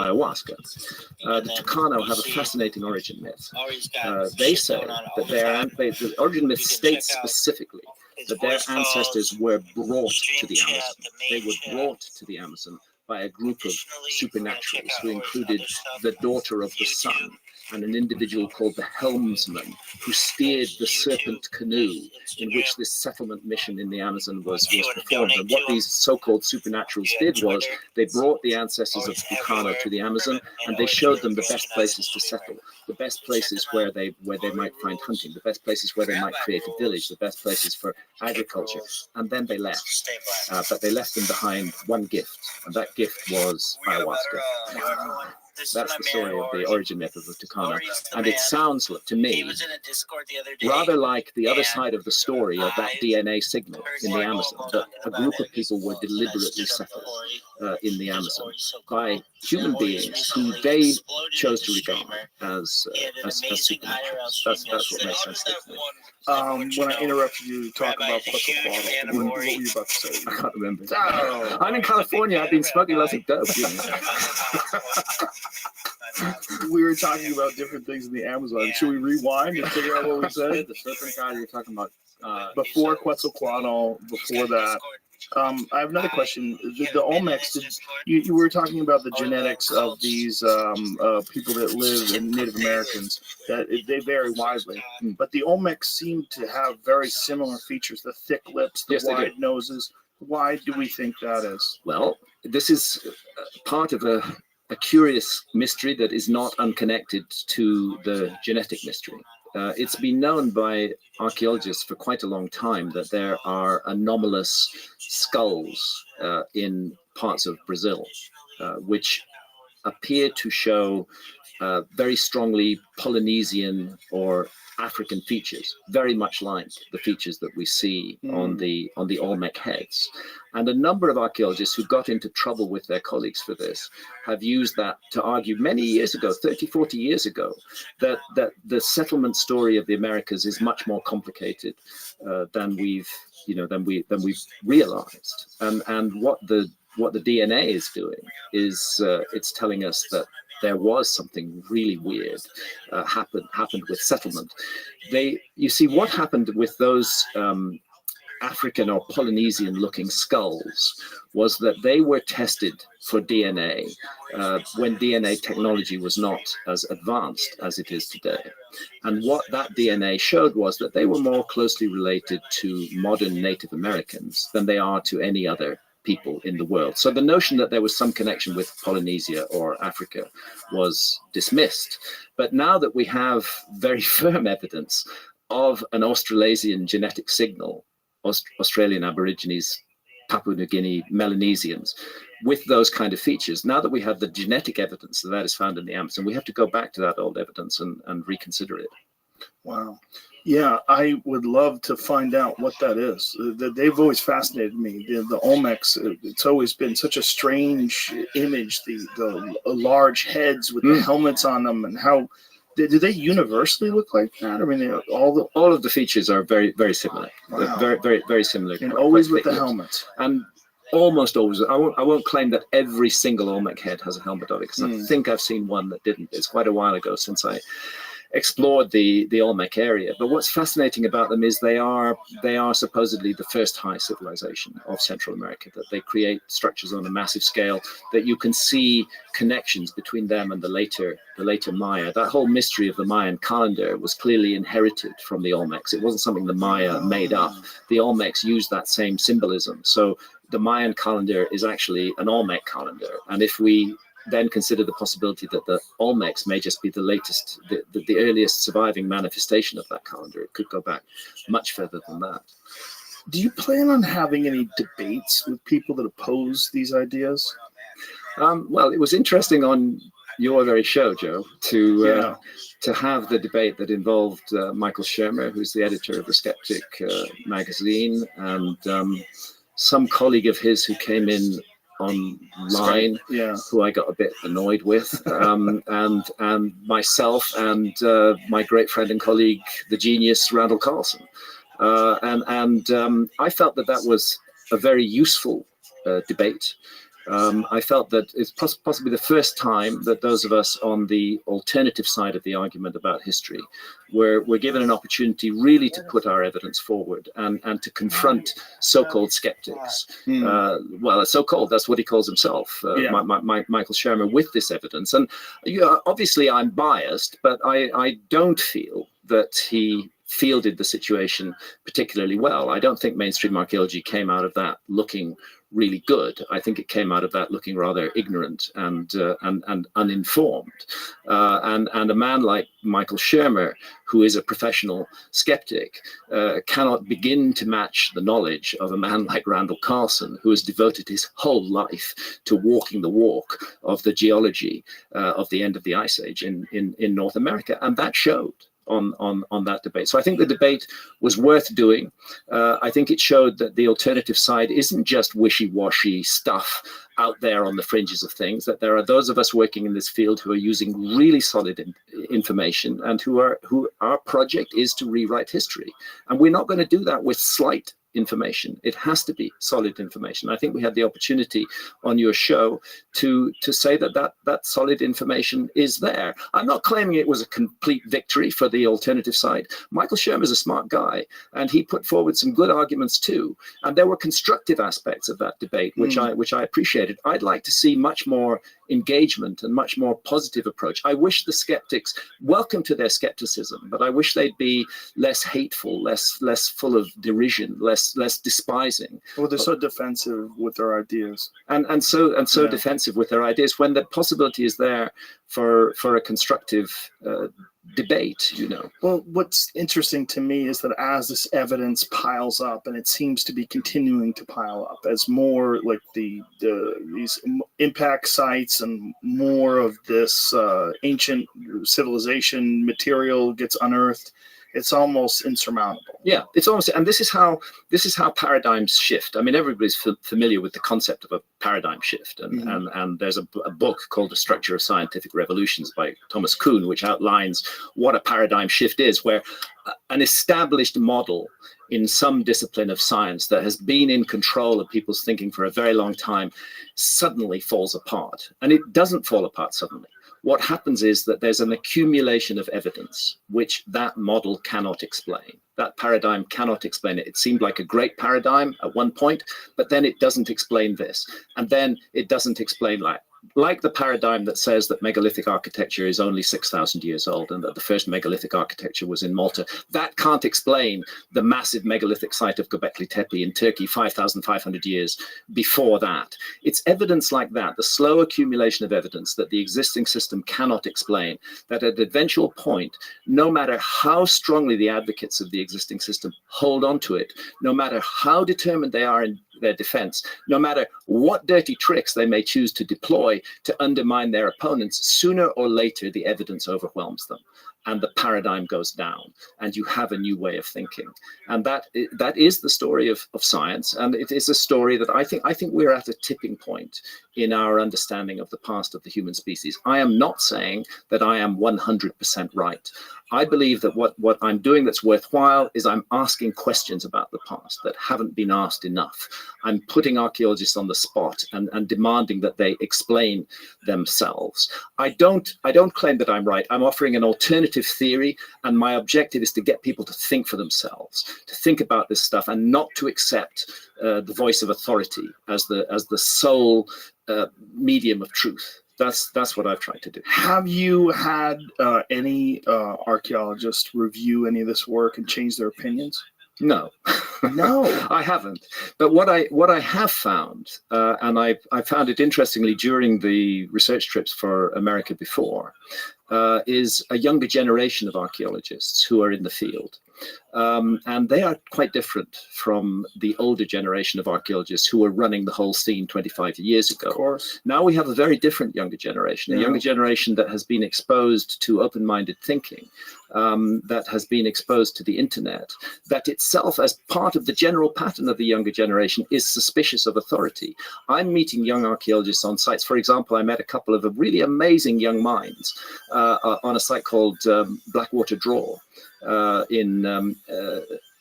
ayahuasca. The Tucano have a fascinating origin myth. They say that the origin myth states specifically that their ancestors were brought to the Amazon. They were brought to the Amazon by a group of supernaturals who included the daughter of the sun and an individual called the helmsman, who steered the serpent canoe in which this settlement mission in the Amazon was performed. And what these so-called supernaturals did was they brought the ancestors of Tucano to the Amazon, and they showed them the best places to settle, the best places where they might find hunting, the best places where they might create a village, the best places for agriculture. And then they left. But they left them behind one gift, and that gift was ayahuasca. That's the story of the origin myth of the Tucano. And it sounds to me rather like the other side of the story of that DNA signal in the Amazon, that a group of people were deliberately settled in the Amazon by human beings who they chose to regard as supernaturals. That's what makes sense to me. When I interrupted you to talk about Quetzalcoatl, what were you about to say? I can't remember. Oh. I'm in California. I've been smoking lots of dope. You know. We were talking about different things in the Amazon. Should we rewind and figure out what we said? The serpent guy you're talking about. Before Quetzalcoatl, before that. I have another question. The Olmecs, you were talking about the genetics of these people that live in Native Americans, that they vary widely. But the Olmecs seem to have very similar features, the thick lips, the wide noses. Why do we think that is? Well, this is part of a curious mystery that is not unconnected to the genetic mystery. It's been known by archaeologists for quite a long time that there are anomalous skulls in parts of Brazil, which appear to show very strongly Polynesian or African features, very much like the features that we see on the Olmec heads. And a number of archaeologists who got into trouble with their colleagues for this have used that to argue many years ago, 30, 40 years ago, that the settlement story of the Americas is much more complicated than we've realized. And what the DNA is doing is it's telling us that there was something really weird happened with settlement. You see, what happened with those African or Polynesian looking skulls was that they were tested for DNA when DNA technology was not as advanced as it is today. And what that DNA showed was that they were more closely related to modern Native Americans than they are to any other people in the world. So the notion that there was some connection with Polynesia or Africa was dismissed. But now that we have very firm evidence of an Australasian genetic signal, Australian Aborigines, Papua New Guinea, Melanesians, with those kind of features, now that we have the genetic evidence that is found in the Amazon, we have to go back to that old evidence and reconsider it. Wow. Yeah, I would love to find out what that is. They've always fascinated me. The Olmecs, it's always been such a strange image, the large heads with the helmets on them, and how do they universally look like that? I mean, all of the features are very, very similar. Wow. Very, very, very similar. And always with the helmets. And almost always, I won't claim that every single Olmec head has a helmet on it, because I think I've seen one that didn't. It's quite a while ago since I explored the Olmec area. But what's fascinating about them is they are supposedly the first high civilization of Central America, that they create structures on a massive scale, that you can see connections between them and the later Maya. That whole mystery of the Mayan calendar was clearly inherited from the Olmecs. It wasn't something the Maya made up. The Olmecs used that same symbolism. So the Mayan calendar is actually an Olmec calendar. And if we then consider the possibility that the Olmecs may just be the latest, the earliest surviving manifestation of that calendar, it could go back much further than that. Do you plan on having any debates with people that oppose these ideas? Well, it was interesting on your very show, Joe, to have the debate that involved Michael Shermer, who's the editor of the Skeptic magazine, and some colleague of his who came in online, who I got a bit annoyed with, and myself and my great friend and colleague, the genius Randall Carlson, and I felt that was a very useful debate. I felt that it's possibly the first time that those of us on the alternative side of the argument about history were given an opportunity really to put our evidence forward and to confront so-called skeptics. Well, so-called, that's what he calls himself, Michael Shermer, with this evidence. And obviously I'm biased, but I don't feel that he fielded the situation particularly well. I don't think mainstream archaeology came out of that looking really good. I think it came out of that looking rather ignorant and uninformed. And a man like Michael Shermer, who is a professional skeptic, cannot begin to match the knowledge of a man like Randall Carlson, who has devoted his whole life to walking the walk of the geology of the end of the Ice Age in North America. And that showed on that debate. So I think the debate was worth doing. I think it showed that the alternative side isn't just wishy-washy stuff out there on the fringes of things, that there are those of us working in this field who are using really solid information and who our project is to rewrite history. And we're not going to do that with slight information. It has to be solid information. I think we had the opportunity on your show to say that solid information is there. I'm not claiming it was a complete victory for the alternative side. Michael Shermer is a smart guy, and he put forward some good arguments too. And there were constructive aspects of that debate, which I appreciated. I'd like to see much more engagement and much more positive approach. I wish the skeptics, welcome to their skepticism, but I wish they'd be less hateful, less full of derision, less despising. Well, they're so defensive with their ideas, and so defensive with their ideas when the possibility is there for a constructive debate, Well, what's interesting to me is that as this evidence piles up, and it seems to be continuing to pile up as more like these impact sites and more of this ancient civilization material gets unearthed, it's almost insurmountable. Yeah, it's almost, and this is how paradigms shift. I mean, everybody's familiar with the concept of a paradigm shift, and there's a book called The Structure of Scientific Revolutions by Thomas Kuhn, which outlines what a paradigm shift is, where an established model in some discipline of science that has been in control of people's thinking for a very long time suddenly falls apart. And it doesn't fall apart suddenly. What happens is that there's an accumulation of evidence which that model cannot explain. That paradigm cannot explain it. It seemed like a great paradigm at one point, but then it doesn't explain this. And then it doesn't explain like the paradigm that says that megalithic architecture is only 6,000 years old and that the first megalithic architecture was in Malta. That can't explain the massive megalithic site of Göbekli Tepe in Turkey 5,500 years before that. It's evidence like that, the slow accumulation of evidence that the existing system cannot explain, that at an eventual point, no matter how strongly the advocates of the existing system hold on to it, no matter how determined they are in their defense, no matter what dirty tricks they may choose to deploy to undermine their opponents, sooner or later the evidence overwhelms them and the paradigm goes down and you have a new way of thinking. And that is the story of science, and it is a story that I think we're at a tipping point in our understanding of the past of the human species. I am not saying that I am 100% right. I believe that what I'm doing that's worthwhile is I'm asking questions about the past that haven't been asked enough. I'm putting archaeologists on the spot and demanding that they explain themselves. I don't claim that I'm right. I'm offering an alternative theory, and my objective is to get people to think for themselves, to think about this stuff and not to accept the voice of authority as the sole medium of truth. That's what I've tried to do. Have you had any archaeologists review any of this work and change their opinions? No, I haven't. But what I have found, and I found it interestingly during the research trips for America before, is a younger generation of archaeologists who are in the field. And they are quite different from the older generation of archaeologists who were running the whole scene 25 years ago. Of course. Now we have a very different younger generation, a younger generation that has been exposed to open-minded thinking, that has been exposed to the internet, that itself, as part of the general pattern of the younger generation, is suspicious of authority. I'm meeting young archaeologists on sites. For example, I met a couple of really amazing young minds on a site called Blackwater Draw in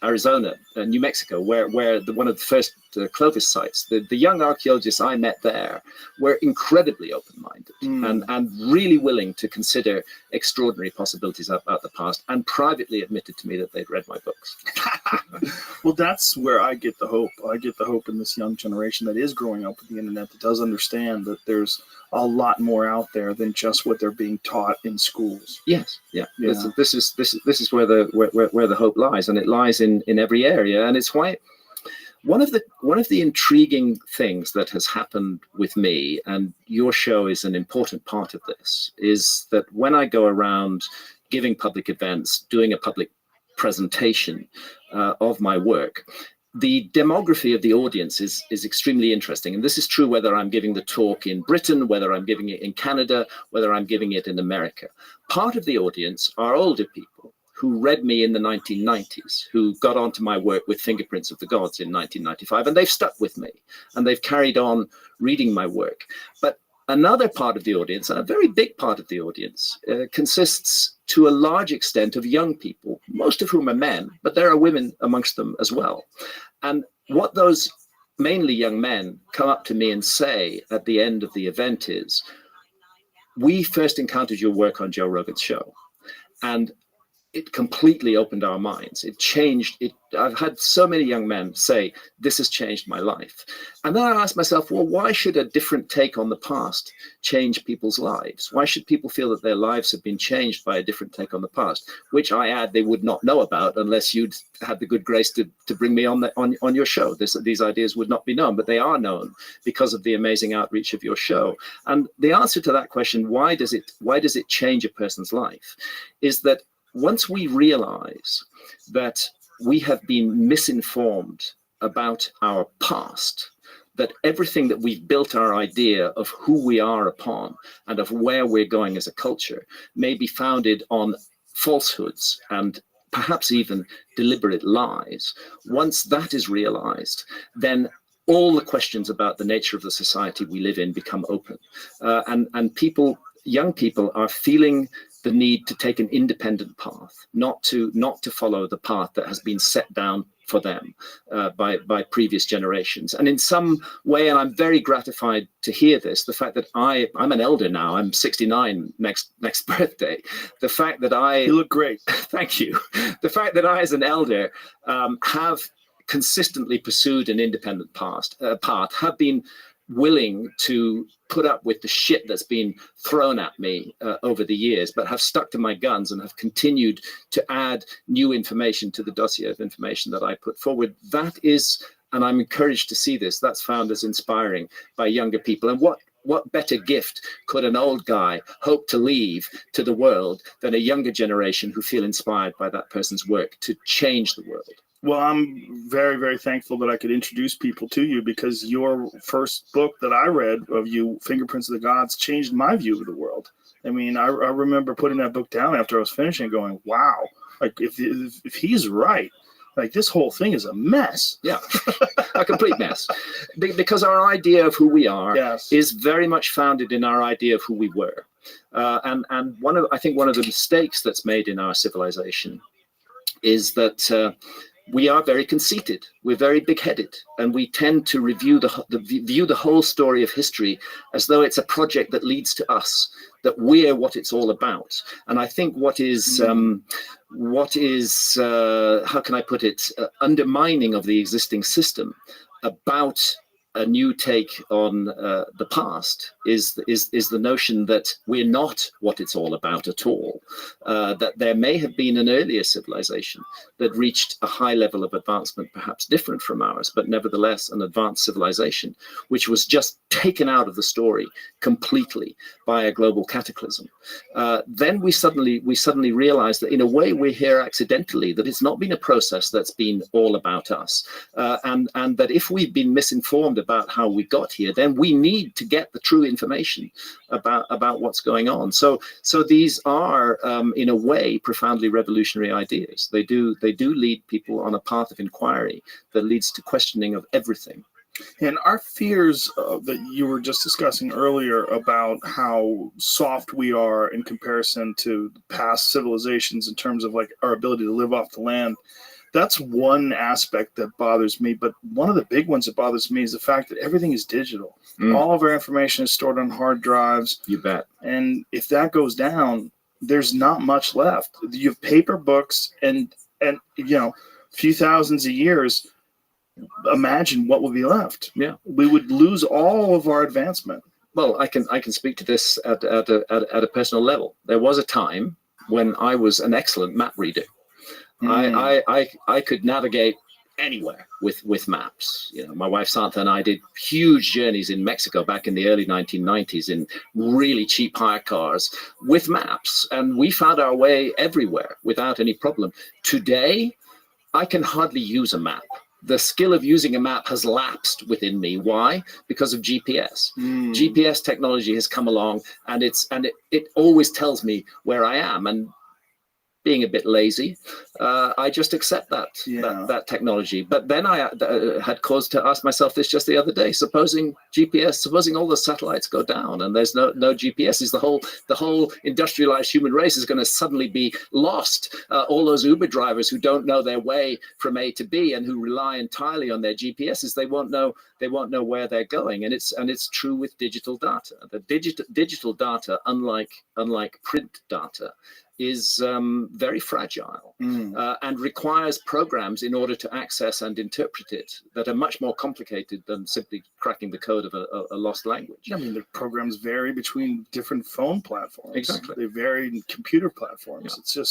Arizona, New Mexico, where one of the first Clovis sites, the young archaeologists I met there were incredibly open-minded and really willing to consider extraordinary possibilities about the past, and privately admitted to me that they'd read my books. Well, that's where I get the hope. I get the hope in this young generation that is growing up with the internet, that does understand that there's a lot more out there than just what they're being taught in schools. Yes, yeah. This is where the hope lies, and it lies in every area, and it's why one of the intriguing things that has happened with me, and your show is an important part of this, is that when I go around giving public events, doing a public presentation of my work, the demography of the audience is extremely interesting. And this is true whether I'm giving the talk in Britain, whether I'm giving it in Canada, whether I'm giving it in America. Part of the audience are older people who read me in the 1990s, who got onto my work with Fingerprints of the Gods in 1995, and they've stuck with me, and they've carried on reading my work. But another part of the audience, and a very big part of the audience, consists to a large extent of young people, most of whom are men, but there are women amongst them as well. And what those mainly young men come up to me and say at the end of the event is, we first encountered your work on Joe Rogan's show, and it completely opened our minds. It changed it. I've had so many young men say, this has changed my life. And then I asked myself, well, why should a different take on the past change people's lives? Why should people feel that their lives have been changed by a different take on the past, which I add they would not know about unless you'd had the good grace to bring me on your show. These ideas would not be known, but they are known because of the amazing outreach of your show. And the answer to that question, why does it change a person's life, is that once we realize that we have been misinformed about our past, that everything that we've built our idea of who we are upon and of where we're going as a culture may be founded on falsehoods and perhaps even deliberate lies, once that is realized, then all the questions about the nature of the society we live in become open. And young people are feeling the need to take an independent path, not to follow the path that has been set down for them by previous generations. And in some way, and I'm very gratified to hear this, the fact that I'm an elder now, I'm 69 next birthday. The fact that You look great. Thank you. The fact that I, as an elder, have consistently pursued an independent path, have been willing to put up with the shit that's been thrown at me over the years, but have stuck to my guns and have continued to add new information to the dossier of information that I put forward. That is, and I'm encouraged to see this, that's found as inspiring by younger people. And what better gift could an old guy hope to leave to the world than a younger generation who feel inspired by that person's work to change the world? Well, I'm very, very thankful that I could introduce people to you, because your first book that I read of you, Fingerprints of the Gods, changed my view of the world. I mean, I remember putting that book down after I was finishing going, wow, like if he's right, like this whole thing is a mess. Yeah, a complete mess. Because our idea of who we are is very much founded in our idea of who we were. And I think one of the mistakes that's made in our civilization is that we are very conceited, we're very big-headed, and we tend to view the whole story of history as though it's a project that leads to us, that we're what it's all about. And I think what is how can I put it, undermining of the existing system about a new take on the past is the notion that we're not what it's all about at all. That there may have been an earlier civilization that reached a high level of advancement, perhaps different from ours, but nevertheless an advanced civilization, which was just taken out of the story completely by a global cataclysm. Then we suddenly realize that in a way we're here accidentally, that it's not been a process that's been all about us, and that if we've been misinformed about how we got here, then we need to get the true information about what's going on. So these are in a way profoundly revolutionary ideas. They do lead people on a path of inquiry that leads to questioning of everything. And our fears that you were just discussing earlier about how soft we are in comparison to past civilizations in terms of like our ability to live off the land, That's one aspect that bothers me. But one of the big ones that bothers me is the fact that everything is digital. All of our information is stored on hard drives. You bet. And if that goes down, there's not much left. You have paper books and you know, a few thousands of years. Imagine what would be left. Yeah, we would lose all of our advancement. Well, I can speak to this at a personal level. There was a time when I was an excellent map reader. I could navigate anywhere with maps. You know, my wife Santa and I did huge journeys in Mexico back in the early 1990s in really cheap hire cars with maps, and we found our way everywhere without any problem. Today, I can hardly use a map. The skill of using a map has lapsed within me. Why? Because of GPS. GPS technology has come along, and it always tells me where I am. And being a bit lazy, I just accept that technology. But then I had cause to ask myself this just the other day: supposing all the satellites go down and there's no GPS, is the whole industrialized human race is going to suddenly be lost? All those Uber drivers who don't know their way from A to B and who rely entirely on their GPSs, they won't know where they're going. And it's true with digital data. The digital data, unlike print data, is very fragile and requires programs in order to access and interpret it that are much more complicated than simply cracking the code of a lost language. I mean, the programs vary between different phone platforms. Exactly. They vary in computer platforms. Yeah.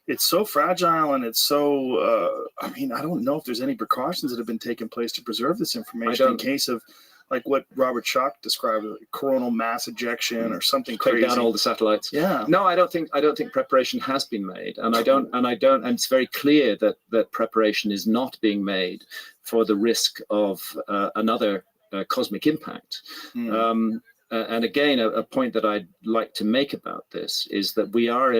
It's so fragile, and it's so, I mean, I don't know if there's any precautions that have been taken place to preserve this information in case of, like what Robert Schoch described, like coronal mass ejection or something crazy. Take down all the satellites. Yeah. No, I don't think preparation has been made, and and it's very clear that preparation is not being made for the risk of another cosmic impact. And again, a point that I'd like to make about this is that we are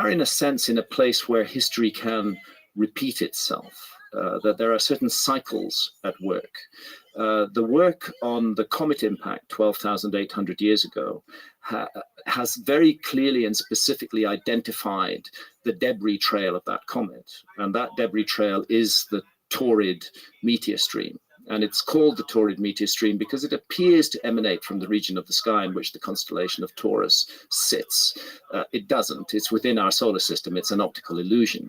in a sense in a place where history can repeat itself. That there are certain cycles at work. The work on the comet impact 12,800 years ago has very clearly and specifically identified the debris trail of that comet. And that debris trail is the Taurid meteor stream. And it's called the Taurid meteor stream because it appears to emanate from the region of the sky in which the constellation of Taurus sits. It doesn't. It's within our solar system. It's an optical illusion.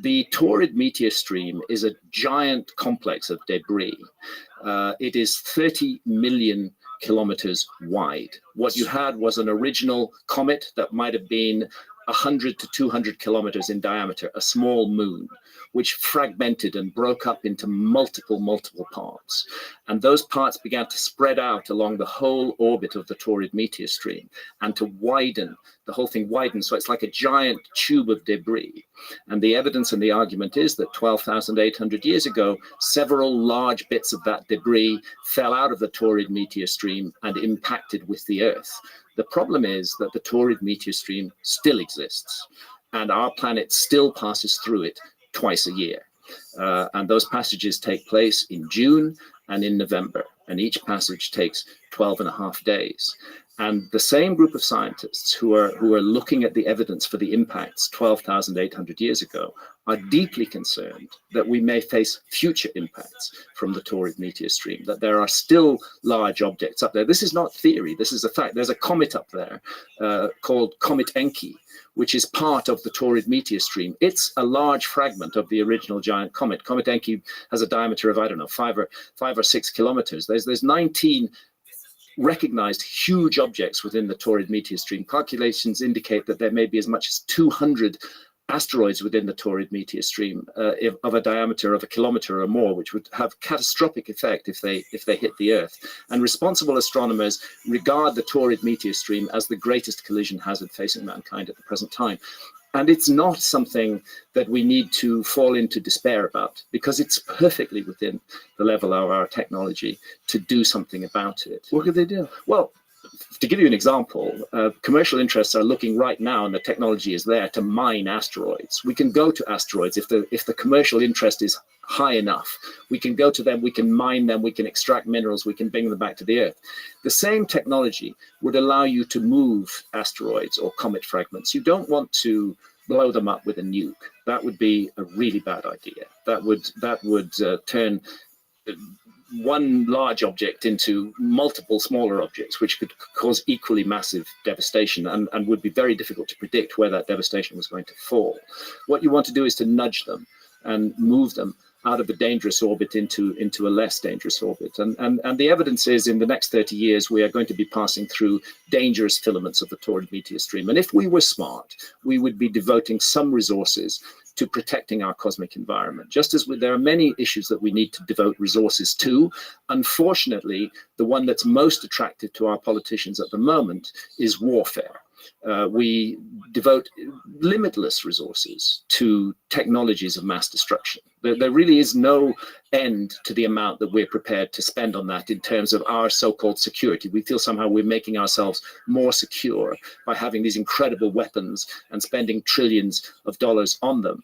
The Taurid meteor stream is a giant complex of debris. It is 30 million kilometers wide. What you had was an original comet that might have been 100 to 200 kilometers in diameter, a small moon, which fragmented and broke up into multiple parts. And those parts began to spread out along the whole orbit of the Taurid meteor stream and to widen. The whole thing widened, so it's like a giant tube of debris. And the evidence and the argument is that 12,800 years ago, several large bits of that debris fell out of the Taurid meteor stream and impacted with the Earth. The problem is that the Taurid meteor stream still exists, and our planet still passes through it twice a year. And those passages take place in June and in November, and each passage takes 12 and a half days. And the same group of scientists who are looking at the evidence for the impacts 12,800 years ago are deeply concerned that we may face future impacts from the Taurid meteor stream, that there are still large objects up there. This is not theory, this is a fact. There's a comet up there called Comet Encke, which is part of the Taurid meteor stream. It's a large fragment of the original giant comet. Comet Encke has a diameter of, I don't know, 5 or 6 kilometers. There's 19 recognized huge objects within the Taurid meteor stream. Calculations indicate that there may be as much as 200 asteroids within the Taurid meteor stream of a diameter of a kilometer or more, which would have catastrophic effect if they hit the Earth. And responsible astronomers regard the Taurid meteor stream as the greatest collision hazard facing mankind at the present time. And it's not something that we need to fall into despair about, because it's perfectly within the level of our technology to do something about it. What could they do? Well, to give you an example, commercial interests are looking right now, and the technology is there to mine asteroids. We can go to asteroids if the commercial interest is high enough. We can go to them, we can mine them, we can extract minerals, we can bring them back to the Earth. The same technology would allow you to move asteroids or comet fragments. You don't want to blow them up with a nuke. That would be a really bad idea. That would turn one large object into multiple smaller objects, which could cause equally massive devastation and would be very difficult to predict where that devastation was going to fall. What you want to do is to nudge them and move them out of a dangerous orbit into a less dangerous orbit. And the evidence is in the next 30 years, we are going to be passing through dangerous filaments of the torrid meteor stream. And if we were smart, we would be devoting some resources to protecting our cosmic environment, just as there are many issues that we need to devote resources to. Unfortunately, the one that's most attractive to our politicians at the moment is warfare. We devote limitless resources to technologies of mass destruction. There really is no end to the amount that we're prepared to spend on that in terms of our so-called security. We feel somehow we're making ourselves more secure by having these incredible weapons and spending trillions of dollars on them.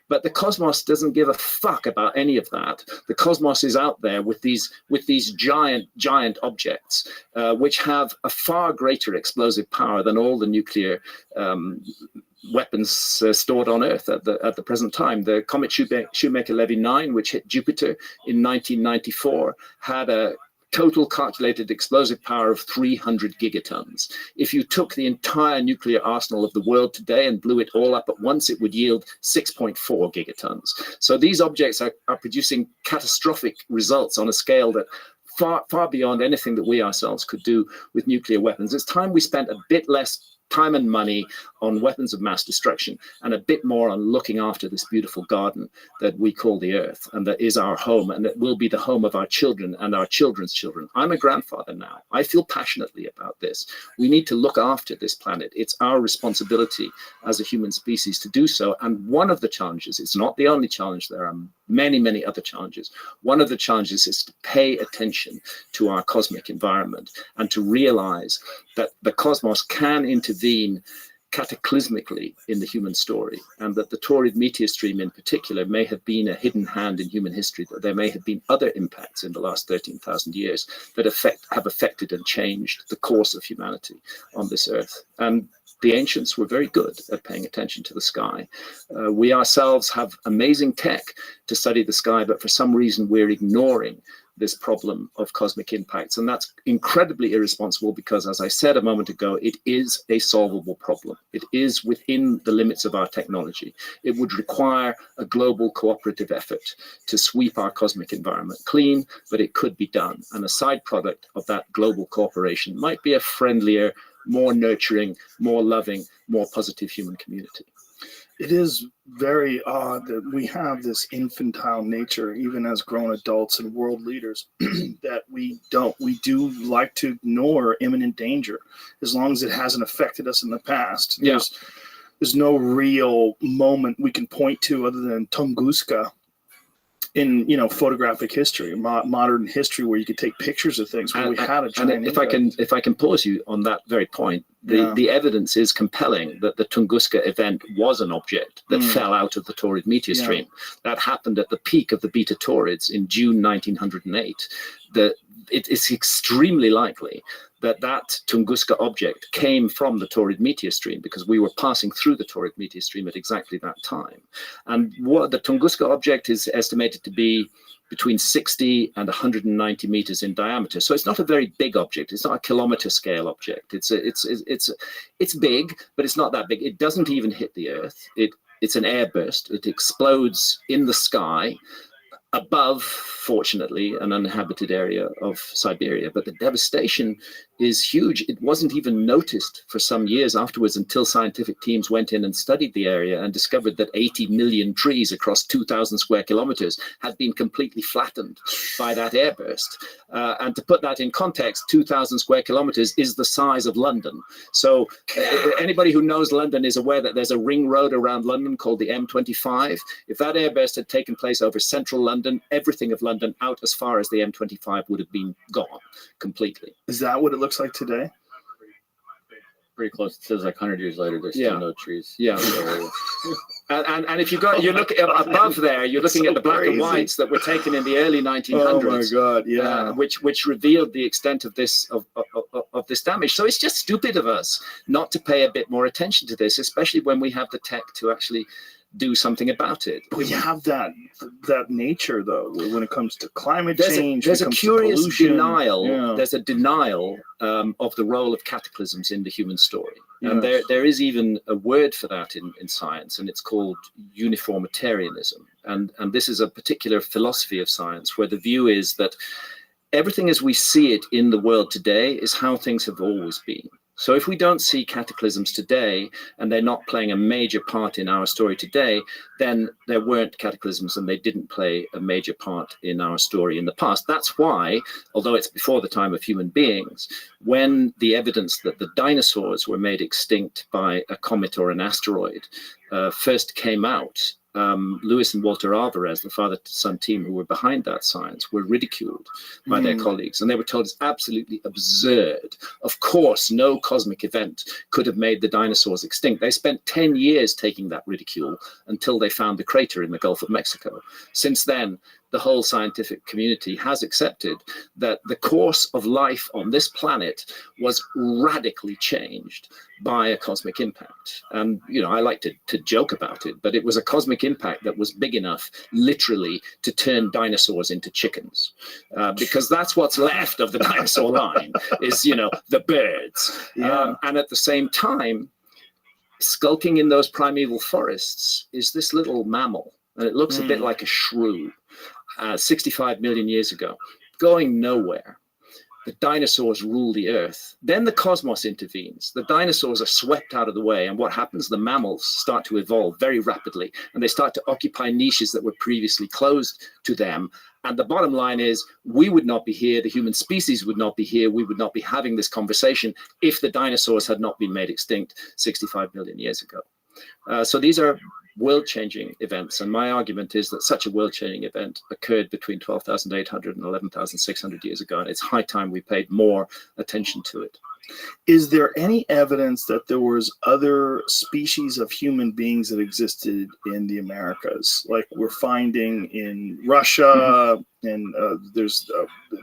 But the cosmos doesn't give a fuck about any of that. The cosmos is out there with these giant objects, which have a far greater explosive power than all the nuclear weapons stored on Earth at the present time. The comet Shoemaker-Levy 9, which hit Jupiter in 1994, had a total calculated explosive power of 300 gigatons. If you took the entire nuclear arsenal of the world today and blew it all up at once, it would yield 6.4 gigatons. So these objects are producing catastrophic results on a scale that far beyond anything that we ourselves could do with nuclear weapons. It's time we spent a bit less time and money on weapons of mass destruction and a bit more on looking after this beautiful garden that we call the Earth, and that is our home, and that will be the home of our children and our children's children. I'm a grandfather now. I feel passionately about this. We need to look after this planet. It's our responsibility as a human species to do so. And one of the challenges, it's not the only challenge, there are many other challenges. One of the challenges is to pay attention to our cosmic environment and to realize that the cosmos can intervene cataclysmically in the human story, and that the torrid meteor stream in particular may have been a hidden hand in human history, that there may have been other impacts in the last 13,000 years that have affected and changed the course of humanity on this Earth. And the ancients were very good at paying attention to the sky. We ourselves have amazing tech to study the sky, but for some reason we're ignoring this problem of cosmic impacts. And that's incredibly irresponsible because, as I said a moment ago, it is a solvable problem. It is within the limits of our technology. It would require a global cooperative effort to sweep our cosmic environment clean, but it could be done. And a side product of that global cooperation might be a friendlier, more nurturing, more loving, more positive human community. It is very odd that we have this infantile nature, even as grown adults and world leaders, that we do like to ignore imminent danger as long as it hasn't affected us in the past. Yeah. There's no real moment we can point to other than Tunguska in photographic history, modern history, where you could take pictures of things. Where we had a giant and if I can pause you on that very point, the evidence is compelling that the Tunguska event was an object that fell out of the torrid meteor stream. That happened at the peak of the beta torids in June 1908. It is extremely likely that Tunguska object came from the torrid meteor stream, because we were passing through the torrid meteor stream at exactly that time. And what the Tunguska object is estimated to be between 60 and 190 meters in diameter. So it's not a very big object. It's not a kilometer scale object. It's big, but it's not that big. It doesn't even hit the Earth. It's an airburst. It explodes in the sky above, fortunately, an uninhabited area of Siberia. But the devastation is huge. It wasn't even noticed for some years afterwards until scientific teams went in and studied the area and discovered that 80 million trees across 2,000 square kilometers had been completely flattened by that airburst. And to put that in context, 2,000 square kilometers is the size of London. So anybody who knows London is aware that there's a ring road around London called the M25. If that airburst had taken place over central London, everything of London out as far as the M25 would have been gone completely. Is that what it looks like today? Pretty close. It says like 100 years later, there's still no trees. Yeah. And if you look above there, you're looking at the black and whites that were taken in the early 1900s. Oh my God! Yeah, which revealed the extent of this damage. So it's just stupid of us not to pay a bit more attention to this, especially when we have the tech to actually do something about it. We have that nature though when it comes to climate change. There's a curious denial. Yeah. There's a denial of the role of cataclysms in the human story. And Yes. there is even a word for that in science, and it's called uniformitarianism. And this is a particular philosophy of science where the view is that everything as we see it in the world today is how things have always been. So if we don't see cataclysms today, and they're not playing a major part in our story today, then there weren't cataclysms and they didn't play a major part in our story in the past. That's why, although it's before the time of human beings, when the evidence that the dinosaurs were made extinct by a comet or an asteroid first came out, Lewis and Walter Alvarez, the father-son team who were behind that science, were ridiculed by their colleagues, and they were told it's absolutely absurd. Of course, no cosmic event could have made the dinosaurs extinct. They spent 10 years taking that ridicule until they found the crater in the Gulf of Mexico. Since then, the whole scientific community has accepted that the course of life on this planet was radically changed by a cosmic impact. And, I like to joke about it, but it was a cosmic impact that was big enough, literally, to turn dinosaurs into chickens. Because that's what's left of the dinosaur line is, the birds. Yeah. And at the same time, skulking in those primeval forests is this little mammal. And it looks a bit like a shrew. 65 million years ago, going nowhere. The dinosaurs rule the earth. Then the cosmos intervenes. The dinosaurs are swept out of the way. And what happens? The mammals start to evolve very rapidly, and they start to occupy niches that were previously closed to them. And the bottom line is, we would not be here. The human species would not be here. We would not be having this conversation if the dinosaurs had not been made extinct 65 million years ago. So these are world-changing events, and my argument is that such a world-changing event occurred between 12,800 and 11,600 years ago, and it's high time we paid more attention to it. Is there any evidence that there was other species of human beings that existed in the Americas, like we're finding in Russia, and there's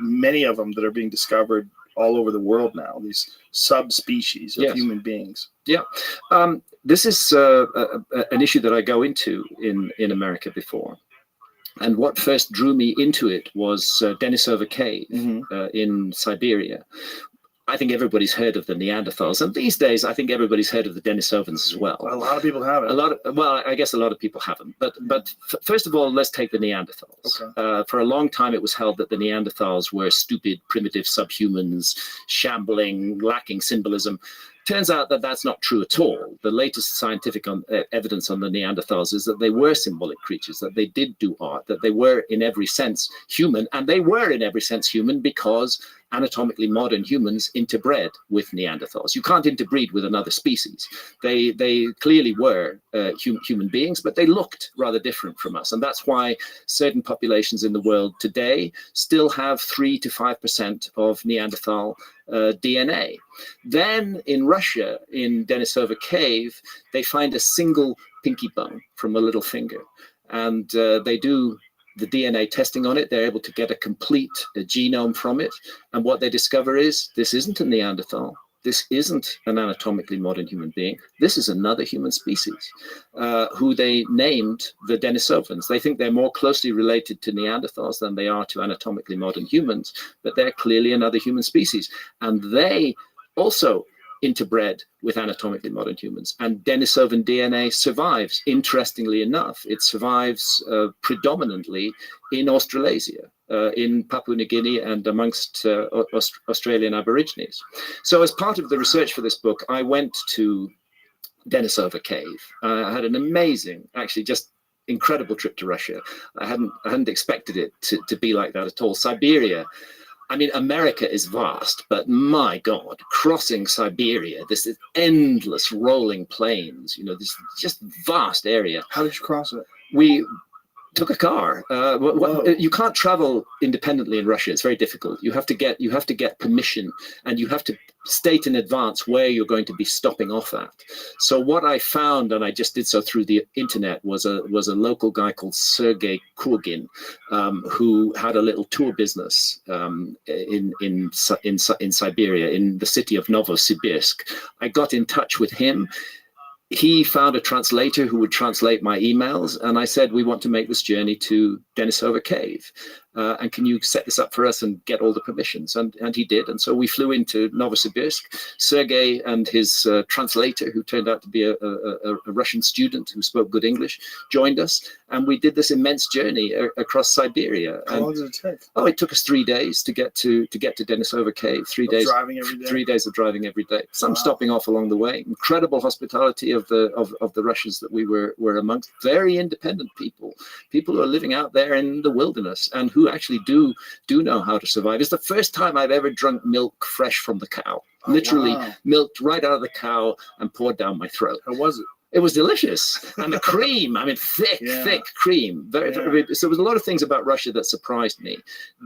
many of them that are being discovered all over the world now, these subspecies of human beings? Yeah. This is an issue that I go into in America before. And what first drew me into it was Denisova Cave in Siberia. I think everybody's heard of the Neanderthals, and these days I think everybody's heard of the Denisovans as well. A lot of people haven't. I guess a lot of people haven't. But first of all, let's take the Neanderthals. Okay. For a long time, it was held that the Neanderthals were stupid, primitive subhumans, shambling, lacking symbolism. Turns out that that's not true at all. The latest scientific evidence on the Neanderthals is that they were symbolic creatures, that they did do art, that they were in every sense human, and they were in every sense human because anatomically modern humans interbred with Neanderthals. You can't interbreed with another species. They clearly were human beings, but they looked rather different from us. And that's why certain populations in the world today still have 3 to 5% of Neanderthal DNA. Then in Russia, in Denisova Cave, they find a single pinky bone from a little finger. And they do the DNA testing on it. They're able to get a complete genome from it. And what they discover is this isn't a Neanderthal. This isn't an anatomically modern human being. This is another human species who they named the Denisovans. They think they're more closely related to Neanderthals than they are to anatomically modern humans, but they're clearly another human species. And they also interbred with anatomically modern humans. And Denisovan DNA survives, interestingly enough. It survives predominantly in Australasia, in Papua New Guinea and amongst Australian Aborigines. So as part of the research for this book, I went to Denisova Cave. I had an amazing, actually just incredible trip to Russia. I hadn't expected it to be like that at all. Siberia, I mean, America is vast, but my God, crossing Siberia, this is endless rolling plains, this just vast area. How did you cross it? Took a car. You can't travel independently in Russia. It's very difficult. You have to get permission, and you have to state in advance where you're going to be stopping off at. So what I found, and I just did so through the internet, was a local guy called Sergei Kurgin, who had a little tour business in Siberia, in the city of Novosibirsk. I got in touch with him. He found a translator who would translate my emails, and I said, we want to make this journey to Denisova Cave. And can you set this up for us and get all the permissions? And he did. And so we flew into Novosibirsk. Sergei and his translator, who turned out to be a Russian student who spoke good English, joined us. And we did this immense journey across Siberia. How long did it take? Oh, it took us 3 days to get to Denisova Cave. 3 days driving every day. 3 days of driving every day. Some stopping off along the way. Incredible hospitality of the Russians that we were amongst. Very independent people who are living out there in the wilderness and who actually do know how to survive. It's the first time I've ever drunk milk fresh from the cow. Literally milked right out of the cow and poured down my throat. How was it? It was delicious. And the cream, I mean, thick cream. Very, so there was a lot of things about Russia that surprised me.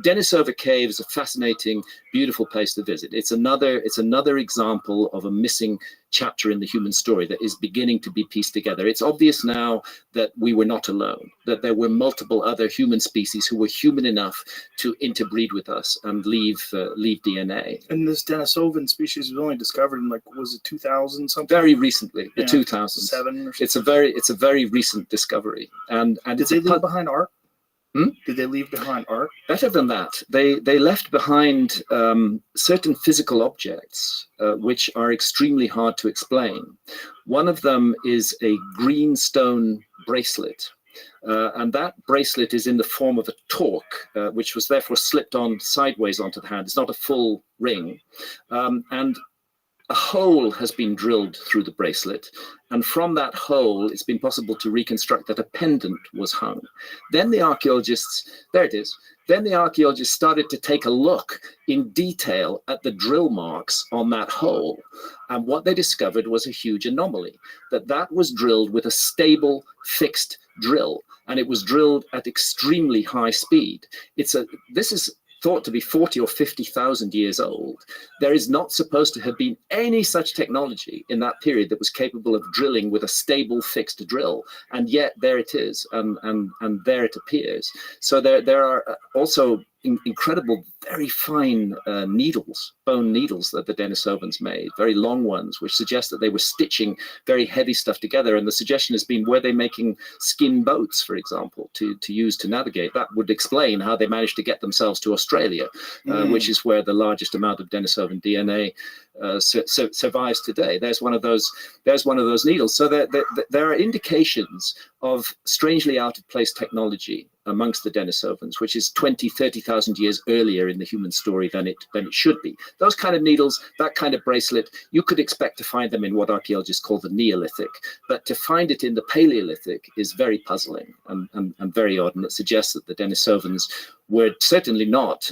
Denisova Cave is a fascinating, beautiful place to visit. It's another example of a missing chapter in the human story that is beginning to be pieced together. It's obvious now that we were not alone, that there were multiple other human species who were human enough to interbreed with us and leave DNA. And this Denisovan species was only discovered in, like, was it 2000 something? Very recently, the 2000s. 7 or something. It's a very recent discovery. And did they leave behind art? Did they leave behind art? Better than that. They left behind certain physical objects which are extremely hard to explain. One of them is a green stone bracelet. And that bracelet is in the form of a torque, which was therefore slipped on sideways onto the hand. It's not a full ring. And a hole has been drilled through the bracelet, and from that hole, it's been possible to reconstruct that a pendant was hung. Then the archaeologists, there it is, then the archaeologists started to take a look in detail at the drill marks on that hole. And what they discovered was a huge anomaly, that was drilled with a stable, fixed drill, and it was drilled at extremely high speed. This is thought to be 40 or 50,000 years old. There is not supposed to have been any such technology in that period that was capable of drilling with a stable fixed drill, and yet there it is, and there it appears. So there are also incredible, very fine needles, bone needles that the Denisovans made, very long ones, which suggest that they were stitching very heavy stuff together. And the suggestion has been, were they making skin boats, for example, to use to navigate? That would explain how they managed to get themselves to Australia, which is where the largest amount of Denisovan DNA survives today. There's one of those needles. So there are indications of strangely out of place technology amongst the Denisovans, which is 20, 30,000 years earlier in the human story than it should be. Those kind of needles, that kind of bracelet, you could expect to find them in what archaeologists call the Neolithic, but to find it in the Paleolithic is very puzzling and very odd, and it suggests that the Denisovans were certainly not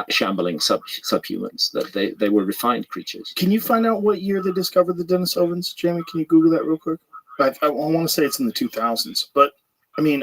shambling subhumans, that they were refined creatures. Can you find out what year they discovered the Denisovans, Jamie? Can you Google that real quick? I want to say it's in the 2000s, but I mean,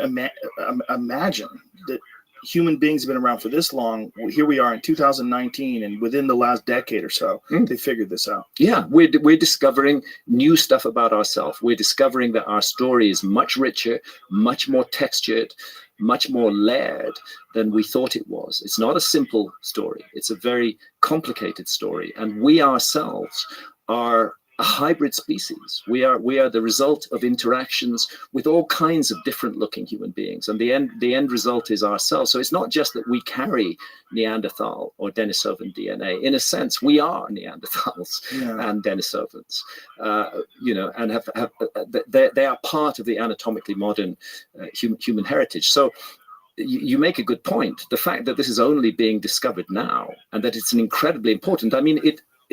imagine that human beings have been around for this long. Here we are in 2019, and within the last decade or so, they figured this out. Yeah, we're discovering new stuff about ourselves. We're discovering that our story is much richer, much more textured, much more layered than we thought it was. It's not a simple story. It's a very complicated story, and we ourselves are a hybrid species. We are the result of interactions with all kinds of different looking human beings, and the end result is ourselves. So it's not just that we carry Neanderthal or Denisovan DNA. In a sense, we are Neanderthals and Denisovans, and they are part of the anatomically modern human heritage. So you make a good point. The fact that this is only being discovered now, and that it's an incredibly important, I mean,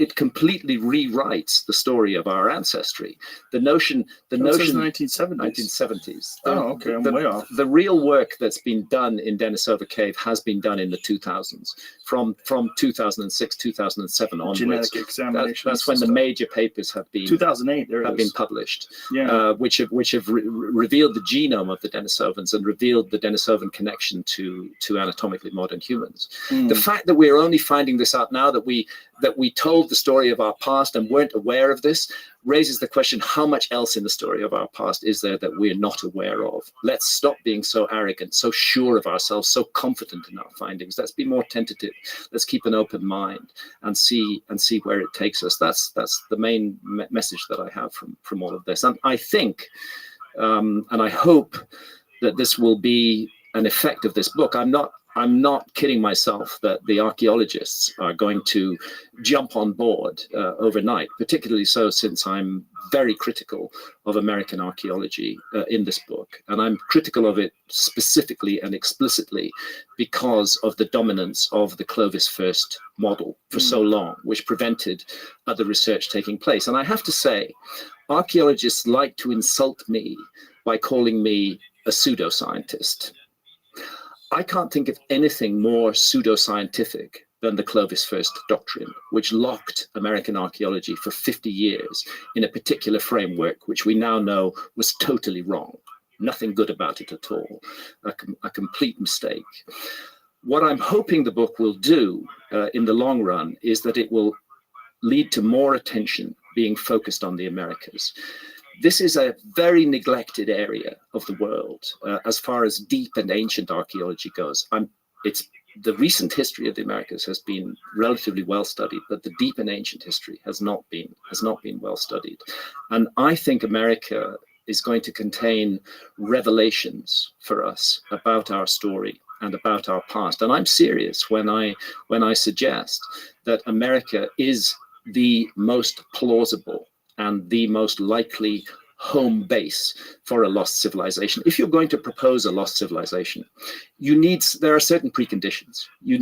it completely rewrites the story of our ancestry. The notion, Says 1970s. 1970s. Oh, okay, I'm way off. The real work that's been done in Denisova Cave has been done in the 2000s, from 2006, 2007 onwards. Genetic examinations. That's when the major papers have been 2008. There have it been is. published, Yeah. which have revealed the genome of the Denisovans and revealed the Denisovan connection to anatomically modern humans. The fact that we're only finding this out now, that we told the story of our past and weren't aware of this, raises the question, how much else in the story of our past is there that we're not aware of? Let's stop being so arrogant, so sure of ourselves, so confident in our findings. Let's be more tentative. Let's keep an open mind and see where it takes us. That's the main message that I have from all of this. And I think, and I hope that this will be an effect of this book. I'm not kidding myself that the archaeologists are going to jump on board overnight, particularly so since I'm very critical of American archaeology in this book. And I'm critical of it specifically and explicitly because of the dominance of the Clovis first model for so long, which prevented other research taking place. And I have to say, archaeologists like to insult me by calling me a pseudoscientist. I can't think of anything more pseudoscientific than the Clovis first doctrine, which locked American archaeology for 50 years in a particular framework, which we now know was totally wrong. Nothing good about it at all. A complete mistake. What I'm hoping the book will do in the long run is that it will lead to more attention being focused on the Americas. This is a very neglected area of the world as far as deep and ancient archaeology goes. The recent history of the Americas has been relatively well studied, but the deep and ancient history has not been well studied. And I think America is going to contain revelations for us about our story and about our past. And I'm serious when I suggest that America is the most plausible and the most likely home base for a lost civilization. If you're going to propose a lost civilization, there are certain preconditions. You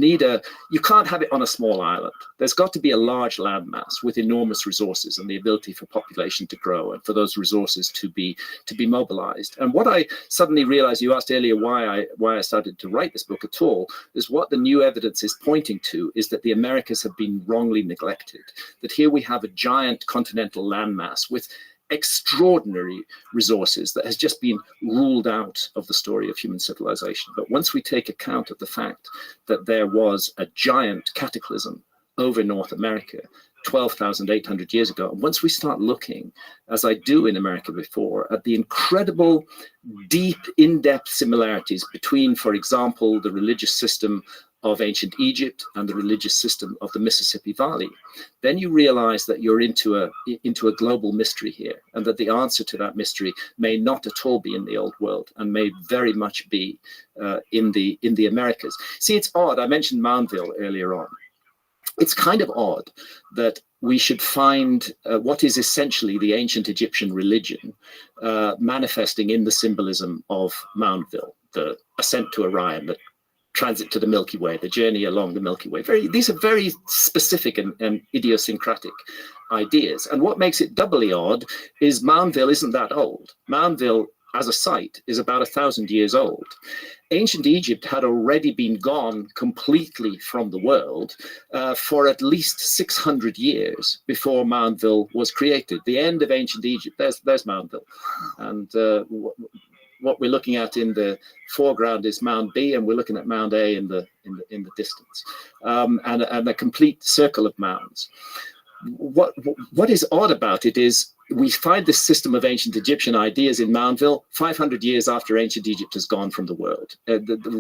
can't have it on a small island. There's got to be a large landmass with enormous resources and the ability for population to grow and for those resources to be mobilized. And what I suddenly realized, you asked earlier why I started to write this book at all, is what the new evidence is pointing to is that the Americas have been wrongly neglected. That here we have a giant continental landmass with extraordinary resources that has just been ruled out of the story of human civilization. But once we take account of the fact that there was a giant cataclysm over North America 12,800 years ago, and once we start looking, as I do in America before, at the incredible, deep, in-depth similarities between, for example, the religious system of ancient Egypt and the religious system of the Mississippi Valley, then you realize that you're into a global mystery here, and that the answer to that mystery may not at all be in the old world and may very much be in the Americas. See, it's odd. I mentioned Moundville earlier on. It's kind of odd that we should find what is essentially the ancient Egyptian religion manifesting in the symbolism of Moundville, the ascent to Orion, the transit to the Milky Way, the journey along the Milky Way. These are very specific and idiosyncratic ideas. And what makes it doubly odd is Moundville isn't that old. Moundville, as a site, is about 1,000 years old. Ancient Egypt had already been gone completely from the world for at least 600 years before Moundville was created. The end of ancient Egypt, there's Moundville. And what we're looking at in the foreground is Mound B, and we're looking at Mound A in the distance, and a complete circle of mounds. What is odd about it is we find this system of ancient Egyptian ideas in Moundville 500 years after ancient Egypt has gone from the world. The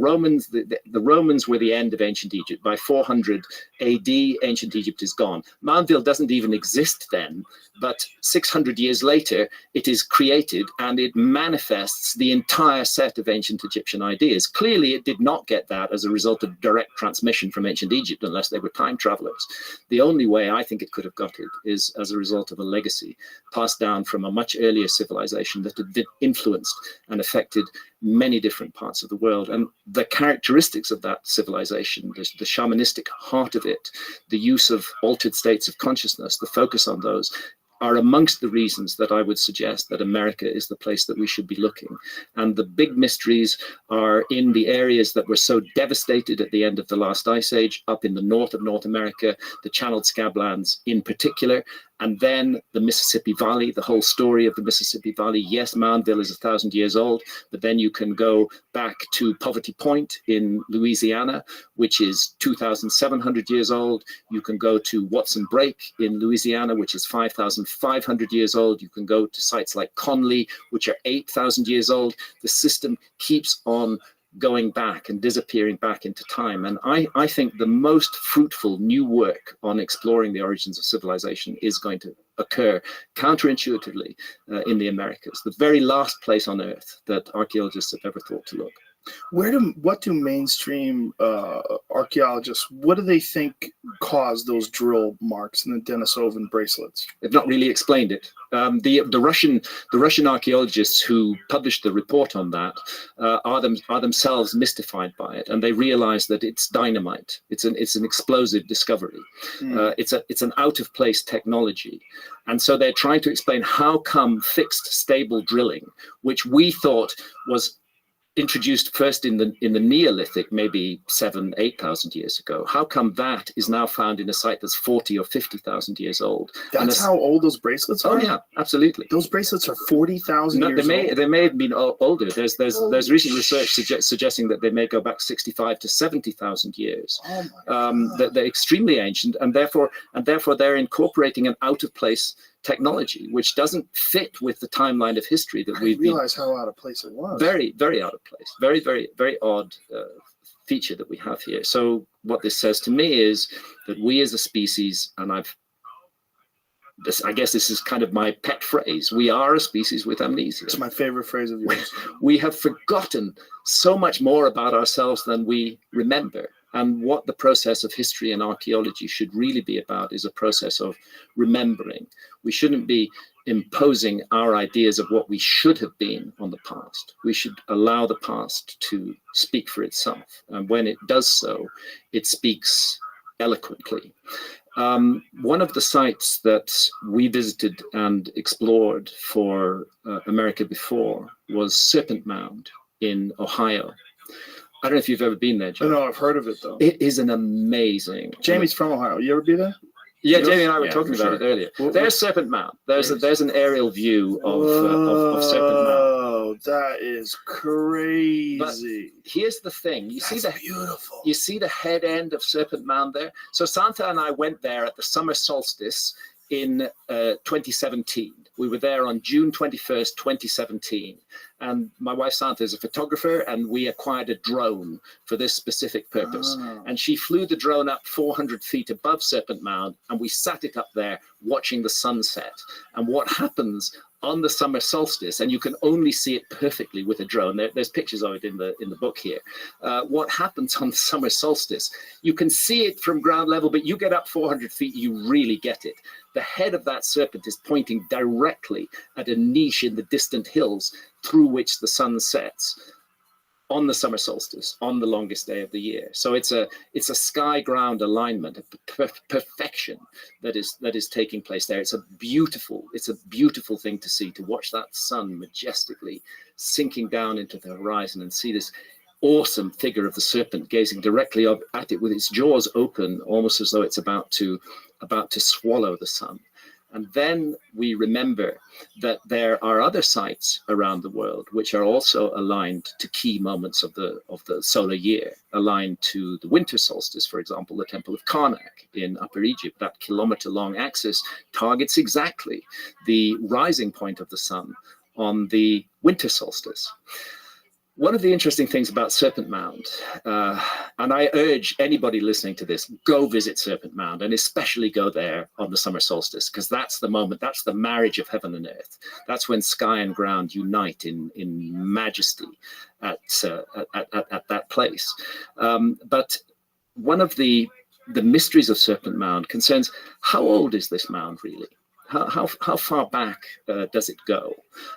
Romans were the end of ancient Egypt. By 400 AD, ancient Egypt is gone. Moundville doesn't even exist then, but 600 years later, it is created and it manifests the entire set of ancient Egyptian ideas. Clearly, it did not get that as a result of direct transmission from ancient Egypt, unless they were time travelers. The only way I think it could have got it is as a result of a legacy passed down from a much earlier civilization that had influenced and affected many different parts of the world. And the characteristics of that civilization, the shamanistic heart of it, the use of altered states of consciousness, the focus on those, are amongst the reasons that I would suggest that America is the place that we should be looking. And the big mysteries are in the areas that were so devastated at the end of the last ice age, up in the north of North America, the channeled scablands in particular, and then the Mississippi Valley, the whole story of the Mississippi Valley. Yes, Moundville is 1,000 years old, but then you can go back to Poverty Point in Louisiana, which is 2,700 years old. You can go to Watson Brake in Louisiana, which is 5,500 years old. You can go to sites like Conley, which are 8,000 years old. The system keeps on going back and disappearing back into time. And I think the most fruitful new work on exploring the origins of civilization is going to occur counterintuitively in the Americas, the very last place on Earth that archaeologists have ever thought to look. What do mainstream archaeologists, what do they think caused those drill marks in the Denisovan bracelets? They've not really explained it. The Russian archaeologists who published the report on that are themselves mystified by it, and they realize that it's dynamite. It's an explosive discovery. It's an out of place technology, and so they're trying to explain how come fixed stable drilling, which we thought was introduced first in the Neolithic, maybe 8,000 years ago. How come that is now found in a site that's 40 or 50,000 years old? That's how old those bracelets are? Oh yeah, absolutely. Those bracelets are 40,000 years old? They may have been older. There's recent research suggesting that they may go back 65 to 70,000 years. Oh my God. They're extremely ancient, and therefore they're incorporating an out of place technology which doesn't fit with the timeline of history that we've realize how out of place it was. Very, very out of place. Very, very, very odd feature that we have here. So what this says to me is that we as a species, and I guess this is kind of my pet phrase, we are a species with amnesia. It's my favorite phrase of yours. We have forgotten so much more about ourselves than we remember. And what the process of history and archaeology should really be about is a process of remembering. We shouldn't be imposing our ideas of what we should have been on the past. We should allow the past to speak for itself. And when it does so, it speaks eloquently. One of the sites that we visited and explored for America before was Serpent Mound in Ohio. I don't know if you've ever been there, Jamie. No, I've heard of it, though. It is an amazing... Jamie's from Ohio. You ever be there? Yeah, Jamie and I were talking about it earlier. There's Serpent Mound. There's an aerial view of Serpent Mound. Oh, that is crazy. But here's the thing. Beautiful. You see the head end of Serpent Mound there? So Santa and I went there at the summer solstice in 2017. We were there on June 21st, 2017. And my wife Santa is a photographer, and we acquired a drone for this specific purpose. Oh. And she flew the drone up 400 feet above Serpent Mound, and we sat it up there watching the sunset. And what happens on the summer solstice, and you can only see it perfectly with a drone. There's pictures of it in the book here. What happens on the summer solstice, you can see it from ground level, but you get up 400 feet, you really get it. The head of that serpent is pointing directly at a niche in the distant hills through which the sun sets on the summer solstice, on the longest day of the year. So it's a sky ground alignment, a perfection that is taking place there. It's a beautiful thing to see, to watch that sun majestically sinking down into the horizon and see this awesome figure of the serpent gazing directly up at it with its jaws open, almost as though it's about to swallow the sun. And then we remember that there are other sites around the world which are also aligned to key moments of the solar year, aligned to the winter solstice. For example, the Temple of Karnak in Upper Egypt, that kilometer-long axis targets exactly the rising point of the sun on the winter solstice. One of the interesting things about Serpent Mound, and I urge anybody listening to this, go visit Serpent Mound, and especially go there on the summer solstice, because that's the moment, that's the marriage of heaven and earth. That's when sky and ground unite in majesty at that place. But one of the mysteries of Serpent Mound concerns, how old is this mound really? how far back does it go?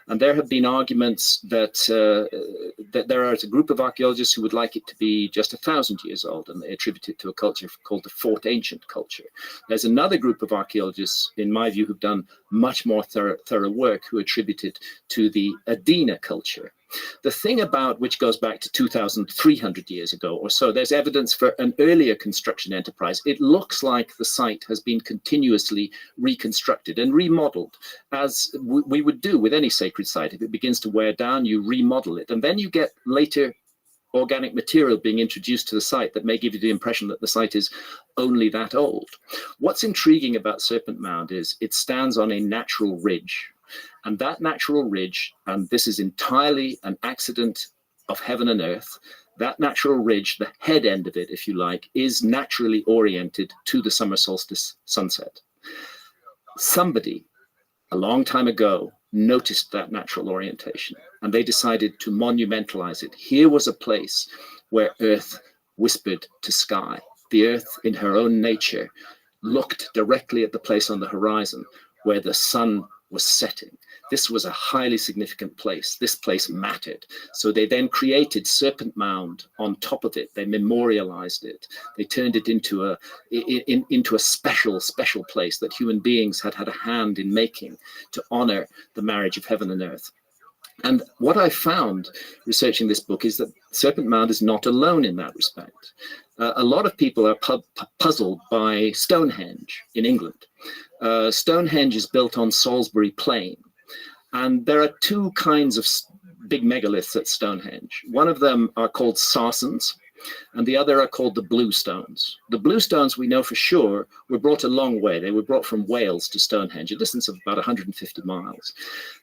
And there have been arguments that that there is a group of archaeologists who would like it to be just 1,000 years old, and they attribute it to a culture called the Fourth Ancient Culture. There's another group of archaeologists, in my view, who've done much more thorough work, who attribute it to the Adena culture. The thing about which goes back to 2,300 years ago or so, there's evidence for an earlier construction enterprise. It looks like the site has been continuously reconstructed and remodeled, as we would do with any sacred site. If it begins to wear down, you remodel it, and then you get later organic material being introduced to the site that may give you the impression that the site is only that old. What's intriguing about Serpent Mound is it stands on a natural ridge. And that natural ridge, and this is entirely an accident of heaven and earth, that natural ridge, the head end of it, if you like, is naturally oriented to the summer solstice sunset. Somebody, a long time ago, noticed that natural orientation, and they decided to monumentalize it. Here was a place where earth whispered to sky. The earth, in her own nature, looked directly at the place on the horizon where the sun was setting. This was a highly significant place. This place mattered. So they then created Serpent Mound on top of it. They memorialized it. They turned it into a special place that human beings had a hand in making to honor the marriage of heaven and earth. And what I found researching this book is that Serpent Mound is not alone in that respect. A lot of people are puzzled by Stonehenge in England. Stonehenge is built on Salisbury Plain. And there are two kinds of big megaliths at Stonehenge. One of them are called Sarsens, and the other are called the Blue Stones. The Blue Stones, we know for sure, were brought a long way. They were brought from Wales to Stonehenge, a distance of about 150 miles.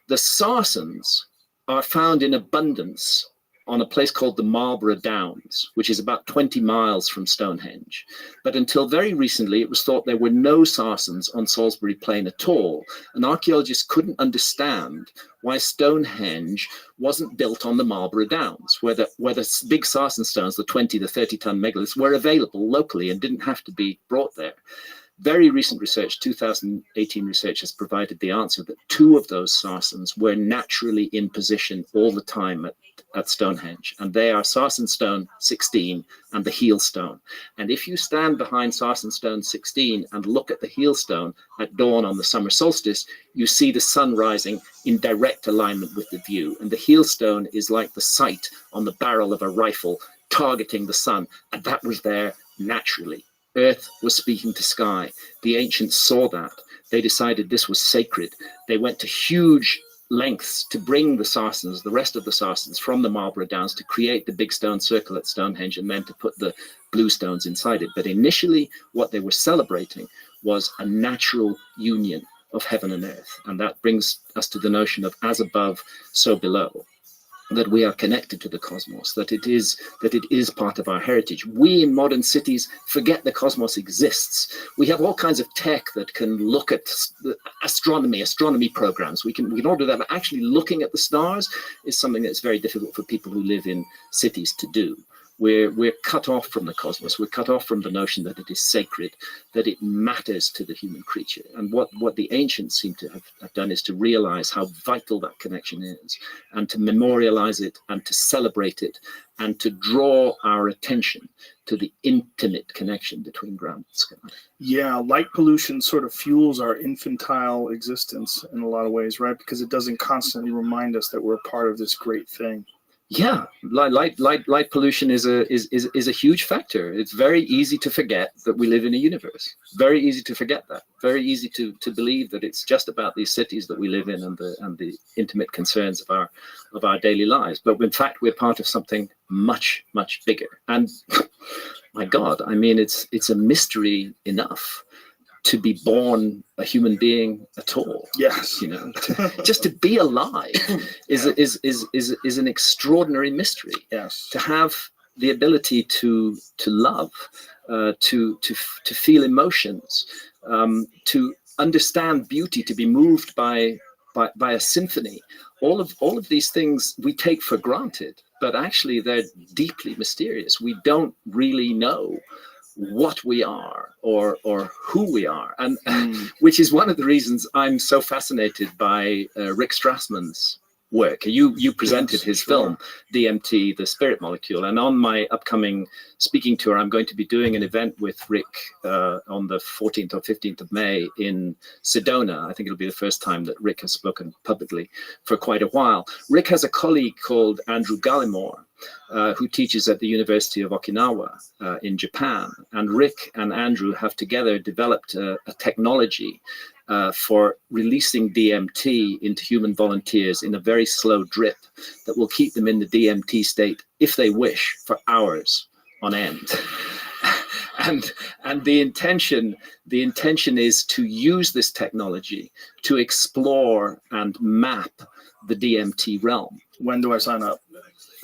The Sarsens are found in abundance on a place called the Marlborough Downs, which is about 20 miles from Stonehenge. But until very recently, it was thought there were no Sarsens on Salisbury Plain at all, and archaeologists couldn't understand why Stonehenge wasn't built on the Marlborough Downs, where the big Sarsen stones, the 20 to 30-ton megaliths, were available locally and didn't have to be brought there. Very recent research, 2018 research, has provided the answer that two of those Sarsens were naturally in position all the time at Stonehenge, and they are Sarsen Stone 16 and the Heel Stone. And if you stand behind Sarsen Stone 16 and look at the Heel Stone at dawn on the summer solstice, you see the sun rising in direct alignment with the view. And the Heel Stone is like the sight on the barrel of a rifle targeting the sun, and that was there naturally. Earth was speaking to sky. The ancients saw that. They decided this was sacred. They went to huge lengths to bring the Sarsens, the rest of the Sarsens, from the Marlborough Downs to create the big stone circle at Stonehenge and then to put the blue stones inside it. But initially, what they were celebrating was a natural union of heaven and earth. And that brings us to the notion of as above, so below. That we are connected to the cosmos, that it is part of our heritage. We in modern cities forget the cosmos exists. We have all kinds of tech that can look at astronomy programs. We can all do that, but actually looking at the stars is something that's very difficult for people who live in cities to do. We're cut off from the cosmos. We're cut off from the notion that it is sacred, that it matters to the human creature. And what the ancients seem to have done is to realize how vital that connection is, and to memorialize it, and to celebrate it, and to draw our attention to the intimate connection between ground and sky. Yeah, light pollution sort of fuels our infantile existence in a lot of ways, right? Because it doesn't constantly remind us that we're a part of this great thing. Yeah, light pollution is a huge factor. It's very easy to forget that we live in a universe. Very easy to forget that. Very easy to believe that it's just about these cities that we live in and the intimate concerns of our daily lives. But in fact, we're part of something much bigger. And my God, I mean, it's a mystery enough to be born a human being at all. Yes, you know, just to be alive is an extraordinary mystery. Yes, to have the ability to love, to feel emotions, to understand beauty, to be moved by a symphony. All of these things we take for granted, but actually they're deeply mysterious. We don't really know what we are or who we are, and which is one of the reasons I'm so fascinated by Rick Strassman's work. You presented his film DMT, the spirit molecule, and on my upcoming speaking tour I'm going to be doing an event with Rick on the 14th or 15th of May in Sedona. I think it'll be the first time that Rick has spoken publicly for quite a while. Rick has a colleague called Andrew Gallimore, who teaches at the University of Okinawa in Japan, and Rick and Andrew have together developed a technology for releasing DMT into human volunteers in a very slow drip that will keep them in the DMT state, if they wish, for hours on end. And the intention is to use this technology to explore and map the DMT realm. When do I sign up?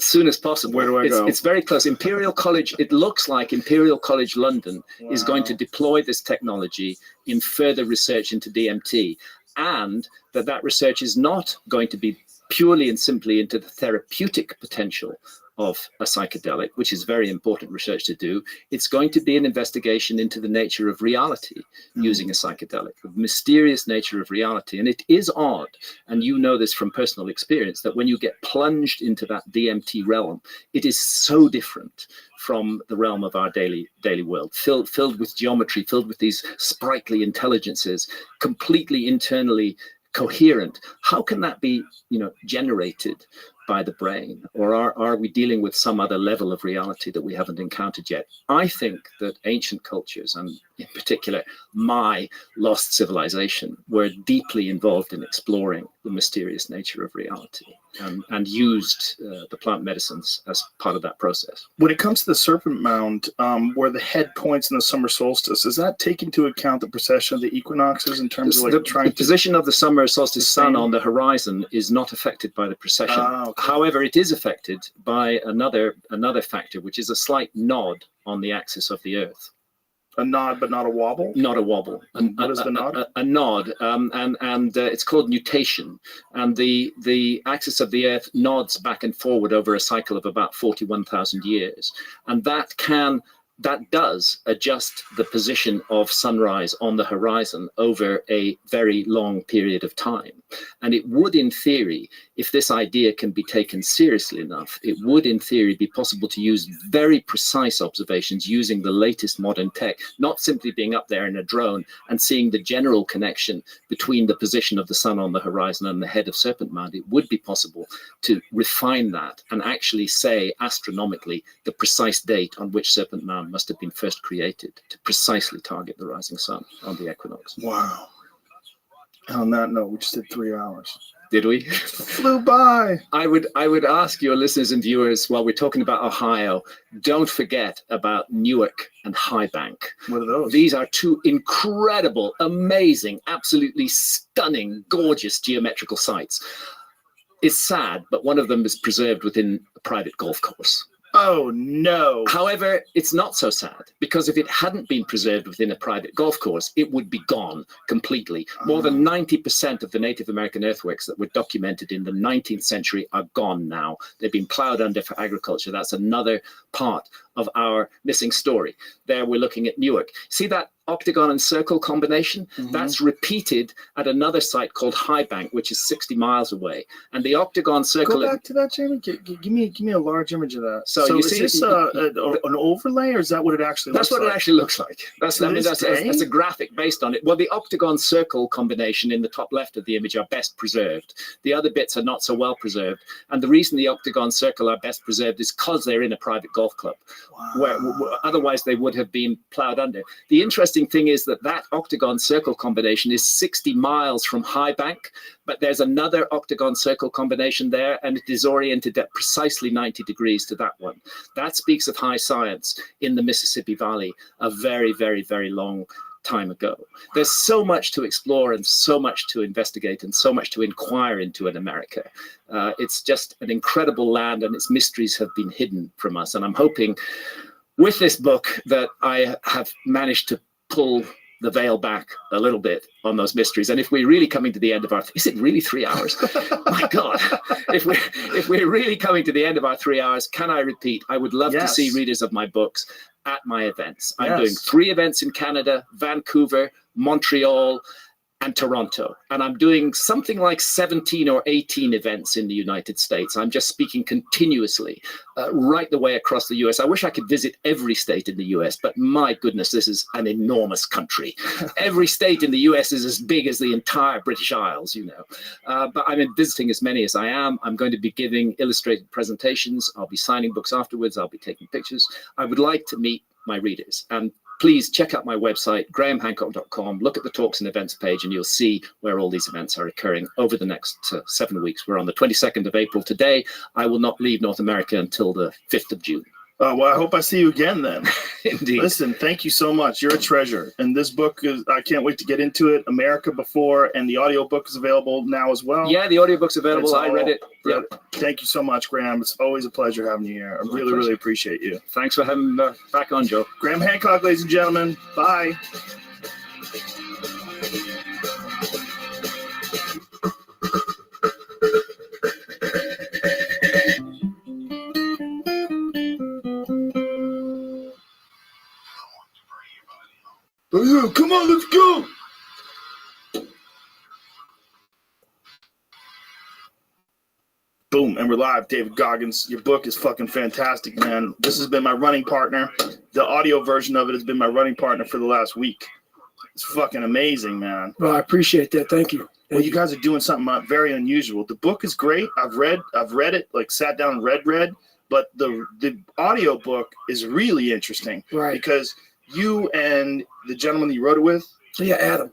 Soon as possible. Where do I go? It's very close. Imperial College, it looks like Imperial College London is going to deploy this technology in further research into DMT, and that research is not going to be purely and simply into the therapeutic potential of a psychedelic, which is very important research to do. It's going to be an investigation into the nature of reality using a psychedelic, the mysterious nature of reality. And it is odd, and you know this from personal experience, that when you get plunged into that DMT realm, it is so different from the realm of our daily world, filled with geometry, filled with these sprightly intelligences, completely internally coherent. How can that be, generated by the brain? Or are we dealing with some other level of reality that we haven't encountered yet? I think that ancient cultures, and in particular my lost civilization, were deeply involved in exploring the mysterious nature of reality, and used the plant medicines as part of that process. When it comes to the Serpent Mound, where the head points in the summer solstice, is that taking into account the precession of the equinoxes in terms of the position of the summer solstice sun on the horizon is not affected by the precession. Okay. However, it is affected by another factor, which is a slight nod on the axis of the Earth. A nod, but not a wobble? Not a wobble. What is the nod? A nod, and it's called nutation. And the axis of the Earth nods back and forward over a cycle of about 41,000 years. And that does adjust the position of sunrise on the horizon over a very long period of time. And it would, in theory, if this idea can be taken seriously enough, it would, in theory, be possible to use very precise observations using the latest modern tech, not simply being up there in a drone and seeing the general connection between the position of the sun on the horizon and the head of Serpent Mound. It would be possible to refine that and actually say astronomically the precise date on which Serpent Mound must have been first created to precisely target the rising sun on the equinox. Wow. And on that note, we just did 3 hours. Did we? Flew by. I would ask your listeners and viewers, while we're talking about Ohio, don't forget about Newark and High Bank. What are those? These are two incredible, amazing, absolutely stunning, gorgeous geometrical sites. It's sad, but one of them is preserved within a private golf course. Oh, no. However, it's not so sad, because if it hadn't been preserved within a private golf course, it would be gone completely. More than 90% of the Native American earthworks that were documented in the 19th century are gone now. They've been plowed under for agriculture. That's another part of our missing story. There we're looking at Newark. See that octagon and circle combination? That's repeated at another site called High Bank, which is 60 miles away. And the octagon circle... Go back to that, Jamie. Give me a large image of that. So you is see, this an overlay, or is that what it actually looks like? That's what it actually looks like. That's a graphic based on it. Well, the octagon circle combination in the top left of the image are best preserved. The other bits are not so well preserved. And the reason the octagon circle are best preserved is because they're in a private golf club. Wow. Where otherwise they would have been plowed under. The interesting thing is that octagon circle combination is 60 miles from High Bank, but there's another octagon circle combination there, and it is oriented at precisely 90 degrees to that one. That speaks of high science in the Mississippi Valley a very, very, very long time ago. There's so much to explore and so much to investigate and so much to inquire into in America. It's just an incredible land, and its mysteries have been hidden from us. And I'm hoping with this book that I have managed to pull the veil back a little bit on those mysteries. And if we're really coming to the end of our, is it really 3 hours? My God, if we're really coming to the end of our 3 hours, can I repeat, I would love to see readers of my books at my events. I'm doing 3 events in Canada, Vancouver, Montreal, and Toronto. And I'm doing something like 17 or 18 events in the United States. I'm just speaking continuously right the way across the US. I wish I could visit every state in the US, but my goodness, this is an enormous country. Every state in the US is as big as the entire British Isles, you know. But I'm visiting as many as I am. I'm going to be giving illustrated presentations. I'll be signing books afterwards. I'll be taking pictures. I would like to meet my readers. And please check out my website, grahamhancock.com. Look at the talks and events page, and you'll see where all these events are occurring over the next 7 weeks. We're on the 22nd of April today. I will not leave North America until the 5th of June. Well, I hope I see you again then. Indeed. Listen, thank you so much. You're a treasure. And this book is, I can't wait to get into it. America Before, and the audiobook is available now as well. Yeah, the audiobook's available. I read it. Yeah. Thank you so much, Graham. It's always a pleasure having you here. I really appreciate you. Thanks for having me back on, Joe. Graham Hancock, ladies and gentlemen. Bye. Oh, yeah, come on, let's go. Boom, and we're live. David Goggins, your book is fucking fantastic, man. This has been my running partner. The audio version of it has been my running partner for the last week. It's fucking amazing, man. Well, I appreciate that. Thank you. Well, you guys are doing something very unusual. The book is great. I've read it, like sat down and read, but the audio book is really interesting. Right. Because you and the gentleman that you wrote it with, Adam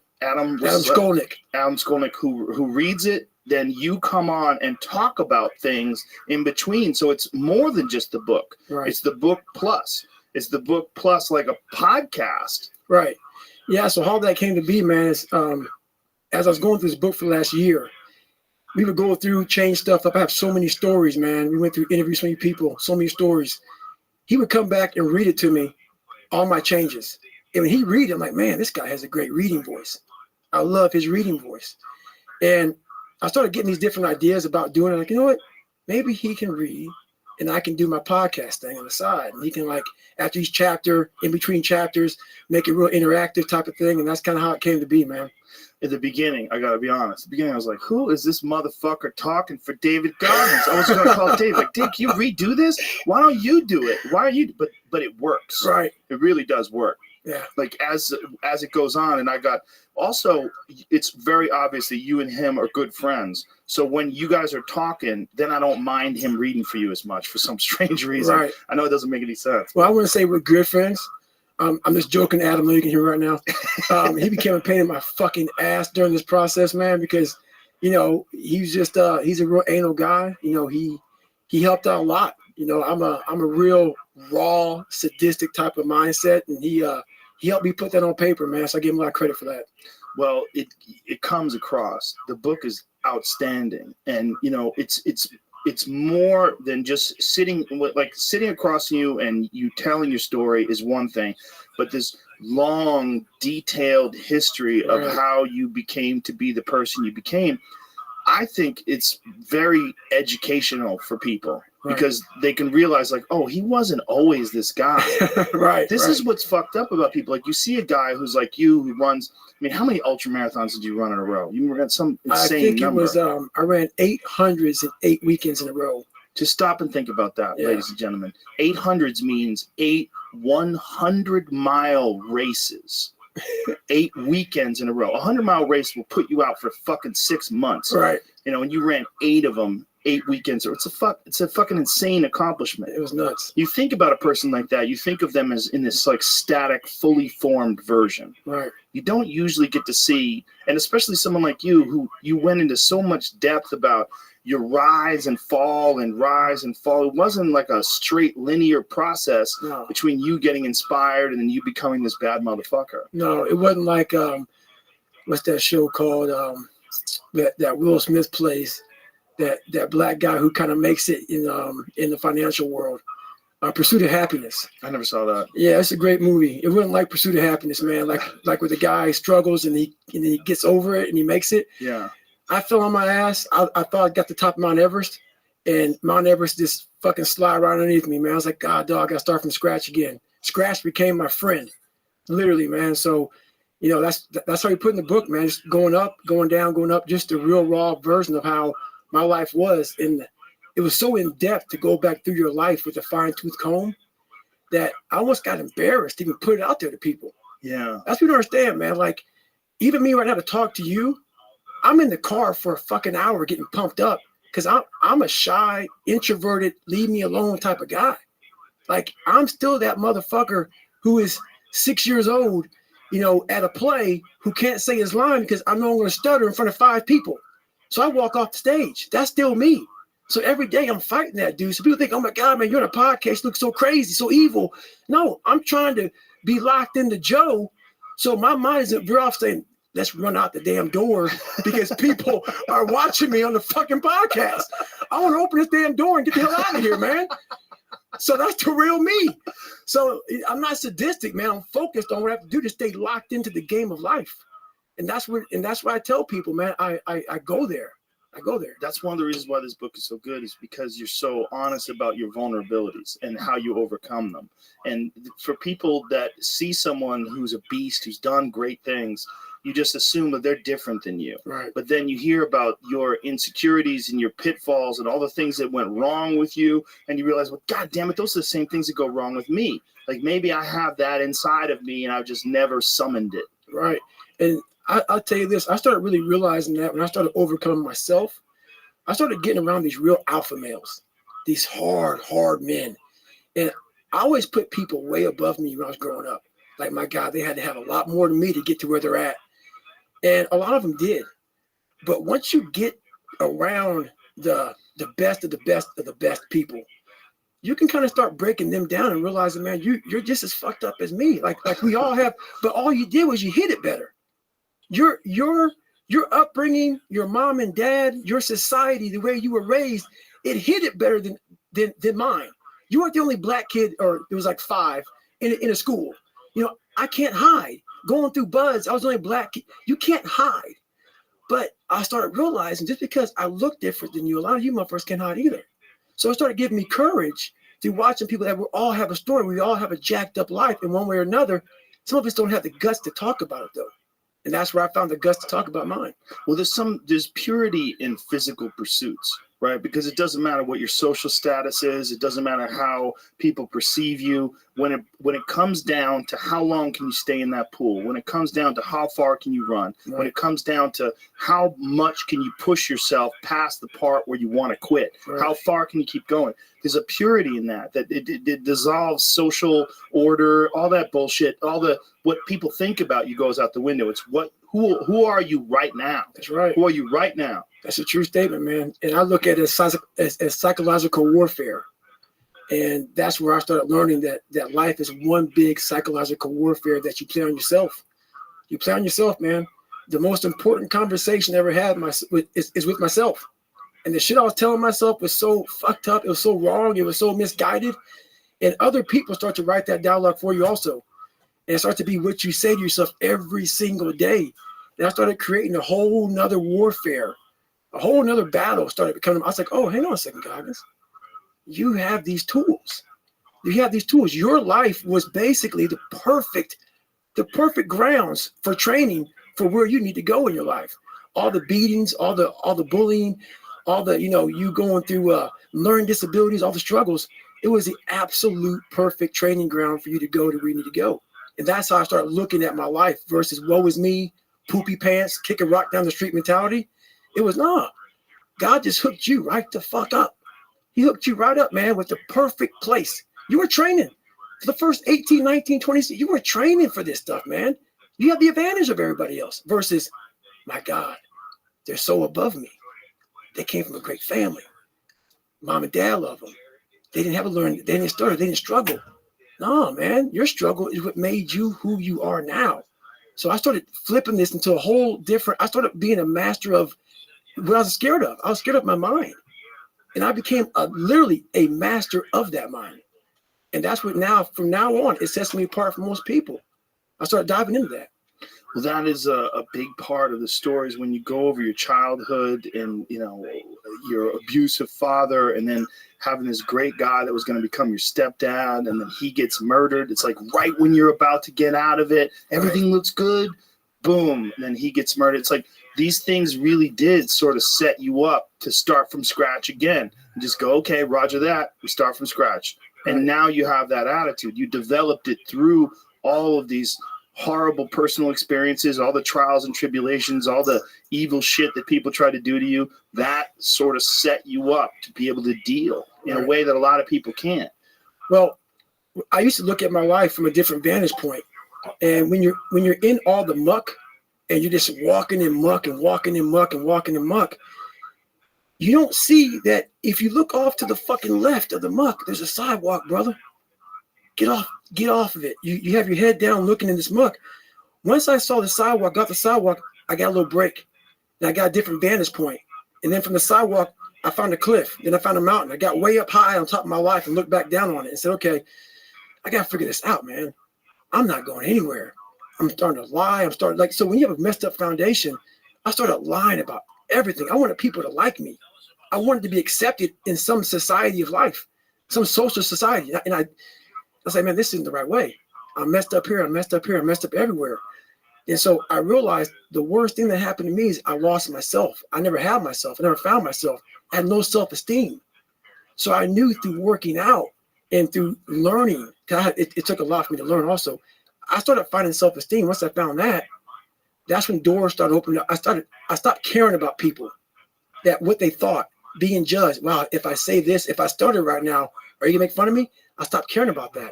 Skolnick. Adam Skolnick, who reads it, then you come on and talk about things in between. So it's more than just the book. Right. It's the book plus. It's the book plus like a podcast. Right. Yeah. So how that came to be, man, is as I was going through this book for the last year, we would go through, change stuff up. I have so many stories, man. We went through, interviewed so many people, so many stories. He would come back and read it to me, all my changes. And when he read it, I'm like, man, this guy has a great reading voice. I love his reading voice. And I started getting these different ideas about doing it. Like, you know what? Maybe he can read and I can do my podcast thing on the side. And he can, like, after each chapter, in between chapters, make it real interactive type of thing. And that's kind of how it came to be, man. At the beginning, I gotta be honest. At the beginning, I was like, "Who is this motherfucker talking for David Goggins?" I was gonna call Dave, like, "Dave, can you redo this? Why don't you do it? Why are you?" But it works. Right. It really does work. Yeah. Like as it goes on, and I got also, it's very obvious that you and him are good friends. So when you guys are talking, then I don't mind him reading for you as much for some strange reason. Right. I know it doesn't make any sense. Well, I wouldn't say we're good friends. I'm just joking, Adam. You can hear right now. He became a pain in my fucking ass during this process, man, because, you know, he's just he's a real anal guy. You know, he helped out a lot. You know, I'm a real raw, sadistic type of mindset, and he helped me put that on paper, man. So I give him a lot of credit for that. Well, it comes across. The book is outstanding, and you know, it's more than just sitting across from you and you telling your story is one thing, but this long, detailed history of how you became to be the person you became, I think it's very educational for people because they can realize, like, oh, he wasn't always this guy. This is what's fucked up about people. Like, you see a guy who's like you who runs, I mean, how many ultra marathons did you run in a row? You ran some insane number. I think it was, I ran 800s in 8 weekends in a row. Just stop and think about that, ladies and gentlemen. 800s means 8 100-mile races. 8 weekends in a row. A 100-mile race will put you out for fucking 6 months. Right. You know, and you ran 8 of them, 8 weekends. It's a fucking insane accomplishment. It was nuts. You think about a person like that, you think of them as in this like static, fully formed version. Right. You don't usually get to see, and especially someone like you, who you went into so much depth about your rise and fall. It wasn't like a straight linear process between you getting inspired and then you becoming this bad motherfucker. No, it wasn't like what's that show called that Will Smith plays, that black guy who kind of makes it in the financial world. Pursuit of Happiness. I never saw that. Yeah, it's a great movie. It wasn't like Pursuit of Happiness, man. Like where the guy struggles and he gets over it and he makes it. Yeah. I fell on my ass. I thought I got to the top of Mount Everest, and Mount Everest just fucking slide right underneath me, man. I was like, God, dog, I gotta start from scratch again. Scratch became my friend, literally, man. So, you know, that's how you put in the book, man. Just going up, going down, going up, just the real raw version of how my life was. And it was so in depth to go back through your life with a fine tooth comb that I almost got embarrassed to even put it out there to people. Yeah. That's what you don't understand, man. Like, even me right now to talk to you, I'm in the car for a fucking hour getting pumped up because I'm a shy, introverted, leave me alone type of guy. Like, I'm still that motherfucker who is 6 years old, you know, at a play who can't say his line because I know I'm going to stutter in front of 5 people. So I walk off the stage. That's still me. So every day I'm fighting that dude. So people think, oh my God, man, you're on a podcast, you look so crazy, so evil. No, I'm trying to be locked into Joe. So my mind isn't veer off saying, let's run out the damn door because people are watching me on the fucking podcast. I want to open this damn door and get the hell out of here, man. So that's the real me. So I'm not sadistic, man. I'm focused on what I have to do to stay locked into the game of life. And that's why I tell people, man, I go there. I go there. That's one of the reasons why this book is so good, is because you're so honest about your vulnerabilities and how you overcome them. And for people that see someone who's a beast, who's done great things, you just assume that they're different than you. Right. But then you hear about your insecurities and your pitfalls and all the things that went wrong with you, and you realize, well, God damn it, those are the same things that go wrong with me. Like, maybe I have that inside of me and I've just never summoned it. Right. And I'll tell you this, I started really realizing that when I started overcoming myself, I started getting around these real alpha males, these hard men. And I always put people way above me when I was growing up. Like, my God, they had to have a lot more than me to get to where they're at. And a lot of them did. But once you get around the best of the best of the best people, you can kind of start breaking them down and realizing, man, you're just as fucked up as me. Like we all have, but all you did was you hit it better. Your upbringing, your mom and dad, your society, the way you were raised, it hit it better than mine. You weren't the only black kid, or it was like 5 in a school. You know, I can't hide. Going through buds, I was the only black kid. You can't hide. But I started realizing, just because I look different than you, a lot of you motherfuckers can't hide either. So it started giving me courage through watching people that we all have a story. We all have a jacked up life in one way or another. Some of us don't have the guts to talk about it, though. And that's where I found the guts to talk about mine. Well, there's purity in physical pursuits, right? Because it doesn't matter what your social status is. It doesn't matter how people perceive you. When it comes down to how long can you stay in that pool, when it comes down to how far can you run, Right. when it comes down to how much can you push yourself past the part where you want to quit, Right. how far can you keep going? There's a purity in that it dissolves social order, all that bullshit, what people think about you goes out the window. It's who are you right now? That's right. Who are you right now? That's a true statement, man. And I look at it as psychological warfare. And that's where I started learning that life is one big psychological warfare that you play on yourself. You play on yourself, man. The most important conversation I ever had is with myself. And the shit I was telling myself was so fucked up. It was so wrong. It was so misguided. And other people start to write that dialogue for you also. And it starts to be what you say to yourself every single day. And I started creating a whole nother warfare. A whole nother battle started becoming. I was like, oh, hang on a second, guys. You have these tools. You have these tools. Your life was basically the perfect grounds for training for where you need to go in your life. All the beatings, all the bullying, all the, you going through learning disabilities, all the struggles. It was the absolute perfect training ground for you to go to where you need to go. And that's how I started looking at my life versus woe is me, poopy pants, kick a rock down the street mentality. It was God just hooked you right the fuck up. He hooked you right up, man, with the perfect place. You were training for the first 18, 19, 20. You were training for this stuff, man. You have the advantage of everybody else versus, my God, they're so above me. They came from a great family. Mom and dad love them. They didn't have to learn. They didn't stutter. They didn't struggle. No, man, your struggle is what made you who you are now. So I started flipping this into a whole different, I started being a master of what I was scared of. I was scared of my mind. And I became literally a master of that mind. And that's what from now on, it sets me apart from most people. I started diving into that. Well, that is a big part of the stories when you go over your childhood and, your abusive father, and then having this great guy that was going to become your stepdad, and then he gets murdered. It's like right when you're about to get out of it, everything looks good, boom, and then he gets murdered. It's like these things really did sort of set you up to start from scratch again. And just go, okay, roger that, we start from scratch. And now you have that attitude. You developed it through all of these horrible personal experiences, all the trials and tribulations, all the evil shit that people try to do to you. That sort of set you up to be able to deal in a way that a lot of people can't. Well, I used to look at my life from a different vantage point. And when you're in all the muck and you're just walking in muck and walking in muck and walking in muck, you don't see that if you look off to the fucking left of the muck, there's a sidewalk, brother. Get off of it. You have your head down looking in this muck. Once I saw the sidewalk, got the sidewalk, I got a little break. And I got a different vantage point. And then from the sidewalk, I found a cliff. Then I found a mountain. I got way up high on top of my life and looked back down on it and said, okay, I got to figure this out, man. I'm not going anywhere. I'm starting to lie. So when you have a messed up foundation, I started lying about everything. I wanted people to like me. I wanted to be accepted in some society of life, some social society. And I was like, man, this isn't the right way. I'm messed up here. I'm messed up here. I'm messed up everywhere. And so I realized the worst thing that happened to me is I lost myself. I never had myself. I never found myself. I had no self-esteem. So I knew through working out and through learning, it took a lot for me to learn also. I started finding self-esteem. Once I found that, that's when doors started opening up. I stopped caring about people, that what they thought, being judged. Wow, if I say this, if I started right now, are you gonna make fun of me? I stopped caring about that.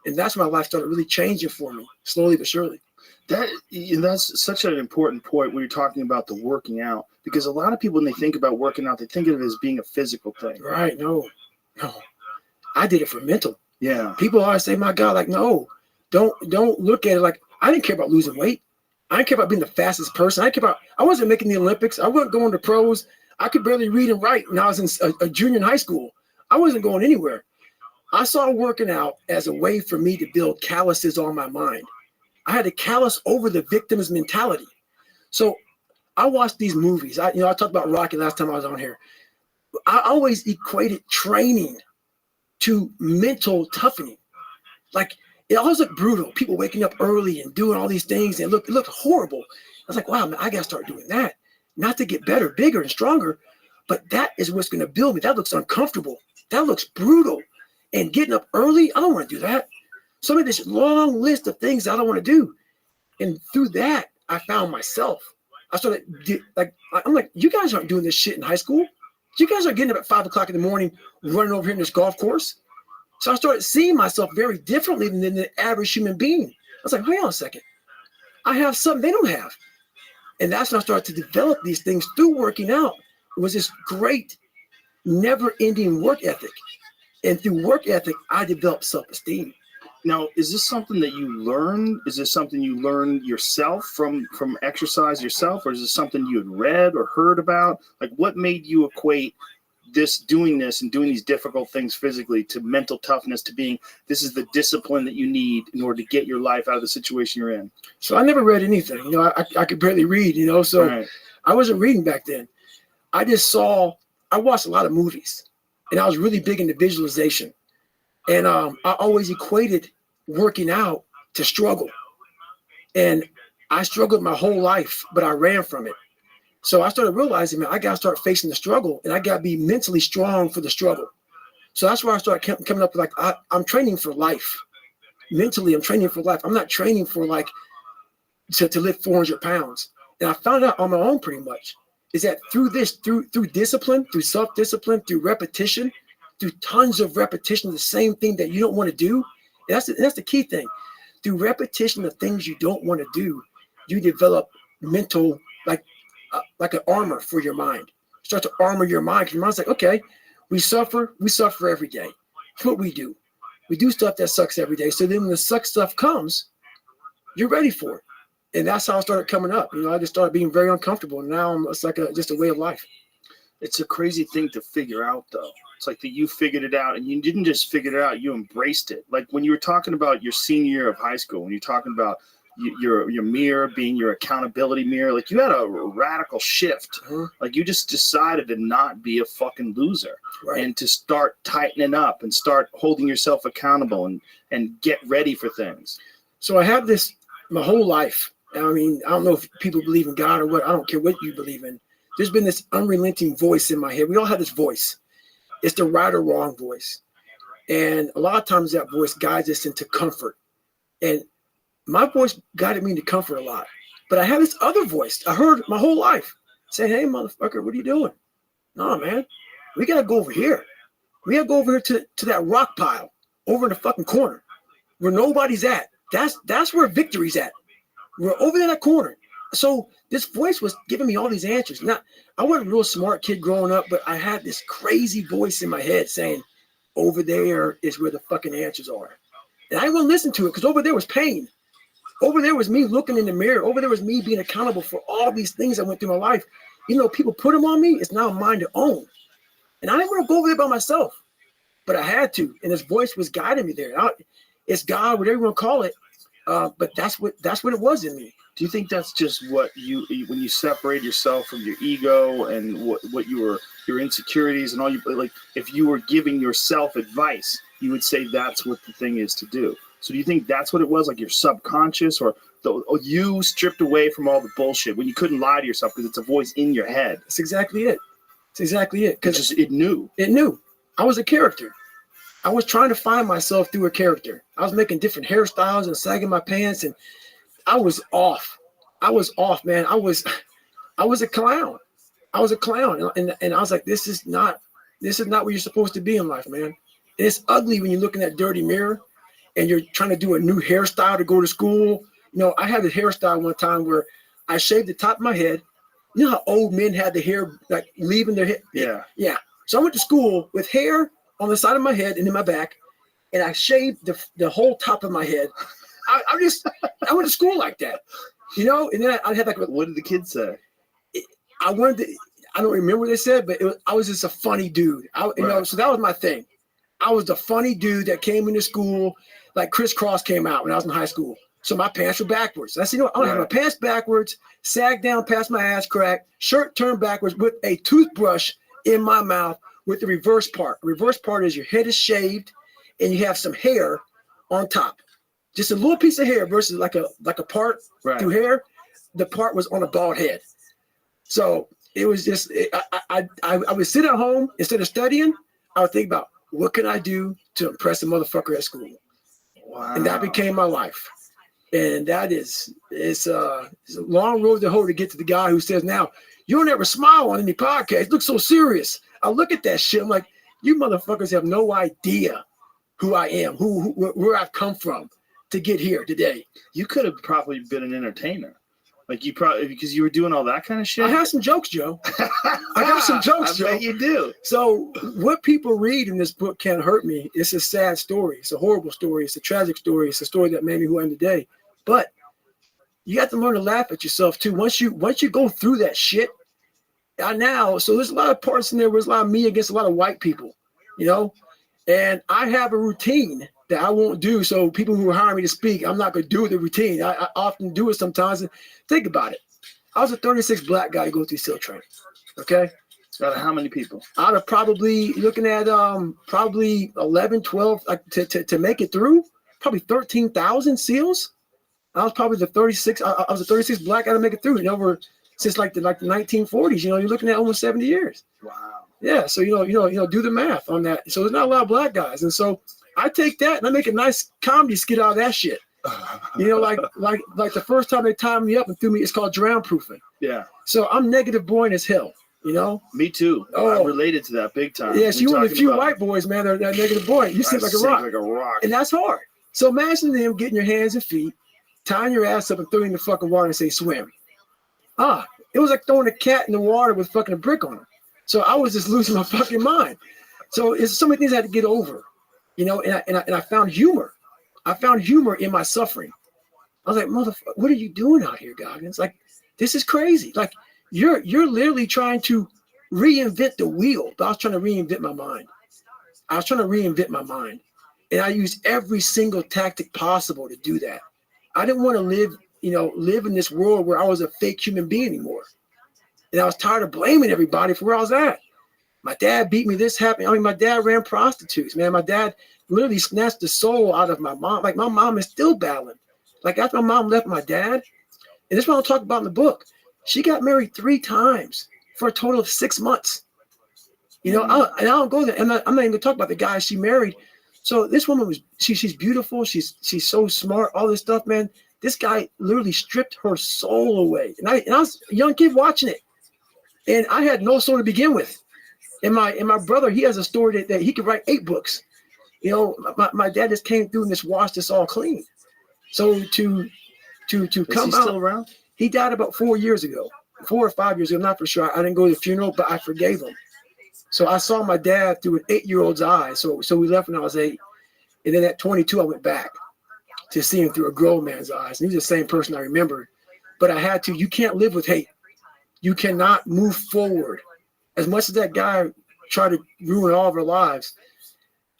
And that's when my life started really changing for me, slowly but surely. That's such an important point when you're talking about the working out, because a lot of people, when they think about working out, they think of it as being a physical thing. Right, no. I did it for mental. Yeah. People always say, my God, like, no, don't look at it like, I didn't care about losing weight. I didn't care about being the fastest person. I wasn't making the Olympics. I wasn't going to pros. I could barely read and write when I was in a junior in high school. I wasn't going anywhere. I saw working out as a way for me to build calluses on my mind. I had to callous over the victim's mentality. So I watched these movies. I talked about Rocky last time I was on here. I always equated training to mental toughening. Like, it always looked brutal. People waking up early and doing all these things, and it looked horrible. I was like, wow, man, I got to start doing that. Not to get better, bigger, and stronger, but that is what's going to build me. That looks uncomfortable. That looks brutal. And getting up early, I don't want to do that. So I made this long list of things I don't want to do. And through that, I found myself. I started, I'm like, you guys aren't doing this shit in high school. You guys are getting up at 5 o'clock in the morning, running over here in this golf course. So I started seeing myself very differently than the average human being. I was like, hang on a second. I have something they don't have. And that's when I started to develop these things through working out. It was this great, never-ending work ethic. And through work ethic, I developed self-esteem. Now, is this something that you learned? Is this something you learned yourself from exercise yourself? Or is this something you had read or heard about? Like, what made you equate doing this and doing these difficult things physically to mental toughness, to being, this is the discipline that you need in order to get your life out of the situation you're in? So I never read anything. I could barely read, so right. I wasn't reading back then. I watched a lot of movies, and I was really big into visualization. And I always equated working out to struggle. And I struggled my whole life, but I ran from it. So I started realizing, man, I got to start facing the struggle, and I got to be mentally strong for the struggle. So that's where I started coming up with, like, I'm training for life. Mentally, I'm training for life. I'm not training for, like, to lift 400 pounds. And I found out on my own pretty much is that through discipline, through self-discipline, through repetition, through tons of repetition of the same thing that you don't want to do. And that's the key thing. Through repetition of things you don't want to do, you develop mental, like an armor for your mind. You start to armor your mind, because your mind's like, okay, we suffer every day. That's what we do. We do stuff that sucks every day. So then when the suck stuff comes, you're ready for it. And that's how I started coming up. I just started being very uncomfortable. And now it's like just a way of life. It's a crazy thing to figure out, though. It's like that you figured it out, and you didn't just figure it out, you embraced it. Like when you were talking about your senior year of high school, when you're talking about your mirror, being your accountability mirror. Like you had a radical shift. Like you just decided to not be a fucking loser, and to start tightening up and start holding yourself accountable and get ready for things. So I have this my whole life. I mean, I don't know if people believe in God or what. I don't care what you believe in. There's been this unrelenting voice in my head. We all have this voice. It's the right or wrong voice. And a lot of times that voice guides us into comfort. And my voice guided me into comfort a lot. But I had this other voice I heard my whole life saying, hey, motherfucker, what are you doing? No, man, we got to go over here. We got to go over here to that rock pile over in the fucking corner where nobody's at. That's where victory's at. We're over in that corner. So this voice was giving me all these answers. Now, I wasn't a real smart kid growing up, but I had this crazy voice in my head saying, over there is where the fucking answers are. And I wouldn't listen to it because over there was pain. Over there was me looking in the mirror. Over there was me being accountable for all these things I went through my life. You know, people put them on me. It's now mine to own. And I didn't want to go over there by myself, but I had to. And his voice was guiding me there. It's God, whatever you want to call it. But that's what it was in me. Do you think that's just what when you separate yourself from your ego and what your insecurities and all like if you were giving yourself advice, you would say that's what the thing is to do. So do you think that's what it was, like your subconscious or you stripped away from all the bullshit when you couldn't lie to yourself because it's a voice in your head? That's exactly it. It's exactly it. Because it knew. It knew. I was a character. I was trying to find myself through a character. I was making different hairstyles and sagging my pants, and I was off. I was off, man. I was a clown. I was a clown, and I was like, this is not what you're supposed to be in life, man. And it's ugly when you look in that dirty mirror, and you're trying to do a new hairstyle to go to school. You know, I had a hairstyle one time where I shaved the top of my head. You know how old men had the hair like leaving their head? Yeah. Yeah. So I went to school with hair on the side of my head and in my back, and I shaved the whole top of my head. I went to school like that, you know. And then I had like, what did the kids say? I don't remember what they said, but I was just a funny dude. You know, so that was my thing. I was the funny dude that came into school, like Crisscross came out when I was in high school. So my pants were backwards. I said, you know, I'm gonna have my pants backwards, sag down past my ass crack, shirt turned backwards with a toothbrush in my mouth with the reverse part. The reverse part is your head is shaved and you have some hair on top. Just a little piece of hair versus like a part through hair. The part was on a bald head. So it was just, I would sit at home instead of studying. I would think about what can I do to impress a motherfucker at school. Wow. And that became my life. And it's a long road to hoe to get to the guy who says, now, you don't ever smile on any podcast. It looks so serious. I look at that shit. I'm like, you motherfuckers have no idea who I am, where I've come from to get here today. You could have probably been an entertainer. Like you probably, because you were doing all that kind of shit. I have some jokes, Joe. I got some jokes, Joe. I bet you do. So what people read in this book Can't Hurt Me. It's a sad story. It's a horrible story. It's a tragic story. It's a story that made me who I am today. But you have to learn to laugh at yourself too. Once you go through that shit, so there's a lot of parts in there where there's a lot of me against a lot of white people, you know? And I have a routine that I won't do. So people who hire me to speak, I'm not going to do the routine. I often do it sometimes. And think about it. I was a 36 black guy to go through SEAL training. Okay. Out of how many people? Out of probably looking at probably 11, 12 to make it through, probably 13,000 SEALs. I was probably the 36. I was a 36 black guy to make it through. And over since like the 1940s, you know, you're looking at almost 70 years. Wow. Yeah. So, you know, do the math on that. So there's not a lot of black guys. And so I take that and I make a nice comedy skit out of that shit. You know, like the first time they tied me up and threw me, it's called drown proofing. Yeah. So I'm negative boring as hell, you know? Me too. Oh. I'm related to that big time. Yes, you and a few white boys, man, are negative boring. You sink like a rock. Like a rock. And that's hard. So imagine them getting your hands and feet, tying your ass up and throwing in the fucking water and say swim. It was like throwing a cat in the water with fucking a brick on her. So I was just losing my fucking mind. So it's so many things I had to get over, you know, and I found humor. I found humor in my suffering. I was like, motherfucker, what are you doing out here, God? And it's like, this is crazy. Like you're literally trying to reinvent the wheel. But I was trying to reinvent my mind. And I used every single tactic possible to do that. I didn't want to live live in this world where I was a fake human being anymore. And I was tired of blaming everybody for where I was at. My dad beat me, this happened. I mean, my dad ran prostitutes, man. My dad literally snatched the soul out of my mom. Like, my mom is still battling. Like, after my mom left my dad, and this is what I'll talk about in the book, she got married 3 times for a total of 6 months. I don't go there. I'm not even gonna talk about the guy she married. So this woman she's beautiful. She's so smart, all this stuff, man. This guy literally stripped her soul away. And I was a young kid watching it. And I had no soul to begin with. And my brother, he has a story that he could write 8 books. My dad just came through and just washed us all clean. So to come out, still around? He died about 4 years ago, 4 or 5 years ago. I'm not for sure. I didn't go to the funeral, but I forgave him. So I saw my dad through an 8-year-old's eyes. So we left when I was 8. And then at 22, I went back to see him through a grown man's eyes. And he was the same person I remembered. But I had to. You can't live with hate. You cannot move forward. As much as that guy tried to ruin all of our lives,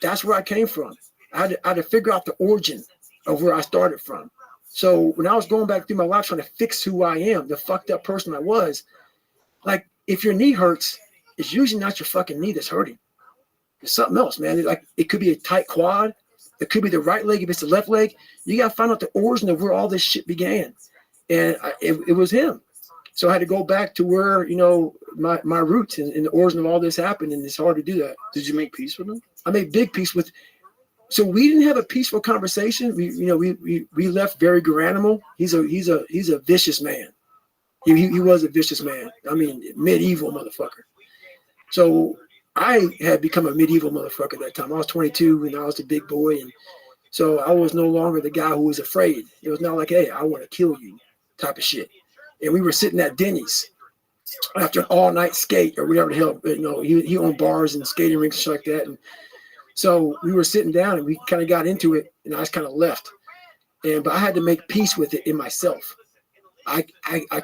that's where I came from. I had to figure out the origin of where I started from. So when I was going back through my life trying to fix who I am, the fucked up person I was, like, if your knee hurts, it's usually not your fucking knee that's hurting. It's something else, man. It could be a tight quad. It could be the right leg. If it's the left leg, you got to find out the origin of where all this shit began. And it was him. So I had to go back to where, my roots and the origin of all this happened. And it's hard to do that. Did you make peace with him? I made big peace with. So we didn't have a peaceful conversation. We left very Garanimal. He's a vicious man. He was a vicious man. I mean, medieval motherfucker. So I had become a medieval motherfucker at that time. I was 22 and I was the big boy. And so I was no longer the guy who was afraid. It was not like, hey, I want to kill you type of shit. And we were sitting at Denny's after an all-night skate or whatever the hell. He owned bars and skating rinks and shit like that. And so we were sitting down and we kind of got into it and I just kind of left. But I had to make peace with it in myself. I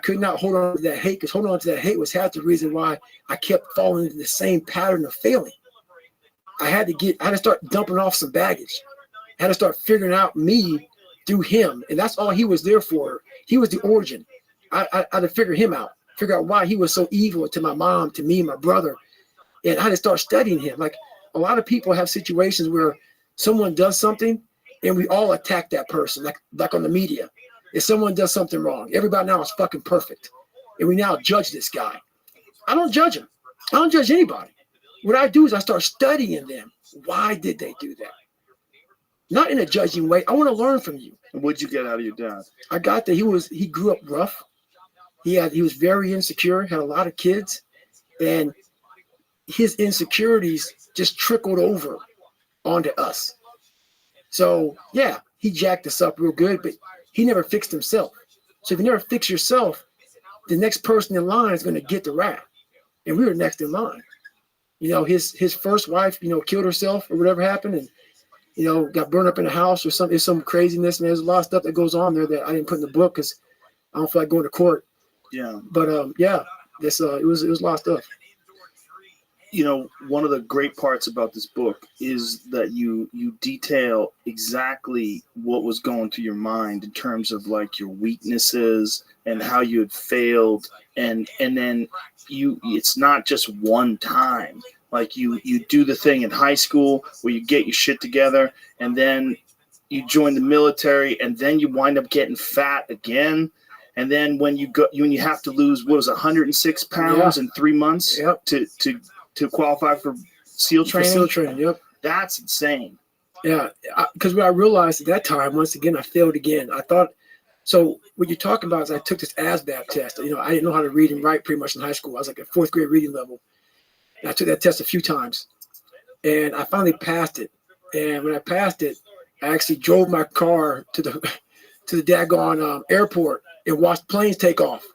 could not hold on to that hate, because holding on to that hate was half the reason why I kept falling into the same pattern of failing. I had to start dumping off some baggage. I had to start figuring out me through him. And that's all he was there for. He was the origin. I had to figure him out, figure out why he was so evil to my mom, to me, my brother. And I had to start studying him. Like, a lot of people have situations where someone does something and we all attack that person, like on the media. If someone does something wrong, everybody now is fucking perfect. And we now judge this guy. I don't judge him. I don't judge anybody. What I do is I start studying them. Why did they do that? Not in a judging way. I want to learn from you. And what'd you get out of your dad? I got that he grew up rough. He was very insecure, had a lot of kids, and his insecurities just trickled over onto us. So yeah, he jacked us up real good, but he never fixed himself. So if you never fix yourself, the next person in line is going to get the rap. And we were next in line. His first wife, killed herself or whatever happened, and got burned up in a house or something. There's some craziness, man. There's a lot of stuff that goes on there that I didn't put in the book because I don't feel like going to court. Yeah. But yeah, this it was a lot of stuff. One of the great parts about this book is that you detail exactly what was going through your mind in terms of like your weaknesses and how you had failed, and then it's not just one time. Like you do the thing in high school where you get your shit together, and then you join the military, and then you wind up getting fat again. And then when you have to lose, 106 pounds in 3 months Yep. to qualify for SEAL training? For SEAL training, yep. That's insane. Yeah, because what I realized at that time, once again, I failed again. I thought, so what you're talking about is I took this ASVAB test. I didn't know how to read and write pretty much in high school. I was like at 4th grade reading level. And I took that test a few times. And I finally passed it. And when I passed it, I actually drove my car to the daggone airport and watched planes take off.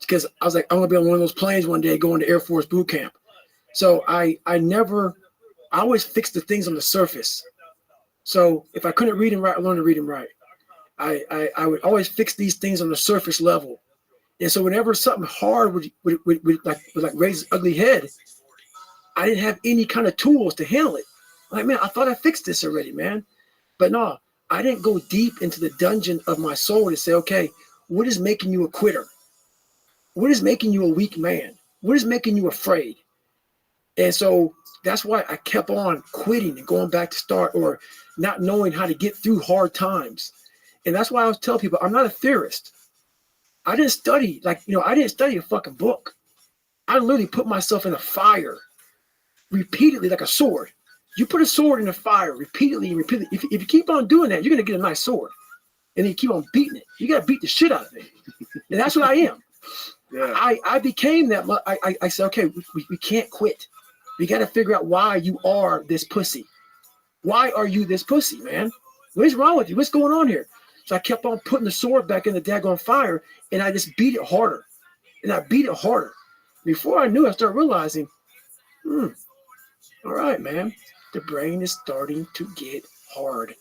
Because I was like, I'm going to be on one of those planes one day going to Air Force boot camp. So I always fixed the things on the surface. So if I couldn't read and write, I learned to read and write. I would always fix these things on the surface level. And so whenever something hard would raise its ugly head, I didn't have any kind of tools to handle it. I'm like, man, I thought I fixed this already, man. But no, I didn't go deep into the dungeon of my soul to say, okay, What is making you a quitter? What is making you a weak man? What is making you afraid? And so that's why I kept on quitting and going back to start, or not knowing how to get through hard times. And that's why I was telling people, I'm not a theorist. I didn't study, I didn't study a fucking book. I literally put myself in a fire repeatedly like a sword. You put a sword in a fire repeatedly and repeatedly. If you keep on doing that, you're going to get a nice sword. And then you keep on beating it. You got to beat the shit out of it. And that's what I am. Yeah. I became that. I said, okay, we can't quit. We got to figure out why you are this pussy. Why are you this pussy, man? What's wrong with you? What's going on here? So I kept on putting the sword back in the daggone fire, and I just beat it harder. And I beat it harder. Before I knew it, I started realizing, all right, man, the brain is starting to get hard.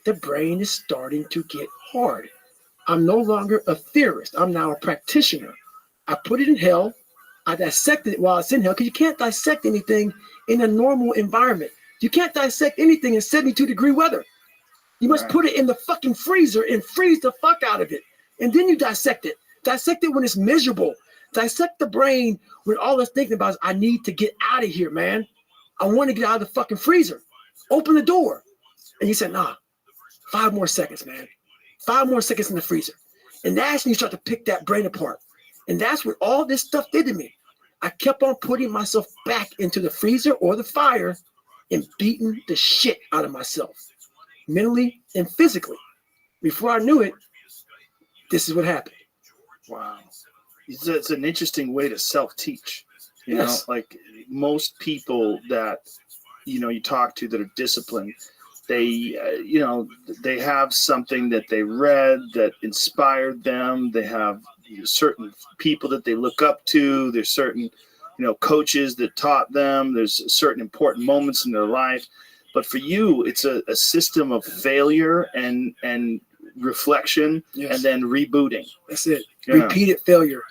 The brain is starting to get hard. I'm no longer a theorist. I'm now a practitioner. I put it in hell. I dissected it while it's in hell, because you can't dissect anything in a normal environment. You can't dissect anything in 72-degree weather. You must put it in the fucking freezer and freeze the fuck out of it. And then you dissect it. Dissect it when it's miserable. Dissect the brain when all it's thinking about is, I need to get out of here, man. I want to get out of the fucking freezer. Open the door. And you said, nah, 5 more seconds, man. 5 more seconds in the freezer. And that's when you start to pick that brain apart. And that's what all this stuff did to me. I kept on putting myself back into the freezer or the fire and beating the shit out of myself, mentally and physically. Before I knew it, this is what happened. Wow. It's an interesting way to self-teach. You know, like most people that, you talk to that are disciplined, they, they have something that they read that inspired them. They have certain people that they look up to. There's certain, coaches that taught them. There's certain important moments in their life. But for you, it's a system of failure and reflection, and then rebooting. That's it. Yeah. Repeated failure.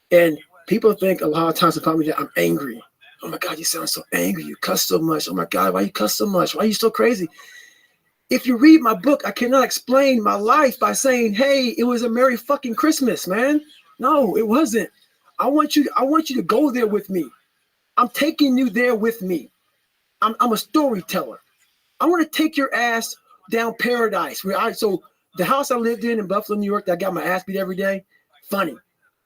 And people think a lot of times about me that I'm angry. Oh my God, you sound so angry. You cuss so much. Oh my God, why you cuss so much? Why are you so crazy? If you read my book, I cannot explain my life by saying, hey, it was a Merry fucking Christmas, man. No, it wasn't. I want you to go there with me. I'm taking you there with me. I'm a storyteller. I want to take your ass down paradise. So the house I lived in Buffalo, New York, that I got my ass beat every day, funny.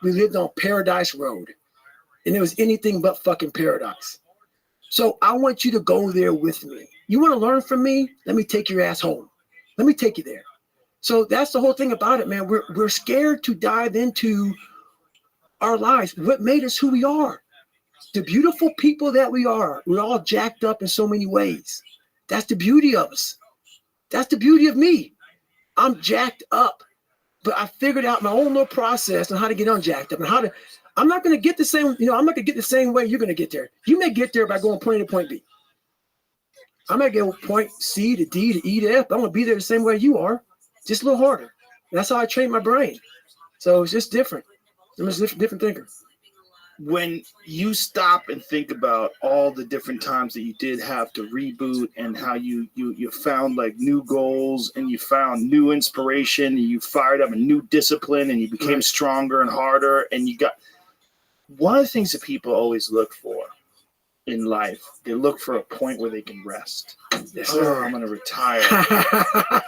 We lived on Paradise Road, and it was anything but fucking paradise. So I want you to go there with me. You want to learn from me? Let me take your ass home. Let me take you there. So that's the whole thing about it, man. We're scared to dive into our lives. What made us who we are? The beautiful people that we are. We're all jacked up in so many ways. That's the beauty of us. That's the beauty of me. I'm jacked up. But I figured out my own little process on how to get unjacked up and I'm not going to get the same, I'm not going to get the same way you're going to get there. You may get there by going point A to point B. I might go point C to D to E to F. I'm going to be there the same way you are, just a little harder. And that's how I train my brain. So it's just different. I'm just a different thinker. When you stop and think about all the different times that you did have to reboot and how you found like new goals and you found new inspiration and you fired up a new discipline and you became stronger and harder and you got one of the things that people always look for in life, they look for a point where they can rest. I'm going to retire.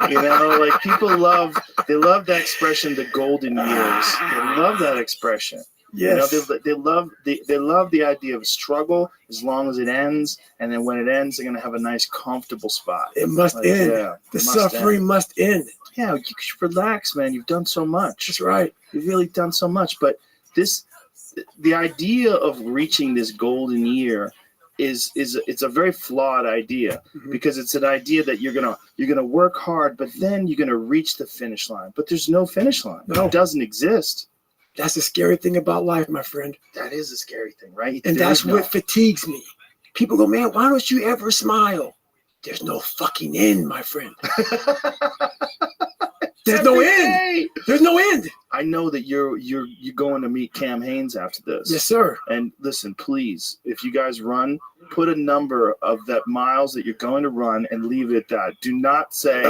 Like people love that expression, the golden years. They love that expression. Yes. They love the idea of struggle as long as it ends, and then when it ends, they're gonna have a nice, comfortable spot. It must end. Yeah, the suffering must end. Yeah, you should relax, man. You've done so much. That's right. You've really done so much. But the idea of reaching this golden year it's a very flawed idea, because it's an idea that you're gonna work hard, but then you're gonna reach the finish line. But there's no finish line. No. It doesn't exist. That's the scary thing about life, my friend. That is a scary thing, right? And that's what fatigues me. People go, man, why don't you ever smile? There's no fucking end, my friend. There's no end. There's no end. I know that you're going to meet Cam Haynes after this. Yes, sir. And listen, please, if you guys run, put a number of that miles that you're going to run and leave it at that. Do not say,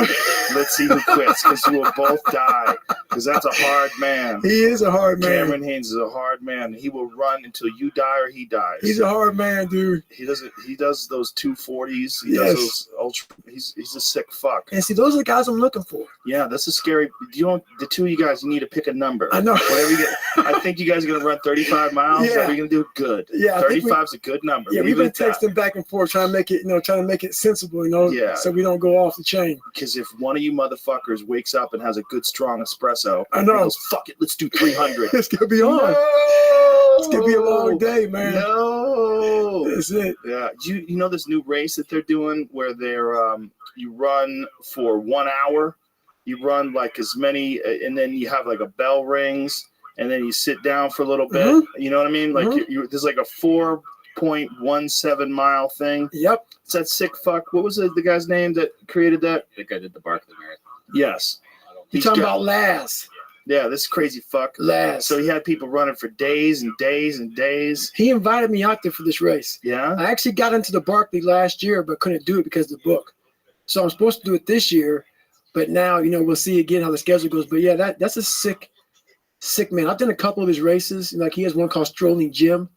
let's see who quits, because you will both die, because that's a hard man. He is a hard man. Cameron Haynes is a hard man. He will run until you die or he dies. He's a hard man, dude. He does those 240s. He does those ultra. He's a sick fuck. And see, those are the guys I'm looking for. Yeah, that's a scary. The two of you guys, you need to pick a number. I know. Whatever you get. I think you guys are gonna run 35 miles. Yeah. Are you gonna do good? Yeah, 35 is a good number. Yeah, we've been texting back and forth, trying to make it sensible, Yeah. so we don't go off the chain. Because if one of you motherfuckers wakes up and has a good strong espresso, I know. and goes, fuck it, let's do 300. It's gonna be on. No! It's gonna be a long day, man. No. That's it. Yeah. You know this new race that they're doing where they're you run for 1 hour, you run like as many, and then you have like a bell rings, and then you sit down for a little bit. Mm-hmm. You know what I mean? Like there's like a 4.17 mile thing. Yep. It's that sick fuck. What was the guy's name that created that? I think I did the Barkley Marathon. Yes. You're talking about Laz. Yeah, this crazy fuck. Laz. So he had people running for days and days and days. He invited me out there for this race. Yeah. I actually got into the Barkley last year, but couldn't do it because of the book. So I'm supposed to do it this year, but now, we'll see again how the schedule goes. But yeah, that's a sick man. I've done a couple of his races. Like he has one called Strolling Jim.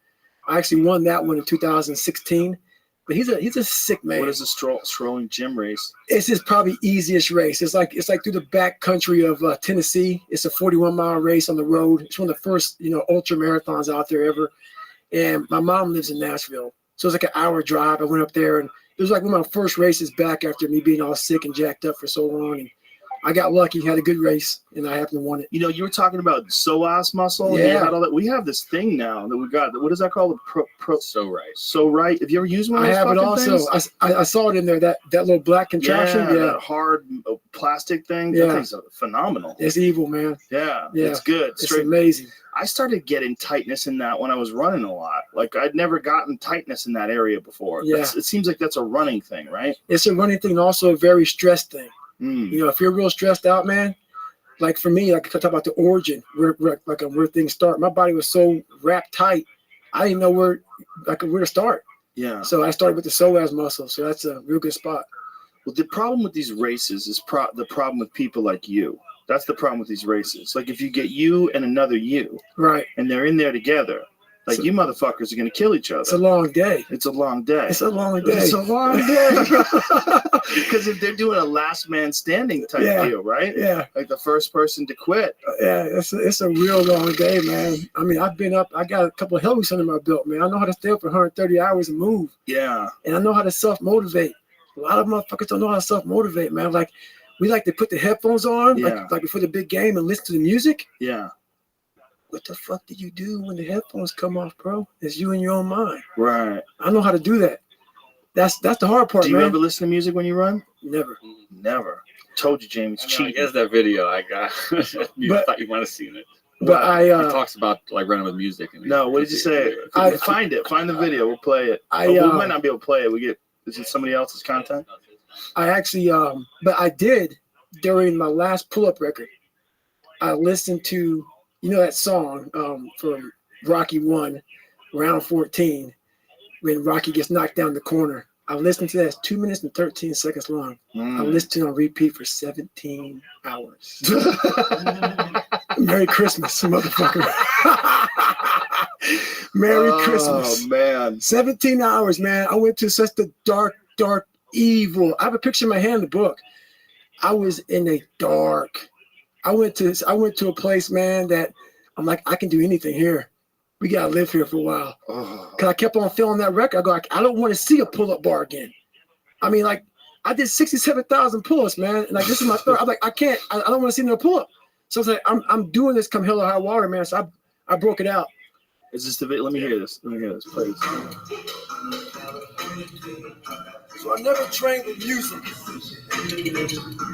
I actually won that one in 2016. But he's a sick man. What is a strolling gym race? It's his probably easiest race. It's like through the back country of Tennessee. It's a 41-mile race on the road. It's one of the first ultra marathons out there ever. And my mom lives in Nashville, so it's like an hour drive. I went up there, and it was like one of my first races back after me being all sick and jacked up for so long. And I got lucky, had a good race, and I happened to win it. You were talking about psoas muscle. Yeah. You had all that. We have this thing now that we got. What is that called? So right. So right. Have you ever used one of those I have it also. things? I saw it in there, that little black contraption. Yeah, Yeah. that hard plastic thing. Yeah. That thing's phenomenal. It's evil, man. Yeah, Yeah. it's good. It's amazing. I started getting tightness in that when I was running a lot. Like I'd never gotten tightness in that area before. Yeah. It seems like that's a running thing, right? It's a running thing, and also a very stressed thing. Mm. If you're real stressed out, man, like for me, like I talk about the origin, where things start. My body was so wrapped tight, I didn't know where to start. Yeah. So I started with the psoas muscle. So that's a real good spot. Well, the problem with these races is the problem with people like you. That's the problem with these races. Like if you get you and another you, right, and they're in there together, like you motherfuckers are gonna kill each other. It's a long day. It's a long day. It's a long day. It's a long day. Because if they're doing a last man standing type deal, right? Yeah. Like the first person to quit. Yeah, it's a real long day, man. I mean, I got a couple of Hillary under my belt, man. I know how to stay up for 130 hours and move. Yeah. And I know how to self-motivate. A lot of motherfuckers don't know how to self-motivate, man. Like, we like to put the headphones on, like before the big game, and listen to the music. Yeah. What the fuck do you do when the headphones come off, bro? It's you in your own mind. Right. I know how to do that. That's the hard part, man. Do you ever listen to music when you run? Never. Never. Told you, James. Cheating. Here's that video I got. You thought you might have seen it. But He talks about like running with music. No, what did you say? Find it. Find the video. We'll play it. We might not be able to play it. Is it somebody else's content? I actually, but I did during my last pull-up record. I listened to, that song from Rocky 1, round 14, when Rocky gets knocked down the corner. I listened to that. It's 2 minutes and 13 seconds long. I listened to it on repeat for 17 hours. Merry Christmas, motherfucker. Merry Christmas. Oh, man. 17 hours, man. I went to such the dark evil. I have a picture in my hand in the book. I was in a dark. I went to a place, man, that I'm like, I can do anything here. We gotta live here for a while. Cause I kept on feeling that record. I go, I don't want to see a pull-up bar again. I mean, like, I did 67,000 pull-ups, man. And like, this is my third. I'm like, I don't want to see no pull-up. So I was like, I'm doing this come hell or high water, man. So I broke it out. Is this the video? Let me hear this. Please. So I never trained with music.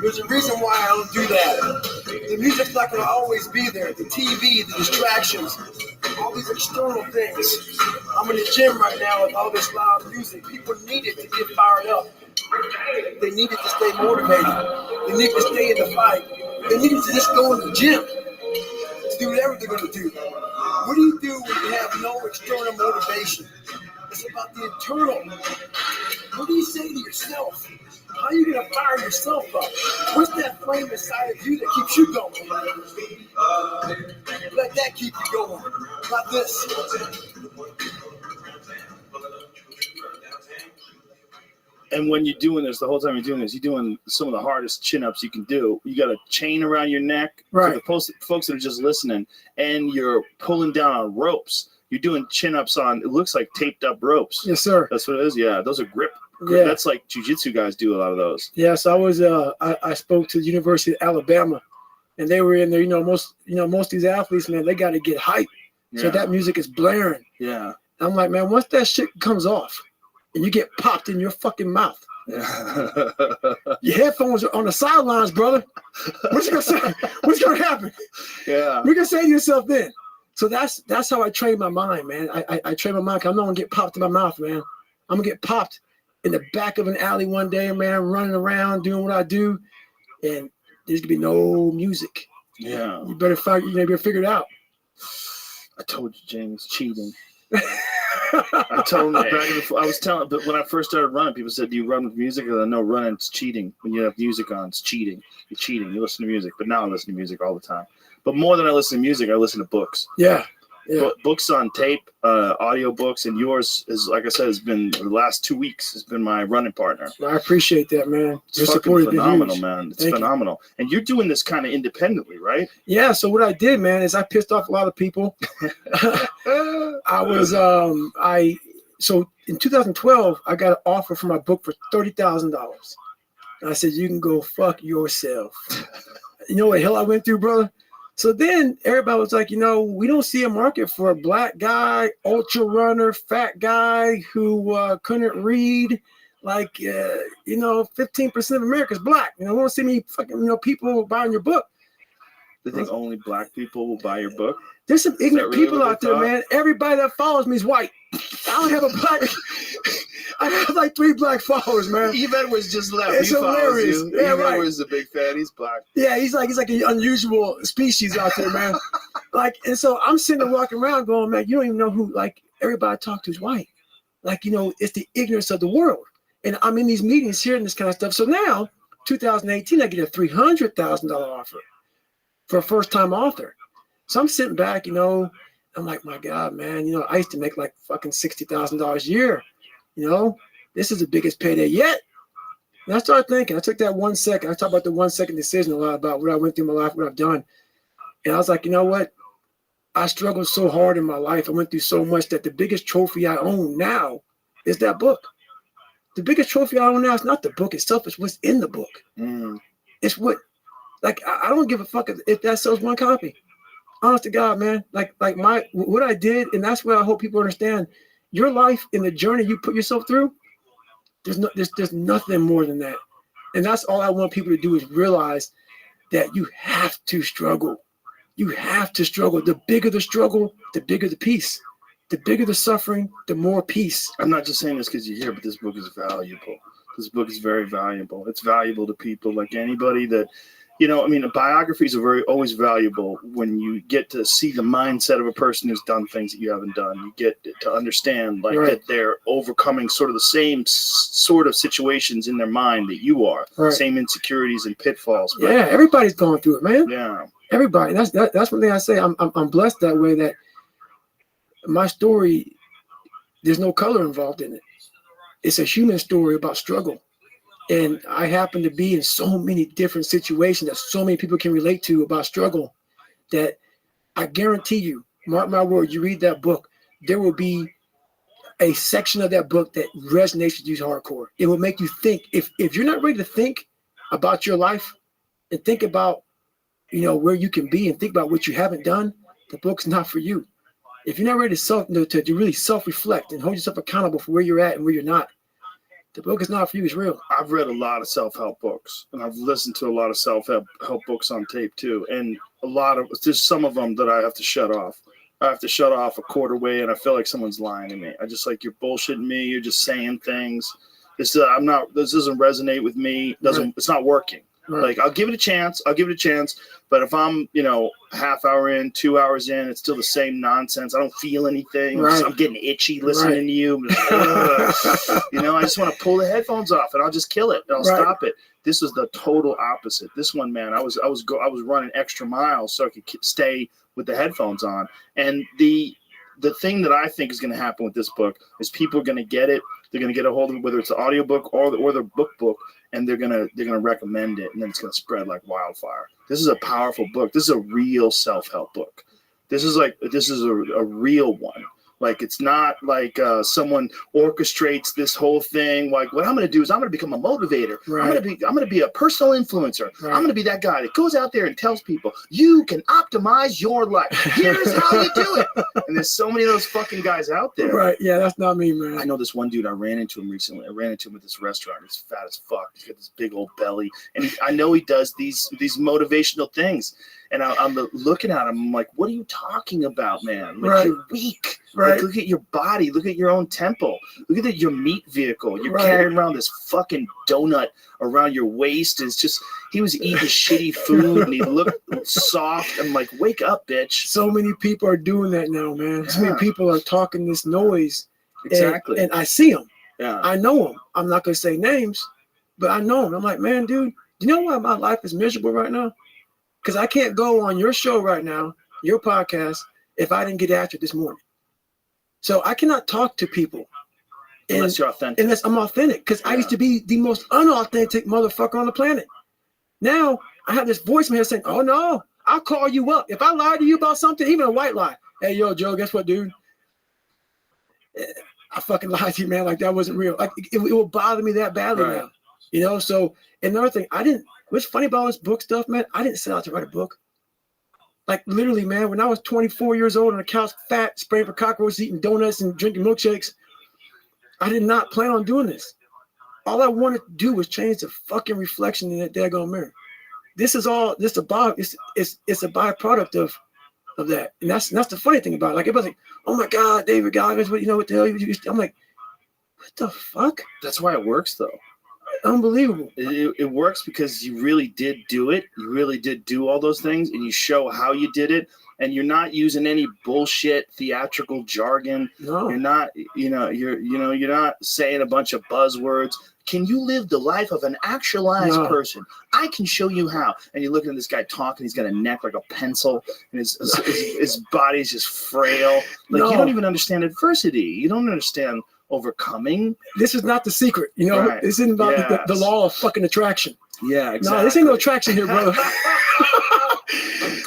There's a reason why I don't do that. The music's not going to always be there. The TV, the distractions, all these external things. I'm in the gym right now with all this loud music. People need it to get fired up. They need it to stay motivated. They need to stay in the fight. They need to just go in the gym. do whatever they're going to do. What do you do when you have no external motivation? It's about the internal. What do you say to yourself? How are you going to fire yourself up? What's that flame inside of you that keeps you going? Let that keep you going. Not this. And when you're doing this, the whole time you're doing this, you're doing some of the hardest chin-ups you can do. You got a chain around your neck right. for the folks that are just listening, and you're pulling down on ropes. You're doing chin-ups on, it looks like taped up ropes. Yes, sir. That's what it is. Yeah, those are grip. Yeah. That's like jiu-jitsu guys do a lot of those. Yeah, so I was I spoke to the University of Alabama, and they were in there. Most of these athletes, man, they got to get hype. Yeah. So that music is blaring. Yeah. I'm like, man, once that shit comes off, and you get popped in your fucking mouth. Yeah. Your headphones are on the sidelines, brother. What's gonna say? What's gonna happen? Yeah. We're gonna say to yourself then. So that's how I train my mind, man. I train my mind because I'm not gonna get popped in my mouth, man. I'm gonna get popped in the back of an alley one day, man, running around doing what I do, and there's gonna be no music. Yeah. You better figure it out. I told you, James, cheating. I told him but when I first started running, people said, "Do you run with music?" And I know running is cheating. When you have music on, it's cheating. You're cheating. You listen to music, but now I listen to music all the time. But more than I listen to music, I listen to books. Yeah. Books on tape, audio books, and yours is, like I said, has been the last 2 weeks has been my running partner. Well, I appreciate that, man. It's fucking phenomenal, man. It's phenomenal. And you're doing this kind of independently, right? Yeah. So what I did, man, is I pissed off a lot of people. So in 2012, I got an offer for my book for $30,000. And I said, you can go fuck yourself. You know what the hell I went through, brother? So then everybody was like, we don't see a market for a black guy, ultra runner, fat guy who couldn't read. 15% of America is black. We don't see me fucking, people buying your book. They think only black people will buy your book? There's some ignorant people out there, man. Everybody that follows me is white. I don't have a black. I have like 3 black followers, man. Yvette was just left. It's hilarious. Yeah, Yvette right. was a big fan. He's black. Yeah, he's like an unusual species out there, man. And so I'm sitting there walking around going, man, you don't even know who, everybody I talk to is white. It's the ignorance of the world. And I'm in these meetings hearing this kind of stuff. So now, 2018, I get a $300,000 offer for a first-time author. So I'm sitting back, I'm like, my God, man, I used to make like fucking $60,000 a year. This is the biggest payday yet. And I started thinking, I took that 1 second. I talk about the 1 second decision a lot about what I went through in my life, what I've done. And I was like, you know what? I struggled so hard in my life. I went through so much that the biggest trophy I own now is that book. The biggest trophy I own now is not the book itself. It's what's in the book. Mm. It's what, I don't give a fuck if that sells 1 copy. Honest to God, man, what I did, and that's what I hope people understand. Your life and the journey you put yourself through, there's nothing more than that. And that's all I want people to do is realize that you have to struggle. You have to struggle. The bigger the struggle, the bigger the peace. The bigger the suffering, the more peace. I'm not just saying this because you're here, but this book is valuable. This book is very valuable. It's valuable to people like anybody that, biographies are always valuable when you get to see the mindset of a person who's done things that you haven't done. You get to understand right. that they're overcoming sort of the same sort of situations in their mind that you are. Right. Same insecurities and pitfalls. But yeah, everybody's going through it, man. Yeah. Everybody. That's one thing I say. I'm blessed that way, that my story, there's no color involved in it. It's a human story about struggle. And I happen to be in so many different situations that so many people can relate to about struggle that I guarantee you, mark my word, you read that book, there will be a section of that book that resonates with you hardcore. It will make you think. If you're not ready to think about your life and think about, where you can be and think about what you haven't done, the book's not for you. If you're not ready to really self-reflect and hold yourself accountable for where you're at and where you're not, the book is not for you. It's real. I've read a lot of self-help books, and I've listened to a lot of self-help books on tape too. And there's some of them that I have to shut off. I have to shut off a quarter way, and I feel like someone's lying to me. I just you're bullshitting me. You're just saying things. This doesn't resonate with me. It's not working. Right. Like, I'll give it a chance. But if I'm, half hour in, 2 hours in, it's still the same nonsense. I don't feel anything. Right. I'm getting itchy listening to you. I just want to pull the headphones off and I'll just kill it. And I'll stop it. This is the total opposite. This one, man, I was running extra miles so I could stay with the headphones on. And the thing that I think is going to happen with this book is people are going to get it. They're going to get a hold of it, whether it's the audiobook or the book, and they're going to recommend it, and then it's going to spread like wildfire. This is a powerful book. This is a real self-help book. This is a real one. Like, it's not like someone orchestrates this whole thing. Like, what I'm going to do is I'm going to become a motivator. Right. I'm going to be a personal influencer. Right. I'm going to be that guy that goes out there and tells people, you can optimize your life. Here's how you do it. And there's so many of those fucking guys out there. Right. Yeah, that's not me, man. I know this one dude. I ran into him recently. I ran into him at this restaurant. He's fat as fuck. He's got this big old belly, and I know he does these motivational things. And I'm looking at him. I'm like, "What are you talking about, man? Like, Right. You're weak. Right. Like, look at your body. Look at your own temple. Look at your meat vehicle. You're Right. carrying around this fucking donut around your waist. It's just he was eating shitty food, and he looked soft. I'm like, wake up, bitch. So many people are doing that now, man. So many Yeah. people are talking this noise. Exactly. And I see them. Yeah. I know them. I'm not going to say names, but I know them. I'm like, man, dude, you know why my life is miserable right now? Because I can't go on your show right now, your podcast, if I didn't get after it this morning. So I cannot talk to people Unless you're authentic. unless I'm authentic. Because I used to be the most unauthentic motherfucker on the planet. Now I have this voice in my head saying, oh no, I'll call you up. If I lie to you about something, even a white lie. Hey, yo, Joe, guess what, dude? I fucking lied to you, man. Like, that wasn't real. Like, it will bother me that badly Right. now. So another thing, what's funny about this book stuff, man, I didn't set out to write a book. Like, literally, man, when I was 24 years old on the couch, fat, spraying for cockroaches, eating donuts and drinking milkshakes, I did not plan on doing this. All I wanted to do was change the fucking reflection in that daggone mirror. It's a byproduct of that. And that's the funny thing about it. Like, everybody's like, oh my God, David Goggins, what the hell? I'm like, what the fuck? That's why it works, though. Unbelievable. It works because you really did do it. You really did do all those things, and you show how you did it. And you're not using any bullshit theatrical jargon. No. You're not, you're not saying a bunch of buzzwords. Can you live the life of an actualized person? I can show you how. And you're looking at this guy talking. He's got a neck like a pencil, and his body's just frail. Like, you don't even understand adversity. You don't understand overcoming. This is not The Secret. Right. This isn't about Yes. the law of fucking attraction. Yeah, exactly. No, this ain't no attraction here, brother.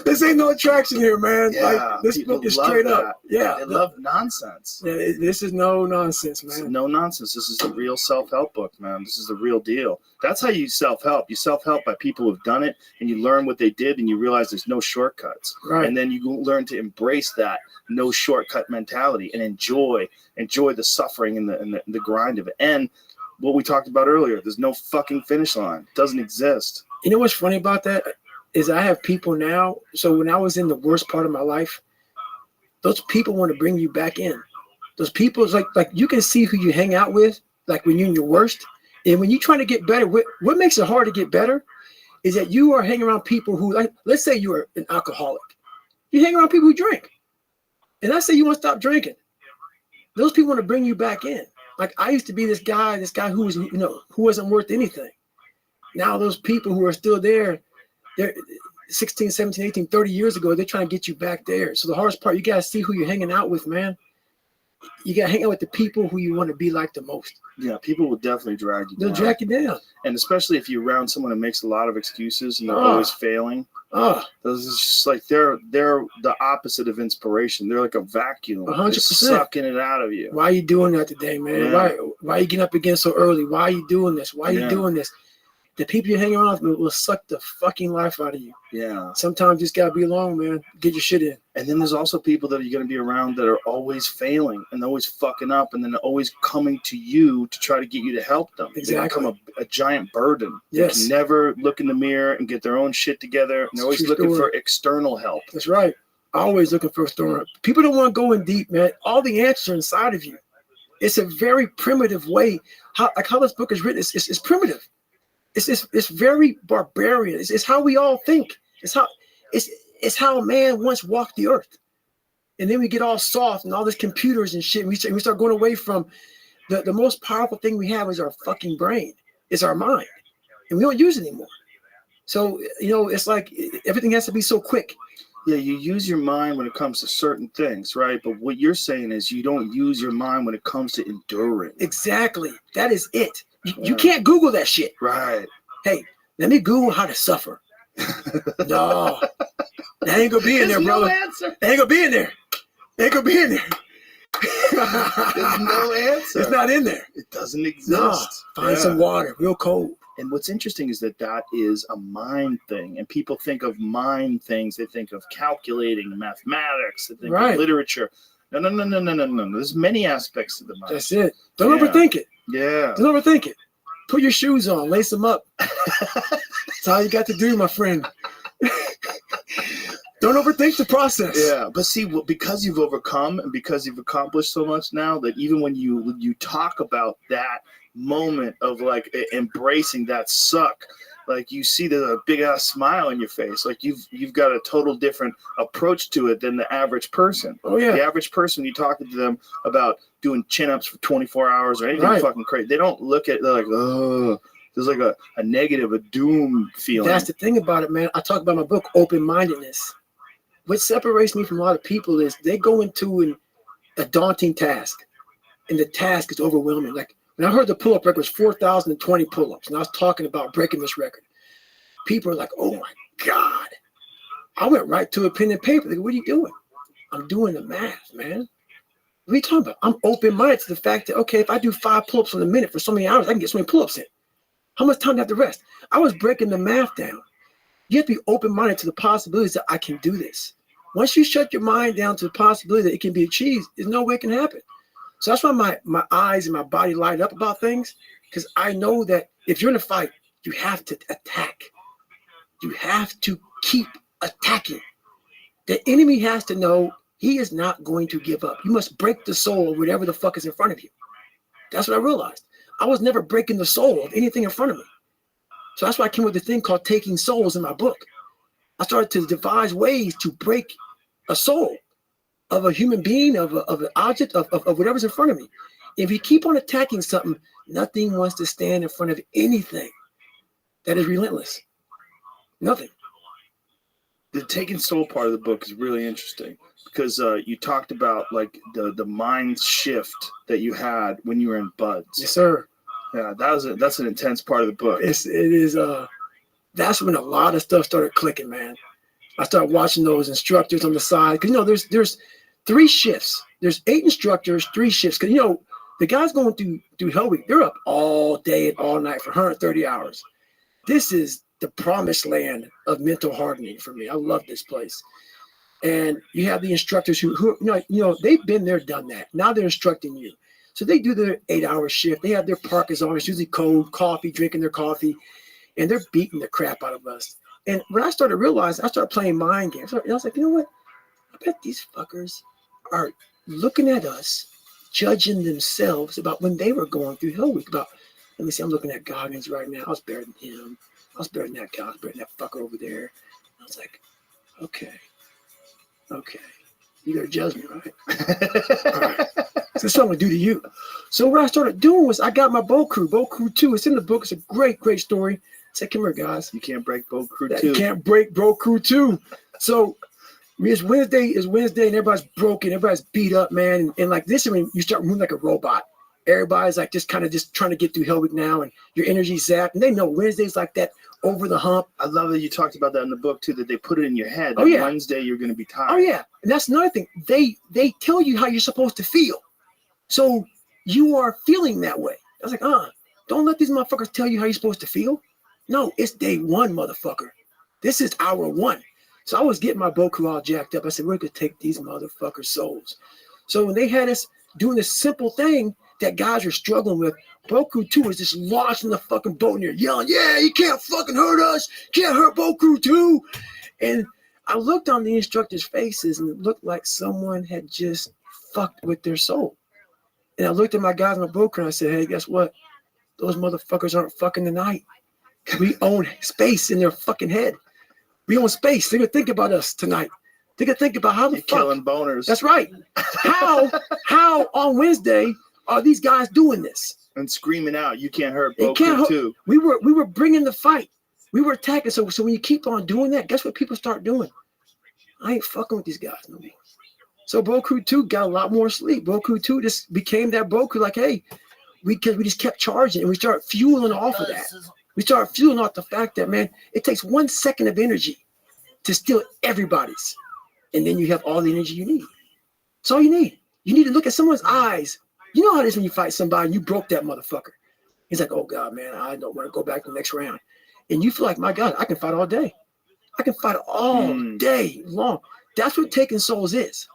This ain't no attraction here, man. Yeah, Like, this people book is love straight that. up. Yeah. They love nonsense. Yeah, this is no nonsense, man. No nonsense. This is the real self-help book, man. This is the real deal. That's how you self-help. You self-help by people who've done it, and you learn what they did, and you realize there's no shortcuts. Right. And then you learn to embrace that no shortcut mentality and enjoy the suffering and the grind of it. And what we talked about earlier, there's no fucking finish line. It doesn't exist. You know what's funny about that is I have people now. So when I was in the worst part of my life, those people want to bring you back in. Those people, it's like you can see who you hang out with, like when you're in your worst. And when you're trying to get better, what makes it hard to get better is that you are hanging around people who, like, let's say you're an alcoholic. You hang around people who drink. And let's say you want to stop drinking. Those people want to bring you back in. Like, I used to be this guy who was, who wasn't worth anything. Now those people who are still there, they're 16, 17, 18, 30 years ago, they're trying to get you back there. So the hardest part, you got to see who you're hanging out with, man. You got to hang out with the people who you want to be like the most. Yeah, people will definitely drag you They'll down. drag you down. And especially if you're around someone who makes a lot of excuses and they're Oh. always failing. Oh, Those is just like they're the opposite of inspiration. They're like a vacuum. 100%. Just sucking it out of you. why are you doing that today, man? Yeah. Why are you getting up again so early? Why are you doing this? Why are you Yeah. doing this? The people you're hanging around with will suck the fucking life out of you. Yeah. Sometimes you just got to be alone, man. Get your shit in. And then there's also people that you're going to be around that are always failing and always fucking up, and then they're always coming to you to try to get you to help them. Exactly. They become a giant burden. Yes. They can never look in the mirror and get their own shit together. And they're always True looking story. for external help. That's right. Always looking for a story. People don't want to go in deep, man. All the answers are inside of you. It's a very primitive way. How this book is written, it's primitive. It's very barbarian. It's how we all think. It's how man once walked the earth. And then we get all soft and all this computers and shit. And we start going away from the most powerful thing we have is our fucking brain. It's our mind. And we don't use it anymore. So, it's like everything has to be so quick. Yeah, you use your mind when it comes to certain things, right? But what you're saying is you don't use your mind when it comes to enduring. Exactly. That is it. You can't Google that shit. Right. Hey, let me Google how to suffer. No. That ain't gonna be in there, brother. No answer. That ain't gonna be in there. Ain't gonna be in there. There's no answer. It's not in there. It doesn't exist. No. Find some water, real cold. And what's interesting is that is a mind thing. And people think of mind things. They think of calculating, mathematics. They think of literature. No. There's many aspects to the mind. That's it. Don't overthink it. Yeah. Don't overthink it. Put your shoes on. Lace them up. That's all you got to do, my friend. Don't overthink the process. Yeah, but see, because you've overcome and because you've accomplished so much now, that even when you talk about that moment of like embracing that suck, like you see the big ass smile on your face, like you've got a total different approach to it than the average person. Oh yeah, the average person, you talking to them about doing chin-ups for 24 hours or anything fucking crazy, they don't look at it, they're like, oh. There's like a negative, a doom feeling. That's the thing about it, man. I talk about my book, open-mindedness. What separates me from a lot of people is they go into a daunting task, and the task is overwhelming. Like when I heard the pull-up record was 4,020 pull-ups, and I was talking about breaking this record, people are like, oh my God. I went right to a pen and paper. They go, what are you doing? I'm doing the math, man. What are you talking about? I'm open-minded to the fact that, okay, if I do 5 pull-ups in a minute for so many hours, I can get so many pull-ups in. How much time do I have to rest? I was breaking the math down. You have to be open-minded to the possibilities that I can do this. Once you shut your mind down to the possibility that it can be achieved, there's no way it can happen. So that's why my eyes and my body light up about things, because I know that if you're in a fight, you have to attack. You have to keep attacking. The enemy has to know he is not going to give up. You must break the soul of whatever the fuck is in front of you. That's what I realized. I was never breaking the soul of anything in front of me. So that's why I came with a thing called Taking Souls in my book. I started to devise ways to break a soul of a human being, of an object, of whatever's in front of me. If you keep on attacking something, nothing wants to stand in front of anything that is relentless. Nothing. The Taking Soul part of the book is really interesting because you talked about like the mind shift that you had when you were in Buds. Yes, sir. Yeah, that's an intense part of the book. It is. That's when a lot of stuff started clicking, man. I started watching those instructors on the side because there's 3 shifts. There's 8 instructors, 3 shifts. Because the guys going through Hell Week, they're up all day and all night for 130 hours. This is the promised land of mental hardening for me. I love this place. And you have the instructors who they've been there, done that. Now they're instructing you. So they do their 8-hour shift. They have their parkas on. It's usually cold, coffee, drinking their coffee, and they're beating the crap out of us. And when I started realizing, I started playing mind games. And I was like, you know what? I bet these fuckers are looking at us, judging themselves about when they were going through Hell Week. Let me see, I'm looking at Goggins right now. I was better than him. I was better than that guy. I was better than that fucker over there. I was like, okay. You gotta judge me, right? All right. So that's what I'm gonna do to you. So what I started doing was I got my Boat Crew 2. It's in the book. It's a great, great story. I said, come here, guys. You can't break Boat Crew 2. You can't break Boat Crew 2. So it's Wednesday, and everybody's broken, everybody's beat up, man. And like this, when you start moving like a robot. Everybody's like just trying to get through Hell Week now, and your energy's zapped. And they know Wednesday's like that over the hump. I love that you talked about that in the book too, that they put it in your head. Oh, yeah. Wednesday you're going to be tired. Oh yeah, and that's another thing. They tell you how you're supposed to feel, so you are feeling that way. I was like, don't let these motherfuckers tell you how you're supposed to feel. No, it's day 1, motherfucker. This is hour 1. So I was getting my Boat Crew all jacked up. I said, we're gonna take these motherfuckers' souls. So when they had us doing this simple thing that guys were struggling with, Boat Crew 2 was just launching the fucking boat and you're yelling, yeah, you can't fucking hurt us. Can't hurt Boat Crew 2. And I looked on the instructors' faces and it looked like someone had just fucked with their soul. And I looked at my guys in my boat crew and I said, hey, guess what? Those motherfuckers aren't fucking tonight. We own space in their fucking head. We own space. They're gonna think about us tonight. They're gonna think about how the You're fuck. killing boners. That's right. How on Wednesday are these guys doing this? And screaming out, you can't hurt They Boku can't hurt- too. We were bringing the fight. We were attacking. So when you keep on doing that, guess what people start doing? I ain't fucking with these guys no more. So Boku 2 got a lot more sleep. Boku 2 just became that Boku, like, hey, we just kept charging and we started fueling off of that. We started fueling off the fact that, man, it takes 1 second of energy to steal everybody's. And then you have all the energy you need. That's all you need. You need to look at someone's eyes. You know how it is when you fight somebody and you broke that motherfucker. He's like, oh God, man, I don't want to go back to the next round. And you feel like, my God, I can fight all day. I can fight all day long. That's what taking souls is.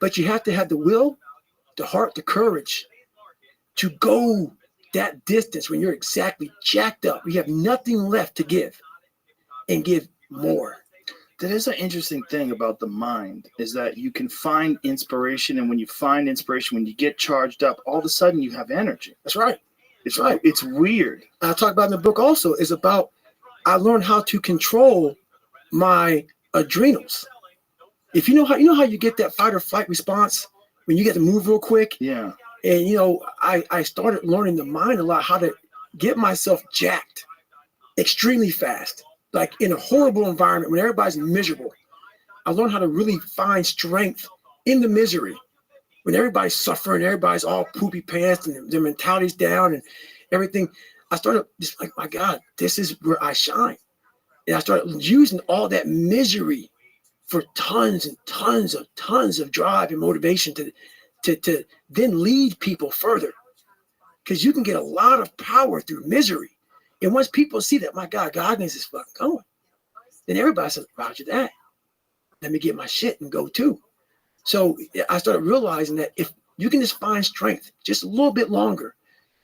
But you have to have the will, the heart, the courage to go that distance when you're exactly jacked up. You have nothing left to give and give more. That is an interesting thing about the mind, is that you can find inspiration. And when you find inspiration, when you get charged up, all of a sudden you have energy. That's right. It's right. It's weird. I talk about in the book also is about, I learned how to control my adrenals. If you know how you get that fight or flight response when you get to move real quick. Yeah. And I started learning the mind a lot, how to get myself jacked extremely fast, like in a horrible environment when everybody's miserable. I learned how to really find strength in the misery when everybody's suffering, everybody's all poopy pants and their mentality's down and everything. I started just like, my God, this is where I shine. And I started using all that misery for tons and tons of drive and motivation to then lead people further. Because you can get a lot of power through misery. And once people see that, my God, Godness is fucking going, then everybody says, roger that. Let me get my shit and go too. So I started realizing that if you can just find strength just a little bit longer,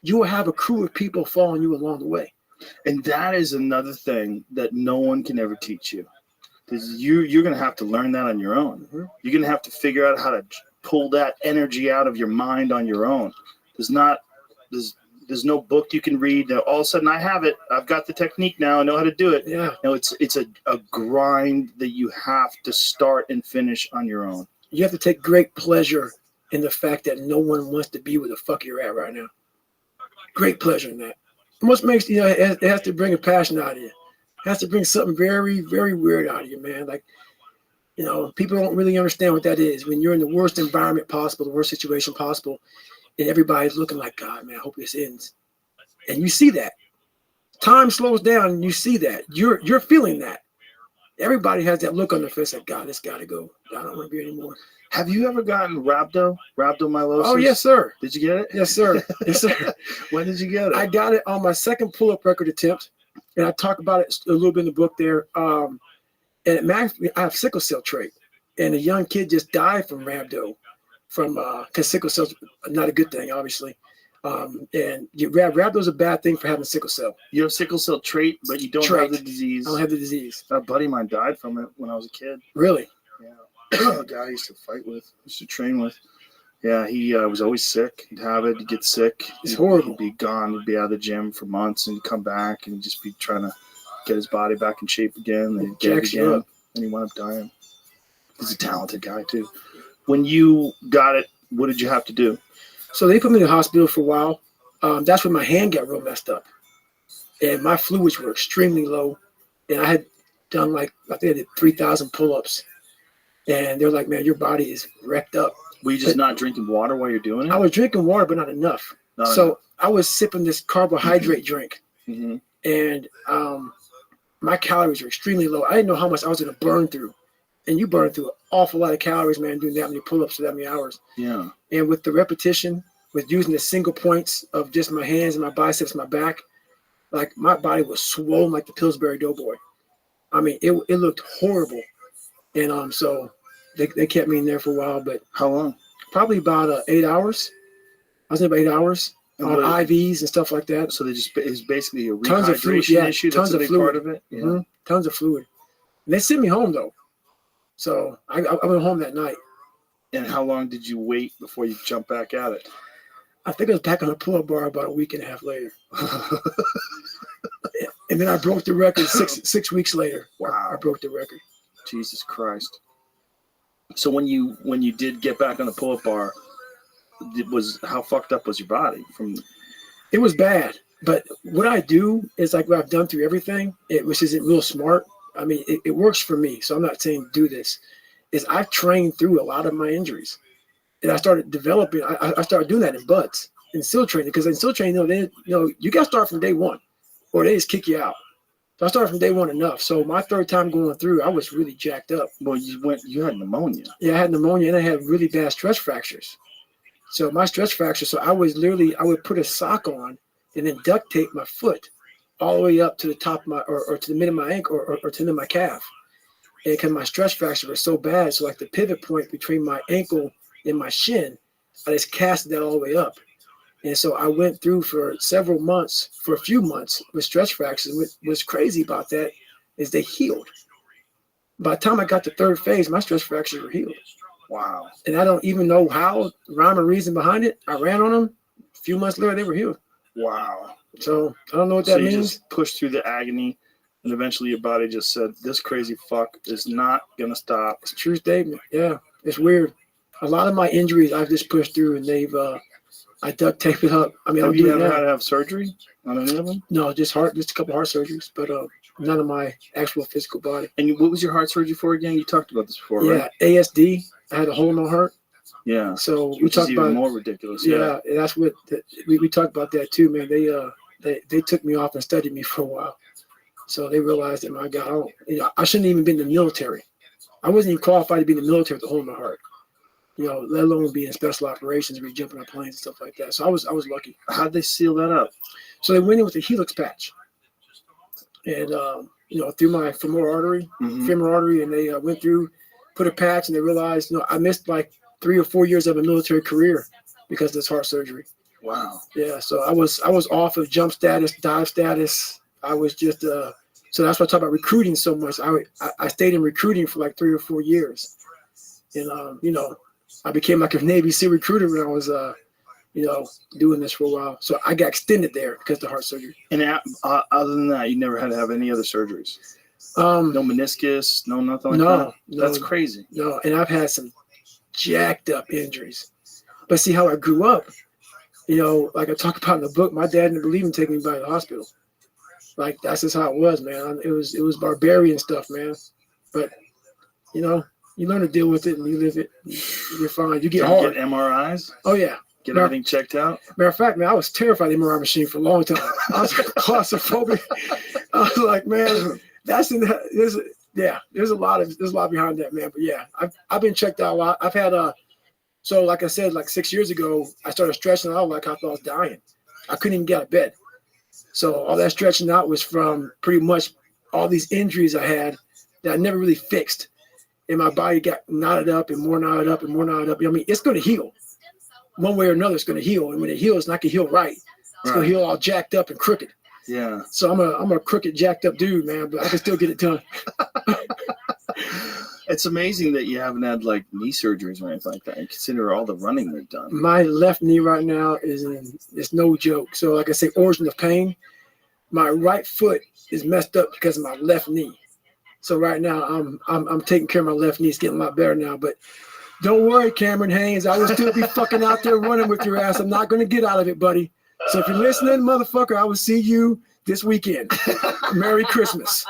you will have a crew of people following you along the way. And that is another thing that no one can ever teach you. Because you're going to have to learn that on your own. Mm-hmm. You're going to have to figure out how to pull that energy out of your mind on your own. There's no book you can read. All of a sudden, I have it. I've got the technique now. I know how to do it. Yeah. No, it's a grind that you have to start and finish on your own. You have to take great pleasure in the fact that no one wants to be where the fuck you're at right now. Great pleasure in that. What makes it has to bring a passion out of you. It has to bring something very, very weird out of you, man. Like, people don't really understand what that is. When you're in the worst environment possible, the worst situation possible, and everybody's looking like, God, man, I hope this ends. And you see that. Time slows down and you see that. You're feeling that. Everybody has that look on their face like, God, it's got to go. I don't want to be anymore. Have you ever gotten rhabdomyolysis? Oh, yes, sir. Did you get it? Yes, sir. Yes, sir. When did you get it? I got it on my second pull-up record attempt, and I talk about it a little bit in the book there. And I have sickle cell trait, and a young kid just died from rhabdo, because sickle cell's not a good thing, obviously. And rhabdo's a bad thing for having sickle cell. You have sickle cell trait, but you don't have the disease. I don't have the disease. A buddy of mine died from it when I was a kid. Really? Yeah. A guy I used to fight with, used to train with. Yeah, he was always sick. He'd have it, he'd get sick. It's horrible. He'd be gone. He'd be out of the gym for months and he'd come back and he'd just be trying to get his body back in shape again. Then he'd get it again. And he wound up dying. He's a talented guy, too. When you got it, what did you have to do? So they put me in the hospital for a while. That's when my hand got real messed up. And my fluids were extremely low. And I had done I think I did 3,000 pull-ups. And they're like, man, your body is wrecked up. Were you just not drinking water while you're doing it? I was drinking water, but not enough. I was sipping this carbohydrate drink. Mm-hmm. And my calories were extremely low. I didn't know how much I was going to burn through. And you burn through an awful lot of calories, man, doing that many pull-ups for that many hours. Yeah. And with the repetition, with using the single points of just my hands and my biceps, my back, like my body was swollen like the Pillsbury Doughboy. I mean, it looked horrible. And so they kept me in there for a while. But how long? Probably about 8 hours. I was in about 8 hours on IVs and stuff like that. So it's basically a tons of fluid, issue. Tons That's a of big fluid. part of it. Yeah. Mm-hmm. Tons of fluid. And they sent me home though. So I went home that night. And how long did you wait before you jumped back at it? I think I was back on the pull-up bar about a week and a half later. And And then I broke the record 6 weeks later. Wow. I broke the record. Jesus Christ. So when you did get back on the pull-up bar, how fucked up was your body? It was bad. But what I do is like what I've done through everything, which isn't real smart. I mean, it works for me. So I'm not saying do this. Is I've trained through a lot of my injuries. And I started developing, I started doing that in buds, in SEAL training. Because in SEAL training, you got to start from day one or they just kick you out. So I started from day one enough. So my third time going through, I was really jacked up. Well, you had pneumonia. Yeah, I had pneumonia and I had really bad stress fractures. So my stress fractures, so I would put a sock on and then duct tape my foot all the way up to the top of my, or to the mid of my ankle or to the end of my calf. And because my stress fracture was so bad, so like the pivot point between my ankle and my shin, I just casted that all the way up. And so I went through for a few months with stress fractures. What was crazy about that is they healed. By the time I got to third phase, my stress fractures were healed. Wow. And I don't even know how, rhyme or reason behind it. I ran on them. A few months later, they were healed. Wow. So I don't know what that you means. Just pushed through the agony, and eventually your body just said, "This crazy fuck is not gonna stop." It's a true statement. Yeah, it's weird. A lot of my injuries I've just pushed through, and I duct tape it up. I mean, have you ever had to have surgery on any of them? No, just a couple heart surgeries, but none of my actual physical body. And what was your heart surgery for again? You talked about this before, right? Yeah, ASD. I had a hole in my heart. Yeah. So we talked about more ridiculous. Yeah, that's what we talked about that too, man. They took me off and studied me for a while, so they realized that my God, I shouldn't even been in the military. I wasn't even qualified to be in the military with a hole in my heart. Let alone be in special operations, be jumping on planes and stuff like that. So I was lucky. How'd they seal that up? So they went in with a helix patch, and through my femoral artery, and they went through, put a patch, and they realized, I missed like 3 or 4 years of a military career because of this heart surgery. Wow. Yeah. So I was off of jump status, dive status. I was just so that's why I talk about recruiting so much. I stayed in recruiting for like 3 or 4 years, and I became like a Navy SEAL recruiter when I was doing this for a while. So I got extended there because of the heart surgery. And other than that, you never had to have any other surgeries? No meniscus, no nothing like that? No. That's crazy. No, and I've had some jacked up injuries. But see how I grew up, like I talk about in the book, my dad didn't believe in taking me by the hospital. Like that's just how it was, man. It was barbarian stuff, man. But you learn to deal with it and you live it. You're fine. You get hard. Get MRIs? Oh yeah. Get everything checked out? Matter of fact, man, I was terrified of the MRI machine for a long time. I was claustrophobic. I was like, man, there's a lot behind that, man. But yeah, I've been checked out a lot. I've had so like I said, like 6 years ago, I started stretching out like I thought I was dying. I couldn't even get out of bed. So all that stretching out was from pretty much all these injuries I had that I never really fixed. And my body got knotted up and more knotted up and more knotted up. I mean, it's going to heal. One way or another, it's going to heal. And when it heals, it's not going to heal right. It's going to heal all jacked up and crooked. Yeah. So I'm a crooked, jacked up dude, man, but I can still get it done. It's amazing that you haven't had like knee surgeries or anything like that. And consider all the running they've done. My left knee right now it's no joke. So like I say, origin of pain. My right foot is messed up because of my left knee. So right now I'm taking care of my left knee. It's getting a lot better now. But don't worry, Cameron Haynes. I will still be fucking out there running with your ass. I'm not going to get out of it, buddy. So if you're listening, motherfucker, I will see you this weekend. Merry Christmas.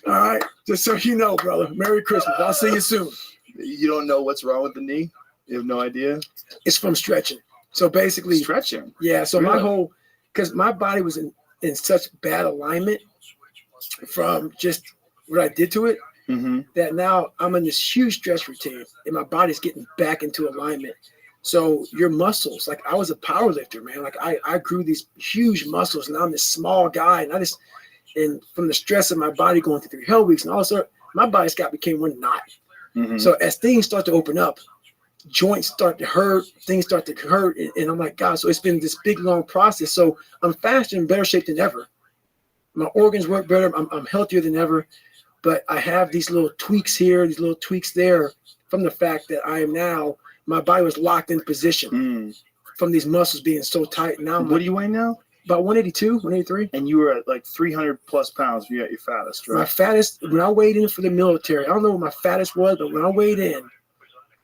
All right? Just so you know, brother. Merry Christmas. I'll see you soon. You don't know what's wrong with the knee? You have no idea? It's from stretching. So basically. Stretching? Yeah. So really? Because my body was in such bad alignment from just what I did to it, that now I'm in this huge stress routine and my body's getting back into alignment. So your muscles, like I was a power lifter, man. Like I grew these huge muscles and I'm this small guy and from the stress of my body going through 3 hell weeks and all sorts, my body became one knot. So as things start to open up, joints start to hurt, things start to hurt. And I'm like, God, so it's been this big, long process. So I'm faster in better shape than ever. My organs work better. I'm healthier than ever. But I have these little tweaks here, these little tweaks there from the fact that I am now, my body was locked in position from these muscles being so tight. Now, what do you weigh now? About 182, 183. And you were at like 300 plus pounds when you got your fattest, right? My fattest, when I weighed in for the military, I don't know what my fattest was, but when I weighed in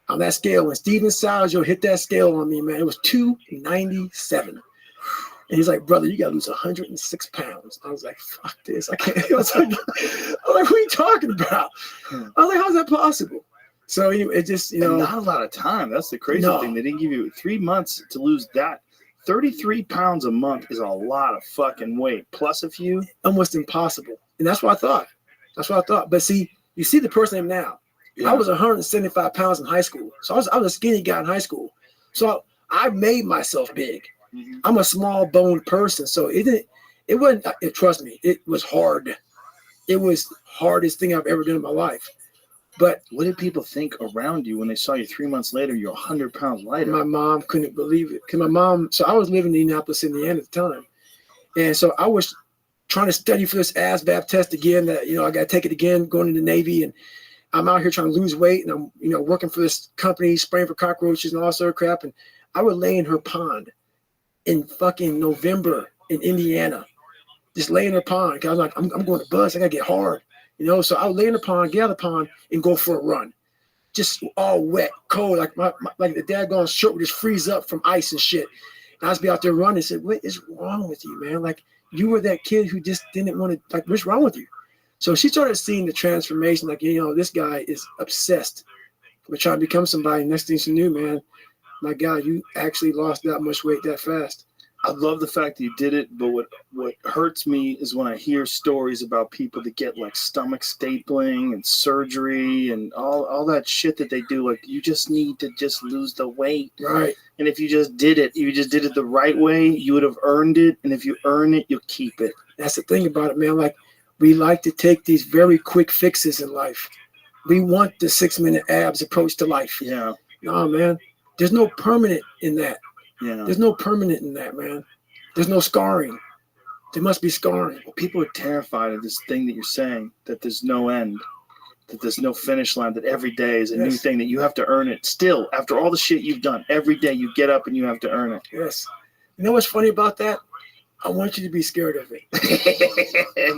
on that scale, when Steven Salgio hit that scale on me, man, it was 297. And he's like, brother, you got to lose 106 pounds. I was like, fuck this. I can't. I was like, what are you talking about? I was like, how's that possible? So anyway, it just, And not a lot of time. That's the crazy thing. They didn't give you 3 months to lose that. 33 pounds a month is a lot of fucking weight. Plus a few. Almost impossible. And that's what I thought. But see, you see the person I am now. Yeah. I was 175 pounds in high school. So I was a skinny guy in high school. So I made myself big. Mm-hmm. I'm a small boned person. So it wasn't, trust me, it was hard. It was the hardest thing I've ever done in my life. But what did people think around you when they saw you 3 months later, you're 100 pounds lighter? My mom couldn't believe it. Because so I was living in Indianapolis, Indiana at the time. And so I was trying to study for this ASVAB test again that, I got to take it again, going into the Navy. And I'm out here trying to lose weight. And I'm, working for this company, spraying for cockroaches and all sort of crap. And I would lay in her pond in fucking November in Indiana. Just lay in her pond. Because I was like, I'm going to bust. I got to get hard. So I would lay in the pond, get out of the pond, and go for a run. Just all wet, cold, like like the daggone shirt would just freeze up from ice and shit. And I'd be out there running and said, what is wrong with you, man? Like, you were that kid who just didn't want to, like, what's wrong with you? So she started seeing the transformation, like, this guy is obsessed with trying to become somebody. Next thing she knew, man, my God, you actually lost that much weight that fast. I love the fact that you did it, but what hurts me is when I hear stories about people that get like stomach stapling and surgery and all that shit that they do. Like, you just need to just lose the weight. Right. And if you just did it the right way, you would have earned it. And if you earn it, you'll keep it. That's the thing about it, man. Like, we like to take these very quick fixes in life. We want the 6-minute abs approach to life. Yeah. No, man. There's no permanent in that. Yeah. There's no permanent in that, man. There's no scarring. There must be scarring. Well, people are terrified of this thing that you're saying, that there's no end, that there's no finish line, that every day is a new thing, that you have to earn it. Still, after all the shit you've done, every day you get up and you have to earn it. Yes. You know what's funny about that? I want you to be scared of it.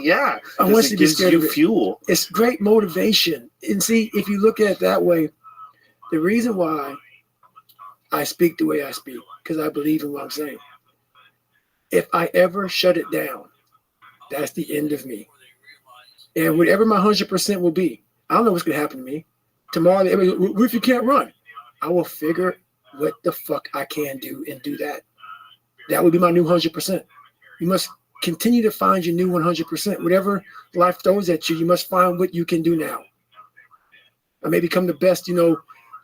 Yeah. I want you to be scared of it. Fuel. It's great motivation. And see, if you look at it that way, the reason why I speak the way I speak, because I believe in what I'm saying. If I ever shut it down, that's the end of me. And whatever my 100% will be, I don't know what's going to happen to me. Tomorrow, what if you can't run? I will figure what the fuck I can do and do that. That would be my new 100%. You must continue to find your new 100%. Whatever life throws at you, you must find what you can do now. I may become the best,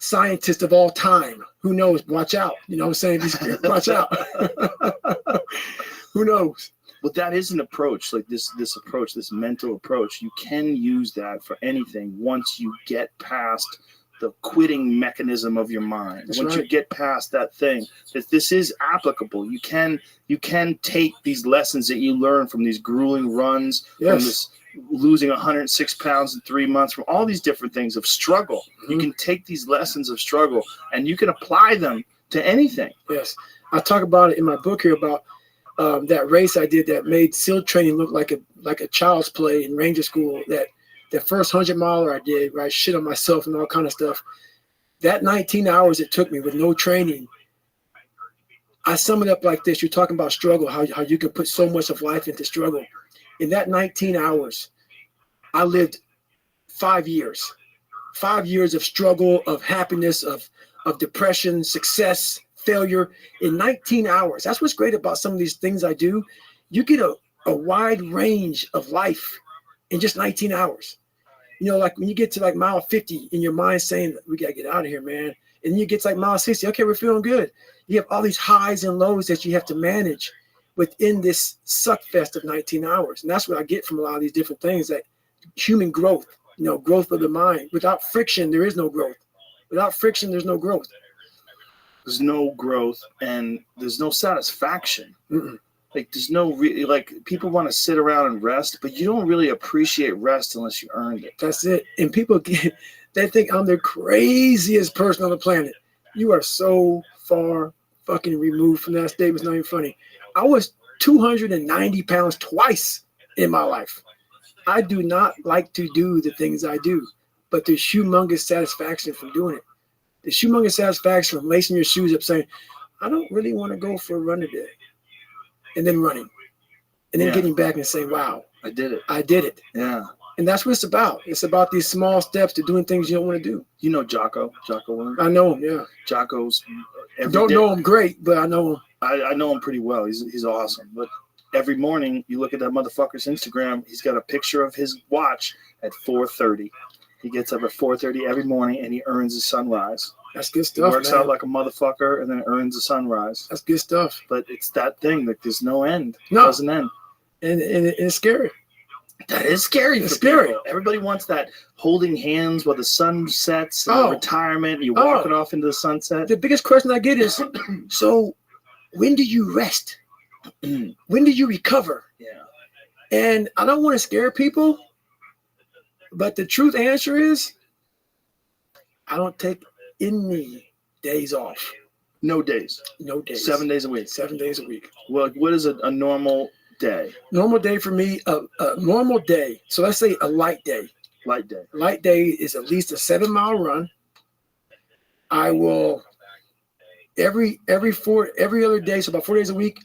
scientist of all time. Who knows? Watch out. You know what I'm saying? Watch out. Who knows? Well, that is an approach, like this approach, this mental approach. You can use that for anything once you get past the quitting mechanism of your mind. That's once right. you get past that thing, that this is applicable. You can take these lessons that you learn from these grueling runs, from this losing 106 pounds in 3 months, from all these different things of struggle. Mm-hmm. You can take these lessons of struggle and you can apply them to anything. Yes. I talk about it in my book here about that race I did that made SEAL training look like a child's play in Ranger School. That first 100-miler I did, where I shit on myself and all kind of stuff. That 19 hours it took me with no training, I sum it up like this. You're talking about struggle, how you can put so much of life into struggle. In that 19 hours, I lived 5 years. 5 years of struggle, of happiness, of depression, success, failure in 19 hours. That's what's great about some of these things I do. You get a wide range of life in just 19 hours. Like when you get to like mile 50 in your mind saying, we got to get out of here, man. And then you get to like mile 60. Okay, we're feeling good. You have all these highs and lows that you have to manage within this suck fest of 19 hours. And that's what I get from a lot of these different things, that human growth, growth of the mind. Without friction, there is no growth. Without friction, there's no growth. There's no growth and there's no satisfaction. Mm-mm. Like there's no people want to sit around and rest, but you don't really appreciate rest unless you earned it. That's it. And people they think I'm the craziest person on the planet. You are so far fucking removed from that statement. It's not even funny. I was 290 pounds twice in my life. I do not like to do the things I do, but there's humongous satisfaction from doing it. There's humongous satisfaction from lacing your shoes up saying, I don't really want to go for a run today. And then running. And then getting back and saying, wow. I did it. I did it. Yeah. And that's what it's about. It's about these small steps to doing things you don't want to do. You know Jocko Willard? I know him, yeah. Jocko's Don't know him great, but I know him. I know him pretty well. He's awesome. But every morning you look at that motherfucker's Instagram, he's got a picture of his watch at 4:30. He gets up at 4:30 every morning and he earns a sunrise. That's good stuff. He works out like a motherfucker and then earns a sunrise. That's good stuff. But it's that thing, like there's no end. No. It doesn't end. And it's scary. That is scary. It's scary. People. Everybody wants that holding hands while the sun sets, and retirement, you're walking off into the sunset. The biggest question I get is, so when do you rest? When do you recover? Yeah. And I don't want to scare people, but the truth answer is, I don't take any days off. No days. No days. 7 days a week. 7 days a week. Well, what is a normal day? Normal day for me, a normal day. So let's say a light day. Light day. Light day is at least a 7-mile run. I will every other day, so about 4 days a week,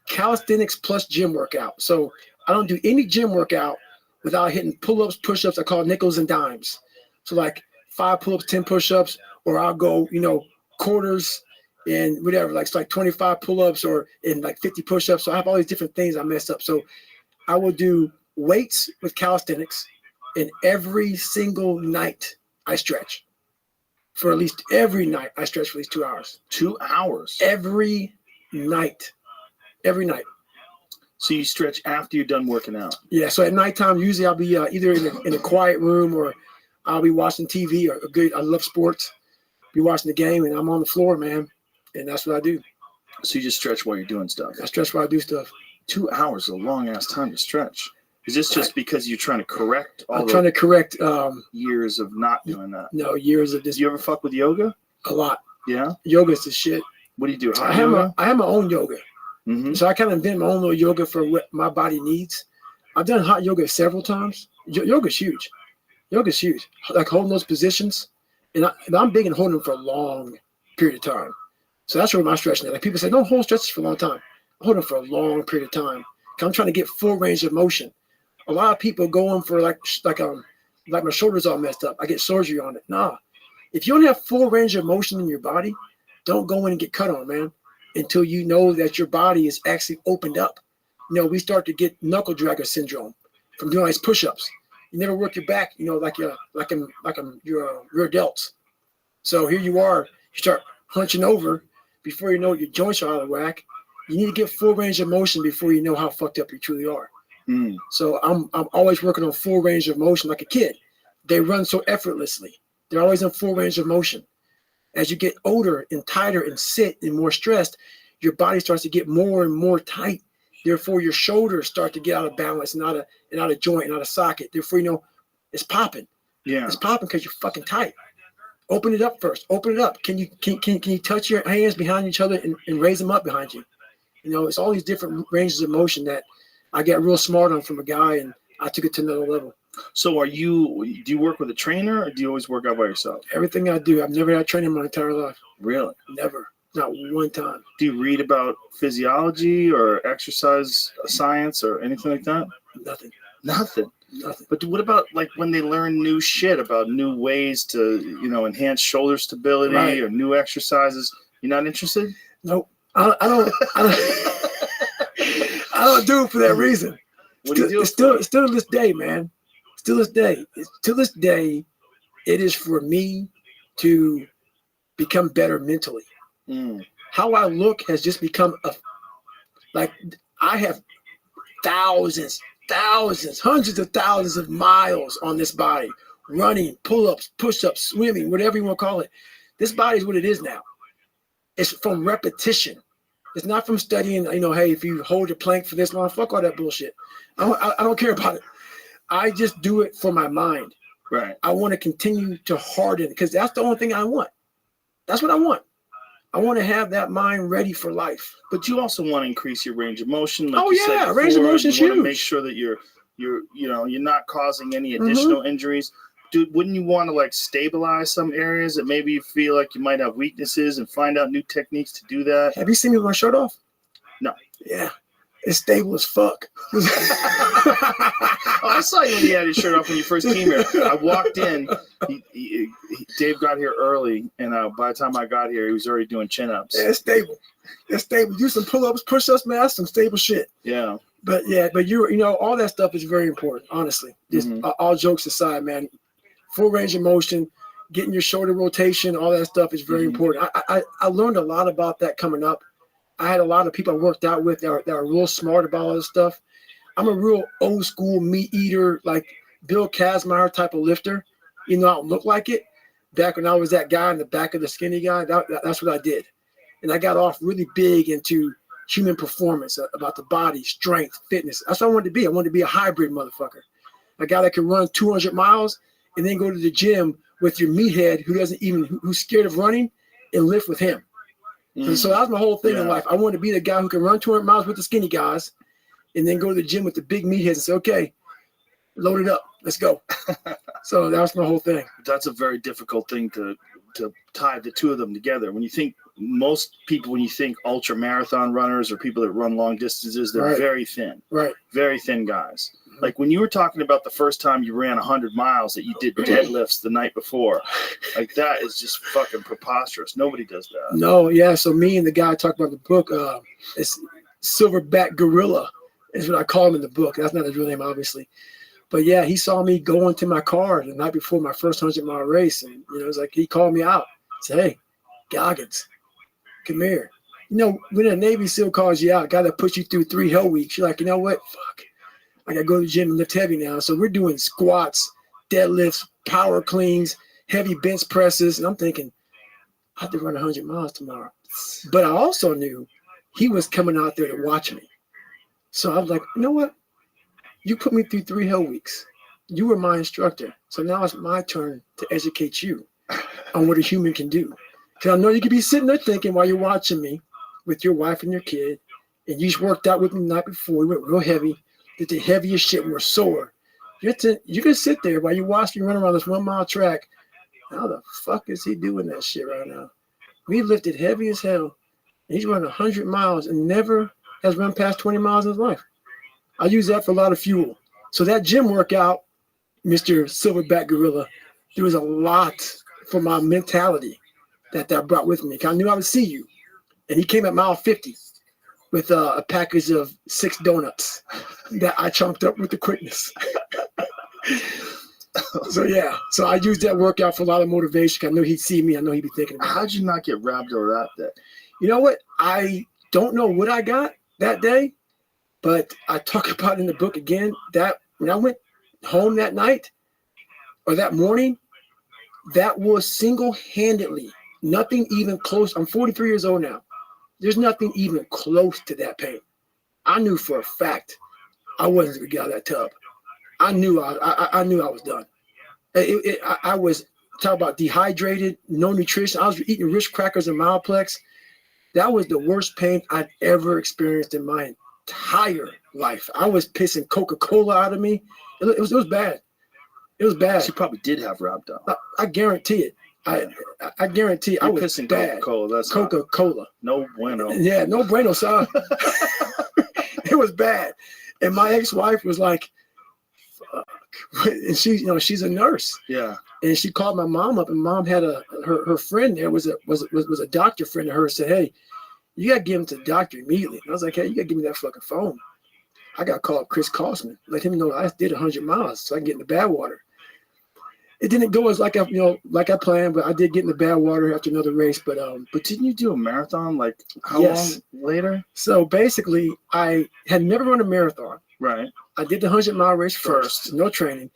calisthenics plus gym workout. So I don't do any gym workout without hitting pull-ups, push-ups. I call it nickels and dimes. So like 5 pull-ups, 10 push-ups, or I'll go, quarters and whatever, like it's like 25 pull-ups or in like 50 push-ups. So I have all these different things I mess up. So I will do weights with calisthenics, and every single night I stretch. For at least every night I stretch for at least 2 hours. 2 hours? Every night. Every night. So you stretch after you're done working out? Yeah, so at nighttime, usually I'll be either in a quiet room or I'll be watching TV or I love sports. Be watching the game and I'm on the floor, man. And that's what I do. So you just stretch while you're doing stuff? I stretch while I do stuff. 2 hours is a long ass time to stretch. Is this just because you're trying to correct I'm trying to correct years of not doing that? No, years of this. Do you ever fuck with yoga? A lot. Yeah? Yoga's the shit. What do you do? I have my own yoga. Mm-hmm. So I kind of invent my own little yoga for what my body needs. I've done hot yoga several times. Yoga's huge. Yoga's huge. Like holding those positions. And I'm big in holding them for a long period of time. So that's where my stretching is. Like people say, don't hold stretches for a long time. I hold them for a long period of time. I'm trying to get full range of motion. A lot of people go in for like my shoulders all messed up. I get surgery on it. Nah. If you don't have full range of motion in your body, don't go in and get cut on, man, until you know that your body is actually opened up. We start to get knuckle dragger syndrome from doing these push-ups. You never work your back, like your rear delts. So here you are, you start hunching over before you know it, your joints are out of whack. You need to get full range of motion before you know how fucked up you truly are. Mm. So I'm always working on full range of motion like a kid. They run so effortlessly. They're always in full range of motion. As you get older and tighter and sit and more stressed, your body starts to get more and more tight. Therefore, your shoulders start to get out of balance and out of joint and out of socket. Therefore, it's popping. Yeah, it's popping because you're fucking tight. Open it up first. Open it up. Can you touch your hands behind each other and raise them up behind you? It's all these different ranges of motion that I got real smart on from a guy, and I took it to another level. So do you work with a trainer, or do you always work out by yourself? Everything I do, I've never had training my entire life. Really? Never. Not one time. Do you read about physiology or exercise science or anything like that? Nothing. Nothing. Nothing. But what about like when they learn new shit about new ways to, enhance shoulder stability or new exercises? You're not interested? Nope. I don't I don't do it for that reason. What do you do? It's still to this day, man. To this day, it is for me to become better mentally. Mm. How I look has just become I have thousands, hundreds of thousands of miles on this body, running, pull-ups, push-ups, swimming, whatever you want to call it. This body is what it is now. It's from repetition. It's not from studying, hey, if you hold your plank for this long, fuck all that bullshit. I don't care about it. I just do it for my mind. Right. I want to continue to harden because that's the only thing I want. That's what I want. I want to have that mind ready for life. But you also want to increase your range of motion. Like Oh, you said yeah, before. range of motion is You want to huge. make sure that you're not causing any additional injuries. Dude, wouldn't you want to like stabilize some areas that maybe you feel like you might have weaknesses and find out new techniques to do that? Have you seen me with my shirt off? No. Yeah. It's stable as fuck. Oh, I saw you when you had your shirt off when you first came here. I walked in. Dave got here early, and by the time I got here, he was already doing chin-ups. Yeah, it's stable. It's stable. Do some pull-ups, push-ups, man. That's some stable shit. Yeah. But all that stuff is very important, honestly. Just all jokes aside, man. Full range of motion, getting your shoulder rotation, all that stuff is very important. I learned a lot about that coming up. I had a lot of people I worked out with that are real smart about all this stuff. I'm a real old school meat eater, like Bill Kazmaier type of lifter. I don't look like it. Back when I was that guy in the back of the skinny guy, that's what I did. And I got off really big into human performance, about the body, strength, fitness. That's what I wanted to be. I wanted to be a hybrid motherfucker. A guy that could run 200 miles and then go to the gym with your meathead who's scared of running and lift with him. And so that was my whole thing in life. I wanted to be the guy who can run 200 miles with the skinny guys and then go to the gym with the big meatheads and say, okay, load it up. Let's go. So that was my whole thing. That's a very difficult thing to tie the two of them together. When you think ultra marathon runners or people that run long distances, they're very thin. Right. Very thin guys. Like when you were talking about the first time you ran 100 miles that you did deadlifts the night before, like that is just fucking preposterous. Nobody does that. No, yeah. So me and the guy I talked about in the book, it's Silverback Gorilla is what I call him in the book. That's not his real name, obviously. But yeah, he saw me go into my car the night before my first 100-mile race. And, it was like he called me out. Said, hey, Goggins, come here. When a Navy SEAL calls you out, guy that puts you through 3 hell weeks, you're like, you know what? Fuck. I got to go to the gym and lift heavy now. So we're doing squats, deadlifts, power cleans, heavy bench presses. And I'm thinking, I have to run 100 miles tomorrow. But I also knew he was coming out there to watch me. So I was like, you know what? You put me through 3 hell weeks. You were my instructor. So now it's my turn to educate you on what a human can do. Because I know you could be sitting there thinking while you're watching me with your wife and your kid, and you just worked out with me the night before. We went real heavy. Did the heaviest shit and we're sore. You can sit there while you watch me run around this 1-mile track. How the fuck is he doing that shit right now? We lifted heavy as hell. And he's running 100 miles and never has run past 20 miles in his life. I use that for a lot of fuel. So that gym workout, Mr. Silverback Gorilla, there was a lot for my mentality that brought with me. I knew I would see you. And he came at mile 50 with a package of 6 donuts that I chomped up with the quickness. So I used that workout for a lot of motivation. I knew he'd see me. I know he'd be thinking about it. How'd you not get rhabdo that day? You know what? I don't know what I got that day, but I talk about it in the book again that when I went home that night or that morning, that was single-handedly, nothing even close. I'm 43 years old now. There's nothing even close to that pain. I knew for a fact I wasn't going to get out of that tub. I knew I was done. I was talking about dehydrated, no nutrition. I was eating Ritz crackers and Mileplex. That was the worst pain I'd ever experienced in my entire life. I was pissing Coca-Cola out of me. It was bad. It was bad. She probably did have rhabdo. I guarantee it. I guarantee I was pissing bad. Coca-Cola. That's Coca-Cola. No bueno. Yeah, no bueno, son. It was bad. And my ex-wife was like, fuck. And she's a nurse. Yeah. And she called my mom up, and mom had her friend there was a doctor friend of hers, said, hey, you got to give him to the doctor immediately. And I was like, hey, you got to give me that fucking phone. I got to call up Chris Kosman, let him know I did 100 miles so I can get in the bad water. It didn't go as like I planned, but I did get in the bad water after another race. But didn't you do a marathon like how long later? So basically, I had never run a marathon. Right. I did the 100-mile race first, no training.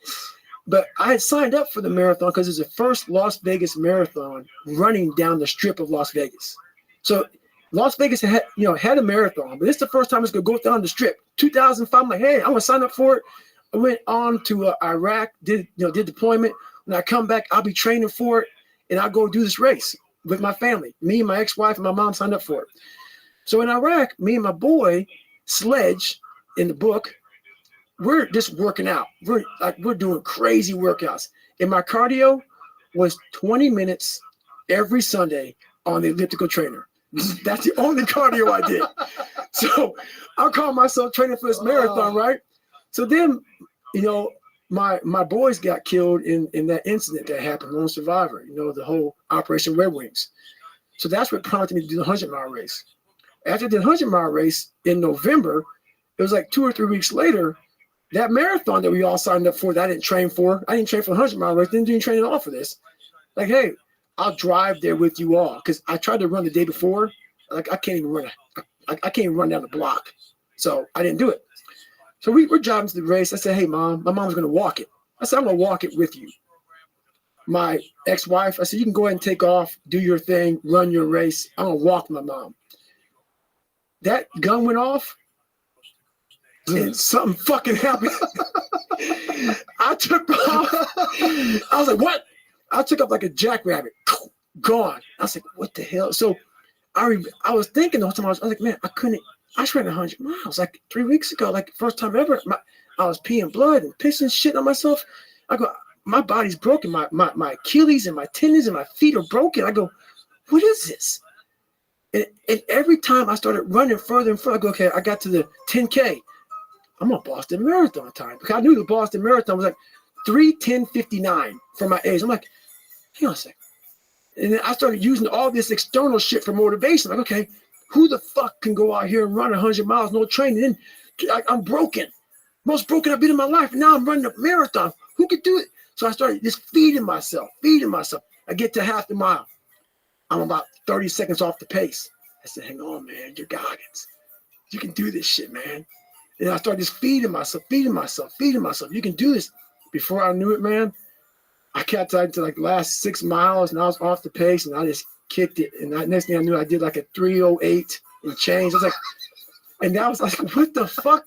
But I had signed up for the marathon because it's the first Las Vegas marathon running down the strip of Las Vegas. So Las Vegas had a marathon, but it's the first time it's going to go down the strip. 2005, I'm like, hey, I'm going to sign up for it. I went on to Iraq, did deployment. When I come back, I'll be training for it, and I'll go do this race. with my family. Me and my ex-wife and my mom signed up for it. So in Iraq, me and my boy, Sledge, in the book, we're just working out. We're doing crazy workouts. And my cardio was 20 minutes every Sunday on the elliptical trainer. That's the only cardio I did. So I call myself training for this marathon, right? So then, you know, my boys got killed in that incident that happened, Lone Survivor, you know, the whole Operation Red Wings. So that's what prompted me to do the 100-mile race. After the 100-mile race in November, it was like 2 or 3 weeks later, that marathon that we all signed up for that I didn't train for. I didn't train for the 100-mile race, didn't do any training at all for this. Like, hey, I'll drive there with you all. Because I tried to run the day before. Like, I can't even run. I can't even run down the block. So I didn't do it. So we're driving to the race. I said, hey, Mom, my mom's going to walk it. I said, I'm going to walk it with you. My ex-wife, I said, you can go ahead and take off, do your thing, run your race. I'm going to walk my mom. That gun went off, and something fucking happened. I took off. I was like, what? I took off like a jackrabbit. Gone. I was like, what the hell? So I was thinking the whole time, I was like, man, I ran 100 miles like 3 weeks ago, like first time ever. I was peeing blood and pissing shit on myself. I go, my body's broken. My Achilles and my tendons and my feet are broken. I go, what is this? And every time I started running further and further, I go, okay, I got to the 10K. I'm on Boston Marathon time. Because I knew the Boston Marathon was like 3:10:59 for my age. I'm like, hang on a second. And then I started using all this external shit for motivation. Like, okay, who the fuck can go out here and run 100 miles, no training? And I'm broken. Most broken I've been in my life. And now I'm running a marathon. Who could do it? So I started just feeding myself. I get to half the mile. I'm about 30 seconds off the pace. I said, hang on, man, you're Goggins. You can do this shit, man. And I started just feeding myself. You can do this. Before I knew it, man, I kept to like the last 6 miles, and I was off the pace, and I just kicked it. And next thing I knew, I did like a 3:08 and change. I was like, and I was like, what the fuck?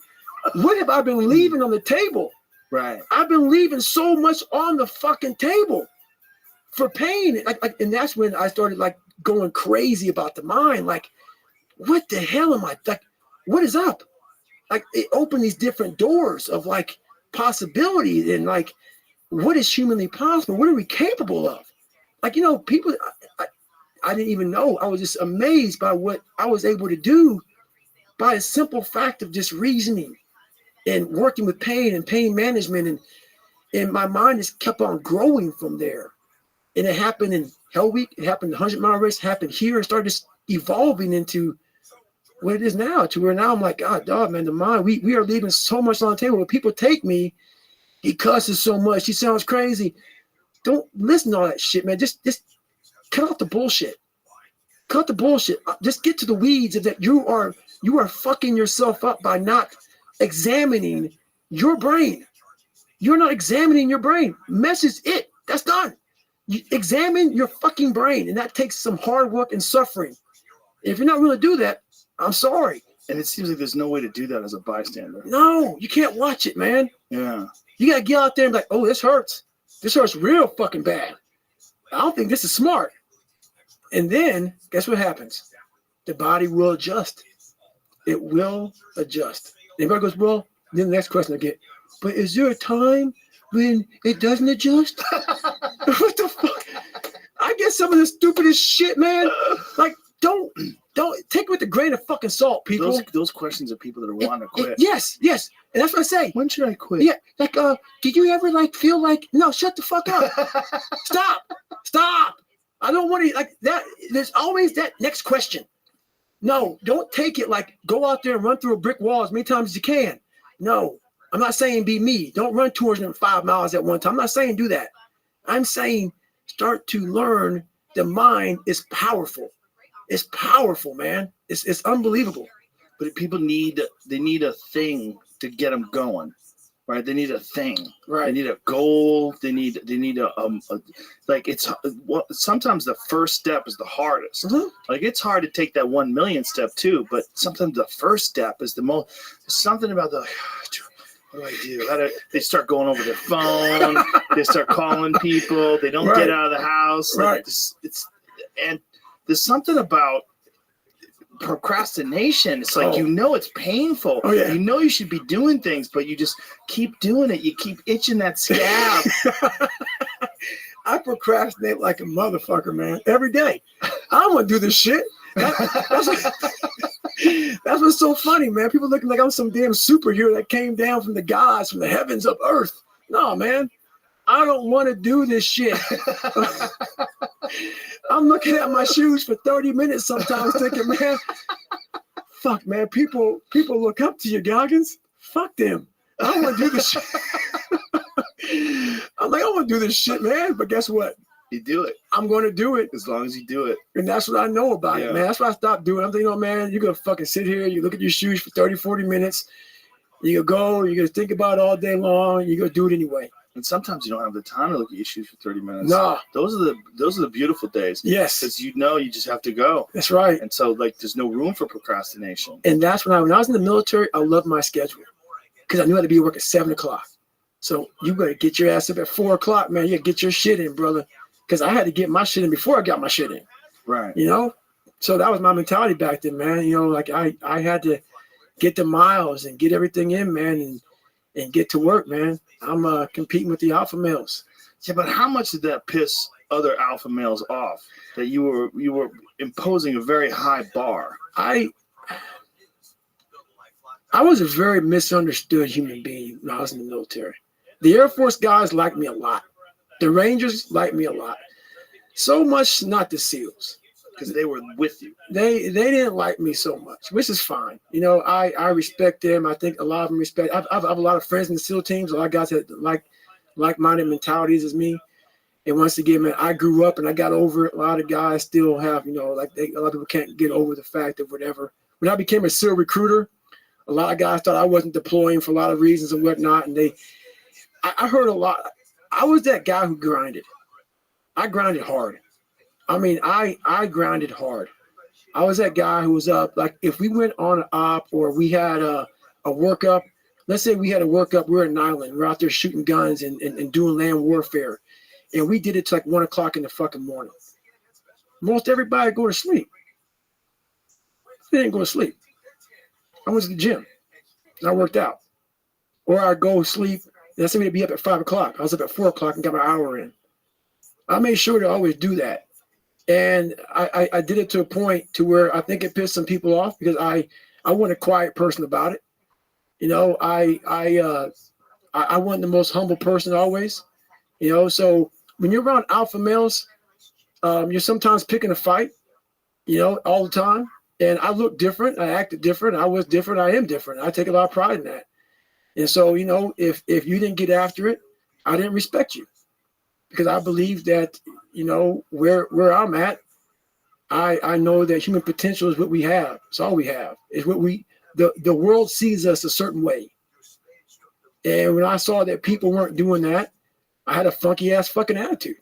What have I been leaving on the table? Right. I've been leaving so much on the fucking table for pain. And that's when I started like going crazy about the mind. Like, what the hell am I? Like, what is up? Like, it opened these different doors of like possibility and like, what is humanly possible? What are we capable of? Like, you know, people, I didn't even know. I was just amazed by what I was able to do by a simple fact of just reasoning and working with pain and pain management. And my mind just kept on growing from there. And it happened in Hell Week. It happened in the 100-mile race. It happened here. It started just evolving into what it is now, to where now I'm like, God, dog, man, the mind, we are leaving so much on the table. When people take me, he cusses so much. He sounds crazy. Don't listen to all that shit, man. Just cut out the bullshit. Cut the bullshit. Just get to the weeds of that. You are fucking yourself up by not examining your brain. You're not examining your brain. Message it. That's done. You examine your fucking brain, and that takes some hard work and suffering. If you're not going to do that, I'm sorry. And it seems like there's no way to do that as a bystander. No, you can't watch it, man. Yeah. You got to get out there and be like, oh, this hurts. This hurts real fucking bad. I don't think this is smart. And then, guess what happens? The body will adjust. It will adjust. Everybody goes, well, then the next question I get, but is there a time when it doesn't adjust? What the fuck? I get some of the stupidest shit, man. Like, don't take it with a grain of fucking salt, people. Those questions are people that are wanting to quit. Yes. And that's what I say. When should I quit? Yeah, like, did you ever like feel like, no, shut the fuck up. Stop. I don't want to, like that. There's always that next question. No, don't take it like go out there and run through a brick wall as many times as you can. No, I'm not saying be me. Don't run 205 miles at one time. I'm not saying do that. I'm saying start to learn the mind is powerful. It's powerful, man. It's unbelievable. But people need a thing to get them going, right? They need a thing, right? They need a goal. They need a like it's well, sometimes the first step is the hardest. Mm-hmm. Like it's hard to take that 1 million step too, but sometimes the first step is the most. Something about the. What do I do? They start going over their phone. They start calling people. They don't get out of the house. Right. Like it's and there's something about procrastination. It's like, it's painful. Oh, yeah. You know you should be doing things, but you just keep doing it. You keep itching that scab. I procrastinate like a motherfucker, man, every day. I don't want to do this shit. That's what's so funny, man. People looking like I'm some damn superhero that came down from the gods, from the heavens of earth. No, man. I don't want to do this shit. I'm looking at my shoes for 30 minutes sometimes thinking, man, fuck, man, people look up to you, Goggins. Fuck them. I don't want to do this shit. I'm like, I want to do this shit, man. But guess what? You do it. I'm going to do it. As long as you do it. And that's what I know about it, man. That's why I stopped doing it. I'm thinking, man, you're going to fucking sit here. You look at your shoes for 30, 40 minutes. You're going to think about it all day long. You're going to do it anyway. And sometimes you don't have the time to look at your shoes for 30 minutes. Nah. Those are the beautiful days. Yes. Because you just have to go. That's right. And so there's no room for procrastination. And that's when I was in the military, I loved my schedule. Because I knew I had to be at work at 7 o'clock. So you better get your ass up at 4 o'clock, man. You get your shit in, brother. Because I had to get my shit in before I got my shit in. Right. So that was my mentality back then, man. Like I had to get the miles and get everything in, man, and get to work, man. I'm competing with the alpha males. Yeah, but how much did that piss other alpha males off? That you were imposing a very high bar. I was a very misunderstood human being when I was in the military. The Air Force guys liked me a lot. The Rangers liked me a lot. So much not the SEALs. Because they were with you. They didn't like me so much, which is fine. I respect them. I think a lot of them respect. I have a lot of friends in the SEAL teams. A lot of guys that like-minded mentalities as me. And once again, man, I grew up and I got over it. A lot of guys still have, a lot of people can't get over the fact of whatever. When I became a SEAL recruiter, a lot of guys thought I wasn't deploying for a lot of reasons and whatnot. And I heard a lot. I was that guy who grinded. I grinded hard. I mean, I grinded hard. I was that guy who was up. Like if we went on an op or we had a workup, let's say we had a workup, we're in an island, we're out there shooting guns and doing land warfare. And we did it till like 1 o'clock in the fucking morning. Most everybody go to sleep. They didn't go to sleep. I went to the gym and I worked out. Or I go sleep. Let's say we'd be up at 5 o'clock. I was up at 4 o'clock and got my hour in. I made sure to always do that. And I did it to a point to where I think it pissed some people off because I wasn't a quiet person about it. I wasn't the most humble person always. So when you're around alpha males, you're sometimes picking a fight, all the time. And I look different. I acted different. I was different. I am different. I take a lot of pride in that. And so, if you didn't get after it, I didn't respect you. Because I believe that, where I'm at, I know that human potential is what we have. It's all we have. It's what the world sees us a certain way. And when I saw that people weren't doing that, I had a funky ass fucking attitude.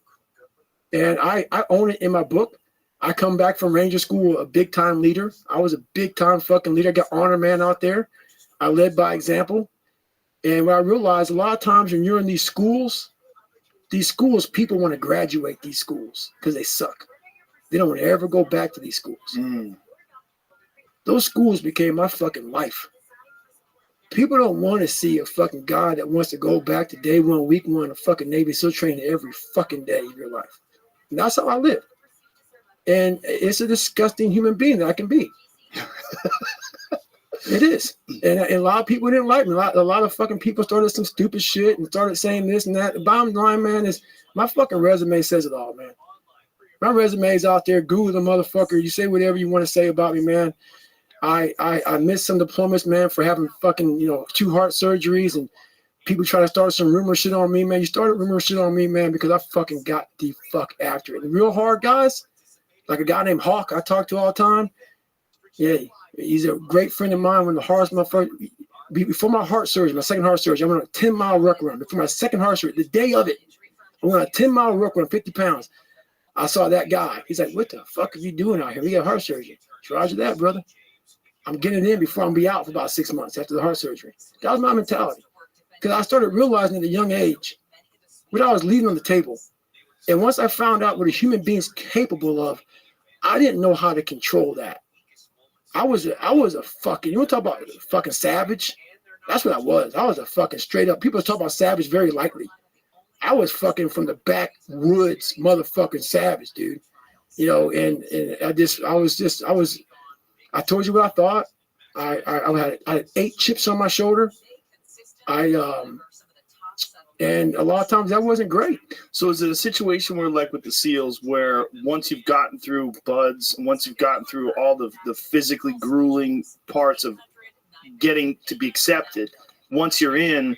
And I own it in my book. I come back from Ranger School a big time leader. I was a big time fucking leader. I got honor man out there. I led by example. And what I realized a lot of times when you're in these schools, people want to graduate these schools because they suck. They don't want to ever go back to these schools. Those schools became my fucking life. People don't want to see a fucking guy that wants to go back to day one, week one, of fucking Navy SEAL training every fucking day of your life. And that's how I live. And it's a disgusting human being that I can be. It is. And a lot of people didn't like me. A lot of fucking people started some stupid shit and started saying this and that. The bottom line, man, is my fucking resume says it all, man. My resume is out there. Google the motherfucker. You say whatever you want to say about me, man. I missed some diplomas, man, for having fucking, 2 heart surgeries, and people try to start some rumor shit on me, man. You started rumor shit on me, man, because I fucking got the fuck after it. The real hard guys, like a guy named Hawk I talk to all the time. Yeah, he's a great friend of mine. When the heart's my first, before my heart surgery, my second heart surgery, I went on a 10-mile ruck run. Before my second heart surgery, the day of it, I went on a 10-mile ruck run, 50 pounds. I saw that guy. He's like, what the fuck are you doing out here? We got heart surgery. Roger that, brother. I'm getting in before I'm be out for about 6 months after the heart surgery. That was my mentality. Because I started realizing at a young age what I was leaving on the table. And once I found out what a human being is capable of, I didn't know how to control that. I was a fucking, you want to talk about fucking savage? That's what I was. I was a fucking straight up, people talk about savage very lightly. I was fucking from the backwoods motherfucking savage, dude. You know, and I told you what I thought. I had 8 chips on my shoulder. And a lot of times that wasn't great. So is it a situation where, like with the SEALs, where once you've gotten through buds, once you've gotten through all the physically grueling parts of getting to be accepted, once you're in,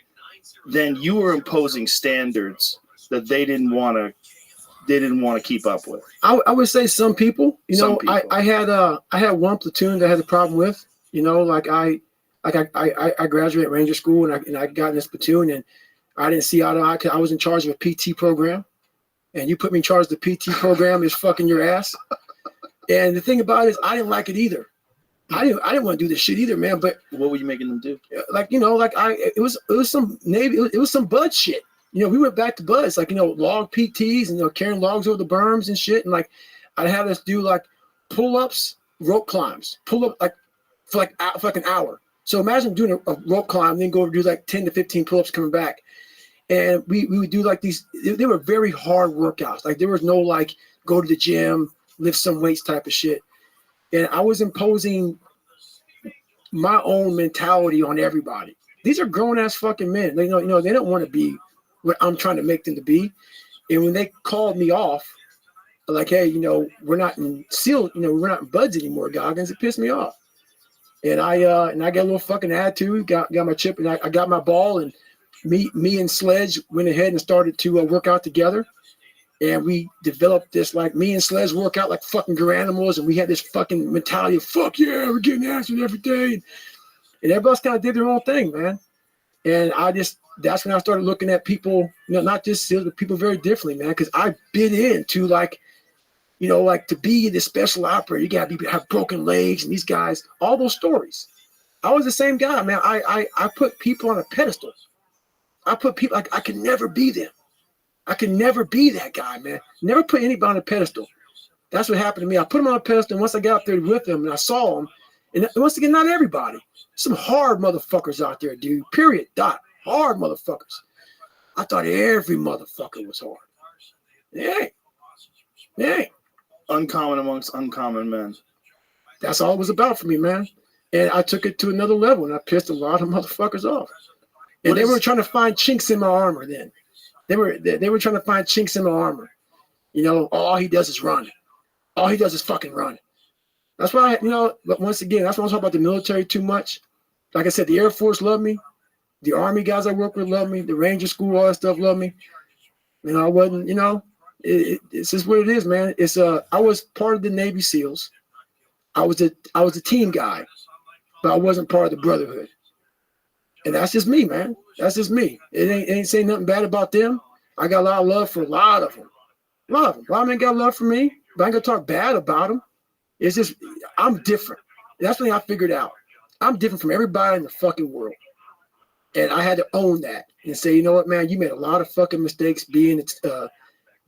then you were imposing standards that they didn't want to keep up with? I would say some people, you know, Some people. I had one platoon that I had a problem with, you know, like I graduated Ranger School and I got in this platoon and I didn't see eye to eye. I was in charge of a PT program, and you put me in charge of the PT program is fucking your ass. And the thing about it is, I didn't like it either. I didn't want to do this shit either, man. But what were you making them do? Like, you know, like it was some Navy, it was some bud shit. You know, we went back to buds, like, you know, log PTs and, you know, carrying logs over the berms and shit. And like, I'd have us do like pull-ups, rope climbs, pull up like for like an hour. So imagine doing a rope climb, then go over do like 10 to 15 pull-ups coming back. And we would do like these, they were very hard workouts. Like there was no like go to the gym, lift some weights type of shit. And I was imposing my own mentality on everybody. These are grown ass fucking men. They know, they don't want to be what I'm trying to make them to be. And when they called me off, like, hey, you know, we're not in SEAL, you know, we're not in buds anymore, Goggins, it pissed me off. And I got a little fucking attitude, got my chip, and I got my ball, and me and Sledge went ahead and started to work out together. And we developed this, like, me and Sledge work out like fucking animals, and we had this fucking mentality of, fuck yeah, we're getting after it every day. And everybody else kind of did their own thing, man. And that's when I started looking at people, you know, not just SEALs, but people very differently, man, because I bit into, like, you know, like to be the special operator, you got to have broken legs and these guys, all those stories. I was the same guy, man. I put people on a pedestal. I put people, like, I could never be them. I could never be that guy, man. Never put anybody on a pedestal. That's what happened to me. I put them on a pedestal, and once I got up there with them and I saw them, and once again, not everybody. Some hard motherfuckers out there, dude. Period. Dot. Hard motherfuckers. I thought every motherfucker was hard. Yeah. Uncommon amongst uncommon men. That's all it was about for me, man. And I took it to another level, and I pissed a lot of motherfuckers off. And they were trying to find chinks in my armor then. They were trying to find chinks in my armor. You know, all he does is run. All he does is fucking run. That's why, you know, but once again, that's why I'm talking about the military too much. Like I said, the Air Force loved me. The Army guys I work with love me. The Ranger School, all that stuff love me. You know, I wasn't, you know, it's just what it is, man. It's I was part of the Navy SEALs. I was a team guy, but I wasn't part of the brotherhood. And that's just me, man. That's just me. It ain't saying nothing bad about them. I got a lot of love for a lot of them. A lot of them. A lot of them got love for me, but I ain't gonna talk bad about them. It's just, I'm different. That's when I figured out. I'm different from everybody in the fucking world. And I had to own that and say, you know what, man, you made a lot of fucking mistakes being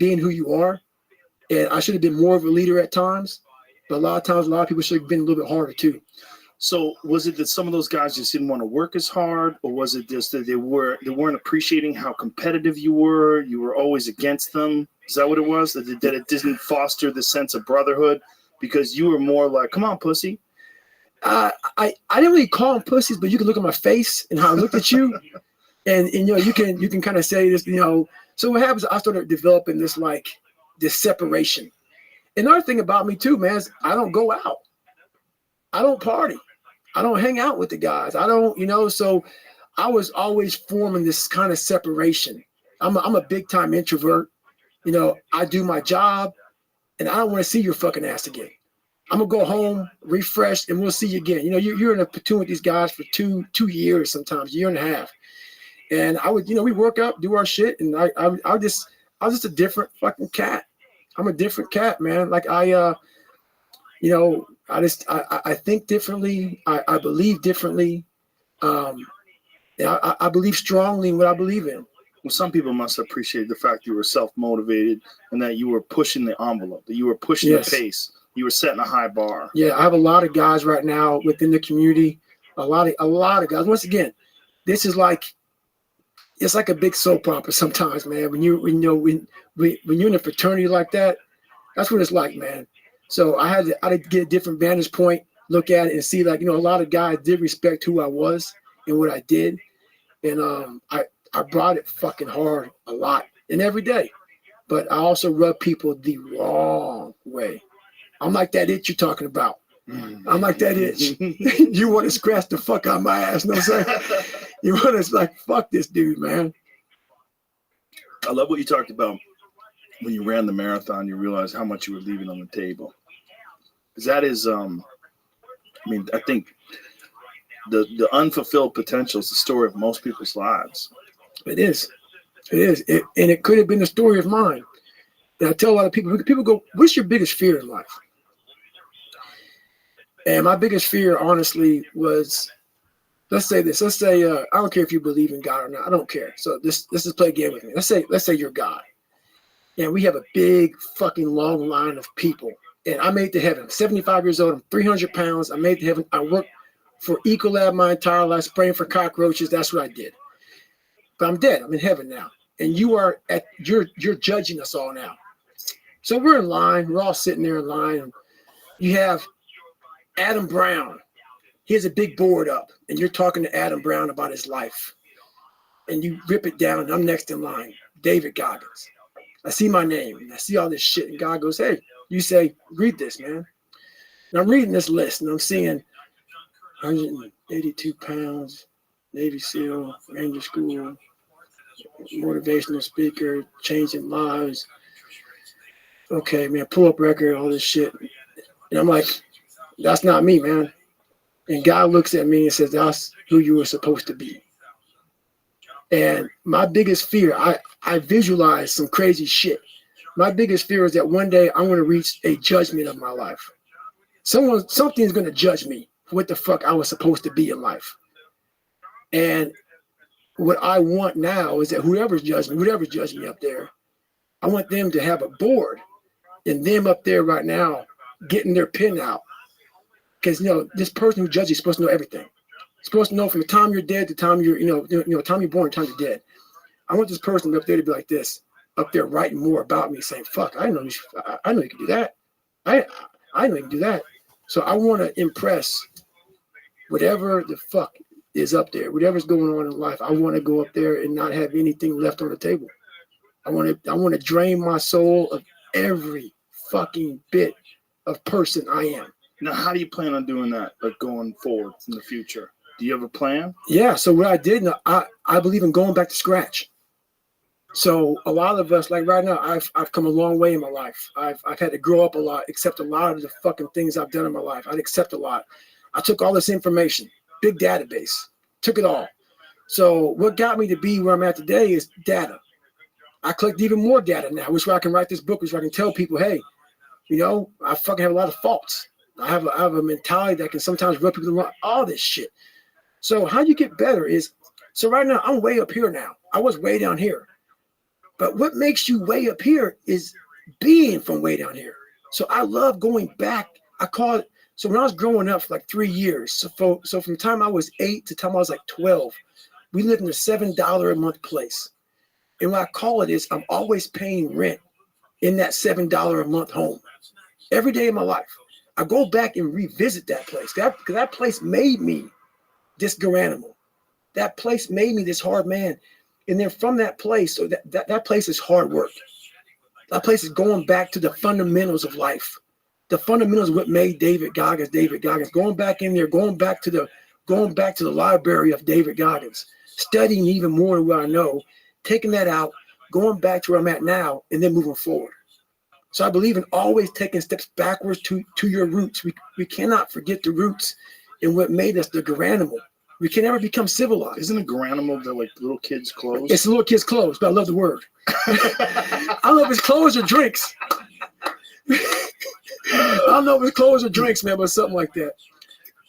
who you are. And I should have been more of a leader at times. But a lot of times, a lot of people should have been a little bit harder too. So was it that some of those guys just didn't want to work as hard, or was it just that they weren't appreciating how competitive you were? You were always against them. Is that what it was? That it didn't foster the sense of brotherhood because you were more like, "Come on, pussy." I didn't really call them pussies, but you can look at my face and how I looked at you, and you know, you can kind of say this, you know. So what happens? I started developing this separation. Another thing about me too, man, is I don't go out. I don't party. I don't hang out with the guys. I don't, you know, so I was always forming this kind of separation. I'm a big time introvert. You know, I do my job and I don't want to see your fucking ass again. I'm gonna go home, refresh, and we'll see you again. You know, you're in a platoon with these guys for two years, sometimes a year and a half. And I would, you know, we work up, do our shit, and I was just a different fucking cat. I'm a different cat, man. Like you know, I think differently. I believe differently. I believe strongly in what I believe in. Well, some people must appreciate the fact you were self-motivated and that you were pushing the envelope, that you were pushing the pace. You were setting a high bar. Yeah, I have a lot of guys right now within the community. A lot of guys. Once again, this is like, it's like a big soap opera sometimes, man. When you're in a fraternity like that, that's what it's like, man. So I had to get a different vantage point, look at it, and see, like, a lot of guys did respect who I was and what I did, and I brought it fucking hard a lot and every day. But I also rub people the wrong way. I'm like that itch you're talking about. I'm like that itch. You want to scratch the fuck out of my ass, you know what I'm saying? You want to like, fuck this dude, man. I love what you talked about. When you ran the marathon, you realized how much you were leaving on the table. Because that is, I think the unfulfilled potential is the story of most people's lives. It is. And it could have been the story of mine. And I tell a lot of people go, what's your biggest fear in life? And my biggest fear, honestly, was, let's say this. Let's say, I don't care if you believe in God or not. I don't care. So let's just play a game with me. Let's say you're God. And we have a big fucking long line of people. And I made it to heaven. I'm 75 years old. I'm 300 pounds. I made it to heaven. I worked for Ecolab my entire life, spraying for cockroaches. That's what I did. But I'm dead. I'm in heaven now. And you're judging us all now. So we're in line. We're all sitting there in line. And you have Adam Brown. He has a big board up. And you're talking to Adam Brown about his life. And you rip it down. And I'm next in line. David Goggins. I see my name. And I see all this shit. And God goes, hey, you say, read this, man. And I'm reading this list. And I'm seeing 182 pounds, Navy SEAL, Ranger School, motivational speaker, changing lives. Okay, man, pull-up record, all this shit. And I'm like, that's not me, man. And God looks at me and says, that's who you were supposed to be. And my biggest fear, I visualize some crazy shit. My biggest fear is that one day I'm going to reach a judgment of my life. Something's going to judge me for what the fuck I was supposed to be in life. And what I want now is that whoever's judging me up there, I want them to have a board and them up there right now getting their pen out. Because, this person who judges you is supposed to know everything. Supposed to know from the time you're dead to the time you're, time you're born, time you're dead. I want this person up there to be like this, up there writing more about me, saying, "Fuck, I know you can do that. I know you can do that." So I want to impress whatever the fuck is up there, whatever's going on in life. I want to go up there and not have anything left on the table. I want to drain my soul of every fucking bit of person I am. Now, how do you plan on doing that, like going forward in the future? Do you have a plan? Yeah. So what I did, I believe in going back to scratch. So a lot of us, like right now, I've come a long way in my life. I've had to grow up a lot, accept a lot of the fucking things I've done in my life. I'd accept a lot. I took all this information, big database, took it all. So what got me to be where I'm at today is data. I collect even more data now, which way I can write this book, which I can tell people, hey, I fucking have a lot of faults. I have a mentality that can sometimes rub people wrong, all this shit. So how you get better is, so right now I'm way up here now. I was way down here. But what makes you way up here is being from way down here. So I love going back. I call it, so when I was growing up for like 3 years, so from the time I was 8 to the time I was like 12, we lived in a $7 a month place. And what I call it is I'm always paying rent in that $7 a month home. Every day of my life. I go back and revisit that place. Because that place made me this good animal. That place made me this hard man. And then from that place, so that place is hard work. That place is going back to the fundamentals of life. The fundamentals of what made David Goggins. Going back in there, going back to the library of David Goggins, studying even more than what I know, taking that out, going back to where I'm at now, and then moving forward. So I believe in always taking steps backwards to your roots. We cannot forget the roots and what made us the good animal. We can never become civilized. Isn't a granimal the like little kids' clothes? It's little kids' clothes, but I love the word. I don't know if it's clothes or drinks. I don't know if it's clothes or drinks, man, but something like that.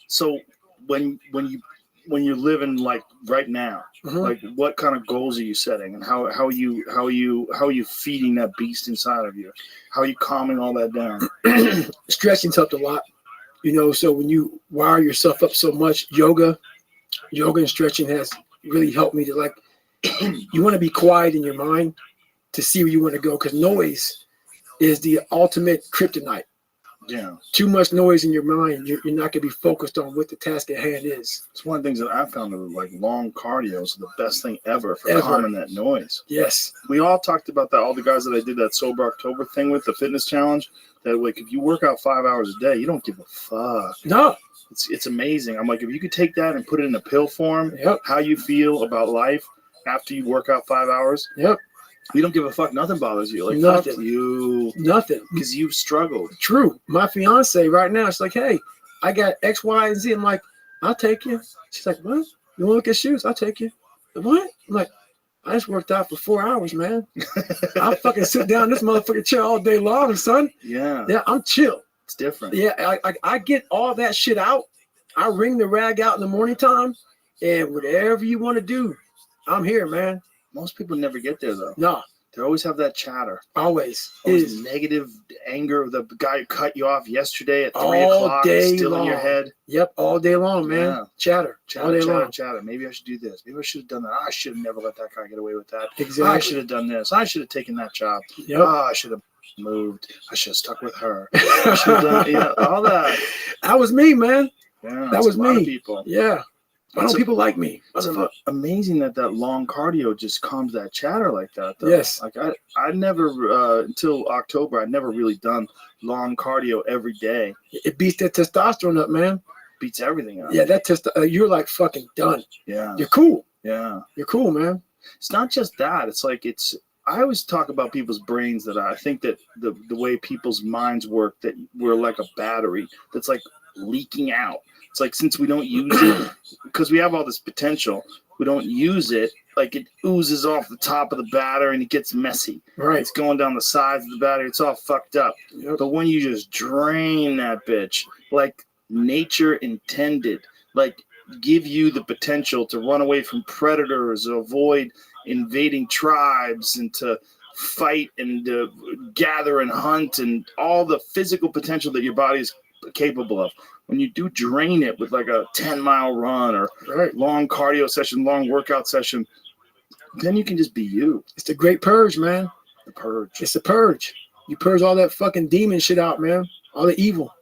So when you when you're living like right now, Mhm. like what kind of goals are you setting, and how are you feeding that beast inside of you? How are you calming all that down? Stretching's helped a lot. So when you wire yourself up so much, yoga and stretching has really helped me to like. You want to be quiet in your mind to see where you want to go, because noise is the ultimate kryptonite. Yeah, Too much noise in your mind, you're not going to be focused on what the task at hand is. it's one of the things that I found that like long cardio is the best thing ever for calming that noise. Yes. We all talked about that. All the guys that I did that Sober October thing with, the fitness challenge, that like if you work out 5 hours a day, you don't give a fuck. No. It's amazing. I'm like, if you could take that and put it in a pill form, Yep. how you feel about life after you work out 5 hours, Yep. you don't give a fuck. Nothing bothers you. Like, Nothing. fuck you. Nothing. Because you've struggled. True. My fiance right now, it's like, hey, I got X, Y, and Z. I'm like, I'll take you. She's like, what? You want to look at shoes? I'll take you. What? I'm like, I just worked out for 4 hours, man. I'll fucking sit down in this motherfucking chair all day long, son. Yeah. Yeah, I'm chill. It's different. Yeah, I get all that shit out. I wring the rag out in the morning time, and whatever you want to do, I'm here, man. Most people never get there, though. No. They always have that chatter. Always. Always negative anger of the guy who cut you off yesterday at 3 All o'clock. day Still long. in your head. Yep, all day long, man. Yeah. Chatter. All day long. Chatter. Maybe I should do this. Maybe I should have done that. I should have never let that guy get away with that. Exactly. I should have done this. I should have taken that job. Yep. I should have moved. I should have stuck with her. I should have done all that. That was me, man. Yeah, That was a lot of me. people. Yeah. Why don't people like me? It's amazing that long cardio just calms that chatter like that, though. Yes. Like I never until October, I'd never really done long cardio every day. It beats that testosterone up, man. Beats everything up. Yeah, that you're like fucking done. Yeah. You're cool. Yeah. You're cool, man. It's not just that. It's like I always talk about people's brains, that I think that the way people's minds work, that we're like a battery that's like leaking out. It's like, since we don't use it, because we have all this potential, we don't use it, like it oozes off the top of the battery and it gets messy. Right. It's going down the sides of the battery. It's all fucked up. Yep. But when you just drain that bitch, like nature intended, like give you the potential to run away from predators, avoid invading tribes, and to fight and gather and hunt, and all the physical potential that your body is capable of. When you do drain it with like a 10-mile run or long cardio session, long workout session, then you can just be you. It's the great purge, man. The purge. It's the purge. You purge all that fucking demon shit out, man. All the evil.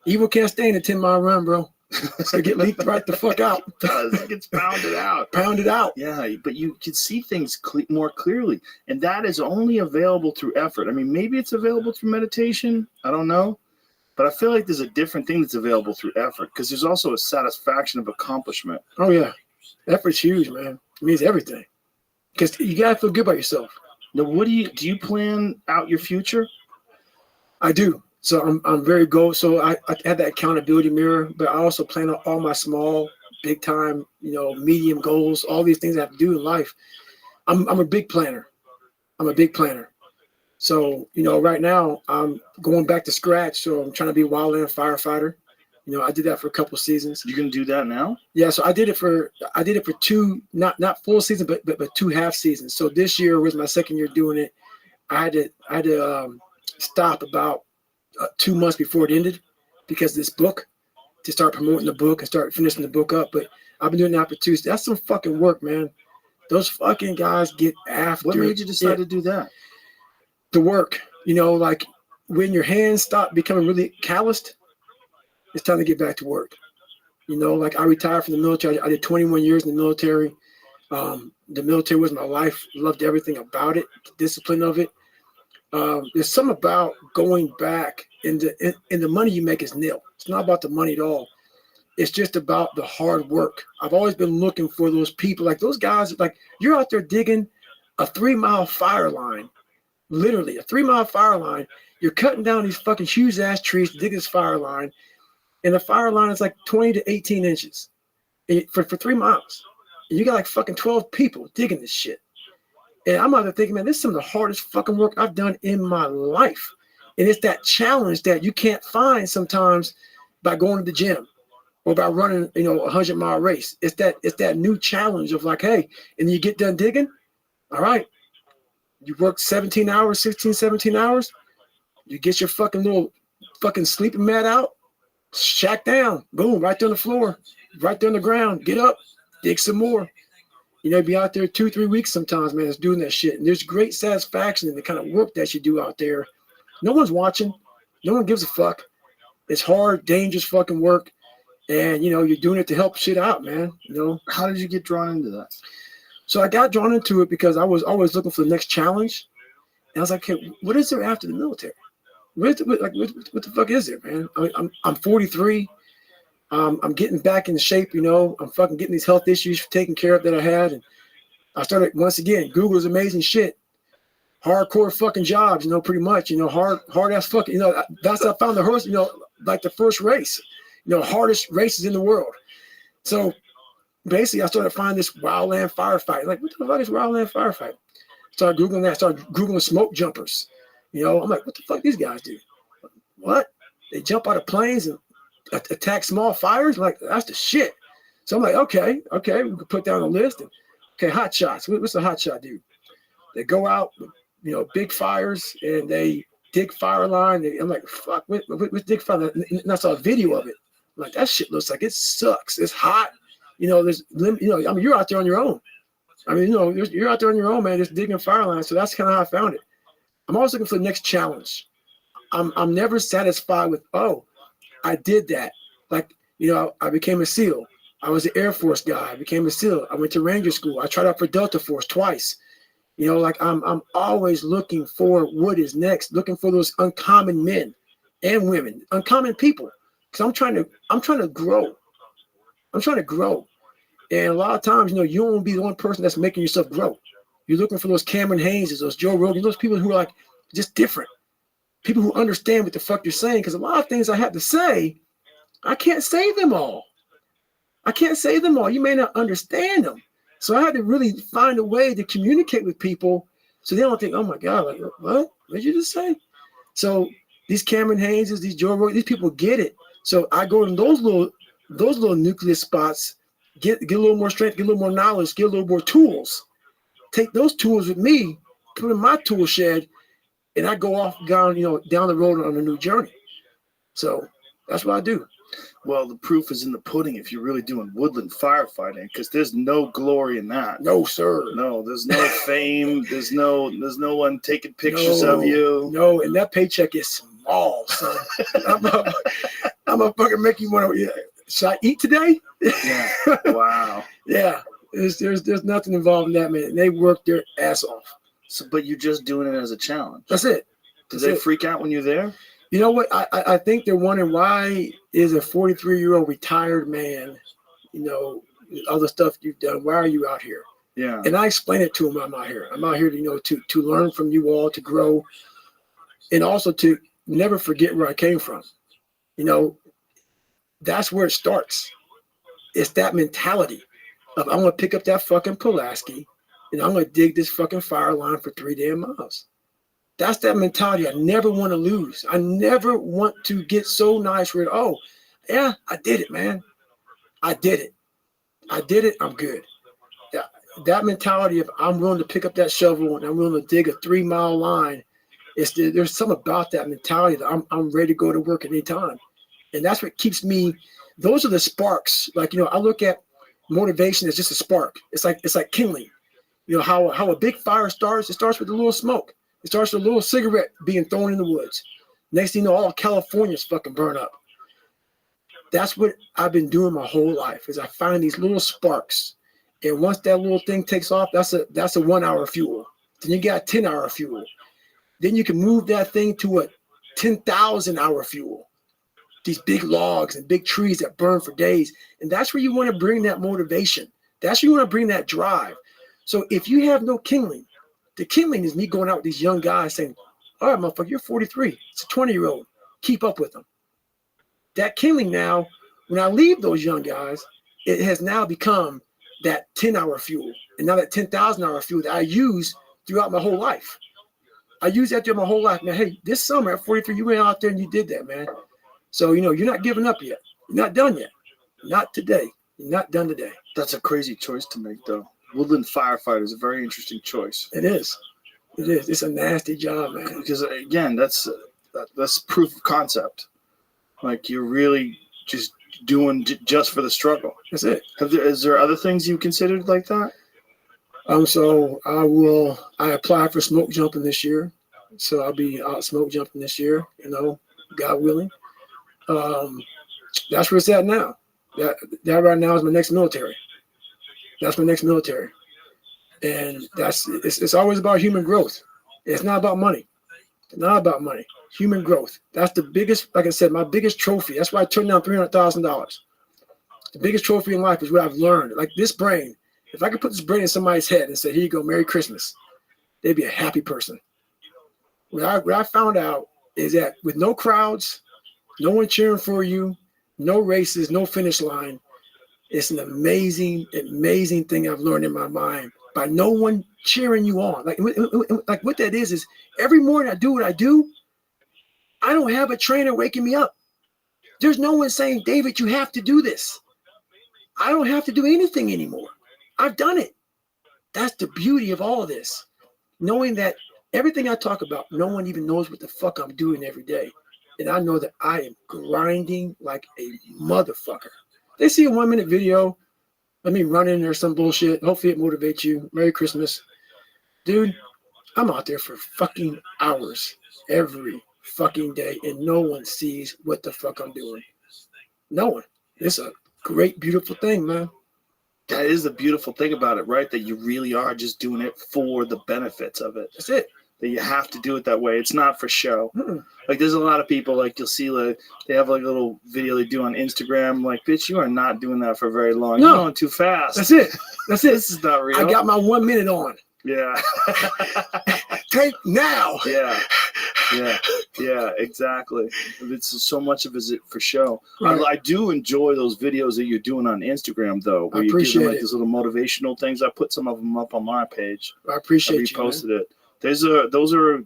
Evil can't stay in a 10-mile run, bro. It's gonna get leaked right the fuck out. It does. It gets pounded out. Pounded out. Yeah, but you can see things more clearly. And that is only available through effort. I mean, maybe it's available through meditation. I don't know. But I feel like there's a different thing that's available through effort, because there's also a satisfaction of accomplishment. Oh, yeah. Effort's huge, man. It means everything. Because you got to feel good about yourself. Now, do you plan out your future? I do. So I'm very goal. So I have that accountability mirror, but I also plan out all my small, big time, medium goals, all these things I have to do in life. I'm a big planner. So, right now I'm going back to scratch. So I'm trying to be a wildland firefighter. I did that for a couple seasons. You gonna do that now? Yeah. So I did it for 2, not full season, but 2 half seasons. So this year was my second year doing it. I had to stop about 2 months before it ended because of this book, to start promoting the book and start finishing the book up. But I've been doing that for 2. That's some fucking work, man. Those fucking guys get after. What made you decide to do that? The work, like when your hands stop becoming really calloused, it's time to get back to work. Like I retired from the military. I did 21 years in the military. The military was my life. Loved everything about it, the discipline of it. There's something about going back, and the money you make is nil. It's not about the money at all. It's just about the hard work. I've always been looking for those people, like those guys, like you're out there digging a 3-mile fire line. Literally a 3-mile fire line. You're cutting down these fucking huge ass trees to dig this fire line. And the fire line is like 20 to 18 inches for 3 miles. And you got like fucking 12 people digging this shit. And I'm out there thinking, man, this is some of the hardest fucking work I've done in my life. And it's that challenge that you can't find sometimes by going to the gym. or about running, a 100-mile race. It's that new challenge of like, hey, and you get done digging. All right. You work 17 hours, 16, 17 hours. You get your fucking sleeping mat out, shack down, boom, right there on the floor, right there on the ground. Get up, dig some more. Be out there 2-3 weeks sometimes, man, it's doing that shit. And there's great satisfaction in the kind of work that you do out there. No one's watching. No one gives a fuck. It's hard, dangerous fucking work. And, you're doing it to help shit out, man. How did you get drawn into that? So I got drawn into it because I was always looking for the next challenge. And I was like, hey, what is there after the military? What the fuck is there, man? I'm 43. I'm getting back in shape, I'm fucking getting these health issues taken care of that I had. And I started, once again, Google's amazing shit. Hardcore fucking jobs, pretty much, hard ass fucking, that's how I found the horse, like the first race, hardest races in the world. So basically I started finding this wildland firefight. Like, what the fuck is wildland firefight? Started Googling that, started Googling smoke jumpers. I'm like, what the fuck these guys do? What? They jump out of planes and attack small fires? I'm like, that's the shit. So I'm like, okay, we can put down a list. And, okay, hot shots. What's a hot shot do? They go out, big fires, and they dig fire line. I'm like, fuck, what's dig fire line? And I saw a video of it. I'm like, that shit looks like it sucks. It's hot. There's, you're out there on your own. You're out there on your own, man, just digging fire lines. So that's kind of how I found it. I'm always looking for the next challenge. I'm never satisfied with, oh, I did that. Like, I became a SEAL. I was an Air Force guy. I became a SEAL. I went to Ranger School. I tried out for Delta Force twice. I'm always looking for what is next, looking for those uncommon men and women, uncommon people. Because I'm trying to grow. I'm trying to grow. And a lot of times, you won't be the one person that's making yourself grow. You're looking for those Cameron Haneses, those Joe Rogan, those people who are like just different. People who understand what the fuck you're saying. Because a lot of things I have to say, I can't say them all. You may not understand them. So I had to really find a way to communicate with people so they don't think, oh my God, like, what did you just say? So these Cameron Haneses, these Joe Rogan, these people get it. So I go in those little nucleus spots, get a little more strength, get a little more knowledge, get a little more tools. Take those tools with me, put in my tool shed, and I go off down the road on a new journey. So that's what I do. Well, the proof is in the pudding if you're really doing woodland firefighting, because there's no glory in that. No, sir. No, there's no fame. There's no one taking pictures of you. No, and that paycheck is small, son. I'm a fucking make you want to. Should I eat today? Yeah. Wow. Yeah. There's nothing involved in that, man. They work their ass off. So, but you're just doing it as a challenge. That's it. Do they freak out when you're there? You know what? I think they're wondering, why is a 43-year-old retired man, all the stuff you've done, why are you out here? Yeah. And I explain it to them. I'm out here, to learn from you all, to grow, and also to never forget where I came from. That's where it starts. It's that mentality of, I'm going to pick up that fucking Pulaski and I'm going to dig this fucking fire line for 3 damn miles. That's that mentality I never want to lose. I never want to get so nice with, oh, yeah, I did it, man. I did it. I'm good. That mentality of, I'm willing to pick up that shovel and I'm willing to dig a 3-mile line. There's something about that mentality that I'm ready to go to work at any time. And that's what keeps me, those are the sparks. Like, I look at motivation as just a spark. It's like kindling. How a big fire starts, it starts with a little smoke. It starts with a little cigarette being thrown in the woods. Next thing you know, all California's fucking burn up. That's what I've been doing my whole life, is I find these little sparks. And once that little thing takes off, that's a 1-hour fuel. Then you got 10-hour fuel. Then you can move that thing to a 10,000-hour fuel. These big logs and big trees that burn for days. And that's where you want to bring that motivation. That's where you want to bring that drive. So if you have no kindling, the kindling is me going out with these young guys saying, all right, motherfucker, you're 43. It's a 20-year-old. Keep up with them. That kindling now, when I leave those young guys, it has now become that 10-hour fuel. And now that 10,000-hour fuel that I use throughout my whole life. I use that throughout my whole life. Man, hey, this summer at 43, you went out there and you did that, man. So, you're not giving up yet. You're not done yet. Not today. Not done today. That's a crazy choice to make, though. Woodland firefighter is a very interesting choice. It is. It is. It's a nasty job, man. Because again, that's proof of concept. Like you're really just doing just for the struggle. That's it. Is there other things you considered like that? So I applied for smoke jumping this year. So I'll be out smoke jumping this year, you know, God willing. That's where it's at now. That right now is my next military. That's my next military. And it's always about human growth. It's not about money. It's not about money. Human growth. That's the biggest, like I said, my biggest trophy. That's why I turned down $300,000. The biggest trophy in life is what I've learned. Like this brain, if I could put this brain in somebody's head and say, here you go, Merry Christmas, they'd be a happy person. What I found out is that with no crowds, no one cheering for you, no races, no finish line, it's an amazing, amazing thing I've learned in my mind by no one cheering you on. Like what that is every morning I do what I do, I don't have a trainer waking me up. There's no one saying, David, you have to do this. I don't have to do anything anymore. I've done it. That's the beauty of all of this. Knowing that everything I talk about, no one even knows what the fuck I'm doing every day. And I know that I am grinding like a motherfucker. They see a 1-minute video of me running or some bullshit. Hopefully it motivates you. Merry Christmas. Dude, I'm out there for fucking hours every fucking day and no one sees what the fuck I'm doing. No one. It's a great, beautiful thing, man. That is the beautiful thing about it, right? That you really are just doing it for the benefits of it. That's it. That you have to do it that way. It's not for show. Mm-mm. Like there's a lot of people, like you'll see, like they have like a little video they do on Instagram. Like, bitch, you are not doing that for very long. No. You're going too fast. That's it. That's it. This is not real. I got my 1 minute on. Yeah. Take now. Yeah. Yeah, exactly. It's so much of it for show. Right. I do enjoy those videos that you're doing on Instagram, though, where I you give appreciate them like it. these little motivational things. I put some of them up on my page. I I appreciate you. reposted Man. it.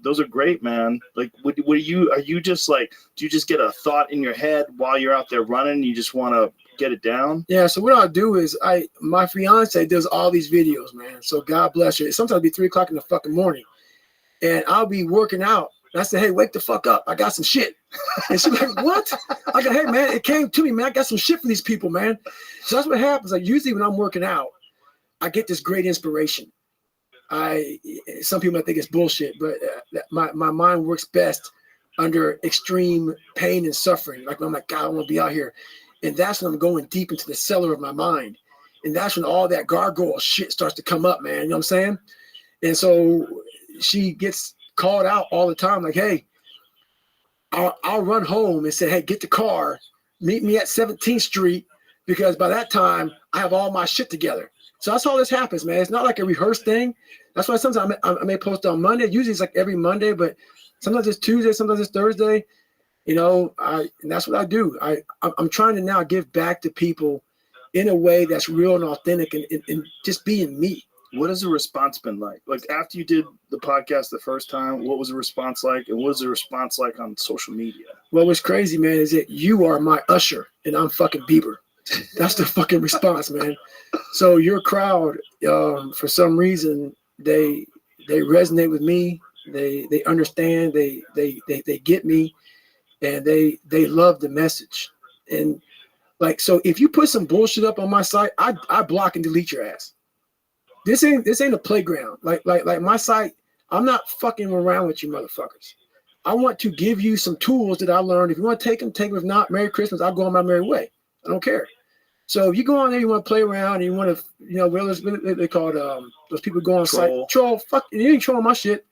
Those are great, man. Like, what are you just like? Do you just get a thought in your head while you're out there running? You just want to get it down? Yeah. So what I'll do is my fiance does all these videos, man. So God bless her. Sometimes it'll be 3 o'clock in the fucking morning, and I'll be working out. And I say, hey, wake the fuck up. I got some shit. And she's like, what? I go, hey, man, it came to me, man. I got some shit for these people, man. So that's what happens. Like usually when I'm working out, I get this great inspiration. Some people might think it's bullshit, but my mind works best under extreme pain and suffering. Like I'm like, God, I want to be out here. And that's when I'm going deep into the cellar of my mind. And that's when all that gargoyle shit starts to come up, man. You know what I'm saying? And so she gets called out all the time. Like, hey, I'll run home and say, hey, get the car, meet me at 17th Street, because by that time I have all my shit together. So that's how this happens, man. It's not like a rehearsed thing. That's why sometimes I may post on Monday. Usually it's like every Monday, but sometimes it's Tuesday, sometimes it's Thursday. You know, and that's what I do. I'm trying to now give back to people in a way that's real and authentic and just being me. What has the response been like? Like after you did the podcast the first time, what was the response like? And what is the response like on social media? Well, what's crazy, man, is that you are my Usher and I'm fucking Bieber. That's the fucking response, man. So your crowd, for some reason, they resonate with me. They understand. They get me, and they love the message. And like, so if you put some bullshit up on my site, I block and delete your ass. This ain't a playground. Like my site, I'm not fucking around with you motherfuckers. I want to give you some tools that I learned. If you want to take them, take them. If not, Merry Christmas. I'll go on my merry way. I don't care. So if you go on there, you want to play around, and you want to, you know, what they call it, those people go on site, troll. Fuck, you ain't trolling my shit.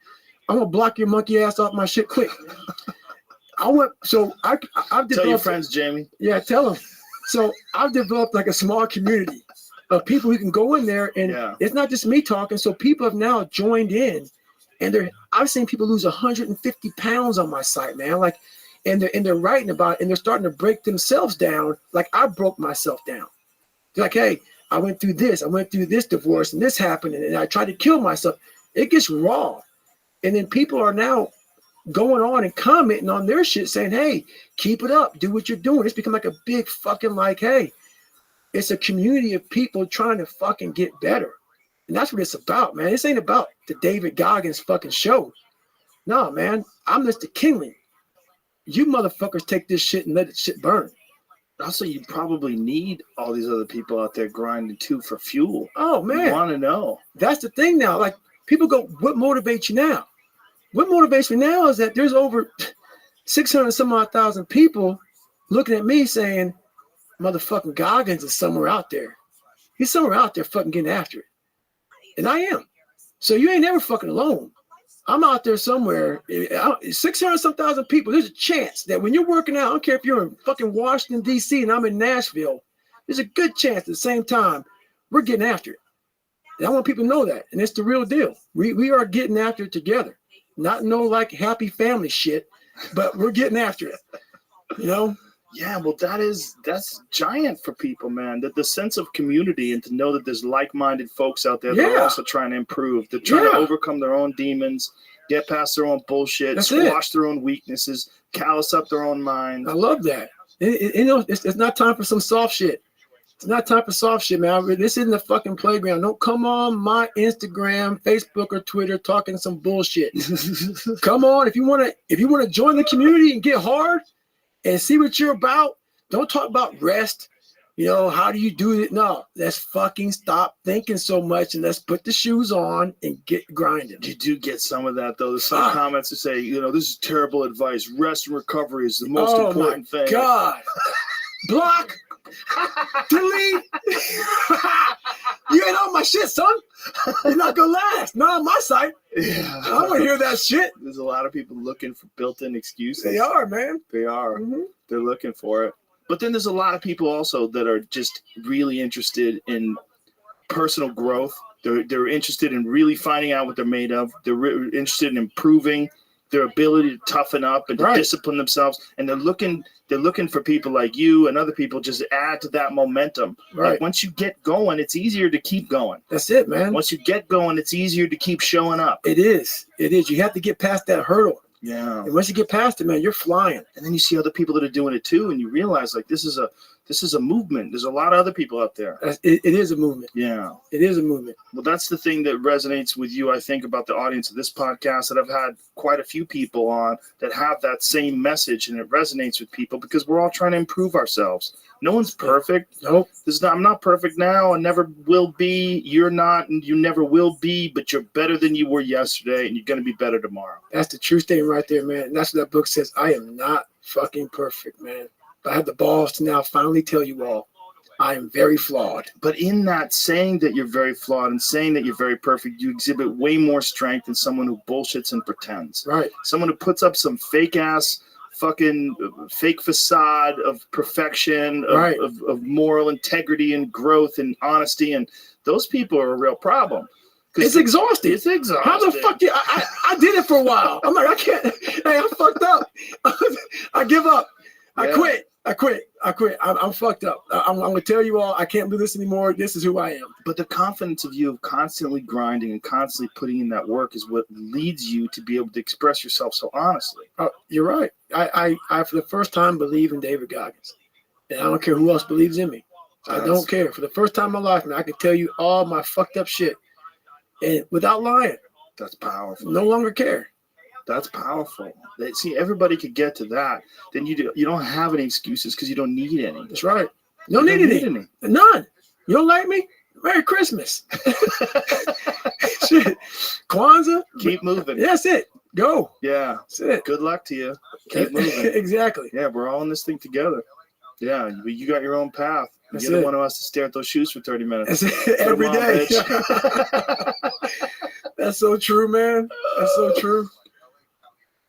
I'm gonna block your monkey ass off my shit quick. I've developed. Tell your friends, Jamie. Yeah, tell them. So I've developed like a small community of people who can go in there, and it's not just me talking. So people have now joined in, and I've seen people lose 150 pounds on my site, man. Like. And they're writing about it, and they're starting to break themselves down like I broke myself down. They're like, hey, I went through this divorce, and this happened, and I tried to kill myself. It gets raw. And then people are now going on and commenting on their shit saying, hey, keep it up. Do what you're doing. It's become like a big fucking like, hey, It's a community of people trying to fucking get better. And that's what it's about, man. This ain't about the David Goggins fucking show. No, man. I'm Mr. Kingly. You motherfuckers take this shit and let it shit burn. Also, you probably need all these other people out there grinding too for fuel. Oh, man. You want to know. That's the thing now. Like, people go, what motivates you now? What motivates me now is that there's over 600 some odd thousand people looking at me saying, motherfucking Goggins is somewhere out there. He's somewhere out there fucking getting after it. And I am. So you ain't never fucking alone. I'm out there somewhere. 600 some thousand people. There's a chance that when you're working out, I don't care if you're in fucking Washington, D.C. and I'm in Nashville, there's a good chance at the same time we're getting after it. And I want people to know that. And it's the real deal. We are getting after it together. Not no like happy family shit, but we're getting after it. You know? Yeah, well, that's giant for people, man. That the sense of community and to know that there's like-minded folks out there that are also trying to improve. They're trying to overcome their own demons, get past their own bullshit, squash their own weaknesses, callous up their own minds. I love that. You know, it's not time for some soft shit. It's not time for soft shit, man. This isn't a fucking playground. Don't come on my Instagram, Facebook, or Twitter talking some bullshit. Come on, if you wanna join the community and get hard and see what you're about, don't talk about rest. You know, how do you do it? No, let's fucking stop thinking so much and let's put the shoes on and get grinding. You do get some of that, though. There's some comments that say, you know, this is terrible advice. Rest and recovery is the most important thing. Oh, my God. Block. Delete. You ain't on my shit, son. You're not going to last. Not on my site. Yeah. I don't want to hear that shit. There's a lot of people looking for built-in excuses. They are, man. They are. Mm-hmm. They're looking for it. But then there's a lot of people also that are just really interested in personal growth. They're interested in really finding out what they're made of. They're interested in improving their ability to toughen up and to discipline themselves. And they're looking for people like you and other people just to add to that momentum. Right. Like once you get going, it's easier to keep going. That's it, man. Once you get going, it's easier to keep showing up. It is. It is. You have to get past that hurdle. Yeah. And once you get past it, man, you're flying. And then you see other people that are doing it too, and you realize like this is a movement. There's a lot of other people out there. It is a movement. Yeah. It is a movement. Well, that's the thing that resonates with you, I think, about the audience of this podcast, that I've had quite a few people on that have that same message, and it resonates with people because we're all trying to improve ourselves. No one's perfect. Nope. I'm not perfect now and never will be. You're not and you never will be, but you're better than you were yesterday, and you're going to be better tomorrow. That's the true statement right there, man. And that's what that book says. I am not fucking perfect, man. But I have the balls to now finally tell you all, I am very flawed. But in that saying that you're very flawed and saying that you're very perfect, you exhibit way more strength than someone who bullshits and pretends. Right. Someone who puts up some fake facade of perfection, of moral integrity and growth and honesty. And those people are a real problem. It's exhausting. It's exhausting. How the fuck I did it for a while. I'm like, I can't. Hey, I'm fucked up. I give up. I quit. I'm fucked up. I'm going to tell you all, I can't do this anymore. This is who I am. But the confidence of you of constantly grinding and constantly putting in that work is what leads you to be able to express yourself so honestly. You're right. I for the first time believe in David Goggins. And I don't care who else believes in me. I don't care. For the first time in my life, man, I can tell you all my fucked up shit. And without lying. That's powerful. No longer care. That's powerful. See, everybody could get to that. Then you don't have any excuses because you don't need any. That's right. You don't need any. None. You don't like me? Merry Christmas. Shit. Kwanzaa. Keep moving. Yeah, that's it. Go. Yeah. That's it. Good luck to you. Keep moving. Exactly. Yeah, we're all in this thing together. Yeah, you got your own path. That's You're the one who has to stare at those shoes for 30 minutes. That's it. Every day. That's so true, man. That's so true.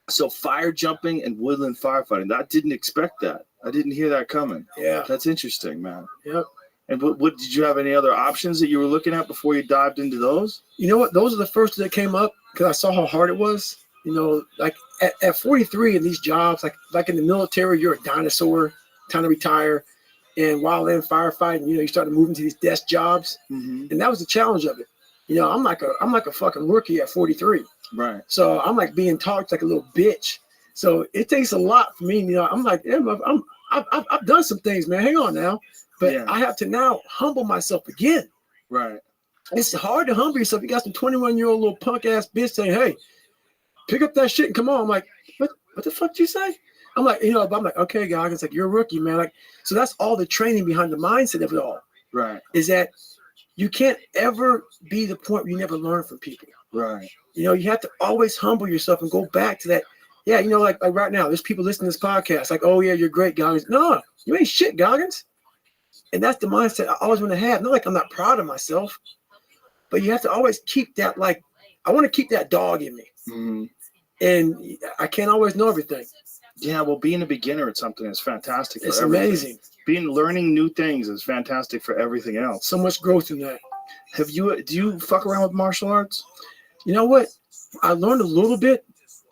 So fire jumping and woodland firefighting. I didn't expect that. I didn't hear that coming. Yeah. That's interesting, man. Yep. And what did you have any other options that you were looking at before you dived into those? You know what? Those are the first that came up because I saw how hard it was. You know, like at 43 in these jobs, like in the military, you're a dinosaur, time to retire. And while in firefighting, you know, you start to move into these desk jobs. Mm-hmm. And that was the challenge of it. You know, I'm like a fucking rookie at 43. Right. So I'm like being talked like a little bitch. So it takes a lot for me. You know, I'm like, I've done some things, man. Hang on now, but Yeah. I have to now humble myself again. Right. It's hard to humble yourself. You got some 21-year-old little punk ass bitch saying, "Hey, pick up that shit and come on." I'm like, what the fuck did you say? I'm like, but I'm like, okay, guys, it's like you're a rookie, man. Like, so that's all the training behind the mindset of it all. Right. Is that you can't ever be the point where you never learn from people. Right. You have to always humble yourself and go back to that. Yeah, like right now, there's people listening to this podcast, like, oh yeah, you're great, Goggins. No, you ain't shit, Goggins. And that's the mindset I always want to have. Not like I'm not proud of myself, but you have to always keep that, like, I want to keep that dog in me. Mm-hmm. And I can't always know everything. Yeah, well, being a beginner at something is fantastic for It's everything. amazing. Learning new things is fantastic for everything else. So much growth in that. Do you fuck around with martial arts? You know what? I learned a little bit.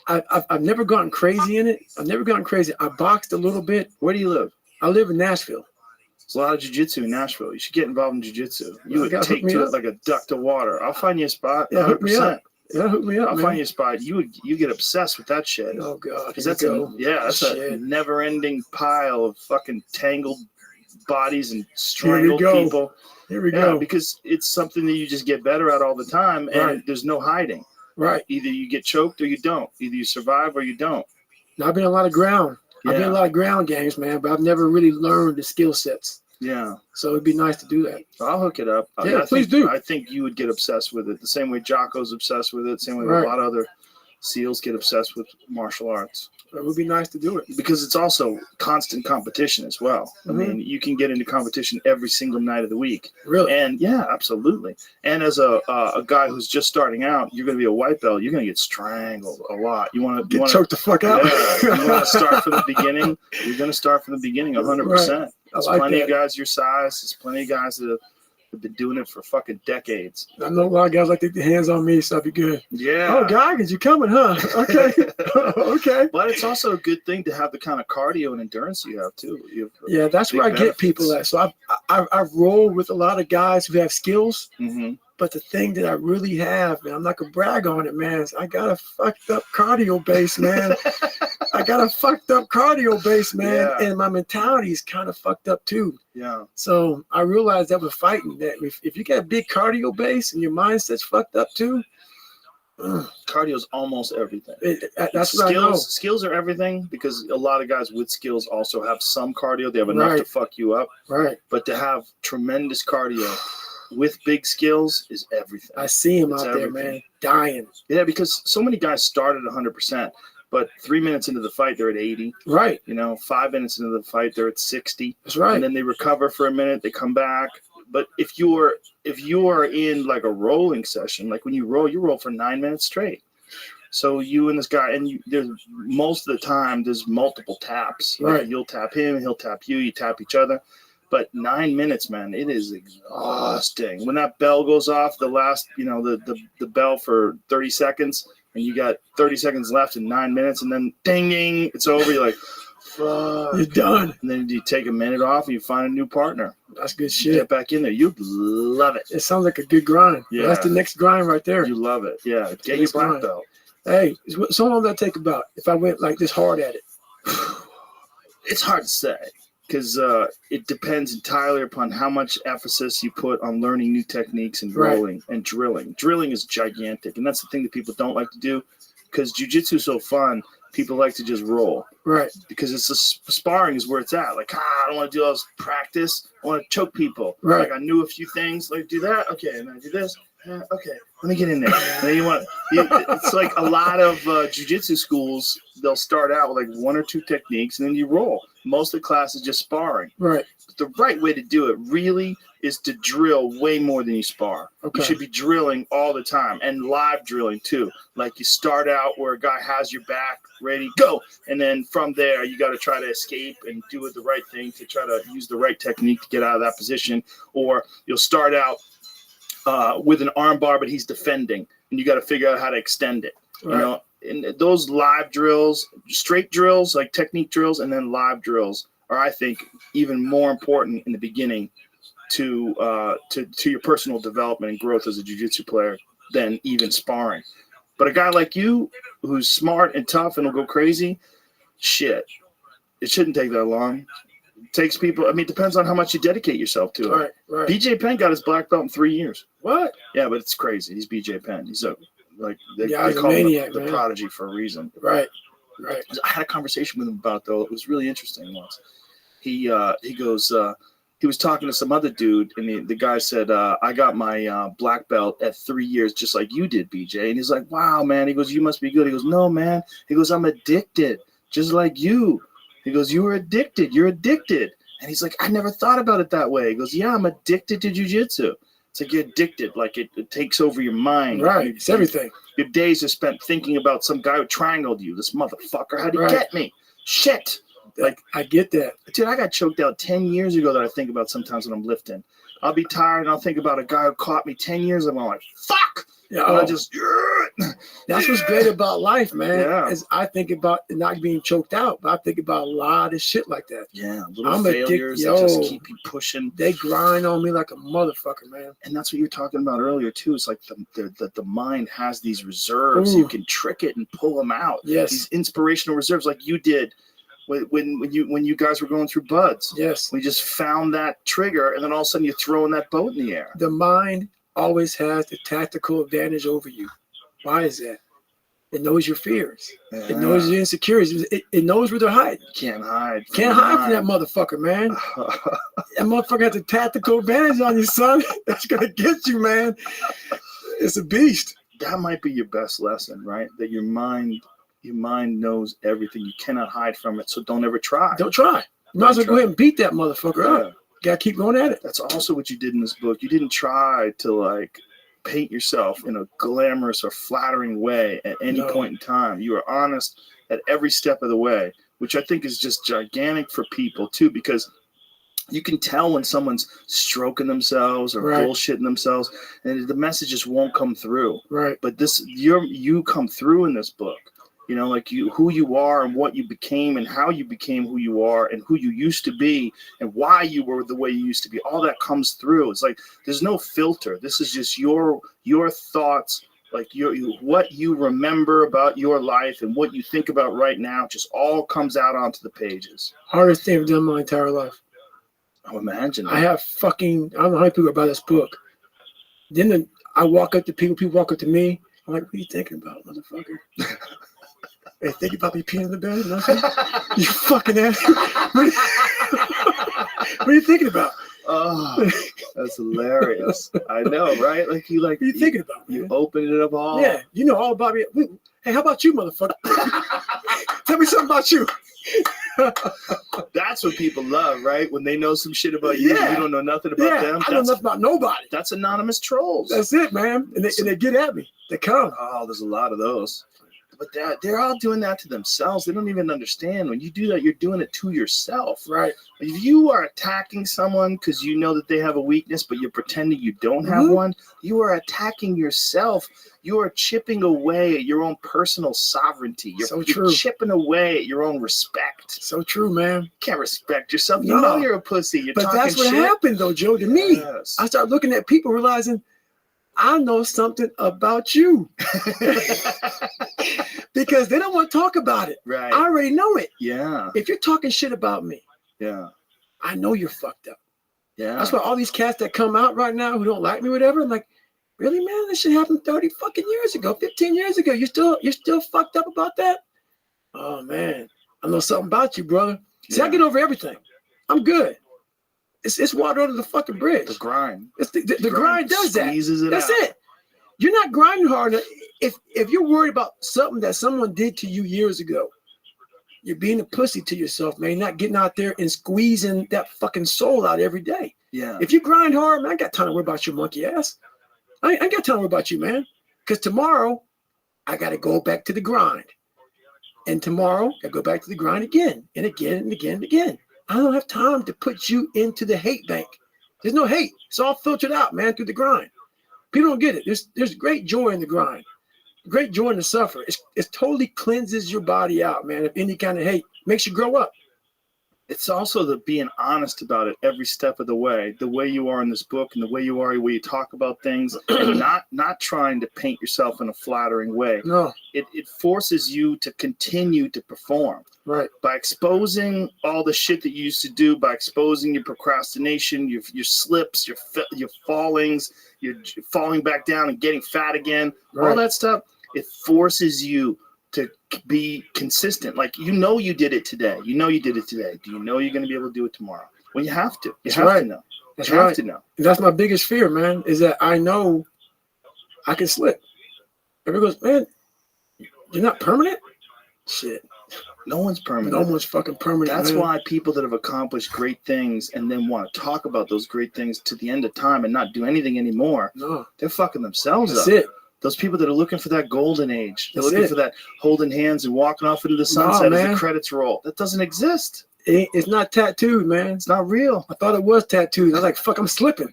I've never gotten crazy in it. I've never gotten crazy. I boxed a little bit. Where do you live? I live in Nashville. There's a lot of jiu-jitsu in Nashville. You should get involved in jiu-jitsu. You would gotta take hook me to up. it like a duck to water. I'll find you a spot. Yeah, hook me 100%. up. Yeah, hook me up, I'll man. find you a spot. You get obsessed with that shit. Oh God, Because that's a never-ending pile of fucking tangled bodies and strangled people. Here we go. Because it's something that you just get better at all the time, and Right. there's no hiding. Right. Either you get choked or you don't. Either you survive or you don't. Now, I've been in a lot of ground. I've been in a lot of ground games, man, but I've never really learned the skill sets. Yeah. So it'd be nice to do that. I'll hook it up. Yeah, please do. I think you would get obsessed with it the same way Jocko's obsessed with it, the same way Right. a lot of other SEALs get obsessed with martial arts. It would be nice to do it. Because it's also constant competition as well. Mhm. I mean, you can get into competition every single night of the week. Really? And yeah, absolutely. And as a guy who's just starting out, you're going to be a white belt. You're going to get strangled a lot. You want to Get choked the fuck out. Yeah, you want to start from the beginning. You're going to start from the beginning, 100%. Right. There's like plenty that. of guys your size. There's plenty of guys that have been doing it for fucking decades. I know a lot of guys like to get their hands on me, so I'll be good. Yeah. Oh, Goggins, you coming, huh? Okay. Okay. But it's also a good thing to have the kind of cardio and endurance you have too. Yeah, that's where I get people at. So I've rolled with a lot of guys who have skills, Mm-hmm. but the thing that I really have, and I'm not gonna brag on it, man, is I got a fucked up cardio base, man. I got a fucked up cardio base, man, Yeah. and my mentality is kind of fucked up too. Yeah. So I realized that with fighting, that if you got a big cardio base and your mindset's fucked up too, Cardio is almost everything. that's what I know. Skills are everything because a lot of guys with skills also have some cardio. They have enough Right. to fuck you up. Right. But to have tremendous cardio with big skills is everything. I see him It's out there, everything. man, dying. Yeah, because so many guys start at 100%, but 3 minutes into the fight, they're at 80. Right. 5 minutes into the fight, they're at 60. That's right. And then they recover for a minute, they come back. But if you are in like a rolling session, like when you roll for 9 minutes straight. So you and this guy, and there's most of the time there's multiple taps. Like Right. you'll tap him, he'll tap you, you tap each other. But 9 minutes, man, it is exhausting. When that bell goes off, the last, the bell for 30 seconds, and you got 30 seconds left in 9 minutes, and then ding, ding, it's over. You're like, fuck. You're done. And then you take a minute off and you find a new partner. That's good You shit. get back in there. You love it. It sounds like a good grind. Yeah. That's the next grind right there. You love it. Yeah. Get your Next black grind. belt. Hey, so long that take about if I went like this hard at it? It's hard to say because it depends entirely upon how much emphasis you put on learning new techniques and Right. rolling and drilling. Drilling is gigantic, and that's the thing that people don't like to do because jiu-jitsu is so fun. People like to just roll Right. because it's sparring is where it's at. Like, I don't want to do all this practice. I want to choke people. Right. Like, I knew a few things. Like, do that. Okay, and I do this. Okay, let me get in there. And then it's like a lot of jiu-jitsu schools, they'll start out with like one or two techniques and then you roll. Most of the class is just sparring. Right. But the right way to do it really is to drill way more than you spar. Okay. You should be drilling all the time and live drilling too. Like you start out where a guy has your back, ready, go. And then from there, you got to try to escape and do the right thing to try to use the right technique to get out of that position. Or you'll start out with an arm bar, but he's defending, and you got to figure out how to extend it. Right. And those live drills, straight drills, like technique drills, and then live drills are, I think, even more important in the beginning to your personal development and growth as a jiu-jitsu player than even sparring. But a guy like you, who's smart and tough and will go crazy, shit, It shouldn't take that long. It takes people. I mean, it depends on how much you dedicate yourself to it. Right. BJ Penn got his black belt in 3 years. What? Yeah, but it's crazy. He's BJ Penn. He's they he's a call him maniac, the man. prodigy for a reason. Right. I had a conversation with him about it, though. It was really interesting once. He goes. He was talking to some other dude, and the guy said, "I got my black belt at 3 years, just like you did, BJ." And he's like, "Wow, man." He goes, "You must be good." He goes, "No, man." He goes, "I'm addicted, just like you." He goes, "You were addicted. You're addicted." And he's like, "I never thought about it that way." He goes, "Yeah, I'm addicted to jiu-jitsu." It's like you're addicted, like it takes over your mind. Right. It's everything. Your days are spent thinking about some guy who triangled you. This motherfucker, how'd he Right. get me? Shit. Like, I get that. Dude, I got choked out 10 years ago that I think about sometimes when I'm lifting. I'll be tired and I'll think about a guy who caught me 10 years ago. I'm like, fuck. Yeah, And I just, that's what's great about life, man. Yeah. Is I think about not being choked out, but I think about a lot of shit like that. yeah, little I'm failures addicted, that just yo. keep you pushing. They grind on me like a motherfucker, man. And that's what you were talking about earlier, too. It's like the mind has these reserves. Ooh. You can trick it and pull them out. Yes. These inspirational reserves like you did when you guys were going through buds. Yes. We just found that trigger, and then all of a sudden you're throwing that boat in the air. The mind always has the tactical advantage over you. Why is that? It knows your fears. Yeah. It knows your insecurities. It knows where they're hiding. Can't hide. Can't hide from that motherfucker, man. That motherfucker has a tactical advantage on you, son. That's gonna get you, man. It's a beast. That might be your best lesson, right? That your mind knows everything. You cannot hide from it, so don't ever try. Don't try. You might as well go ahead and beat that motherfucker Yeah. up. Gotta keep going at it. That's also what you did in this book. You didn't try to like paint yourself in a glamorous or flattering way at any No. point in time. You were honest at every step of the way, which I think is just gigantic for people too, because you can tell when someone's stroking themselves or Right. bullshitting themselves, and the message just won't come through. Right. But you come through in this book. You know, like who you are and what you became and how you became who you are and who you used to be and why you were the way you used to be. All that comes through. It's like there's no filter. This is just your thoughts, like what you remember about your life and what you think about right now. Just all comes out onto the pages. Hardest thing I've done my entire life. Oh, imagine. I have I don't know how many people about this book. Then I walk up to people walk up to me. I'm like, what are you thinking about, motherfucker? Hey, think about me peeing in the bed? Nothing? You fucking ass. What are you thinking about? Oh, that's hilarious. I know, right? Like What are you thinking about, You man? opened it up all. Yeah, you know all about me. Hey, how about you, motherfucker? Tell me something about you. That's what people love, right? When they know some shit about you, Yeah. you don't know nothing about them. I don't know nothing about nobody. That's anonymous trolls. That's it, man. And they get at me. They come. Oh, there's a lot of those. But they're all doing that to themselves. They don't even understand. When you do that, you're doing it to yourself. Right. If you are attacking someone because you know that they have a weakness, but you're pretending you don't have one, you are attacking yourself. You are chipping away at your own personal sovereignty. You're chipping away at your own respect. So true, man. You can't respect yourself. No. You know you're a pussy. You're But talking that's what shit. happened, though, Joe, to me. Yes. I started looking at people realizing I know something about you. Because they don't want to talk about it. Right. I already know it. Yeah. If you're talking shit about me, Yeah. I know you're fucked up. Yeah. That's why all these cats that come out right now who don't like me, whatever, I'm like, really, man? This shit happened 30 fucking years ago, 15 years ago. You're still fucked up about that? Oh man, I know something about you, brother. See, I get over everything. I'm good. It's water under the fucking bridge. The grind. It's the grind does that. Squeezes it That's out. it. You're not grinding hard enough. If you're worried about something that someone did to you years ago, you're being a pussy to yourself, man. You're not getting out there and squeezing that fucking soul out every day. Yeah. If you grind hard, man, I ain't got time to worry about your monkey ass. I ain't got time to worry about you, man. Because tomorrow, I got to go back to the grind. And tomorrow, I go back to the grind again and again and again and again. I don't have time to put you into the hate bank. There's no hate. It's all filtered out, man, through the grind. People don't get it. There's great joy in the grind. Great joy in the suffer. It totally cleanses your body out, man, of any kind of hate. Makes you grow up. it's also the being honest about it every step of the way you are in this book and the way you talk about things, and not trying to paint yourself in a flattering way. No. It forces you to continue to perform. Right. By exposing all the shit that you used to do, by exposing your procrastination, your slips, your fallings, you're falling back down and getting fat again, right. all that stuff, it forces you to be consistent. Like, you did it today. Do you know you're going to be able to do it tomorrow? Well, you have to. You have to know. That's you have right. to know. And that's my biggest fear, man, is that I know I can slip. Everybody goes, man, you're not permanent? Shit. No one's permanent. No one's fucking permanent. That's man. why people that have accomplished great things and then want to talk about those great things to the end of time and not do anything anymore, they're fucking themselves That's up. it. Those people that are looking for that golden age, they're That's looking it. for that holding hands and walking off into the sunset as the man. credits roll. That doesn't exist. It's not tattooed, man. It's not real. I thought it was tattooed. I was like, fuck, I'm slipping.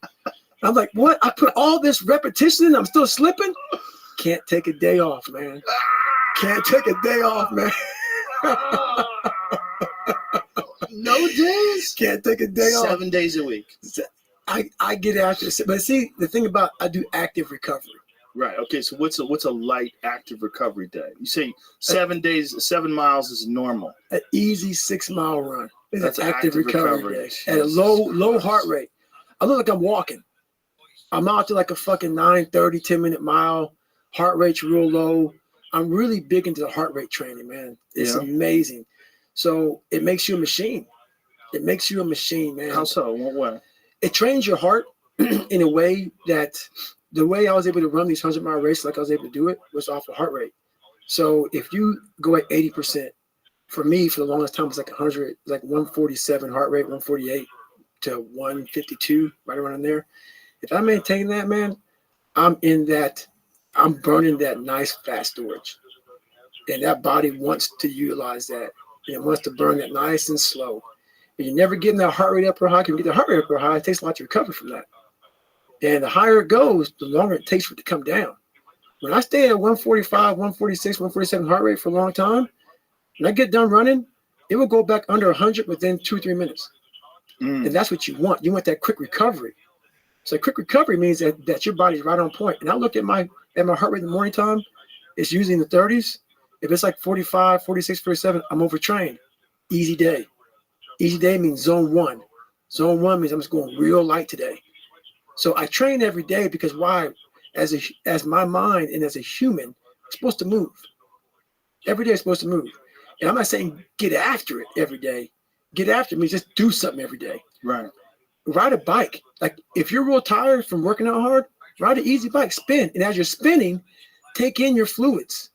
I'm like, what? I put all this repetition in, I'm still slipping? Can't take a day off, man. Can't take a day off, man. No days? Can't take a day off. 7 days a week. I get after it. But see, the thing about, I do active recovery. Right. Okay. So what's a light active recovery day? You say 7 days, 7 miles is normal. An easy 6 mile run. It's an active active recovery day. Jesus. At a low heart rate. I look like I'm walking. I'm out to like a fucking 9:30, 10-minute mile. Heart rate's real low. I'm really big into the heart rate training, man. It's amazing. So it makes you a machine. It makes you a machine, man. How so? In what way? It trains your heart in a way that the way I was able to run these 100-mile races, like I was able to do it, was off the heart rate. So if you go at 80%, for me, for the longest time, it was like 100, like 147 heart rate, 148 to 152, right around in there. If I maintain that, man, I'm burning that nice fat storage. And that body wants to utilize that. And it wants to burn that nice and slow. And you're never getting that heart rate up or high. Can you get the heart rate up or high? It takes a lot to recover from that. And the higher it goes, the longer it takes for it to come down. When I stay at 145, 146, 147 heart rate for a long time, when I get done running, it will go back under 100 within 2 or 3 minutes. And that's what you want. You want that quick recovery. So quick recovery means that your body's right on point. And I look at my heart rate in the morning time, it's usually in the 30s. If it's like 45, 46, 47, I'm overtrained. Easy day. Easy day means zone 1. Zone 1 means I'm just going real light today. So I train every day because why? As my mind and as a human, I'm supposed to move. Every day I'm supposed to move. And I'm not saying get after it every day. Get after it means just do something every day. Right. Ride a bike. Like if you're real tired from working out hard, ride an easy bike, spin. And as you're spinning, take in your fluids.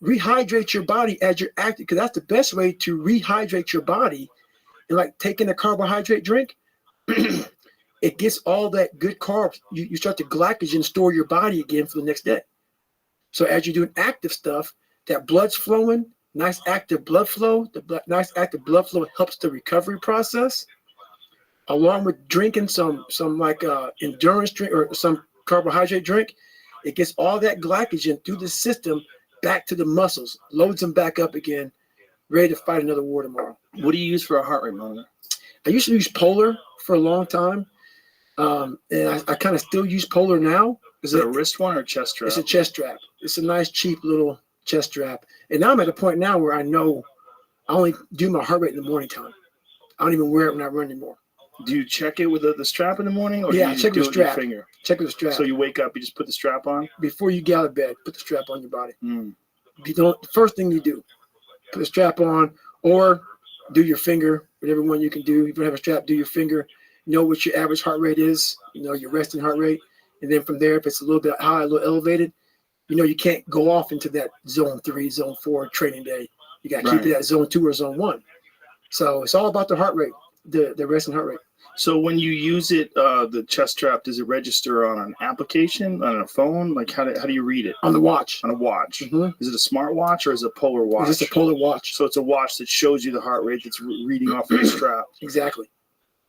Rehydrate your body as you're active, because that's the best way to rehydrate your body. And like taking a carbohydrate drink, it gets all that good carbs. You start to glycogen store your body again for the next day. So as you're doing active stuff, that blood's flowing, nice active blood flow. Nice active blood flow helps the recovery process. Along with drinking some like endurance drink or some carbohydrate drink, it gets all that glycogen through the system back to the muscles, loads them back up again, ready to fight another war tomorrow. What do you use for a heart rate monitor? I used to use Polar for a long time, and I kind of still use Polar now. Is it a wrist one or a chest strap? It's a chest strap. It's a nice, cheap little chest strap. And now I'm at a point now where I know I only do my heart rate in the morning time. I don't even wear it when I run anymore. Do you check it with the strap in the morning, or Yeah, do you check do the it with your strap. finger? Check with the strap. So you wake up, you just put the strap on? Before you get out of bed, put the strap on your body. You don't. The first thing you do, put the strap on, or do your finger, whatever one you can do. If you don't have a strap, do your finger. Know what your average heart rate is. You know your resting heart rate, and then from there, if it's a little bit high, a little elevated, you know you can't go off into that zone 3, zone 4 training day. You got to keep it at zone 2 or zone 1. So it's all about the heart rate, the resting heart rate. So when you use it, the chest strap, does it register on an application, on a phone? Like how do you read it? On the watch. On a watch. Mm-hmm. Is it a smart watch or is it a Polar watch? It's just a Polar watch. So it's a watch that shows you the heart rate that's reading off of the strap. Exactly.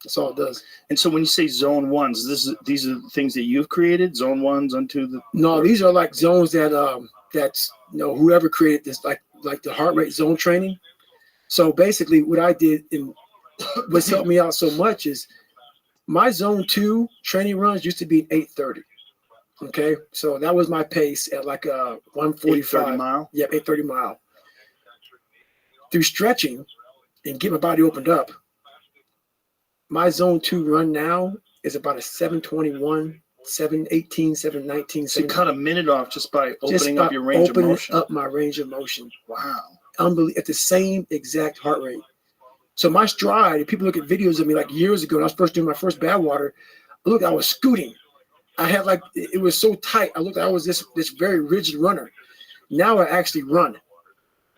That's all it does. And so when you say zone 1s, these are things that you've created? Zone 1, zone 2? No, these are like zones that's whoever created this, like the heart rate zone training. So basically what I did what's helped me out so much is my zone 2 training runs used to be 8:30. Okay, so that was my pace at like a 1:45 mile. Yeah, 8:30 mile. Through stretching and get my body opened up, my zone 2 run now is about a 7:21, 7:18, 7:19. So you cut a minute off just by opening up your range of motion. Up my range of motion. Wow. Unbelievable. At the same exact heart rate. So my stride, if people look at videos of me like years ago when I was first doing my first bad water, look, I was scooting. I had like, it was so tight. I was this very rigid runner. Now I actually run.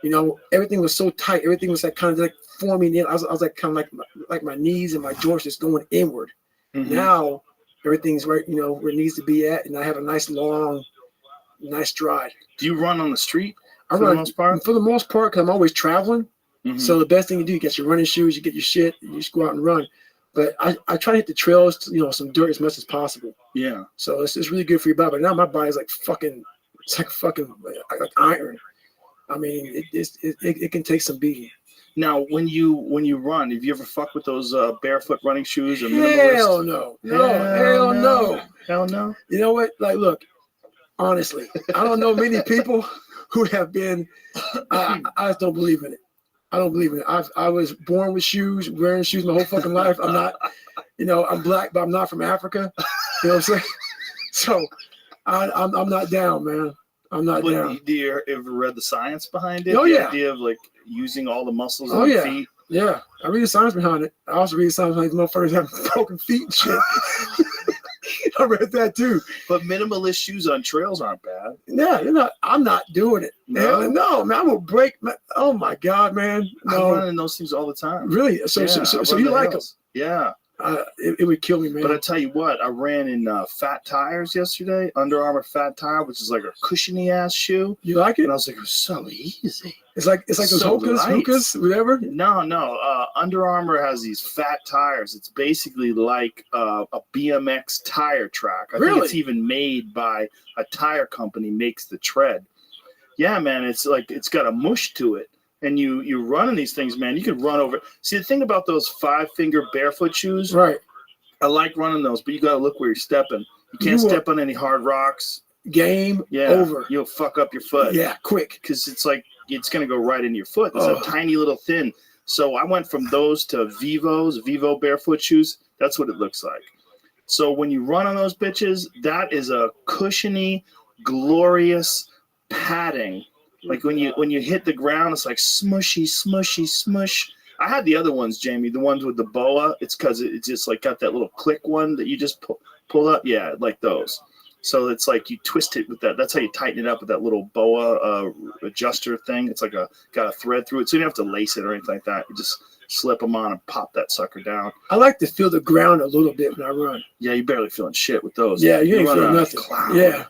You know, everything was so tight. Everything was like kind of like forming in. I was like kind of like my knees and my joints just going inward. Mm-hmm. Now everything's right, you know, where it needs to be at. And I have a nice long, nice stride. Do you run on the street? I run for the most part because I'm always traveling. Mm-hmm. So the best thing you do, you get your running shoes, you get your shit, you just go out and run. But I try to hit the trails, you know, some dirt as much as possible. Yeah. So it's really good for your body. But now my body's like fucking, it's like fucking like iron. I mean, it can take some beating. Now, when you run, have you ever fucked with those barefoot running shoes or minimalist? Hell no. Hell no. Hell no. You know what? Like, look, honestly, I don't know many people who have been. I just don't believe in it. I don't believe in it. I was born with shoes, wearing shoes my whole fucking life. I'm not, you know, I'm black, but I'm not from Africa. You know what I'm saying? So I'm not down, man. I'm not down. Do you ever read the science behind it? Oh, yeah. The idea of like using all the muscles on your feet. Yeah. I read the science behind it. I also read the science behind these motherfuckers having broken feet and shit. I read that too. But minimalist shoes on trails aren't bad. Yeah, I'm not doing it. No, man, I will break. Oh my God, man. No. I run in those things all the time. Really? So you like them? Yeah. It would kill me, man. But I tell you what, I ran in fat tires yesterday. Under Armour fat tire, which is like a cushiony ass shoe. You like it? And I was like, it was so easy. It's like those hokas, whatever. No. Under Armour has these fat tires. It's basically like a BMX tire track. I think it's even made by a tire company makes the tread. Yeah, man. It's like it's got a mush to it. And you run in these things, man. You can run over. See, the thing about those 5-finger barefoot shoes, right? I like running those, but you got to look where you're stepping. You can't step on any hard rocks. Game over. You'll fuck up your foot. Yeah, quick. Because it's like it's going to go right into your foot. It's a tiny little thin. So I went from those to Vivo barefoot shoes. That's what it looks like. So when you run on those bitches, that is a cushiony, glorious padding. Like when you hit the ground, it's like smushy, smushy, smush. I had the other ones, Jamie, the ones with the boa. It's because it's just like got that little click one that you just pull up. Yeah, like those. So it's like you twist it with that. That's how you tighten it up with that little boa adjuster thing. It's like got a thread through it, so you don't have to lace it or anything like that. You just slip them on and pop that sucker down. I like to feel the ground a little bit when I run. Yeah, you barely feeling shit with those. Yeah, you ain't feeling nothing. Yeah.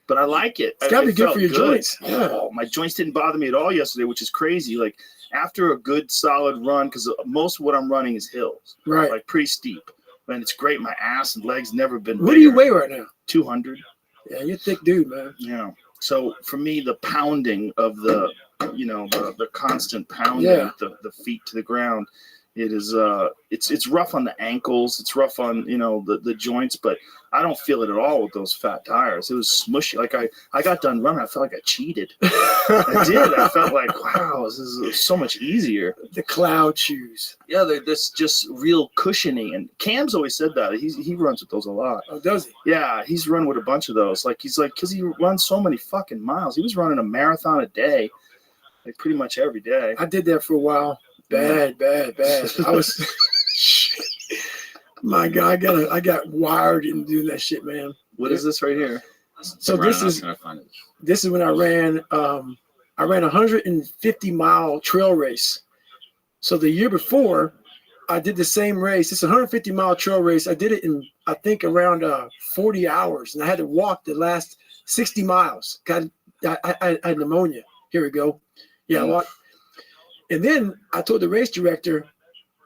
But I like it. It's got to be good for your joints. Yeah. Oh, my joints didn't bother me at all yesterday, which is crazy. Like after a good solid run, because most of what I'm running is hills. Right. Like pretty steep. And it's great. My ass and legs never been What do you weigh right now? 200. Yeah, you're a thick dude, man. Yeah. So for me, the pounding of the constant pounding the feet to the ground, it is it's rough on the ankles. It's rough on the joints, but I don't feel it at all with those fat tires. It was smushy. Like I got done running, I felt like I cheated. I did. I felt like, wow, this is so much easier. The cloud shoes. Yeah, they're just real cushiony. And Cam's always said that. He runs with those a lot. Oh, does he? Yeah, he's run with a bunch of those. Because he runs so many fucking miles. He was running a marathon a day, like pretty much every day. I did that for a while. Bad. I was my God, I got wired in doing that shit, man. What is this right here? So this is when I ran a 150-mile trail race. So the year before, I did the same race. It's a 150-mile trail race. I did it in I think around 40 hours, and I had to walk the last 60 miles. I had pneumonia. Here we go. Yeah, I walked. And then I told the race director,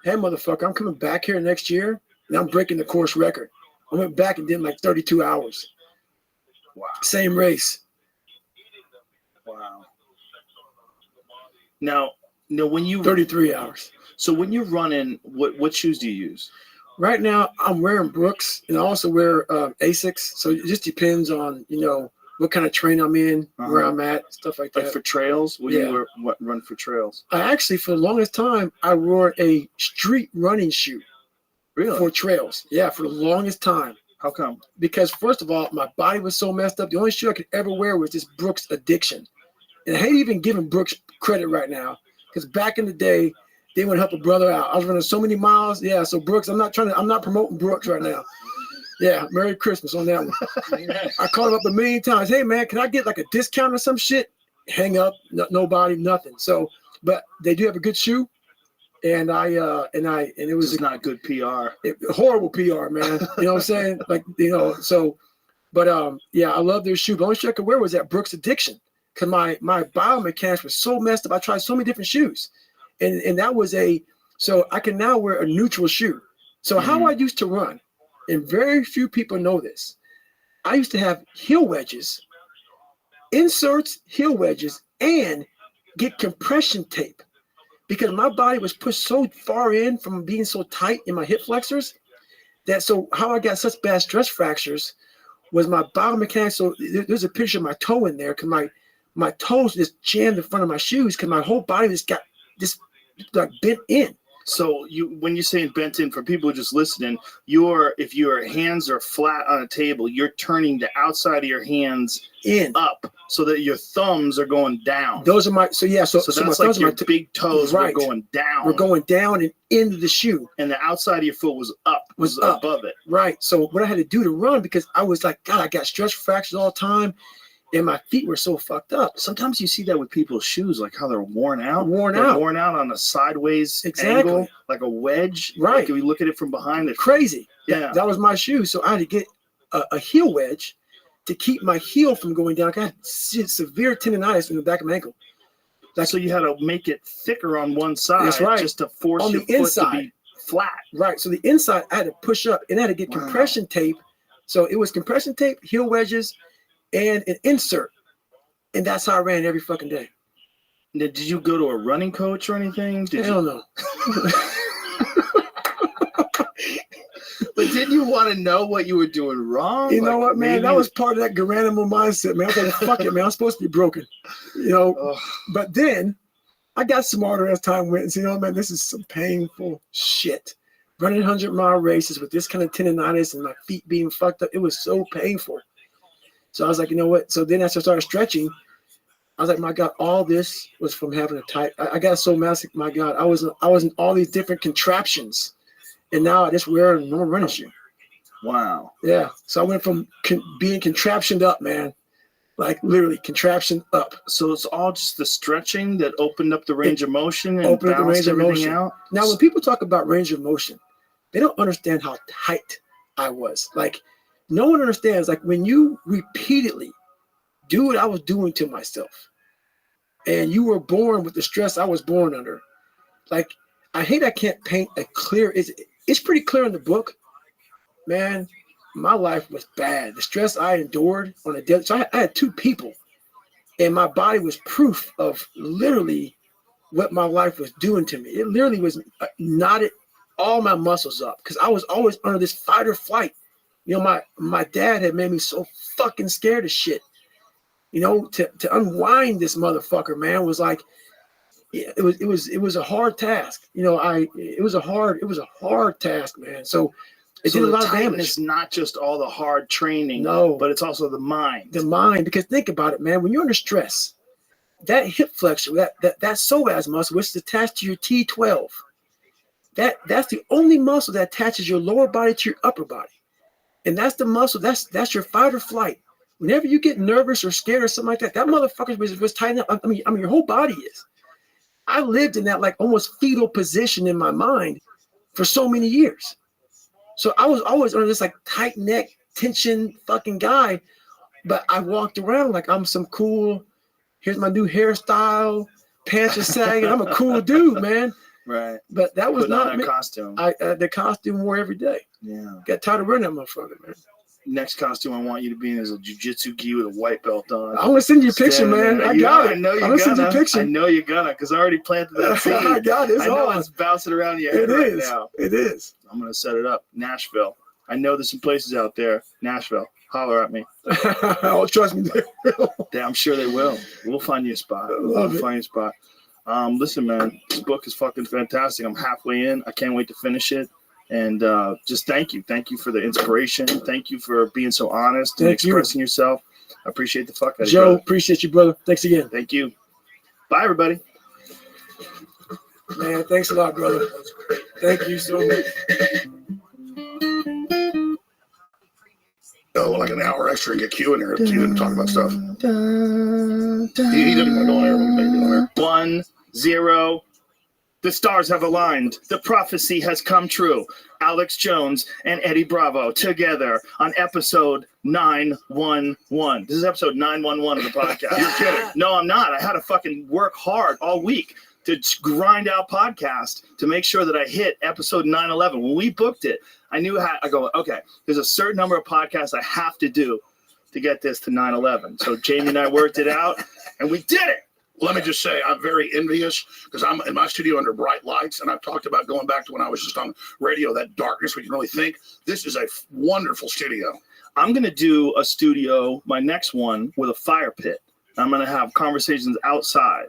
hey, motherfucker, I'm coming back here next year, and I'm breaking the course record. I went back and did like 32 hours. Wow. Same race. Wow. Now when you 33 hours. So when you're running, what shoes do you use? Right now, I'm wearing Brooks, and I also wear Asics. So it just depends on, what kind of train I'm in, where I'm at, stuff like that. Like for trails? What do you run for trails? I actually, for the longest time, I wore a street running shoe. Really? For trails. Yeah, for the longest time. How come? Because first of all, my body was so messed up. The only shoe I could ever wear was this Brooks Addiction. And I hate even giving Brooks credit right now, because back in the day, they would help a brother out. I was running so many miles. Yeah, so Brooks, I'm not promoting Brooks right now. Yeah, Merry Christmas on that one. I called him up a million times. Hey man, can I get like a discount or some shit? Hang up, nobody, nothing. So, but they do have a good shoe. And it was not good PR. Horrible PR, man. You know what I'm saying? Like, so, but yeah, I love their shoe. The only shoe I could wear was that Brooks Addiction, because my biomechanics was so messed up. I tried so many different shoes, and that was so I can now wear a neutral shoe. So how I used to run, and very few people know this, I used to have heel wedges, inserts, heel wedges, and get compression tape. Because my body was pushed so far in from being so tight in my hip flexors, so how I got such bad stress fractures was my biomechanics. So there's a picture of my toe in there, because my toes just jammed in front of my shoes, because my whole body just got like bent in. So when you're saying bent in, for people just listening, if your hands are flat on a table, you're turning the outside of your hands up so that your thumbs are going down. Those are so that's my like your my big toes right. were going down. We're going down and into the shoe. And the outside of your foot was up, was above it. Right. So what I had to do to run, because I was like, God, I got stress fractures all the time, and my feet were so fucked up. Sometimes you see that with people's shoes, like how they're worn out. Worn out on a sideways angle, like a wedge. Right. Like if you look at it from behind, it's crazy. Yeah. That was my shoe. So I had to get a heel wedge to keep my heel from going down. I had severe tendonitis in the back of my ankle. So you had to make it thicker on one side. That's right. Just to force on your the foot inside to be flat. Right. So the inside, I had to push up, and I had to get compression tape. So it was compression tape, heel wedges, and an insert. And that's how I ran every fucking day. Did you go to a running coach or anything? Hell no. But didn't you want to know what you were doing wrong? You know what, man? Maybe... That was part of that Garanimal mindset, man. I was like, fuck it, man. I'm supposed to be broken. But then I got smarter as time went and said, man, this is some painful shit. Running 100-mile races with this kind of tendonitis and my feet being fucked up. It was so painful. So I was like, you know what? So then as I started stretching, I was like, my God, all this was from having a tight. I got so massive. My God, I was in all these different contraptions, and now I just wear a normal running shoe. Wow. Yeah. So I went from being contraptioned up, man, like literally contraption up. So it's all just the stretching that opened up the range of motion and balanced everything out. Now, when people talk about range of motion, they don't understand how tight I was. Like, no one understands. Like, when you repeatedly do what I was doing to myself, and you were born with the stress I was born under. Like, I hate I can't paint a clear. It's pretty clear in the book, man. My life was bad. The stress I endured on a daily. So I had two people, and my body was proof of literally what my life was doing to me. It literally was knotted all my muscles up, because I was always under this fight or flight. You know, my dad had made me so fucking scared of shit. You know, to unwind this motherfucker, man, was like, it was a hard task. You know, it was a hard task, man. So it did a lot of damage. It's not just all the hard training, no, but it's also the mind. The mind, because think about it, man. When you're under stress, that hip flexor, that psoas muscle, which is attached to your T12, that's the only muscle that attaches your lower body to your upper body. And that's the muscle, that's your fight or flight. Whenever you get nervous or scared or something like that, that motherfucker was tightened up. I mean, your whole body is. I lived in that like almost fetal position in my mind for so many years. So I was always under this like tight neck, tension fucking guy. But I walked around like I'm some cool, here's my new hairstyle, pants are sagging. I'm a cool dude, man. Right. But that was not a costume. The costume wore every day. Yeah. Got tired of wearing that motherfucker, man. next costume I want you to be in is a jiu-jitsu gi with a white belt on. I'm gonna send you a picture, man. I got it. I know you're I'm gonna send you a gonna. picture. I know you're gonna, because I already planted that seed. I got it. It's I know on. it's bouncing around your head It right is. now. It is. I'm gonna set it up. Nashville. I know there's some places out there. Nashville. Holler at me. Oh, trust me. I'm sure they will. We'll find you a spot. Love We'll it. find you a spot. Listen, man, this book is fucking fantastic. I'm halfway in. I can't wait to finish it. And just thank you. Thank you for the inspiration. Thank you for being so honest and Thank you. expressing yourself. I appreciate the fuck out of you, Joe, brother. appreciate you, brother. Thanks again. Thank you. Bye, everybody. Man, thanks a lot, brother. Thank you so much. Go like an hour extra and get Q in here to even talk about stuff. He doesn't want to go on air. Maybe on air. 1-0. The stars have aligned. The prophecy has come true. Alex Jones and Eddie Bravo together on episode 911. This is episode 911 of the podcast. You're kidding. No, I'm not. I had to fucking work hard all week to grind out podcast to make sure that I hit episode 911. When we booked it, I knew how. I go, okay, there's a certain number of podcasts I have to do to get this to 911. So Jamie and I worked it out, and we did it. Let me just say, I'm very envious because I'm in my studio under bright lights, and I've talked about going back to when I was just on radio, that darkness we can really think. This is a wonderful studio. I'm going to do a studio, my next one, with a fire pit. I'm going to have conversations outside.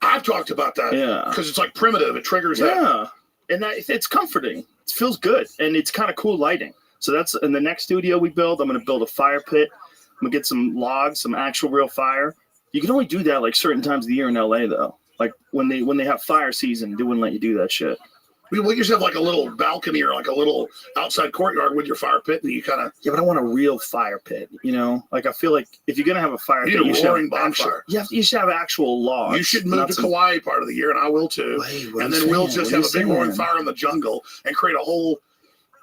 I've talked about that. Yeah. Because it's like primitive. It triggers that. Yeah. And it's comforting. It feels good. And it's kind of cool lighting. So that's in the next studio we build. I'm going to build a fire pit. I'm going to get some logs, some actual real fire. You can only do that like certain times of the year in LA, though. Like when they have fire season, they wouldn't let you do that shit. We just have like a little balcony or like a little outside courtyard with your fire pit, and you kind of. Yeah, but I want a real fire pit, you know? Like I feel like if you're going to have a fire You pit, need a roaring bonfire. You should have actual logs. You should move to Kauai part of the year, and I will too. Wait, what and are then you we'll saying? just What are have you a big roaring saying? fire in the jungle and create a whole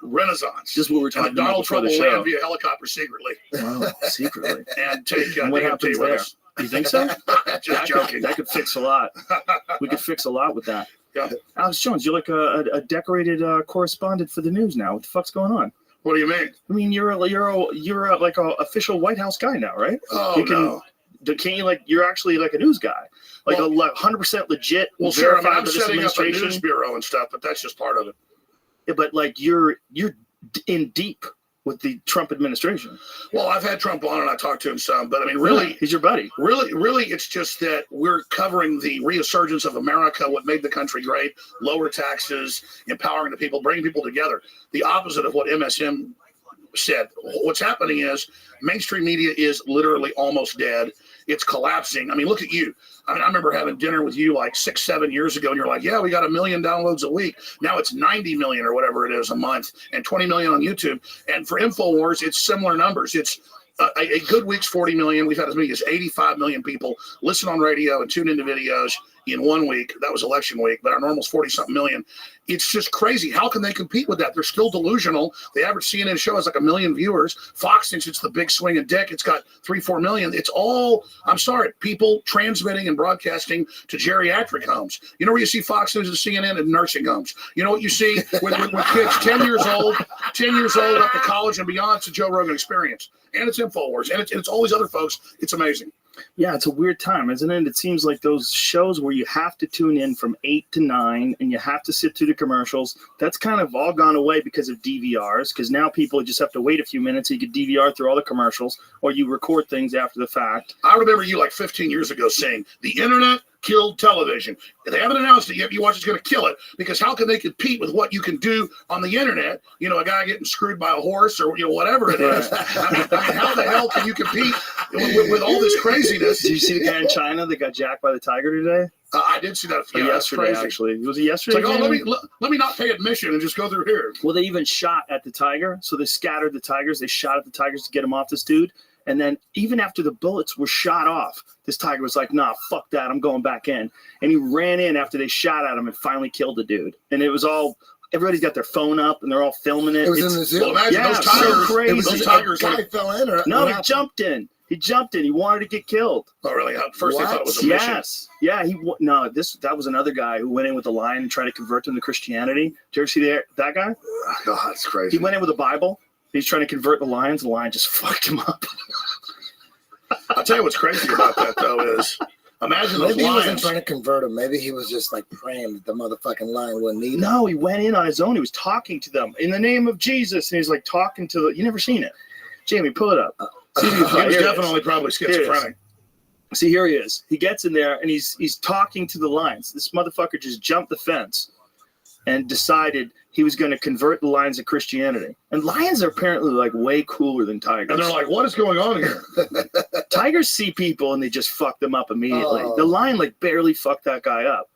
renaissance. Just what we're And talking then about Donald before Trump the will land show. via helicopter secretly Wow, secretly. and take And what DMT happens with there? us. You think so? Just joking. That could fix a lot. We could fix a lot with that. Yeah. Alex Jones, you're like a decorated correspondent for the news now. What the fuck's going on? What do you mean? I mean, you're like a official White House guy now, right? Oh, You can- no. Can't you you're actually like a news guy, like Well- 100% legit. Well, sure. I mean, verified I'm by this setting up a administration. news bureau and stuff, but that's just part of it. Yeah, but like you're in deep with the Trump administration. Well, I've had Trump on and I talked to him some, but I mean, really, he's your buddy. really, it's just that we're covering the resurgence of America, what made the country great, lower taxes, empowering the people, bringing people together. The opposite of what MSM said. What's happening is mainstream media is literally almost dead. It's collapsing. I mean, look at you. I mean, I remember having dinner with you like 6-7 years ago, and you're like, yeah, we got 1 million downloads a week. Now it's 90 million or whatever it is a month, and 20 million on YouTube. And for InfoWars, it's similar numbers. It's a good week's 40 million. We've had as many as 85 million people listen on radio and tune into videos in 1 week. That was election week, but our normal's 40-something million. It's just crazy. How can they compete with that? They're still delusional. The average CNN show has like 1 million viewers. Fox thinks it's the big swing and dick. It's got 3-4 million. It's all, I'm sorry, people transmitting and broadcasting to geriatric homes. You know where you see Fox News and CNN in nursing homes. You know what you see with kids 10 years old up to college and beyond. It's a Joe Rogan experience. And it's InfoWars. And it's all these other folks. It's amazing. Yeah, it's a weird time, isn't it? It seems like those shows where you have to tune in from 8 to 9 and you have to sit through the commercials, that's kind of all gone away because of DVRs, because now people just have to wait a few minutes so you can DVR through all the commercials, or you record things after the fact. I remember you like 15 years ago saying, the internet killed television. They haven't announced it yet. You watch it's going to kill it, because how can they compete with what you can do on the internet? You know, a guy getting screwed by a horse or whatever it is. I mean, how the hell can you compete with all this craziness? Did you see the guy in China that got jacked by the tiger today? I did see that. Yeah, yesterday, that's crazy. actually. Was it yesterday? It's like, oh, let me not pay admission and just go through here. Well, they even shot at the tiger. So they scattered the tigers. They shot at the tigers to get him off this dude. And then even after the bullets were shot off, this tiger was like, nah, fuck that. I'm going back in. And he ran in after they shot at him and finally killed the dude. And it was all, everybody's got their phone up and they're all filming it. It was in the zoo. Well, imagine Yeah, those so tigers. crazy. It was Those a tigers. guy fell in, or No, what he happened? jumped in. He jumped in. He wanted to get killed. Oh, really? At first they What? thought it was a mission. Yes. Yeah. That was another guy who went in with a lion and tried to convert him to Christianity. Did you ever see that guy? God, that's crazy. He went in with a Bible He's trying to convert the lions. The lion just fucked him up. I'll tell you what's crazy about that though is imagine those Maybe he wasn't lions. trying to convert him. Maybe he was just like praying that the motherfucking lion wouldn't eat him. No, he went in on his own. He was talking to them in the name of Jesus, and he's like talking to the. You never seen it, Jamie? Pull it up. See, He was here it is. definitely probably schizophrenic. See, here he is. He gets in there and he's talking to the lions. This motherfucker just jumped the fence and decided he was going to convert the lions to Christianity. And lions are apparently like way cooler than tigers. And they're like, what is going on here? Tigers see people and they just fuck them up immediately. Oh. The lion like barely fucked that guy up.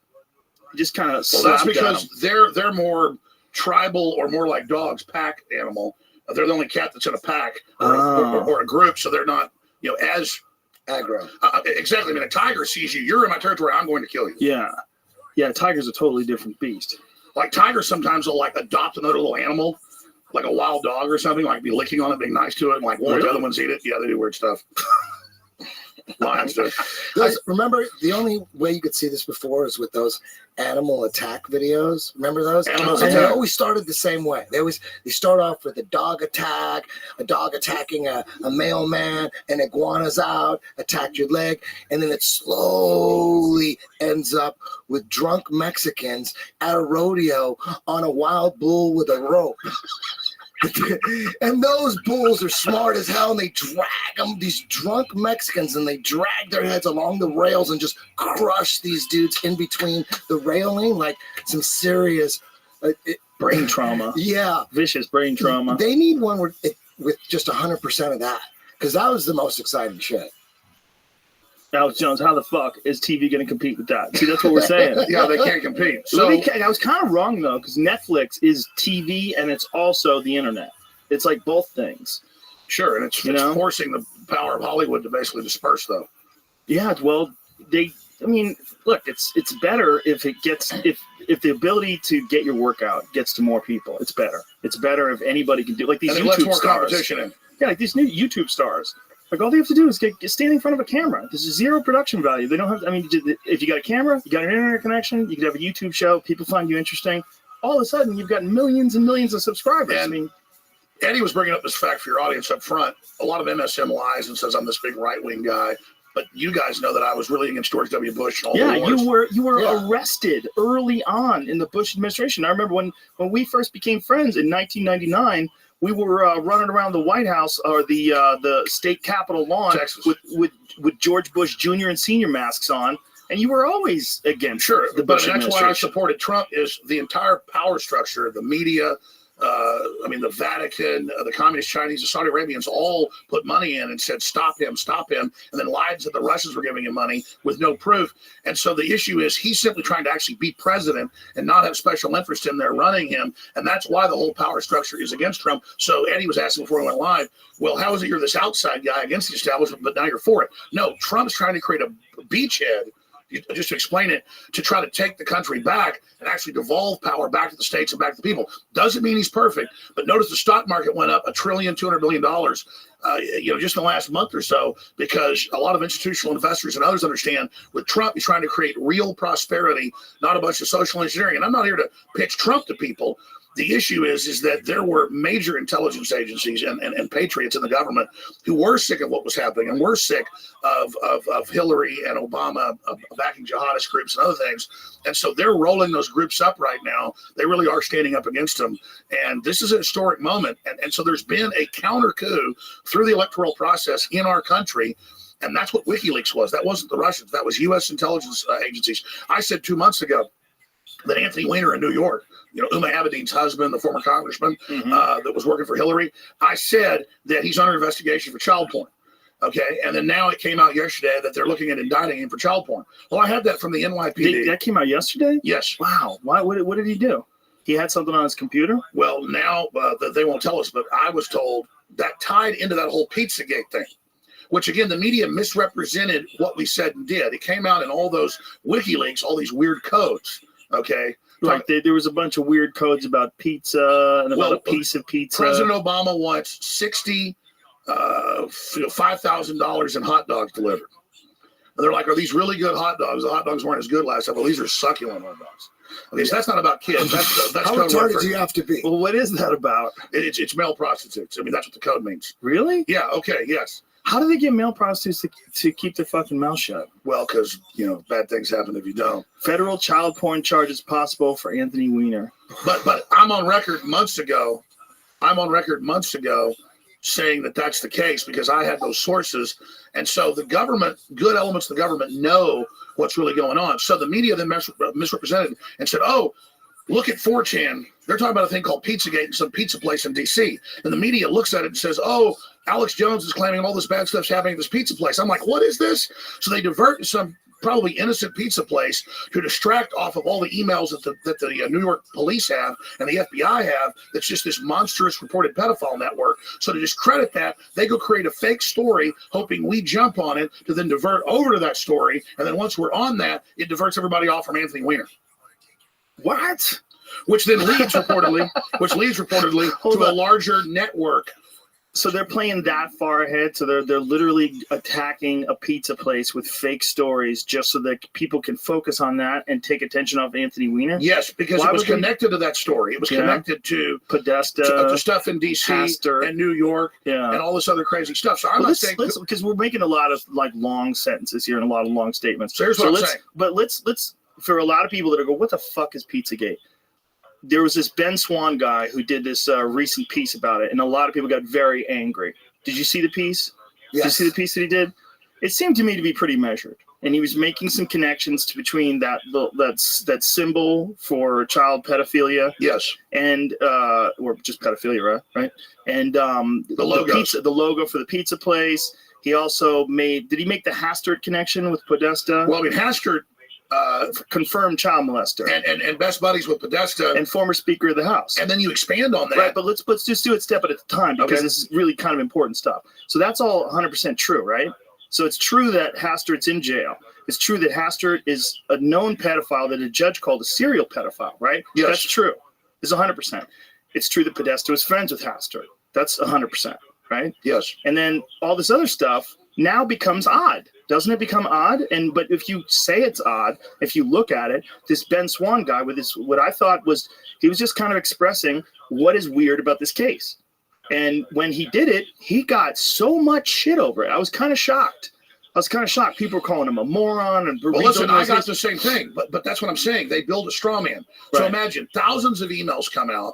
He just kind of Well, slapped that's because at him. they're more tribal or more like dogs, pack animal. They're the only cat that's in a pack or a group, so they're not, as Aggro. exactly. I mean, a tiger sees you, you're in my territory, I'm going to kill you. Yeah, tiger's a totally different beast. Like tigers sometimes will like adopt another little animal, like a wild dog or something, like be licking on it, being nice to it, and like won't let the other ones eat it. Yeah, they do weird stuff. Lions do. Remember, the only way you could see this before is with those animal attack videos. Remember those? Animals And they attack. always started the same way. They start off with a dog attacking a mailman, and iguana's out, attacked your leg, and then it slowly ends up with drunk Mexicans at a rodeo on a wild bull with a rope. And those bulls are smart as hell, and they drag them, these drunk Mexicans, and they drag their heads along the rails and just crush these dudes in between the railing, like some serious Brain trauma. Yeah, Vicious brain trauma. they need one with just 100% of that, because that was the most exciting shit. Alex Jones, how the fuck is TV going to compete with that? See, that's what we're saying. Yeah, they can't compete. So So I was kind of wrong though, because Netflix is TV and it's also the internet. It's like both things. sure, and it's forcing the power of Hollywood to basically disperse, though. Yeah, well, look, it's better if it gets if the ability to get your workout gets to more people. It's better. It's better if anybody can do like these And it lets YouTube more stars. competition in. Yeah, like these new YouTube stars. Like all they have to do is get stand in front of a camera. There's zero production value. They don't have. If you got a camera, you got an internet connection, you could have a YouTube show. People find you interesting. All of a sudden, you've got millions and millions of subscribers. And Eddie was bringing up this fact for your audience up front. A lot of MSM lies and says I'm this big right-wing guy, but you guys know that I was really against George W. Bush and all the wars. you were arrested early on in the Bush administration. I remember when we first became friends in 1999. We were running around the White House or the state capitol lawn Texas. with George Bush Jr. and senior masks on, and you were always against Sure, the but Bush that's why I administration. supported Trump is the entire power structure, the media, the Vatican, the communist Chinese, the Saudi Arabians all put money in and said, stop him, and then lied that the Russians were giving him money with no proof. And so the issue is he's simply trying to actually be president and not have special interest in there running him. And that's why the whole power structure is against Trump. So Eddie was asking before we went live, well, how is it you're this outside guy against the establishment, but now you're for it? No, Trump's trying to create a beachhead, just to explain it, to try to take the country back and actually devolve power back to the states and back to the people. Doesn't mean he's perfect, but notice the stock market went up $1.2 trillion, just in the last month or so, because a lot of institutional investors and others understand with Trump, he's trying to create real prosperity, not a bunch of social engineering. And I'm not here to pitch Trump to people. The issue is that there were major intelligence agencies and patriots in the government who were sick of what was happening and were sick of Hillary and Obama backing jihadist groups and other things. And so they're rolling those groups up right now. They really are standing up against them. And this is a historic moment. And so there's been a counter coup through the electoral process in our country. And that's what WikiLeaks was. That wasn't the Russians. That was U.S. intelligence agencies. I said 2 months ago that Anthony Weiner in New York, Uma Abedin's husband, the former congressman that was working for Hillary, I said that he's under investigation for child porn. Okay, and then now it came out yesterday that they're looking at indicting him for child porn. Well, I had that from the NYPD. That came out yesterday? Yes. Wow. Why? What did he do? He had something on his computer? Well, now they won't tell us, but I was told that tied into that whole Pizzagate thing, which, again, the media misrepresented what we said and did. It came out in all those WikiLeaks, all these weird codes, okay? Like there was a bunch of weird codes about pizza and about a piece of pizza. President Obama wants $5,000 in hot dogs delivered. And they're like, are these really good hot dogs? The hot dogs weren't as good last time. Well, these are succulent hot dogs. Okay, so that's not about kids. That's How code word retarded for, do you have to be? Well, what is that about? it's male prostitutes. I mean, that's what the code means. Really? Yeah, okay, yes. How do they get male prostitutes to keep their fucking mouth shut? Well, because, bad things happen if you don't. Federal child porn charges possible for Anthony Weiner. But I'm on record months ago saying that that's the case because I had those sources. And so the government, good elements of the government know what's really going on. So the media then misrepresented and said, oh, look at 4chan. They're talking about a thing called Pizzagate in some pizza place in D.C. And the media looks at it and says, oh, Alex Jones is claiming all this bad stuff's happening at this pizza place. I'm like, what is this? So they divert to some probably innocent pizza place to distract off of all the emails that the New York police have and the FBI have. That's just this monstrous reported pedophile network. So to discredit that, they go create a fake story, hoping we jump on it to then divert over to that story. And then once we're on that, it diverts everybody off from Anthony Weiner. What? Which then leads reportedly to a larger network. So they're playing that far ahead. So they're literally attacking a pizza place with fake stories just so that people can focus on that and take attention off Anthony Weiner. Yes, because it was connected to that story. It was connected to Podesta, to stuff in D.C. and New York, and all this other crazy stuff. So I'm not saying because we're making a lot of like long sentences here and a lot of long statements. So here's what I'm saying. But let's for a lot of people that are going, what the fuck is Pizzagate? There was this Ben Swan guy who did this recent piece about it, and a lot of people got very angry. Did you see the piece? Yes. Did you see the piece that he did? It seemed to me to be pretty measured, and he was making some connections between that symbol for child pedophilia, yes, and or just pedophilia, right? And the logo for the pizza place. He also did he make the Hastert connection with Podesta? Well, I mean, Hastert. Confirmed child molester and best buddies with Podesta and former Speaker of the House. And then you expand on that. Right, but let's just do it step at a time because this is really kind of important stuff. So that's all 100% true, right? So it's true that Hastert's in jail. It's true that Hastert is a known pedophile that a judge called a serial pedophile, right? Yes. That's true. It's 100%. It's true that Podesta was friends with Hastert. That's 100%, right? Yes. And then all this other stuff now becomes odd. Doesn't it become odd? But if you say it's odd, if you look at it, this Ben Swan guy with this, what I thought was, he was just kind of expressing what is weird about this case. And when he did it, he got so much shit over it. I was kind of shocked. People were calling him a moron. And well, listen, I got the same thing, but that's what I'm saying. They build a straw man. So imagine thousands of emails come out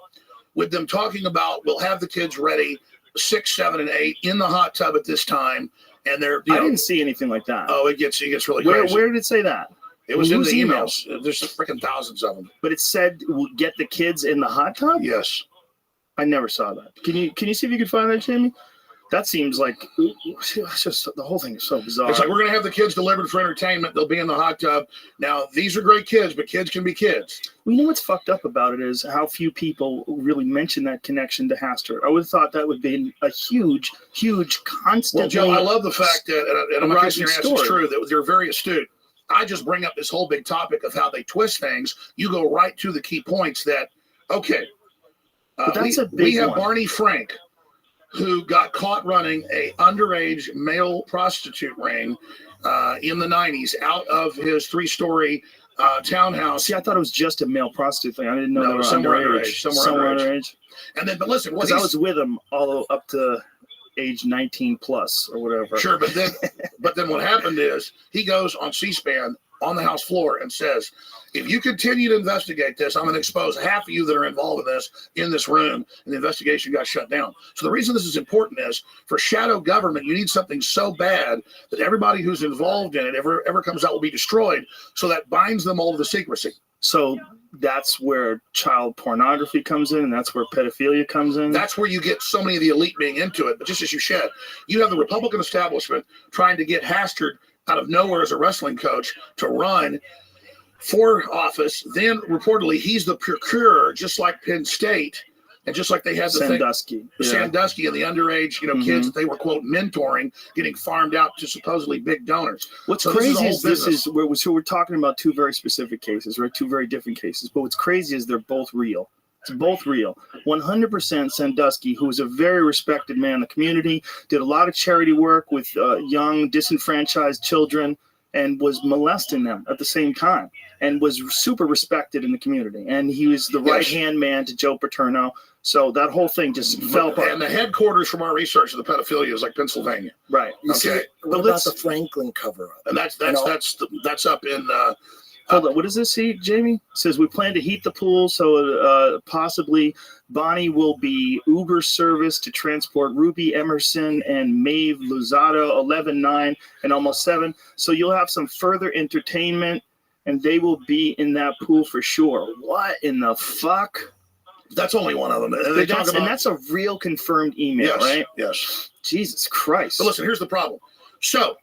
with them talking about, we'll have the kids ready 6, 7, and 8 in the hot tub at this time. And they're, I didn't see anything like that. Oh, it gets really crazy. Where did it say that? It was in the emails. There's freaking thousands of them. But it said, we'll get the kids in the hot tub? Yes. I never saw that. Can you see if you could find that, Jamie? That seems like, it's just, the whole thing is so bizarre. It's like, we're going to have the kids delivered for entertainment. They'll be in the hot tub. Now, these are great kids, but kids can be kids. You know what's fucked up about it is how few people really mention that connection to Hastert. I would have thought that would be a huge constant. Well, Joe, I love the fact that, and I'm not guessing your answer is true, that they're very astute. I just bring up this whole big topic of how they twist things. You go right to the key points that, okay, but that's a big we have one. Barney Frank, who got caught running a underage male prostitute ring in the 90s out of his 3-story townhouse. See, I thought it was just a male prostitute thing. I didn't know they were somewhere underage. Somewhere underage. And then, but listen, because I was with him all up to age 19 plus or whatever. Sure, but then what happened is he goes on C-SPAN on the House floor and says, if you continue to investigate this, I'm going to expose half of you that are involved in this room. And the investigation got shut down. So the reason this is important is for shadow government, you need something so bad that everybody who's involved in it ever comes out will be destroyed. So that binds them all to the secrecy. So that's where child pornography comes in, and that's where pedophilia comes in. That's where you get so many of the elite being into it. But just as you said, you have the Republican establishment trying to get Hastert out of nowhere as a wrestling coach to run for office. Then reportedly he's the procurer, just like Penn State, and just like they had the Sandusky, Sandusky and the underage, kids that they were quote mentoring, getting farmed out to supposedly big donors. What's crazy is we're talking about two very specific cases, right? Two very different cases. But what's crazy is they're both real. It's both real. 100% Sandusky, who was a very respected man in the community, did a lot of charity work with young, disenfranchised children. and was molesting them at the same time, and was super respected in the community. And he was the right-hand man to Joe Paterno. So that whole thing just fell apart. And the headquarters from our research of the pedophilia is like Pennsylvania. Right. You see, what about the Franklin cover-up? And that's up in hold on, what does this say, Jamie? It says we plan to heat the pool, so possibly Bonnie will be Uber service to transport Ruby Emerson and Maeve Luzado, 11-9 and almost 7. So you'll have some further entertainment, and they will be in that pool for sure. What in the fuck? That's only one of them. And that's a real confirmed email, right? Yes. Jesus Christ. But listen, here's the problem. So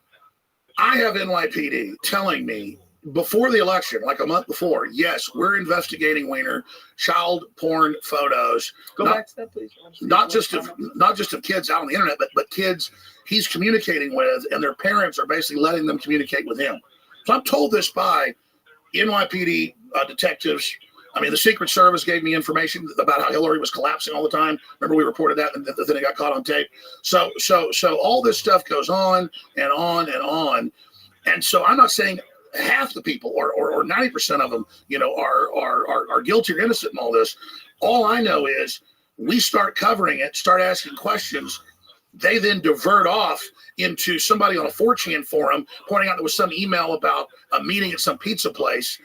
I have NYPD telling me before the election, like a month before, yes, we're investigating Weiner, child porn photos. Go back to that, please. Not just of kids out on the internet, but kids he's communicating with, and their parents are basically letting them communicate with him. So I'm told this by NYPD detectives. I mean, the Secret Service gave me information about how Hillary was collapsing all the time. Remember, we reported that, and then it got caught on tape. So all this stuff goes on and on and on. And so I'm not saying half the people or 90% of them, are guilty or innocent in all this. All I know is we start covering it, start asking questions. They then divert off into somebody on a 4chan forum pointing out there was some email about a meeting at some pizza place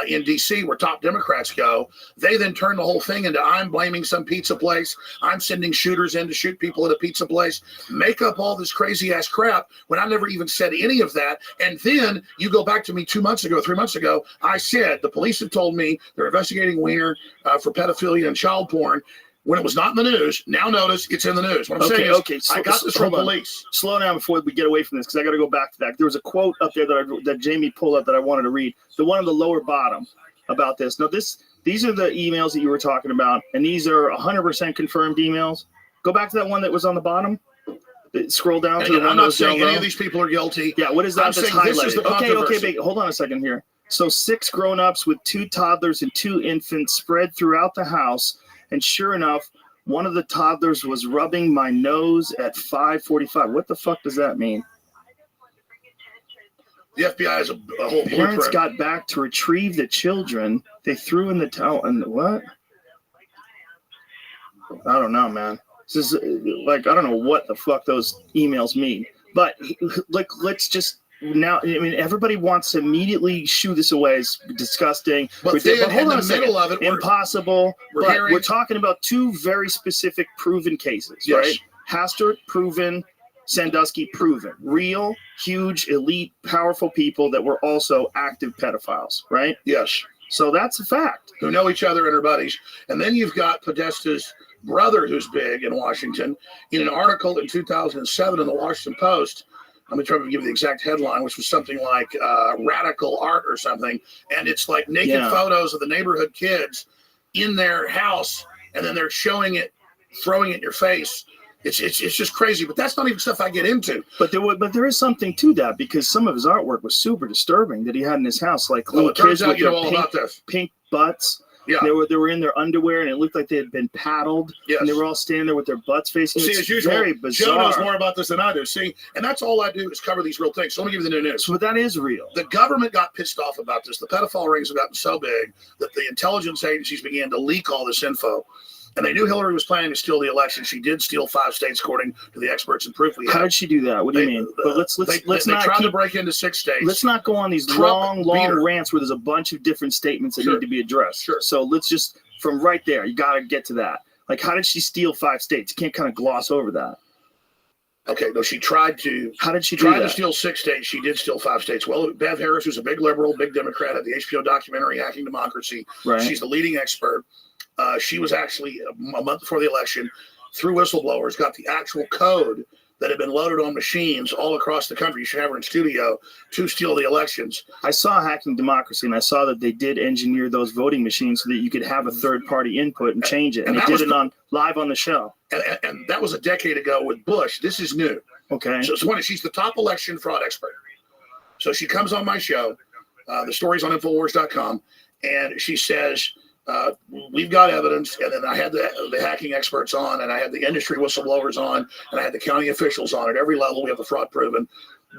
in D.C. where top Democrats go. They then turn the whole thing into I'm blaming some pizza place. I'm sending shooters in to shoot people at a pizza place. Make up all this crazy ass crap when I never even said any of that. And then you go back to me 3 months ago, I said the police have told me they're investigating Weiner for pedophilia and child porn. When it was not in the news, now notice it's in the news. What I'm saying is, I got this from police. Slow down before we get away from this, because I got to go back to that. There was a quote up there that Jamie pulled up that I wanted to read. The one on the lower bottom about this. Now, these are the emails that you were talking about, and these are 100% confirmed emails. Go back to that one that was on the bottom. Scroll down to the one. I'm not saying any of these people are guilty. Yeah, what is that that's highlighted? This is the okay, hold on a second here. So 6 grown-ups with 2 toddlers and 2 infants spread throughout the house. And sure enough, one of the toddlers was rubbing my nose at 5:45. What the fuck does that mean? The FBI has a whole Parents blueprint. got back to retrieve the children. They threw in the towel. And what? I don't know, man. This is I don't know what the fuck those emails mean. But let's just. Now, I mean, everybody wants to immediately shoo this away as disgusting. But hold on a second. Middle of it, impossible. We're talking about 2 very specific proven cases, right? Hastert, proven. Sandusky, proven. Real, huge, elite, powerful people that were also active pedophiles, right? Yes. So that's a fact. Who know each other and are buddies. And then you've got Podesta's brother, who's big in Washington, in an article in 2007 in the Washington Post. I'm going to try to give you the exact headline, which was something like radical art or something. And it's like naked photos of the neighborhood kids in their house, and then they're showing it, throwing it in your face. It's just crazy. But that's not even stuff I get into. But there is something to that, because some of his artwork was super disturbing that he had in his house, like little kids with their pink butts. Yeah. They were in their underwear, and it looked like they had been paddled. Yes. And they were all standing there with their butts facing. See, as usual, very bizarre. Joe knows more about this than I do. See, and that's all I do is cover these real things. So let me give you the new news. So that is real. The government got pissed off about this. The pedophile rings have gotten so big that the intelligence agencies began to leak all this info. And they knew Hillary was planning to steal the election. She did steal 5 states, according to the experts and proof we have. How did she do that? What do you mean? But let's not try to break into 6 states. Let's not go on these long rants where there's a bunch of different statements that need to be addressed. Sure. So let's just, from right there, you got to get to that. Like, how did she steal 5 states? You can't kind of gloss over that. Okay, no, she tried to. How did she try to steal 6 states? She did steal 5 states. Well, Bev Harris, who's a big liberal, big Democrat, had the HBO documentary Hacking Democracy. Right. She's the leading expert. She was actually a month before the election, through whistleblowers, got the actual code that had been loaded on machines all across the country. You should have her in studio to steal the elections. I saw Hacking Democracy, and I saw that they did engineer those voting machines so that you could have a third-party input and change it. And they did it live on the show. And that was a decade ago with Bush. This is new. Okay. So she's the top election fraud expert. So she comes on my show. The story's on Infowars.com. And she says, we've got evidence. And then I had the hacking experts on, and I had the industry whistleblowers on, and I had the county officials on at every level. We have the fraud proven.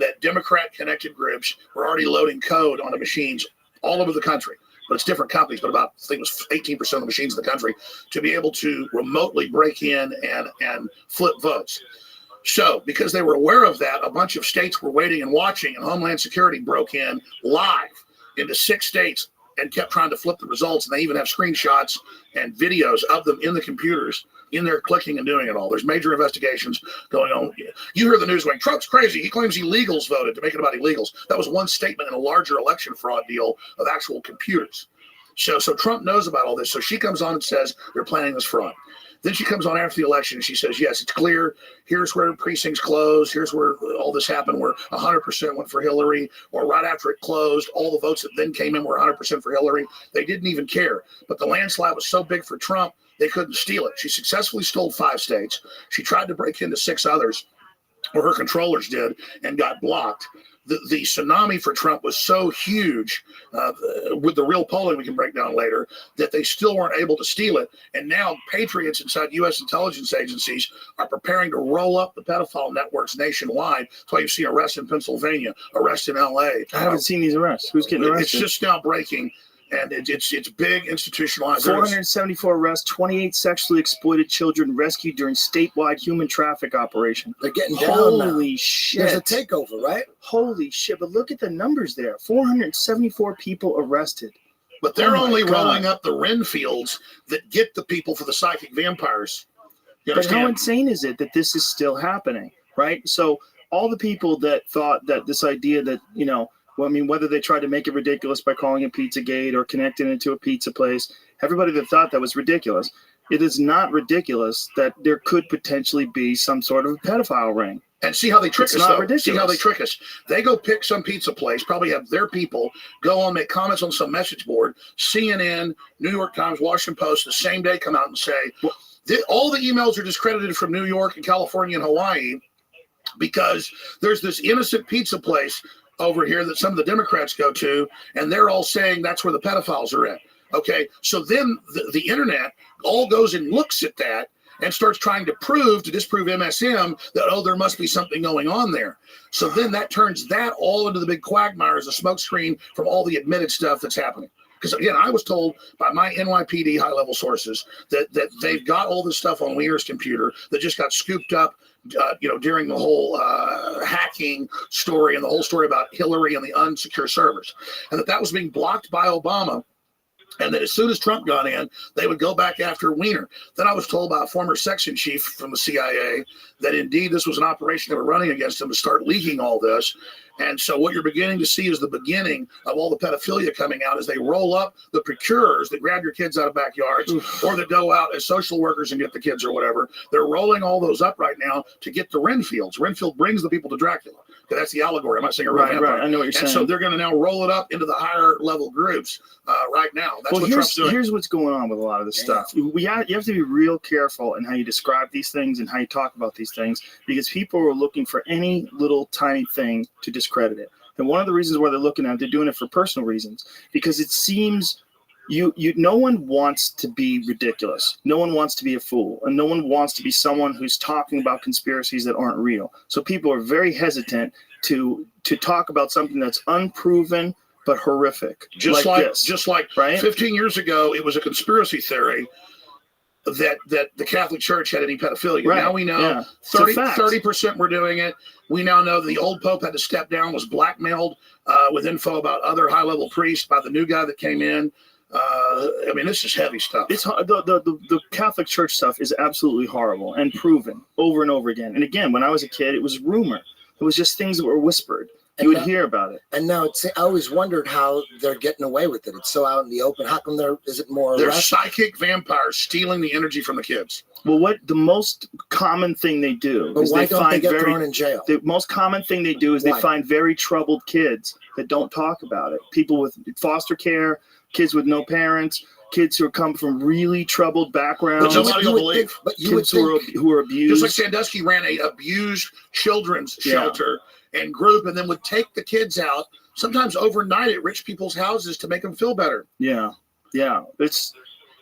that Democrat-connected groups were already loading code onto machines all over the country. But it's different companies, but about, I think it was 18% of the machines in the country, to be able to remotely break in and flip votes. So because they were aware of that, a bunch of states were waiting and watching, and Homeland Security broke in live into 6 states and kept trying to flip the results. And they even have screenshots and videos of them in the computers, in there clicking and doing it all. There's major investigations going on. You hear the news going, Trump's crazy. He claims illegals voted, to make it about illegals. That was one statement in a larger election fraud deal of actual computers. So Trump knows about all this. So she comes on and says, they're planning this fraud. Then she comes on after the election and she says, yes, it's clear. Here's where precincts closed. Here's where all this happened, where 100% went for Hillary, or right after it closed, all the votes that then came in were 100% for Hillary. They didn't even care. But the landslide was so big for Trump, they couldn't steal it. She successfully stole 5 states. She tried to break into 6 others, or her controllers did, and got blocked. The tsunami for Trump was so huge, with the real polling we can break down later, that they still weren't able to steal it. And now patriots inside U.S. intelligence agencies are preparing to roll up the pedophile networks nationwide. That's why you see arrests in Pennsylvania, arrests in L.A. I haven't seen these arrests. Who's getting arrested? It's just now breaking. And it's big institutionalized. 474 arrests, 28 sexually exploited children rescued during statewide human traffic operation. They're getting down now. Holy shit. There's a takeover, right? Holy shit. But look at the numbers there. 474 people arrested. But they're only rolling up the Renfields that get the people for the psychic vampires. You But understand? how insane is it that this is still happening, right? So all the people that thought that this idea that, you know, well, I mean, whether they tried to make it ridiculous by calling it Pizzagate or connecting it to a pizza place, everybody that thought that was ridiculous. It is not ridiculous that there could potentially be some sort of pedophile ring. And see how they trick It's us, not though. ridiculous. See how they trick us. They go pick some pizza place, probably have their people go on, make comments on some message board. CNN, New York Times, Washington Post, the same day come out and say, all the emails are discredited from New York and California and Hawaii because there's this innocent pizza place over here that some of the Democrats go to, and they're all saying that's where the pedophiles are at. Okay, so then the internet all goes and looks at that and starts trying to disprove MSM that, oh, there must be something going on there. So then that turns that all into the big quagmire as a smokescreen from all the admitted stuff that's happening. Because, again, I was told by my NYPD high-level sources that they've got all this stuff on Weir's computer that just got scooped up, during the whole hacking story and the whole story about Hillary and the unsecure servers, and that was being blocked by Obama. And that as soon as Trump got in, they would go back after Weiner. Then I was told by a former section chief from the CIA that indeed this was an operation they were running against him to start leaking all this. And so what you're beginning to see is the beginning of all the pedophilia coming out as they roll up the procurers that grab your kids out of backyards or that go out as social workers and get the kids or whatever. They're rolling all those up right now to get the Renfields. Renfield brings the people to Dracula. That's the allegory. I'm not saying a real vampire. Right. I know what you're saying. And so they're going to now roll it up into the higher level groups right now. That's what Trump's doing. Here's what's going on with a lot of this stuff. You have to be real careful in how you describe these things and how you talk about these things, because people are looking for any little tiny thing to discredit it. And one of the reasons why they're looking at it, they're doing it for personal reasons, because it seems no one wants to be ridiculous. No one wants to be a fool, and no one wants to be someone who's talking about conspiracies that aren't real. So people are very hesitant to talk about something that's unproven but horrific. Just like right? 15 years ago, it was a conspiracy theory that the Catholic Church had any pedophilia. Right. Now we know 30% were doing it. We now know that the old Pope had to step down, was blackmailed with info about other high-level priests by the new guy that came in. I mean, this is heavy stuff. It's the Catholic Church stuff is absolutely horrible and proven over and over again. And again, when I was a kid, it was rumor. It was just things that were whispered. You would hear about it. And now I always wondered how they're getting away with it. It's so out in the open. How come is it more? They're psychic vampires stealing the energy from the kids. Well, what the most common thing they do but is why they don't find they get thrown in jail? The most common thing they do is they find very troubled kids that don't talk about it. People with foster care, kids with no parents, kids who come from really troubled backgrounds. But nobody will believe. Kids who are abused. Just like Sandusky ran a abused children's shelter and group, and then would take the kids out, sometimes overnight at rich people's houses to make them feel better. Yeah.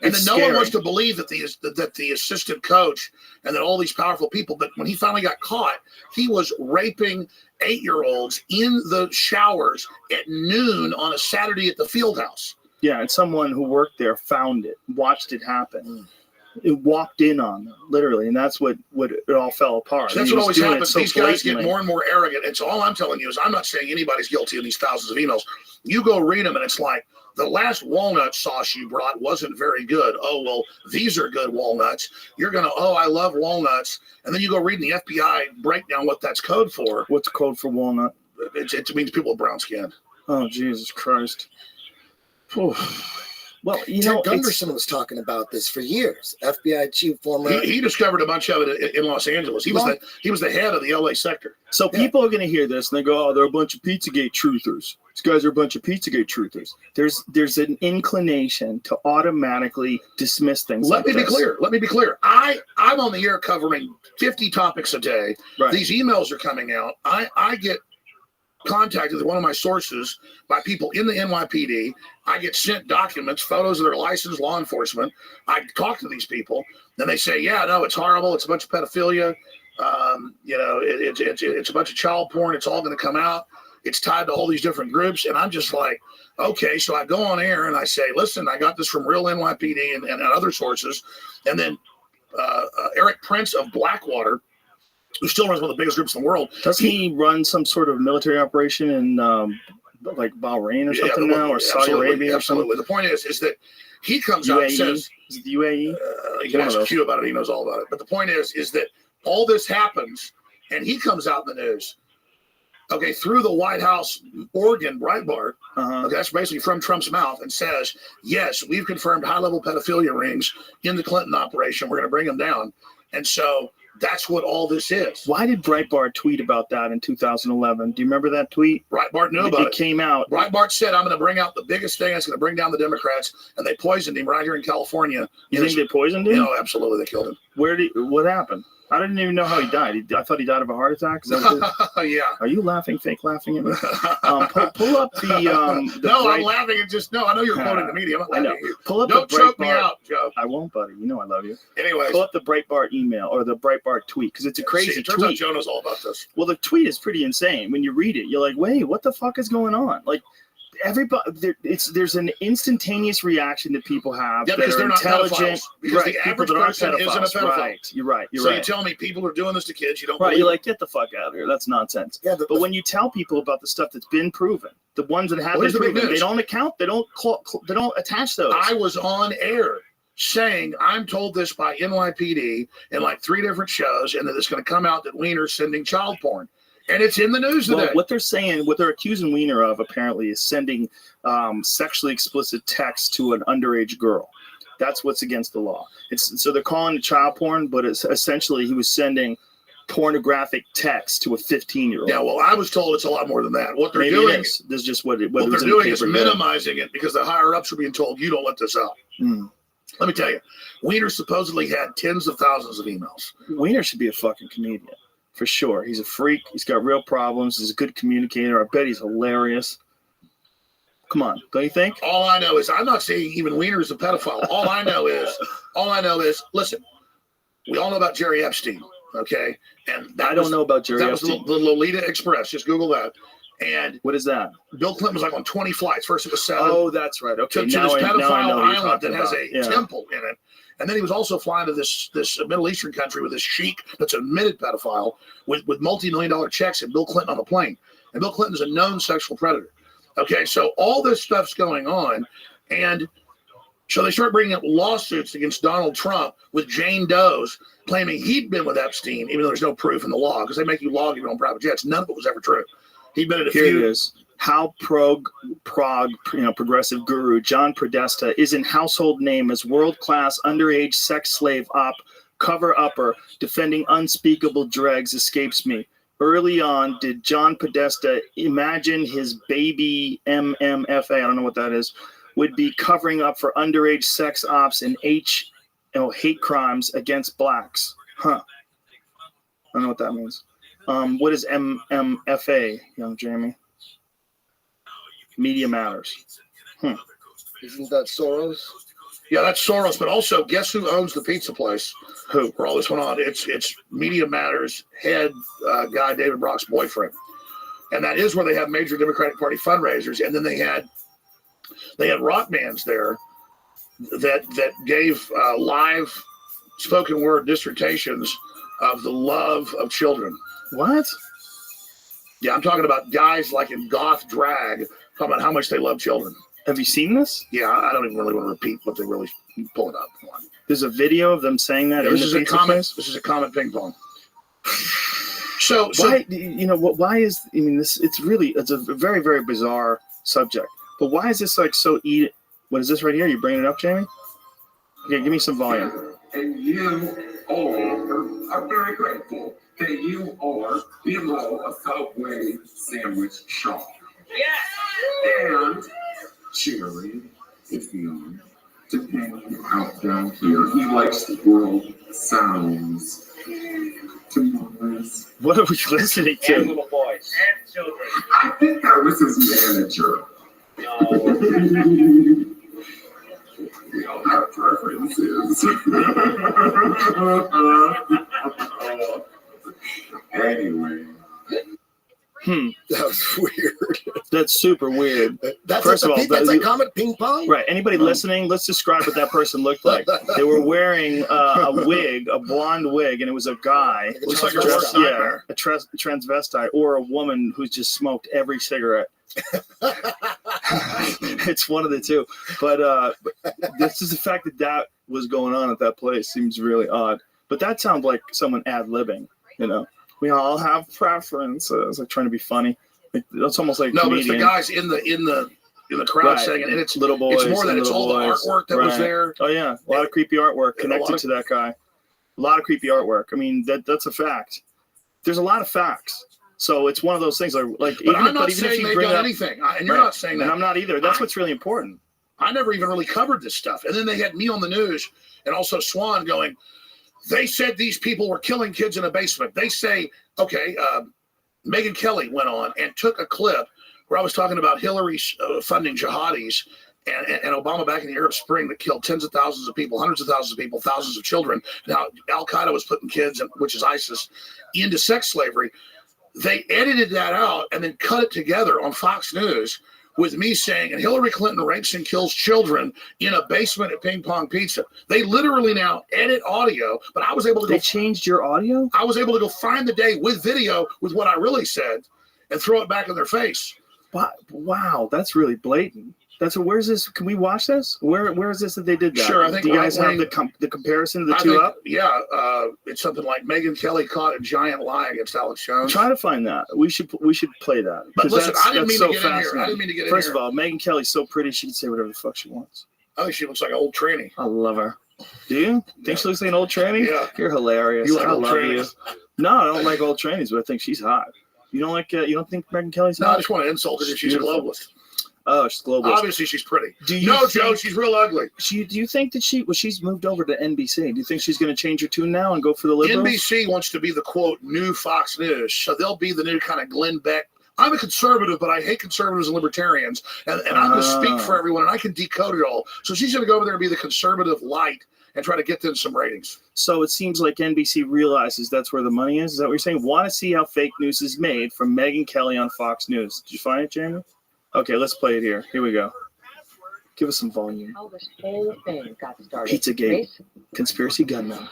And It's then no one scary. wants to believe that the assistant coach and that all these powerful people. But when he finally got caught, he was raping 8-year-olds in the showers at noon on a Saturday at the field house. Yeah, and someone who worked there found it, watched it happen. It walked in on them, literally, and that's what it all fell apart. So that's And what he was always doing it happens. so These guys get blatantly. more and more arrogant. And so all I'm telling you is I'm not saying anybody's guilty of these thousands of emails. You go read them, and it's like, the last walnut sauce you brought wasn't very good. Oh, well, these are good walnuts. You're going to, I love walnuts. And then you go read the FBI breakdown what that's code for. What's code for walnut? It means people with brown skin. Oh, Jesus Christ. Whew. Well, you Ted know, Gunderson was talking about this for years. FBI chief, former. He discovered a bunch of it in Los Angeles. He was the head of the LA sector. so people are going to hear this and they go, "Oh, they're a bunch of Pizzagate truthers. These guys are a bunch of Pizzagate truthers." There's an inclination to automatically dismiss things. Let me be this. clear. Let me be clear. I'm on the air covering 50 topics a day. Right. These emails are coming out. I get contacted with one of my sources by people in the NYPD. I get sent documents, photos of their licensed law enforcement. I talk to these people, then they say, "Yeah, no, it's horrible. It's a bunch of pedophilia. It's a bunch of child porn. It's all going to come out. It's tied to all these different groups." And I'm just like, okay. So I go on air and I say, "Listen, I got this from real NYPD and other sources." And then Eric Prince of Blackwater, who still runs one of the biggest groups in the world. Doesn't he run some sort of military operation in like Bahrain or something now, or Saudi Arabia or something? Absolutely. The point is that he comes out and UAE? says, Is it the UAE? you can One of ask those. Q about it. He knows all about it. But the point is that all this happens, and he comes out in the news, okay, through the White House organ, Breitbart, Uh-huh. okay, that's basically from Trump's mouth, and says, yes, we've confirmed high-level pedophilia rings in the Clinton operation. We're going to bring them down. And so that's what all this is. Why did Breitbart tweet about that in 2011? Do you remember that tweet? Breitbart knew about It it. came out. Breitbart said, I'm going to bring out the biggest thing that's going to bring down the Democrats, and they poisoned him right here in California. You think they poisoned him? No, absolutely, they killed him. What happened? I didn't even know how he died. I thought he died of a heart attack. Is that what it is? Yeah. Are you laughing, fake laughing at me? Pull up the No, I'm Breit- laughing at just, no, I know you're quoting the media. I'm not I know. laughing at you. Pull up Don't the choke me Breitbart. out, Joe. I won't, buddy. You know I love you. Anyways, Pull up the Breitbart email or the Breitbart tweet because it's a crazy see, it turns out tweet. Joe knows all about this. Well, the tweet is pretty insane. When you read it, you're like, wait, what the fuck is going on? Like, everybody, there's an instantaneous reaction that people have Yeah, that because are they're not intelligent, pedophiles. Because the people average that aren't person isn't a pedophiles. pedophile. Right, you're right. You're So right. you tell me people are doing this to kids, you don't Right, believe you're it. like, get the fuck out of here. That's nonsense. Yeah, But when you tell people about the stuff that's been proven, the ones that have Well, been here's the big proven, they news. don't account. They don't attach those. I was on air saying, I'm told this by NYPD in like 3 different shows, and that it's going to come out that Wiener's sending child porn. And it's in the news today. Well, what they're saying, what they're accusing Wiener of, apparently, is sending sexually explicit text to an underage girl. That's what's against the law. So they're calling it child porn, but it's essentially he was sending pornographic text to a 15-year-old. Yeah, well, I was told it's a lot more than that. What they're Maybe doing, it is. This is just what what was they're in the doing is paper today. minimizing it because the higher ups are being told you don't let this out. Hmm. Let me tell you, Wiener supposedly had tens of thousands of emails. Wiener should be a fucking comedian. For sure. He's a freak. He's got real problems. He's a good communicator. I bet he's hilarious. Come on. Don't you think? All I know is I'm not saying even Wiener is a pedophile. All I know is, listen, we all know about Jerry Epstein, okay? And that I don't know about Jerry that was Epstein. the Lolita Express. Just Google that. And What is that? Bill Clinton was like on 20 flights. First it was 7. Oh, that's right. Okay. to this now I pedophile know what you're island talking that has about. a Yeah. temple in it. And then he was also flying to this Middle Eastern country with this sheik that's an admitted pedophile with multi-million-dollar checks and Bill Clinton on the plane. And Bill Clinton's a known sexual predator. Okay, so all this stuff's going on. And so they start bringing up lawsuits against Donald Trump with Jane Doe's claiming he'd been with Epstein, even though there's no proof in the law, because they make you log your own private jets. None of it was ever true. He'd been at a Here it few. is. How progressive guru John Podesta is in household name as world-class underage sex slave op, cover-upper, defending unspeakable dregs escapes me. Early on, did John Podesta imagine his baby MMFA, I don't know what that is, would be covering up for underage sex ops and hate crimes against blacks? Huh. I don't know what that means. What is MMFA, young Jamie? Media Matters. Isn't that Soros? Yeah, that's Soros. But also, guess who owns the pizza place? Who? Where all this went on? It's Media Matters head guy David Brock's boyfriend, and that is where they have major Democratic Party fundraisers. And then they had rock bands there that gave live spoken word dissertations of the love of children. What? Yeah, I'm talking about guys like in goth drag talking about how much they love children. Have you seen this? Yeah, I don't even really want to repeat what they really pull it up. There's a video of them saying that. This is a comment. This is a comment ping pong. So why? You know what? Why is? I mean, this. It's a very, very bizarre subject. But why is this like so? What is this right here? You bringing it up, Jamie? Okay, give me some volume. And you all are very grateful that you are below a Subway sandwich shop. Yes. And Jerry is young to hang out down here. He likes the world sounds. What are we listening to? And little boys and children. I think that was his manager. No. We all have preferences. Anyway. That was weird. That's super weird. That's First of all, that's a comet ping pong. Right. Anybody listening, let's describe what that person looked like. They were wearing a wig, a blonde wig, and it was a guy. Like a looks like a transvestite. worst nightmare. A transvestite or a woman who's just smoked every cigarette. It's one of the two. But this is the fact that was going on at that place seems really odd. But that sounds like someone ad-libbing, you know. We all have preferences, like trying to be funny. It's almost like no, comedian. but it's the guys in the crowd Right. saying it, and it's little boys. It's more than it's all the boys. artwork that was Right. there. Oh yeah, a lot of creepy artwork connected to that guy. A lot of creepy artwork. I mean, that's a fact. There's a lot of facts. So it's one of those things like But I'm not even if saying you they've bring done up anything, and you're right. not saying that. And I'm not either. That's what's really important. I never even really covered this stuff. And then they had me on the news and also Swan going, they said these people were killing kids in a basement. They say, okay, Megyn Kelly went on and took a clip where I was talking about Hillary funding jihadis and Obama back in the Arab Spring that killed tens of thousands of people, hundreds of thousands of people, thousands of children. Now, Al-Qaeda was putting kids, which is ISIS, into sex slavery. They edited that out and then cut it together on Fox News with me saying, and Hillary Clinton rapes and kills children in a basement at Ping Pong Pizza. They literally now edit audio, but I was able to They changed your audio? I was able to go find the day with video with what I really said and throw it back in their face. Wow, that's really blatant. Where's this? Can we watch this? Where is this that they did that? Sure, I think. Do you guys have the comparison of the two up? Yeah, it's something like Megyn Kelly caught a giant lie against Alex Jones. Try to find that. We should play that. But listen, I didn't mean so to get in here. I didn't mean to get in First here. of all, Megyn Kelly's so pretty she can say whatever the fuck she wants. I think she looks like an old tranny. I love her. Do you think she looks like an old tranny? Yeah. You're hilarious. You like I old love trannies? you. No, I don't like old trannies, but I think she's hot. You don't like? You don't think Megyn Kelly's No, I hot? just want to insult her. She's a globalist. Oh, she's global. Obviously, she's pretty. Joe, she's real ugly. Do you think that she's moved over to NBC? Do you think she's going to change her tune now and go for the liberals? NBC wants to be the, quote, new Fox News. So they'll be the new kind of Glenn Beck. I'm a conservative, but I hate conservatives and libertarians. And I'm going to speak for everyone, and I can decode it all. So she's going to go over there and be the conservative light and try to get them some ratings. So it seems like NBC realizes that's where the money is. Is that what you're saying? Want to see how fake news is made from Megyn Kelly on Fox News. Did you find it, Jamie? Okay, let's play it here. Here we go. Give us some volume. How this whole thing got started. Pizzagate. Conspiracy gunman.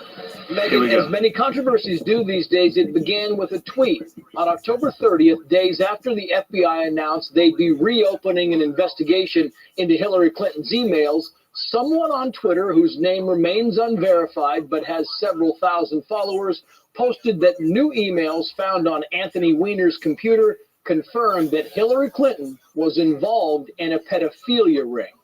Megyn, as many controversies do these days, it began with a tweet. On October 30th, days after the FBI announced they'd be reopening an investigation into Hillary Clinton's emails, someone on Twitter, whose name remains unverified but has several thousand followers, posted that new emails found on Anthony Weiner's computer confirmed that Hillary Clinton was involved in a pedophilia ring.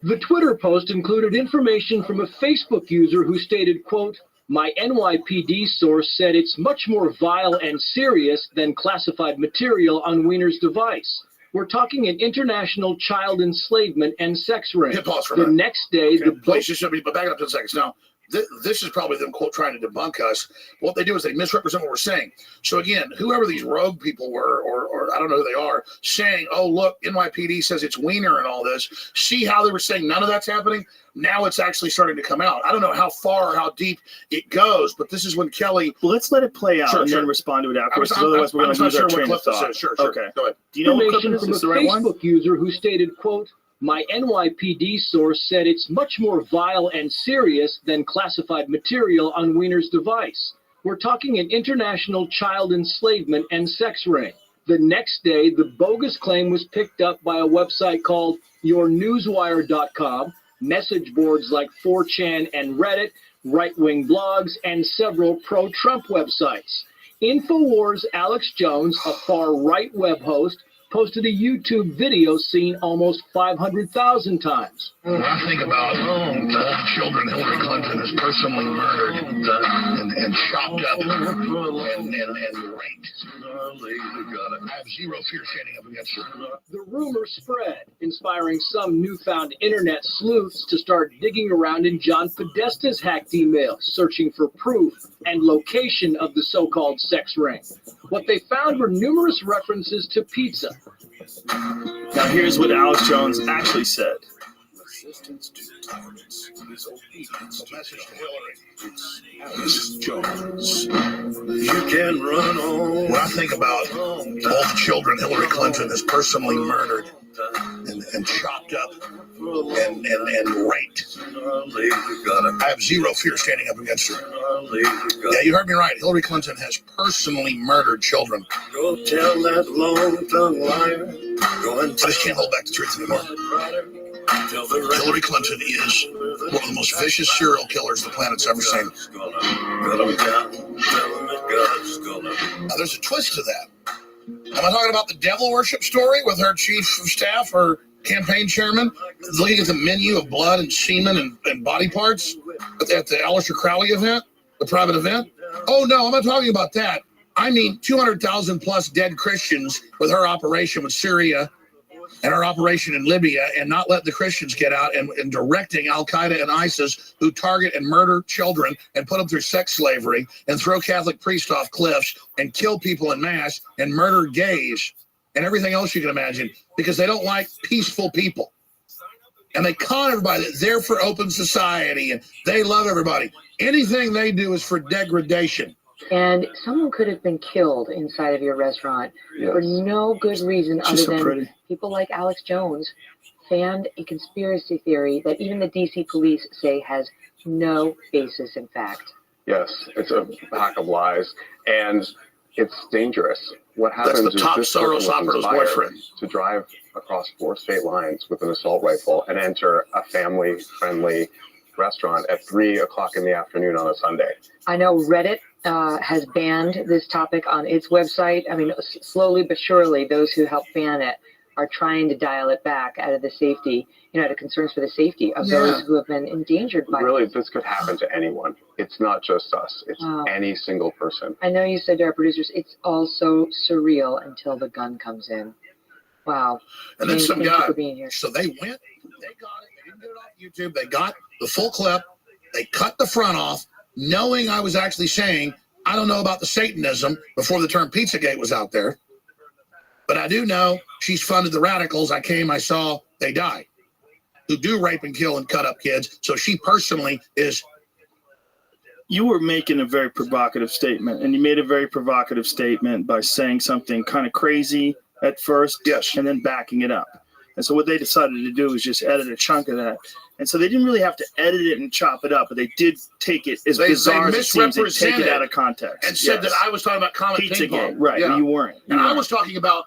The Twitter post included information from a Facebook user who stated, quote, "My NYPD source said it's much more vile and serious than classified material on Weiner's device. We're talking an international child enslavement and sex ring." Hit pause for a The minute. next day, Okay, please, just should be, but back up 10 seconds. Now, this is probably them quote trying to debunk us. What they do is they misrepresent what we're saying. So again, whoever these rogue people were, or I don't know who they are, saying, "Oh look, NYPD says it's Wiener and all this." See how they were saying none of that's happening? Now it's actually starting to come out. I don't know how far or how deep it goes, but this is when Kelly. Well, let's let it play out and then respond to it afterwards. Otherwise, we're going to lose our train of thought. Sure. Okay. Go ahead. Do you know what clip Information this from is? a The right one? Facebook user who stated, quote, "My NYPD source said it's much more vile and serious than classified material on Wiener's device. We're talking an international child enslavement and sex ring." The next day, the bogus claim was picked up by a website called yournewswire.com, message boards like 4chan and Reddit, right-wing blogs, and several pro-Trump websites. InfoWars' Alex Jones, a far-right web host, posted a YouTube video seen almost 500,000 times. When I think about the children Hillary Clinton has personally murdered and chopped up and raped, I have zero fear standing up against her. The rumor spread, inspiring some newfound internet sleuths to start digging around in John Podesta's hacked emails, searching for proof and location of the so-called sex ring. What they found were numerous references to pizza. Now, here's what Alex Jones actually said. Resistance to tyrants is obedience to message to Hillary. Alex Jones. You can run on. When I think about all the children Hillary Clinton has personally murdered and chopped up and raped, I have zero fear standing up against her. Yeah, you heard me right. Hillary Clinton has personally murdered children. Go tell that long-tongued liar. I just can't hold back the truth anymore. Hillary Clinton is one of the most vicious serial killers the planet's ever seen. Now, there's a twist to that. Am I talking about the devil worship story with her chief of staff or campaign chairman looking at the menu of blood and semen and body parts at the Aleister Crowley event, the private event? Oh, no, I'm not talking about that. I mean 200,000 plus dead Christians with her operation with Syria and our operation in Libya, and not letting the Christians get out, and directing Al-Qaeda and ISIS, who target and murder children and put them through sex slavery and throw Catholic priests off cliffs and kill people in mass and murder gays and everything else you can imagine, because they don't like peaceful people. And they con everybody that they're for open society and they love everybody. Anything they do is for degradation. And someone could have been killed inside of your restaurant for no good reason other than people like Alex Jones fanned a conspiracy theory that even the DC police say has no basis in fact. Yes, it's a pack of lies, and it's dangerous. What happens That's the top Soros opera's boyfriend. To drive across 4 state lines with an assault rifle and enter a family-friendly restaurant at 3 o'clock in the afternoon on a Sunday. I know Reddit has banned this topic on its website. I mean, slowly but surely, those who help ban it are trying to dial it back out of the safety, out of concerns for the safety of those who have been endangered by Really, this could happen to anyone. It's not just us. It's any single person. I know you said to our producers, it's all so surreal until the gun comes in. Wow. And then some guy, so they went, they got it, they didn't get it off YouTube, they got the full clip, they cut the front off, knowing I was actually saying, I don't know about the Satanism before the term Pizzagate was out there, but I do know she's funded the radicals. I saw, they die, who do rape and kill and cut up kids. So she personally is. You were making a very provocative statement, and you made a very provocative statement by saying something kind of crazy at first, and then backing it up. And so what they decided to do is just edit a chunk of that. And so they didn't really have to edit it and chop it up, but they did take it as bizarre as it seems. They take it out of context. And said that I was talking about Comet Pizzagate, right, you weren't. And I was talking about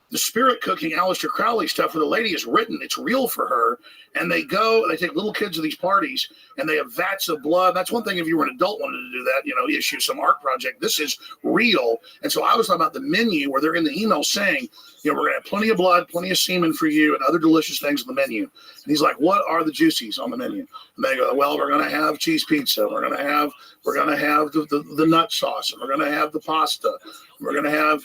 the spirit cooking Aleister Crowley stuff where the lady is written, it's real for her. And they take little kids to these parties and they have vats of blood. That's one thing if you were an adult wanted to do that, issue some art project. This is real. And so I was talking about the menu where they're in the email saying, we're going to have plenty of blood, plenty of semen for you and other delicious things on the menu. And he's like, what are the juicies on the menu? And they go, well, we're going to have cheese pizza. We're going to have the nut sauce. And we're going to have the pasta. We're going to have,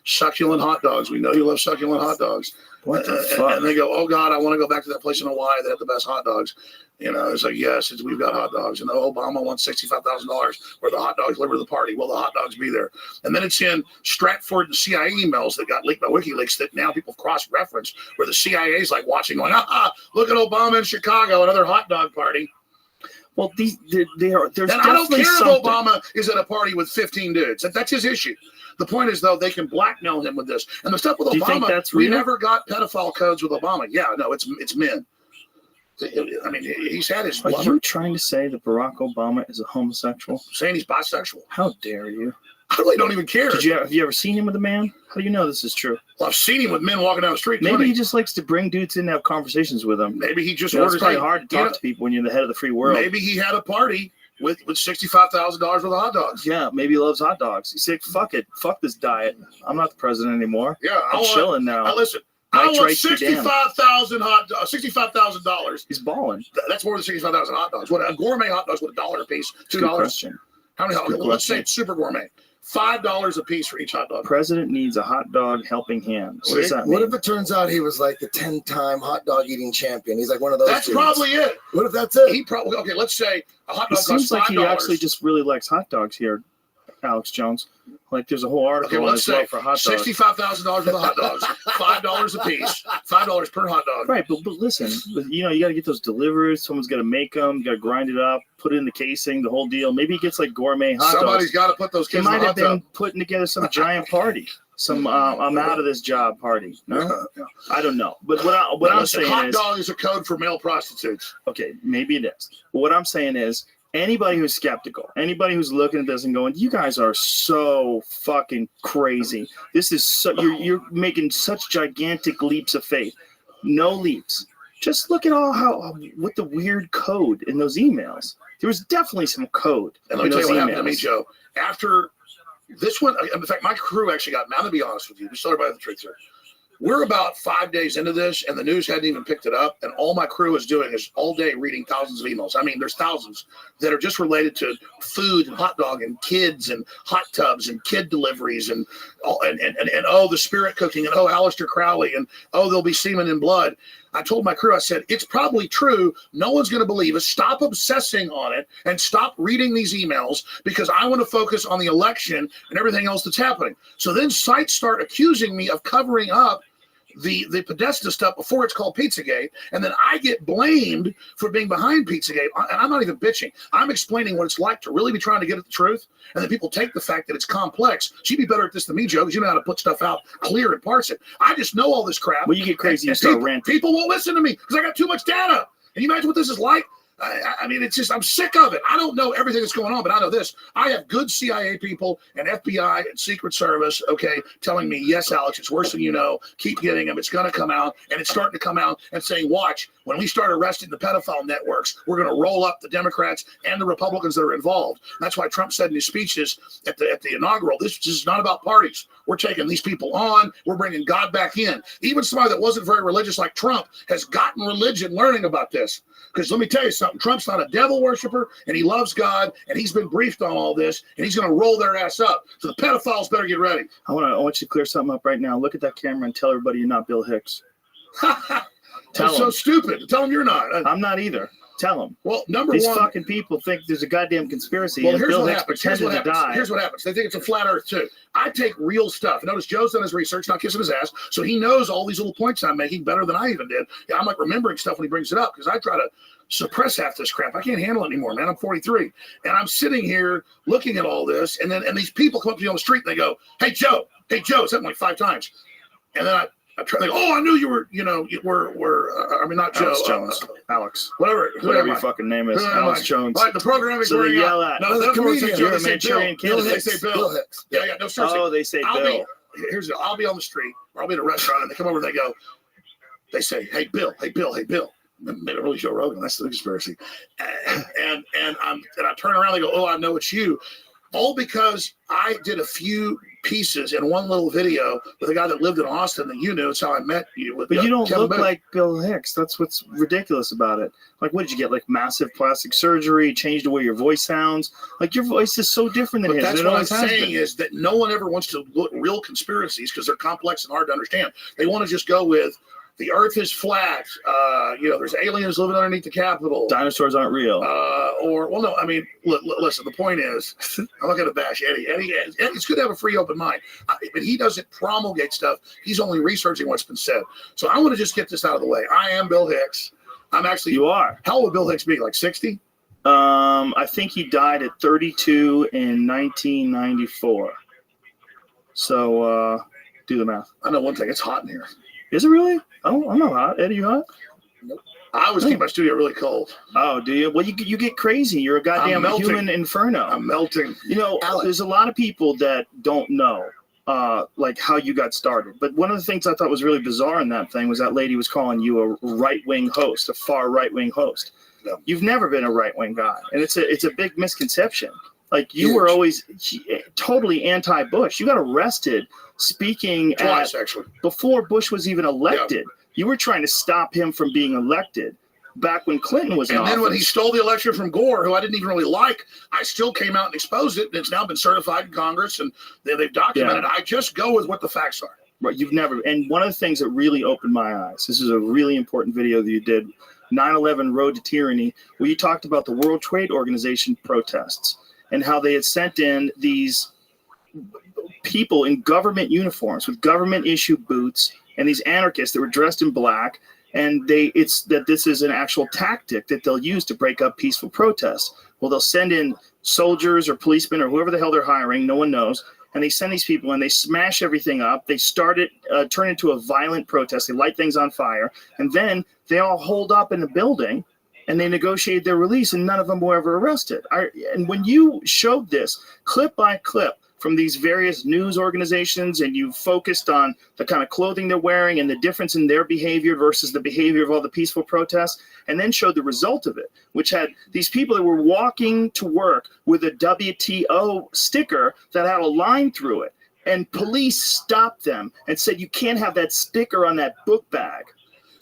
succulent hot dogs. We know you love succulent hot dogs. What the fuck? And they go, oh God, I want to go back to that place in Hawaii that had the best hot dogs. It's like, yes, we've got hot dogs. And Obama wants $65,000 where the hot dogs deliver to the party. Will the hot dogs be there? And then it's in Stratford and CIA emails that got leaked by WikiLeaks that now people cross-reference where the CIA is like watching going, look at Obama in Chicago, another hot dog party. Well, there's and I don't care if Obama is at a party with 15 dudes. That's his issue. The point is, though, they can blackmail him with this. And the stuff with Obama, we never got pedophile codes with Obama. Yeah, no, it's men. I mean, he's had his. Are you trying to say that Barack Obama is a homosexual? Saying he's bisexual. How dare you? I really don't even care. Have you ever seen him with a man? How do you know this is true? Well, I've seen him with men walking down the street. Maybe he just likes to bring dudes in and have conversations with them. Maybe he just orders. It's probably hard to talk to people when you're the head of the free world. Maybe he had a party with $65,000 worth of hot dogs. Yeah, maybe he loves hot dogs. He's like, fuck it. Fuck this diet. I'm not the president anymore. Yeah, I'm chilling now. Now listen, I want $65,000. He's balling. That's more than 65,000 hot dogs. What a gourmet hot dogs with $1 a piece, $2. How many hot dogs? Let's say it's super gourmet. $5 a piece for each hot dog. President needs a hot dog helping hand. What does that mean? What if it turns out he was like the 10-time hot dog eating champion? He's like one of those. That's probably it. What if that's it? He probably let's say a hot dog costs $5. It seems like he actually just really likes hot dogs here, Alex Jones. Like there's a whole article on his love for hot dogs. $65,000 worth of hot dogs, $5 a piece, $5 per hot dog. Right, but listen, you got to get those delivered. Someone's got to make them. You got to grind it up, put it in the casing, the whole deal. Maybe he gets like gourmet hot dogs. Somebody's got to put those kids in the hot tub. He might have been putting together some giant party. Some I'm out of this job party. No, I don't know. But what I'm saying hot is, hot dog is a code for male prostitutes. Okay, maybe it is. But what I'm saying is, anybody who's skeptical, anybody who's looking at this and going, "You guys are so fucking crazy. This is so you're making such gigantic leaps of faith." No leaps. Just look at what the weird code in those emails. There was definitely some code. And let me tell you what happened to me, Joe. After this one, in fact, my crew actually got. Now, to be honest with you, just tell everybody the truth here. We're about 5 days into this, and the news hadn't even picked it up. And all my crew is doing is all day reading thousands of emails. I mean, there's thousands that are just related to food and hot dog and kids and hot tubs and kid deliveries and the spirit cooking and Aleister Crowley and there'll be semen and blood. I told my crew, I said, it's probably true. No one's going to believe us. Stop obsessing on it and stop reading these emails because I want to focus on the election and everything else that's happening. So then sites start accusing me of covering up the Podesta stuff before it's called Pizzagate, and then I get blamed for being behind Pizzagate, and I'm not even bitching. I'm explaining what it's like to really be trying to get at the truth, and then people take the fact that it's complex. She'd be better at this than me, Joe, because you know how to put stuff out clear and parse it. I just know all this crap. Well, you get crazy and start ranting. People won't listen to me because I got too much data. And you imagine what this is like? I mean, it's just, I'm sick of it. I don't know everything that's going on, but I know this. I have good CIA people and FBI and Secret Service, telling me, yes, Alex, it's worse than you know. Keep getting them. It's going to come out. And it's starting to come out and saying, watch, when we start arresting the pedophile networks, we're going to roll up the Democrats and the Republicans that are involved. That's why Trump said in his speeches at the inaugural, this is not about parties. We're taking these people on. We're bringing God back in. Even somebody that wasn't very religious like Trump has gotten religion learning about this. Because let me tell you something, Trump's not a devil worshiper, and he loves God, and he's been briefed on all this, and he's going to roll their ass up. So the pedophiles better get ready. I want you to clear something up right now. Look at that camera and tell everybody you're not Bill Hicks. That's so stupid. Tell them you're not. I'm not either. Tell them. Well, These fucking people think there's a goddamn conspiracy. Well, and here's Bill what Hicks happens. pretended to die. Here's what happens. They think it's a flat earth, too. I take real stuff. Notice Joe's done his research, not kissing his ass, so he knows all these little points I'm making better than I even did. Yeah, I'm like remembering stuff when he brings it up because I try to suppress half this crap. I can't handle it anymore, man. I'm 43. And I'm sitting here looking at all this, and these people come up to me on the street and they go, hey, Joe, something like 5 times. And then I try to go, I knew you were, not Joe. Alex Jones. Alex. Whatever your fucking name is. Alex Jones. Right, the programming. So they yell at. No, the comedian. You're a Manchurian candidate. They say Bill. Hicks. Yeah, no, seriously. Oh, they say Bill. I'll be on the street, or I'll be at a restaurant, and they come over and they say, hey, Bill. Maybe really Joe Rogan. That's the conspiracy. And I turn around, they go, oh, I know it's you. all because I did a few pieces in one little video with a guy that lived in Austin that you knew. It's how I met you. But you don't Kevin look Booth. like Bill Hicks. That's what's ridiculous about it. Like, what did you get? Like massive plastic surgery, changed the way your voice sounds. Like your voice is so different than But his. that's It what I'm always has saying been. is that no one ever wants to look real conspiracies because they're complex and hard to understand. They want to just go with the Earth is flat. There's aliens living underneath the Capitol. Dinosaurs aren't real. Listen. The point is, I'm not going to bash Eddie. It's good to have a free, open mind, but he doesn't promulgate stuff. He's only researching what's been said. So I want to just get this out of the way. I am Bill Hicks. I'm actually. You are. How old would Bill Hicks be? Like 60? I think he died at 32 in 1994. So do the math. I know one thing. It's hot in here. Is it really? Oh, I'm not hot. Eddie, you hot? Nope. I always keep my studio really cold. Oh, do you? Well, you get crazy. You're a goddamn human inferno. I'm melting. There's a lot of people that don't know like how you got started. But one of the things I thought was really bizarre in that thing was that lady was calling you a right-wing host, a far right-wing host. No. You've never been a right-wing guy, and it's a big misconception. Like you Huge. were always totally anti-Bush. You got arrested speaking Twice, actually. before Bush was even elected. Yeah. You were trying to stop him from being elected back when Clinton was in office. And then when he stole the election from Gore, who I didn't even really like, I still came out and exposed it, and it's now been certified in Congress, and they've documented it. I just go with what the facts are. Right, you've never. And one of the things that really opened my eyes, this is a really important video that you did, 9/11 Road to Tyranny, where you talked about the World Trade Organization protests and how they had sent in these people in government uniforms with government issue boots and these anarchists that were dressed in black, and it's that this is an actual tactic that they'll use to break up peaceful protests. Well, they'll send in soldiers or policemen or whoever the hell they're hiring, no one knows, and they send these people and they smash everything up. They turn into a violent protest. They light things on fire, and then they all hold up in the building and they negotiate their release, and none of them were ever arrested. And when you showed this clip by clip from these various news organizations, and you focused on the kind of clothing they're wearing and the difference in their behavior versus the behavior of all the peaceful protests, and then showed the result of it, which had these people that were walking to work with a WTO sticker that had a line through it, and police stopped them and said, you can't have that sticker on that book bag.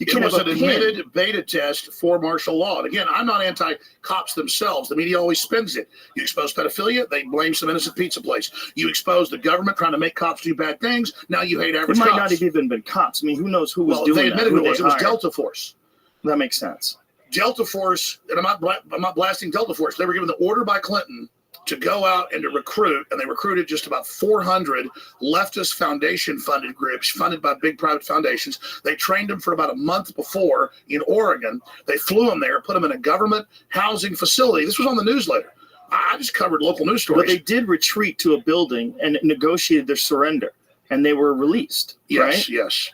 It was an admitted beta test for martial law. And again, I'm not anti-cops themselves. The media always spins it. You expose pedophilia, they blame some innocent pizza place. You expose the government trying to make cops do bad things, now you hate average cops. It might not have even been cops. I mean, who knows who was doing that? They admitted it was. It was Delta Force. That makes sense. Delta Force, and I'm not blasting Delta Force. They were given the order by Clinton to go out and to recruit, and they recruited just about 400 leftist foundation-funded groups funded by big private foundations. They trained them for about a month before in Oregon. They flew them there, put them in a government housing facility. This was on the newsletter. I just covered local news stories. But they did retreat to a building and negotiated their surrender, and they were released, right? Yes.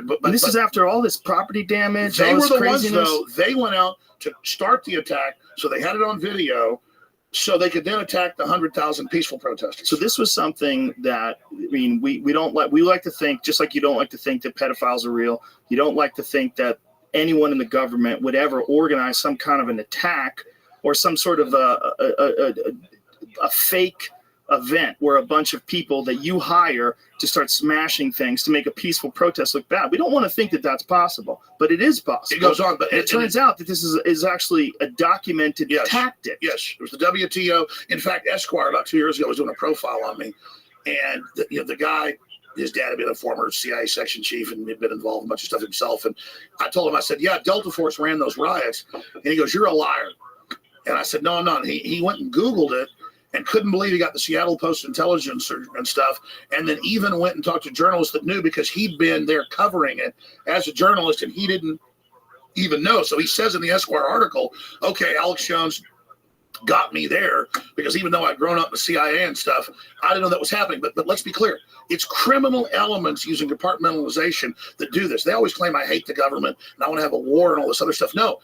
But this is after all this property damage, They all were this the ones, craziness. though, they went out to start the attack, so they had it on video, so they could then attack the 100,000 peaceful protesters. So this was something that, I mean, we like to think, just like you don't like to think that pedophiles are real, you don't like to think that anyone in the government would ever organize some kind of an attack or some sort of a fake event where a bunch of people that you hire to start smashing things to make a peaceful protest look bad. We don't want to think that that's possible, but it is possible. It goes on, but it turns out that this is actually a documented tactic. Yes, it was the WTO. In fact, Esquire about 2 years ago was doing a profile on me, and the guy, his dad had been a former CIA section chief and had been involved in a bunch of stuff himself. And I told him, I said, yeah, Delta Force ran those riots. And he goes, you're a liar. And I said, no, I'm not. And he went and Googled it and couldn't believe he got the Seattle Post intelligence and stuff. And then even went and talked to journalists that knew because he'd been there covering it as a journalist and he didn't even know. So he says in the Esquire article, okay, Alex Jones got me there because even though I'd grown up in the CIA and stuff, I didn't know that was happening. But let's be clear. It's criminal elements using compartmentalization that do this. They always claim I hate the government and I want to have a war and all this other stuff. No.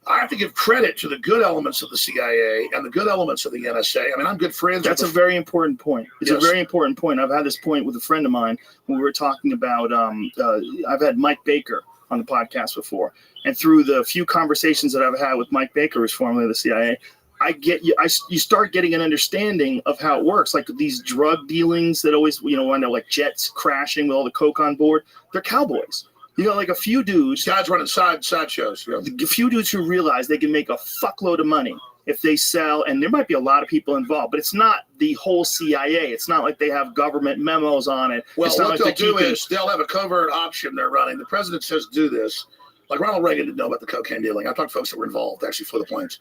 I have to give credit to the good elements of the CIA and the good elements of the NSA. I mean, I'm good friends. That's a very important point. It's a very important point. I've had this point with a friend of mine when we were talking about, I've had Mike Baker on the podcast before. And through the few conversations that I've had with Mike Baker, who's formerly of the CIA, I get you. You start getting an understanding of how it works. Like these drug dealings that always, wind up like jets crashing with all the coke on board. They're cowboys. You got like a few dudes. Guys running side shows. Yeah. A few dudes who realize they can make a fuckload of money if they sell, and there might be a lot of people involved, but it's not the whole CIA. It's not like they have government memos on it. Well, it's not what like they'll do is they'll have a covert option they're running. The president says do this. Like Ronald Reagan didn't know about the cocaine dealing. I talked to folks that were involved, actually flew the planes.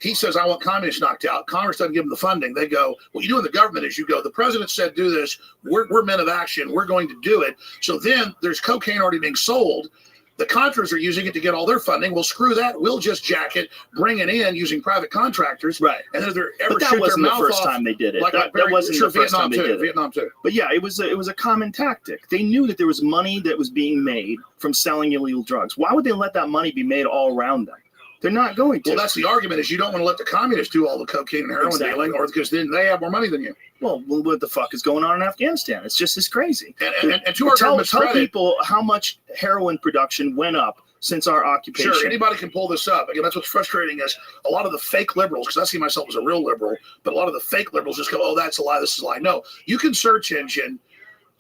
He says, I want communists knocked out. Congress doesn't give them the funding. They go, what you do in the government is you go, the president said do this. We're men of action. We're going to do it. So then there's cocaine already being sold. The Contras are using it to get all their funding. Well, screw that. We'll just jack it, bring it in using private contractors. Right. And then if they're ever but that shoot wasn't their the mouth first off, time they did it. Like that wasn't the first time they did it. Vietnam too. But yeah, it was a common tactic. They knew that there was money that was being made from selling illegal drugs. Why would they let that money be made all around them? They're not going to. Well, that's the argument is you don't want to let the communists do all the cocaine and heroin dealing, or because then they have more money than you. Well, what the fuck is going on in Afghanistan? It's just as crazy. And to our government's credit, people how much heroin production went up since our occupation. Sure, anybody can pull this up. Again, that's what's frustrating is a lot of the fake liberals, because I see myself as a real liberal, but a lot of the fake liberals just go, oh, that's a lie, this is a lie. No, you can search engine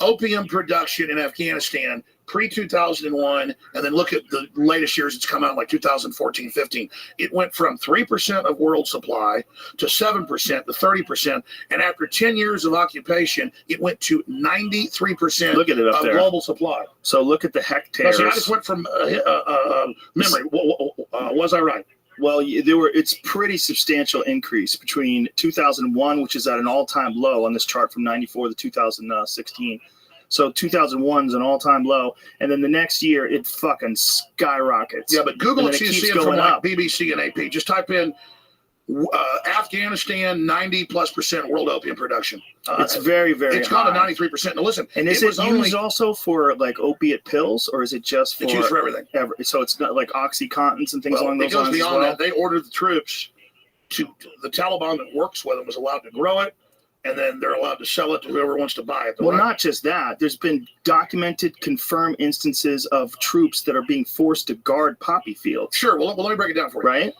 opium production in Afghanistan pre-2001, and then look at the latest years it's come out like 2014, 15. It went from 3% of world supply to 7% to 30%, and after 10 years of occupation, it went to 93% look at it up of there. global supply. So look at the hectares. See, I just went from memory. Was I right? Well, it's pretty substantial increase between 2001, which is at an all-time low on this chart from 94 to 2016. So 2001 is an all-time low, and then the next year it fucking skyrockets. Yeah, but Google it, so you see it from like up. BBC and AP. Just type in Afghanistan 90+% world opium production. It's very, very It's high. gone to 93%. Now listen, and is it used also for like opiate pills, or is it just for? It's used for everything. So it's not like OxyContins and things along those lines. It goes beyond as well? that. They ordered the troops to the Taliban that works with them was allowed to grow it, and then they're allowed to sell it to whoever wants to buy it. Well, not just that. There's been documented, confirmed instances of troops that are being forced to guard poppy fields. Sure. Well, let me break it down for you. Right?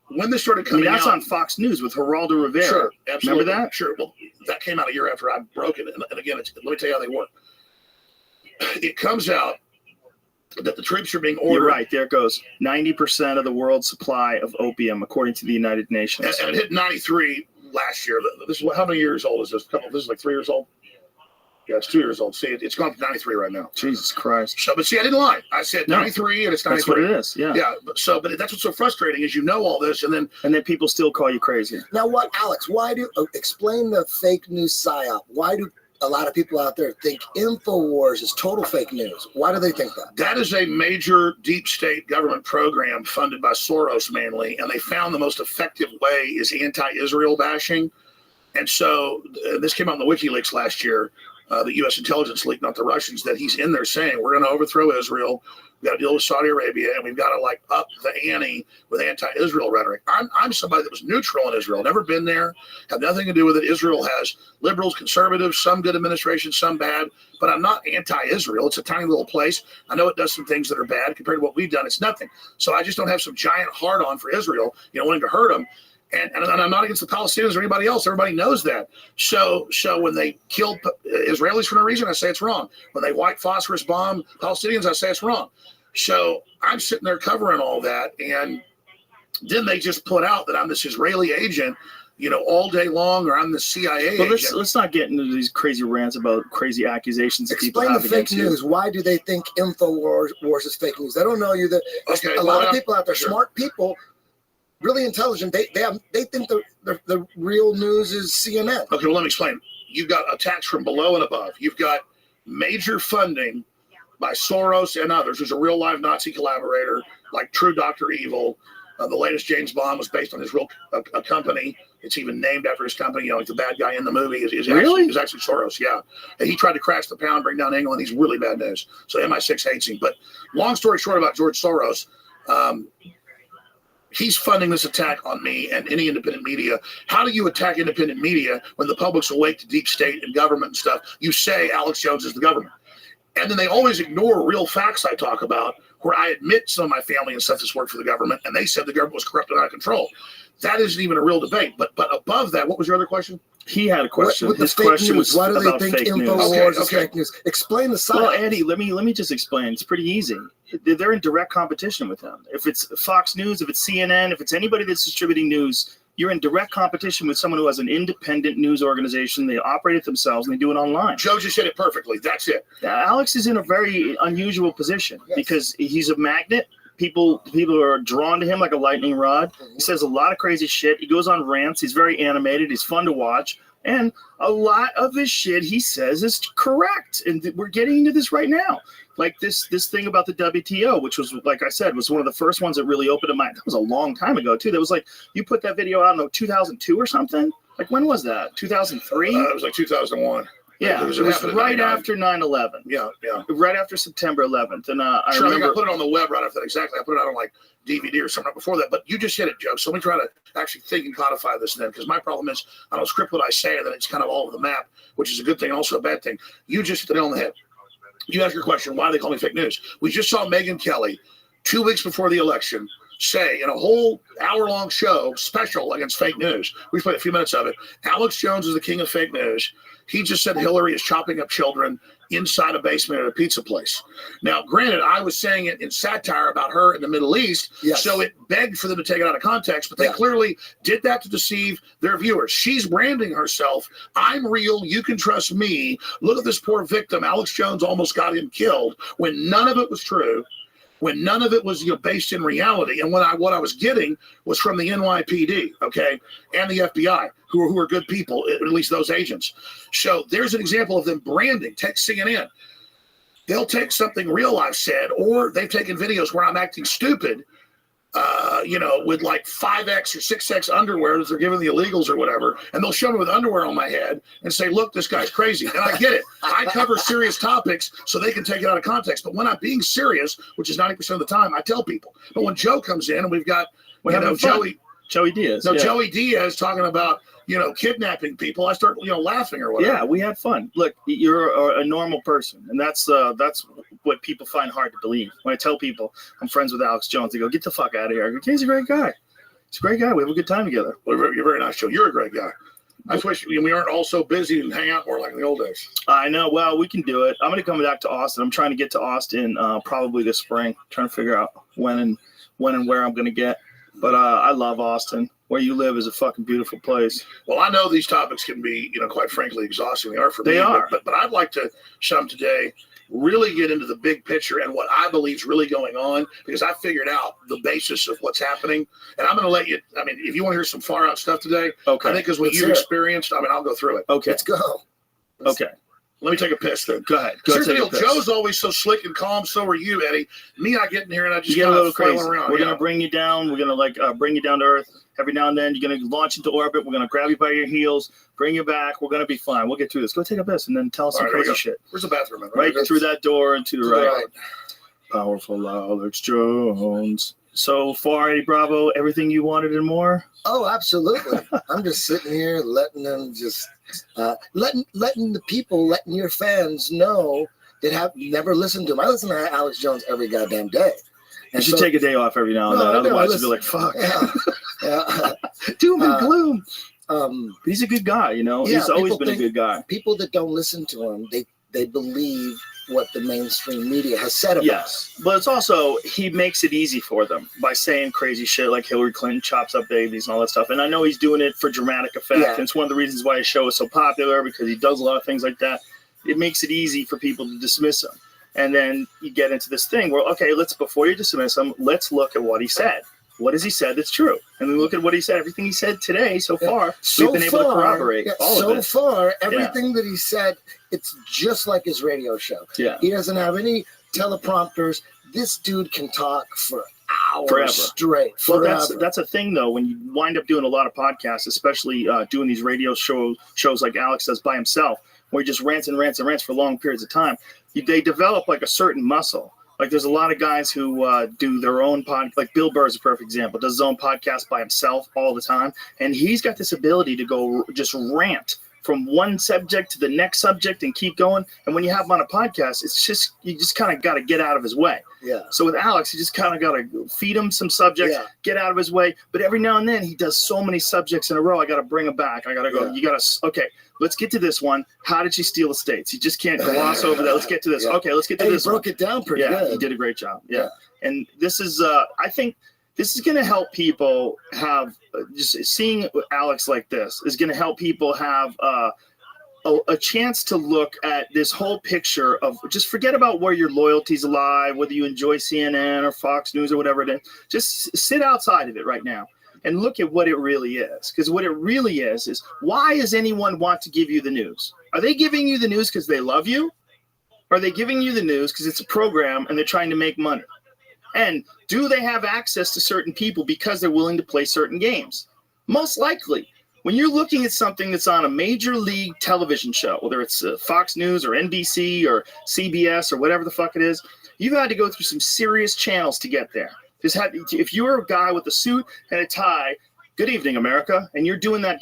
When this started coming that's out, on Fox News with Geraldo Rivera. Sure, absolutely. Remember that? Sure. Well, that came out a year after I broke it. And again, let me tell you how they work. It comes out that the troops are being ordered. You're right. There it goes. 90% of the world's supply of opium, according to the United Nations. And it hit 93 last year. This is how many years old is this? This is like 3 years old. Yeah, it's 2 years old. See, it's gone to 93 right now. Jesus Christ. So, but see, I didn't lie. I said 93 and it's 93. That's what it is, yeah. Yeah, but that's what's so frustrating is you know all this and then people still call you crazy. Now what, Alex, explain the fake news psyop. Why do a lot of people out there think InfoWars is total fake news? Why do they think that? That is a major deep state government program funded by Soros mainly, and they found the most effective way is anti-Israel bashing. And so this came out in the WikiLeaks last year. The U.S. intelligence leaked, not the Russians, that he's in there saying we're going to overthrow Israel. We've got to deal with Saudi Arabia, and we've got to like up the ante with anti-Israel rhetoric. I'm somebody that was neutral in Israel, never been there, have nothing to do with it. Israel has liberals, conservatives, some good administrations, some bad, but I'm not anti-Israel. It's a tiny little place. I know it does some things that are bad compared to what we've done. It's nothing. So I just don't have some giant hard-on for Israel, wanting to hurt them. And I'm not against the Palestinians or anybody else. Everybody knows that. So when they killed Israelis for no reason, I say it's wrong. When they white phosphorus bomb Palestinians, I say it's wrong. So I'm sitting there covering all that, and then they just put out that I'm this Israeli agent, all day long, or I'm the CIA agent. Let's not get into these crazy rants about crazy accusations that people have against you. Explain the fake news. Why do they think InfoWars is fake news? They don't know you. A lot of people out there, smart people, really intelligent, they think the real news is CNN. Okay, well, let me explain. You've got attacks from below and above. You've got major funding by Soros and others. There's a real live Nazi collaborator like True Dr. Evil. The latest James Bond was based on his real company. It's even named after his company. Like the bad guy in the movie is actually Soros. Yeah, and he tried to crash the pound, bring down England. He's really bad news. So MI6 hates him. But long story short about George Soros. He's funding this attack on me and any independent media. How do you attack independent media when the public's awake to deep state and government and stuff? You say Alex Jones is the government. And then they always ignore real facts I talk about, where I admit some of my family and stuff has worked for the government, and they said the government was corrupt and out of control. that isn't even a real debate. But above that, what was your other question? He had a question. With the His fake question news, was why do they about think fake news. InfoWars is fake news? Explain the science. Well, Andy, let me just explain. It's pretty easy. They're in direct competition with them. If it's Fox News, if it's CNN, if it's anybody that's distributing news, you're in direct competition with someone who has an independent news organization. They operate it themselves and they do it online. Joe just said it perfectly. That's it. Alex is in a very unusual position because he's a magnet. People are drawn to him like a lightning rod. He says a lot of crazy shit. He goes on rants. He's very animated. He's fun to watch. And a lot of his shit he says is correct. And we're getting into this right now. Like this thing about the WTO, which was, like I said, was one of the first ones that really opened my mind. That was a long time ago, too. That was like, you put that video out in 2002 or something? Like, when was that? 2003? It was like 2001. Yeah, it was right after 9/11. Yeah. Right after September 11th. And I think remember I put it on the web right after that. Exactly. I put it out on like DVD or something before that. But you just hit it, Joe. So let me try to actually think and codify this then, because my problem is I don't script what I say and then it's kind of all over the map, which is a good thing, also a bad thing. You just hit the nail on the head. You asked your question, why do they call me fake news? We just saw Megyn Kelly 2 weeks before the election say in a whole hour-long show special against fake news. We played a few minutes of it. Alex Jones is the king of fake news. He just said Hillary is chopping up children inside a basement at a pizza place. Now, granted, I was saying it in satire about her in the Middle East, so it begged for them to take it out of context, but they clearly did that to deceive their viewers. She's branding herself. I'm real. You can trust me. Look at this poor victim. Alex Jones almost got him killed when none of it was true. When none of it was based in reality, and what I was getting was from the NYPD, okay, and the FBI, who are good people, at least those agents. So there's an example of them branding. Take CNN. They'll take something real I've said, or they've taken videos where I'm acting stupid, with like 5X or 6X underwear that they're giving the illegals or whatever, and they'll show me with underwear on my head and say, look, this guy's crazy. And I get it. I cover serious topics so they can take it out of context. But when I'm being serious, which is 90% of the time, I tell people. But when Joe comes in and we've got Joey Diaz. No, Joey Diaz talking about, kidnapping people, I start, laughing or whatever. Yeah, we had fun. Look, you're a normal person, and that's what people find hard to believe. When I tell people I'm friends with Alex Jones, they go, "Get the fuck out of here." I go, "He's a great guy. He's a great guy. We have a good time together." Well, you're very nice, Joe. You're a great guy. I just wish we aren't all so busy and hang out more like in the old days. I know. Well, we can do it. I'm going to come back to Austin. I'm trying to get to Austin probably this spring. I'm trying to figure out when and where I'm going to get. But I love Austin. Where you live is a fucking beautiful place. Well, I know these topics can be, quite frankly, exhausting. They are for me. They are. But I'd like to, today, really get into the big picture and what I believe is really going on, because I figured out the basis of what's happening. And I'm going to let you, if you want to hear some far out stuff today, okay. I think because what you've experienced, I'll go through it. Okay. Let's go. Okay. Let me take a piss then. Go ahead. Here's the deal. Joe's always so slick and calm. So are you, Eddie. Me, I get in here and I just get a little crazy. Around. We're gonna bring you down. We're gonna bring you down to earth. Every now and then, you're gonna launch into orbit. We're gonna grab you by your heels, bring you back. We're gonna be fine. We'll get through this. Go take a piss and then tell us some crazy shit. Where's the bathroom? Right through that door and to the right. Powerful Alex Jones. So far, Eddie Bravo, everything you wanted and more? Oh, absolutely. I'm just sitting here letting them just letting the people, letting your fans know that have never listened to him. I listen to Alex Jones every goddamn day. And you should take a day off every now and then. Otherwise, you'll be like, fuck. Yeah. Doom and gloom. He's a good guy, He's always been a good guy. People that don't listen to him, they believe what the mainstream media has said about him. Yes, but it's also, he makes it easy for them by saying crazy shit like Hillary Clinton chops up babies and all that stuff. And I know he's doing it for dramatic effect. Yeah. And it's one of the reasons why his show is so popular, because he does a lot of things like that. It makes it easy for people to dismiss him. And then you get into this thing where, okay, before you dismiss him, let's look at what he said. What has he said that's true? And then look at what he said. Everything he said today so far, we've been able to corroborate all of it. So far, everything that he said, it's just like his radio show. Yeah. He doesn't have any teleprompters. This dude can talk for hours forever. Straight. Well, that's a thing, though, when you wind up doing a lot of podcasts, especially doing these radio shows like Alex does by himself, where he just rants and rants and rants for long periods of time. They develop like a certain muscle. Like there's a lot of guys who do their own like Bill Burr is a perfect example, does his own podcast by himself all the time. And he's got this ability to go just rant from one subject to the next subject and keep going. And when you have him on a podcast, it's just, you just kind of got to get out of his way. Yeah. So with Alex, you just kind of got to feed him some subjects, get out of his way. But every now and then he does so many subjects in a row. I got to bring him back. I got to go, you got to, okay, let's get to this one. How did she steal the states? You just can't gloss over that. Let's get to this. Okay, let's get to this one. He broke it down pretty good. He did a great job. Yeah. And this is, I think this is going to help people have, just seeing Alex like this is going to help people have a chance to look at this whole picture of, just forget about where your loyalties lie, whether you enjoy CNN or Fox News or whatever it is. Just sit outside of it right now and look at what it really is. Because what it really is why does anyone want to give you the news? Are they giving you the news because they love you? Or are they giving you the news because it's a program and they're trying to make money? And do they have access to certain people because they're willing to play certain games? Most likely. When you're looking at something that's on a major league television show, whether it's Fox News or NBC or CBS or whatever the fuck it is, you've had to go through some serious channels to get there. If you're a guy with a suit and a tie, good evening, America, and you're doing that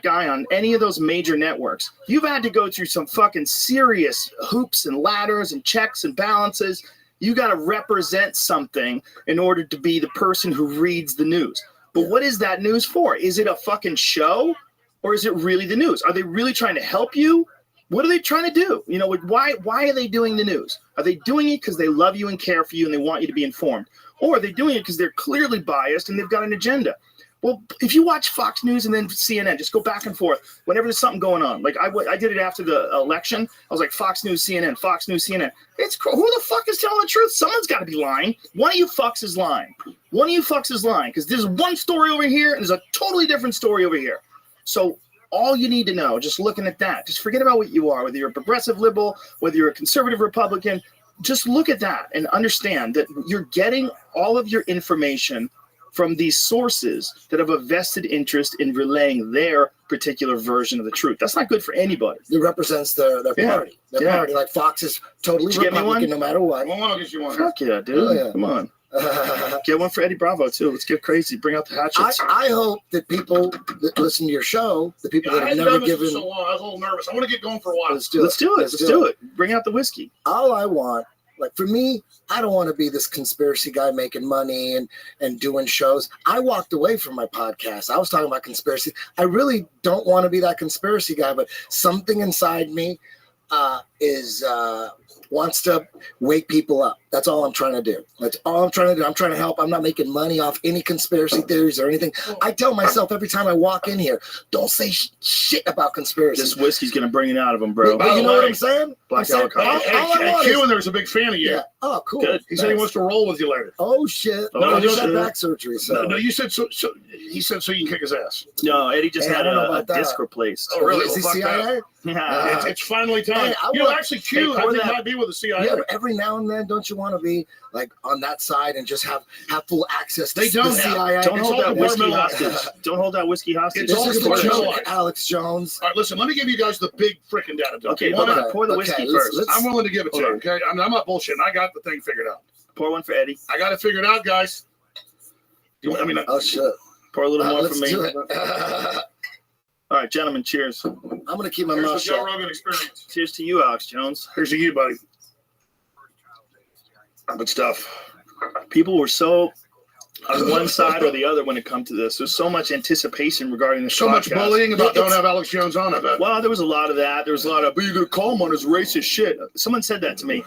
guy on any of those major networks, you've had to go through some fucking serious hoops and ladders and checks and balances. You got to represent something in order to be the person who reads the news. But what is that news for? Is it a fucking show, or is it really the news? Are they really trying to help you? What are they trying to do? You know, why are they doing the news? Are they doing it because they love you and care for you and they want you to be informed? Or are they doing it because they're clearly biased and they've got an agenda? Well, if you watch Fox News and then CNN, just go back and forth whenever there's something going on. Like I did it after the election. I was like, Fox News, CNN, Fox News, CNN. It's who the fuck is telling the truth? Someone's got to be lying. One of you fucks is lying. One of you fucks is lying because there's one story over here and there's a totally different story over here. So all you need to know, just looking at that, just forget about what you are, whether you're a progressive liberal, whether you're a conservative Republican, just look at that and understand that you're getting all of your information from these sources that have a vested interest in relaying their particular version of the truth. That's not good for anybody. It represents their party. Their party. Like Fox is totally Republican no matter what. I'll get you one. Fuck yeah, dude. Oh, yeah. Come on. Get one for Eddie Bravo, too. Let's get crazy. Bring out the hatchets. I hope that people that listen to your show, the people that have never given... So long. I was a little nervous. I want to get going for a while. Let's do it. Bring out the whiskey. All I want, like for me, I don't want to be this conspiracy guy making money and doing shows. I walked away from my podcast. I was talking about conspiracy. I really don't want to be that conspiracy guy, but something inside me wants to wake people up. That's all I'm trying to do. That's all I'm trying to do. I'm trying to help. I'm not making money off any conspiracy theories or anything. I tell myself every time I walk in here, don't say shit about conspiracy. This whiskey's going to bring it out of him, bro. But you know what I'm saying? Black avocado. Q and there's a big fan of you. Yeah. Oh, cool. Good. He said he wants to roll with you later. Oh, shit. No, you had back surgery. So. No, you said so. He said so you can kick his ass. No, Eddie just had a disc replaced. Oh, really? Is he CIA? Yeah. It's finally time. Hey, actually, Q, I think might be with the CIA. Yeah, every now and then, don't you want to be like on that side and just have full access to the CIA? Don't hold that whiskey hostage. Don't hold that whiskey hostage. This is the joke, Alex Jones. All right, listen, let me give you guys the big freaking data. Okay, pour the whiskey first. I'm willing to give it to you, okay? I'm not bullshitting. I got the thing figured out. Pour one for Eddie. I got it figured out, guys. Oh, shit. Pour a little more for me. Do it. All right, gentlemen, cheers. I'm going to keep my mouth shut. Joe Rogan experience. Cheers to you, Alex Jones. Here's to you, buddy. Good stuff. People were so on one side or the other when it comes to this. There's so much anticipation regarding this. So much bullying about don't have Alex Jones on it. Well, there was a lot of that. There was a lot of, but you're going to call him on his racist shit. Someone said that to me.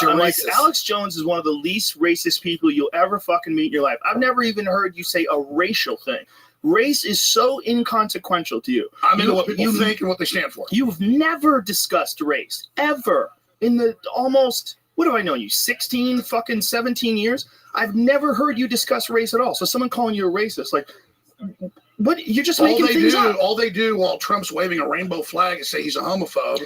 I'm like, Alex Jones is one of the least racist people you'll ever fucking meet in your life. I've never even heard you say a racial thing. Race is so inconsequential to you. I'm into what people think and what they stand for. You've never discussed race, ever. In the almost, what have I known you, 16 fucking 17 years? I've never heard you discuss race at all. So someone calling you a racist, like, what? You're just making things up. All they do while Trump's waving a rainbow flag is say he's a homophobe.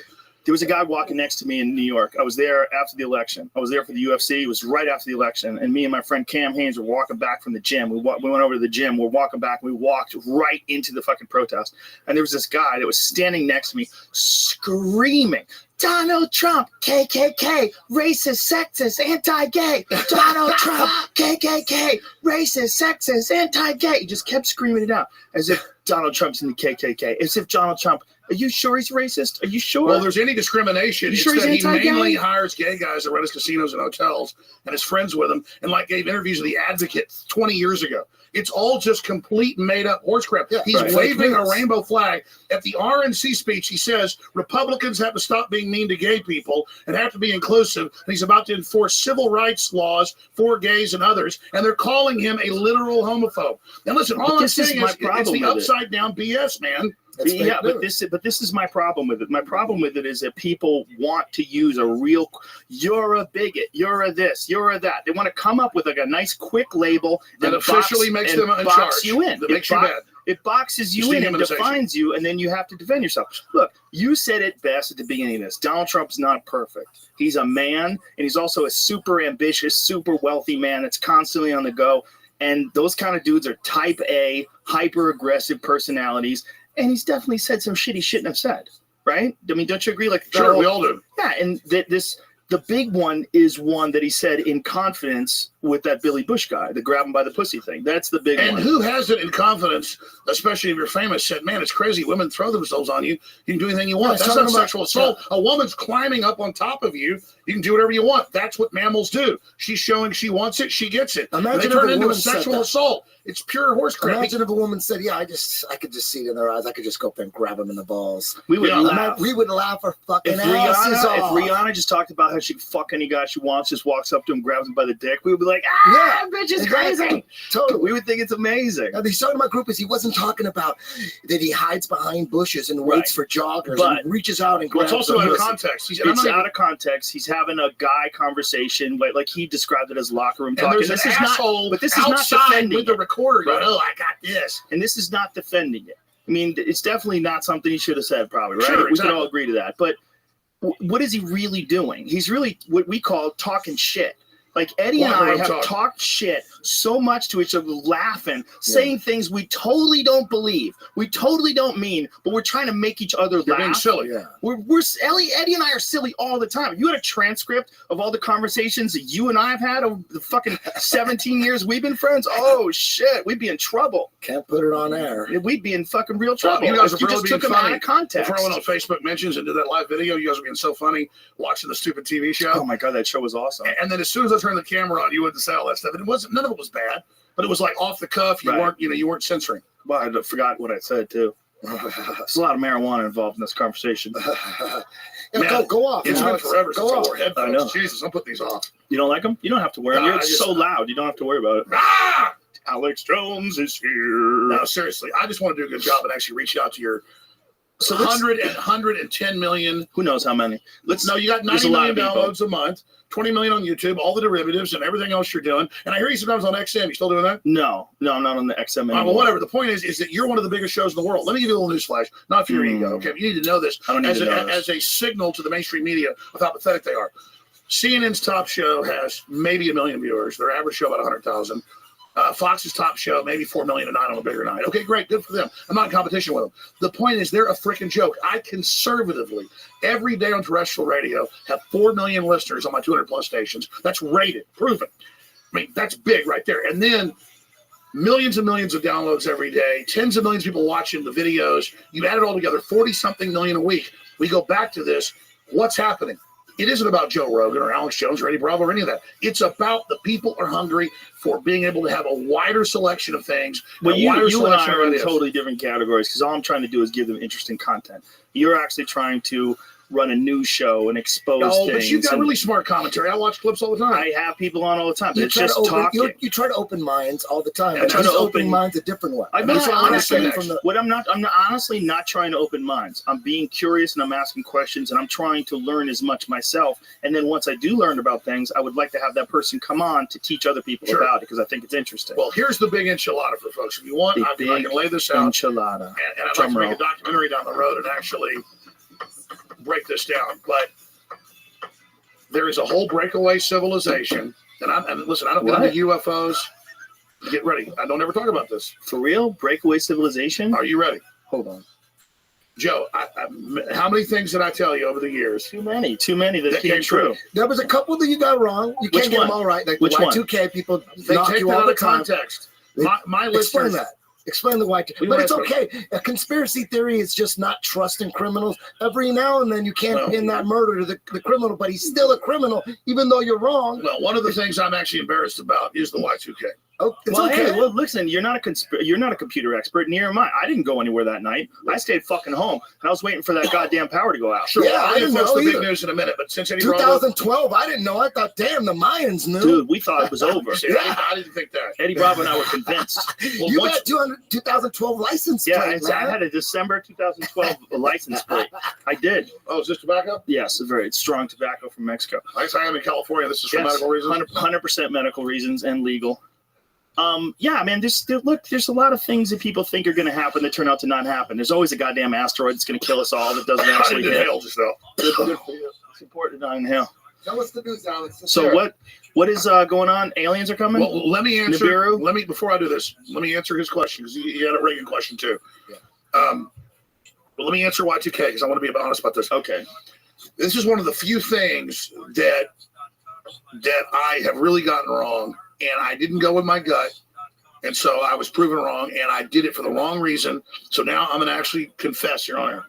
There was a guy walking next to me in New York. I was there after the election. I was there for the UFC. It was right after the election. And me and my friend Cam Haynes were walking back from the gym. We went over to the gym. We're walking back. We walked right into the fucking protest. And there was this guy that was standing next to me screaming, Donald Trump, KKK, racist, sexist, anti-gay. Donald Trump, KKK, racist, sexist, anti-gay. He just kept screaming it out as if Donald Trump's in the KKK, as if Donald Trump, are you sure he's racist? Are you sure? Well, there's any discrimination. You sure it's that he's he anti-gay? mainly hires gay guys that run his casinos and hotels and is friends with them and like gave interviews to The Advocate 20 years ago. It's all just complete made-up horse crap. Yeah, He's right. waving a Yes. rainbow flag. At the RNC speech, he says Republicans have to stop being mean to gay people and have to be inclusive. And he's about to enforce civil rights laws for gays and others. And they're calling him a literal homophobe. And listen, all I'm saying is it's the upside-down BS, man. Yeah, but this is my problem with it. My problem with it is that people want to use a real, you're a bigot, you're a this, you're a that. They want to come up with like a nice quick label That officially makes them in charge. You in. That makes you bad. It boxes you in and defines you, and then you have to defend yourself. Look, you said it best at the beginning of this. Donald Trump's not perfect. He's a man, and he's also a super ambitious, super wealthy man that's constantly on the go. And those kind of dudes are type A, hyper-aggressive personalities. And he's definitely said some shit he shouldn't have said, right? I mean, don't you agree? Like, sure, we all do. Yeah, and the big one is one that he said in confidence with that Billy Bush guy, the grab him by the pussy thing. That's the big one. And who has it in confidence, especially if you're famous, said, man, it's crazy. Women throw themselves on you. You can do anything you want. That's not sexual assault. Yeah. A woman's climbing up on top of you. You can do whatever you want. That's what mammals do. She's showing she wants it. She gets it. Imagine they turn it into a sexual assault. It's pure horse crap. Imagine if a woman said, yeah, I could just see it in their eyes. I could just go up there and grab them in the balls. We would laugh. We would laugh our fucking if asses off. If Rihanna just talked about how she can fuck any guy she wants, just walks up to him, grabs him by the dick, we would be like, ah, yeah, bitch is crazy. Totally. We would think it's amazing. Now, he's talking about groupies. He wasn't talking about that he hides behind bushes and waits for joggers and reaches out and grabs them. It's also out of context. It's out of context. He's having a guy conversation, like he described it as locker room talk. And there's an asshole outside with the recorder going, oh, I got this. And this is not defending it. I mean, it's definitely not something he should have said, probably, right? Sure, we can all agree to that. But what is he really doing? He's really what we call talking shit. Like Eddie and I have talked shit so much to each other, laughing, saying things we totally don't believe, we totally don't mean, but we're trying to make each other laugh. Being silly. Yeah. Eddie and I are silly all the time. You had a transcript of all the conversations that you and I have had over the fucking 17 years we've been friends. Oh shit, we'd be in trouble. Can't put it on air. We'd be in fucking real trouble. You guys are you really just took being him funny. out of context. Before I went on Facebook mentions and did that live video, you guys are being so funny watching the stupid TV show. Oh my god, that show was awesome. And then as soon as I turned the camera on, you went to say all that stuff. And none of it was bad, but it was like off the cuff. You weren't censoring. Well, I forgot what I said too. There's a lot of marijuana involved in this conversation. Go off. It's been forever since I off. wore headphones. I know. Jesus, I'm putting these off. You don't like them? You don't have to wear them. It's so loud. You don't have to worry about it. Ah! Alex Jones is here. No, seriously. I just want to do a good job and actually reach out to your 110 million. Who knows how many? You got 90 million downloads a month, 20 million on YouTube, all the derivatives and everything else you're doing. And I hear you sometimes on XM. You still doing that? No, I'm not on the XM anymore. Well, whatever. The point is that you're one of the biggest shows in the world. Let me give you a little newsflash. Not for your ego, okay? You need to know this as a signal to the mainstream media of how pathetic they are. CNN's top show has maybe 1 million viewers. Their average show about 100,000. Fox's top show, maybe 4 million a night on a bigger night. Okay, great. Good for them. I'm not in competition with them. The point is they're a freaking joke. I conservatively, every day on terrestrial radio, have 4 million listeners on my 200 plus stations. That's rated, proven. I mean, that's big right there. And then millions and millions of downloads every day, tens of millions of people watching the videos. You add it all together, 40-something million a week. We go back to this. What's happening? It isn't about Joe Rogan or Alex Jones or Eddie Bravo or any of that. It's about the people are hungry for being able to have a wider selection of things. Well, you and I are in totally different categories because all I'm trying to do is give them interesting content. You're actually trying to run a news show and expose things. Oh, but you've got really smart commentary. I watch clips all the time. I have people on all the time. But it's just talking. You try to open minds all the time. I try to open minds a different way. I'm honestly not trying to open minds. I'm being curious and I'm asking questions and I'm trying to learn as much myself. And then once I do learn about things, I would like to have that person come on to teach other people about it because I think it's interesting. Well, here's the big enchilada for folks. If you want, I can lay this out. Enchilada. And I'd like to make a documentary down the road and actually break this down, but there is a whole breakaway civilization, and listen, I don't get into UFOs. Get ready. I don't ever talk about this. For real? Breakaway civilization? Are you ready? Hold on. Joe, how many things did I tell you over the years? Too many that came true. There was a couple that you got wrong. You can't get them all right. Like Which one? Y2K people They knock take you that all out the of time. context. They- My Explain listeners, that. Explain the Y2K. But it's okay. A conspiracy theory is just not trusting criminals. Every now and then you can't pin that murder to the criminal, but he's still a criminal, even though you're wrong. well, one of the things I'm actually embarrassed about is the Y2K. Oh, it's Well, okay. hey, well, listen, you're not a computer expert. Neither am I. I didn't go anywhere that night. I stayed fucking home, and I was waiting for that goddamn power to go out. Sure, Yeah, I I'll didn't enforce know the big either. news in a minute, but since Eddie Bravo, 2012, I didn't know. I thought, damn, the Mayans knew. Dude, we thought it was over. see, I didn't think that. Eddie Bravo and I were convinced. Well, You once- got 2012 license Yeah, plate, I man. had a December 2012 license plate. I did. oh, is this tobacco? Yes, it's strong tobacco from Mexico. I guess I am in California. This is for Yes, medical reasons. 100% medical reasons and legal. Yeah, man, there's a lot of things that people think are going to happen that turn out to not happen. There's always a goddamn asteroid that's going to kill us all that doesn't I actually didn't hit. inhale just though. Good for you. It's important to not inhale. Tell us the news, Alex. So what is going on? Aliens are coming? Well, let me answer. Nibiru? Before I do this, let me answer his question because he had a Reagan question too. Yeah. But let me answer Y2K because I want to be honest about this. Okay. This is one of the few things that I have really gotten wrong, and I didn't go with my gut, and so I was proven wrong, and I did it for the wrong reason. So now I'm gonna actually confess, Your Honor.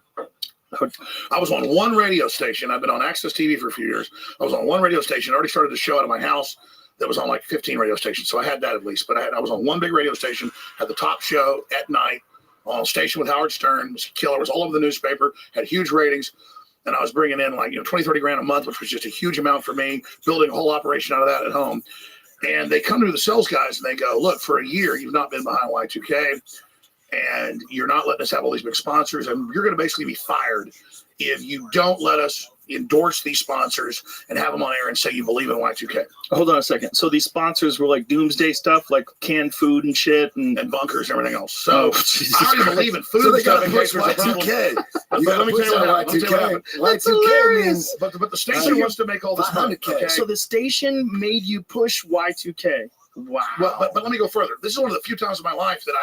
I was on one radio station. I've been on Access TV for a few years. I was on one radio station. I already started a show out of my house that was on like 15 radio stations, so I had that at least. But I was on one big radio station, had the top show at night on station with Howard Stern. It was a killer. It was all over the newspaper. Had huge ratings. And I was bringing in like, 20, 30 grand a month, which was just a huge amount for me, building a whole operation out of that at home. And they come to the sales guys and they go, look, for a year, you've not been behind Y2K and you're not letting us have all these big sponsors. And you're going to basically be fired if you don't let us endorse these sponsors and have them on air and say you believe in Y2K. Hold on a second. So these sponsors were like doomsday stuff, like canned food and shit and bunkers and everything else. So Jesus I don't even Christ. believe in food So they and stuff got in to case push there's a problem. Y2K. But You got let to me push tell you what that happened. Y2K means But the station wants to make all this money. 500K. Okay? So the station made you push Y2K. Wow. Well, but let me go further. This is one of the few times in my life that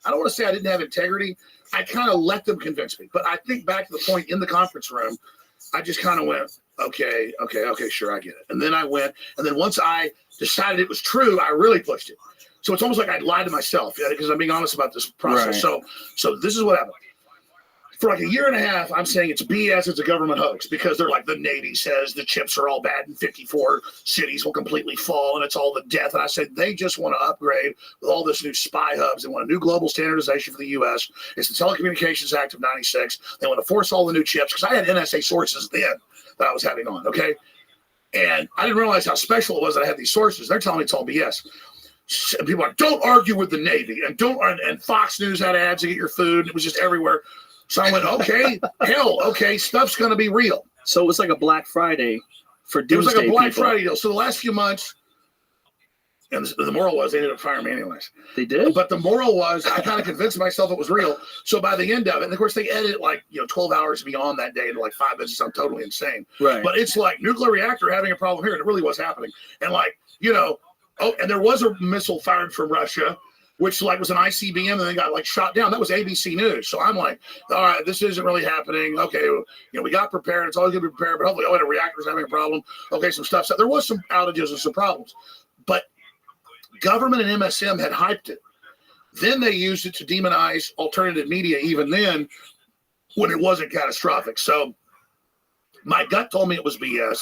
I don't want to say I didn't have integrity. I kind of let them convince me. But I think back to the point in the conference room, I just kind of went, okay, sure, I get it. And then I went, and then once I decided it was true, I really pushed it. So it's almost like I lied to myself, because I'm being honest about this process. Right. So this is what happened. For like a year and a half, I'm saying it's BS, it's a government hoax, because they're like, the Navy says the chips are all bad and 54 cities will completely fall and it's all the death. And I said, they just want to upgrade with all this new spy hubs. They want a new global standardization for the U.S. It's the Telecommunications Act of 96. They want to force all the new chips, because I had NSA sources then that I was having on, okay? And I didn't realize how special it was that I had these sources. They're telling me it's all BS. And people are like, don't argue with the Navy. And Fox News had ads to get your food. It was just everywhere. So I went, okay, stuff's going to be real. So it was like a Black Friday for It doomsday was like a Black people. Friday deal. So the last few months, and the moral was they ended up firing me anyways. They did? But the moral was I kind of convinced myself it was real. So by the end of it, and of course they edit like 12 hours beyond that day to like 5 minutes. I'm totally insane. Right. But it's like nuclear reactor having a problem here, and it really was happening. And like, and there was a missile fired from Russia, which like was an ICBM and then got like shot down. That was ABC News. So I'm like, all right, this isn't really happening. Okay, we got prepared. It's always gonna be prepared, but hopefully, the reactor's having a problem. Okay, some stuff. So there was some outages and some problems, but government and MSM had hyped it. Then they used it to demonize alternative media even then when it wasn't catastrophic. So my gut told me it was BS.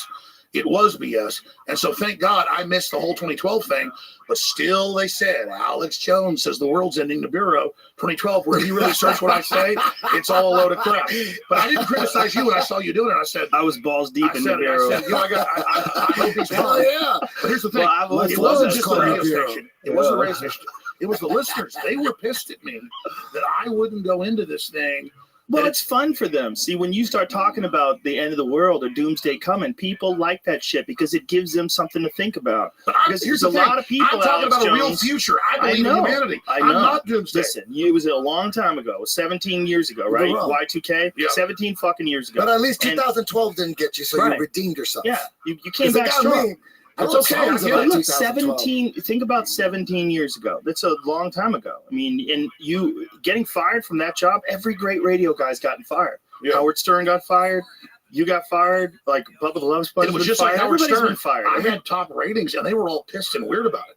It was BS. And so thank God I missed the whole 2012 thing. But still they said, Alex Jones says the world's ending. The Bureau 2012, where you really search what I say, it's all a load of crap. But I didn't criticize you when I saw you doing it. I said, I was balls deep in the Bureau. I said, I hope he's wrong. yeah. But here's the thing. Well, It wasn't just the called radio the Bureau. station. It wasn't the radio station. It was the listeners. They were pissed at me that I wouldn't go into this thing. Well, it's fun for them. See, when you start talking about the end of the world or doomsday coming, people like that shit because it gives them something to think about. But Because here's there's the a thing. lot of people, I'm talking Alex about a real Jones. future. I believe in humanity. I know. I'm not doomsday. Listen, it was a long time ago, 17 years ago, right? Wrong. Y2K, Yeah. 17 fucking years ago. But at least And- 2012 didn't get you, so Right. you redeemed yourself. Yeah, you came Because it back got strong. me. That's okay. Look, 17. Think about 17 years ago. That's a long time ago. I mean, and you getting fired from that job. Every great radio guy's gotten fired. Yeah. Howard Stern got fired. You got fired. Like Bubba the Love Sponge. It was just fired. like Howard Stern. Fired. I had top ratings, and they were all pissed and weird about it.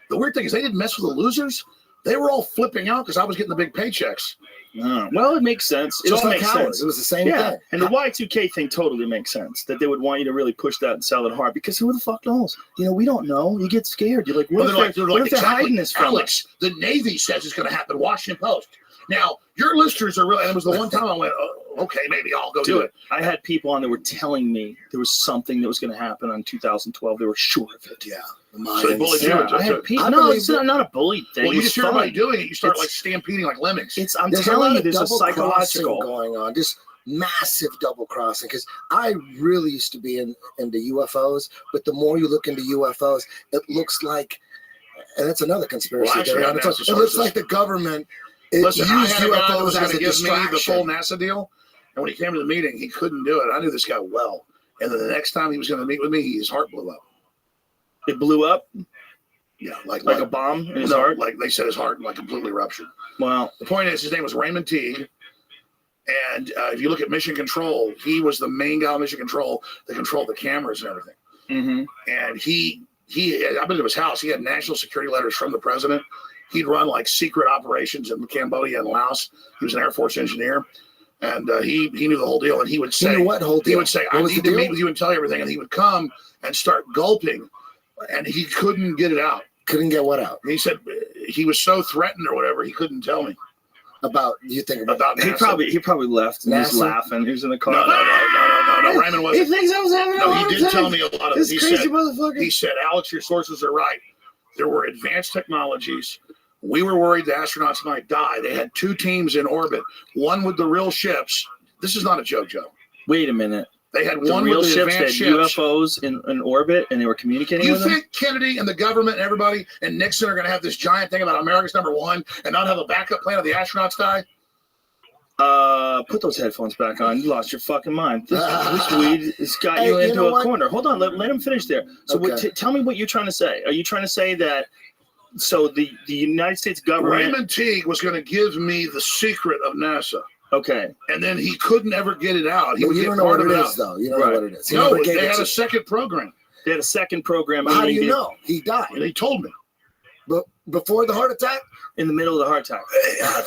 The weird thing is they didn't mess with the losers. They were all flipping out because I was getting the big paychecks. Well, it makes sense. It all makes sense. It was the same thing. And the Y2K thing totally makes sense. That they would want you to really push that and sell it hard because who the fuck knows? You know, we don't know. You get scared. You're like, what if they're hiding this from Alex, the Navy says it's going to happen. Washington Post. Now, your listeners are really, and it was the one time I went, oh, okay, maybe I'll go do it. I had people on that were telling me there was something that was going to happen on 2012. They were sure of it. Yeah. So they bullied you into I had people. No, it's not a bullied thing. Well, you just hear everybody doing it. You start like stampeding like lemmings. I'm telling you, there's a psychological going on. Just massive double crossing. Because I really used to be into UFOs, but the more you look into UFOs, it looks like, and that's another conspiracy theory. It looks like the government. Listen, I had a guy that was going to give me the full NASA deal, and when he came to the meeting, he couldn't do it. I knew this guy well, and then the next time he was going to meet with me, his heart blew up. It blew up? Yeah, like a bomb in his heart? Like they said his heart like completely ruptured. Wow. The point is, his name was Raymond Teague, and if you look at Mission Control, he was the main guy on Mission Control that controlled the cameras and everything. Mm-hmm. And I've been to his house. He had national security letters from the president. He'd run like secret operations in Cambodia and Laos. He was an Air Force engineer, and he knew the whole deal. And he would say, "What whole deal?" He would say, "I need to meet with you and tell you everything." And he would come and start gulping, and he couldn't get it out. Couldn't get what out? He said he was so threatened or whatever he couldn't tell me. About you think about NASA. He probably left and he was laughing. He was in the car. No. Raymond wasn't. He thinks I was having a No, hard he did time. tell me a lot of this it. crazy motherfucker. He said, Alex, your sources are right. There were advanced technologies. We were worried the astronauts might die. They had two teams in orbit, one with the real ships. This is not a joke, Joe. Wait a minute. They had the one real with the ships, advanced they had ships. UFOs in orbit, and they were communicating You with them? think Kennedy and the government and everybody and Nixon are going to have this giant thing about America's #1 and not have a backup plan if the astronauts die? Put those headphones back on. You lost your fucking mind. This weed has got you into a corner. Hold on. Let him finish there. So tell me what you're trying to say. Are you trying to say that the United States government... Raymond Teague was going to give me the secret of NASA. Okay. And then he couldn't ever get it out. You don't know what it is, though. You don't know what it is. No, they had a second program. They had a second program. How do you know? He died. They told me. But before the heart attack? In the middle of the heart attack.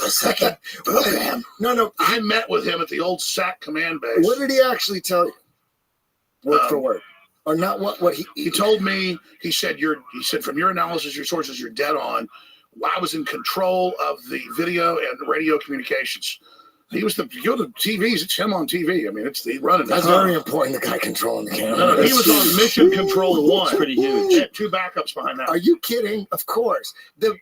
The second program. No. I met with him at the old SAC command base. What did he actually tell you? Word for word. Or not what he told me. He said from your analysis, your sources, you're dead on. I was in control of the video and radio communications. He was you go to TVs, it's him on TV. I mean, he's running. That's very important, the guy controlling the camera. No, he was on Mission Control 1. It's pretty huge. He had two backups behind that. Are you kidding? Of course. The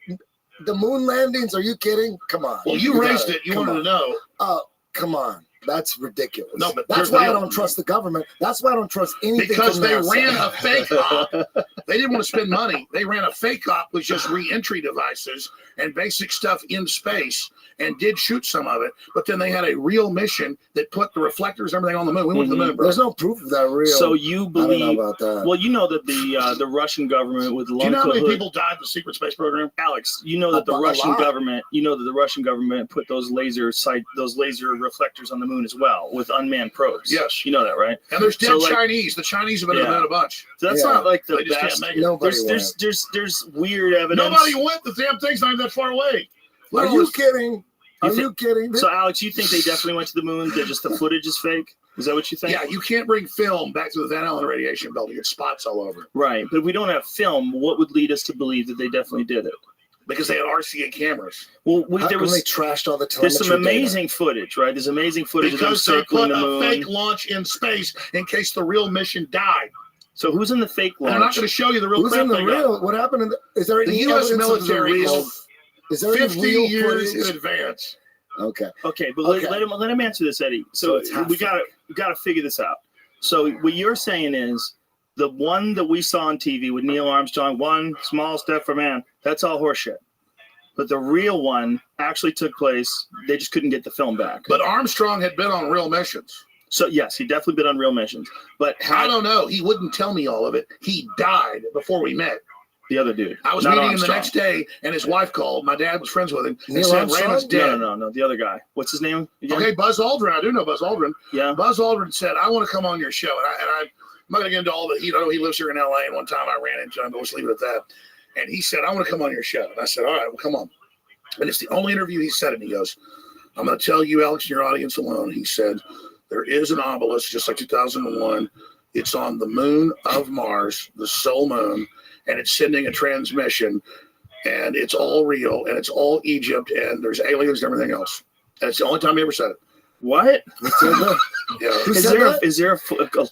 moon landings, are you kidding? Come on. Well, you raised it. You wanted to know. Oh, come on. That's ridiculous. No, but that's why I don't trust the government. That's why I don't trust anything. Because from they NASA. ran a fake op. They didn't want to spend money. They ran a fake op with just re-entry devices and basic stuff in space and did shoot some of it. But then they had a real mission that put the reflectors and everything on the moon. We went to the moon, bro. There's no proof of that real. So you believe? I don't know about that. Well, you know that the Russian government with Do you know how many people died in the secret space program? Alex, you know that the Russian government. You know that the Russian government put those laser reflectors on the moon as well with unmanned probes. Yes, you know that, right? And there's dead Chinese. The Chinese have been in the moon a bunch. So that's not like the best. There's weird evidence. Nobody went. The damn thing's not even that far away. Are you kidding? Are you kidding? So, Alex, you think they definitely went to the moon? That just the footage is fake? Is that what you think? Yeah, you can't bring film back to the Van Allen radiation belt. You get spots all over. Right, but if we don't have film, what would lead us to believe that they definitely did it? Because they had RCA cameras. Well, they trashed all the telemetry. There's some amazing footage, right? There's amazing footage of them circling the moon. Because they put a fake launch in space in case the real mission died. So who's in the fake launch? And I'm not going to show you the real. Who's in the real? What happened? Is there any U.S. military? Is there 50 years in advance? Okay, but let him answer this, Eddie. So we gotta figure this out. So what you're saying is the one that we saw on TV with Neil Armstrong, one small step for man, that's all horseshit. But the real one actually took place. They just couldn't get the film back. But Armstrong had been on real missions. So yes, he definitely been on real missions. But I don't know. He wouldn't tell me all of it. He died before we met. The other dude. I was meeting him the next day, and his wife called. My dad was friends with him. And said Raymond's dead. No. The other guy. What's his name again? Okay, Buzz Aldrin. I do know Buzz Aldrin. Yeah. Buzz Aldrin said, I want to come on your show. And I'm not going to get into all the heat. I know he lives here in L.A. And one time I ran into him, but let's leave it at that. And he said, I want to come on your show. And I said, all right, well, come on. And it's the only interview he said it. And he goes, I'm going to tell you, Alex, and your audience alone. He said, there is an obelisk, just like 2001. It's on the moon of Mars, the sole moon, and it's sending a transmission, and it's all real, and it's all Egypt, and there's aliens and everything else. And it's the only time he ever said it. What? Yeah. Is there a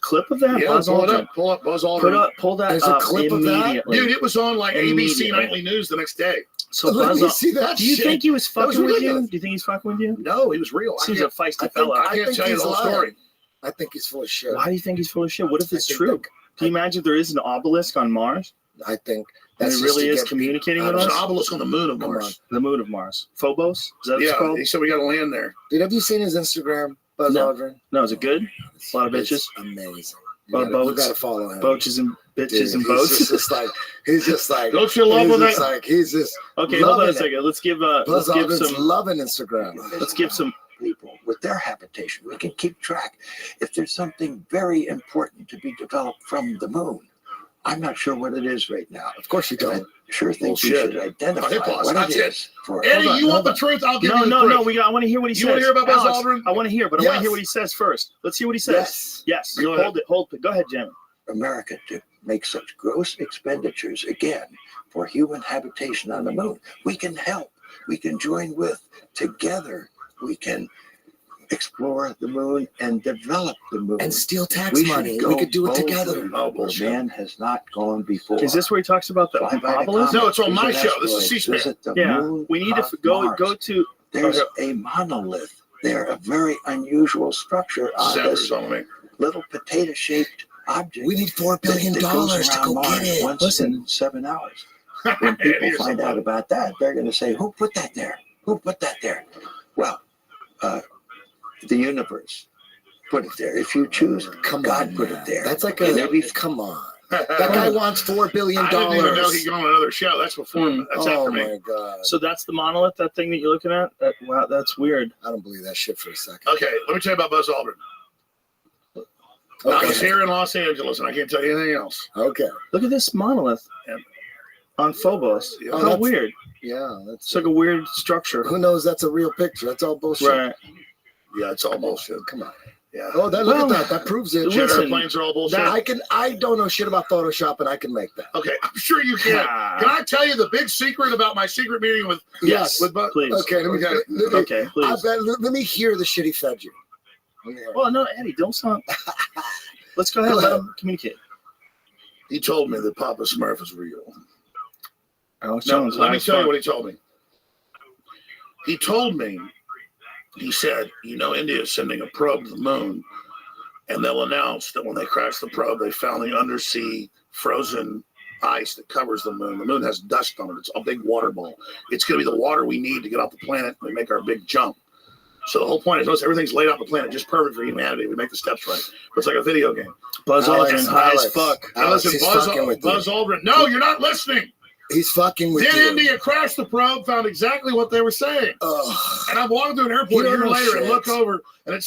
clip of that? Yeah, Buzz Aldrin. Pull up Buzz Aldrin. Pull that There's up a clip of that? immediately. Dude, it was on like ABC Nightly News the next day. So Let Buzz me see that do you shit. think he was fucking with you? ridiculous. Do you think he's fucking with you? No, he was real. Seems a feisty fella. I can't tell you the whole story. I think he's full of shit. Why do you think he's full of shit? What if it's I think true? Can you imagine if there is an obelisk on Mars? I think And that's it just really to is get communicating people- with There's us? an obelisk on the moon of Come Mars. The moon of Mars. Phobos? Is that what it's Yeah, called? he said we got to land there. Dude, have you seen his Instagram, Buzz No. Aldrin? No, is it good? A lot of It's bitches? amazing. A lot of You boats? gotta follow him. Boaches and bitches Dude, and he's boats? he's just like, Don't you love he's when just they- like, he's just Okay, hold on a loving it. second. Let's give Buzz Aldrin's some loving Instagram. let's give some people with their habitation. We can keep track. If there's something very important to be developed from the moon, I'm not sure what it is right now. Of course you And I don't. sure think we Bullshit. should identify Okay, pause. what That's it it. is. For Eddie, Hold on, you want hold the on. truth? I'll give you the No, truth. I want to hear what he says. You wanna hear about Buzz Alex, Aldrin? I want to hear, but I want to Yes. hear what he says first. Let's hear what he says. Yes. Go ahead. Hold it. Go ahead, Jim. America to make such gross expenditures again for human habitation on the moon. We can help. We can join with. Together, we can explore the moon and develop the moon. And steal tax We should money. go We could do it boldly together. Oh, where bullshit. man has not gone before. Is this where he talks about the Fly by the obelisk? comet, No, it's on my visit show. This is asteroids, C-SPAN. visit the Yeah. moon We need to of go Mars. to There's a monolith there, a very unusual structure on Sanders this on me. little potato-shaped object. We need $4 billion that goes to around go Mars get it. once Listen. in 7 hours. When people You're find so out funny. about that, they're going to say, "Who put that there? Who put that there?" Well, the universe put it there. If you choose, Come God on, put man. it there. That's like Maybe come on. That guy wants $4 billion. I didn't even know he'd gone on another show. That's before. That's Oh after me. my God. So that's the monolith, that thing that you're looking at? Wow, that's weird. I don't believe that shit for a second. Okay, let me tell you about Buzz Aldrin. I was here in Los Angeles, and I can't tell you anything else. Okay. Look at this monolith on Phobos. Yeah. How that's- weird. Yeah, that's It's like a weird structure. who knows that's a real picture. That's all bullshit. Right. Yeah, it's all bullshit. Come on. Yeah. Oh, look Well, at that. That proves it. Jet listen, airplanes are all bullshit. I don't know shit about Photoshop, and I can make that. Okay, I'm sure you can. Can I tell you the big secret about my secret meeting with Yes, with Buzz? please. Okay, let me Okay, please. let me hear the shit he fed you. Let me hear it. Well, no, Eddie, don't sound. Let's go ahead and let him communicate. He told me that Papa Smurf is real. Alex No, Jones, let me last tell you fuck. what he told me. He told me, he said, India is sending a probe to the moon, and they'll announce that when they crash the probe, they found the undersea frozen ice that covers the moon. The moon has dust on it. It's a big water ball. It's going to be the water we need to get off the planet and make our big jump. So the whole point is, notice everything's laid out on the planet, just perfect for humanity. We make the steps right. But it's like a video game. Buzz Aldrin, high as fuck. Now Alex, listen, he's Buzz fucking with Buzz Aldrin. No, you're not listening. He's fucking with Did you. India crash the probe? Found exactly what they were saying. Ugh. And I'm walking through an airport You a don't year know later and shit. look over, and it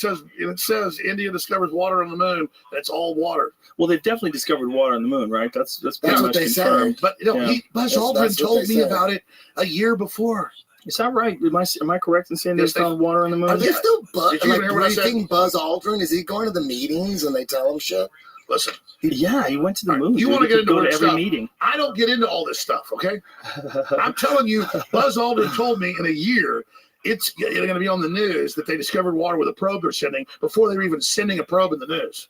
says India discovers water on the moon, and it's all water. Well, they've definitely discovered water on the moon, right? That's pretty what much they say. confirmed. But Yeah. Buzz That's Aldrin what told they me say. about it a year before. Is that right? Am I correct in saying Yes, they found water on the moon? Are they still Did you even hear what I said? briefing Buzz Aldrin? Is he going to the meetings and they tell him shit? Listen, Yeah, he went to the All right, moon. you dude. wanna He get could into go to weird every stuff. meeting. I don't get into all this stuff, okay? I'm telling you, Buzz Aldrin told me in a year it's going to be on the news that they discovered water with a probe they're sending before they were even sending a probe in the news.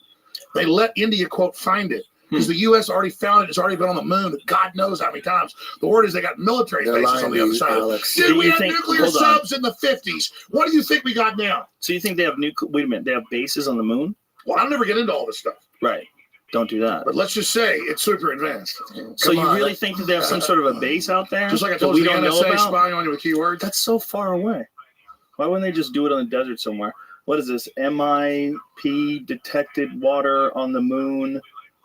They let India, quote, find it. Because the U.S. already found it. It's already been on the moon. God knows how many times. The word is they got military They're bases lying on the to other you, side. Alex. Dude, Do we you had think- nuclear hold on. subs in the 50s. What do you think we got now? So you think they have wait a minute, they have bases on the moon? Well, I'll never get into all this stuff. Right. Don't do that. But let's just say it's super advanced. So Come you on. really think that they have some sort of a base out there? Just like I that told we you, the don't know NSA about? spying on you with keywords. That's so far away. Why wouldn't they just do it on the desert somewhere? What is this? MIP detected water on the moon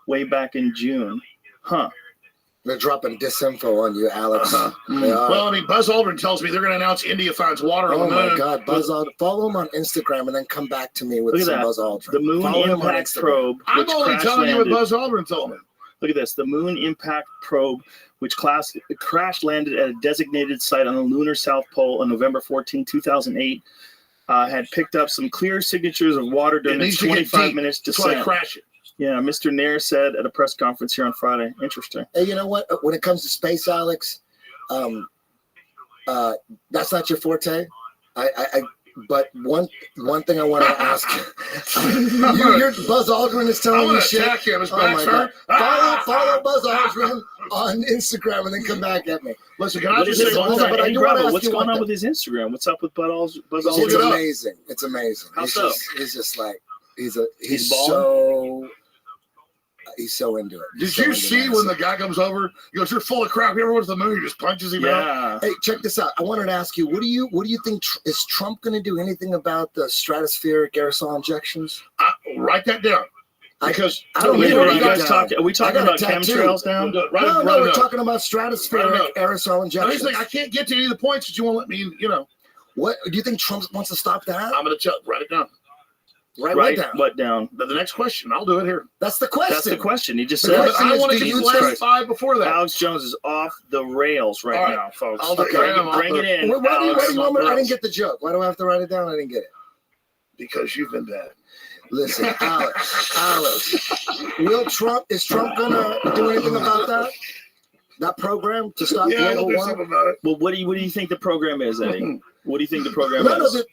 way back in June. Huh. They're dropping disinfo on you, Alex. Well, I mean, Buzz Aldrin tells me they're going to announce India finds water on the moon. Oh my God, Buzz Aldrin! Follow him on Instagram and then come back to me with some Buzz Aldrin. The Moon Impact Probe. I'm only telling you what Buzz Aldrin told me. Look at this. The Moon Impact Probe, which crash landed at a designated site on the lunar South Pole on November 14, 2008, had picked up some clear signatures of water during its 25 minutes descent. That's why I crash it. Yeah, Mr. Nair said at a press conference here on Friday. Interesting. Hey, you know what? When it comes to space, Alex, that's not your forte. But one thing I want to ask you're Buzz Aldrin is telling you shit. Him. Oh my God. Follow Buzz Aldrin on Instagram and then come back at me. Listen, can I just say one thing? What's going on with his Instagram? What's up with Buzz Aldrin? It's amazing. It's amazing. How so? He's just like he's so into it. Did you see when the guy comes over? He goes, "You're full of crap. You ever went to the moon?" He just punches him out. Hey, check this out. I wanted to ask you, what do you think? Is Trump going to do anything about the stratospheric aerosol injections? Write that down. Because I don't know. Are we talking about chemtrails now? No, we're talking about stratospheric aerosol injections. I can't get to any of the points that you won't let me. What do you think Trump wants to stop that? I'm going to write it down. Write what down? The next question. I'll do it here. That's the question. That's the question. He just said. I want to get the last 5 before that. Alex Jones is off the rails now, folks. Bring it in. Why do you want me? I didn't get the joke. Why do I have to write it down? I didn't get it. Because you've been bad. Listen, Alex, is Trump gonna do anything about that? That program to stop global warming? Well, what do you think the program is, Eddie? What do you think the program is?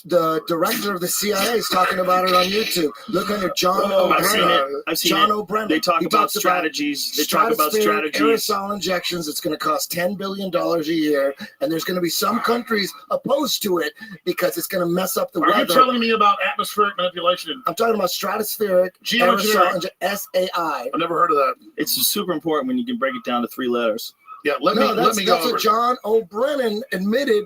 The director of the CIA is talking about it on YouTube. Look under John O'Brien. I've seen it. O'Brien. They talk about strategies. They talk about strategies. Aerosol injections. It's going to cost $10 billion a year, and there's going to be some countries opposed to it because it's going to mess up the weather. Are you telling me about atmospheric manipulation? I'm talking about stratospheric aerosol SAI. I've never heard of that. It's super important when you can break it down to 3 letters. Yeah, let me go that's what John O'Brien admitted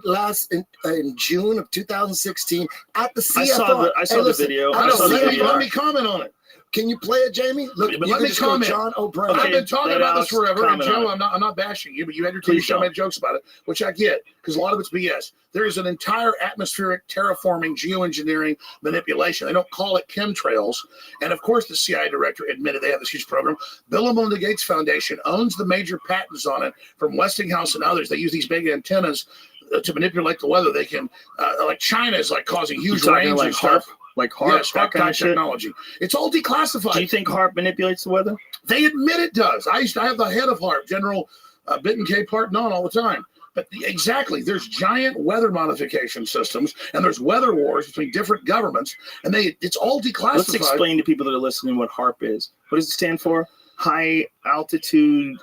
in June of 2016 at the CFR. I saw the video. Let me comment on it. Can you play it, Jamie? Look, let me comment. John O'Brien. I've been talking about this forever, and Joe, I'm not bashing you, but you had your TV show, made jokes about it, which I get because a lot of it's BS. There is an entire atmospheric terraforming, geoengineering manipulation. They don't call it chemtrails, and of course, the CIA director admitted they have this huge program. Bill and Melinda Gates Foundation owns the major patents on it from Westinghouse and others. They use these big antennas to manipulate the weather. They can, like China is like causing huge rains and stuff. Like HARP, yes, that kind of technology. It's all declassified. Do you think HARP manipulates the weather? They admit it does. I have the head of HARP, General Bitten K. Parton, on all the time. But exactly, there's giant weather modification systems, and there's weather wars between different governments, and it's all declassified. Let's explain to people that are listening what HARP is. What does it stand for? High altitude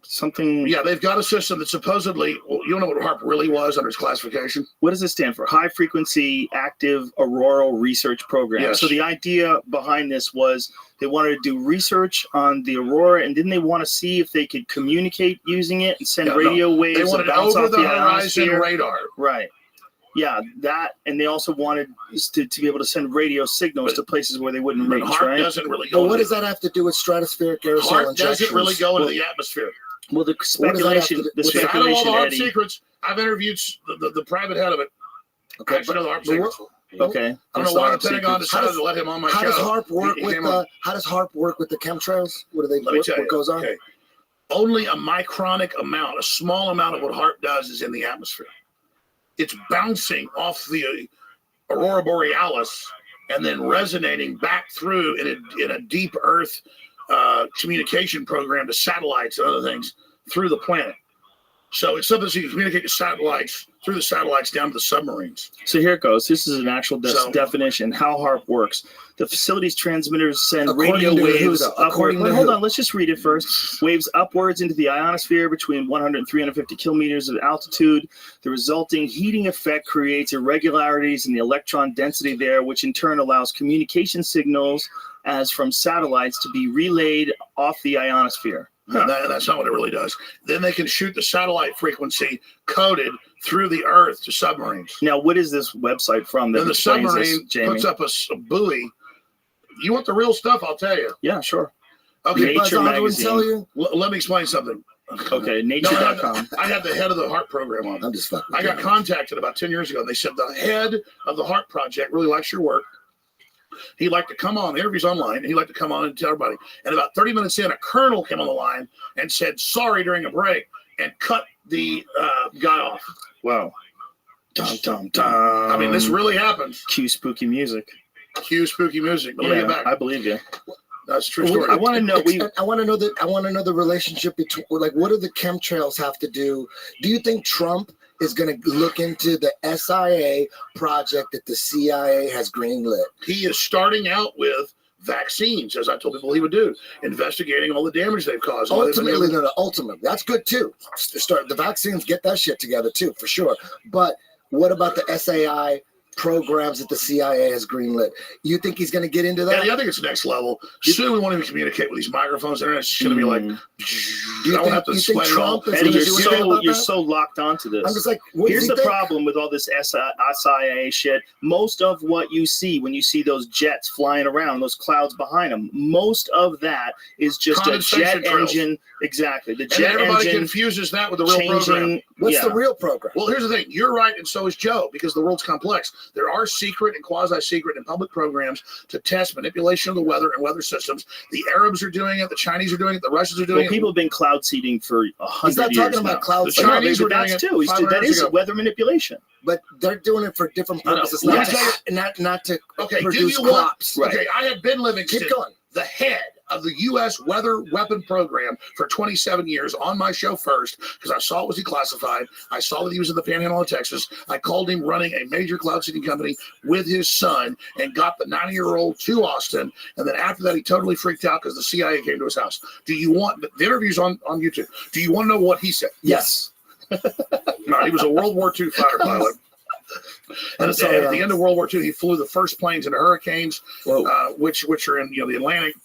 something. Yeah, they've got a system that supposedly, well, you don't know what HARP really was under its classification. What does it stand for? High Frequency Active Auroral Research Program. Yes. So the idea behind this was they wanted to do research on the aurora, and didn't they want to see if they could communicate using it and send radio waves? They wanted bounce over off the horizon ionosphere? radar. Right. Yeah, that, and they also wanted to be able to send radio signals to places where they wouldn't reach. HARP doesn't really go. But what does that have to do with stratospheric aerosol HARP injections? doesn't really go into the atmosphere. Well, the speculation, I know all the HARP secrets. I've interviewed the private head of it. Okay, I actually know the HARP secrets. Okay. I don't know why the Pentagon decided to let him on my show. How does HARP work with the chemtrails? What do they? Let me tell you. What goes on? Okay. Only a micronic amount, a small amount of what HARP does is in the atmosphere. It's bouncing off the aurora borealis and then resonating back through in a deep Earth communication program to satellites and other things through the planet. So it's something so you can communicate to satellites, through the satellites down to the submarines. So here it goes. This is an actual definition, how HARP works. The facility's transmitters send radio waves upward. Hold on, let's just read it first. Waves upwards into the ionosphere between 100 and 350 kilometers of altitude. The resulting heating effect creates irregularities in the electron density there, which in turn allows communication signals as from satellites to be relayed off the ionosphere. That's not what it really does. Then they can shoot the satellite frequency coded through the Earth to submarines. Now, what is this website from? Then the submarine puts up a buoy. You want the real stuff? I'll tell you. Yeah, sure. Okay, Nature magazine. Let me explain something. Okay, nature.com. I had the head of the HARP program on. I'm just fucking. I got contacted about 10 years ago, and they said the head of the HARP project really likes your work. He'd like to come on, the interview's online, and he'd like to come on and tell everybody. And about 30 minutes in, a colonel came on the line and said sorry during a break and cut the guy off. Wow. Dum, dum, dum. I mean, this really happens. Cue spooky music. Cue spooky music. But let me get back. I believe you. That's a true story. I want to know. I want to know that. I want to know the relationship between. Like, what do the chemtrails have to do? Do you think Trump is going to look into the SIA project that the CIA has greenlit? He is starting out with vaccines, as I told people he would do, investigating all the damage they've caused. Ultimately, that's good too. Start the vaccines, get that shit together too, for sure. But what about the SAI programs that the CIA has greenlit? You think he's going to get into that? Yeah, I think it's next level. Soon we won't even communicate with these microphones. It's just going to be like, you don't have to explain it all. Eddie, you're so locked onto this. I'm just like, here's the problem with all this SIA shit. Most of what you see when you see those jets flying around, those clouds behind them, most of that is just a jet engine. Exactly. The jet engine. Everybody confuses that with the real program. What's the real program? Well, here's the thing. You're right, and so is Joe, because the world's complex. There are secret and quasi-secret and public programs to test manipulation of the weather and weather systems. The Arabs are doing it. The Chinese are doing it. The Russians are doing it. People have been cloud seeding for 100 years. He's not talking about cloud seeding. The Chinese were doing it too. That is weather manipulation. But they're doing it for different purposes, not to produce crops. Okay, I had been Livingston, the head of the U.S. weather weapon program for 27 years on my show first, because I saw it was declassified. I saw that he was in the Panhandle of Texas. I called him running a major cloud seeding company with his son and got the 90-year-old to Austin. And then after that, he totally freaked out because the CIA came to his house. Do you want the interviews on YouTube? Do you want to know what he said? Yes. No, he was a World War II fighter pilot. And at the end of World War II, he flew the first planes into hurricanes, which are in the Atlantic.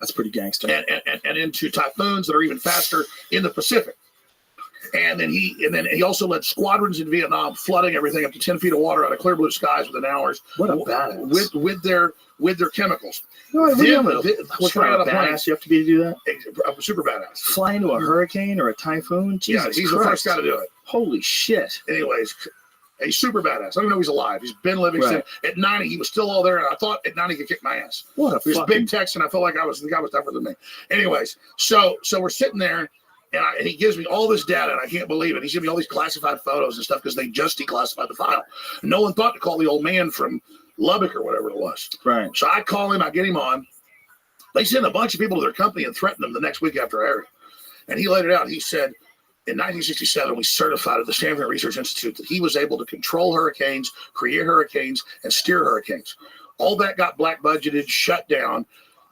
That's pretty gangster. And into typhoons that are even faster in the Pacific. And then he also led squadrons in Vietnam, flooding everything up to 10 feet of water out of clear blue skies within hours. What a badass. With their chemicals. What kind of badass you have to be to do that? I'm super badass. Fly into a hurricane or a typhoon? Jesus he's Christ. The first guy to do it. Holy shit. Anyways, he's super badass. I don't even know he's alive. He's Ben Livingston. Right. At 90, he was still all there, and I thought at 90 he could kick my ass. What a He was big Texan. I felt like the guy was tougher than me. Anyways, so we're sitting there, and he gives me all this data, and I can't believe it. He's giving me all these classified photos and stuff because they just declassified the file. No one thought to call the old man from Lubbock or whatever it was. Right. So I call him. I get him on. They sent a bunch of people to their company and threatened them the next week after I aired it. And he laid it out. He said, in 1967, we certified at the Stanford Research Institute that he was able to control hurricanes, create hurricanes, and steer hurricanes. All that got black budgeted, shut down,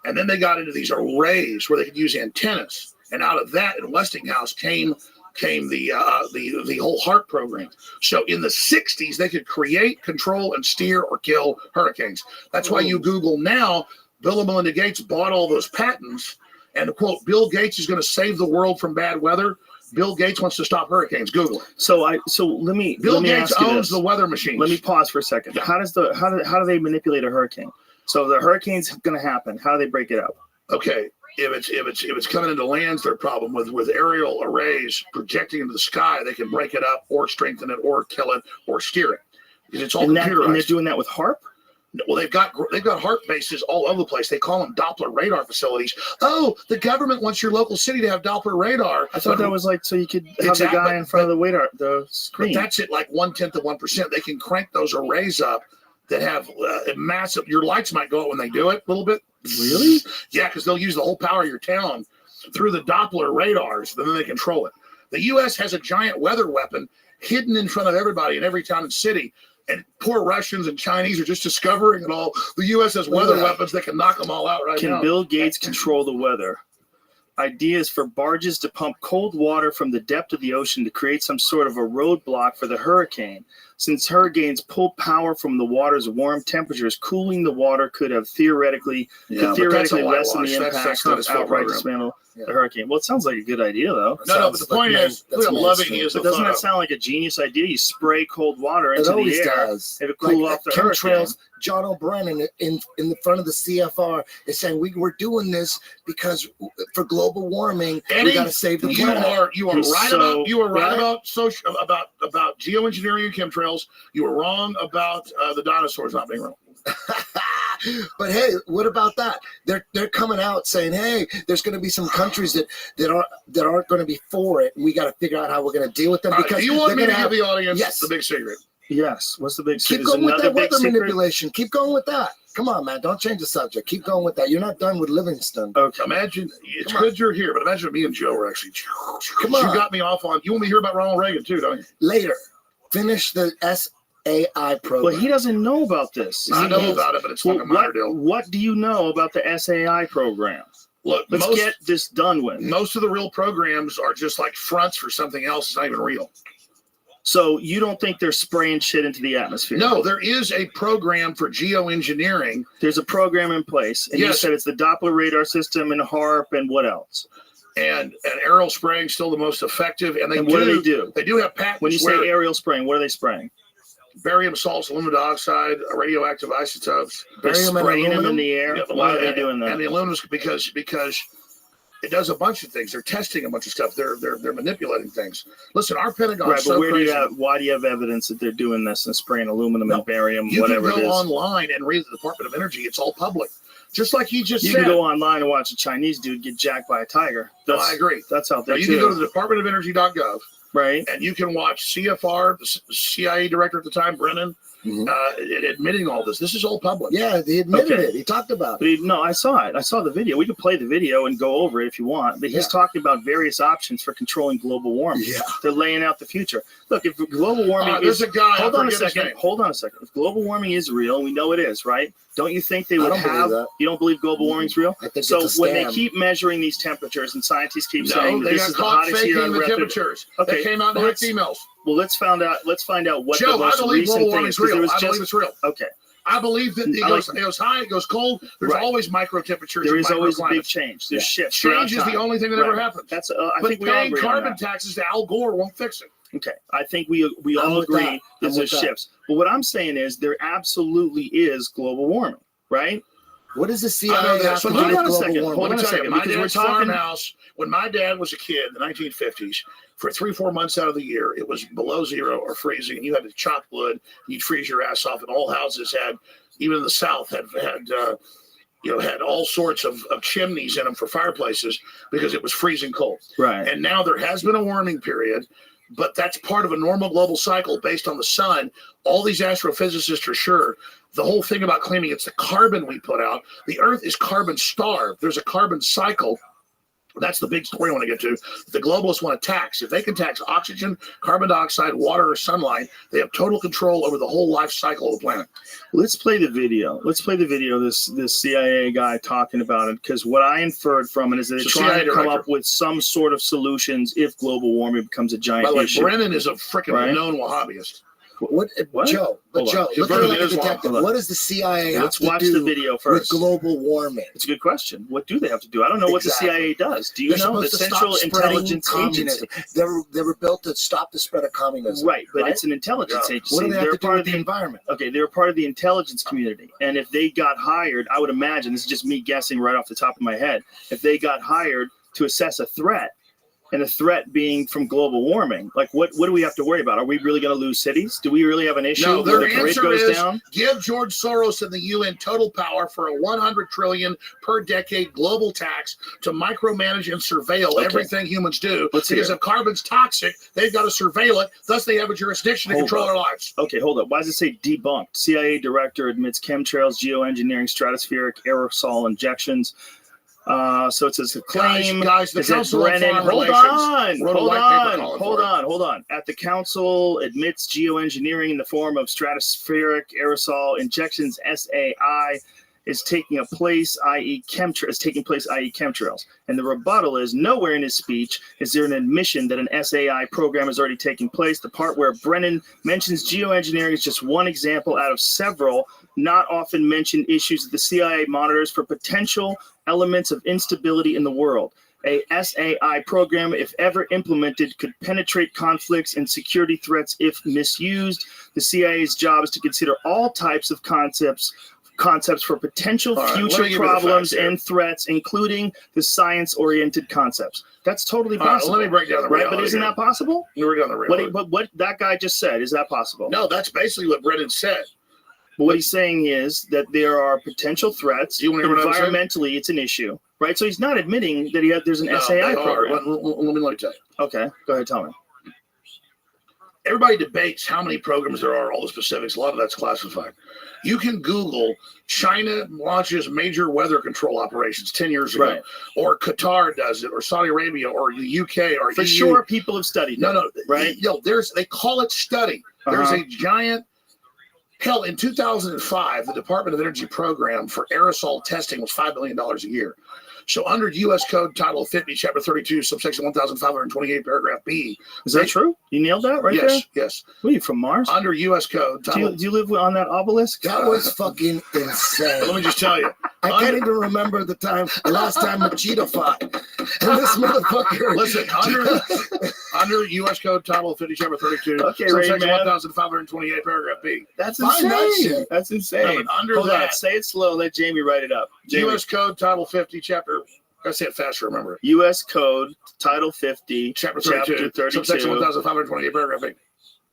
and then they got into these arrays where they could use antennas. And out of that, in Westinghouse, came the whole HARP program. So in the 60s, they could create, control, and steer or kill hurricanes. That's why you Google now, Bill and Melinda Gates bought all those patents, and the quote, Bill Gates is going to save the world from bad weather. Bill Gates wants to stop hurricanes. Google it. Bill Gates owns the weather machines. Let me pause for a second. Yeah. How do they manipulate a hurricane? So the hurricane's going to happen. How do they break it up? Okay, if it's coming into land's their problem with aerial arrays projecting into the sky, they can break it up or strengthen it or kill it or steer it. Because it's all computerized. And they're doing that with HARP? Well, they've got HARP bases all over the place. They call them Doppler radar facilities. Oh, the government wants your local city to have Doppler radar. I thought that was like so you could have the guy in front of the screen. But that's at like 0.1% of 1%. They can crank those arrays up that have massive. Your lights might go out when they do it a little bit. Really? Yeah, because they'll use the whole power of your town through the Doppler radars. Then they control it. The U.S. has a giant weather weapon hidden in front of everybody in every town and city. And poor Russians and Chinese are just discovering it all. The U.S. has weather weapons that can knock them all out right now. Can Bill Gates control the weather? Ideas for barges to pump cold water from the depth of the ocean to create some sort of a roadblock for the hurricane. Since hurricanes pull power from the water's warm temperatures, cooling the water could have theoretically lessen the impact of outright dismantle the hurricane. Well, it sounds like a good idea, though. No, but the point is, look how loving he is. But doesn't that sound like a genius idea? You spray cold water into the air, it'll cool off the hurricane. John O'Brien in the front of the CFR is saying we're doing this because for global warming, Eddie, we got to save the planet. You are right about geoengineering and chemtrails. You were wrong about the dinosaurs not being real. But hey, what about that? They're coming out saying, hey, there's going to be some countries that aren't going to be for it, and we got to figure out how we're going to deal with them. Because do you want me to give the audience the big secret? Yes. What's the big secret? Keep going with that weather manipulation. Keep going with that. Come on, man. Don't change the subject. Keep going with that. You're not done with Livingston. Okay. Imagine, it's good you're here, but imagine me and Joe were actually. Come on. You got me off on. You want me to hear about Ronald Reagan too, don't you? Later. Finish the SAI program. Well, he doesn't know about this. I know about it, but it's not a minor deal. What do you know about the SAI program? Look, let's get this done with. Most of the real programs are just like fronts for something else. It's not even real. So you don't think they're spraying shit into the atmosphere? No, there is a program for geoengineering. There's a program in place. And you said it's the Doppler radar system and HARP and what else? And aerial spraying still the most effective. And what do they do? They do have patents. When you say aerial spraying, what are they spraying? Barium salts, aluminum dioxide, radioactive isotopes. They're spraying them in the air? Yeah, why are they doing that? And the aluminum because it does a bunch of things. They're testing a bunch of stuff. They're manipulating things. Listen, our Pentagon. Right, but why do you have evidence that they're doing this and spraying aluminum and barium, whatever it is? You can go online and read the Department of Energy. It's all public. Just like he just said. You can go online and watch a Chinese dude get jacked by a tiger. I agree. That's out there. You can go to the departmentofernergy.gov. Right. And you can watch CFR, the CIA director at the time, Brennan, admitting all this. This is all public. Yeah, he admitted it. He talked about it. No, I saw it. I saw the video. We could play the video and go over it if you want. But he's talking about various options for controlling global warming. Yeah. They're laying out the future. Look, if global warming there's a guy. Hold on a second. If global warming is real, and we know it is, right? Don't you think they would have? You don't believe global warming's real? I think so. When they keep measuring these temperatures, and scientists keep saying that this is the hottest year on record. Temperatures. Okay, that came out in emails. Well, let's find out what Joe, the most I believe recent global thing warming is. is real. I believe it's real. Okay. I believe that it goes high, it goes cold. There's always micro temperatures. There is always a big change. There's shifts. Change is the only thing that ever happens. That's I think we all agree carbon taxes to Al Gore won't fix it. Okay, I think we all agree that there's shifts. But what I'm saying is there absolutely is global warming, right? What does the CIA have to do with global warming? Let me tell you, my dad's farmhouse, when my dad was a kid in the 1950s, for 3-4 months out of the year, it was below zero or freezing, and you had to chop wood, you'd freeze your ass off, and all houses had, even in the South, had all sorts of chimneys in them for fireplaces because it was freezing cold. Right. And now there has been a warming period, but that's part of a normal global cycle based on the sun. All these astrophysicists are sure. The whole thing about claiming it's the carbon we put out, the Earth is carbon starved. There's a carbon cycle. That's the big story I want to get to. The globalists want to tax. If they can tax oxygen, carbon dioxide, water, or sunlight, they have total control over the whole life cycle of the planet. Let's play the video. This CIA guy talking about it, because what I inferred from it is that they're trying to come up with some sort of solutions if global warming becomes a giant issue. Brennan is a freaking known Wahhabist. What? Joe, look like a detective. What does the CIA have to do the video first. with global warming? It's a good question. What do they have to do? I don't know what the CIA does. Do you know? The Central Intelligence Agency. They were built to stop the spread of communism. Right, but it's an intelligence agency. What do they have to do with the environment? Okay, they're part of the intelligence community. And if they got hired, I would imagine, this is just me guessing right off the top of my head, if they got hired to assess a threat, and the threat being from global warming, like what do we have to worry about? Are we really going to lose cities? Do we really have an issue? No, their where the grid answer goes is down? Give George Soros and the UN total power for a $100 trillion per decade global tax to micromanage and surveil everything humans do. Because if carbon's toxic, they've got to surveil it. Thus, they have a jurisdiction to control our lives. Okay, hold up. Why does it say debunked? CIA director admits chemtrails, geoengineering, stratospheric aerosol injections. So it says a claim. Guys, the Council on Foreign Relations. Hold on. At the council admits geoengineering in the form of stratospheric aerosol injections, SAI, is taking place, i.e. chemtrails. And the rebuttal is nowhere in his speech is there an admission that an SAI program is already taking place. The part where Brennan mentions geoengineering is just one example out of several not often mentioned issues that the CIA monitors for potential elements of instability in the world. A SAI program, if ever implemented, could penetrate conflicts and security threats if misused. The CIA's job is to consider all types of concepts for potential future problems and threats, including the science-oriented concepts. That's totally possible. Let me break down the reality. Right, but isn't that possible? Break down the reality. What that guy just said, is that possible? No, that's basically what Brennan said. But what he's saying is that there are potential threats. Environmentally, it's an issue, right? So he's not admitting that there's an SAI program. Let me tell you. Okay, go ahead, tell me. Everybody debates how many programs there are, all the specifics. A lot of that's classified. You can Google China launches major weather control operations 10 years ago, or Qatar does it, or Saudi Arabia, or the UK, or for EU. Sure, people have studied. Right? They call it study. There's a giant. Hell, in 2005, the Department of Energy program for aerosol testing was $5 million a year. So under U.S. Code Title 50, Chapter 32, subsection 1528, paragraph B. Is that true? You nailed that right there? Yes. What are you, from Mars? Under U.S. Code Title... Do you live on that obelisk? That was fucking insane. Let me just tell you. I can't even remember the last time Machida fought. And this motherfucker... Listen, under U.S. Code Title 50, Chapter 32, subsection 1528, paragraph B. That's insane. That's insane. No, under Hold that... on, say it slow. Let Jamie write it up. U.S. Code Title 50, Chapter... I say it faster, remember. U.S. Code, Title 50, Chapter 32, subsection 1528, paragraph 8.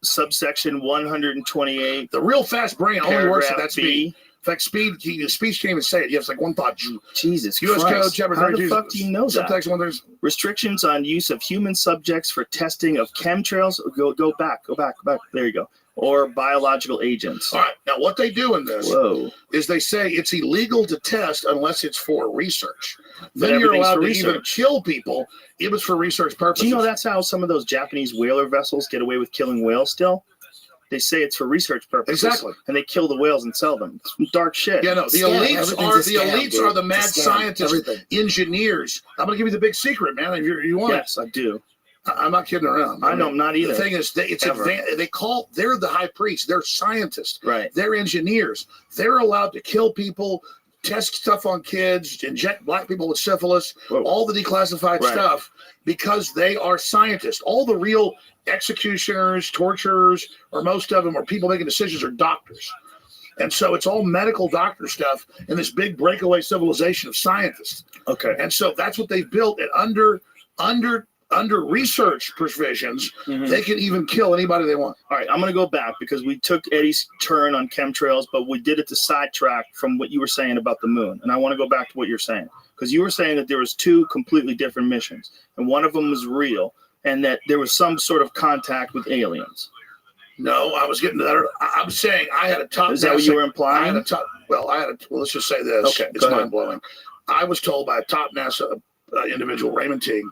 Subsection 128. The real fast brain only works at that speed. In fact, speech can't even say it. You have like one thought. Jesus U.S. Christ. Code, Chapter 32. How the fuck do you know that? Subsection 1, restrictions on use of human subjects for testing of chemtrails. Go back. There you go. Or biological agents. All right. Now, what they do in this is they say it's illegal to test unless it's for research. Then you're allowed to even kill people if it's for research purposes. Do you know that's how some of those Japanese whaler vessels get away with killing whales still? They say it's for research purposes. Exactly. And they kill the whales and sell them. It's some dark shit. Yeah, no, the elites are the mad scientists, engineers. I'm going to give you the big secret, man, if you want it. Yes, I do. I'm not kidding around. I know, I'm not either. The thing is, they're the high priests. They're scientists. Right. They're engineers. They're allowed to kill people, test stuff on kids, inject black people with syphilis, all the declassified stuff, because they are scientists. All the real executioners, torturers, or most of them, or people making decisions, are doctors. And so it's all medical doctor stuff in this big breakaway civilization of scientists. Okay. And so that's what they've built. And under research provisions, they can even kill anybody they want. All right, I'm going to go back because we took Eddie's turn on chemtrails, but we did it to sidetrack from what you were saying about the moon. And I want to go back to what you're saying, because you were saying that there was two completely different missions, and one of them was real, and that there was some sort of contact with aliens. No, I was getting to that. I'm saying I had a top. Is that what you were implying? I had a top. Well, let's just say this. Okay, it's mind blowing. I was told by a top NASA individual, Raymond Teague,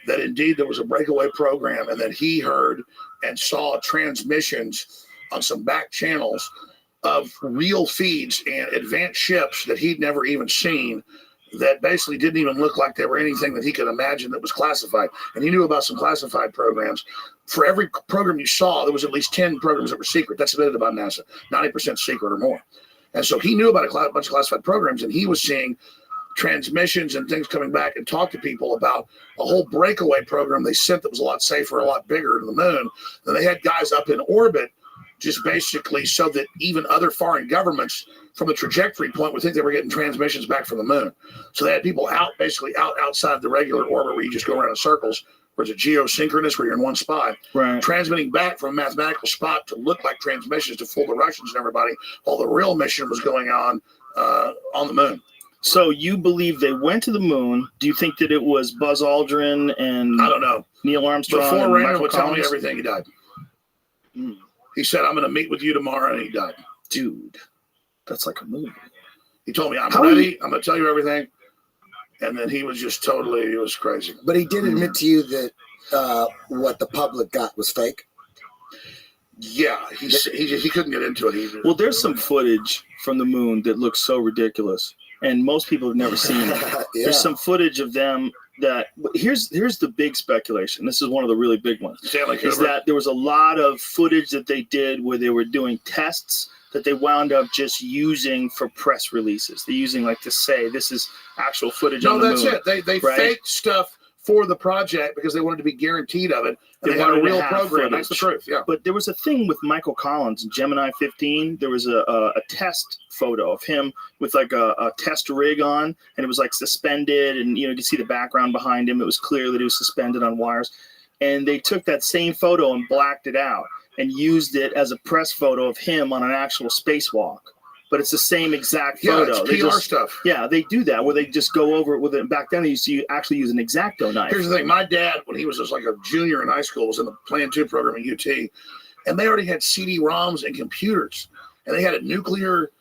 that indeed there was a breakaway program, and that he heard and saw transmissions on some back channels of real feeds and advanced ships that he'd never even seen, that basically didn't even look like they were anything that he could imagine that was classified. And he knew about some classified programs. For every program you saw, there was at least 10 programs that were secret. That's admitted about NASA, 90% secret or more. And so he knew about a bunch of classified programs, and he was seeing transmissions and things coming back, and talk to people about a whole breakaway program they sent that was a lot safer, a lot bigger to the moon. And they had guys up in orbit just basically so that even other foreign governments from a trajectory point would think they were getting transmissions back from the moon. So they had people outside the regular orbit where you just go around in circles, where it's a geosynchronous where you're in one spot, transmitting back from a mathematical spot to look like transmissions to fool the Russians and everybody, while the real mission was going on the moon. So you believe they went to the moon? Do you think that it was Buzz Aldrin and I don't know, Neil Armstrong? Before Raymond would tell Collins? me everything, he died. He said, "I'm going to meet with you tomorrow," and he died. Dude, that's like a movie. He told me, "I'm ready. I'm going to tell you everything," and then he was just totally. He was crazy. But he did admit to you that what the public got was fake. Yeah, he couldn't get into it either. Well, there's some footage from the moon that looks so ridiculous, and most people have never seen it. Yeah. There's some footage of them that here's the big speculation. This is one of the really big ones. Is that there was a lot of footage that they did where they were doing tests that they wound up just using for press releases. They're using like to say this is actual footage on the moon. No, that's it. They faked stuff for the project because they wanted to be guaranteed of it. And they had a real program. Footage. That's the truth. Yeah. But there was a thing with Michael Collins in Gemini 15. There was a test photo of him with like a test rig on, and it was like suspended, and you could see the background behind him. It was clear that he was suspended on wires. And they took that same photo and blacked it out and used it as a press photo of him on an actual spacewalk. But it's the same exact photo. Yeah, it's PR stuff. Yeah, they do that where they just go over it with it. Back then, they used to actually use an X-Acto knife. Here's the thing. My dad, when he was just like a junior in high school, was in the Plan 2 program at UT. And they already had CD-ROMs and computers. And they had a nuclear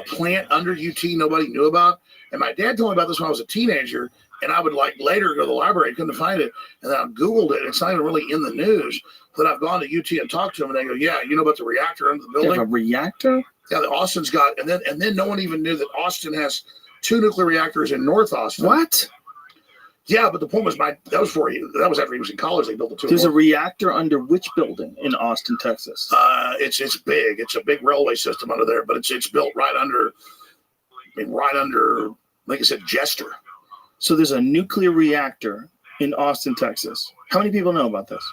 plant under UT nobody knew about. And my dad told me about this when I was a teenager. And I would like later go to the library, couldn't find it. And then I Googled it. It's not even really in the news. Then I've gone to UT and talked to them. And they go, yeah, you know about the reactor under the building? They have a reactor? Yeah, that Austin's got, and then no one even knew that Austin has 2 nuclear reactors in North Austin. What? Yeah, but the point was that was after he was in college. They built the 2. There's a reactor under which building in Austin, Texas? It's big. It's a big railway system under there, but it's built right under, like I said, Jester. So there's a nuclear reactor in Austin, Texas. How many people know about this?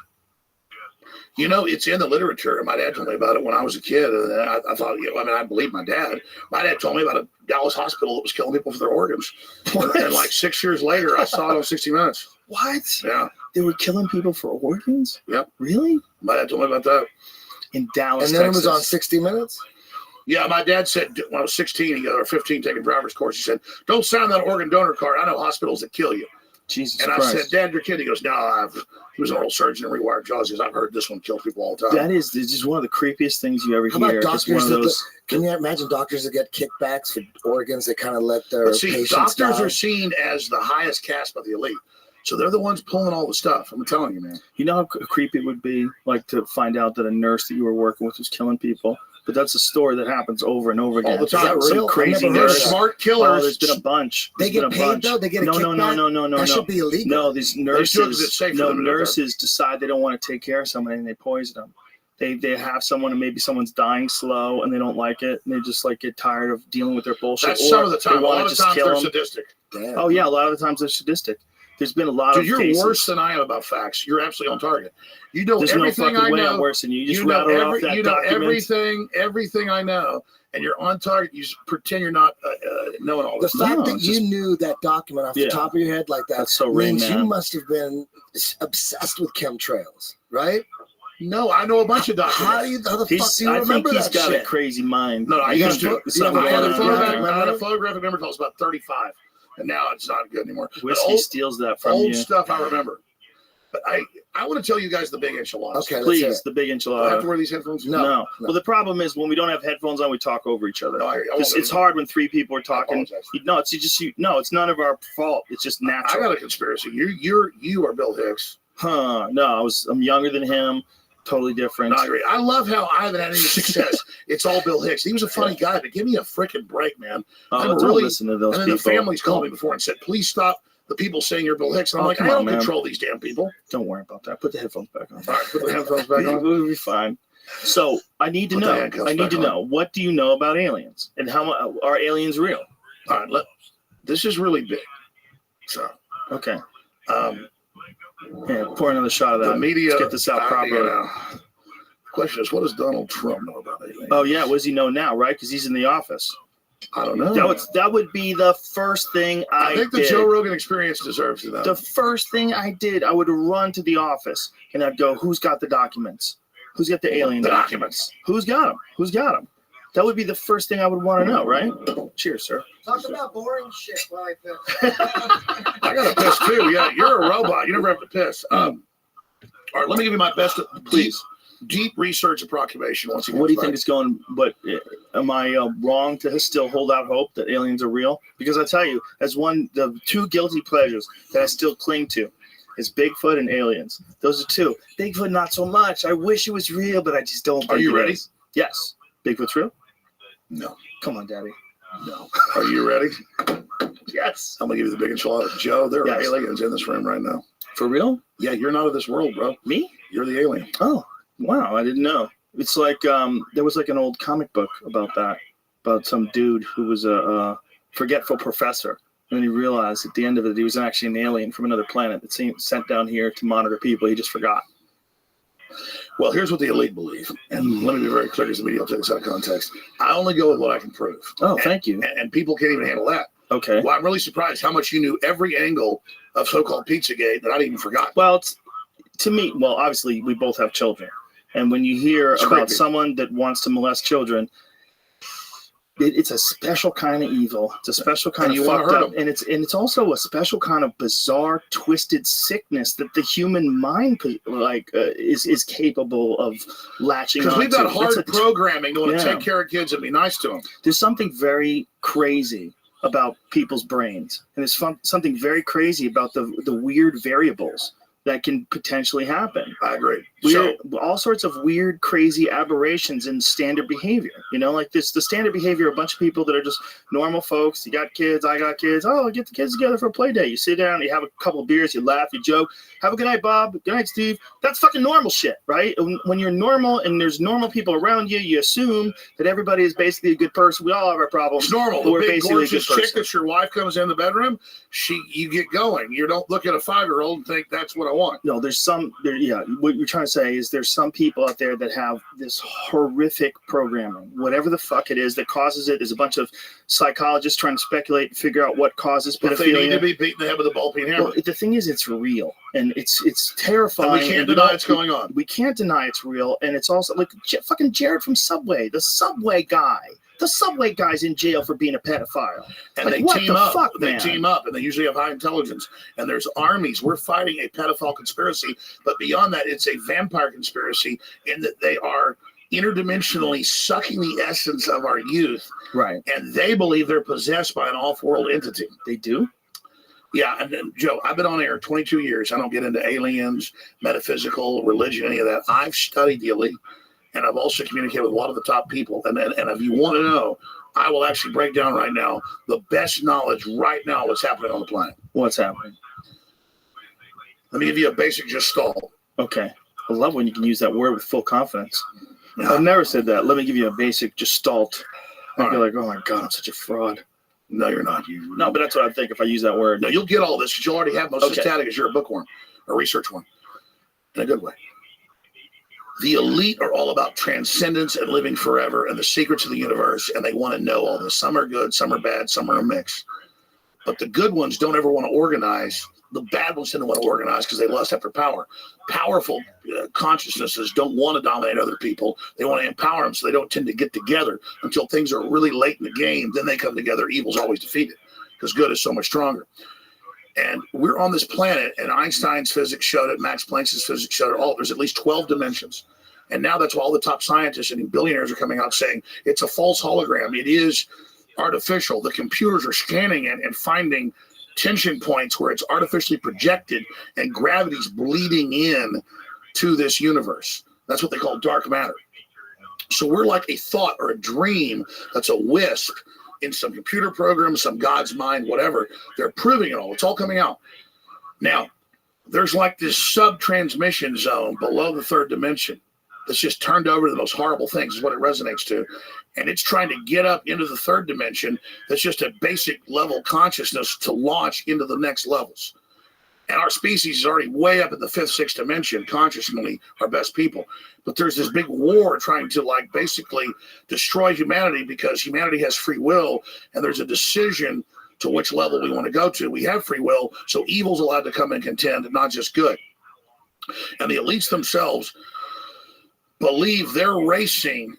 It's in the literature. My dad told me about it when I was a kid. And I thought, I believe my dad. My dad told me about a Dallas hospital that was killing people for their organs. And like 6 years later, I saw it on 60 Minutes. What? Yeah. They were killing people for organs? Yep. Really? My dad told me about that. In Dallas, And then Texas. it was on 60 Minutes? Yeah, my dad said when I was 16 or 15 taking driver's course, he said, don't sign that organ donor card. I know hospitals that kill you. Jesus and Christ. I said, Dad, you're kidding. He goes, no, he was an oral surgeon and rewired jaws. He goes, I've heard this one kill people all the time. That is just one of the creepiest things you ever How hear. about Just one doctors of those. can you imagine doctors that get kickbacks for organs that kind of let their patients doctors die? are seen as the highest caste by the elite. So they're the ones pulling all the stuff. I'm telling you, man. You know how creepy it would be, like, to find out that a nurse that you were working with was killing people? But that's a story that happens over and over again. All the time. Some crazy nurse. Smart killers. Oh, there's been a bunch. They get paid though. They get a kickback. No. That should be illegal. No, these nurses decide they don't want to take care of somebody and they poison them. They have someone and maybe someone's dying slow and they don't like it and they just like get tired of dealing with their bullshit. That's some of the time. A lot of times they're sadistic. Damn. Oh yeah, a lot of the times they're sadistic. There's been a lot of cases. You're worse than I am about facts. You're absolutely on target. You know There's everything no fucking I way know. I'm worse than you. You just know rattle off that document. everything I know, and you're on target. You just pretend you're not knowing all The this. fact that you knew that document off the top of your head like that so means you must have been obsessed with chemtrails, right? No, I know a bunch of documents. How the fuck do you I remember think he's that got shit? a crazy mind. No, I used to. I had a photographic memory till I was about 35, and now it's not good anymore. Whiskey steals that from you. Old stuff I remember. But I want to tell you guys the big enchilada. Okay, please, the big enchilada. Do I have to wear these headphones? No. Well, the problem is when we don't have headphones on, we talk over each other. No, it's hard when 3 people are talking. It's none of our fault. It's just natural. I got a conspiracy. You are Bill Hicks. Huh? No, I'm younger than him. Totally different. No, I agree. I love how I haven't had any success. It's all Bill Hicks. He was a funny guy, but give me a freaking break, man. Don't listen to those people. And then the family's called me before and said, please stop the people saying you're Bill Hicks. And I'm like, I don't control these damn people. Don't worry about that. Put the headphones back on. All right, put the headphones back on. We'll be fine. So I need to know. What do you know about aliens? And how are aliens real? All right, this is really big. So okay. Yeah, pour another shot of that. The media. Let's get this out properly. The question is, what does Donald Trump know about aliens? Oh yeah, what does he know now? Right, because he's in the office. I don't know. That would be the first thing I think the Joe Rogan Experience deserves to know. The first thing I did, I would run to the office and I'd go, "Who's got the documents? Who's got the alien documents? Who's got them? Who's got them?" That would be the first thing I would want to know, right? Cheers, sir. Talk about boring shit like that. I got to piss too. Yeah, you're a robot. You never have to piss. All right, let me give you my best, please. Deep research approximation. Once again, what do you think is going? But am I wrong to still hold out hope that aliens are real? Because I tell you, as the 2 guilty pleasures that I still cling to, is Bigfoot and aliens. Those are two. Bigfoot, not so much. I wish it was real, but I just don't think Are you it ready? is. Yes. Bigfoot's real? No. Come on, Daddy. No. Are you ready? Yes. I'm gonna give you the big enchilada. Joe, there are Yes. aliens in this room right now. For real? Yeah, you're not of this world, bro. Me? You're the alien. Oh, wow. I didn't know. It's like there was like an old comic book about that, about some dude who was a forgetful professor. And then he realized at the end of it, he was actually an alien from another planet that seemed sent down here to monitor people. He just forgot. Well, here's what the elite believe. And let me be very clear because the media will take this out of context. I only go with what I can prove. Oh, thank you. And people can't even handle that. Okay. Well, I'm really surprised how much you knew every angle of so-called Pizzagate that I'd even forgotten. Well, to me, well, obviously, we both have children. And when you hear It's about creepy. someone that wants to molest children, it's a special kind of evil. It's a special kind And of you wanna fucked hurt up, 'em. and it's also a special kind of bizarre, twisted sickness that the human mind is capable of latching on Because we've to. got hard programming to want to Yeah. take care of kids and be nice to them. There's something very crazy about people's brains, and there's something very crazy about the weird variables that can potentially happen. I agree. All sorts of weird, crazy aberrations in standard behavior. You know, like the standard behavior of a bunch of people that are just normal folks. You got kids, I got kids. Oh, get the kids together for a play day. You sit down, you have a couple of beers, you laugh, you joke. Have a good night, Bob. Good night, Steve. That's fucking normal shit, right? When you're normal and there's normal people around you, you assume that everybody is basically a good person. We all have our problems. It's normal. But we're The big basically a good gorgeous chick person. that your wife comes in the bedroom, you get going. You don't look at a 5-year-old and think that's what I want. No, what you're trying to say is there's some people out there that have this horrific programming, whatever the fuck it is that causes it. There's a bunch of psychologists trying to speculate and figure out what causes But pedophilia. they need to be beaten in the head with a ball-peen hammer. Well, the thing is, it's real, and it's terrifying. And we can't deny it's going on. We can't deny it's real, and it's also like fucking Jared from Subway, the Subway guy. The Subway guy's in jail for being a pedophile. And like, they what team the up. fuck, They man? team up, and they usually have high intelligence. And there's armies. We're fighting a pedophile conspiracy, but beyond that, it's a vampire conspiracy in that they are interdimensionally sucking the essence of our youth. Right. And they believe they're possessed by an off-world entity. They do? Yeah, and then, Joe, I've been on air 22 years. I don't get into aliens, metaphysical, religion, any of that. I've studied the elite, and I've also communicated with a lot of the top people. And if you want to know, I will actually break down right now the best knowledge right now what's happening on the planet. What's happening? Let me give you a basic gestalt. Okay. I love when you can use that word with full confidence. Yeah. I've never said that. Let me give you a basic gestalt. I'd All be right. like, oh my God, I'm such a fraud. No, you're not. No, but that's what I think if I use that word. No, you'll get all this because you'll already have most of the Okay. static because you're a bookworm, a research one, in a good way. The elite are all about transcendence and living forever and the secrets of the universe, and they want to know all this. Some are good, some are bad, some are a mix. But the good ones don't ever want to organize. The bad ones tend to want to organize because they lust after power. Powerful consciousnesses don't want to dominate other people. They want to empower them, so they don't tend to get together until things are really late in the game. Then they come together. Evil's always defeated because good is so much stronger. And we're on this planet, and Einstein's physics showed it, Max Planck's physics showed it, there's at least 12 dimensions. And now that's why all the top scientists and billionaires are coming out saying it's a false hologram. It is artificial. The computers are scanning it and finding tension points where it's artificially projected and gravity's bleeding in to this universe. That's what they call dark matter. So we're like a thought or a dream that's a wisp in some computer program, some God's mind, whatever. They're proving it all. It's all coming out. Now, there's like this sub-transmission zone below the third dimension that's just turned over to the most horrible things is what it resonates to. And it's trying to get up into the third dimension that's just a basic level consciousness to launch into the next levels. And our species is already way up in the fifth, sixth dimension, consciously our best people. But there's this big war trying to like basically destroy humanity because humanity has free will and there's a decision to which level we want to go to. We have free will, so evil's allowed to come and contend and not just good. And the elites themselves believe they're racing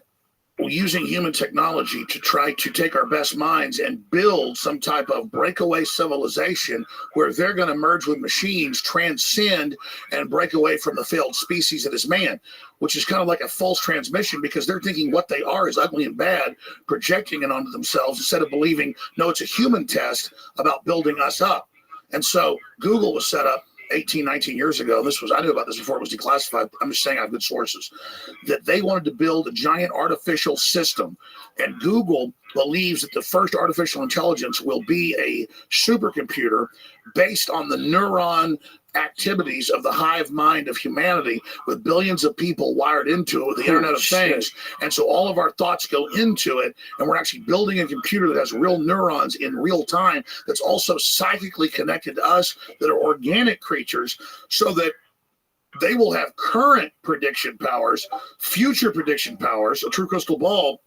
using human technology to try to take our best minds and build some type of breakaway civilization where they're going to merge with machines, transcend, and break away from the failed species that is man, which is kind of like a false transmission because they're thinking what they are is ugly and bad, projecting it onto themselves instead of believing, no, it's a human test about building us up. And so Google was set up 18, 19 years ago, I knew about this before it was declassified. I'm just saying I have good sources, that they wanted to build a giant artificial system. And Google believes that the first artificial intelligence will be a supercomputer based on the neuron activities of the hive mind of humanity, with billions of people wired into it with the Internet of Things. And so all of our thoughts go into it, and we're actually building a computer that has real neurons in real time, that's also psychically connected to us, that are organic creatures, so that they will have current prediction powers, future prediction powers, a true crystal ball.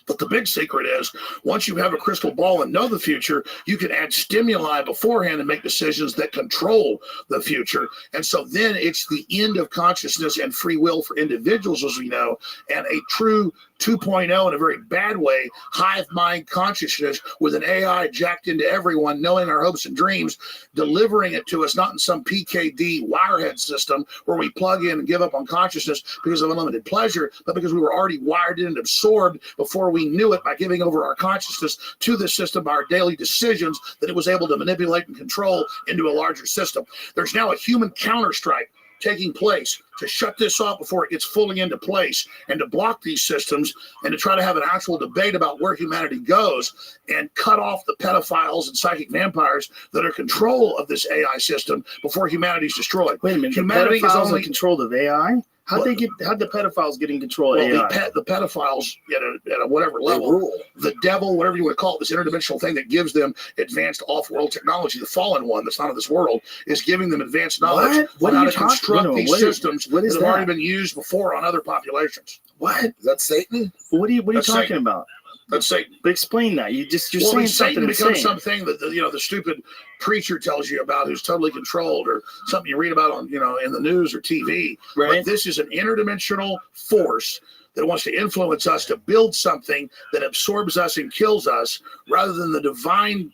But the big secret is, once you have a crystal ball and know the future, you can add stimuli beforehand and make decisions that control the future. And so then it's the end of consciousness and free will for individuals, as we know, and a true 2.0 in a very bad way, hive mind consciousness with an AI jacked into everyone, knowing our hopes and dreams, delivering it to us, not in some PKD wirehead system where we plug in and give up on consciousness because of unlimited pleasure, but because we were already wired in and absorbed before we knew it, by giving over our consciousness to the system by our daily decisions that it was able to manipulate and control into a larger system. There's now a human counterstrike taking place to shut this off before it gets fully into place, and to block these systems, and to try to have an actual debate about where humanity goes, and cut off the pedophiles and psychic vampires that are control of this AI system before humanity's destroyed. Wait a minute, humanity the pedophiles is only in control of AI? How'd the pedophiles get in control of AI? The pedophiles at a whatever level, the devil, whatever you want to call it, this interdimensional thing that gives them advanced off-world technology, the fallen one that's not of this world, is giving them advanced knowledge on how to construct these systems that have already been used before on other populations. What? Is that Satan? What are you talking about? Let's say, but explain that. You're saying Satan something becomes something that the stupid preacher tells you about, who's totally controlled, or something you read about on in the news or TV. Right. But this is an interdimensional force that wants to influence us to build something that absorbs us and kills us, rather than the divine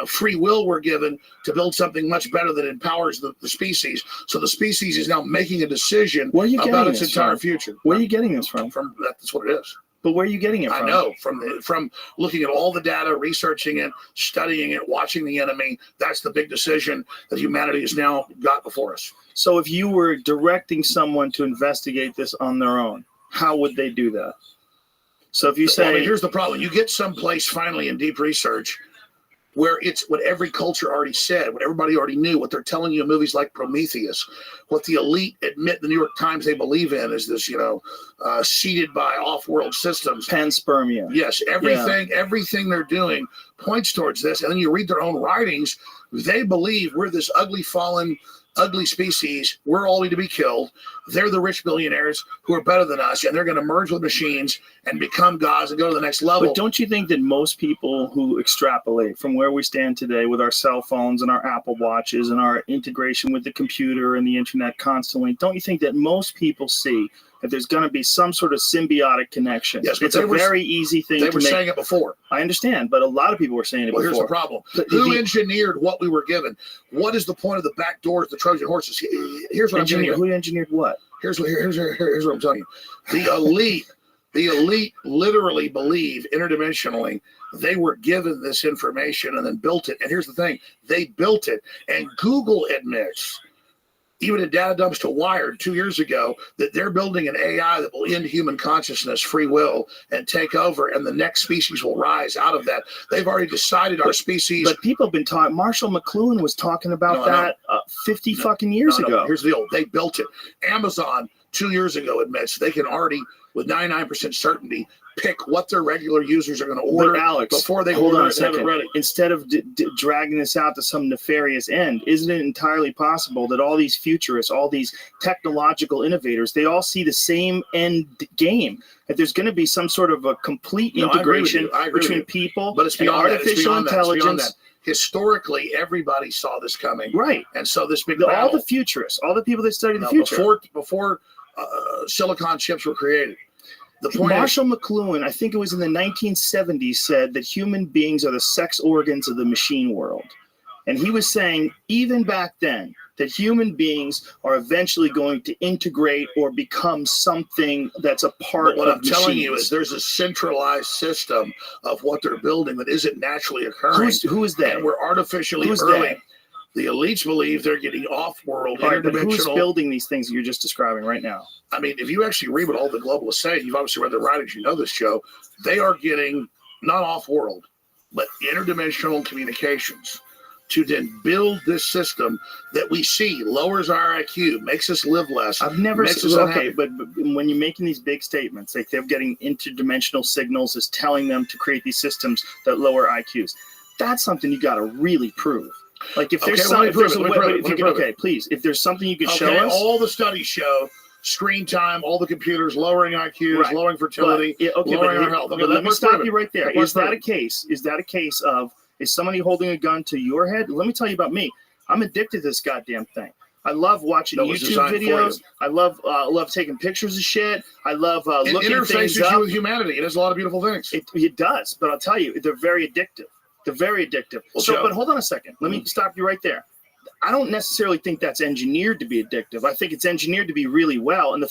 free will we're given to build something much better that empowers the species. So the species is now making a decision about its entire future. Where are you getting this from? That's what it is. But where are you getting it from? I know, from looking at all the data, researching it, studying it, watching the enemy. That's the big decision that humanity has now got before us. So if you were directing someone to investigate this on their own, how would they do that? So if you say... here's the problem. You get someplace finally in deep research where it's what every culture already said, what everybody already knew, what they're telling you in movies like Prometheus, what the elite admit the New York Times they believe in is this, seeded by off-world systems. Panspermia. Yes, everything they're doing points towards this. And then you read their own writings, they believe we're this ugly, fallen, ugly species. We're all to be killed. They're the rich billionaires who are better than us, and they're going to merge with machines and become gods and go to the next level. But don't you think that most people who extrapolate from where we stand today with our cell phones and our Apple Watches and our integration with the computer and the internet constantly, don't you think that most people see that there's going to be some sort of symbiotic connection? Yes, but it's a very easy thing to make. They were saying it before. I understand, but a lot of people were saying it before. Here's the problem. Who engineered what we were given? What is the point of the back doors, the Trojan horses? Here's what I'm telling you. Who engineered what? Here's what I'm telling you. The elite literally believe interdimensionally they were given this information and then built it. And here's the thing. They built it. And Google admits, even in data dumps to Wired 2 years ago, that they're building an AI that will end human consciousness, free will, and take over, and the next species will rise out of that. They've already decided our species. But people have been talking. Marshall McLuhan was talking about that 50 fucking years ago. Here's the deal. They built it. Amazon 2 years ago admits they can already, with 99% certainty, pick what their regular users are going to order, Alex, before they hold on a it and have it second. ready. Instead of dragging this out to some nefarious end, isn't it entirely possible that all these futurists, all these technological innovators, they all see the same end game? That there's going to be some sort of a complete integration between people but it's and artificial intelligence. Historically, everybody saw this coming. Right. And so this big all the futurists, all the people that study the future. Before silicon chips were created. Marshall McLuhan, I think it was in the 1970s, said that human beings are the sex organs of the machine world. And he was saying, even back then, that human beings are eventually going to integrate or become something that's a part of what I'm machines. telling you is there's a centralized system of what they're building that isn't naturally occurring. Who is that? And we're artificially early. The elites believe they're getting off-world, All right, but who's interdimensional. building these things you're just describing right now? I mean, if you actually read what all the globalists say, you've obviously read their writings, you know this, Joe, they are getting not off-world, but interdimensional communications to then build this system that we see lowers our IQ, makes us live less. I've never makes seen, us okay, unhappy. but when you're making these big statements, like they're getting interdimensional signals is telling them to create these systems that lower IQs. That's something you got to really prove. Like if there's Okay, okay, please, if there's something you could show us. All the studies show screen time, all the computers lowering IQs, Right. lowering fertility, lowering our health. But let me let's stop prove it. you right there. Let's Is that prove a case? Is that a case of, is somebody holding a gun to your head? Let me tell you about me. I'm addicted to this goddamn thing. I love watching That was YouTube designed for videos. you. I love taking pictures of shit. I love It looking things interfaces you up. with humanity. It has a lot of beautiful things. It does, but I'll tell you, they're very addictive. They're very addictive. Well, So, Joe- but hold on a second. Let me stop you right there. I don't necessarily think that's engineered to be addictive. I think it's engineered to be really well, and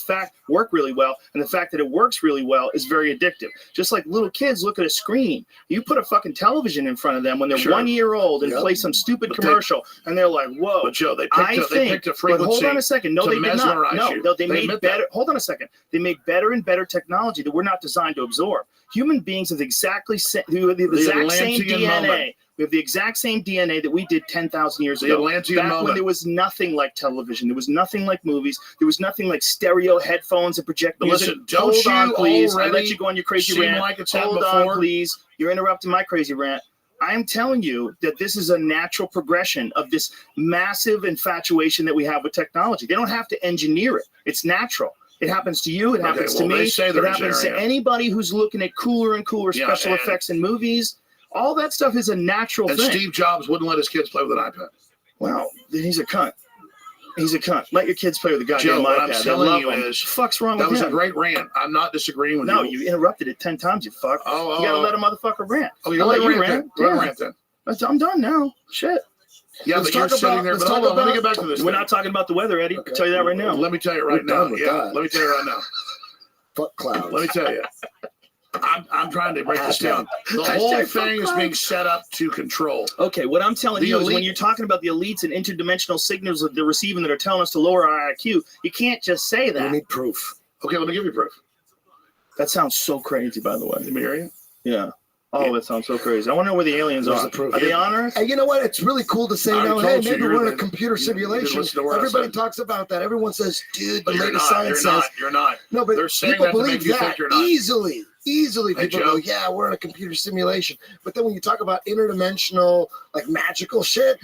work really well, and the fact that it works really well is very addictive. Just like little kids look at a screen. You put a fucking television in front of them when they're Sure. 1 year old and Yep. play some stupid But commercial, and they're like, "Whoa!" But Joe, they I picked a but frequency. hold on a second. No, to they did not. mesmerize you. No, they They made admit better. that. Hold on a second. They make better and better technology that we're not designed to absorb. Human beings have exactly we have the exact same Atlantean DNA. moment. We have the exact same DNA that we did 10,000 years The ago. Atlantean Back moment. when there was nothing like television, there was nothing like movies, there was nothing like stereo headphones and project But music. listen, don't Hold on, you please. I already let you go on your crazy seem rant. like it's happened Hold on, before? please. You're interrupting my crazy rant. I am telling you that this is a natural progression of this massive infatuation that we have with technology. They don't have to engineer it. It's natural. It happens to you. It happens to well, they me. say It they're happens to engineering it. anybody who's looking at cooler and cooler Yeah, special and- effects in movies. All that stuff is a natural And thing. Steve Jobs wouldn't let his kids play with an iPad. Well, he's a cunt. He's a cunt. Let your kids play with the goddamn Joe, what I'm iPad. They telling love you them. is, fuck's wrong that with was him? a great rant. I'm not disagreeing with No, you. you interrupted it 10 times, you fuck. Oh, You gotta let a motherfucker rant. Oh, you're I'll let letting you rant rant. then. Let him Yeah. rant then. I'm done now. Shit. Yeah, Let's but you're talk sitting about- there. let's But hold talk on, let me about- get back to this. We're thing. not talking about the weather, Eddie. Okay. I'll tell you that right now. Let me tell you right We're done now. with Yeah, that. let me tell you right now. Fuck clouds. Let me tell you. I'm trying to break this down. The Hashtag whole fuck thing is clouds. being set up to control. Okay, what I'm telling The you is when elite- you're talking about the elites and interdimensional signals that they're receiving that are telling us to lower our IQ, you can't just say We that. need proof. Okay, let me give you proof. That sounds so crazy, by the way. Let me hear you. Yeah. Oh, that sounds so crazy. I want to know where the aliens There's are. the proof. Are they on Earth? And you know what? It's really cool to say I now, already hey, told you, maybe you're we're in a the- computer you didn't simulation. listen to what I Everybody said. talks about that. Everyone says, dude, the But you're latest not. science You're says. not. You're not. No, but They're saying people that to make believe you that think you're not. easily. Easily, Hey, people Joe. go, yeah, we're in a computer simulation. But then when you talk about interdimensional, like magical shit,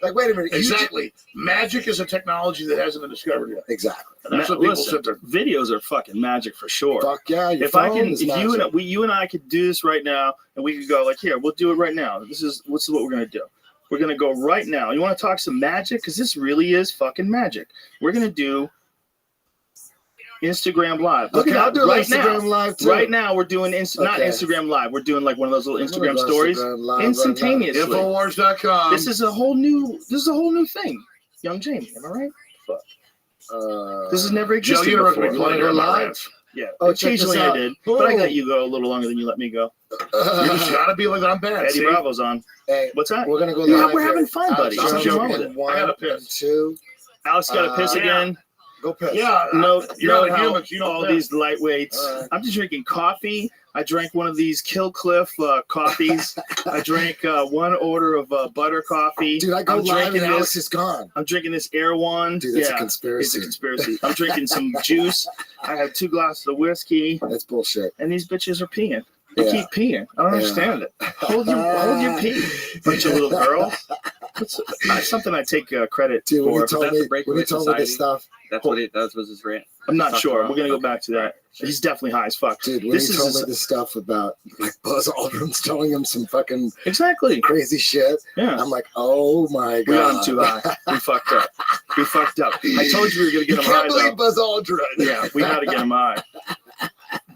like, wait a minute. you Exactly. Magic is a technology that hasn't been discovered yet. Exactly. And that's what people Listen, sit there. videos are fucking magic for sure. Fuck yeah. Your If I phone can, is if magic. you and I could do this right now, and we could go like, here, we'll do it right now. This is what we're gonna do. We're gonna go right now. You want to talk some magic? Because this really is fucking magic. We're gonna do Instagram Live. Look Okay, at I'll that do right Instagram now. Live too. Right now, we're doing not Okay. Instagram Live. We're doing like one of those little I'm gonna Instagram go stories Instagram Live right now. instantaneously. Infowars.com. This is a whole new thing. Young Jamie, am I right? Fuck. This has never Joe, existed you interrupted before. me You wanna plenty go during my live? rants. Yeah, Oh, check occasionally this I out. did, but I Boom. let you go a little longer than you let me go. You just gotta be like I'm bad. Eddie See? Bravo's on. Hey, What's that? we're gonna go Yeah, live. we're here. having fun, buddy. Alex I'm Jones joking. in I gotta one piss. and two. Alex got to piss Yeah. again. Go piss. Yeah. No, you're no not a how human. You don't all piss. these lightweights. All right. I'm just drinking coffee. I drank one of these Killcliff coffees. I drank one order of butter coffee. Dude, I go I'm live and drinking Alex this. is gone. I'm drinking this Air One. Dude, that's a Yeah, conspiracy. it's a conspiracy. I'm drinking some juice. I have 2 glasses of whiskey, That's bullshit. and these bitches are peeing. They Yeah. keep peeing. I don't Yeah. understand it. Hold your pee, bunch of little girls. That's something I take credit Dude, when for. you told that's me, the breakaway when you told me this society. stuff, That was his rant. I'm not Talk sure. about- We're gonna go back to that. He's definitely high as fuck. dude, when This you is told me this stuff about like Buzz Aldrin's telling him some fucking exactly. crazy shit, Yeah. I'm like, oh my god. We got him too high. We fucked up. We fucked up. I told you we were gonna get You him high can't believe though. Buzz Aldrin. Yeah, we had to get him high.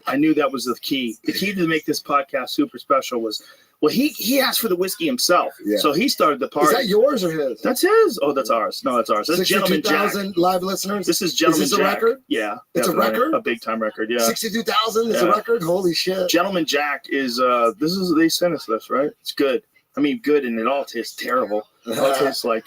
I knew that was the key. The key to make this podcast super special was, well, he asked for the whiskey himself. Yeah. So he started the party. Is that yours or his? That's his. Oh, that's ours. No, that's ours. That's Gentleman Jack. 62,000 live listeners. This is Gentleman Is this a Jack. record? Yeah. It's a definitely. record? A big time record, yeah. 62,000 is a Yeah. record. Holy shit! Gentleman Jack is they sent us this, right? It's good. I mean, good, and it all tastes terrible. It all tastes like,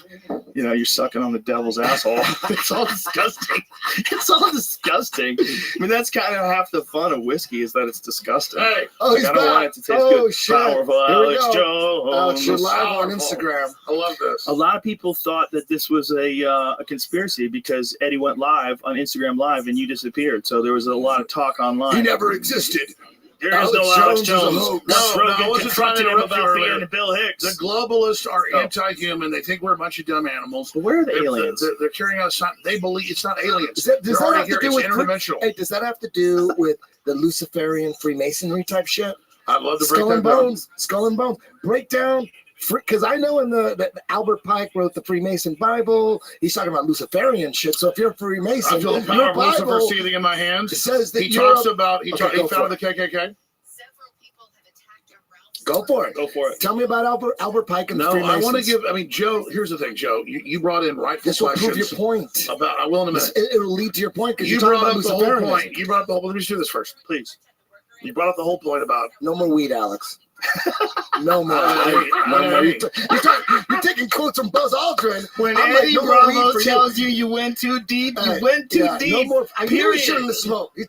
you're sucking on the devil's asshole. It's all disgusting. It's all disgusting. I mean, that's kind of half the fun of whiskey is that it's disgusting. Hey, I don't want it to taste good. Shit. Powerful Alex Jones. Alex, you're live on Instagram. I love this. A lot of people thought that this was a conspiracy because Eddie went live on Instagram Live and you disappeared. So there was a lot of talk online. He never existed. There is no Alex Jones. No, I wasn't trying to interrupt you earlier. Being Bill Hicks. The globalists are anti-human. They think we're a bunch of dumb animals. But where are the aliens? They're carrying out something. They believe it's not aliens. Does that have to do with interdimensional? Hey, does that have to do with the Luciferian Freemasonry type shit? I'd love to break Skull and that down. Bones. Skull and Bones. Break down. Because I know in the Albert Pike wrote the Freemason Bible. He's talking about Luciferian shit. So if you're a Freemason, I feel the power your of Lucifer Bible seething in my hands. It says that he talks about he founded the KKK. Go for it. Go for it. Tell me about Albert Pike and the Freemasons. I want to give. I mean, Joe. Here's the thing, Joe. You brought in rightful This will questions. prove your point. About I will in a minute. It'll lead to your point because You you're talking brought about up the whole Luciferianism. point. You brought up the whole. Let me just do this first, please. You brought up the whole point about No more weed, Alex. No more. Hey. You're taking quotes from Buzz Aldrin. When I'm Eddie like, no more Bravo weed for tells you went too deep, Hey, you went too yeah, deep. No more. I knew you period. shouldn't have smoked. You're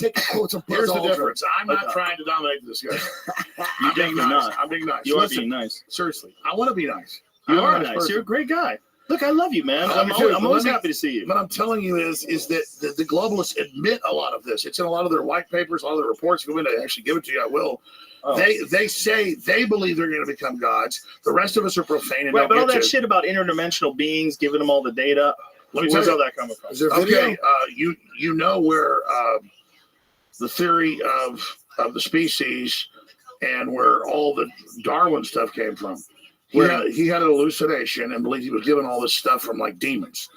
taking quotes from Buzz Here's the Aldrin. difference. I'm not trying to dominate the discussion. I'm being definitely nice. not. I'm being nice. You are Listen, being nice. seriously. I want to be nice. You I'm are a nice. person. You're a great guy. Look, I love you, man. I love I'm you too, always, but let me- happy to see you. What I'm telling you is that the globalists admit a lot of this. It's in a lot of their white papers, a lot of their reports. If you want me to actually give it to you, I will. Oh. They say they believe they're going to become gods. The rest of us are profane and Right, don't but all get that to. shit about interdimensional beings, giving them all the data. Let me Where's tell all you. that coming from? Is there video? Okay, you know where the theory of the species and where all the Darwin stuff came from. He had an hallucination and believed he was given all this stuff from like demons.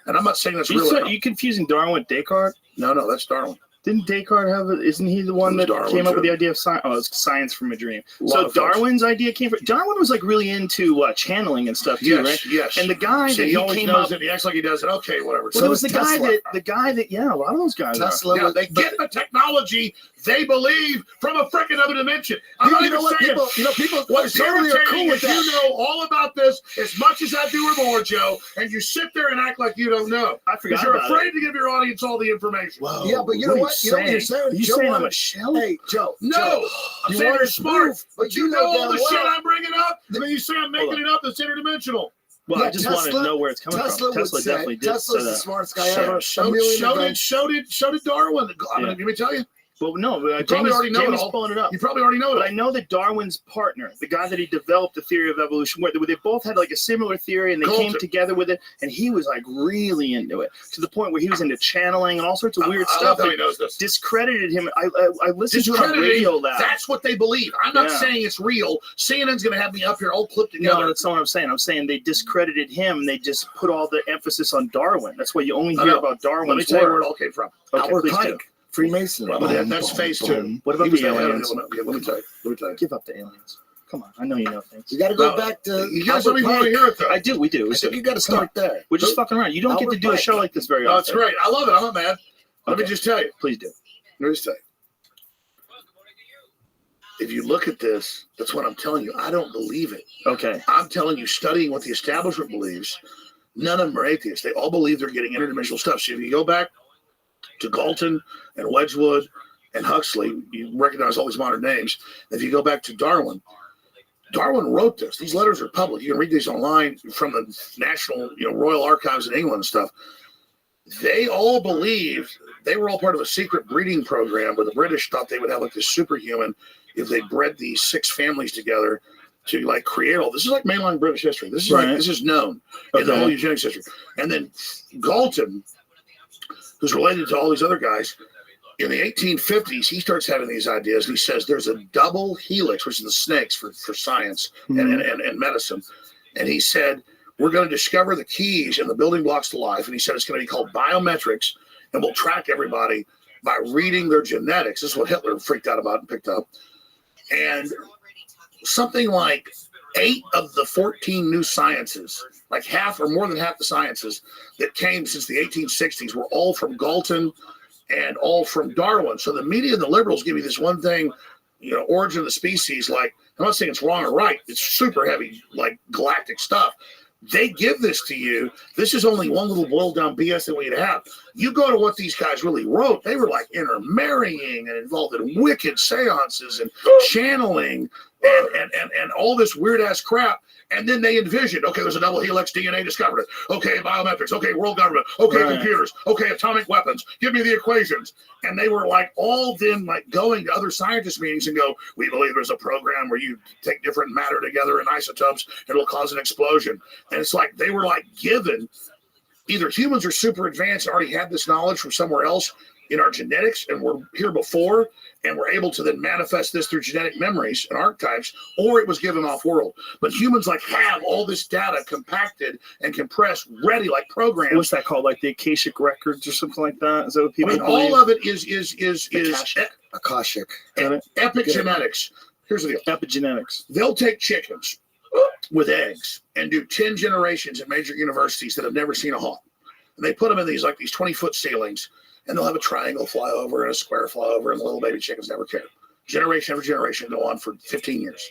And I'm not saying that's really. Are you confusing Darwin with Descartes? No, that's Darwin. Didn't Descartes have it? Isn't he the one that Darwin, came up with too. the idea of science? Oh, it's science from a dream. A lot So of folks. Darwin's idea came from. Darwin was like really into channeling and stuff too, right? Yes. And the guy See, that he he always came knows up. it. He acts like he does it. Okay, whatever. Well, So it was is the Tesla. guy that a lot of those guys Tesla. Yeah, they get the technology they believe from a freaking other dimension. I'm not You even know what? saying People what's totally are irritating cool with is you that. know all about this as much as I do or more, Joe, and you sit there and act like you don't know. I forgot Because you're about afraid to give your audience all the information. Whoa. Yeah, but you know what? You know what you're saying? Are you Joe saying I'm wanted- a shell? Hey, Joe. No, Joe, I'm you saying wanted you're smart, proof, but you know all damn the shit well- I'm bringing up, and then you say I'm making it up that's interdimensional. Well, I Yeah, just wanted to know where it's coming Tesla from. would Tesla say definitely did say Tesla's the that. smartest guy Sure. ever. So did Darwin. I mean, Yeah. let me tell you. Well, no, You probably already know it Jamie's all. pulling it up. You probably already know But I it. know that Darwin's partner, the guy that he developed the theory of evolution, where they both had like a similar theory and they came Coulter. together with it, and he was like really into it to the point where he was into channeling and all sorts of weird I stuff. love how that he knows this. discredited him. I listened to it on Discrediting, Radio Lab. that's what they believe. I'm not Yeah. saying it's real. CNN's going to have me up here all clipped No, together. that's not what I'm saying. I'm saying they discredited him. They just put all the emphasis on Darwin. That's why you only I hear know. about Let me Darwin's tell you where work. it all came from. Okay, Albert please do. Pike, Freemason. But that's phase two. What about He was the the head of aliens? Okay, let me tell you. Give up the aliens. Come on, I know you know things. You got to go No, back to You guys Albert don't even want to Pike. hear it, though. I do. We do. I think you got to start there. We're just fucking around. You don't get Albert to do a Pike. show like this very No, it's often. great. I love it. I'm not mad. Let me Okay. just tell you. Please do. Let me just tell you. If you look at this, that's what I'm telling you. I don't believe it. Okay. I'm telling you, studying what the establishment believes, none of them are atheists. They all believe they're getting interdimensional stuff. So if you go back to Galton and Wedgwood and Huxley, you recognize all these modern names. If you go back to Darwin wrote this. These letters are public. You can read these online from the National, Royal Archives in England and stuff. They all believed they were all part of a secret breeding program where the British thought they would have like this superhuman if they bred these 6 families together to like create all this. Is like mainline British history. This is Right. this is known in the Okay. whole eugenics history. And then Galton, who's related to all these other guys, in the 1850s, he starts having these ideas. And he says there's a double helix, which is the snakes for science and medicine. And he said, we're going to discover the keys and the building blocks to life. And he said it's going to be called biometrics, and we'll track everybody by reading their genetics. This is what Hitler freaked out about and picked up. And something like 8 of the 14 new sciences, like half or more than half the sciences that came since the 1860s were all from Galton and all from Darwin. So the media and the liberals give you this one thing Origin of the Species, like, I'm not saying it's wrong or right. It's super heavy, like galactic stuff. They give this to you. This is only one little boiled down BS that we'd have. You go to what these guys really wrote. They were like intermarrying and involved in wicked seances and channeling and all this weird ass crap. And then they envisioned, okay, there's a double helix DNA discovered. Okay, biometrics. Okay, world government. Okay, computers. Okay, atomic weapons. Give me the equations. And they were like all then like going to other scientist meetings and go, we believe there's a program where you take different matter together in isotopes and it'll cause an explosion. And it's like they were like given, either humans are super advanced and already had this knowledge from somewhere else in our genetics and we're here before and we're able to then manifest this through genetic memories and archetypes, or it was given off world. But humans like have all this data compacted and compressed, ready like programs. What's that called? Like the Akashic records or something like that? Is that what people believe? All of it is Akashic. Epigenetics. Here's the deal. Epigenetics. They'll take chickens with eggs and do 10 generations in major universities that have never seen a hawk. And they put them in these 20-foot ceilings. And they'll have a triangle fly over and a square fly over, and the little baby chickens never care. Generation after generation go on for 15 years.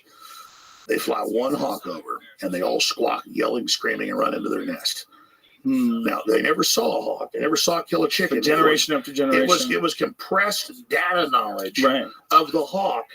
They fly one hawk over, and they all squawk, yelling, screaming, and run into their nest. Now, they never saw a hawk. They never saw it kill a chicken. But generation after generation. It was compressed data knowledge of the hawk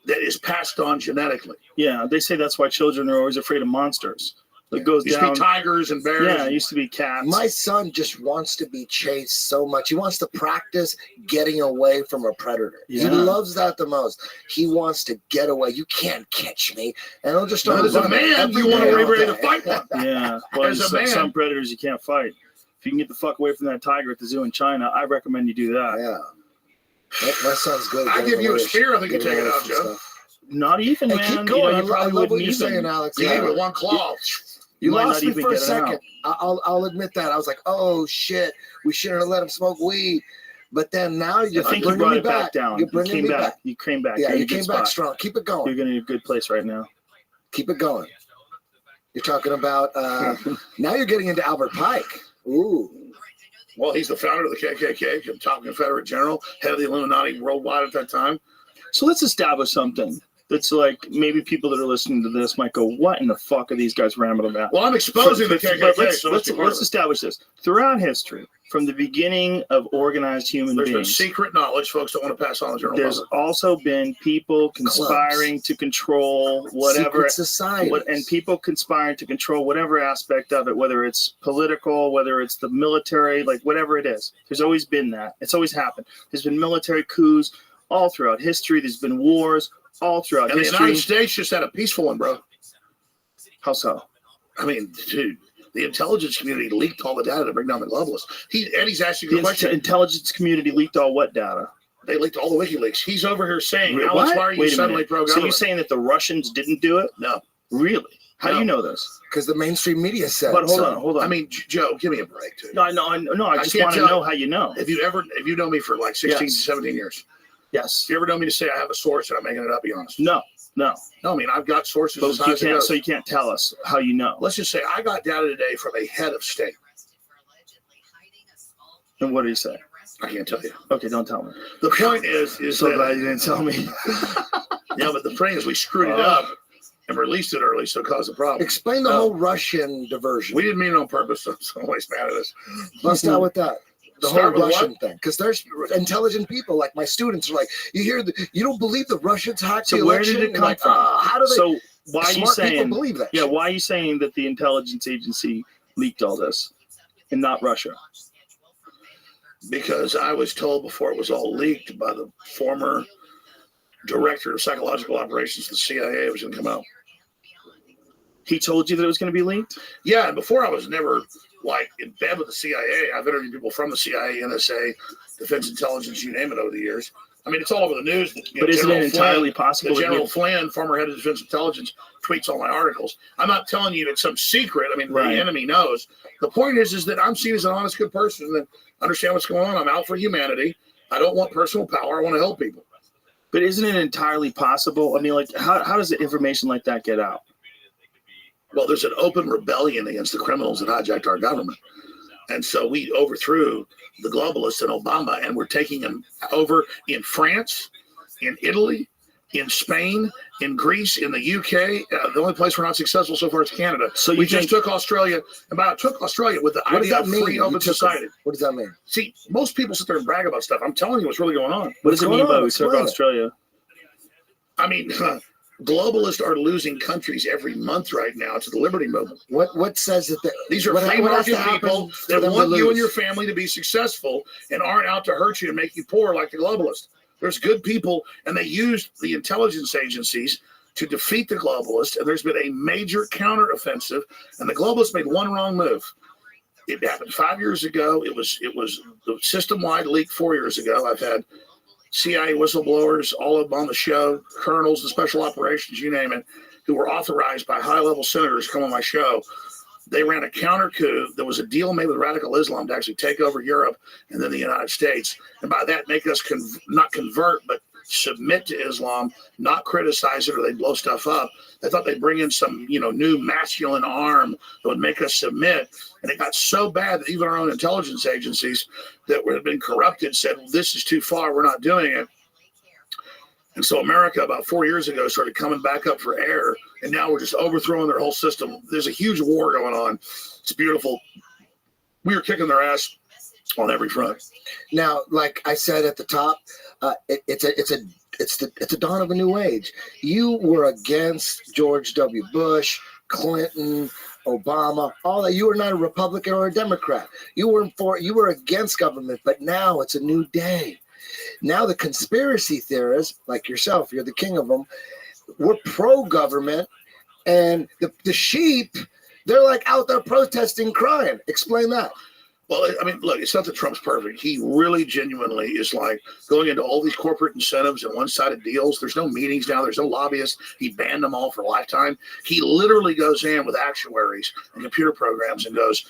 that is passed on genetically. Yeah, they say that's why children are always afraid of monsters. It goes used down. To be tigers and bears. Yeah, it used to be cats. My son just wants to be chased so much. He wants to practice getting away from a predator. Yeah. He loves that the most. He wants to get away. You can't catch me. And he'll just start. As a man, you want to be ready to fight one. Yeah. Well, as a man, some predators you can't fight. If you can get the fuck away from that tiger at the zoo in China, I recommend you do that. Yeah. My son's good. I give you a spear. I think you take it out, Joe. Not even, man. Keep going. You I love what you're saying, Alex. Yeah, with one claw. You lost me for a second. I'll admit that. I was like, oh, shit. We shouldn't have let him smoke weed. But then now you're bringing me back down. You're bringing me back. You came back. Yeah, you came back strong. Keep it going. You're in a good place right now. Keep it going. You're talking about, now you're getting into Albert Pike. Ooh. Well, he's the founder of the KKK, top Confederate general, head of the Illuminati worldwide at that time. So let's establish something. It's like maybe people that are listening to this might go, what in the fuck are these guys rambling about? Well, I'm exposing the KKK. Let's establish this. Throughout history, from the beginning of organized human beings. There's been secret knowledge folks don't want to pass on the general public. There's also been people conspiring to control whatever. Society. And people conspiring to control whatever aspect of it, whether it's political, whether it's the military, like whatever it is. There's always been that. It's always happened. There's been military coups all throughout history. There's been wars. All throughout history. The United States just had a peaceful one, bro. How so? I mean, dude, the intelligence community leaked all the data to bring down the globalists. Eddie's asking a question. The intelligence community leaked all what data? They leaked all the WikiLeaks. He's over here saying, Alex, why are you suddenly pro-government? So you're saying that the Russians didn't do it? No. Really? How do you know this? Because the mainstream media said. But hold on. I mean, Joe, give me a break, dude. No, I just want to know how you know. If you know me for like 16, 17 years. Yes. If you ever know me to say I have a source and I'm making it up, be honest. No. I mean, I've got sources. But so you can't tell us how you know. Let's just say I got data today from a head of state. And what did he say? I can't tell you. Okay, don't tell me. The point is so that, glad you didn't tell me. Yeah, but the point is we screwed it up and released it early, so it caused a problem. Explain the whole Russian diversion. We didn't mean it on purpose, so I'm always mad at us. Bust out with that. The whole Russian thing, because there's intelligent people like my students are like, you don't believe the Russians hacked the election? Where did it come from? How do they? So why are you saying? Believe that? Yeah, why are you saying that the intelligence agency leaked all this, and not Russia? Because I was told before it was all leaked by the former director of psychological operations of the CIA it was going to come out. He told you that it was going to be leaked? Yeah, and before I was never like in bed with the CIA. I've interviewed people from the CIA, NSA, Defense Intelligence, you name it, over the years. I mean, it's all over the news. But isn't it entirely possible? General Flynn, former head of Defense Intelligence, tweets all my articles. I'm not telling you it's some secret. I mean, the enemy knows. The point is that I'm seen as an honest, good person that understand what's going on. I'm out for humanity. I don't want personal power. I want to help people. But isn't it entirely possible? I mean, like, how does information like that get out? Well, there's an open rebellion against the criminals that hijacked our government. And so we overthrew the globalists and Obama, and we're taking them over in France, in Italy, in Spain, in Greece, in the UK. The only place we're not successful so far is Canada. So we just took Australia, took Australia with the idea of free open society. What does that mean? See, most people sit there and brag about stuff. I'm telling you what's really going on. What does it mean by we took Australia? I mean, globalists are losing countries every month right now to the liberty movement. What says that? These are free market people that want you and your family to be successful and aren't out to hurt you and make you poor like the globalists. There's good people, and they used the intelligence agencies to defeat the globalists, and there's been a major counteroffensive, and the globalists made one wrong move. It happened 5 years ago. It was the system-wide leak 4 years ago. I've had CIA whistleblowers, all of them on the show, colonels and special operations, you name it, who were authorized by high-level senators to come on my show. They ran a counter coup. There was a deal made with radical Islam to actually take over Europe and then the United States. And by that, make us not convert, but submit to Islam, not criticize it or they blow stuff up. They thought they'd bring in some, new masculine arm that would make us submit. And it got so bad that even our own intelligence agencies that had been corrupted said, well, this is too far. We're not doing it. And so America, about 4 years ago, started coming back up for air, and now we're just overthrowing their whole system. There's a huge war going on. It's beautiful. We are kicking their ass on every front. Now, like I said at the top, it's the dawn of a new age. You were against George W. Bush, Clinton, Obama, all that. You were not a Republican or a Democrat. You were against government, but now it's a new day. Now the conspiracy theorists, like yourself, you're the king of them, we're pro-government, and the sheep, they're like out there protesting, crying. Explain that. Well, I mean, look, it's not that Trump's perfect. He really genuinely is like going into all these corporate incentives and one-sided deals. There's no meetings now. There's no lobbyists. He banned them all for a lifetime. He literally goes in with actuaries and computer programs and goes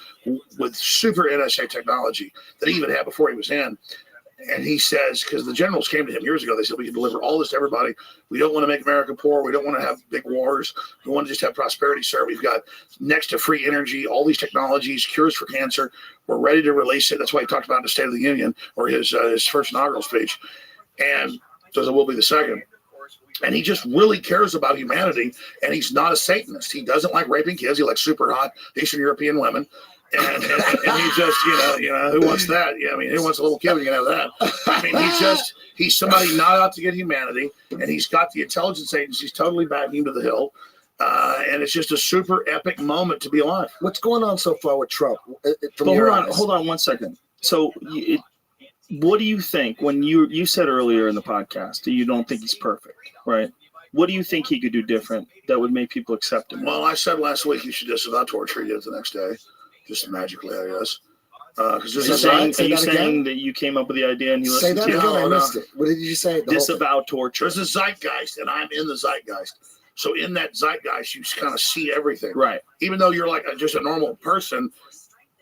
with super NSA technology that he even had before he was in. And he says, because the generals came to him years ago, they said, we can deliver all this to everybody. We don't want to make America poor. We don't want to have big wars. We want to just have prosperity, sir. We've got next to free energy, all these technologies, cures for cancer. We're ready to release it. That's why he talked about in the State of the Union or his first inaugural speech. And so it will be the second. And he just really cares about humanity. And he's not a Satanist. He doesn't like raping kids. He likes super hot Eastern European women. And he just, who wants that? Yeah, I mean, who wants a little kid? You can have that. I mean, he's somebody not out to get humanity, and he's got the intelligence agencies totally backing him to the hill. And it's just a super epic moment to be alive. What's going on so far with Trump? Hold on 1 second. So what do you think when you said earlier in the podcast that you don't think he's perfect, right? What do you think he could do different that would make people accept him? Well, I said last week you should just about torture you the next day. Just magically, I guess. Because are you saying that you came up with the idea and you listened to it? Say that again. I missed it. What did you say? Disavow torture. There's a zeitgeist, and I'm in the zeitgeist. So in that zeitgeist, you kind of see everything. Right. Even though you're like just a normal person,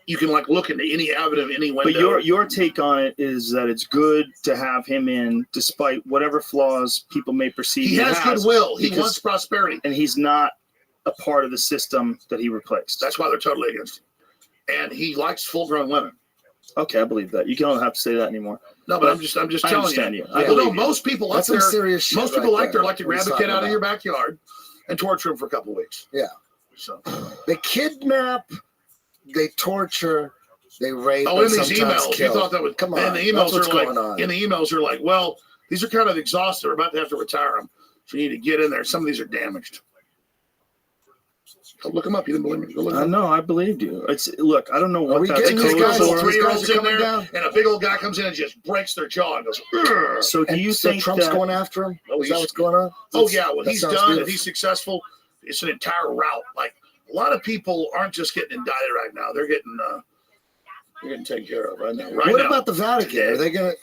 you can like look into any avenue, any window. But your take on it is that it's good to have him in, despite whatever flaws people may perceive. He has goodwill. He wants prosperity, and he's not a part of the system that he replaced. That's why they're totally against him. And he likes full-grown women. Okay, I believe that. You don't have to say that anymore. No, but I'm just telling you. I know most people up there. Most people like to grab a kid out of your backyard and torture him for a couple of weeks. Yeah. So they kidnap, they torture, they rape. Oh, in these emails, you thought that would come on? And the emails are like, well, these are kind of exhausted. We're about to have to retire them, so you need to get in there. Some of these are damaged. Look him up. You didn't believe me. Go look him up. No, I believed you. Look, I don't know what that's code for. 3-year-olds in there, and a big old guy comes in and just breaks their jaw and goes. Urgh. So do you think Trump's going after him? Is that what's going on? Oh yeah, well he's done and he's successful. It's an entire route. Like a lot of people aren't just getting indicted right now; they're getting taken care of right now. What about the Vatican? Are they going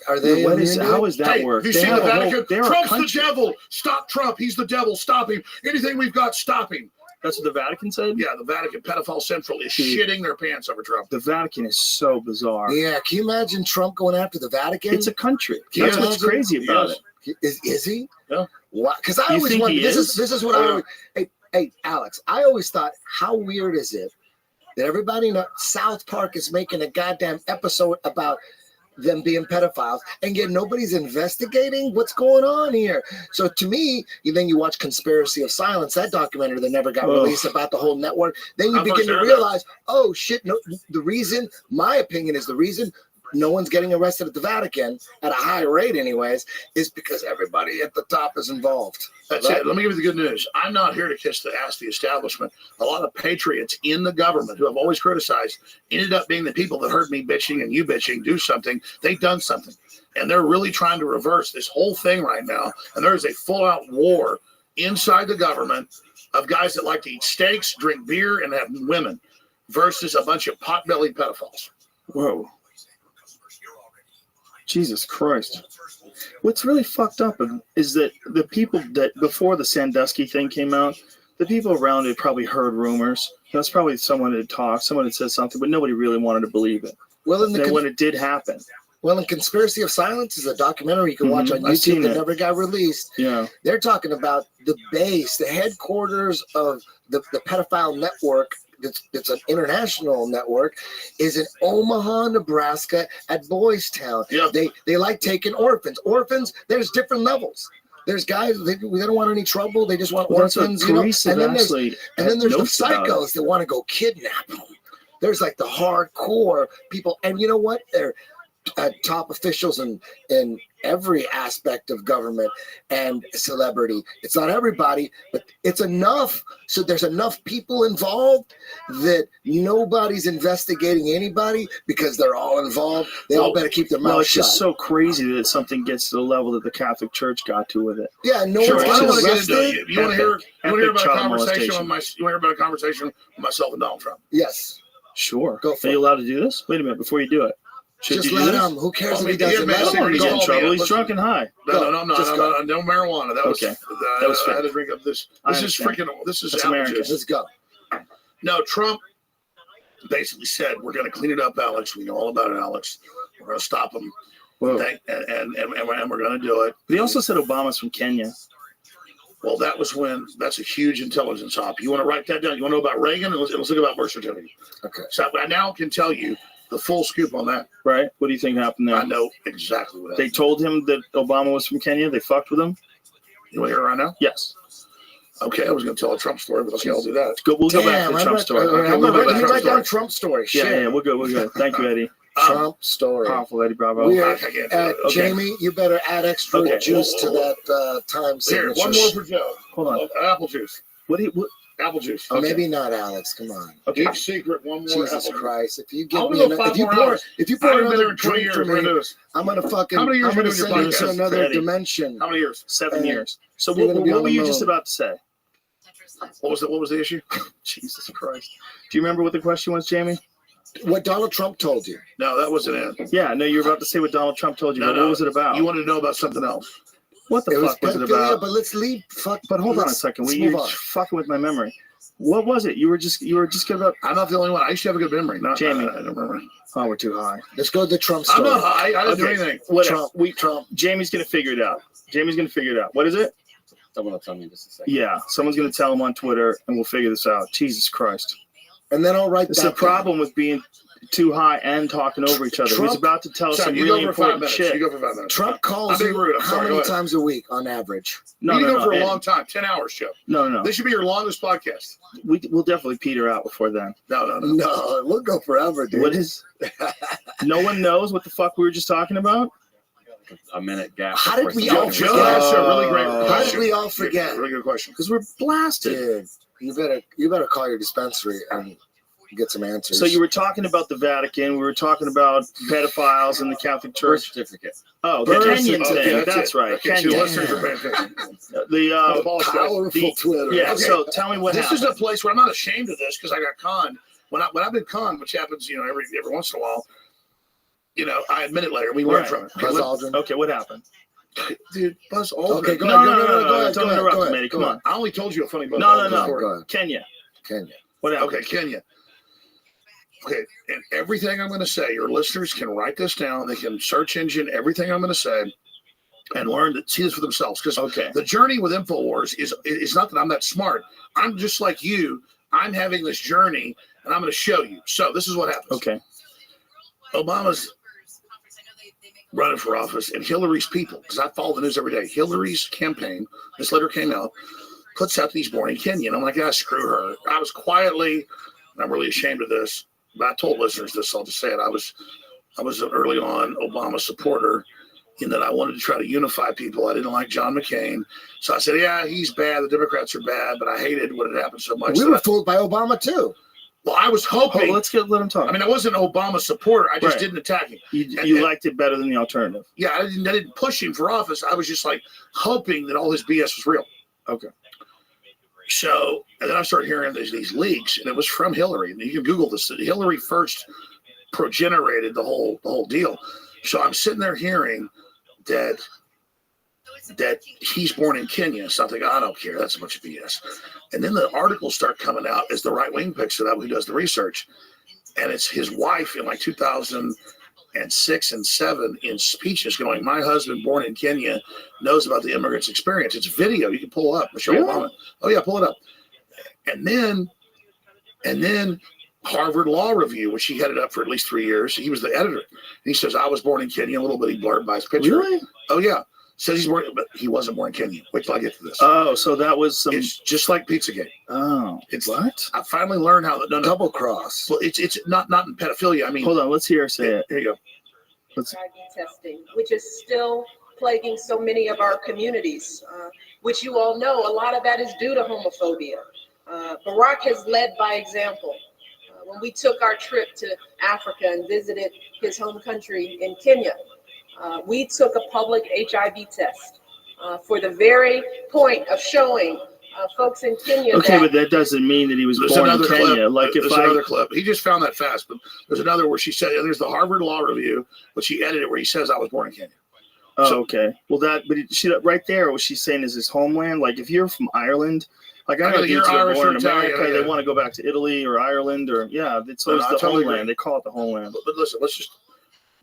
to? How is that work? You see the Vatican? Trump's the devil. Stop Trump. He's the devil. Stop him. Anything we've got, stop him. That's what the Vatican said? Yeah, the Vatican, Pedophile Central, is shitting their pants over Trump. The Vatican is so bizarre. Yeah, can you imagine Trump going after the Vatican? It's a country. That's what's crazy about it. Is he? Yeah. Because I always wondered, this is what I always, hey, Alex, I always thought, how weird is it that everybody in South Park is making a goddamn episode about them being pedophiles, and yet nobody's investigating what's going on here. So to me, then you watch Conspiracy of Silence, that documentary that never got released about the whole network. Then you begin to realize, oh shit, no, the reason, my opinion is the reason no one's getting arrested at the Vatican at a high rate anyways, is because everybody at the top is involved. That's it. Let me give you the good news. I'm not here to kiss the ass of the establishment. A lot of patriots in the government who have always criticized ended up being the people that heard me bitching and you bitching do something. They've done something. And they're really trying to reverse this whole thing right now. And there is a full-out war inside the government of guys that like to eat steaks, drink beer, and have women versus a bunch of pot-bellied pedophiles. Whoa. Jesus Christ. What's really fucked up is that the people that before the Sandusky thing came out, the people around it probably heard rumors. That's probably someone had talked, someone had said something, but nobody really wanted to believe it. Well, then when it did happen. Well, in Conspiracy of Silence is a documentary you can watch on YouTube that never got released. Yeah. They're talking about the base, the headquarters of the pedophile network. It's an international network, is in Omaha, Nebraska at Boys Town. Yeah. They like taking orphans. Orphans, there's different levels. There's guys, they don't want any trouble. They just want orphans, you know. And then there's the psychos that want to go kidnap them. There's like the hardcore people. And you know what? They're top officials in every aspect of government and celebrity. It's not everybody, but it's enough. So there's enough people involved that nobody's investigating anybody because they're all involved. They all better keep their mouth shut. It's just so crazy that something gets to the level that the Catholic Church got to with it. Yeah, no Sure, one's I don't want to get arrested. into it. You want to hear about a conversation molestation. with myself and Donald Trump? Yes. Sure. Go for Are it. you allowed to do this? Wait a minute before you do it. Should Just you do let this? him. Who cares Oh, if he he doesn't? made Let a him. secret. He's in Go. trouble. He's Listen. drunk and high. No, Just no marijuana. That was Okay. that was I had fake. to drink up this. I This is understand. freaking. This is That's apple American. juice. Let's go. No, Trump basically said, "We're going to clean it up, Alex. We know all about it, Alex. We're going to stop them, Whoa. and we're going to do it." But he also said Obama's from Kenya. Well, that's a huge intelligence hop. You want to write that down? You want to know about Reagan? Let's look about birth certificate. Okay. So I now can tell you the full scoop on that. Right? What do you think happened there? I know exactly what They happened. told him that Obama was from Kenya. They fucked with him. You want to hear it right now? Yes. Okay, I was going to tell a Trump story, but okay, I'll do that. We'll go back to the Trump story. Let me write down Trump story. Yeah, we're good. Thank you, Eddie. Trump story. Powerful, Eddie Bravo. We are, I can't do it. Okay. Jamie, you better add extra Okay. juice to that time Here, signature. one more for Joe. Hold on. Apple juice. What? Apple juice. Oh, maybe not, Alex. Come on. Okay. Deep secret. One more. Jesus apple Christ! If you Juice. give I'm me gonna go another, 5 more hours. if you I pour haven't been there another in 20 drink years. for We're gonna do me, this. I'm gonna fucking. How many years I'm you gonna doing your send you to podcast, another Eddie? dimension. How many years? 7 years. So You're gonna be what on were the you moon. just about to say? What was the issue? Jesus Christ. Do you remember what the question was, Jamie? What Donald Trump told you? No, that wasn't it. Yeah, no, you were about to say what Donald Trump told you, No, but no. what was it about? You wanted to know about something else. What the fuck was it pedophilia, about? but let's leave. Fuck. But hold on a let's- second. let's You're move on. fucking with my memory. What was it? You were just good about. I'm not the only one. I used to have a good memory. Not Jamie. I don't remember. Oh, we're too high. Let's go to the Trump I'm story. not high. I didn't do Okay. anything. Whatever. Trump. Jamie's gonna figure it out. What is it? Someone will tell me in just a second. Yeah, someone's gonna tell him on Twitter, and we'll figure this out. Jesus Christ. And then I'll write It's that a problem with being too high and talking over each other. Trump- He's about to tell us Son, some you really go for 5 important minutes. shit. You go for 5 minutes. Trump calls I'm being you rude. I'm how sorry. Go many ahead. times a week on average? You go for a Eddie. long time. 10 hours, Joe. No. This should be your longest podcast. We'll definitely peter out before then. No. No, we'll go forever, dude. What is? No one knows what the fuck we were just talking about. A minute gap. How did before we something all comes Joe forget? out. asked a really great How question. did we all forget? Really good question. Because we're blasted. Dude, you better call your dispensary and get some answers. So you were talking about the Vatican. We were talking about pedophiles in the Catholic Birth Church. certificate. Oh, the Birth Kenyan certificate. thing. That's right. Okay, so Kenya. listeners are paying attention. The powerful Twitter. yeah. Okay. So tell me what This happened. is a place where I'm not ashamed of this because I got conned. When I've been conned, which happens, every once in a while, I admit it later. We learn Right. from it. Buzz Aldrin. Okay, what happened? Dude, Buzz Aldrin. Okay, go No, ahead. no, Go no, ahead. no, Go ahead. don't Go ahead. interrupt Go me, ahead. Eddie. Come Go on. I only told you a funny Buzz No, Aldrin no. story. Go ahead. Kenya. Kenya. What happened? Okay, Kenya. Okay, and everything I'm going to say, your listeners can write this down. They can search engine everything I'm going to say and learn to see this for themselves. Because Okay. the journey with InfoWars is not that I'm that smart. I'm just like you. I'm having this journey, and I'm going to show you. So this is what happens. Okay. Obama's running for office, and Hillary's people, because I follow the news every day. Hillary's campaign, this letter came out, puts out that he's born in Kenya. And I'm like, screw her. I was quietly, and I'm really ashamed of this, but I told listeners this, so I'll just say it. I was an early on Obama supporter in that I wanted to try to unify people. I didn't like John McCain. So I said, yeah, he's bad. The Democrats are bad, but I hated what had happened so much. We were fooled by Obama, too. Well, I was hoping. Let him talk. I mean, I wasn't an Obama supporter. I just didn't attack him. You liked it better than the alternative. Yeah, I didn't push him for office. I was just like hoping that all his BS was real. Okay. So, and then I started hearing these leaks, and it was from Hillary. And you can Google this. Hillary first progenerated the whole deal. So I'm sitting there hearing that he's born in Kenya. So I think, I don't care. That's a bunch of BS. And then the articles start coming out as the right wing picks it up, who does the research. And it's his wife in like 2006 and 7 in speeches going, my husband born in Kenya knows about the immigrants' experience. It's video. You can pull up. Michelle Obama. Oh, yeah, pull it up. And then Harvard Law Review, which he headed up for at least 3 years. He was the editor. And he says, I was born in Kenya. A little bit he blurred by his picture. Really? Oh, yeah. Says he's born, but he wasn't born in Kenya. Wait till I get to this. Oh, so that was some. It's just like Pizzagate. Oh, it's what? I finally learned how the double cross. Well, it's not in pedophilia. I mean, hold on. Let's hear her say it. Here you go. Testing, which is still plaguing so many of our communities, which you all know, a lot of that is due to homophobia. Barack has led by example. When we took our trip to Africa and visited his home country in Kenya, we took a public HIV test for the very point of showing folks in Kenya. Okay, but that doesn't mean that he was born in Kenya. Clip. Like there's another clip. He just found that fast, but there's another where she said, there's the Harvard Law Review, but she edited where he says I was born in Kenya. Oh, okay. Well, she right there, what she's saying is his homeland. Like if you're from Ireland, like I know dudes that are born in America, they want to go back to Italy or Ireland or it's always the totally homeland. Agree. They call it the homeland. But listen, let's just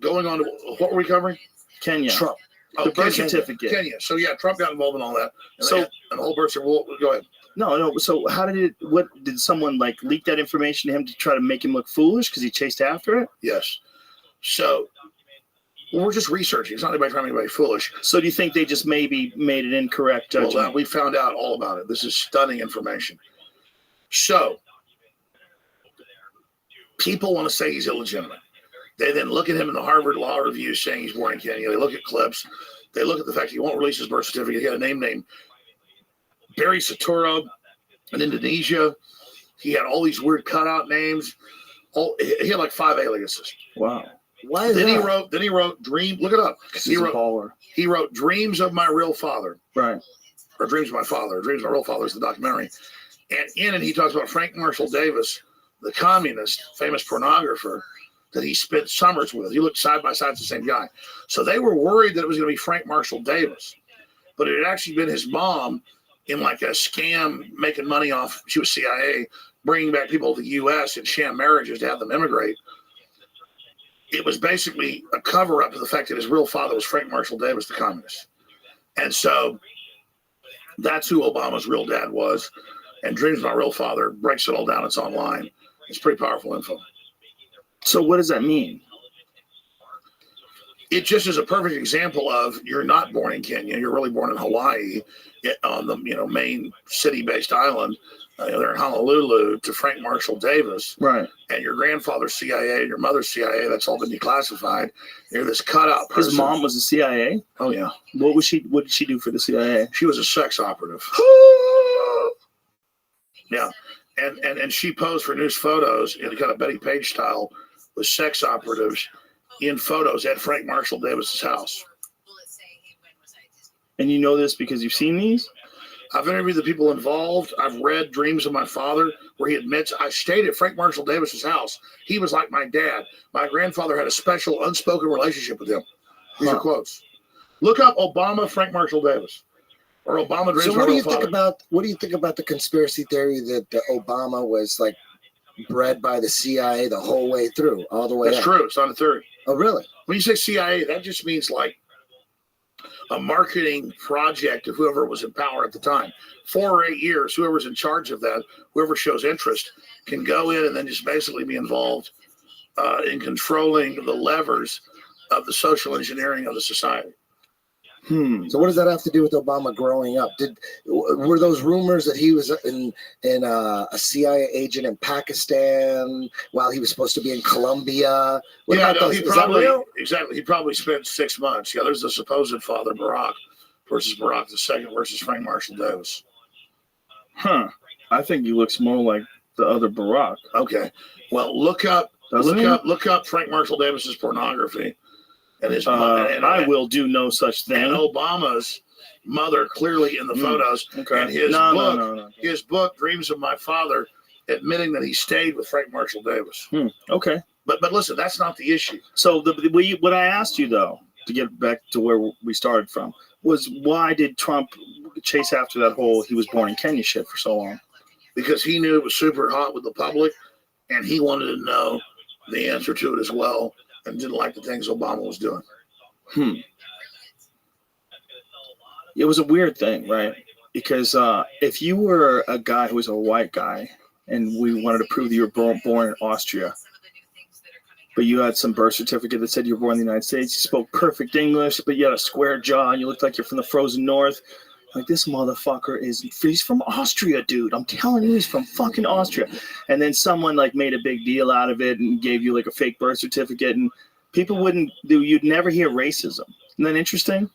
going on to what were we covering? Kenya. Trump. The birth certificate. Kenya. So yeah, Trump got involved in all that. And the whole birth certificate. Go ahead. No. So how did did someone like leak that information to him to try to make him look foolish because he chased after it? Yes. So we're just researching. It's not anybody trying to make anybody foolish. So do you think they just maybe made an incorrect judgment? Well, we found out all about it. This is stunning information. So people want to say he's illegitimate. They then look at him in the Harvard Law Review saying he's born in Kenya. They look at clips. They look at the fact he won't release his birth certificate. He had a name named Barry Saturo in Indonesia. He had all these weird cutout names. He had like 5 aliases. Wow. Why is that? Then he wrote Dream. Look it up. He wrote Dreams of My Real Father. Right. Or Dreams of My Father. Dreams of My Real Father is the documentary. And in it, he talks about Frank Marshall Davis, the communist, famous pornographer, that he spent summers with. He looked side by side, it's the same guy. So they were worried that it was going to be Frank Marshall Davis. But it had actually been his mom in like a scam, making money off, she was CIA, bringing back people to the U.S. in sham marriages to have them immigrate. It was basically a cover-up to the fact that his real father was Frank Marshall Davis, the communist. And so that's who Obama's real dad was. And Dreams of My Real Father breaks it all down. It's online. It's pretty powerful info. So what does that mean? It just is a perfect example of you're not born in Kenya. You're really born in Hawaii on the main city-based island. They're in Honolulu to Frank Marshall Davis. Right. And your grandfather's CIA and your mother's CIA. That's all been declassified. You're this cutout person. His mom was the CIA? Oh, yeah. What did she do for the CIA? She was a sex operative. Yeah. And she posed for news photos in kind of Betty Page style with sex operatives in photos at Frank Marshall Davis's house. And you know this because you've seen these? I've interviewed the people involved. I've read Dreams of My Father, where he admits I stayed at Frank Marshall Davis's house. He was like my dad. My grandfather had a special unspoken relationship with him. These are quotes. Look up Obama Frank Marshall Davis. Or Obama Dreams of My Real Father. What do you think about the conspiracy theory that Obama was like bred by the CIA the whole way through, all the way That's up? true. It's not a theory. Oh, really? When you say CIA, that just means like a marketing project of whoever was in power at the time. 4 or 8 years, whoever's in charge of that, whoever shows interest, can go in and then just basically be involved in controlling the levers of the social engineering of the society. So what does that have to do with Obama growing up? Were those rumors that he was in a CIA agent in Pakistan while he was supposed to be in Colombia? What about those? He Is that probably real? exactly. He probably spent 6 months. Yeah, there's the supposed father Barack versus Barack II versus Frank Marshall Davis. I think he looks more like the other Barack. Okay, well look up Frank Marshall Davis's pornography. And his I will do no such thing. And Obama's mother clearly in the photos. Okay. And his book, Dreams of My Father, admitting that he stayed with Frank Marshall Davis. Okay. But listen, that's not the issue. So what I asked you though, to get back to where we started from, was why did Trump chase after that whole he was born in Kenya shit for so long? Because he knew it was super hot with the public, and he wanted to know the answer to it as well. And didn't like the things Obama was doing. It was a weird thing, right? Because if you were a guy who was a white guy and we wanted to prove that you were born in Austria, but you had some birth certificate that said you were born in the United States, you spoke perfect English, but you had a square jaw and you looked like you're from the frozen north, like, this motherfucker he's from Austria, dude. I'm telling you, he's from fucking Austria. And then someone like made a big deal out of it and gave you like a fake birth certificate, and people you'd never hear racism. Isn't that interesting?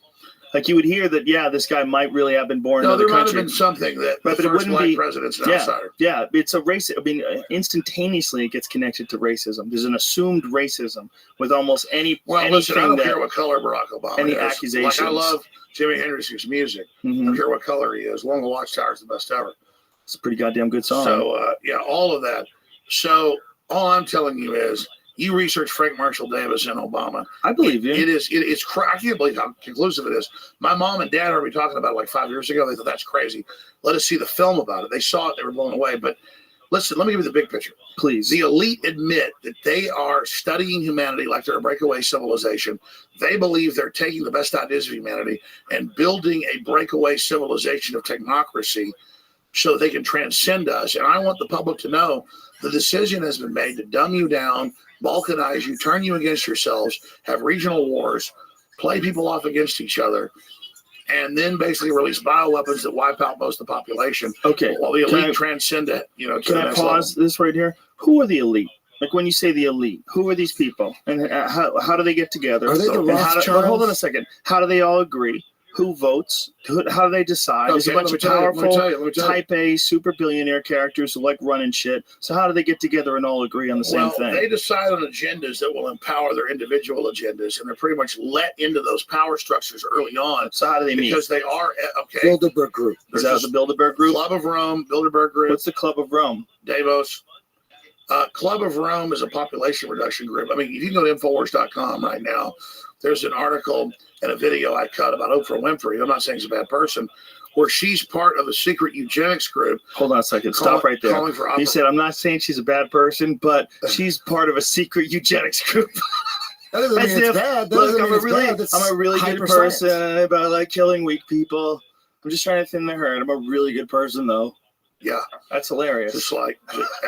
Like, you would hear that, yeah, this guy might really have been born in another country. No, there might have been something that but the first black president's an outsider. Yeah, it's a race. I mean, instantaneously it gets connected to racism. There's an assumed racism with almost any. Listen, I don't care what color Barack Obama any is. accusations. Like, I love Jimi Hendrix's music. I don't care what color he is. Long the Watchtower is the best ever. It's a pretty goddamn good song. So, all of that. So, all I'm telling you is, you research Frank Marshall Davis and Obama. I believe you. It's I can't believe how conclusive it is. My mom and dad heard me talking about it like 5 years ago. They thought, that's crazy. Let us see the film about it. They saw it. They were blown away. But listen, let me give you the big picture. Please. The elite admit that they are studying humanity like they're a breakaway civilization. They believe they're taking the best ideas of humanity and building a breakaway civilization of technocracy so they can transcend us. And I want the public to know the decision has been made to dumb you down, balkanize you, turn you against yourselves, have regional wars, play people off against each other, and then basically release bioweapons that wipe out most of the population. Okay. While the elite transcend it, Can I pause this right here? Who are the elite? Like, when you say the elite, who are these people? And how do they get together? Are they the Rothschilds? Hold on a second. How do they all agree? Who votes? How do they decide? There's a bunch of powerful type A super billionaire characters who like running shit. So how do they get together and all agree on the same thing? They decide on agendas that will empower their individual agendas, and they're pretty much let into those power structures early on. So how do they meet? Because they are, Bilderberg Group. Is that the Bilderberg Group? Club of Rome, Bilderberg Group. What's the Club of Rome? Davos. Club of Rome is a population reduction group. I mean, if you go to Infowars.com right now, there's an article and a video I cut about Oprah Winfrey. I'm not saying she's a bad person, where she's part of a secret eugenics group. Hold on a second. Stop right there. He said, I'm not saying she's a bad person, but she's part of a secret eugenics group. That doesn't mean it's bad. Look, I'm a really good person about like killing weak people. I'm just trying to thin the herd. I'm a really good person, though. Yeah. That's hilarious.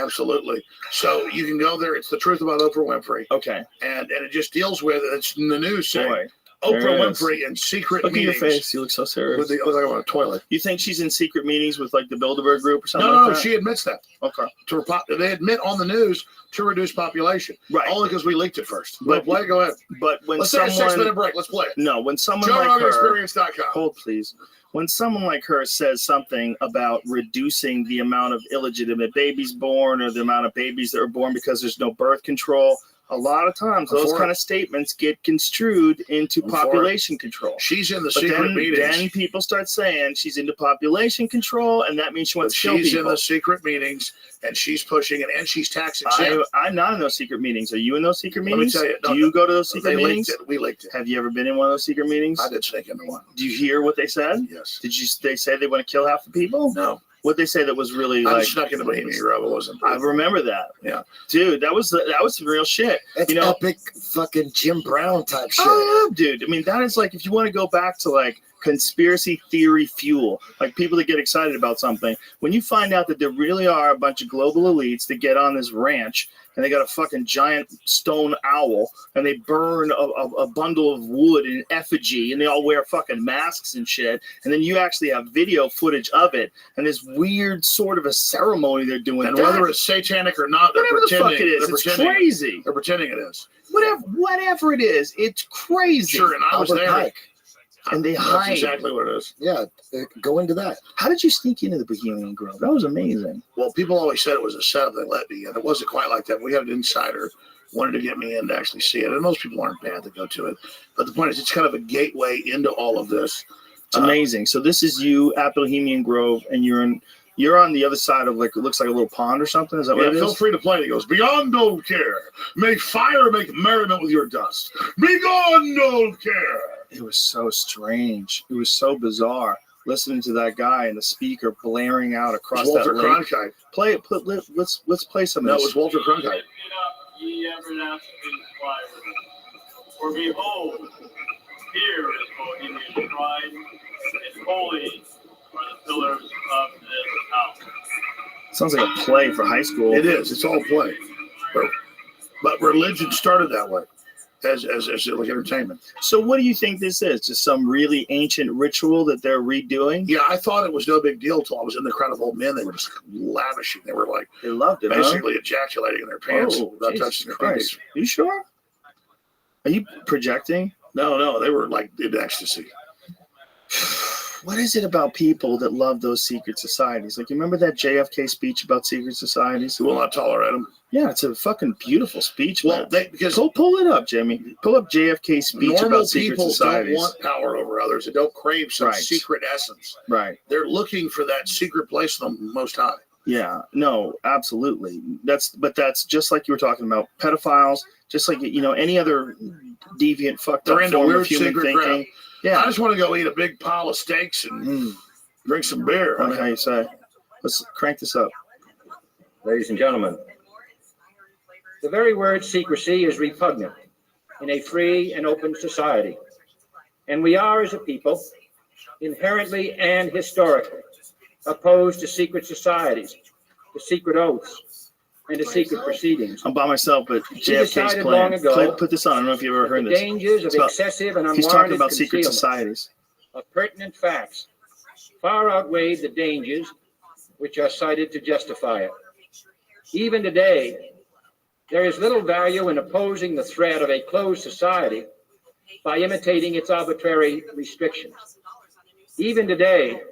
Absolutely. So you can go there. It's the truth about Oprah Winfrey. Okay. And it just deals with, it's in the news saying, Oprah Winfrey in secret meetings. Look at your face. You look so serious. It looks like I'm on a toilet. You think she's in secret meetings with like the Bilderberg Group or something No, like that? she admits that. Okay. They admit on the news to reduce population. Right. Only because we leaked it first. But play, go ahead. But when Let's take a 6-minute break. Let's play it. No, when someone like her... JoeRoganExperience.com. Hold, please. When someone like her says something about reducing the amount of illegitimate babies born or the amount of babies that are born because there's no birth control, a lot of times those kind of statements get construed into population control. She's in the secret meetings. Then people start saying she's into population control, and that means she wants to kill people. She's in the secret meetings, and she's pushing it, and she's tax exempt. I'm not in those secret meetings. Are you in those secret meetings? Let me tell you. Do you go to those secret meetings? We leaked it. Have you ever been in one of those secret meetings? I did sneak into one. Do you hear what they said? Yes. They say they want to kill half the people? No. What they say that was really I snuck into Bohemian Grove. It wasn't. I remember that. Yeah, dude, that was some real shit. It's epic fucking Jim Brown type shit. Oh yeah, dude. I mean, that is like if you want to go back to like conspiracy theory fuel. Like people that get excited about something. When you find out that there really are a bunch of global elites that get on this ranch and they got a fucking giant stone owl and they burn a bundle of wood in effigy and they all wear fucking masks and shit. And then you actually have video footage of it and this weird sort of a ceremony they're doing. And whether it's satanic or not, they're whatever pretending. The fuck it is, it's crazy. They're pretending it is. Whatever it is, it's crazy. Sure, and I was there. Pike. And they That's hide. exactly what it is. Yeah, go into that. How did you sneak into the Bohemian Grove? That was amazing. Well, people always said it was a setup. They let me in. It wasn't quite like that. We had an insider wanted to get me in to actually see it, and most people aren't bad to go to it. But the point is, it's kind of a gateway into all of this. It's amazing. So this is you at Bohemian Grove, and you're on the other side of, like, it looks like a little pond or something. Is that what it is? Feel free to play. He goes, "Beyond old care, make fire, make merriment with your dust. Beyond old care." It was so strange. It was so bizarre listening to that guy and the speaker blaring out across Walter that lake. Cronkite. Play it. Let's play some No, of it this. was Walter Cronkite. Ye everlasting fire. For behold, here is Bohemian shrine, and holy are the pillars of this house. Sounds like a play for high school. It is. It's all play. But religion started that way, as like entertainment. So what do you think this is? Just some really ancient ritual that they're redoing? Yeah, I thought it was no big deal until I was in the crowd of old men. They were just lavishing. They were like, they loved it, basically ejaculating in their pants without touching their Christ. babies. You sure? Are you projecting? No, they were like in ecstasy. What is it about people that love those secret societies? Like, you remember that JFK speech about secret societies? We will not tolerate them. Yeah, it's a fucking beautiful speech. Well, because pull it up, Jimmy. Pull up JFK's speech about secret societies. Normal people don't want power over others. They don't crave some secret essence. Right. They're looking for that secret place from the Most High. Yeah. No, absolutely. That's just like you were talking about pedophiles. Just like, any other deviant, fucked up They're into form weird of human secret thinking. crap. Yeah. I just want to go eat a big pile of steaks and drink some beer. I like how you say. Let's crank this up. Ladies and gentlemen, the very word secrecy is repugnant in a free and open society. And we are, as a people, inherently and historically opposed to secret societies, to secret oaths, and to secret proceedings. I'm by myself, but JFK's decided long playing. ago Put this on. I don't know if you've ever heard the this. dangers of excessive and He's talking unwarranted about secret concealment societies. of pertinent facts far outweighed the dangers which are cited to justify it. Even today, there is little value in opposing the threat of a closed society by imitating its arbitrary restrictions. Even today,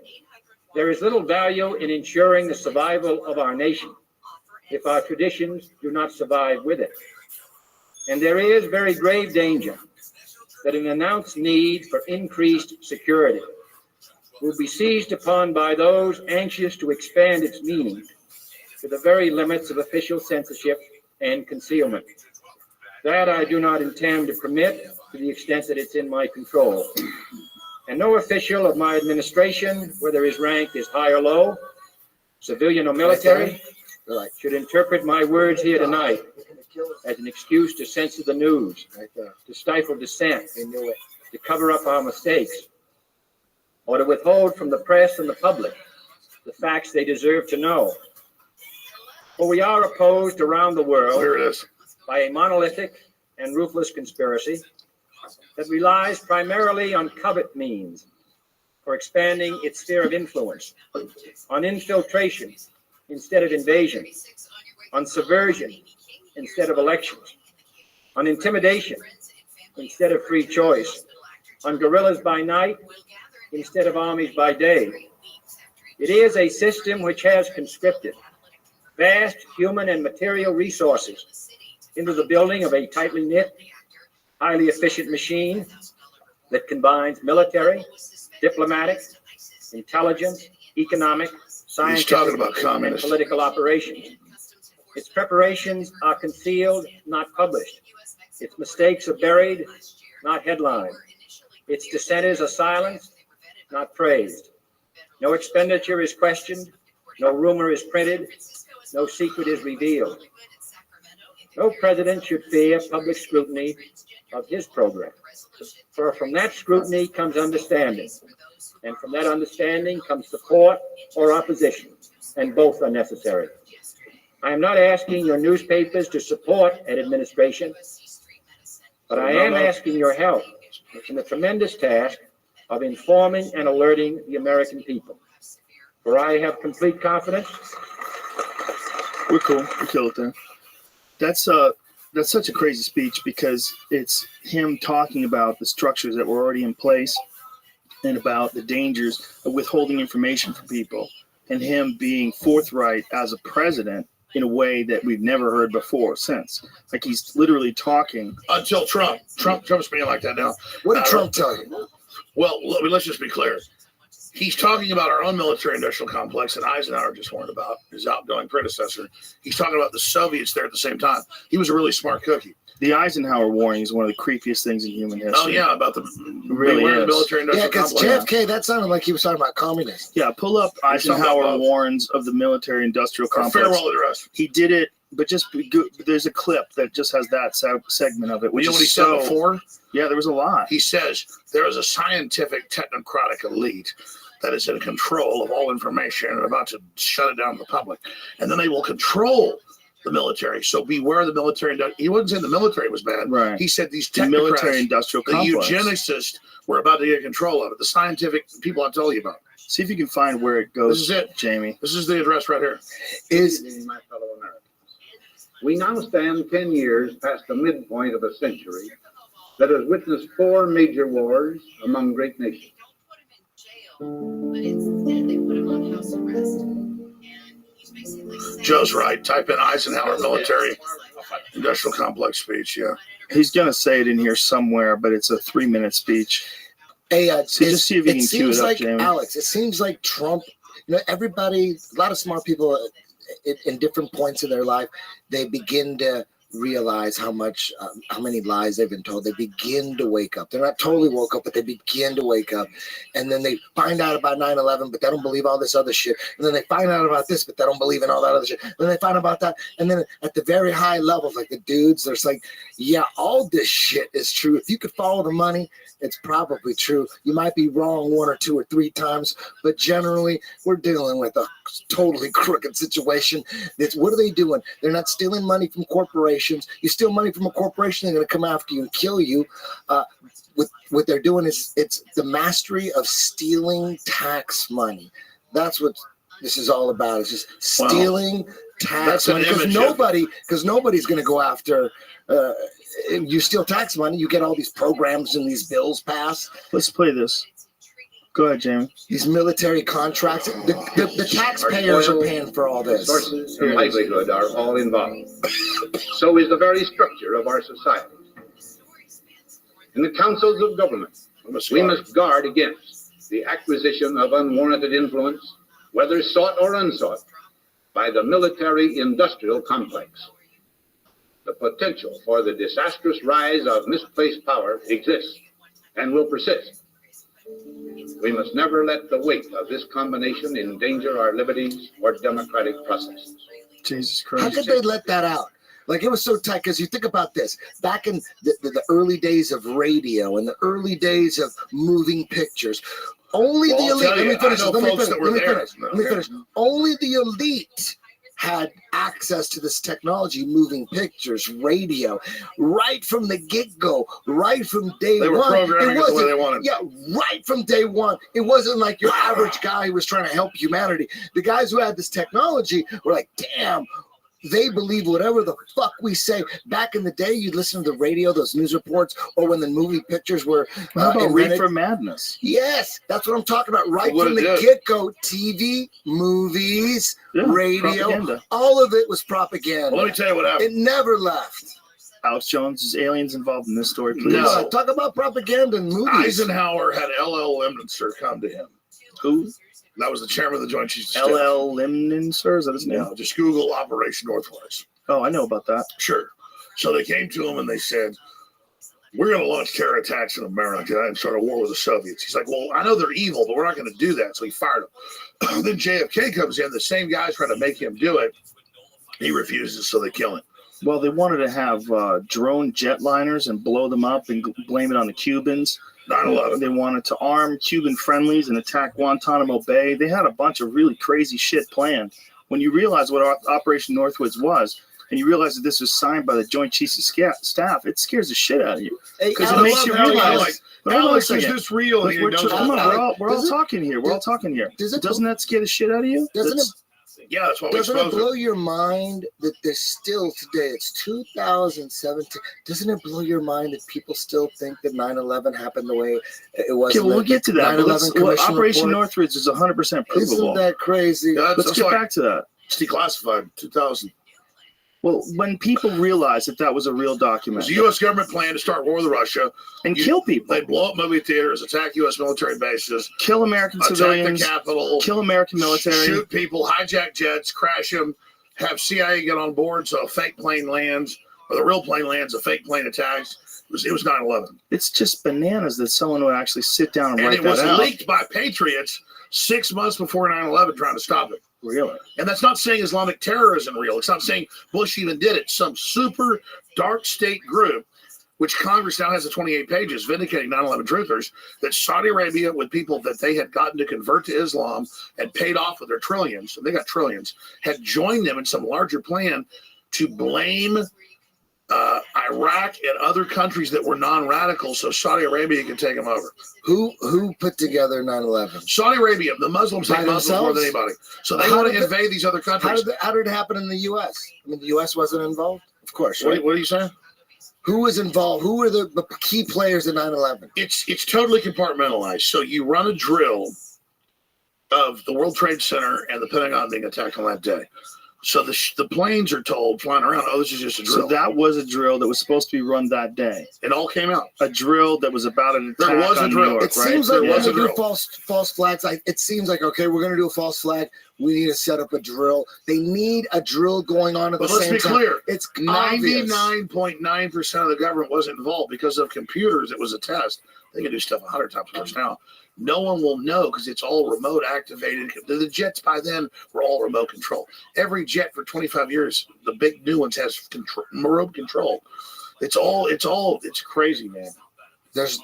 there is little value in ensuring the survival of our nation if our traditions do not survive with it. And there is very grave danger that an announced need for increased security will be seized upon by those anxious to expand its meaning to the very limits of official censorship and concealment. That I do not intend to permit to the extent that it's in my control. And no official of my administration, whether his rank is high or low, civilian or military, should interpret my words here tonight as an excuse to censor the news, to stifle dissent, to cover up our mistakes, or to withhold from the press and the public the facts they deserve to know. For we are opposed around the world by a monolithic and ruthless conspiracy that relies primarily on covert means for expanding its sphere of influence, on infiltration instead of invasion, on subversion instead of elections, on intimidation instead of free choice, on guerrillas by night instead of armies by day. It is a system which has conscripted vast human and material resources into the building of a tightly knit, highly efficient machine that combines military, diplomatic, intelligence, economic, scientific, and political operations. Its preparations are concealed, not published. Its mistakes are buried, not headlined. Its dissenters are silenced, not praised. No expenditure is questioned, no rumor is printed, no secret is revealed. No president should fear public scrutiny of his program, for from that scrutiny comes understanding, And from that understanding comes support or opposition, and both are necessary. I am not asking your newspapers to support an administration, but I am asking your help in the tremendous task of informing and alerting the American people. For I have complete confidence. We're cool. We kill it there. That's such a crazy speech because it's him talking about the structures that were already in place and about the dangers of withholding information from people, and him being forthright as a president in a way that we've never heard before since. Like he's literally talking until Trump. Trump's being like that now. What did Trump tell you? Well, let's just be clear. He's talking about our own military-industrial complex that Eisenhower just warned about, his outgoing predecessor. He's talking about the Soviets there at the same time. He was a really smart cookie. The Eisenhower warning is one of the creepiest things in human history. Oh, yeah, about the really military-industrial complex. Yeah, because JFK, that sounded like he was talking about communists. Yeah, pull up Eisenhower warns of the military-industrial complex. Farewell address. He did it, but there's a clip that just has that segment of it. Which you know what he said before? Yeah, there was a lot. He says there is a scientific technocratic elite that is in control of all information and about to shut it down to the public. And then they will control the military. So beware the military. He wasn't saying the military was bad. Right. He said these the military-industrial complex. The eugenicists were about to get control of it. The scientific people I'll tell you about. See if you can find where it goes. This is it, Jamie. This is the address right here. My fellow Americans, we now stand 10 years past the midpoint of a century that has witnessed 4 major wars among great nations. But instead they put him on house arrest. Joe's right. Type in Eisenhower military industrial complex speech. Yeah. He's going to say it in here somewhere, but it's a 3-minute speech. Hey, so just see if you can cue it up, Jamie. Alex, it seems like Trump, everybody, a lot of smart people in different points in their life, they begin to realize how many lies they've been told. They begin to wake up. They're not totally woke up, but they begin to wake up. And then they find out about 9/11, but they don't believe all this other shit. And then they find out about this, but they don't believe in all that other shit. And then they find out about that. And then at the very high levels, like the dudes, there's like, yeah, all this shit is true. If you could follow the money, it's probably true. You might be wrong 1 or 2 or 3 times, but generally we're dealing with a totally crooked situation. What are they doing? They're not stealing money from corporations. You steal money from a corporation, they're going to come after you and kill you. What they're doing is it's the mastery of stealing tax money. That's what this is all about. It's just stealing tax money because nobody's going to go after. You steal tax money, you get all these programs and these bills passed. Let's play this. Go ahead, Jamie. These military contracts, the taxpayers are paying for all this. Sources of livelihood are all involved. So is the very structure of our society. In the councils of government, we must guard against the acquisition of unwarranted influence, whether sought or unsought, by the military-industrial complex. The potential for the disastrous rise of misplaced power exists and will persist. We must never let the weight of this combination endanger our liberties or democratic processes. Jesus Christ. How could they let that out? Like, it was so tight, because you think about this. Back in the early days of radio and the early days of moving pictures, only the elite, let me finish. Only the elite had access to this technology, moving pictures, radio, right from the get-go, right from day one. They were programming it the way they wanted. Yeah, right from day one. It wasn't like your average guy who was trying to help humanity. The guys who had this technology were like, damn, they believe whatever the fuck we say. Back in the day, you'd listen to the radio, those news reports, or when the movie pictures were How about Reefer Madness? Yes, that's what I'm talking about. Right from the get-go, TV, movies, radio, propaganda. All of it was propaganda. Well, let me tell you what happened. It never left. Alex Jones, is aliens involved in this story, please? No, talk about propaganda in movies. Eisenhower had L.L. Lemnitzer come to him. Who? That was the chairman of the Joint Chiefs of Staff. L.L. Lemnitzer, is that his name? No, just Google Operation Northwest. Oh, I know about that. Sure. So they came to him and they said, we're going to launch terror attacks in America and start a war with the Soviets. He's like, well, I know they're evil, but we're not going to do that. So he fired him. Then JFK comes in. The same guys trying to make him do it. He refuses, so they kill him. Well, they wanted to have drone jetliners and blow them up and blame it on the Cubans. 9/11. They wanted to arm Cuban friendlies and attack Guantanamo Bay. They had a bunch of really crazy shit planned. When you realize what Operation Northwoods was, and you realize that this was signed by the Joint Chiefs of Staff, it scares the shit out of you. Because it makes you realize, Alex, is this real? We're all talking here. We're all talking here. Doesn't that scare the shit out of you? Yeah, that's what doesn't it blow your mind that there's still today, it's 2017, doesn't it blow your mind that people still think that 9/11 happened the way it was? Okay, we'll get to that. Operation Northwoods is 100% provable. Isn't that crazy? Let's get back to that. It's declassified, 2000. Well, when people realized that that was a real document. It was the U.S. government plan to start war with Russia. And kill people. They'd blow up movie theaters, attack U.S. military bases. Kill American civilians. Attack the Capitol. Kill American military. Shoot people, hijack jets, crash them, have CIA get on board so a fake plane lands, or the real plane lands, a fake plane attacks. It was 9/11. It's just bananas that someone would actually sit down and write that out. And it was leaked by patriots 6 months before 9/11 trying to stop it. Really? And that's not saying Islamic terror isn't real. It's not saying Bush even did it. Some super dark state group, which Congress now has 28 pages vindicating 9/11 truthers, that Saudi Arabia, with people that they had gotten to convert to Islam and paid off with their trillions, and they got trillions, had joined them in some larger plan to blame Iraq and other countries that were non-radical so Saudi Arabia could take them over. Who put together 9/11? Saudi Arabia. The Muslims hate Muslims more than anybody. So they want to invade these other countries. How did it happen in the U.S.? I mean, the U.S. wasn't involved? Of course, right? What are you saying? Who was involved? Who were the key players in 9/11? It's totally compartmentalized. So you run a drill of the World Trade Center and the Pentagon being attacked on that day. So the planes are told flying around, oh, this is just a drill. So that was a drill that was supposed to be run that day. It all came out. A drill that was about an attack there was a drill. New York, it seems like when they do false flags, it seems like, okay, we're going to do a false flag. We need to set up a drill. They need a drill going on at the same time. Let's be clear. It's 99.9% of the government wasn't involved because of computers. It was a test. They can do stuff 100 times worse now. No one will know because it's all remote activated. The jets by then were all remote control. Every jet for 25 years, the big new ones has remote control. It's crazy, man. There's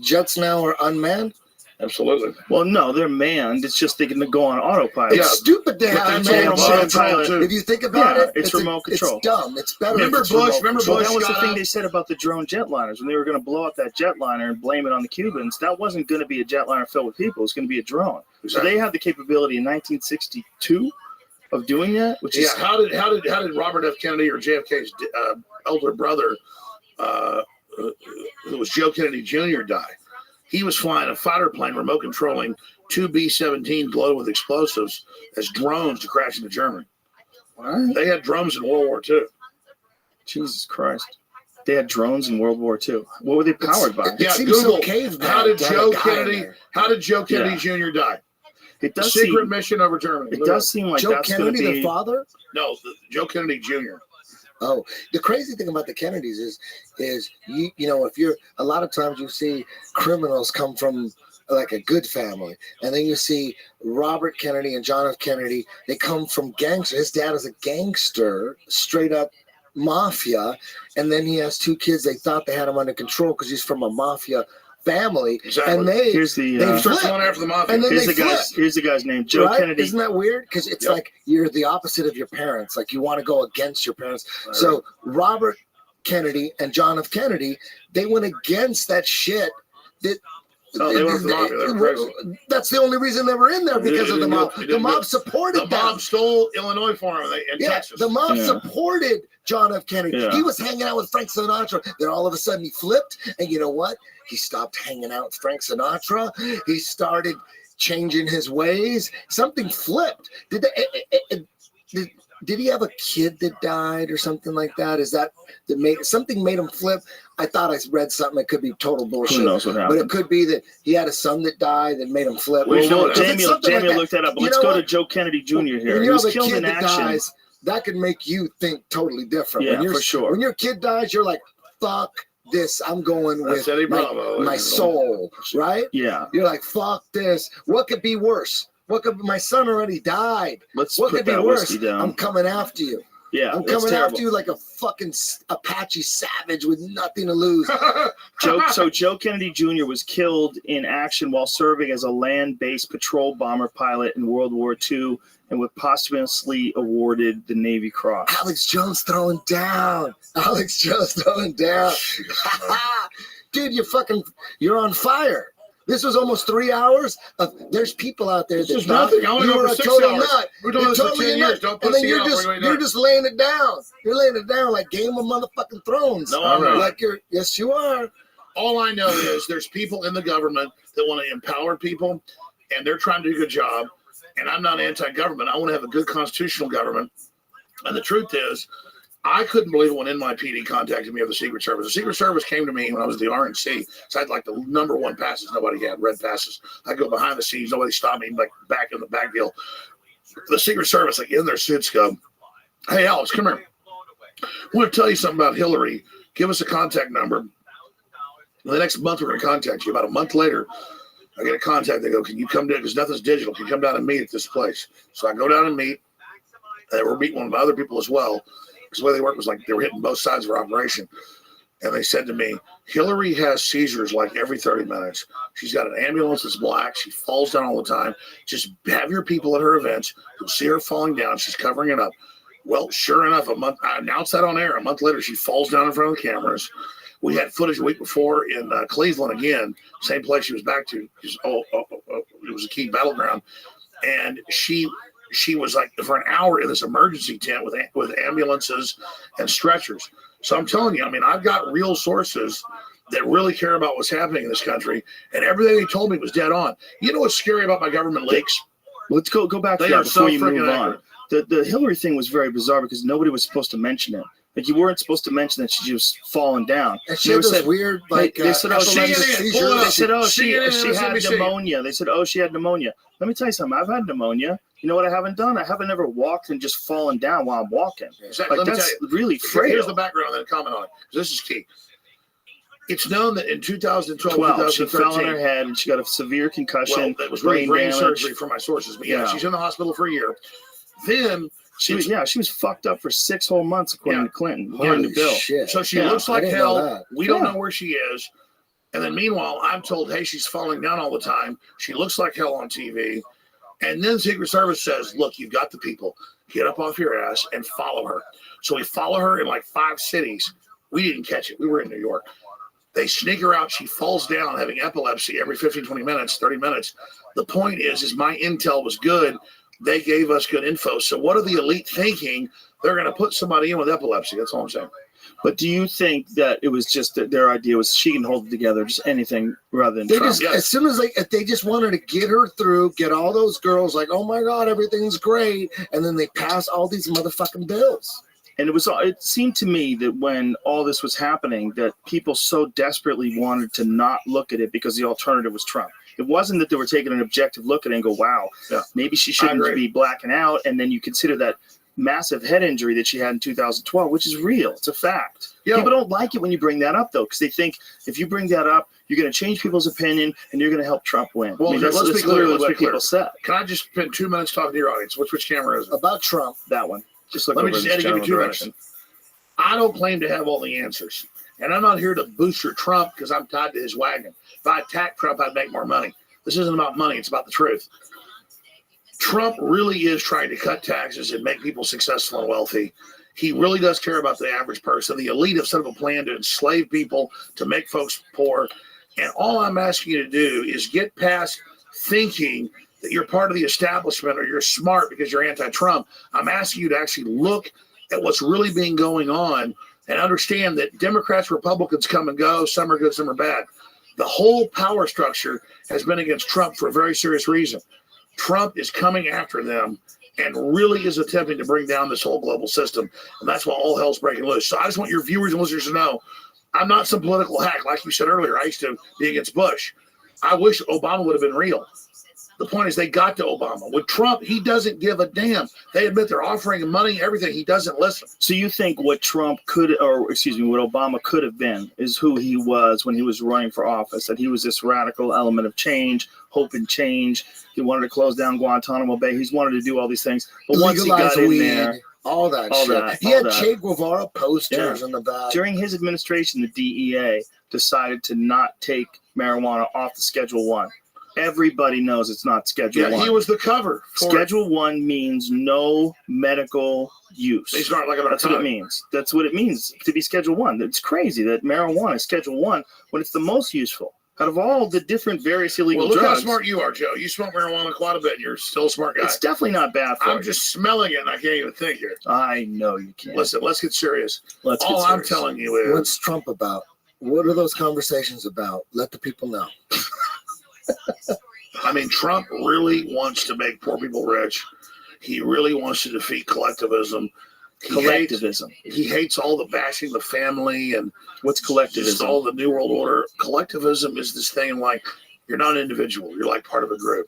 jets now are unmanned. Absolutely. Well, no, they're manned. It's just they can go on autopilot. It's stupid to have autopilot. If you think about it, it's remote control. It's dumb. It's better. Remember Bush? That was the thing they said about the drone jetliners when they were going to blow up that jetliner and blame it on the Cubans. That wasn't going to be a jetliner filled with people. It was going to be a drone. Exactly. So they had the capability in 1962 of doing that. Which is how did Robert F. Kennedy or JFK's elder brother, who was Joe Kennedy Jr., die? He was flying a fighter plane, remote controlling two B-17 loaded with explosives as drones to crash into Germany. What? They had drones in World War II. Jesus Christ. They had drones in World War II. What were they powered by? Yeah, Google. How did Joe Kennedy Jr. die? It does secret mission over Germany. It does seem like Joe that's Kennedy, be... the father? No, Joe Kennedy Jr. Oh, the crazy thing about the Kennedys is you know, if you're a lot of times you see criminals come from like a good family, and then you see Robert Kennedy and John F. Kennedy, they come from gangsters. His dad is a gangster, straight up mafia, and then he has two kids. They thought they had him under control because he's from a mafia family, exactly. And they start going after the mafia. And then here's the guy's name, Joe Kennedy. Isn't that weird? Because it's like you're the opposite of your parents. Like you want to go against your parents. Right. So Robert Kennedy and John F. Kennedy, they went against that shit. They went for the mafia. They were crazy. That's the only reason they were in there because of the mob. The mob supported them. The mob stole Illinois for him in Texas. The mob supported John F. Kennedy. Yeah. He was hanging out with Frank Sinatra. Then all of a sudden he flipped, and you know what? He stopped hanging out with Frank Sinatra. He started changing his ways. Something flipped. Did he have a kid that died or something like that? Something made him flip? I thought I read something. It could be total bullshit. Who knows what happened? But it could be that he had a son that died that made him flip. Jamie looked that up. But let's go to Joe Kennedy Jr. here. He was killed in action. Dies, that could make you think totally different. Yeah, for sure. When your kid dies, you're like, fuck this. I'm going with my soul, right? Yeah. You're like, fuck this. What could be worse? My son already died. What could be worse? I'm coming after you. Yeah, I'm it's coming terrible. after you like a fucking Apache savage with nothing to lose. Joe Kennedy Jr. was killed in action while serving as a land-based patrol bomber pilot in World War II and was posthumously awarded the Navy Cross. Alex Jones throwing down. Alex Jones throwing down. Dude, you're on fire. This was almost 3 hours of there's people out there that This is thought nothing. I only you go were for a 6 total hours. nut. We're doing You're this for totally 10 nut. years. Don't And then pussy you're out. just We're going you're down. just laying it down. You're laying it down like Game of Motherfucking Thrones. No, I'm not. Like yes, you are. All I know is there's people in the government that want to empower people, and they're trying to do a good job. And I'm not anti-government. I want to have a good constitutional government. And the truth is, I couldn't believe it when NYPD contacted me of the Secret Service. The Secret Service came to me when I was at the RNC. So I had like the #1 passes nobody had, red passes. I go behind the scenes, nobody stopped me, like back in the back deal. The Secret Service, like in their suits, go, "Hey, Alex, come here. I want to tell you something about Hillary. Give us a contact number. The next month, we're going to contact you." About a month later, I get a contact. They go, "Can you come down? Because nothing's digital. Can you come down and meet at this place?" So I go down and meet. We're meeting one of my other people as well. Because the way they work was like they were hitting both sides of our operation. And they said to me, "Hillary has seizures like every 30 minutes. She's got an ambulance that's black. She falls down all the time. Just have your people at her events. You'll see her falling down. She's covering it up." Well, sure enough, I announced that on air. A month later, she falls down in front of the cameras. We had footage a week before in Cleveland again, same place she was back to. It was a key battleground. And she was like for an hour in this emergency tent with ambulances and stretchers. So I'm telling you, I mean, I've got real sources that really care about what's happening in this country, and everything they told me was dead on. You know what's scary about my government leaks? Let's go back to They that are before so you move freaking on. The Hillary thing was very bizarre because nobody was supposed to mention it. Like you weren't supposed to mention that she was falling down. And she had those weird they said, "Oh, she CNN, had MSNBC. pneumonia." They said, "Oh, she had pneumonia." Let me tell you something. I've had pneumonia. You know what I haven't done? I haven't ever walked and just fallen down while I'm walking. Exactly. Like Let me that's tell you. really frail. Here's the background and comment on it, because this is key. It's known that in 2012, She 2013, fell on her head and she got a severe concussion. well, it was really brain damage. surgery for my sources. But yeah, she's in the hospital for a year. Then She was fucked up for 6 whole months according to Clinton, according to Bill. Shit. So she Yeah, looks I like didn't know hell. that. We don't know where she is. And then meanwhile, I'm told, hey, she's falling down all the time. She looks like hell on TV. And then Secret Service says, look, you've got the people. Get up off your ass and follow her. So we follow her in like 5 cities. We didn't catch it. We were in New York. They sneak her out. She falls down having epilepsy every 15, 20 minutes, 30 minutes. The point is my intel was good. They gave us good info. So what are the elite thinking? They're going to put somebody in with epilepsy. That's all I'm saying. But do you think that it was just that their idea was she can hold it together, just anything rather than They Trump? just as soon as they just wanted to get her through, get all those girls like, oh my God, everything's great, and then they pass all these motherfucking bills. And it seemed to me that when all this was happening, that people so desperately wanted to not look at it because the alternative was Trump. It wasn't that they were taking an objective look at it and go, wow, maybe she shouldn't be blacking out. And then you consider that massive head injury that she had in 2012, which is real. It's a fact. People don't like it when you bring that up, though, because they think if you bring that up, you're going to change people's opinion and you're going to help Trump win. Well, I mean, that's let's be clear. literally what people said. Can I just spend 2 minutes talking to your audience? Which camera is it? About Trump. That one. Just look Let me over just in add this give you general 2 direction. minutes. I don't claim to have all the answers. And I'm not here to booster Trump because I'm tied to his wagon. If I attack Trump, I'd make more money. This isn't about money. It's about the truth. Trump really is trying to cut taxes and make people successful and wealthy. He really does care about the average person. The elite have set up a plan to enslave people, to make folks poor. And all I'm asking you to do is get past thinking that you're part of the establishment or you're smart because you're anti-Trump. I'm asking you to actually look at what's really being going on and understand that Democrats, Republicans come and go. Some are good, some are bad. The whole power structure has been against Trump for a very serious reason. Trump is coming after them and really is attempting to bring down this whole global system. And that's why all hell's breaking loose. So I just want your viewers and listeners to know, I'm not some political hack. Like you said earlier, I used to be against Bush. I wish Obama would have been real. The point is they got to Obama. With Trump, he doesn't give a damn. They admit they're offering him money, everything. He doesn't listen. So you think what what Obama could have been is who he was when he was running for office, that he was this radical element of change, hope and change. He wanted to close down Guantanamo Bay. He's wanted to do all these things. But once he got in there, All that shit. He had Che Guevara posters in the back. During his administration, the DEA decided to not take marijuana off the Schedule 1. Everybody knows it's not Schedule 1. He was the cover. Schedule 1 means no medical use. He's not like That's what it means. That's what it means to be Schedule 1. It's crazy that marijuana is Schedule 1 when it's the most useful. Out of all the different various illegal drugs. Well, look how smart you are, Joe. You smoke marijuana quite a bit, and you're still a smart guy. It's definitely not bad for you. I'm just smelling it, and I can't even think here. I know you can't. Listen, let's get serious. All I'm telling you is... What's Trump about? What are those conversations about? Let the people know. I mean, Trump really wants to make poor people rich. He really wants to defeat collectivism. He hates all the bashing the family and what's collectivism? Just all the New World Order. Collectivism is this thing like you're not an individual. You're like part of a group.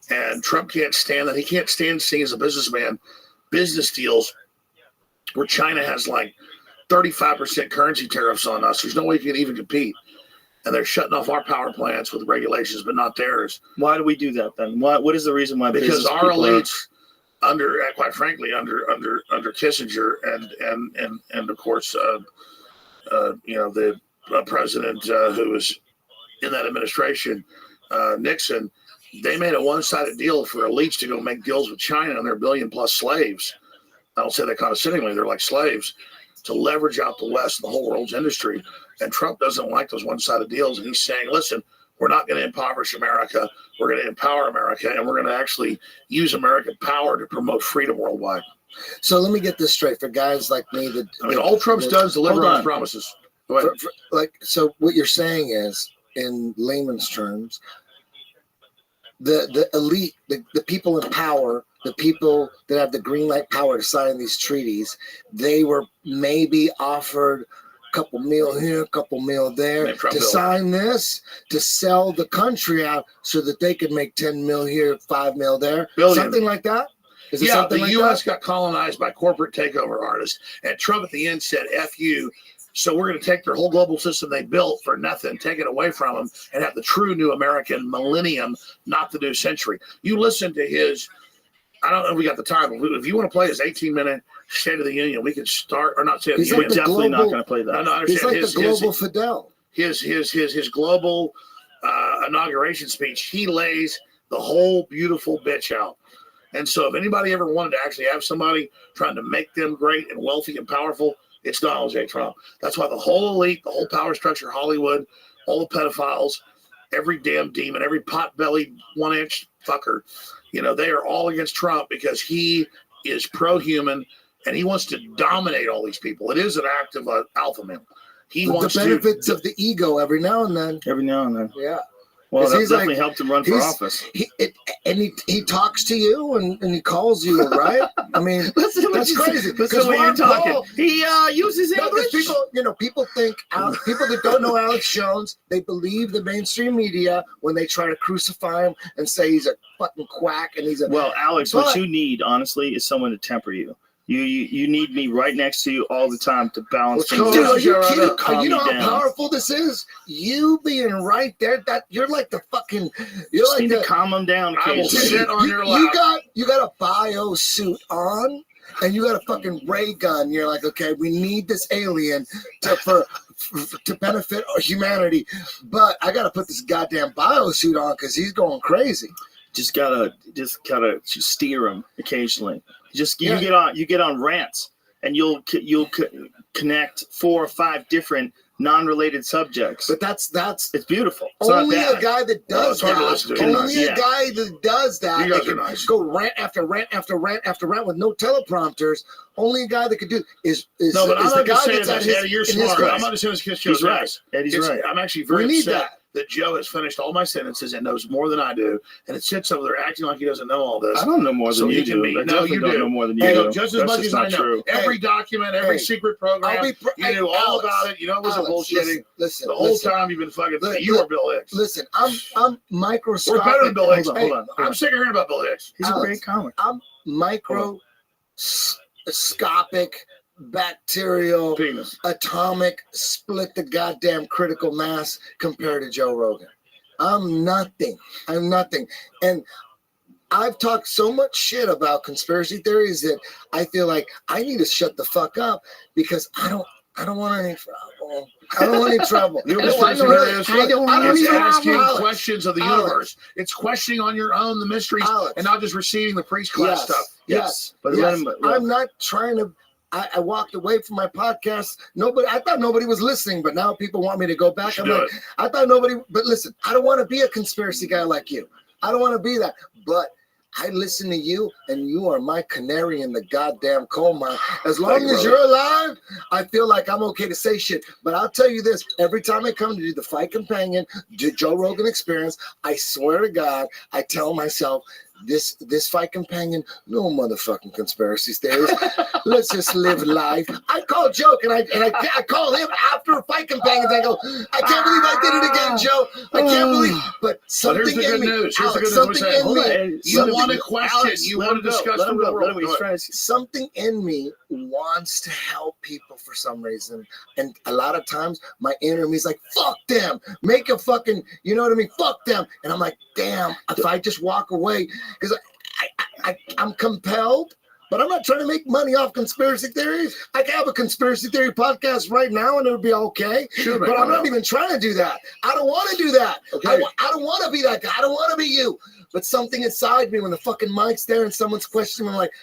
And Trump can't stand that. He can't stand seeing as a businessman business deals where China has like 35% currency tariffs on us. There's no way you can even compete. And they're shutting off our power plants with regulations, but not theirs. Why do we do that then? What is the reason why? Because our elites, quite frankly, under Kissinger and of course, the president who was in that administration, Nixon, they made a one-sided deal for elites to go make deals with China and their billion-plus slaves. I don't say that condescendingly; they're like slaves to leverage out the West and the whole world's industry. And Trump doesn't like those one-sided deals. And he's saying, listen, we're not going to impoverish America. We're going to empower America. And we're going to actually use American power to promote freedom worldwide. So let me get this straight for guys like me. All Trump does is deliver on his promises. Go ahead. So what you're saying is, in layman's terms, the elite, the people in power, the people that have the green light power to sign these treaties, they were maybe offered couple mil here, couple mil there to sign this, to sell the country out so that they could make 10 mil here, 5 mil there, something like that. Is it something the U.S. got colonized by corporate takeover artists, and Trump at the end said, F you. So we're going to take their whole global system they built for nothing, take it away from them, and have the true new American millennium, not the new century. You listen to his, I don't know if we got the time, but if you want to play his 18-minute State of the Union, we can start, or not State of the Union. We're definitely not going to play that. No, I understand. He's like the global Fidel. His global inauguration speech, he lays the whole beautiful bitch out. And so if anybody ever wanted to actually have somebody trying to make them great and wealthy and powerful, it's Donald J. Trump. That's why the whole elite, the whole power structure, Hollywood, all the pedophiles, every damn demon, every pot-bellied 1-inch fucker, they are all against Trump because he is pro-human and he wants to dominate all these people. It is an act of alpha male. He wants the benefits of the ego every now and then. Yeah. Well, that definitely helped him run for office. He talks to you and he calls you, right? I mean, that's crazy. Because when you're talking, he uses English. People think people that don't know Alex Jones, they believe the mainstream media when they try to crucify him and say he's a fucking quack and he's a. Well, Alex, what you need, honestly, is someone to temper you. You need me right next to you all the time to balance things out. Dude, are you kidding? You know how powerful this is? You being right there, that you're like the fucking. You just need to calm them down. I will sit on your lap. You got a bio suit on, and you got a fucking ray gun. You're like, okay, we need this alien to benefit humanity, but I got to put this goddamn bio suit on because he's going crazy. Just gotta steer him occasionally. You get on rants, and you'll connect 4 or 5 different non-related subjects. But that's it's beautiful. It's only a guy that does that. Only a guy that does that. You guys are nice. Go rant after rant after rant after rant with no teleprompters. Only a guy that could do is no. But I'm the not guy just saying that's that. Eddie, you're smart. I'm not just saying this. He's right. Eddie's right. I'm actually very upset that Joe has finished all my sentences and knows more than I do, and it sits over there acting like he doesn't know all this. I don't know more than you do. No, you do. Know more than you do. Just as much as I know. Every document, every secret program, you knew all about it. You know it wasn't bullshitting. Listen, the whole time you've been fucking. You are Bill Hicks. Listen, I'm microscopic. We're better than Bill Hicks. Hold on. I'm sick of hearing about Bill Hicks. He's a great comic. I'm microscopic, bacterial, penis, atomic, split the goddamn critical mass compared to Joe Rogan. I'm nothing. And I've talked so much shit about conspiracy theories that I feel like I need to shut the fuck up because I don't want any trouble. I don't want any trouble. You know what I don't want it's any asking trouble. questions of the universe. It's questioning on your own the mysteries and not just receiving the priest class stuff. Yes. But I'm not trying to. I walked away from my podcast. I thought nobody was listening, but now people want me to go back. I'm like, I thought nobody. But listen, I don't want to be a conspiracy guy like you. I don't want to be that. But I listen to you, and you are my canary in the goddamn coal mine. As long as you're alive, I feel like I'm okay to say shit. But I'll tell you this: every time I come to do the Fight Companion, Joe Rogan Experience, I swear to God, I tell myself, this Fight Companion, no motherfucking conspiracy theories. Let's just live life. I call joke and I call him after Fight Companions. I go, I can't believe I did it again, Joe. I can't believe. But something in me, Alex, something in me. You want to question. You want to discuss the real world. Something in me wants to help people for some reason, and a lot of times my inner me's like, fuck them. Make a fucking, you know what I mean? Fuck them. And I'm like, damn. If I just walk away. Because I'm compelled, but I'm not trying to make money off conspiracy theories. I can have a conspiracy theory podcast right now and it'll be okay. Sure, but I'm not even trying to do that. I don't want to do that. Okay. I don't want to be that guy. I don't want to be you. But something inside me, when the fucking mic's there and someone's questioning, I'm like,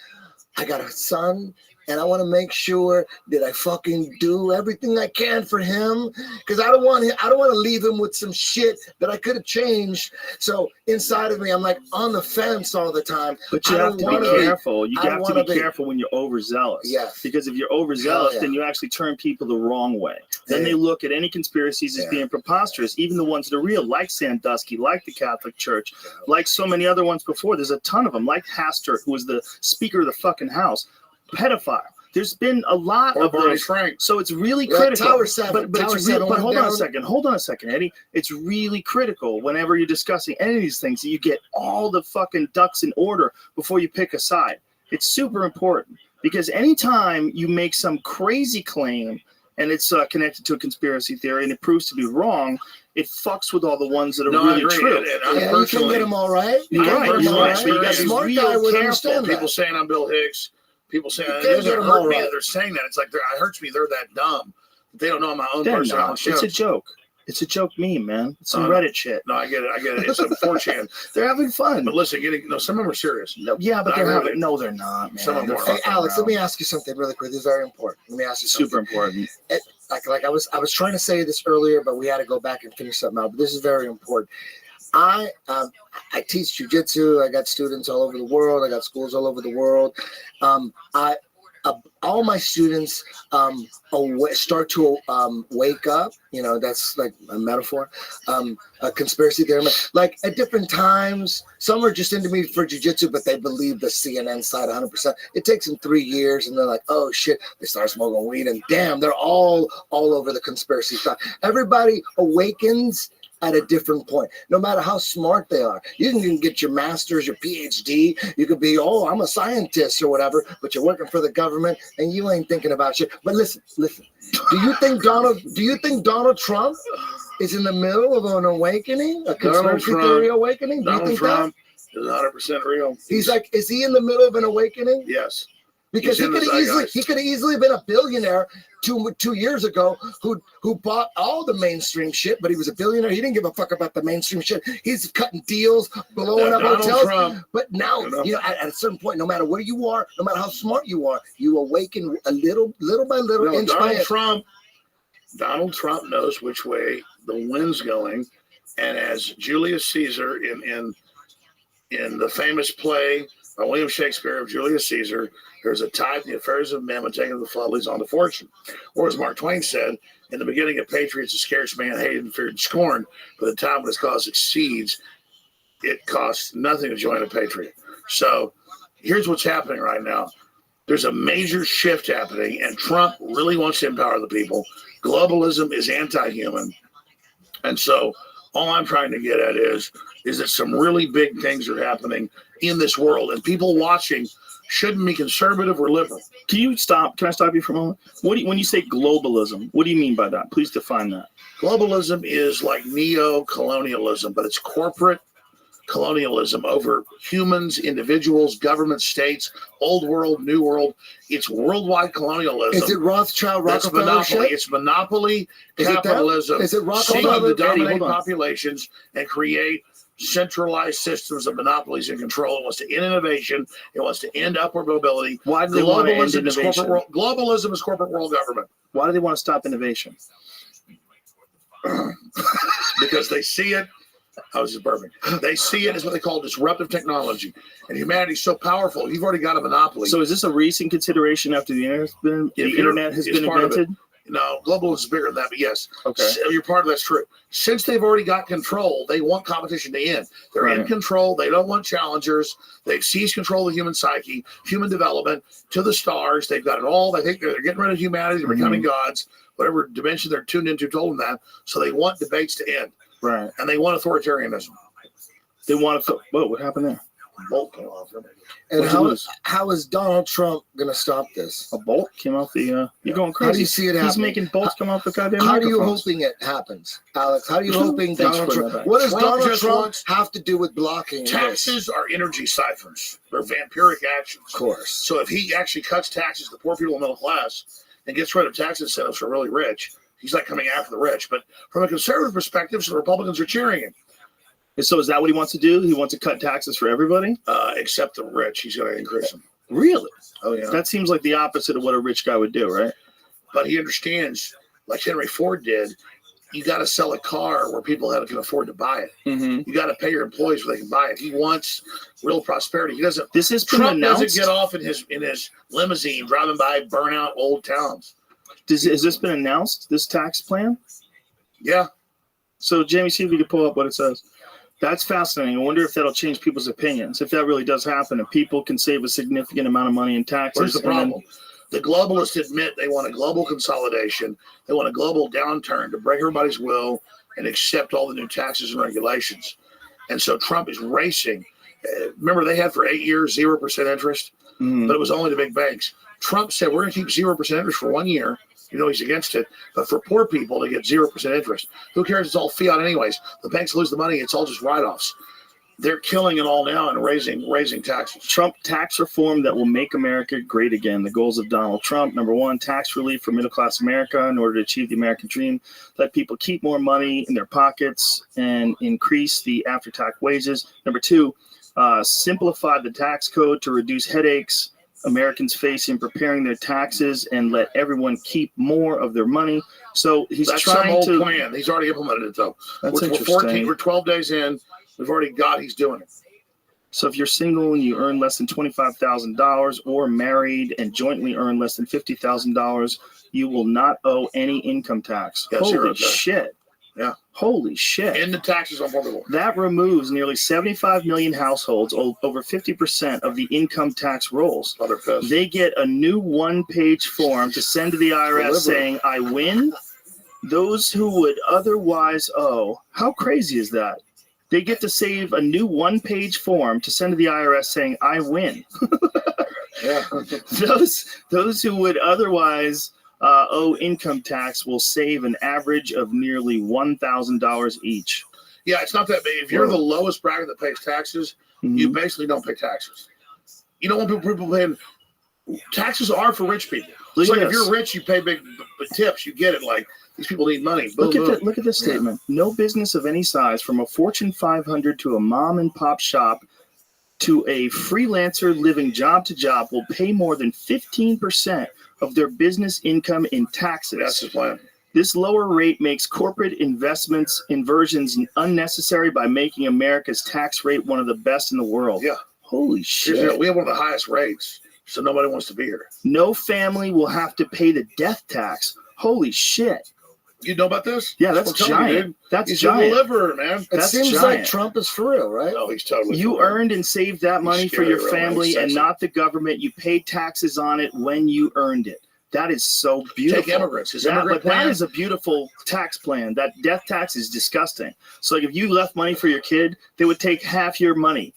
I got a son. And I want to make sure that I fucking do everything I can for him, because I don't want to leave him with some shit that I could have changed. So inside of me, I'm like on the fence all the time. But you have to be careful. You have to be careful when you're overzealous. Yes. Because if you're overzealous, then you actually turn people the wrong way. Then they look at any conspiracies as being preposterous, even the ones that are real, like Sandusky, like the Catholic Church, like so many other ones before. There's a ton of them, like Hastert, who was the Speaker of the fucking House. Pedophile. There's been a lot of those. Frank. So it's really critical. But hold on a second, Eddie. It's really critical whenever you're discussing any of these things that you get all the fucking ducks in order before you pick a side. It's super important because anytime you make some crazy claim and it's connected to a conspiracy theory and it proves to be wrong, it fucks with all the ones that are really true. You can get them all right. You got smart guy would understand that. People saying I'm Bill Hicks. People saying it doesn't hurt me that they're saying that. It's like it hurts me. They're that dumb. They don't know I'm my own person. It's a joke. It's a joke meme, man. It's some Reddit shit. No, I get it. It's a 4chan. They're having fun. But listen, some of them are serious. No, yeah, but they're having. No, they're not, man. Some of them are. Hey, Alex, let me ask you something really quick. This is very important. Let me ask you something. Super important. Like I was trying to say this earlier, but we had to go back and finish something out. But this is very important. I teach jiu-jitsu. I got students all over the world. I got schools all over the world. All my students start to wake up. You know, that's like a metaphor, a conspiracy theory. Like at different times, some are just into me for jiu-jitsu, but they believe the CNN side 100%. It takes them 3 years, and they're like, oh shit, they start smoking weed, and damn, they're all over the conspiracy side. Everybody awakens at a different point, no matter how smart they are. You can get your master's, your PhD. You could be, I'm a scientist or whatever, but you're working for the government and you ain't thinking about shit. But listen. Do you think Donald Trump is in the middle of an awakening, a conspiracy theory awakening? Do you think Trump is 100% real. He's like, is he in the middle of an awakening? Yes. Because he could have easily been a billionaire 2 years ago who bought all the mainstream shit, but he was a billionaire. He didn't give a fuck about the mainstream shit. He's cutting deals, blowing up hotels. Trump. But now, at a certain point, no matter where you are, no matter how smart you are, you awaken a little by little. Donald Trump knows which way the wind's going, and as Julius Caesar in the famous play by William Shakespeare of Julius Caesar, there's a tide in the affairs of men when taking the flood leads on to fortune. Or as Mark Twain said, in the beginning of Patriots, a scarce man hated and feared and scorned. By the time when his cause succeeds, it costs nothing to join a patriot. So here's what's happening right now. There's a major shift happening, and Trump really wants to empower the people. Globalism is anti-human. And so all I'm trying to get at is that some really big things are happening in this world, and people watching shouldn't be conservative or liberal. Can I stop you for a moment? When you say globalism, what do you mean by that? Please define that. Globalism is like neo-colonialism, but it's corporate, colonialism over humans, individuals, governments, states, old world, new world. It's worldwide colonialism. Is it Rothschild, That's Rockefeller monopoly. shit? It's monopoly Is it them? capitalism. Is it seeking Rockefeller? to dominate Hold on. populations and create centralized systems of monopolies and control. It wants to end innovation. It wants to end upward mobility. Why do they want to end Globalism is innovation? globalism is corporate world government. Why do they want to stop innovation? Because they see it. I was just burping. They see it as what they call disruptive technology, and humanity's so powerful. You've already got a monopoly. So is this a recent consideration after the internet has been invented? No, globalism is bigger than that, but yes. Okay. So you're part of that's true. Since they've already got control, they want competition to end. They're in Right. control. They don't want challengers. They've seized control of the human psyche, human development to the stars. They've got it all. They think they're getting rid of humanity. They're becoming gods. Whatever dimension they're tuned into told them that. So they want debates to end. Right. And they want authoritarianism. They want to. Whoa! What happened there? Bolt came off. And how is Donald Trump going to stop this? A bolt came off the. You're going crazy. How do you see it happening? He's making bolts come off the goddamn How are you microphones. hoping it happens, Alex? How are you hoping Thanks Donald for Trump? that. What does Trump Donald just Trump wants- have to do with blocking this? Taxes are energy siphons. They're vampiric actions. Of course. So if he actually cuts taxes to the poor people and middle class and gets rid of tax incentives for really rich, he's not coming after the rich. But from a conservative perspective, so the Republicans are cheering him. And so is that what he wants to do? He wants to cut taxes for everybody? Except the rich. He's going to increase them. Really? Oh, yeah. That seems like the opposite of what a rich guy would do, right? But he understands, like Henry Ford did, you got to sell a car where people can afford to buy it. Mm-hmm. You got to pay your employees where they can buy it. He wants real prosperity. He doesn't. This has been Trump doesn't announced? get off in his limousine driving by burnout old towns. Has this been announced, this tax plan? Yeah. So, Jamie, see if you can pull up what it says. That's fascinating. I wonder if that'll change people's opinions. If that really does happen, if people can save a significant amount of money in taxes. Where's the problem? The globalists admit they want a global consolidation. They want a global downturn to break everybody's will and accept all the new taxes and regulations. And so Trump is racing. Remember, they had for 8 years 0% interest, but it was only the big banks. Trump said, we're going to keep 0% interest for 1 year. You know, he's against it. But for poor people to get 0% interest, who cares? It's all fiat anyways. The banks lose the money. It's all just write-offs. They're killing it all now and raising taxes. Trump tax reform that will make America great again. The goals of Donald Trump. Number one, tax relief for middle-class America in order to achieve the American dream. Let people keep more money in their pockets and increase the after-tax wages. Number two, simplify the tax code to reduce headaches Americans face in preparing their taxes and let everyone keep more of their money. So he's That's trying some to old plan. He's already implemented it, though. That's We're interesting. we're 12 days in. We've already got he's doing it. So if you're single and you earn less than $25,000 or married and jointly earn less than $50,000, you will not owe any income tax. Yeah, Holy zero tax. shit. Yeah. Holy shit. And the taxes on people. That removes nearly 75 million households, over 50% of the income tax rolls. They get a new one-page form to send to the IRS saying, I win. Those who would otherwise owe. How crazy is that? They get to save a new one-page form to send to the IRS saying, I win. Yeah. Those who would otherwise owe income tax will save an average of nearly $1,000 each. Yeah, it's not that big. If you're the lowest bracket that pays taxes, you basically don't pay taxes. You don't want people paying. Taxes are for rich people. It's like if you're rich, you pay big tips. You get it. Like these people need money. Boom, Look at this statement. No business of any size, from a Fortune 500 to a mom and pop shop to a freelancer living job to job, will pay more than 15% of their business income in taxes. That's the plan. This lower rate makes corporate investments inversions unnecessary by making America's tax rate one of the best in the world. Yeah. Holy shit. We have one of the highest rates, so nobody wants to be here. No family will have to pay the death tax. Holy shit. You know about this? Yeah, that's giant. That's he's giant. a deliverer, man. It That's seems giant. like Trump is for real, right? No, he's totally. You for real. earned and saved that money for your scary, real, man. family He's and sexy. not the government. You paid taxes on it when you earned it. That is so beautiful. Take immigrants. His That immigrant plan. is a beautiful tax plan. That death tax is disgusting. So like if you left money for your kid, they would take half your money.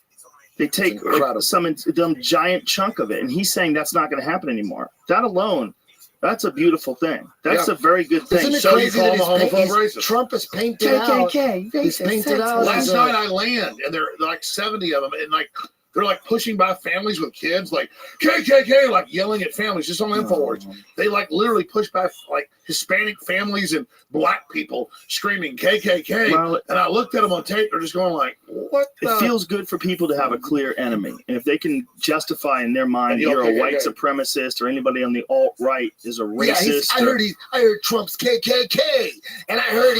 They take some giant chunk of it. And he's saying that's not going to happen anymore. That alone That's a beautiful thing. That's a very good thing. Isn't it So crazy you call that him a homophobe racist? Trump is painted out? He's painted out. Last night I land, and there are like 70 of them, and like they're like pushing by families with kids, like KKK, like yelling at families just on InfoWars. They like literally push by like Hispanic families and black people screaming KKK. Well, and I looked at them on tape. They're just going like, "What?" It feels good for people to have a clear enemy, and if they can justify in their mind you're a white supremacist or anybody on the alt right is a racist. Yeah, I heard Trump's KKK, and I heard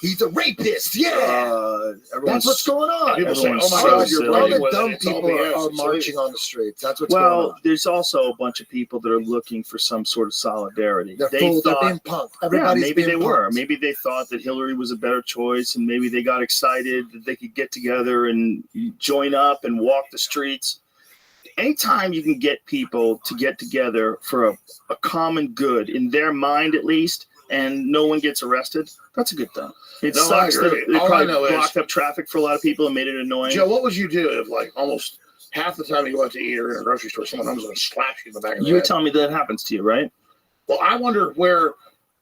he's a rapist. Yeah, that's what's going on. People say, "Oh my God, you're all running the with dumb it." It's all people BS. are It's marching on the streets. That's what's going on. There's also a bunch of people that are looking for some sort of solidarity. They're being punked. Everybody's maybe being they were. punked. Maybe they thought that Hillary was a better choice, and maybe they got excited that they could get together and join up and walk the streets. Anytime you can get people to get together for a common good, in their mind at least, and no one gets arrested, that's a good thing. It sucks that it probably blocked up traffic for a lot of people and made it annoying. Joe, what would you do if like almost half the time you go out to eat or in a grocery store, someone comes and slaps you in the back of the head? You were telling me that happens to you, right? Well, I wonder where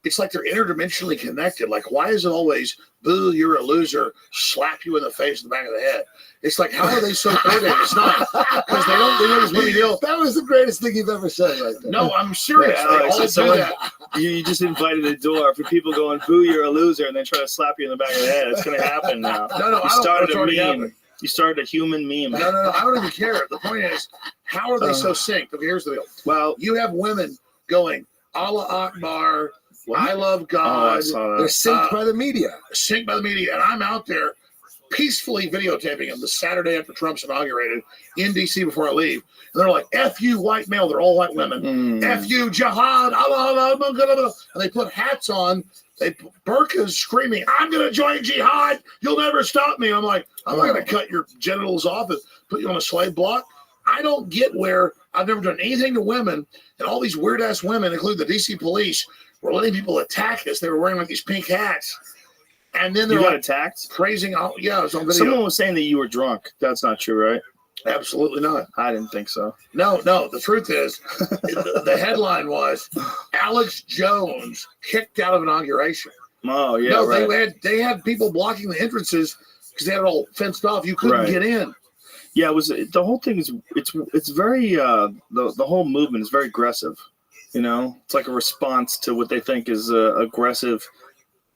it's like they're interdimensionally connected. Like, why is it always, boo, you're a loser, slap you in the face in the back of the head? It's like, how are they so coordinated? It's not. Because they don't just really deal. That was the greatest thing you've ever said right there. No, I'm serious. Yeah, They all do that. You just invited the door for people going, boo, you're a loser, and then try to slap you in the back of the head. It's going to happen now. No, You started a meme. You started a human meme. No, I don't even care. The point is, how are they so synced? Okay, here's the deal. Well, you have women going, Allah Akbar, I love God. They're synced by the media. Synced by the media. And I'm out there peacefully videotaping them the Saturday after Trump's inaugurated in D.C. before I leave. And they're like, F you, white male. They're all white women. F you, jihad. Allah, Allah. And they put hats on. They put burqas screaming, I'm going to join jihad. You'll never stop me. I'm like, I'm not going to cut your genitals off and put you on a slave block. I don't get where I've never done anything to women. And all these weird-ass women, including the D.C. police, were letting people attack us. They were wearing like these pink hats. And then they're got like attack? Praising, yeah, it was on video. Someone was saying that you were drunk. That's not true, right? Absolutely not. I didn't think so. No. The truth is, the headline was Alex Jones kicked out of inauguration. Oh, yeah. No, right. they had people blocking the entrances because they had it all fenced off. You couldn't get in. Yeah, it was the whole thing is it's very the whole movement is very aggressive. You know, it's like a response to what they think is aggressive.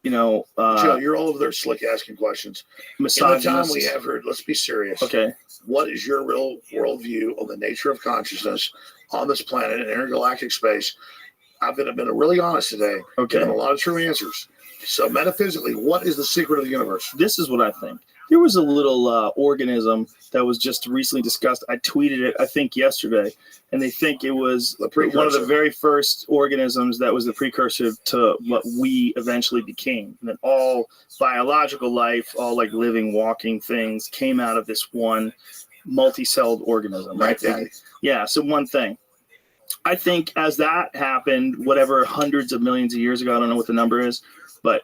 You know, Joe, you're all over there slick asking questions. In the time we have heard, let's be serious. Okay. What is your real worldview on the nature of consciousness on this planet in intergalactic space? I've been really honest today. Okay. Given a lot of true answers. So metaphysically, what is the secret of the universe? This is what I think. There was a little organism that was just recently discussed. I tweeted it, I think, yesterday, and they think it was one of the very first organisms that was the precursor to what we eventually became. And that all biological life, all like living, walking things came out of this one multi-celled organism, right? Yeah, so one thing. I think as that happened, whatever hundreds of millions of years ago, I don't know what the number is, but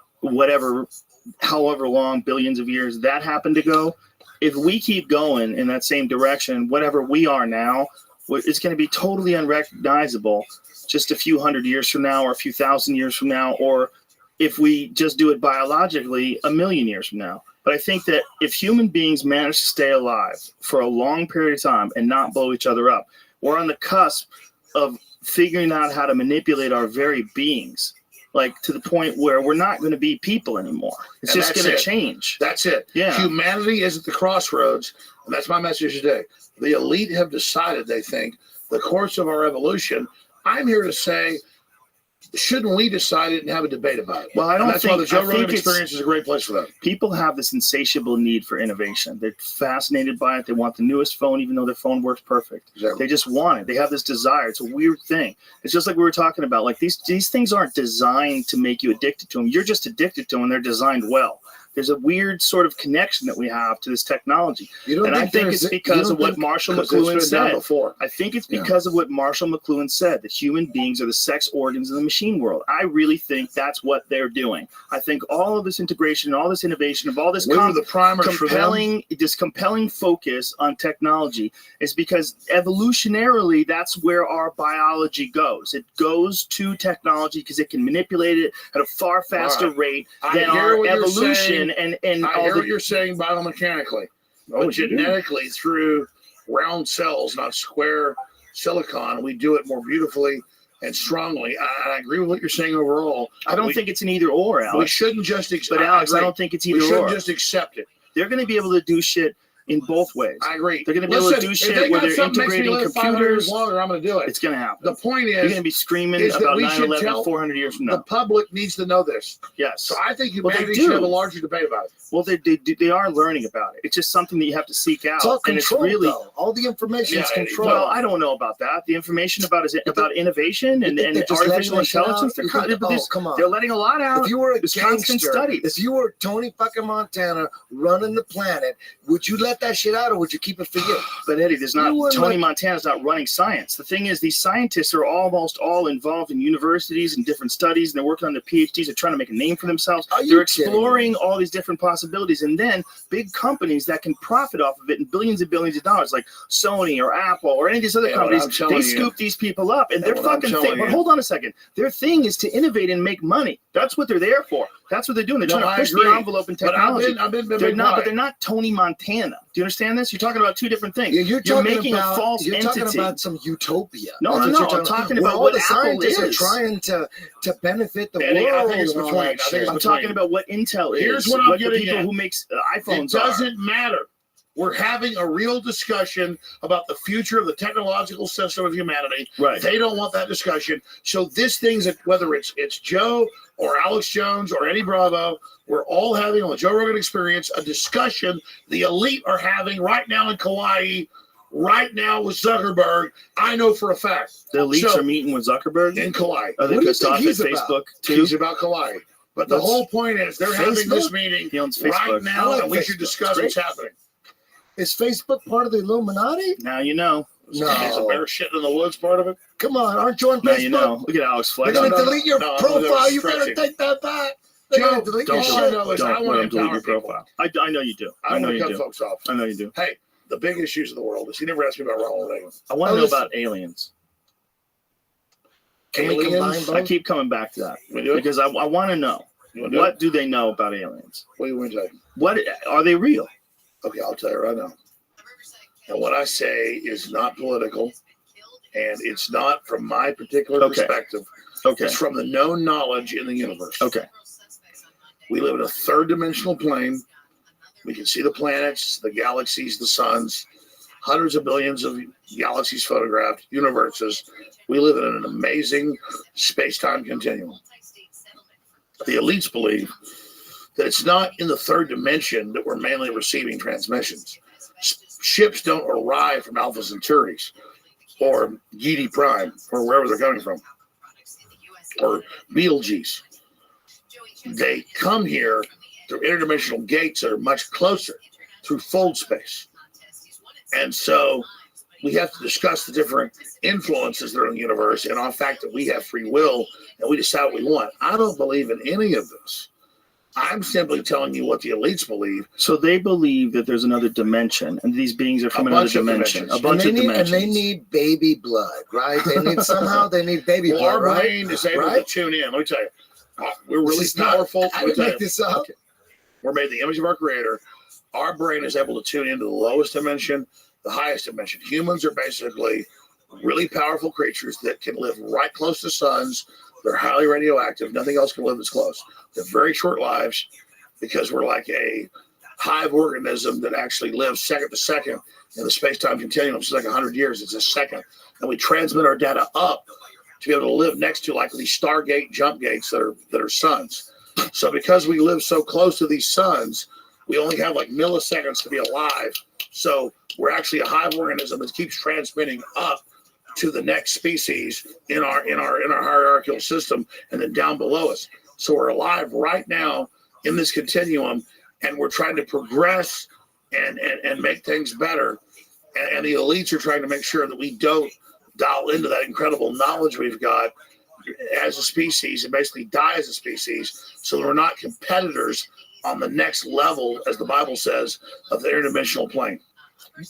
however long, billions of years that happened to go, if we keep going in that same direction, whatever we are now, it's going to be totally unrecognizable just a few hundred years from now or a few thousand years from now, or if we just do it biologically, a million years from now. But I think that if human beings manage to stay alive for a long period of time and not blow each other up, we're on the cusp of figuring out how to manipulate our very beings. Like to the point where we're not going to be people anymore. It's just going to change. That's it. Yeah. Humanity is at the crossroads, and that's my message today. The elite have decided, they think, the course of our evolution. I'm here to say, shouldn't we decide it and have a debate about it? Well, I don't and that's think why the Joe I Rogan think experience is a great place for that. People have this insatiable need for innovation. They're fascinated by it. They want the newest phone, even though their phone works perfect. Exactly. They just want it. They have this desire. It's a weird thing. It's just like we were talking about. Like these things aren't designed to make you addicted to them. You're just addicted to them, and they're designed well. There's a weird sort of connection that we have to this technology. And I think it's because of what Marshall McLuhan said. I think it's because of what Marshall McLuhan said, that human beings are the sex organs of the machine world. I really think that's what they're doing. I think all of this integration, all this innovation, of all this compelling focus on technology is because evolutionarily, that's where our biology goes. It goes to technology because it can manipulate it at a far faster rate than our evolution. And I hear what you're saying biomechanically, but genetically through round cells, not square silicon, we do it more beautifully and strongly. I agree with what you're saying overall. I don't think it's an either or, Alex. We shouldn't just But Alex, I don't think it's either or. We shouldn't just accept it. They're going to be able to do shit in both ways. I agree. They're going to be able to do shit where they're integrating computers. Longer, I'm going to do it. It's going to happen. The point is, you're going to be screaming about 9/11 400 years from now. The public needs to know this. Yes. So I think humanity should have a larger debate about it. Well, they are learning about it. It's just something that you have to seek out. It's all and controlled, it's really though. All the information is controlled. Well, I don't know about that. The information about innovation and artificial intelligence. Come on. They're letting a lot out. If you were a constant studies. If you were Tony fucking Montana running the planet, would you let that shit out or would you keep it for you? But Eddie, Tony Montana's not running science. The thing is, these scientists are almost all involved in universities and different studies, and they're working on their PhDs. They're trying to make a name for themselves. They're exploring all these different possibilities, and then big companies that can profit off of it in billions and billions of dollars, like Sony or Apple or any of these other companies, they scoop these people up, and their fucking thing. But hold on a second, their thing is to innovate and make money. That's what they're there for. That's what they're doing. They're trying to push the envelope in technology. But they're not Tony Montana. Do you understand this? You're talking about two different things. You're making a false entity. You're talking about some utopia. No. I'm talking about what the Apple scientists is. are trying to benefit the Eddie, world. I think it's between. I'm talking about what Intel is. Here's what I'm getting the people at. who makes iPhones It doesn't matter. We're having a real discussion about the future of the technological system of humanity. Right. They don't want that discussion. So this thing's, whether it's Joe or Alex Jones or Eddie Bravo, we're all having on the Joe Rogan Experience a discussion the elite are having right now in Kauai, right now with Zuckerberg. I know for a fact. The elites are meeting with Zuckerberg in Kauai. Are they pissed off at Facebook too? He's about Kauai. But the whole point is they're having this meeting right now, and we should discuss what's happening. Is Facebook part of the Illuminati? Now you know. No. Is a bear shit in the woods part of it? Come on, aren't you on Facebook? Now you know. Look at Alex Flex. They're going to delete your profile. You better take that back. Joe, delete don't delete your profile. I know you do. I know you do. Folks off. I know you do. Hey, the big issues of the world is he never asked me about Ronald Reagan. I want to know about aliens. Aliens? I keep coming back to that because I want to know. What do they know about aliens? What do you want to say? What are they real? Okay, I'll tell you right now. And what I say is not political, and it's not from my particular perspective. Okay. It's from the known knowledge in the universe. Okay. We live in a third-dimensional plane. We can see the planets, the galaxies, the suns, hundreds of billions of galaxies photographed, universes. We live in an amazing space-time continuum. The elites believe that it's not in the third dimension that we're mainly receiving transmissions. Ships don't arrive from Alpha Centauris or Gedi Prime or wherever they're coming from, or Betelgeuse. They come here through interdimensional gates that are much closer, through fold space. And so we have to discuss the different influences that are in the universe and on the fact that we have free will and we decide what we want. I don't believe in any of this. I'm simply telling you what the elites believe. So they believe that there's another dimension, and these beings are from another dimension. A bunch of dimensions. And they need baby blood, right? They need they need baby blood, our right? brain is able to tune in. Let me tell you, we're really powerful. I didn't make this up. Okay. We're made in the image of our Creator. Our brain is able to tune into the lowest dimension, the highest dimension. Humans are basically really powerful creatures that can live right close to suns. They're highly radioactive. Nothing else can live this close. They're very short lives because we're like a hive organism that actually lives second to second in the space-time continuum. It's like 100 years. It's a second. And we transmit our data up to be able to live next to like these Stargate jump gates that are suns. So because we live so close to these suns, we only have like milliseconds to be alive. So we're actually a hive organism that keeps transmitting up to the next species in our hierarchical system and then down below us. So we're alive right now in this continuum and we're trying to progress and make things better. And the elites are trying to make sure that we don't dial into that incredible knowledge we've got as a species and basically die as a species, so that we're not competitors on the next level, as the Bible says, of the interdimensional plane.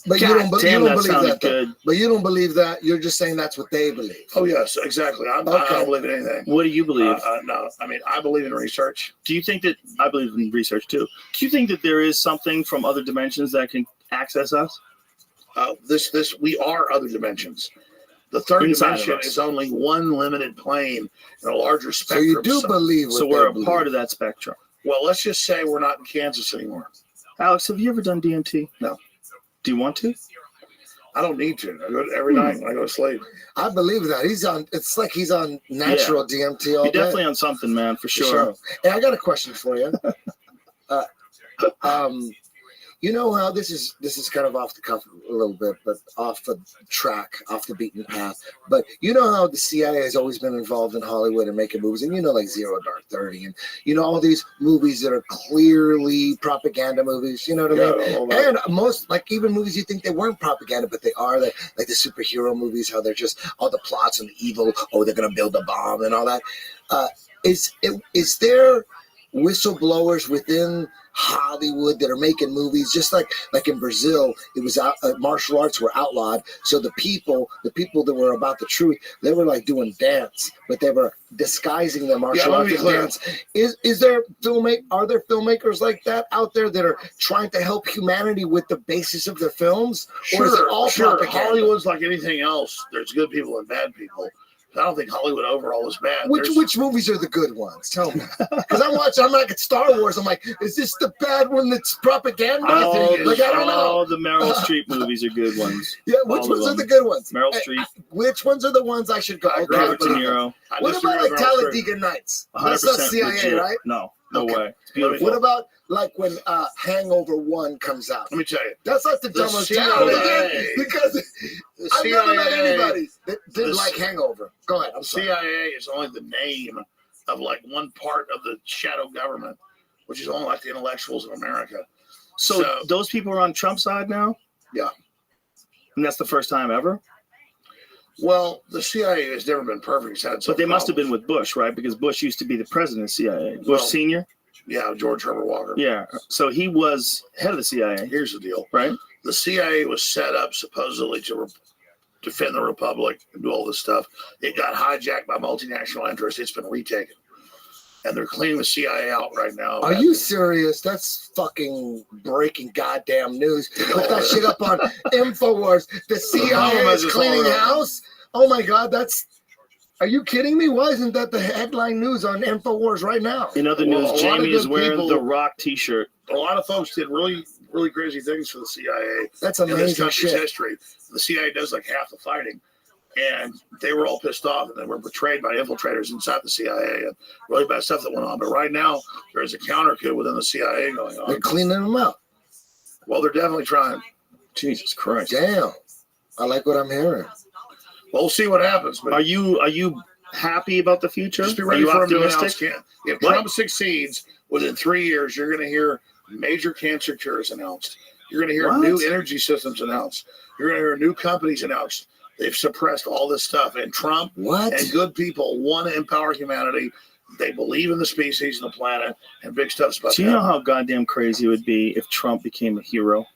But God you don't damn, that believe sounded that, though. good. But you don't believe that. You're just saying that's what they believe. Oh, yes, exactly. I don't believe in anything. What do you believe? No, I mean, I believe in research. Do you think that I believe in research too? Do you think that there is something from other dimensions that can access us? We are other dimensions. The third Inside of dimension us. is only one limited plane in a larger So spectrum. you do believe So what we're they a believe. part of that spectrum. Well, let's just say we're not in Kansas anymore. Alex, have you ever done DMT? No. Do you want to? I don't need to. I go every night when I go to sleep. I believe that. He's on, it's like he's on natural DMT all You're day. definitely on something, man, for sure. Hey, I got a question for you. You know how this is kind of off the cuff a little bit, but off the track, off the beaten path. But you know how the CIA has always been involved in Hollywood and making movies, and you know, like Zero Dark 30, and you know all these movies that are clearly propaganda movies. You know what I mean? And most, like, even movies you think they weren't propaganda, but they are. Like the superhero movies, how they're just all the plots and the evil. Oh, they're gonna build a bomb and all that. Is there whistleblowers within Hollywood that are making movies, just like in Brazil, it was martial arts were outlawed, so the people that were about the truth, they were like doing dance, but they were disguising their martial arts dance. Are there filmmakers like that out there that are trying to help humanity with the basis of their films? Or is it all propaganda? Hollywood's like anything else. There's good people and bad people. I don't think Hollywood overall is bad. Which movies are the good ones? Tell me. Because I'm like at Star Wars. I'm like, is this the bad one that's propaganda? I don't know. All the Meryl Streep movies are good ones. Yeah, which ones are the good ones? Meryl Streep. Which ones are the ones I should go? Robert De Niro. What about like Talladega Nights? That's not CIA, legit. right? No way. It's beautiful. What about like when Hangover 1 comes out? Let me tell you. That's not the dumbest CIA. Because I've never met anybody that didn't like Hangover. Go ahead. I'm sorry. CIA is only the name of like one part of the shadow government, which is only like the intellectuals in America. So those people are on Trump's side now? Yeah. And that's the first time ever? Well, the CIA has never been perfect. It's had some But they must have problems. been with Bush, right? Because Bush used to be the president of CIA. Bush Sr.? Yeah, George Herbert Walker. Yeah. So he was head of the CIA. Here's the deal. Right? The CIA was set up supposedly to defend the Republic and do all this stuff. It got hijacked by multinational interests. It's been retaken. And they're cleaning the CIA out right now. Are you serious? That's fucking breaking goddamn news. Put that shit up on InfoWars. The CIA is cleaning house? Oh my God, are you kidding me? Why isn't that the headline news on InfoWars right now? In other news, Jamie is wearing the Rock t-shirt. A lot of folks did really, really crazy things for the CIA. That's in this amazing country's shit. history. The CIA does like half the fighting. And they were all pissed off and they were betrayed by infiltrators inside the CIA and really bad stuff that went on. But right now, there's a counter coup within the CIA going on. They're cleaning them out. Well, they're definitely trying. Jesus Christ. Damn. I like what I'm hearing. Well, we'll see what happens. But Are you happy about the future? just be Are ready you for him to optimistic? announce. If Trump succeeds, within 3 years, you're going to hear major cancer cures announced. You're going to hear new energy systems announced. You're going to hear new companies announced. They've suppressed all this stuff. And Trump and good people want to empower humanity. They believe in the species and the planet, and big stuff's about to Do you know happen. how goddamn crazy it would be if Trump became a hero?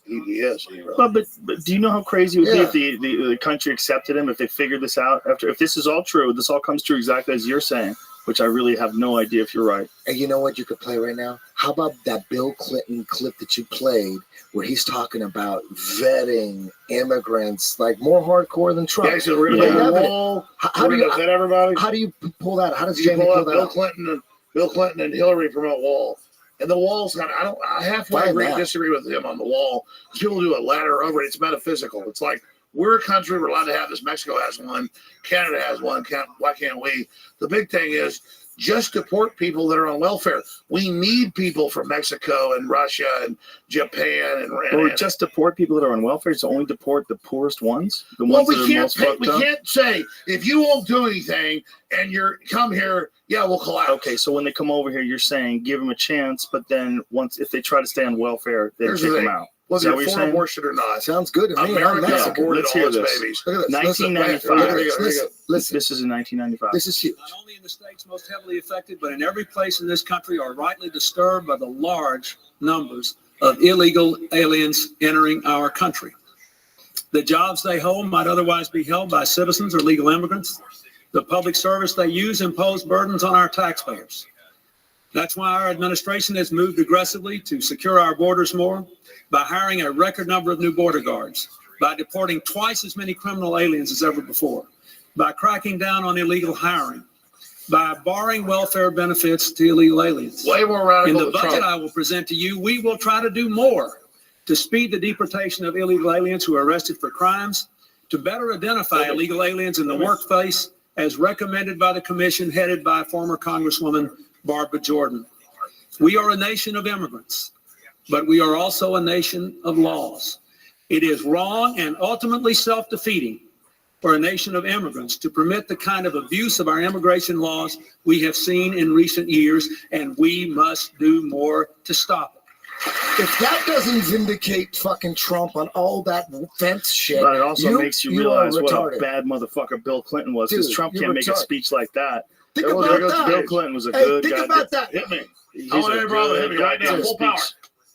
He is a hero. But do you know how crazy it would be if the country accepted him, if they figured this out? If this is all true, this all comes true exactly as you're saying, which I really have no idea if you're right. And you know what you could play right now? How about that Bill Clinton clip that you played where he's talking about vetting immigrants, like more hardcore than Trump? Yeah, he said we're going to have a wall. How do you vet everybody? How do you pull that? How does You Jamie pull pull out that Bill Clinton and Hillary promote wall. And the wall's not, I halfway Why agree not? disagree with him on the wall. People do a ladder over it. It's metaphysical. It's like, we're a country, we're allowed to have this. Mexico has one. Canada has one. Why can't we? The big thing is just deport people that are on welfare. We need people from Mexico and Russia and Japan or just deport people that are on welfare. Just only deport the poorest ones. The well, ones that are most fucked up. We can't say if you won't do anything and you're come here, yeah, we'll collapse. Okay, so when they come over here, you're saying give them a chance, but then if they try to stay on welfare, then take them out. Was it for abortion or not? Sounds good to me. America aborted all its babies. Look at this. 1995. Listen. This is in 1995. This is huge. Not only in the states most heavily affected, but in every place in this country are rightly disturbed by the large numbers of illegal aliens entering our country. The jobs they hold might otherwise be held by citizens or legal immigrants. The public service they use impose burdens on our taxpayers. That's why our administration has moved aggressively to secure our borders more, by hiring a record number of new border guards, by deporting twice as many criminal aliens as ever before, by cracking down on illegal hiring, by barring welfare benefits to illegal aliens. Way more radical. In the budget I will present to you, we will try to do more to speed the deportation of illegal aliens who are arrested for crimes, to better identify illegal aliens in the workplace as recommended by the commission headed by former Congresswoman Barbara Jordan. We are a nation of immigrants, but we are also a nation of laws. It is wrong and ultimately self-defeating for a nation of immigrants to permit the kind of abuse of our immigration laws we have seen in recent years, and we must do more to stop it. If that doesn't vindicate fucking Trump on all that fence shit, but it also makes you realize what retarded. a bad motherfucker Bill Clinton was, because Trump can't make a speech like that. Think about that. Bill Clinton was a good guy. Think about that. Hit me. I want every brother hit me right now. Full power.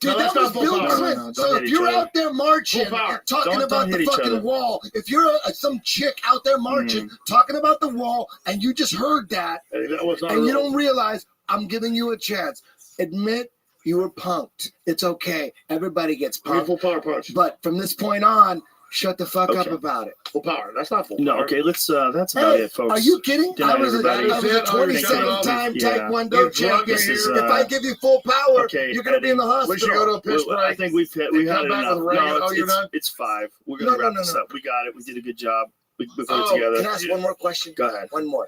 Dude, that was Bill Clinton. So if you're out there marching, talking about the fucking wall, if you're some chick out there marching, talking about the wall, and you just heard that, and you don't realize, I'm giving you a chance. Admit you were punked. It's okay. Everybody gets punked. Full power punch. But from this point on, shut the fuck up about it. Full power. That's not full power. No, okay, let's, that's about it, folks. Are you kidding? I was a everybody. 27-time Taekwondo champion. If I give you full power, you're going to be in the hospital. We should go to a piss break. I think we had it enough. No, it's 5. We're going to wrap this up. We got it. We did a good job. We put it together. Can I ask one more question? Go ahead. One more.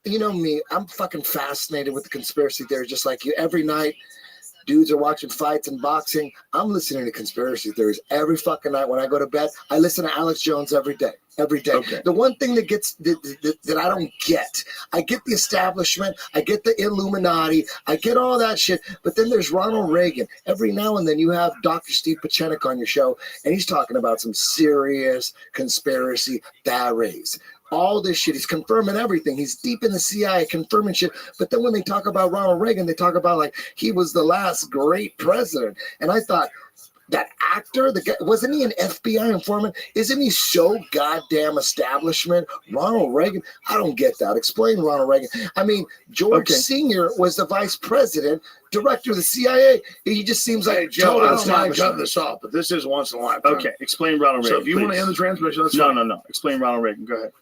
You know me, I'm fucking fascinated with the conspiracy theories, just like you. Every night, dudes are watching fights and boxing. I'm listening to conspiracy theories every fucking night when I go to bed. I listen to Alex Jones every day. Okay. The one thing that gets that I don't get, I get the establishment, I get the Illuminati, I get all that shit, but then there's Ronald Reagan. Every now and then you have Dr. Steve Pachenik on your show, and he's talking about some serious conspiracy theories. All this shit, he's confirming everything. He's deep in the CIA confirming shit. But then when they talk about Ronald Reagan, they talk about like he was the last great president. And I thought, that actor, the guy, wasn't he an FBI informant? Isn't he so goddamn establishment? Ronald Reagan, I don't get that. Explain Ronald Reagan. I mean, George Sr. was the vice president, director of the CIA. He just seems like hey, Joe, I don't mind establishment. cutting this off, but this is once in a lifetime. Okay, explain Ronald Reagan. So if you want to end the transmission, that's fine. No. Explain Ronald Reagan. Go ahead.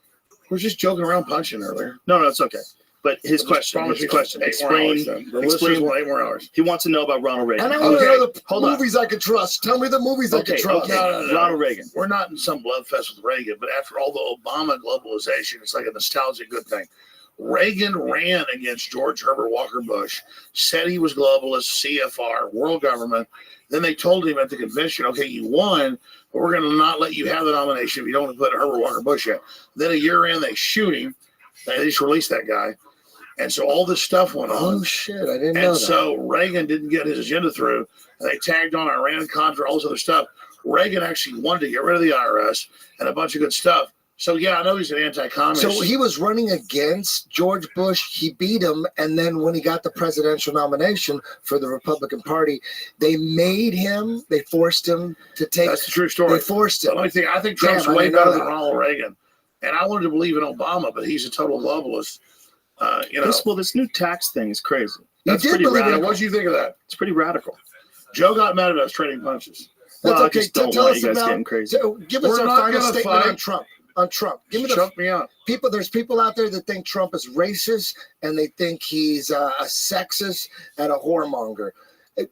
We're just joking around punching earlier. No, it's okay. But his question. Explain 8 more hours. He wants to know about Ronald Reagan. And I want to know the movies I could trust. Tell me the movies I could trust. No. Ronald Reagan. We're not in some bloodfest with Reagan, but after all the Obama globalization, it's like a nostalgic good thing. Reagan ran against George Herbert Walker Bush, said he was globalist, CFR, world government. Then they told him at the convention, okay, you won, but we're going to not let you have the nomination if you don't put Herbert Walker Bush in. Then a year in, they shoot him. They just released that guy. And so all this stuff went on. Oh, shit, I didn't know that. And so Reagan didn't get his agenda through. And they tagged on Iran-Contra, all this other stuff. Reagan actually wanted to get rid of the IRS and a bunch of good stuff. So, yeah, I know he's an anti-communist. So he was running against George Bush. He beat him. And then when he got the presidential nomination for the Republican Party, they forced him to take. That's the true story. They forced him. The only thing, I think Trump's way better than Ronald Reagan. And I wanted to believe in Obama, but he's a total globalist. This new tax thing is crazy. That's pretty radical. What did you think of that? It's pretty radical. Joe got mad at us trading punches. That's okay. I just don't want you guys getting crazy. Give us our final statement on Trump. Give me Shut me up. There's people out there that think Trump is racist and they think he's a sexist and a whoremonger. I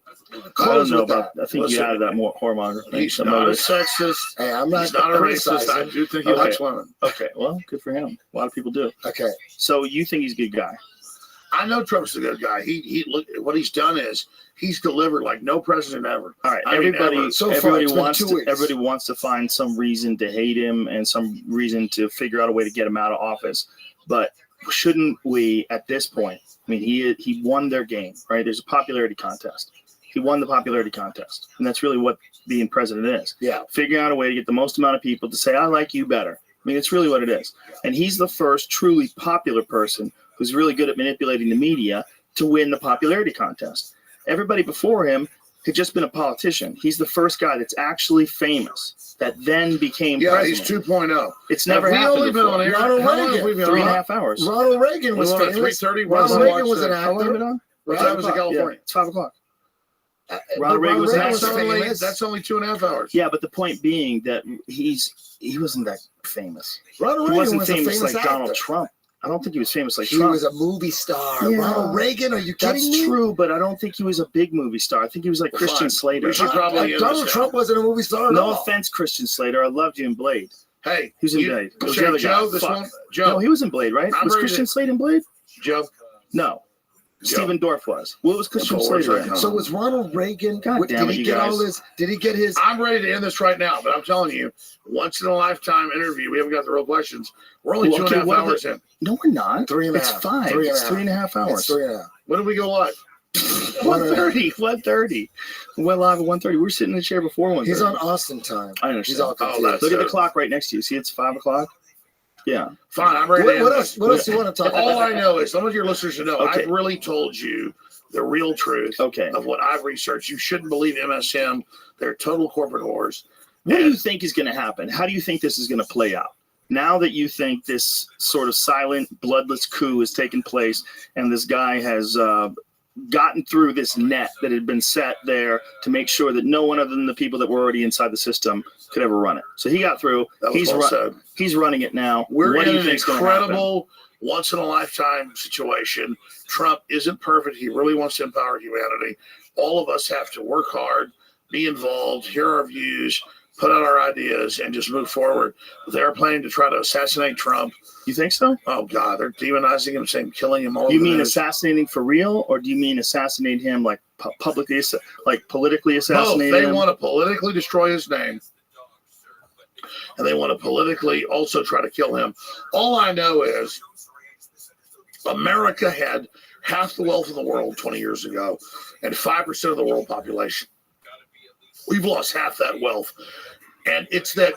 Close don't know with about. that. I think you Listen, added that more whoremonger thing. He's not a sexist. Hey, I'm not He's not a racist. criticizing. I do think he Okay. likes women. Okay, well, good for him. A lot of people do. Okay. So you think he's a good guy? I know Trump's a good guy. He look what he's done is he's delivered like no president ever. All right, I mean, everybody, ever. So far, everybody it's been wants 2 to, weeks. everybody wants to find some reason to hate him and some reason to figure out a way to get him out of office. But shouldn't we, at this point? I mean, he won their game, right? There's a popularity contest. He won the popularity contest, and that's really what being president is. Yeah. Figuring out a way to get the most amount of people to say, "I like you better." I mean, it's really what it is. And he's the first truly popular person who's really good at manipulating the media to win the popularity contest. Everybody before him had just been a politician. He's the first guy that's actually famous that then became president. He's 2.0. It's never Have we happened only been before. on air? Ronald How long have Reagan. we been 3.5 hours. Ronald Reagan was We went at famous. 3:30. Ronald Reagan was an How long have we been actor. on? What time is it, California? Yeah, it's 5 o'clock. But Ronald Reagan was an Reagan actor. famous. That's only 2.5 hours. Yeah, but the point being that he wasn't that famous. Ronald He Reagan wasn't was a famous famous like actor. Donald Trump. I don't think he was famous like He Trump. was a movie star. Yeah. Ronald Reagan, are you kidding That's me? true, but I don't think he was a big movie star. I think he was like Christian fine. Slater. We should probably end Donald this Trump now. wasn't a movie star at No all. offense, Christian Slater. I loved you in Blade. Hey, He was in Blade. It was the Joe, other guy. this Fuck. one, Joe, No, he was in Blade, right? I'm Was ready Christian to- Slater in Blade? Joe, No. Joe. Stephen Dorff was. What was Christian That's what we're Slater saying. in? So was Ronald Reagan? God damn did it, he you get guys. all this? Did he get his? I'm ready to end this right now, but I'm telling you, once in a lifetime interview. We haven't got the real questions. We're only Well, 2.5 what are hours in. No, we're not. 3.5. It's 5. 3.5. It's 3.5 hours. It's 3.5. When did we go live? 1:30. 1:30. We went live at 1:30. We were sitting in the chair before 1:30. He's on Austin time. I understand. He's all Oh, confused. that's Look at the it. clock right next to you. See, it's 5 o'clock. Yeah. Fine, I'm ready to end What this. else? What else do you want to talk All about? I know is some of your listeners should know Okay. I've really told you the real truth Okay. of what I've researched. You shouldn't believe MSM. They're total corporate whores. What do you think is going to happen? How do you think this is going to play out? Now that you think this sort of silent, bloodless coup has taken place and this guy has gotten through this net that had been set there to make sure that no one other than the people that were already inside the system could ever run it. So he got through. That was well said. He's running it now. We're What do in you an think's gonna happen? incredible, once in a lifetime situation. Trump isn't perfect. He really wants to empower humanity. All of us have to work hard, be involved, hear our views, put out our ideas, and just move forward. They're planning to try to assassinate Trump. You think so? Oh God, they're demonizing him, saying killing him all. Do you over the mean news. assassinating for real, or do you mean assassinate him like publicly, like politically Both. assassinate They him? want to politically destroy his name, and they want to politically also try to kill him. All I know is America had half the wealth of the world 20 years ago and 5% of the world population. We've lost half that wealth. And it's that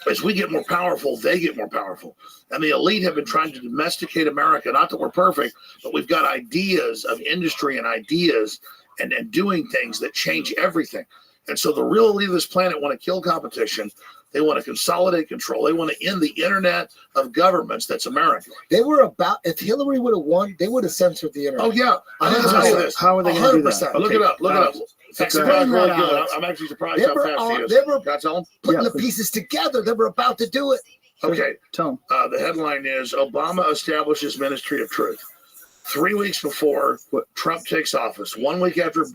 as we get more powerful, they get more powerful. And the elite have been trying to domesticate America. Not that we're perfect, but we've got ideas of industry and ideas and doing things that change everything. And so the real elite of this planet want to kill competition. They want to consolidate control. They want to end the internet of governments. That's America. They were about, if Hillary would have won, they would have censored the internet. Oh, yeah. I'm going to tell you this. How are they going to do that? 100%. Look it up. Look it up. That's Explain really that, good. Alex. I'm actually surprised They how were fast on- he is. they were- Can I tell him? Putting the pieces together, they were about to do it. Okay. Tell him. The headline is Obama establishes Ministry of Truth. 3 weeks before Trump takes office, 1 week after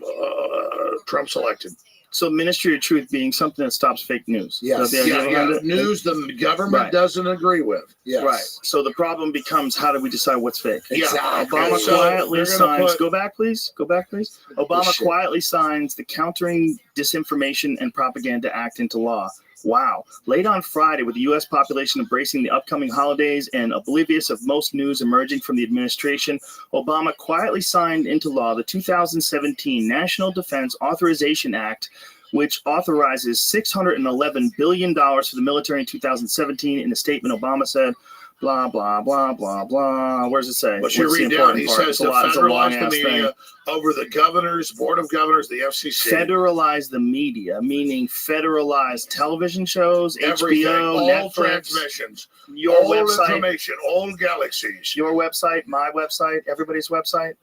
Trump's elected. So Ministry of Truth being something that stops fake news. Yes. Is that the idea behind it? News the government Right. doesn't agree with. Yes. Right. So the problem becomes, how do we decide what's fake? Exactly. Obama So quietly they're gonna signs. put- Go back, please. Go back, please. Obama shit. quietly signs the Countering Disinformation and Propaganda Act into law. Wow. Late on Friday, with the U.S. population embracing the upcoming holidays and oblivious of most news emerging from the administration, Obama quietly signed into law the 2017 National Defense Authorization Act, which authorizes $611 billion for the military in 2017. In a statement, Obama said, blah, blah, blah, blah, blah. Where does it say? What you What's the read down, important he part? says It's to a lot. It's a federalize the long-ass media thing. over the governors, board of governors, the FCC. Federalize the media, meaning federalize television shows, Everything, HBO, all Netflix, transmissions, your all website, information, all galaxies. your website, my website, everybody's website.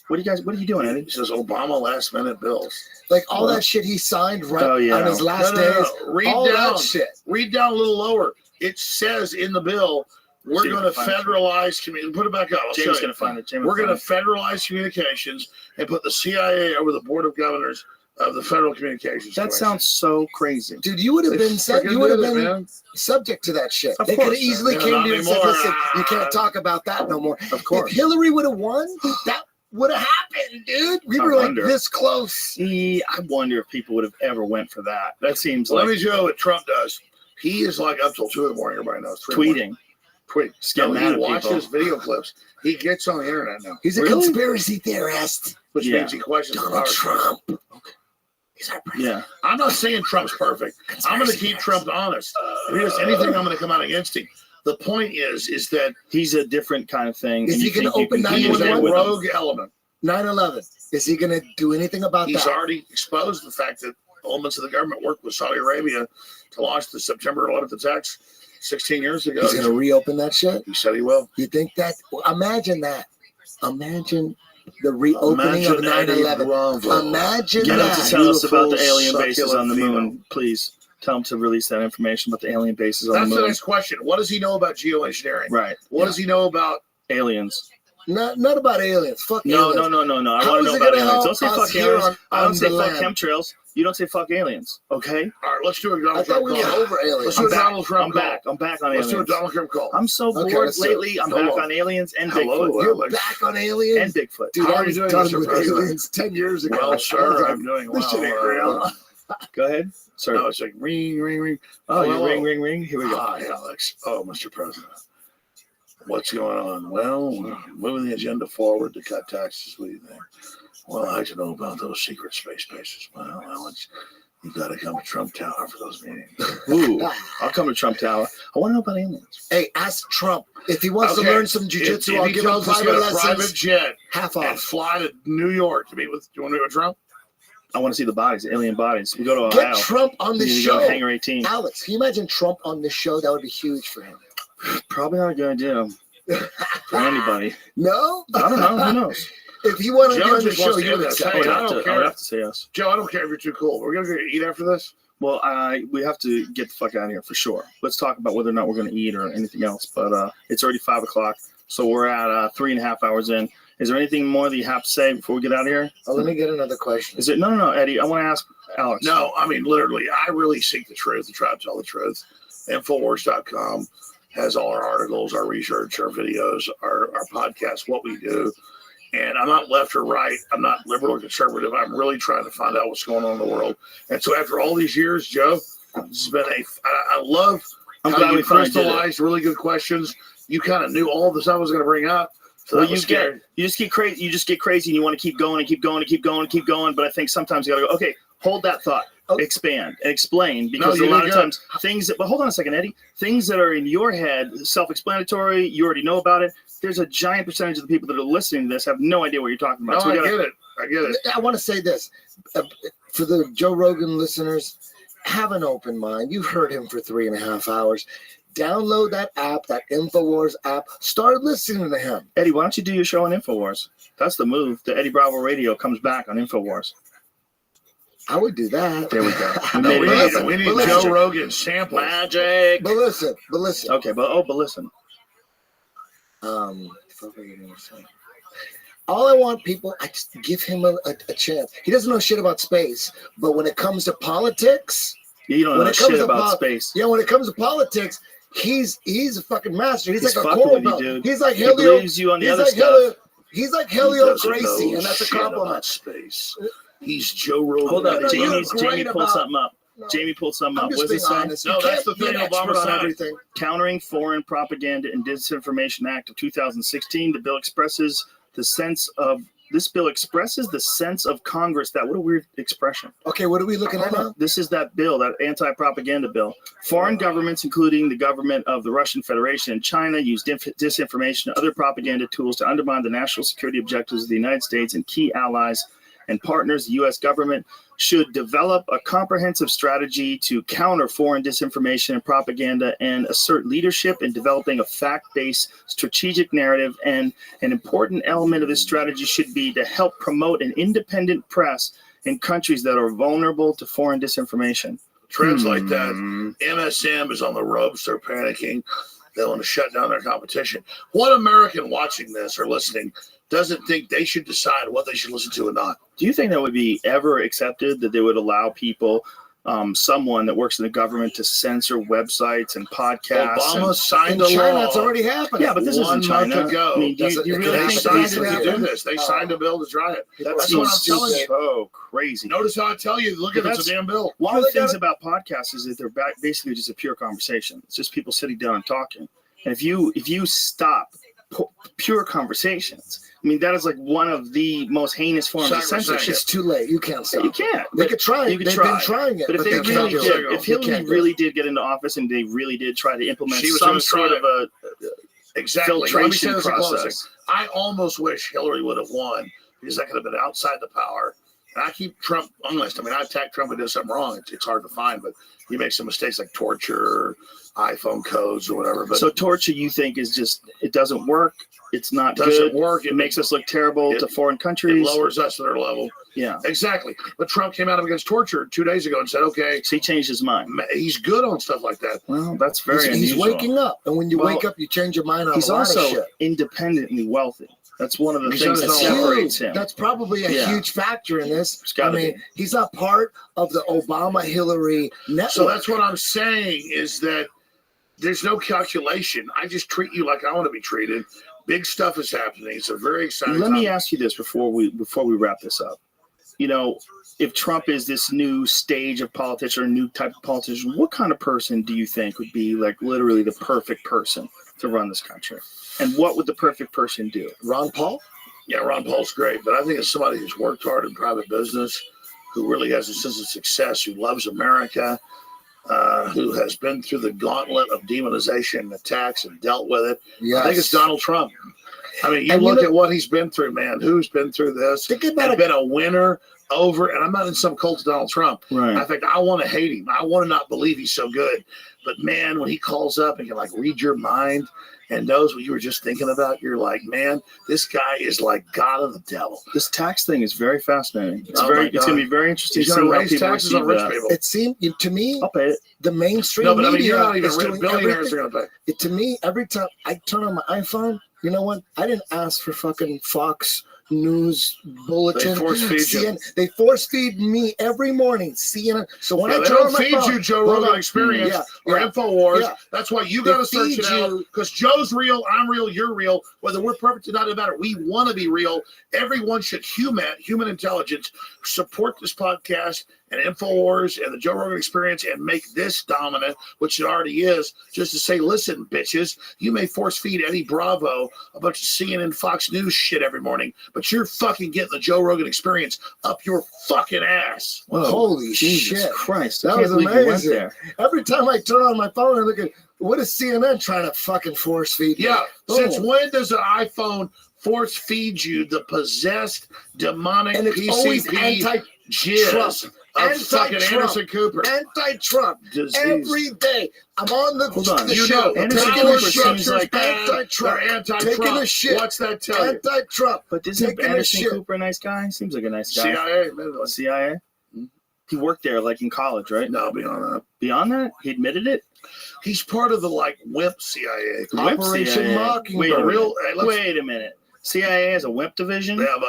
What are you doing, Eddie? He says Obama last minute bills. Like all that shit he signed right Oh, yeah. on his last No. days. Read all down. that shit. Read down a little lower. It says in the bill We're going to federalize put it back up. Jamie's going to find it. We're going to federalize communications and put the CIA over the Board of Governors of the Federal Communications That Commission. sounds so crazy. Dude, you would have been subject to that shit. Of They could have course. easily came to you and said, listen, you can't talk about that no more. Of course. If Hillary would have won, that would have happened, dude. We were like this close. See, I wonder if people would have ever went for that. That seems Let like me tell you what Trump does. He is like up till 2 in the morning. Everybody knows. 3 in the morning. tweeting. Just getting mad he at watches people. video clips. He gets on the internet now. He's a conspiracy theorist. Which means he questions Donald Trump. Yeah. I'm not saying Trump's perfect. I'm going to keep Trump honest. If he does anything, I'm going to come out against him. The point is that he's a different kind of thing. Is he going to open 911? He's a rogue element. 9/11. Is he going to do anything about He's that? already exposed the fact that elements of the government worked with Saudi Arabia to launch the September 11th attacks 16 years ago. He's going to reopen that shit? He said he will. You think that? Imagine that. Imagine the reopening of 9/11. Imagine Get that. him to tell us about the alien bases on the moon, please. Tell him to release that information about the alien bases on That's the the moon. next question. What does he know about geoengineering? Right. What does he know about aliens? Not about aliens. Fuck aliens. No. I How want is to it know about gonna aliens. help Don't say us fuck here aliens. I on don't say the fuck land? chemtrails. You don't say fuck aliens. Okay? All right, let's do a Donald I Trump thought we call. were over aliens. Let's do a Donald Trump I'm call. back. I'm back on Let's aliens. do a Donald Trump call. I'm so Okay, bored let's do it. lately. I'm back on aliens and Hello, Bigfoot. You're Alex. back on aliens? And Bigfoot. Dude, How I are you was doing, done Mr. with President? aliens 10 years ago. Well, sir, I'm doing well. This shit ain't real. Go ahead. Sir. No, it's like ring, ring, ring. Oh, you hello. ring, ring, ring. Here we go. Hi, Alex. Oh, Mr. President. What's going on? Well, we're moving the agenda forward to cut taxes. What do you think? Well, I'd like to know about those secret space bases. Well, Alex, you got to come to Trump Tower for those meetings. Ooh, I'll come to Trump Tower. I want to know about aliens. Hey, ask Trump. If he wants to Okay. learn some jujitsu, If I'll he give him tells us to private get a private lessons. jet Half and off. fly to New York to meet with. Do you want to meet with Trump? I want to see the bodies, the alien bodies. We go to Get Ohio. Trump on We this need to go show. to Hangar 18. Alex, can you imagine Trump on this show? That would be huge for him. Probably not a good idea for anybody. No? I don't know. Who knows? If he wanted to Joe be on the just show, wants to you do would this. accept Hey, it. I I don't would care. have to say yes. Joe, I don't care if you're too cool. We're going to go eat after this. Well, we have to get the fuck out of here for sure. Let's talk about whether or not we're going to eat or anything else. But it's already 5 o'clock, so we're at 3.5 hours in. Is there anything more that you have to say before we get out of here? Oh, let me get another question. Is it no, Eddie? I want to ask Alex. No, I mean, literally, I really seek the truth and try to tell the truth. Infowars.com has all our articles, our research, our videos, our podcasts, what we do. And I'm not left or right. I'm not liberal or conservative. I'm really trying to find out what's going on in the world. And so after all these years, Joe, it's been I love I'm how glad you we finally did it. crystallized really good questions. You kind of knew all the stuff I was going to bring up. So Well, that was scary. you just get crazy. You just get crazy, and you want to keep going and keep going and keep going and keep going. But I think sometimes you got to go. Okay, hold that thought. Expand and explain, because No, a you lot did of good. times things that, but hold on a second, Eddie, things that are in your head, self-explanatory, you already know about it. There's a giant percentage of the people that are listening to this have no idea what you're talking No, about. So we I gotta, get it. I get it. I want to say this. For the Joe Rogan listeners, have an open mind. You've heard him for 3.5 hours. Download that app, that InfoWars app. Start listening to him. Eddie, why don't you do your show on InfoWars? That's the move. The Eddie Bravo Radio comes back on InfoWars. I would do that. There we go. No, we Listen, need but Joe listen. Rogan sample. Magic. But listen. Okay, but listen. What were you gonna say? All I want people, I just give him a chance. He doesn't know shit about space, but when it comes to politics, You don't when know it comes shit to about space. Yeah, when it comes to politics, he's a fucking master. He's He's like a fucking coral with you, belt. dude. He's like He Helio. believes you on the he's other like stuff. He's like He Helio doesn't Gracie, know and that's a shit about compliment. space. He's Joe Rogan. Hold up, No, you're Jamie great pulled about- something up. No. Jamie pulled something I'm up. just What's it being say? honest. No, You that's can't the be an thing expert Obama on said. everything. Countering Foreign Propaganda and Disinformation Act of 2016. The bill expresses the sense of Congress that, what a weird expression. Okay, what are we looking at now? This is that bill, that anti-propaganda bill. Foreign governments, including the government of the Russian Federation and China, use disinformation and other propaganda tools to undermine the national security objectives of the United States and key allies and partners. The U.S. government should develop a comprehensive strategy to counter foreign disinformation and propaganda and assert leadership in developing a fact-based strategic narrative. And an important element of this strategy should be to help promote an independent press in countries that are vulnerable to foreign disinformation. Translate that. MSM is on the ropes. They're panicking. They want to shut down their competition. What American watching this or listening doesn't think they should decide what they should listen to or not? Do you think that would be ever accepted, that they would allow people, someone that works in the government, to censor websites and podcasts? Obama signed a China, law. It's already happened. Yeah, but this is in China. Month ago. I mean, do you really They think signed these it things to are do this. They signed a bill to try it. That That's what I'm seems telling you. so crazy. Notice how I tell you, look at it's a damn bill. One of the things about podcasts is that they're basically just a pure conversation. It's just people sitting down and talking. And if you stop pure conversations, I mean, that is like one of the most heinous forms of censorship. It's too late. You can't stop. You can't. They could try it. You could They've try. been trying it. But if they they really can't did, do it. if You Hillary can't do really did get into office and they really did try to implement She was some gonna sort try of a Exactly. Let me say filtration this in closing. process. I almost wish Hillary would have won because that could have been outside the power. And I keep Trump honest. I mean, I attack Trump when he does something wrong. It's hard to find, but he makes some mistakes like torture, iPhone codes, or whatever. But so torture, you think, is just, it doesn't work? It's not doesn't good. work. It makes us look terrible to foreign countries. It lowers us to their level. Yeah, exactly. But Trump came out against torture 2 days ago and said, okay. So he changed his mind. He's good on stuff like that. Well, that's very He's unusual. waking up. And when you wake up, you change your mind on he's a lot also of shit. independently wealthy. That's one of the He's things that huge. separates him. That's probably a huge factor in this. I gotta mean, be. he's not part of the Obama-Hillary network. So that's what I'm saying is that there's no calculation. I just treat you like I want to be treated. Big stuff is happening. It's a very exciting Let time. me ask you this before we wrap this up. You know, if Trump is this new stage of politician or new type of politician, what kind of person do you think would be like literally the perfect person to run this country? And what would the perfect person do? Ron Paul? Yeah, Ron Paul's great, but I think it's somebody who's worked hard in private business, who really has a sense of success, who loves America, who has been through the gauntlet of demonization and attacks and dealt with it. Yes. I think it's Donald Trump. I mean, you And look you know- at what he's been through, man. Who's been through this? Think about and it. been a winner over, and I'm not in some cult of Donald Trump. Right. In fact, I want to hate him. I want to not believe he's so good. But man, when he calls up and can like read your mind and knows what you were just thinking about, you're like, man, this guy is like God of the devil. This tax thing is very fascinating. It's Oh my it's going to be God. very interesting He's to see gonna how raise people taxes on receive rich that. people. It seemed to me, I'll pay it. the mainstream No, but I mean, media you're not even is rich. doing Billionaires everything. are going to pay. To me, every time I turn on my iPhone, you know what? I didn't ask for fucking Fox News Bulletin. They force feed you. CNN. They force feed me every morning. CNN. So when Yeah, I they turn don't on my feed phone, you Joe hold Rogan on. Experience or Yeah, InfoWars. yeah. That's why you They got to search feed it out you- because Joe's real, I'm real, you're real. Whether we're perfect or not, it doesn't matter. We want to be real. Everyone should human intelligence support this podcast and InfoWars and the Joe Rogan Experience and make this dominant, which it already is, just to say, listen, bitches, you may force feed Eddie Bravo a bunch of CNN, Fox News shit every morning, but you're fucking getting the Joe Rogan Experience up your fucking ass. Whoa, Holy Jesus shit. Christ. I That can't was believe you went amazing. there. Every time I turn on my phone, I look at what is CNN trying to fucking force feed me? Yeah. Since Boom. when does an iPhone force feed you the possessed demonic And it's always PCP jizz of fucking Anderson Cooper? Anti-Trump. Disease. Every day. I'm on the, Hold on. the You show. know, Anderson power Cooper structure's seems like bad. anti-Trump. They're anti-Trump. Taking a shit. What's that tell you? Anti-Trump. But isn't Taking a Anderson shit. Cooper a nice guy? Seems like a nice guy. CIA, admittedly. CIA? He worked there like in college, right? No, beyond that. Beyond that? He admitted it? He's part of the like WIMP CIA. Wimp Operation CIA. Mockingbird. Wait a Real- minute. hey, let's- Wait a minute. CIA has a WIMP division? They have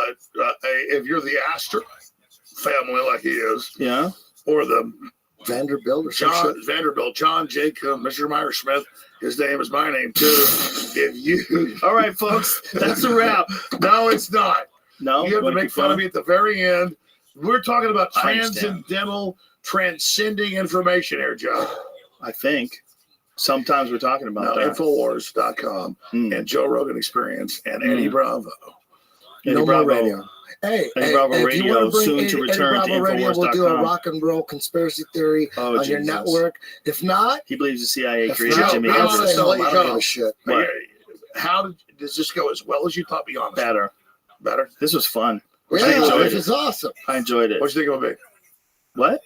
if you're the Astor family like he is, Yeah. or the Vanderbilt or some John shit. Vanderbilt, John Jacob, Mr. Meyer Smith. His name is my name too. If you, All right, folks. That's a wrap. no, it's not. No? You have to Wanna make keep fun of going? me at the very end. We're talking about I understand. transcendental, transcending information here, Joe. I think. Sometimes we're talking about Now, that. Infowars.com and Joe Rogan Experience and Eddie Bravo. Eddie No Bravo. more radio. Hey, Eddie hey, Bravo if you Radio, wanna bring soon to Eddie return to Bravo Radio, we'll do a Infowars.com. rock and roll conspiracy theory Oh, on your Jesus. network. If not, He believes the CIA if created not, Jimmy be I'll honest, Epstein. say no, let you I don't go. give a shit. What? How does this go as well as you thought? Be honest. Better. Better. This was fun. I Yeah, enjoyed this it. is awesome. I enjoyed it. What do you think it would be? What?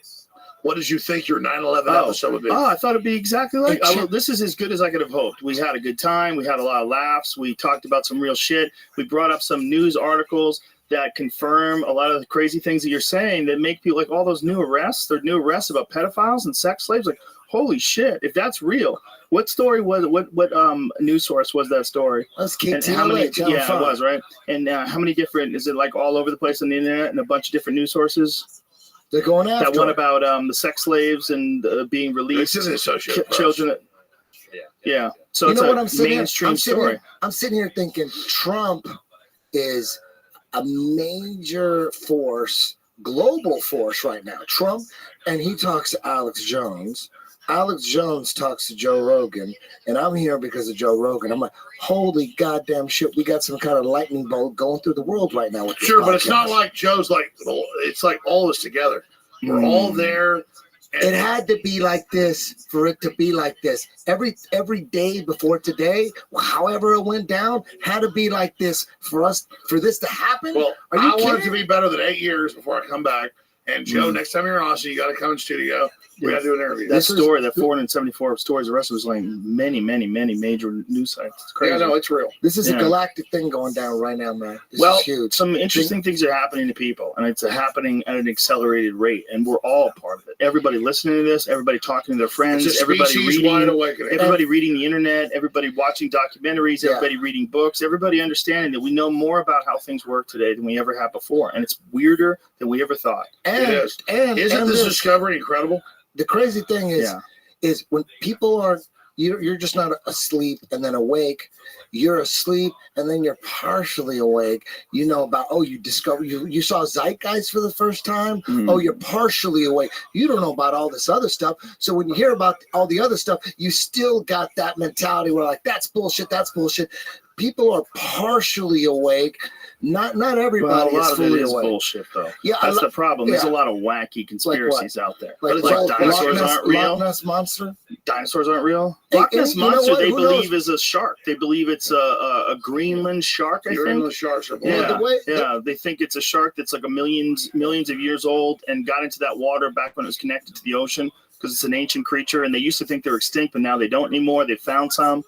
What did you think your 9/11 episode would be? Oh, I thought it'd be exactly like. This is as good as I could have hoped. We had a good time. We had a lot of laughs. We talked about some real shit. We brought up some news articles that confirm a lot of the crazy things that you're saying that make people like all those new arrests. They're new arrests about pedophiles and sex slaves. Like Holy shit! If that's real, what story was what news source was that story? That's And how many? KTLA. Yeah, it was right. And how many different? Is it like all over the place on the internet and a bunch of different news sources? They're going after that one it. about the sex slaves and being released. This is Associated Press. Children. Yeah. So You it's know a what I'm sitting mainstream here, story. I'm sitting here thinking Trump is a major force, global force right now. Trump, and he talks to Alex Jones. Alex Jones talks to Joe Rogan, and I'm here because of Joe Rogan. I'm like, holy goddamn shit, we got some kind of lightning bolt going through the world right now with this Sure, but it's podcast. not like Joe's like, it's like all of us together. We're all there. It had to be like this for it to be like this. Every day before today, however it went down, had to be like this for this to happen. Well, Are you I want it to kidding? be better than 8 years before I come back. And Joe, next time you're in Austin, you got to come in studio. We got to do an interview. That story, that 474 stories, the rest was like many major news sites. It's crazy. Yeah, no, it's real. This is Yeah. a galactic thing going down right now, man. This Well, is huge. some interesting things are happening to people, and it's happening at an accelerated rate, and we're all part of it. Everybody listening to this, everybody talking to their friends, It's a everybody species-wide reading, awakening. everybody reading the internet, everybody watching documentaries, Yeah. everybody reading books, everybody understanding that we know more about how things work today than we ever have before, and it's weirder than we ever thought. And, It is. and Isn't and this discovery incredible? the crazy thing is when people are you're just not asleep and then awake. You're asleep and then you're partially awake. You know about you saw Zeitgeist for the first time. Oh, you're partially awake. You don't know about all this other stuff. So when you hear about all the other stuff, you still got that mentality where like that's bullshit. That's bullshit. People are partially awake. Not everybody Well, a lot is of it fully is awake. bullshit, though. Yeah, That's the problem. There's yeah. a lot of wacky conspiracies out there. Like dinosaurs aren't real. Loch Ness Monster. Dinosaurs aren't real. Hey, Loch Ness you know Monster, what? they Who believe knows? is a shark. They believe it's a Greenland shark, I think. Greenland sharks are Yeah, the way- they think it's a shark that's like millions of years old and got into that water back when it was connected to the ocean because it's an ancient creature. And they used to think they're extinct, but now they don't anymore. They found some.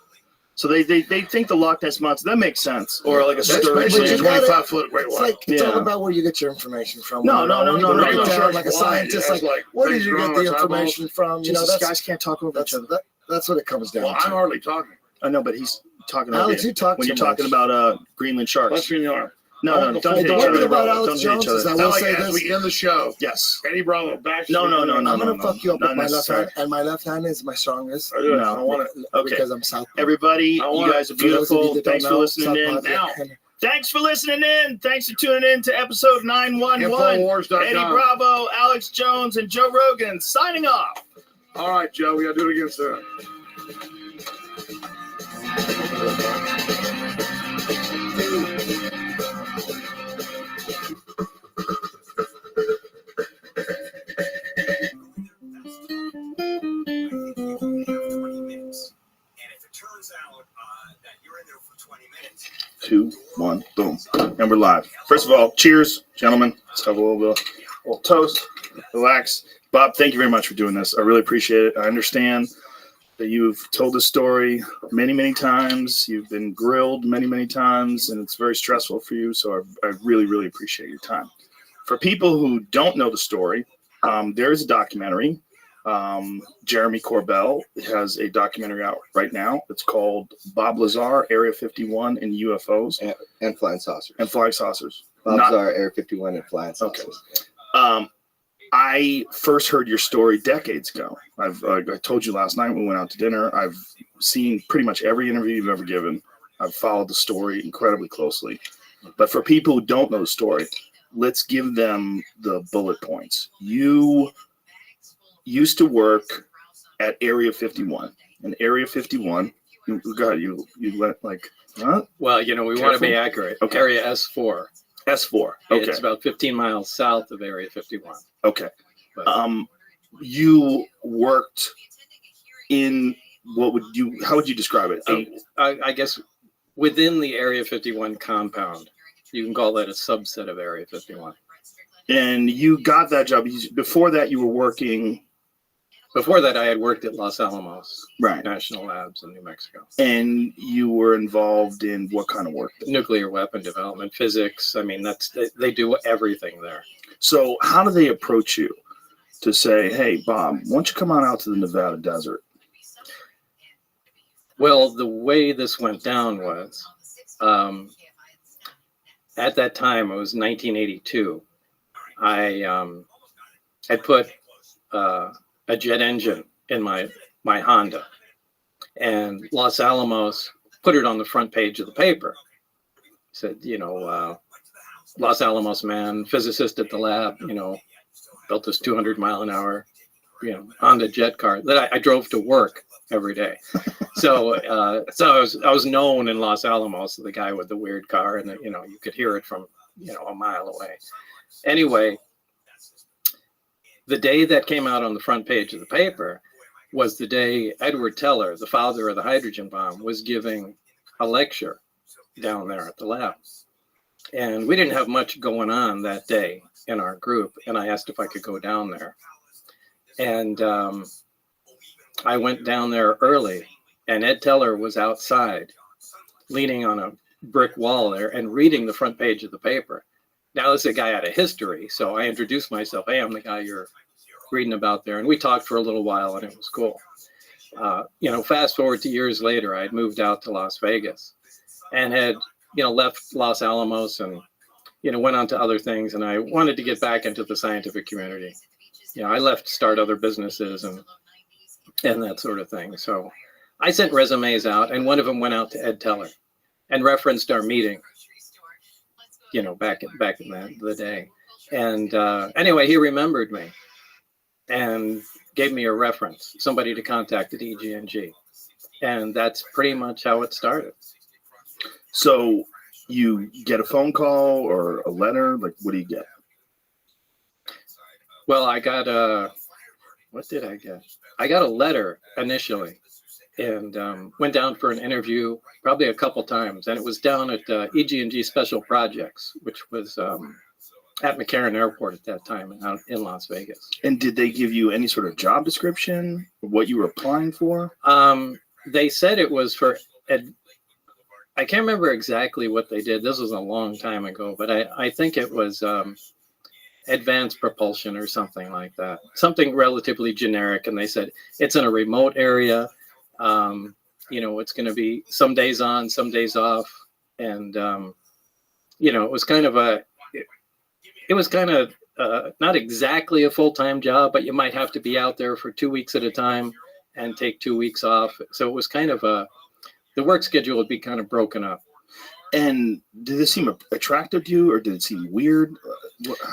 So they think the Loch Ness Monster, that makes sense. Or like a That's sturgeon. basically 25-foot great It's white. like it's all Yeah. about where you get your information from. No, You know, no, when no, you no, break no, it no, down like a sharks scientist, fly. like It's where did things you growing get the on top of information from? You know, Jesus, that's guys can't talk over each other. that's what it comes down Well, to. I'm hardly talking. I know, but he's talking over Alex, you. you talk when too you're talking much. about Greenland sharks. Let's be in the arm. No, I want the don't full hit each One other. thing about Don't Alex hit each Jones is other. I Now, will like, say as this. we end the show, Yes. Eddie Bravo back. No. I'm gonna fuck you up Not with my left necessary. hand, and my left hand is my strongest. I do it. No. I want it. Okay. Because I'm South. Everybody, I you want guys are For those of you beautiful. that don't Thanks for know, listening in. Southpaw- Thanks for listening in. Thanks for tuning in to episode 911. Infowars.com. Eddie Bravo, Alex Jones, and Joe Rogan signing off. All right, Joe, we got to do it again soon. Two, one, boom. And we're live. First of all, cheers, gentlemen. Let's have a little toast. Relax. Bob, thank you very much for doing this. I really appreciate it. I understand that you've told this story many times. You've been grilled many times, and it's very stressful for you. So I really appreciate your time. For people who don't know the story, there's a documentary. Jeremy Corbell has a documentary out right now. It's called Bob Lazar, Area 51 and UFOs. And flying saucers. And flying saucers. Bob Lazar, Area 51 and flying saucers. Okay. I first heard your story decades ago. I told you last night when we went out to dinner. I've seen pretty much every interview you've ever given. I've followed the story incredibly closely. But for people who don't know the story, let's give them the bullet points. You used to work at Area 51. And Area 51, you let like, huh? Well, we want to be accurate. Okay. Area S4. S4. Okay. It's about 15 miles south of Area 51. Okay. You worked in how would you describe it? I guess within the Area 51 compound, you can call that a subset of Area 51. And you got that job. Before that, you were working. Before that, I had worked at Los Alamos Right. National Labs in New Mexico. And you were involved in what kind of work? Nuclear weapon development, physics. I mean, they do everything there. So how do they approach you? to say, hey, Bob, why don't you come on out to the Nevada desert? Well, the way this went down was, at that time, it was 1982. I had put a jet engine in my Honda, and Los Alamos put it on the front page of the paper. Said, Los Alamos man, physicist at the lab, built this 200-mile-an-hour, Honda jet car that I drove to work every day. So I was known in Los Alamos, the guy with the weird car, and you could hear it from a mile away. Anyway, the day that came out on the front page of the paper was the day Edward Teller, the father of the hydrogen bomb, was giving a lecture down there at the lab. And we didn't have much going on that day in our group, and I asked if I could go down there. And I went down there early, and Ed Teller was outside, leaning on a brick wall there and reading the front page of the paper. Now, this is a guy out of history, so I introduced myself. Hey, I'm the guy you're reading about there. And we talked for a little while, and it was cool. Fast forward to years later, I had moved out to Las Vegas and had, left Los Alamos and, went on to other things. And I wanted to get back into the scientific community. I left to start other businesses and that sort of thing. So I sent resumes out, and one of them went out to Ed Teller and referenced our meeting, back in the day. And anyway, he remembered me and gave me a reference, somebody to contact at EG&G. And that's pretty much how it started. So you get a phone call or a letter? Like, what do you get? Well, I got what did I get? I got a letter initially, and went down for an interview probably a couple times. And it was down at EG&G Special Projects, which was at McCarran Airport at that time out in Las Vegas. And did they give you any sort of job description, what you were applying for? They said it was for I can't remember exactly what they did. This was a long time ago, but I think it was advanced propulsion or something like that. Something relatively generic. And they said it's in a remote area. It's going to be some days on, some days off. And, it was kind of not exactly a full-time job, but you might have to be out there for 2 weeks at a time and take 2 weeks off. So it was kind of the work schedule would be kind of broken up. And did this seem attractive to you, or did it seem weird?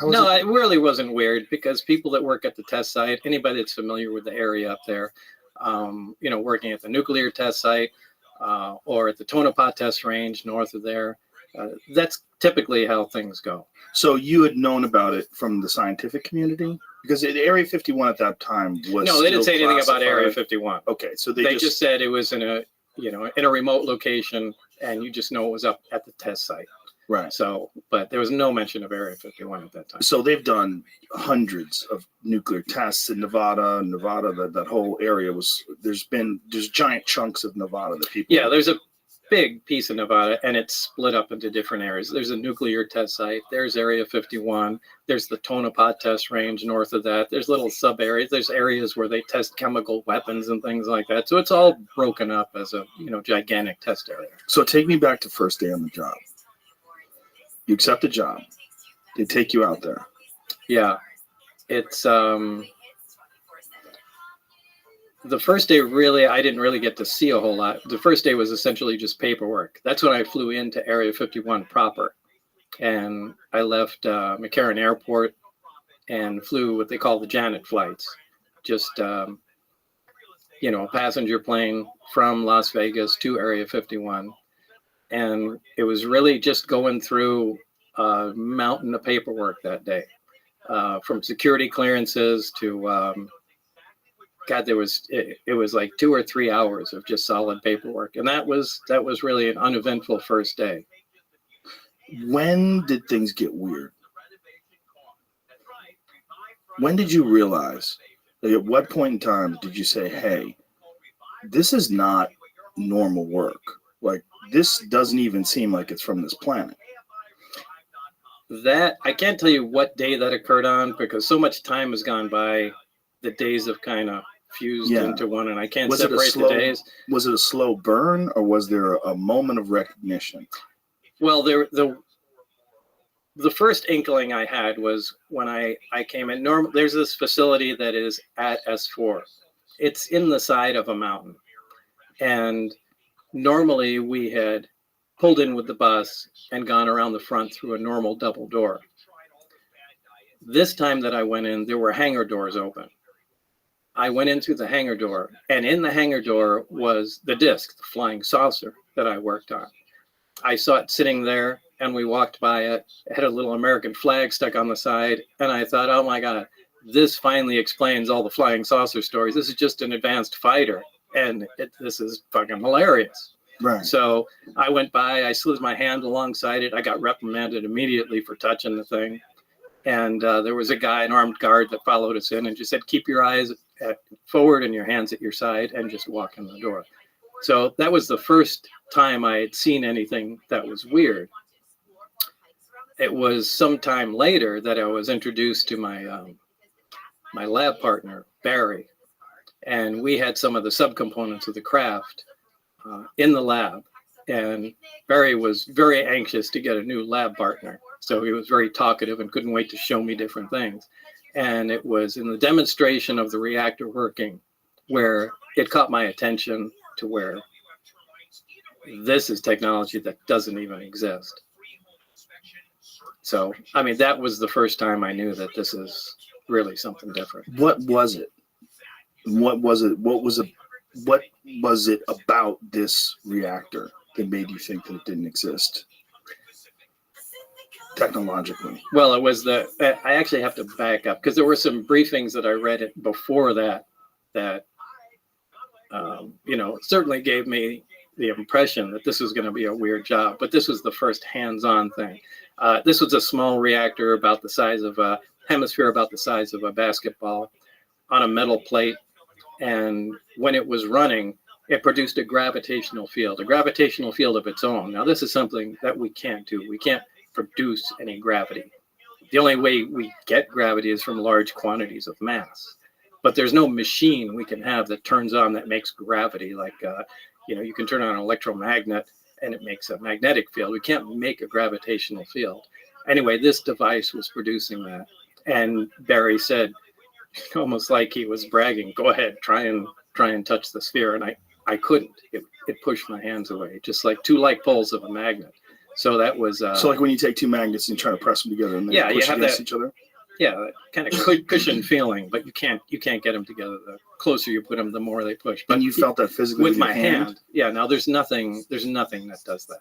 No, it really wasn't weird, because people that work at the test site, anybody that's familiar with the area up there, working at the nuclear test site or at the Tonopah test range north of there, that's typically how things go. So you had known about it from the scientific community? Because Area 51 at that time was No, they didn't say anything classified. about Area 51. Okay, so they just said it was in a remote location, and you just know it was up at the test site. Right. So, but there was no mention of Area 51 at that time. So they've done hundreds of nuclear tests in Nevada. That whole area there's giant chunks of Nevada that people. Yeah, there's a big piece of Nevada, and it's split up into different areas. There's a nuclear test site. There's Area 51. There's the Tonopah test range north of that. There's little sub areas. There's areas where they test chemical weapons and things like that. So it's all broken up as a gigantic test area. So take me back to first day on the job. You accept the job. They take you out there. Yeah, it's the first day, really, I didn't really get to see a whole lot. The first day was essentially just paperwork. That's when I flew into Area 51 proper. And I left McCarran Airport and flew what they call the Janet flights. Just, a passenger plane from Las Vegas to Area 51. And it was really just going through a mountain of paperwork that day, from security clearances to... it was like 2 or 3 hours of just solid paperwork. And that was really an uneventful first day. When did things get weird? When did you realize, at what point in time did you say, hey, this is not normal work? Like, this doesn't even seem like it's from this planet. That I can't tell you what day that occurred on because so much time has gone by. The days have kind of fused into one, and I can't separate the days. Was it a slow burn, or was there a moment of recognition? Well, the first inkling I had was when I came in. There's this facility that is at S4. It's in the side of a mountain, and normally we had pulled in with the bus and gone around the front through a normal double door. This time that I went in, there were hangar doors open. I went in through the hangar door, and in the hangar door was the disc, the flying saucer that I worked on. I saw it sitting there, and we walked by it. It had a little American flag stuck on the side, and I thought, oh my God, this finally explains all the flying saucer stories. This is just an advanced fighter, and this is fucking hilarious. Right. So I went by, I slid my hand alongside it. I got reprimanded immediately for touching the thing. And there was a guy, an armed guard, that followed us in and just said, keep your eyes forward and your hands at your side and just walk in the door. So that was the first time I had seen anything that was weird. It was sometime later that I was introduced to my my lab partner, Barry. And we had some of the subcomponents of the craft in the lab. And Barry was very anxious to get a new lab partner. So he was very talkative and couldn't wait to show me different things. And it was in the demonstration of the reactor working where it caught my attention to where this is technology that doesn't even exist. So, I mean, that was the first time I knew that this is really something different. What was it? What was it? What was it about this reactor that made you think that it didn't exist technologically? Well, it was I actually have to back up because there were some briefings that I read before that certainly gave me the impression that this was going to be a weird job, but this was the first hands-on thing. This was a small reactor about the size of a hemisphere, about the size of a basketball on a metal plate. And when it was running, it produced a gravitational field of its own. Now, this is something that we can't do. We can't produce any gravity. The only way we get gravity is from large quantities of mass. But there's no machine we can have that turns on that makes gravity. Like, you can turn on an electromagnet and it makes a magnetic field. We can't make a gravitational field. Anyway, this device was producing that. And Barry said, almost like he was bragging, go ahead, try and touch the sphere. And I couldn't. It pushed my hands away, just like two like poles of a magnet. So that was so like when you take two magnets and you try to press them together and they push against each other. Yeah, that kind of cushion feeling, but you can't get them together. The closer you put them, the more they push. But and you felt that physically with my hand. Yeah. Now there's nothing that does that,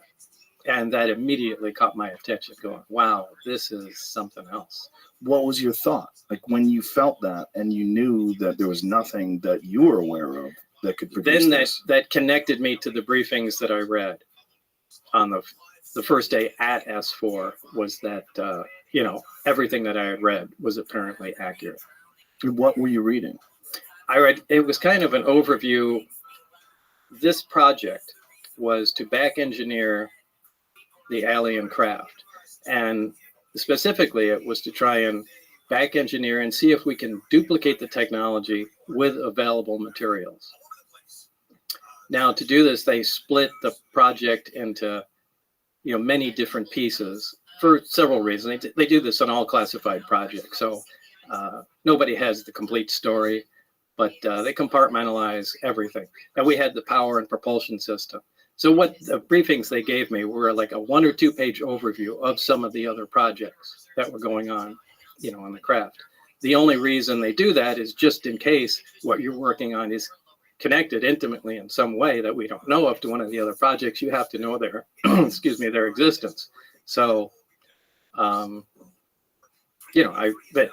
and that immediately caught my attention. Going, wow, this is something else. What was your thought? Like when you felt that and you knew that there was nothing that you were aware of that could produce then this? that connected me to the briefings that I read on the first day at S4 was that, everything that I had read was apparently accurate. What were you reading? It was kind of an overview. This project was to back engineer the alien craft. And specifically, it was to try and back engineer and see if we can duplicate the technology with available materials. Now, to do this, they split the project into, many different pieces for several reasons. They do this on all classified projects, so nobody has the complete story, but they compartmentalize everything. And we had the power and propulsion system. So what the briefings they gave me were like a 1 or 2 page overview of some of the other projects that were going on, on the craft. The only reason they do that is just in case what you're working on is connected intimately in some way that we don't know of to one of the other projects. You have to know their, their existence. So, again, they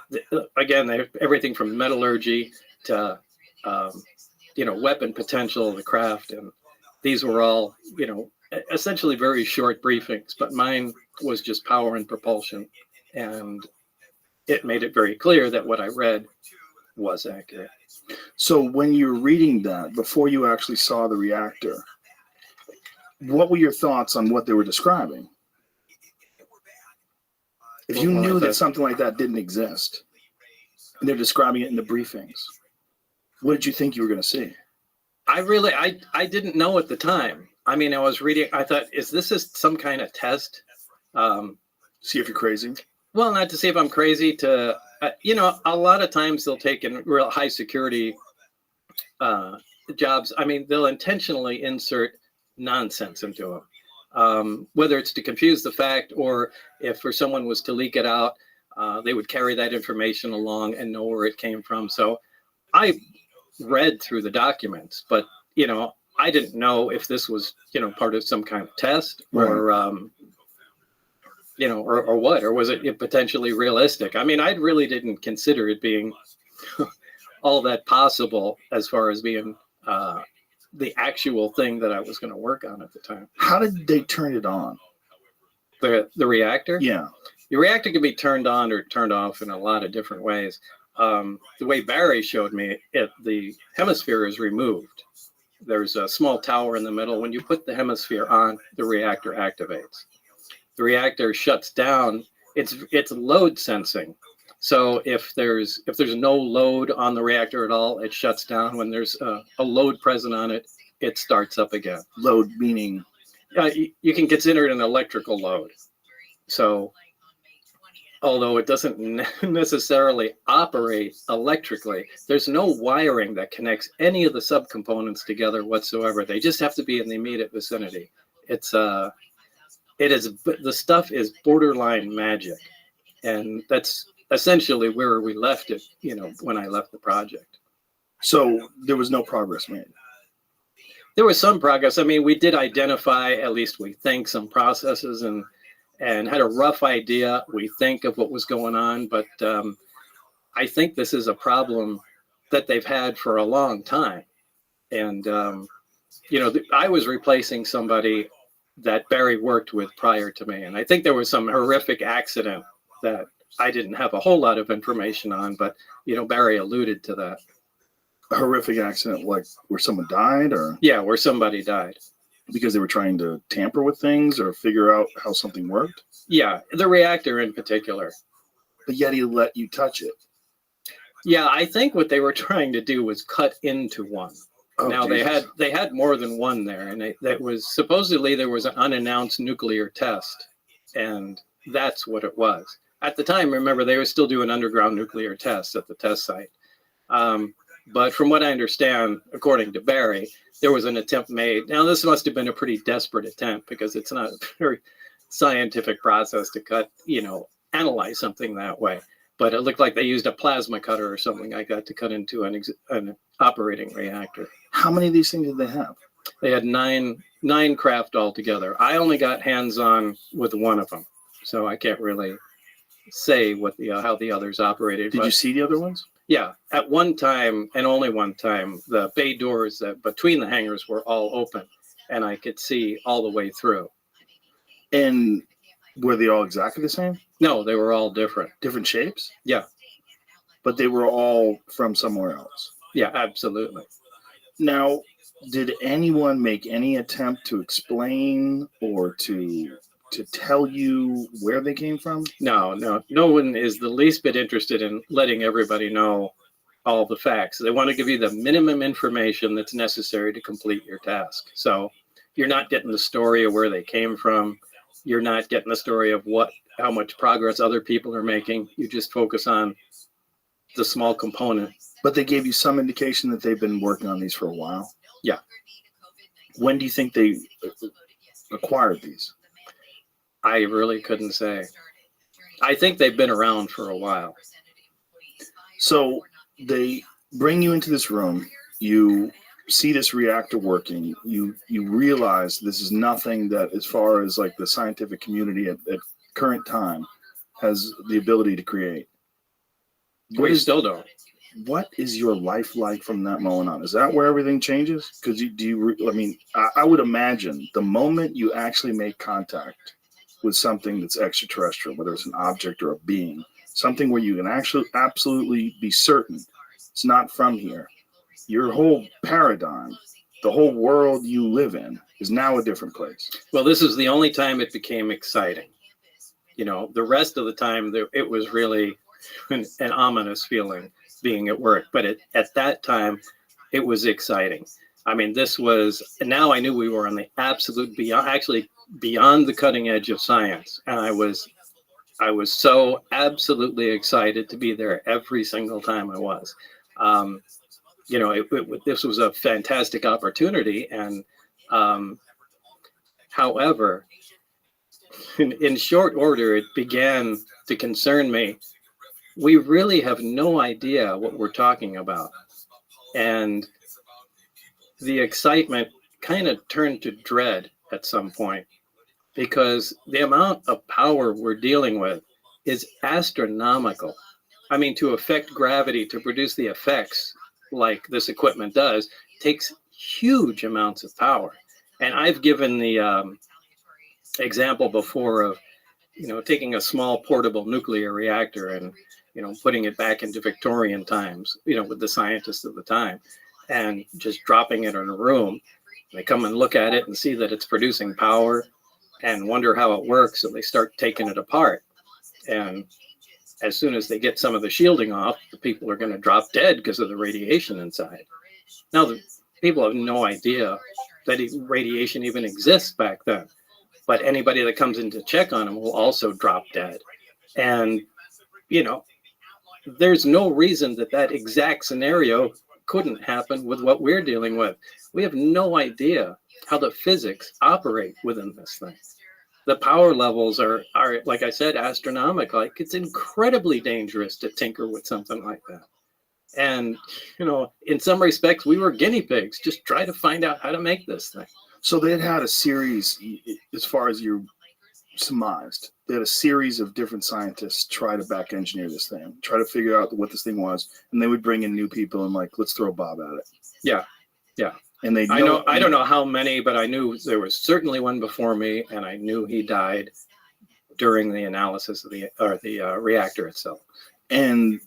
have everything from metallurgy to, weapon potential of the craft. And these were all, essentially very short briefings, but mine was just power and propulsion. And it made it very clear that what I read was accurate. So when you're reading that, before you actually saw the reactor, what were your thoughts on what they were describing? If you knew that something like that didn't exist, and they're describing it in the briefings, what did you think you were going to see? I didn't know at the time. I mean, I was reading, I thought, is this some kind of test? See if you're crazy? Well, not to see if I'm crazy, to, a lot of times they'll take in real high security jobs. I mean, they'll intentionally insert nonsense into them, whether it's to confuse the fact or if for someone was to leak it out, they would carry that information along and know where it came from. So I read through the documents, but, I didn't know if this was, part of some kind of test or, or what, or was it potentially realistic? I mean, I really didn't consider it being all that possible as far as being the actual thing that I was going to work on at the time. How did they turn it on? The reactor? Yeah. The reactor can be turned on or turned off in a lot of different ways. The way Barry showed me it, the hemisphere is removed. There's a small tower in the middle. When you put the hemisphere on, the reactor activates. The reactor shuts down. It's load sensing. So if there's no load on the reactor at all, it shuts down. When there's a load present on it, it starts up again. Load meaning? You can consider it an electrical load. So although it doesn't necessarily operate electrically, there's no wiring that connects any of the subcomponents together whatsoever. They just have to be in the immediate vicinity. The stuff is borderline magic. And that's essentially where we left it, when I left the project. So there was no progress made? There was some progress. I mean, we did identify, at least we think, some processes and had a rough idea, we think, of what was going on. But I think this is a problem that they've had for a long time. And, I was replacing somebody that Barry worked with prior to me. And I think there was some horrific accident that I didn't have a whole lot of information on, but, Barry alluded to that. A horrific accident, like where someone died, or? Yeah, where somebody died. Because they were trying to tamper with things or figure out how something worked? Yeah, the reactor in particular. But yet he let you touch it. Yeah, I think what they were trying to do was cut into one. Oh, now Jesus. they had more than one there, and that was supposedly there was an unannounced nuclear test, and that's what it was. At the time, remember, they were still doing underground nuclear tests at the test site. But from what I understand, according to Barry, there was an attempt made. Now, this must have been a pretty desperate attempt because it's not a very scientific process to analyze something that way. But it looked like they used a plasma cutter or something like that to cut into an operating reactor. How many of these things did they have? They had nine craft altogether. I only got hands-on with one of them, so I can't really say what how the others operated. Did you see the other ones? Yeah, at one time, and only one time, the bay doors that between the hangars were all open, and I could see all the way through. And were they all exactly the same? No, they were all different. Different shapes? Yeah. But they were all from somewhere else? Yeah, absolutely. Now, did anyone make any attempt to explain or to tell you where they came from? No one is the least bit interested in letting everybody know all the facts. They want to give you the minimum information that's necessary to complete your task. So you're not getting the story of where they came from. You're not getting the story of how much progress other people are making. You just focus on the small component. But they gave you some indication that they've been working on these for a while? Yeah. When do you think they acquired these? I really couldn't say. I think they've been around for a while. So they bring you into this room. You see this reactor working. You realize this is nothing that, as far as like the scientific community at current time, has the ability to create. We still don't. What is your life like from that moment on? Is that where everything changes? Because I would imagine the moment you actually make contact with something that's extraterrestrial, whether it's an object or a being, something where you can actually absolutely be certain it's not from here, your whole paradigm, the whole world you live in, is now a different place. Well, this is the only time it became exciting. You know, the rest of the time it was really an ominous feeling being at work. But at that time, it was exciting. I mean, now I knew we were on the absolute beyond the cutting edge of science. And I was so absolutely excited to be there every single time I was. You know, this was a fantastic opportunity. And however, in short order, it began to concern me. We really have no idea what we're talking about. And the excitement kind of turned to dread at some point, because the amount of power we're dealing with is astronomical. I mean, to affect gravity, to produce the effects like this equipment does, takes huge amounts of power. And I've given the example before of, you know, taking a small portable nuclear reactor and, you know, putting it back into Victorian times, you know, with the scientists of the time, and just dropping it in a room. They come and look at it and see that it's producing power and wonder how it works. So they start taking it apart. And as soon as they get some of the shielding off, the people are going to drop dead because of the radiation inside. Now, the people have no idea that radiation even exists back then. But anybody that comes in to check on them will also drop dead. And, you know, there's no reason that exact scenario couldn't happen with what we're dealing with. We have no idea how the physics operate within this thing. The power levels are, like I said, astronomical. Like, it's incredibly dangerous to tinker with something like that. And, you know, in some respects, we were guinea pigs, just try to find out how to make this thing. So they had a series, as far as you surmised, they had a series of different scientists try to back engineer this thing, try to figure out what this thing was, and they would bring in new people and like, let's throw Bob at it. Yeah, yeah. And I don't know how many, but I knew there was certainly one before me, and I knew he died during the analysis of the reactor itself. And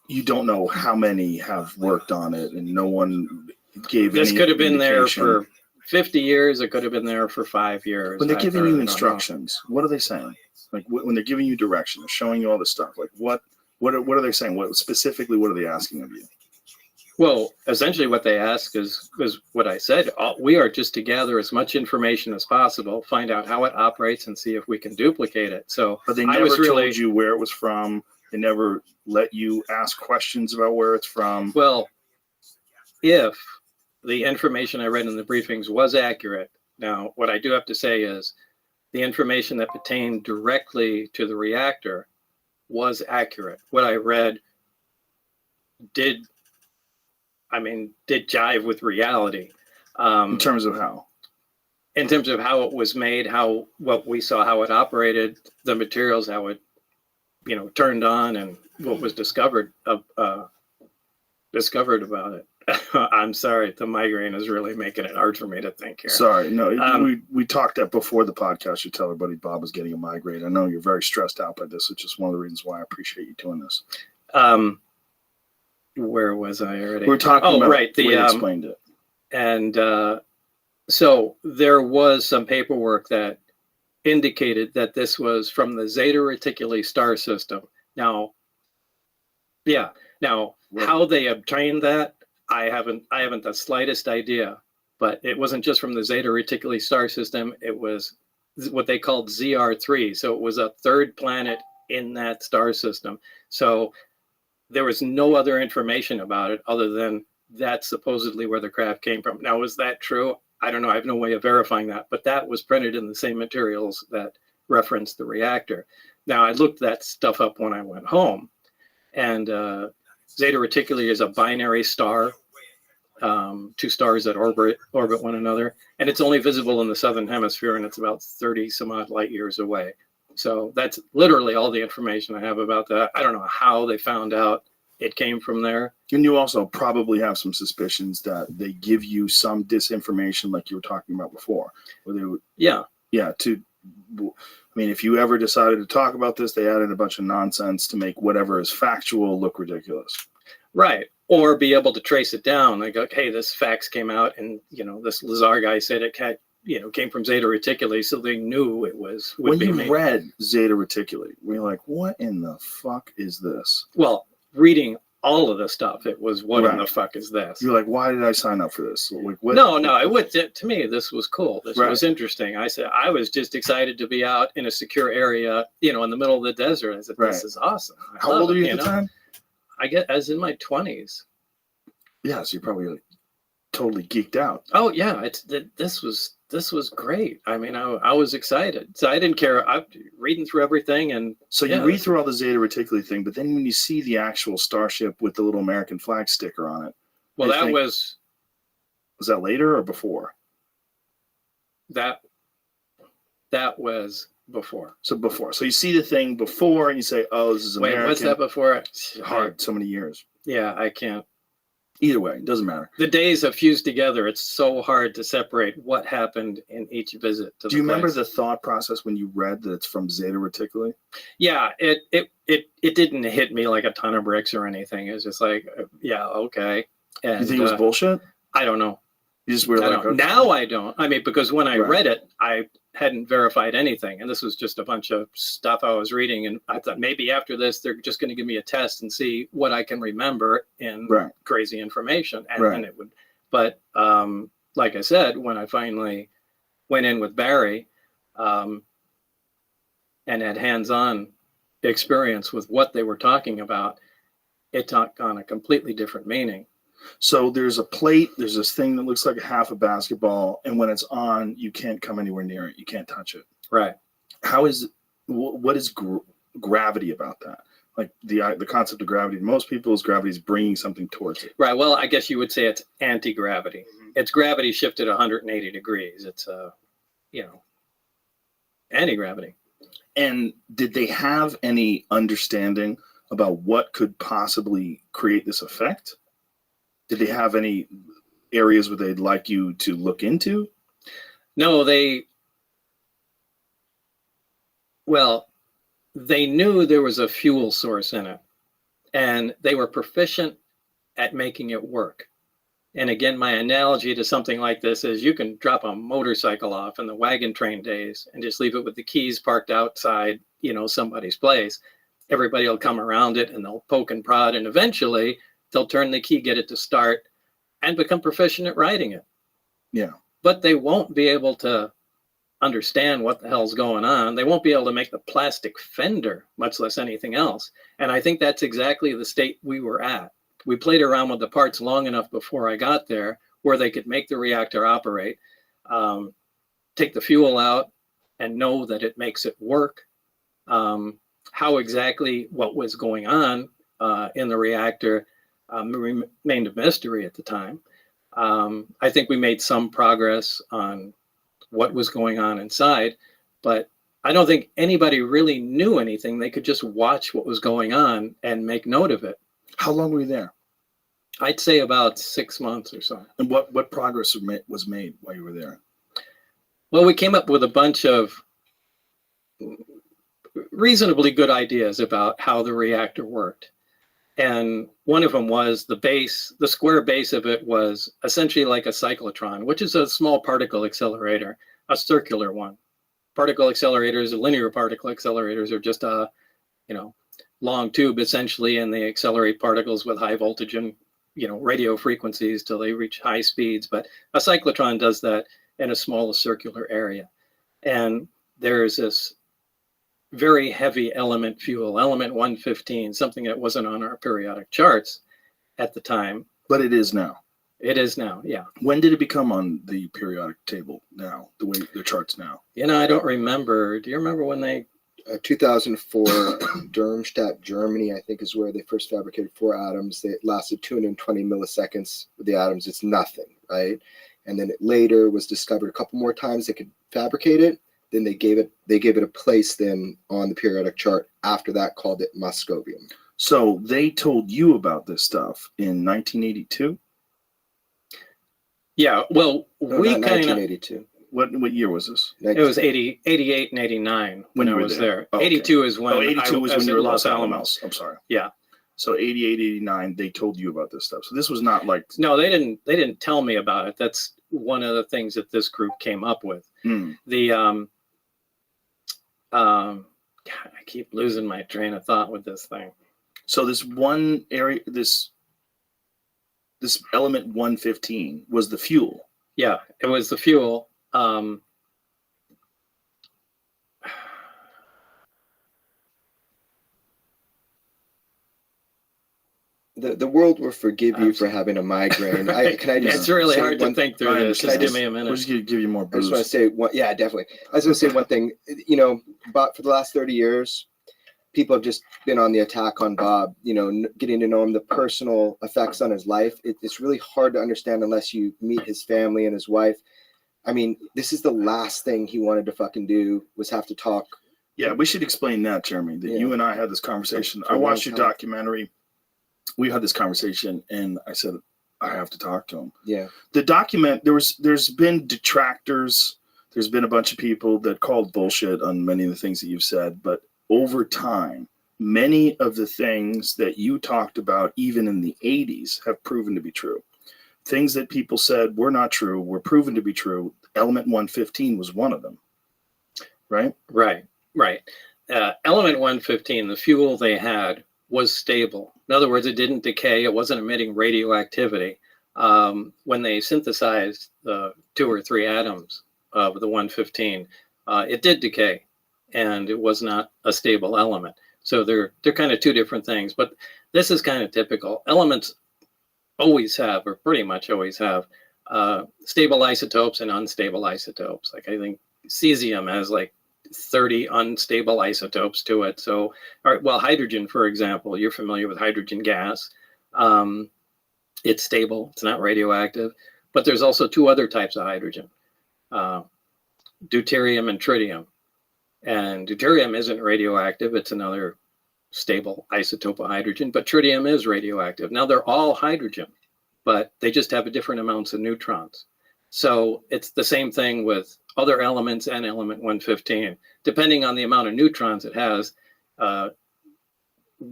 you don't know how many have worked on it, and no one gave. This any could have been there indication. for 50 years. It could have been there for 5 years. When they're giving you instructions, what are they saying? Like when they're giving you direction, they're showing you all this stuff. Like what are they saying? What specifically? What are they asking of you? Well, essentially what they ask is what I said. We are just to gather as much information as possible, find out how it operates, and see if we can duplicate it. So, but they never told you where it was from. They never let you ask questions about where it's from. Well, if the information I read in the briefings was accurate, now what I do have to say is the information that pertained directly to the reactor was accurate. What I read did jive with reality. In terms of how? In terms of how it was made, what we saw, how it operated, the materials, how it, you know, turned on, and what was discovered about it. I'm sorry, the migraine is really making it hard for me to think here. Sorry, no, we talked that before the podcast. You tell everybody Bob is getting a migraine. I know you're very stressed out by this, which is one of the reasons why I appreciate you doing this. Where was I already? We're talking about right, the way you explained it. And so there was some paperwork that indicated that this was from the Zeta Reticuli star system. Now, how they obtained that, I haven't the slightest idea. But it wasn't just from the Zeta Reticuli star system. It was what they called ZR3. So it was a third planet in that star system. So there was no other information about it other than that's supposedly where the craft came from. Now, is that true? I don't know. I have no way of verifying that, but that was printed in the same materials that referenced the reactor. Now, I looked that stuff up when I went home, and Zeta Reticuli is a binary star, two stars that orbit one another, and it's only visible in the southern hemisphere, and it's about 30 some odd light years away. So that's literally all the information I have about that. I don't know how they found out it came from there. And you also probably have some suspicions that they give you some disinformation like you were talking about before. Where they would, if you ever decided to talk about this, they added a bunch of nonsense to make whatever is factual look ridiculous. Right. Or be able to trace it down. Like, hey, this fax came out and, you know, this Lazar guy said it came from Zeta Reticuli, so they knew it would When be you me. read Zeta Reticuli, were you like, what in the fuck is this? Well, reading all of the stuff, it was, what in Right. the fuck is this? You're like, why did I sign up for this? Like, what? No, it would, to me, this was cool. This Right. was interesting. I said, I was just excited to be out in a secure area, in the middle of the desert. I said, Right. this is awesome. I How love old are it, you at the time? I was in my 20s. Yeah, so you're probably like totally geeked out. Oh yeah, this was great. I mean, I was excited. So I didn't care. I'm reading through everything, and So you read through all the Zeta Reticuli thing, but then when you see the actual starship with the little American flag sticker on it, well, I think- was that later or before? That was before. So before. So you see the thing before, and you say, "Oh, this is American." Wait, what's that before? Hard. So many years. Yeah, I can't. Either way, it doesn't matter. The days have fused together. It's so hard to separate what happened in each visit to Do you the remember place. the thought process when you read that it's from Zeta Reticuli? Yeah, it didn't hit me like a ton of bricks or anything. It was just like, yeah, okay. And, You think it was bullshit? I don't know. You just were I like, don't. okay. Now I don't. I mean, because when I Right. read it, I hadn't verified anything, and this was just a bunch of stuff I was reading, and I thought maybe after this they're just going to give me a test and see what I can remember in Right. crazy information, and, Right. and it would. But like I said, when I finally went in with Barry, and had hands-on experience with what they were talking about, it took on a completely different meaning. So there's a plate, there's this thing that looks like a half a basketball, and when it's on, you can't come anywhere near it. You can't touch it. Right. How is, what is gravity about that? Like the concept of gravity, most people is gravity is bringing something towards it. Right. Well, I guess you would say it's anti-gravity. It's gravity shifted 180 degrees. It's anti-gravity. And did they have any understanding about what could possibly create this effect? Did they have any areas where they'd like you to look into? No, they knew there was a fuel source in it, and they were proficient at making it work. And again, my analogy to something like this is you can drop a motorcycle off in the wagon train days and just leave it with the keys parked outside, somebody's place. Everybody will come around it and they'll poke and prod, and eventually they'll turn the key, get it to start, and become proficient at riding it. Yeah. But they won't be able to understand what the hell's going on. They won't be able to make the plastic fender, much less anything else. And I think that's exactly the state we were at. We played around with the parts long enough before I got there where they could make the reactor operate, take the fuel out, and know that it makes it work. How exactly what was going on in the reactor remained a mystery at the time. I think we made some progress on what was going on inside, but I don't think anybody really knew anything. They could just watch what was going on and make note of it. How long were you there? I'd say about 6 months or so. And what progress was made while you were there? Well, we came up with a bunch of reasonably good ideas about how the reactor worked. And one of them was the square base of it was essentially like a cyclotron, which is a small particle accelerator, a circular one. Particle accelerators, linear particle accelerators, are just a, long tube essentially, and they accelerate particles with high voltage and, radio frequencies till they reach high speeds. But a cyclotron does that in a small circular area. And there's this very heavy element fuel, element 115, something that wasn't on our periodic charts at the time. But it is now. It is now, yeah. When did it become on the periodic table now, the way the charts now? I don't remember. Do you remember when they... 2004, Darmstadt, Germany, I think is where they first fabricated 4 atoms. They lasted 220 milliseconds with the atoms. It's nothing, right? And then it later was discovered a couple more times they could fabricate it. Then they gave it a place then on the periodic chart after that, called it Moscovium. So they told you about this stuff in 1982? Yeah, well, No, we not kind of... 1982. What year was this? It was 88 and 89 when I you were was there. Oh, okay. 82 is when 82 was I when you were at at Los Alamos. I'm sorry. Yeah. So 88, 89, they told you about this stuff. So this was not like... No, they didn't tell me about it. one of the things that this group came up with. Mm. God, I keep losing my train of thought with this thing. So this one area, this element 115 was the fuel. Yeah, it was the fuel. The world will forgive you for having a migraine. It's really hard to think through this. Just give me a minute. We'll just give you more booze. I just want to say one. Yeah, definitely. I was going to say one thing. You know, but for the last 30 years, people have just been on the attack on Bob. You know, getting to know him, the personal effects on his life. It's really hard to understand unless you meet his family and his wife. I mean, this is the last thing he wanted to fucking do was have to talk. Yeah, we should explain that, Jeremy. That you and I had this conversation. I watched your documentary. We had this conversation, and I said, I have to talk to him. Yeah. The document, there's been detractors. There's been a bunch of people that called bullshit on many of the things that you've said. But over time, many of the things that you talked about, even in the 80s, have proven to be true. Things that people said were not true were proven to be true. Element 115 was one of them. Right? Right. Element 115, the fuel they had, was stable. In other words, it didn't decay. It wasn't emitting radioactivity. When they synthesized the 2 or 3 atoms of the 115, it did decay, and it was not a stable element. So they're kind of 2 different things. But this is kind of typical. Elements always have, or pretty much always have, stable isotopes and unstable isotopes. Like I think cesium has like 30 unstable isotopes to it. So, hydrogen, for example, you're familiar with hydrogen gas. It's stable. It's not radioactive. But there's also 2 other types of hydrogen, deuterium and tritium. And deuterium isn't radioactive. It's another stable isotope of hydrogen. But tritium is radioactive. Now, they're all hydrogen, but they just have different amounts of neutrons. So it's the same thing with other elements and element 115. Depending on the amount of neutrons it has,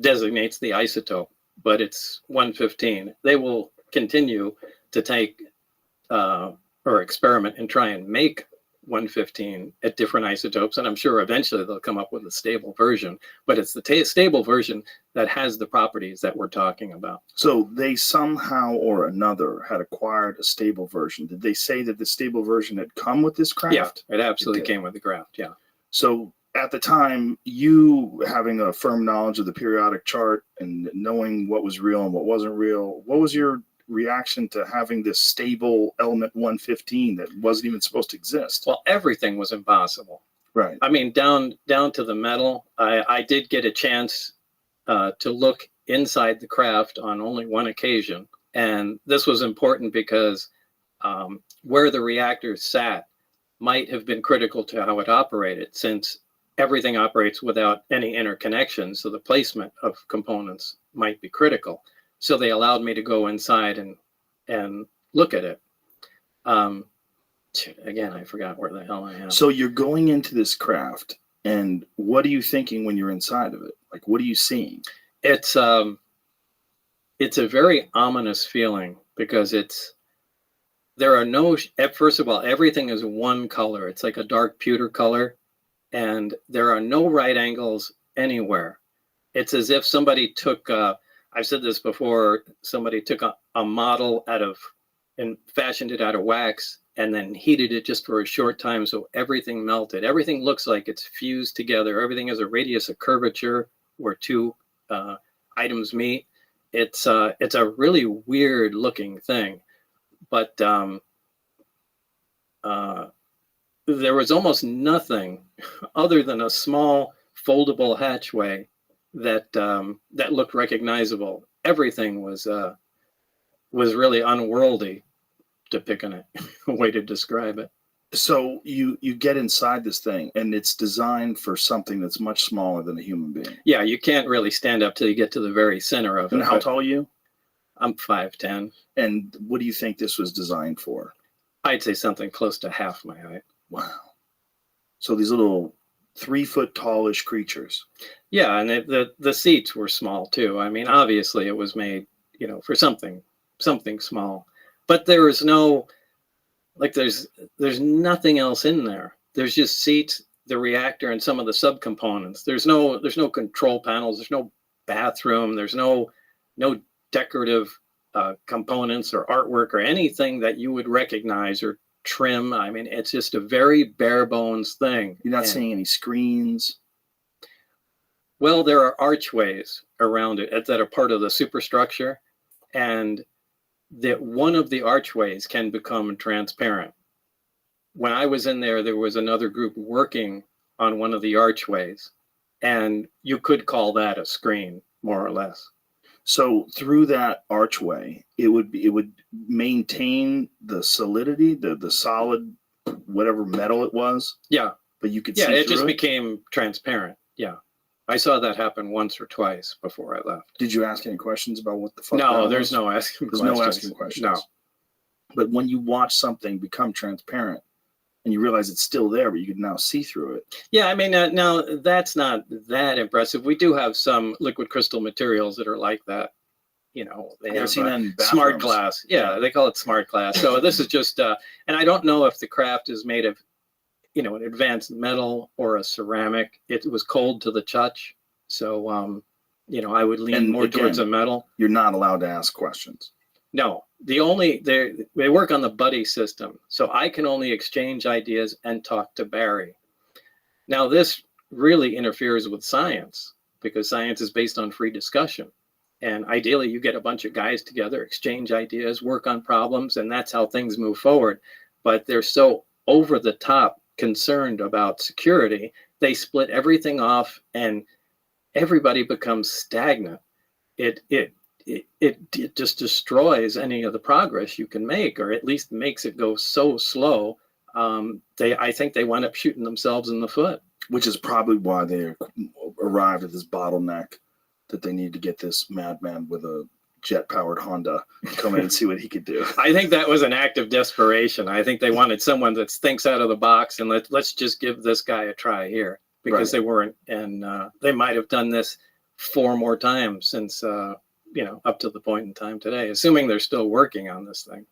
designates the isotope, but it's 115. They will continue to take or experiment and try and make 115 at different isotopes, and I'm sure eventually they'll come up with a stable version, but it's the stable version that has the properties that we're talking about. So they somehow or another had acquired a stable version. Did they say that the stable version had come with this craft? Yeah, it absolutely came with the craft, yeah. So at the time, you having a firm knowledge of the periodic chart and knowing what was real and what wasn't real, what was your reaction to having this stable element 115 that wasn't even supposed to exist? Well, everything was impossible. Right. I mean, down to the metal. I did get a chance to look inside the craft on only one occasion. And this was important because where the reactor sat might have been critical to how it operated, since everything operates without any interconnection. So the placement of components might be critical. So they allowed me to go inside and look at it. Again, I forgot where the hell I am. So you're going into this craft, and what are you thinking when you're inside of it? Like, what are you seeing? It's a very ominous feeling because there are no, first of all, everything is one color. It's like a dark pewter color, and there are no right angles anywhere. It's as if somebody took, I've said this before, somebody took a model and fashioned it out of wax and then heated it just for a short time so everything melted. Everything looks like it's fused together. Everything has a radius of curvature where 2 items meet. It's a really weird looking thing, but there was almost nothing other than a small foldable hatchway that looked recognizable. Everything was really unworldly, to pick a way to describe it. So you get inside this thing, and it's designed for something that's much smaller than a human being. Yeah, you can't really stand up till you get to the very center of it. And how tall are you? I'm 5'10". And what do you think this was designed for? I'd say something close to half my height. Wow. So these little 3-foot tallish creatures. Yeah, and the seats were small too. I mean, obviously it was made, for something small. But there was no Like there's nothing else in there. There's just seats, the reactor, and some of the subcomponents. There's no control panels. There's no bathroom. There's no decorative components or artwork or anything that you would recognize or trim. I mean, it's just a very bare bones thing. You're not seeing any screens. Well, there are archways around it that are part of the superstructure, and that one of the archways can become transparent. When I was in there, there was another group working on one of the archways, and you could call that a screen, more or less. So through that archway, it would maintain the solidity, the solid, whatever metal it was. Yeah. But you could see it through just became transparent. Yeah. I saw that happen once or twice before I left. Did you ask any questions about what the fuck? No, there's no asking questions. There's no asking questions. No. But when you watch something become transparent and you realize it's still there, but you can now see through it. Yeah, I mean, now that's not that impressive. We do have some liquid crystal materials that are like that. You know, they have smart glass. Yeah, they call it smart glass. So this is just, and I don't know if the craft is made of, you know, an advanced metal or a ceramic. It was cold to the touch. So, you know, I would lean more towards a metal. You're not allowed to ask questions. No, they work on the buddy system. So I can only exchange ideas and talk to Barry. Now, this really interferes with science because science is based on free discussion. And ideally, you get a bunch of guys together, exchange ideas, work on problems, and that's how things move forward. But they're so over the top concerned about security, they split everything off and everybody becomes stagnant. It just destroys any of the progress you can make, or at least makes it go so slow. I think they wind up shooting themselves in the foot. Which is probably why they arrived at this bottleneck that they need to get this madman with a jet-powered Honda come in and see what he could do. I think that was an act of desperation. I think they wanted someone that thinks out of the box and let's just give this guy a try here, because they weren't, and they might have done this 4 more times since, you know, up to the point in time today, assuming they're still working on this thing.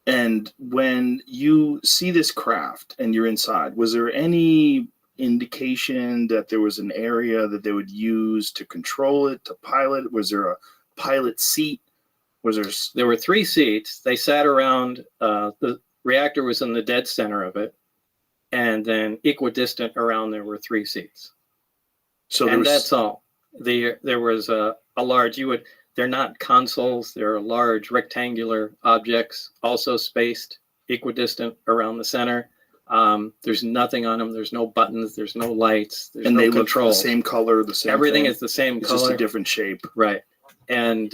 And when you see this craft and you're inside, was there any indication that there was an area that they would use to control it, to pilot? Was there a pilot seat? There were 3 seats. They sat around, the reactor was in the dead center of it, and then equidistant around there were 3 seats. So that's all. There was a large, they're not consoles, they're large rectangular objects, also spaced equidistant around the center. There's nothing on them. There's no buttons. There's no lights. There's no control. Look the same color, the same Everything thing. is the same It's color. just a different shape. Right. And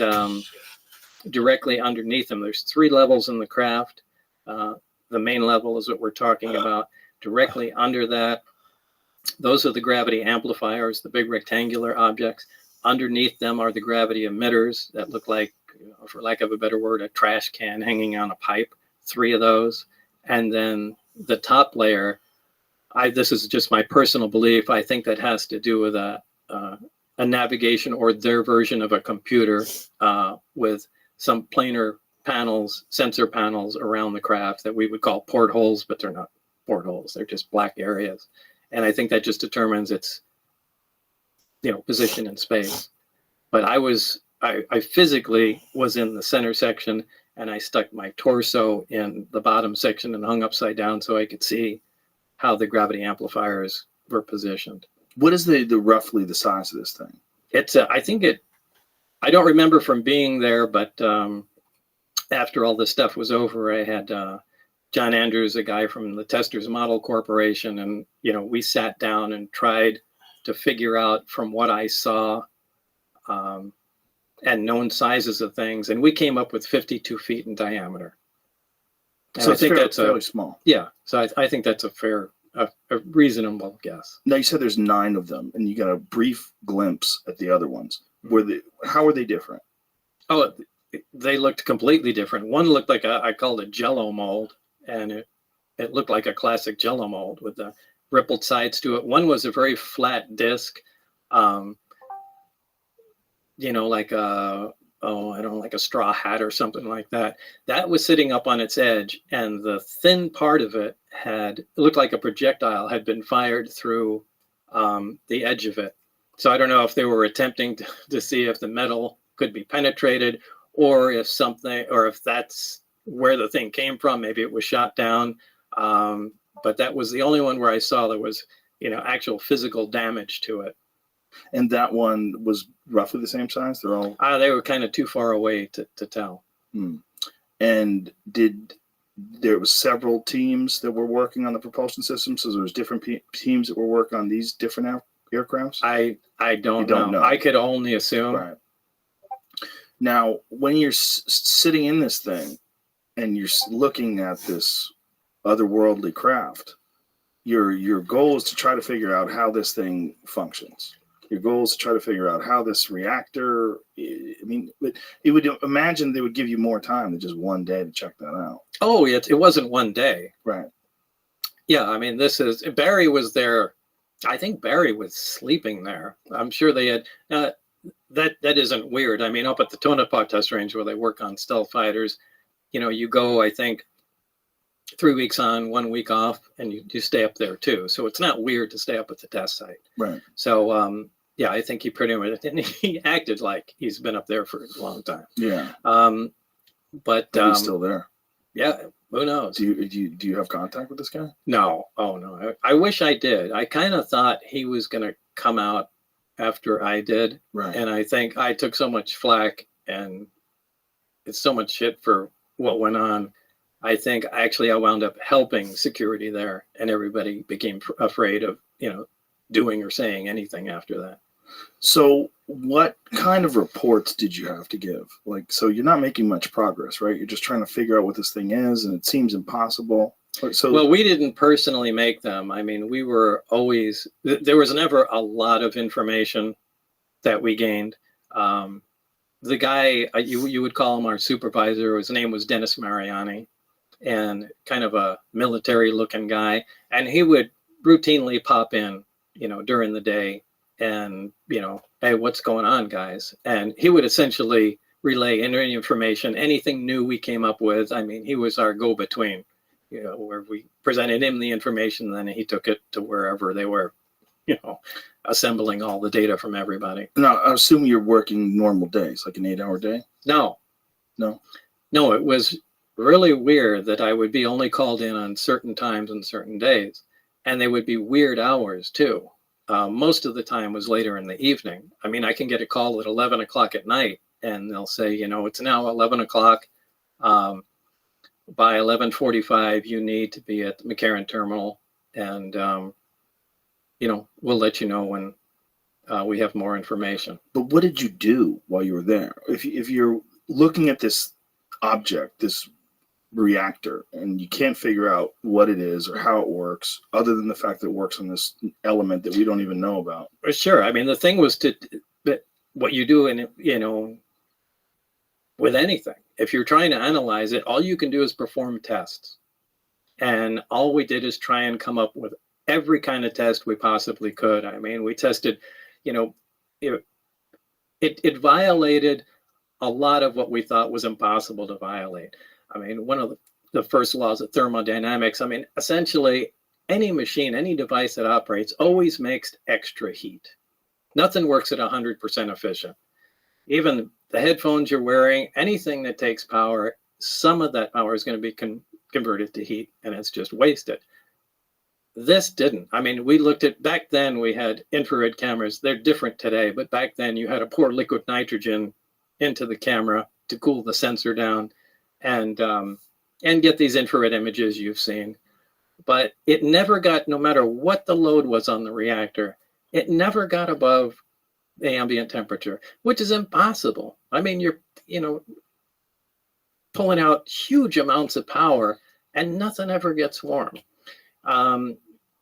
directly underneath them, there's 3 levels in the craft. The main level is what we're talking about. Directly under that, those are the gravity amplifiers, the big rectangular objects. Underneath them are the gravity emitters that look like, for lack of a better word, a trash can hanging on a pipe. 3 of those. And then the top layer, this is just my personal belief, I think that has to do with a navigation or their version of a computer with some planar panels, sensor panels around the craft that we would call portholes, but they're not portholes, they're just black areas. And I think that just determines its, you know, position in space. But I physically was in the center section, and I stuck my torso in the bottom section and hung upside down so I could see how the gravity amplifiers were positioned. What is the roughly the size of this thing? It's I don't remember from being there, but after all this stuff was over, I had John Andrews, a guy from the Testers Model Corporation, and you know, we sat down and tried to figure out from what I saw and known sizes of things, and we came up with 52 feet in diameter. And So I think that's fairly small. Yeah, so I think that's a reasonable guess. Now you said there's 9 of them, and you got a brief glimpse at the other ones. How were they different? Oh, they looked completely different. One looked like I called it Jello mold, and it looked like a classic Jello mold with the rippled sides to it. One was a very flat disc, you know, like a I don't know, like a straw hat or something like that. That was sitting up on its edge, and the thin part of it it looked like a projectile had been fired through the edge of it. So I don't know if they were attempting to see if the metal could be penetrated, or if that's where the thing came from. Maybe it was shot down. But that was the only one where I saw there was, actual physical damage to it. And that one was roughly the same size? They were kind of too far away to tell. And there was several teams that were working on the propulsion system, so there was different teams that were working on these different aircrafts? I don't know. I could only assume. Right. Now, when you're sitting in this thing and you're looking at this otherworldly craft, your goal is to try to figure out how this thing functions. Your goal is to try to figure out how this reactor, it would imagine they would give you more time than just one day to check that out. Oh, it wasn't one day. Right. Yeah, Barry was there. I think Barry was sleeping there. I'm sure they had, that isn't weird. Up at the Tonopah test range where they work on stealth fighters, you go, I think, 3 weeks on, 1 week off, and you stay up there too. So it's not weird to stay up at the test site. Right. So, yeah, I think he pretty much, and he acted like he's been up there for a long time. Yeah. But he's still there. Yeah. Who knows? Do you have contact with this guy? No. Oh no. I wish I did. I kind of thought he was going to come out after I did. Right. And I think I took so much flack and it's so much shit for what went on. I think actually I wound up helping security there, and everybody became afraid of, doing or saying anything after that. So what kind of reports did you have to give? So you're not making much progress, right? You're just trying to figure out what this thing is, and it seems impossible. Well, we didn't personally make them. We were always, there was never a lot of information that we gained. The guy, you would call him our supervisor, his name was Dennis Mariani, and kind of a military looking guy. And he would routinely pop in, during the day and, hey, what's going on, guys? And he would essentially relay any information, anything new we came up with. He was our go-between, where we presented him the information, and then he took it to wherever they were, assembling all the data from everybody. Now, I assume you're working normal days, like an 8-hour day? No, it was really weird that I would be only called in on certain times and certain days, and they would be weird hours too. Most of the time was later in the evening. I can get a call at 11 o'clock at night, and they'll say, it's now 11 o'clock. By 11:45, you need to be at the McCarran terminal, and we'll let you know when we have more information. But what did you do while you were there? If you're looking at this object, this reactor, and you can't figure out what it is or how it works, other than the fact that it works on this element that we don't even know about. Sure. The thing was what you do with anything. If you're trying to analyze it, all you can do is perform tests. And all we did is try and come up with every kind of test we possibly could. We tested, it violated a lot of what we thought was impossible to violate. One of the first laws of thermodynamics, essentially any machine, any device that operates always makes extra heat. Nothing works at 100% efficient. Even the headphones you're wearing, anything that takes power, some of that power is going to be converted to heat, and it's just wasted. This didn't. We looked at, back then we had infrared cameras. They're different today, but back then you had to pour liquid nitrogen into the camera to cool the sensor down and get these infrared images you've seen. But it never got, no matter what the load was on the reactor, it never got above the ambient temperature, which is impossible. You're, pulling out huge amounts of power and nothing ever gets warm.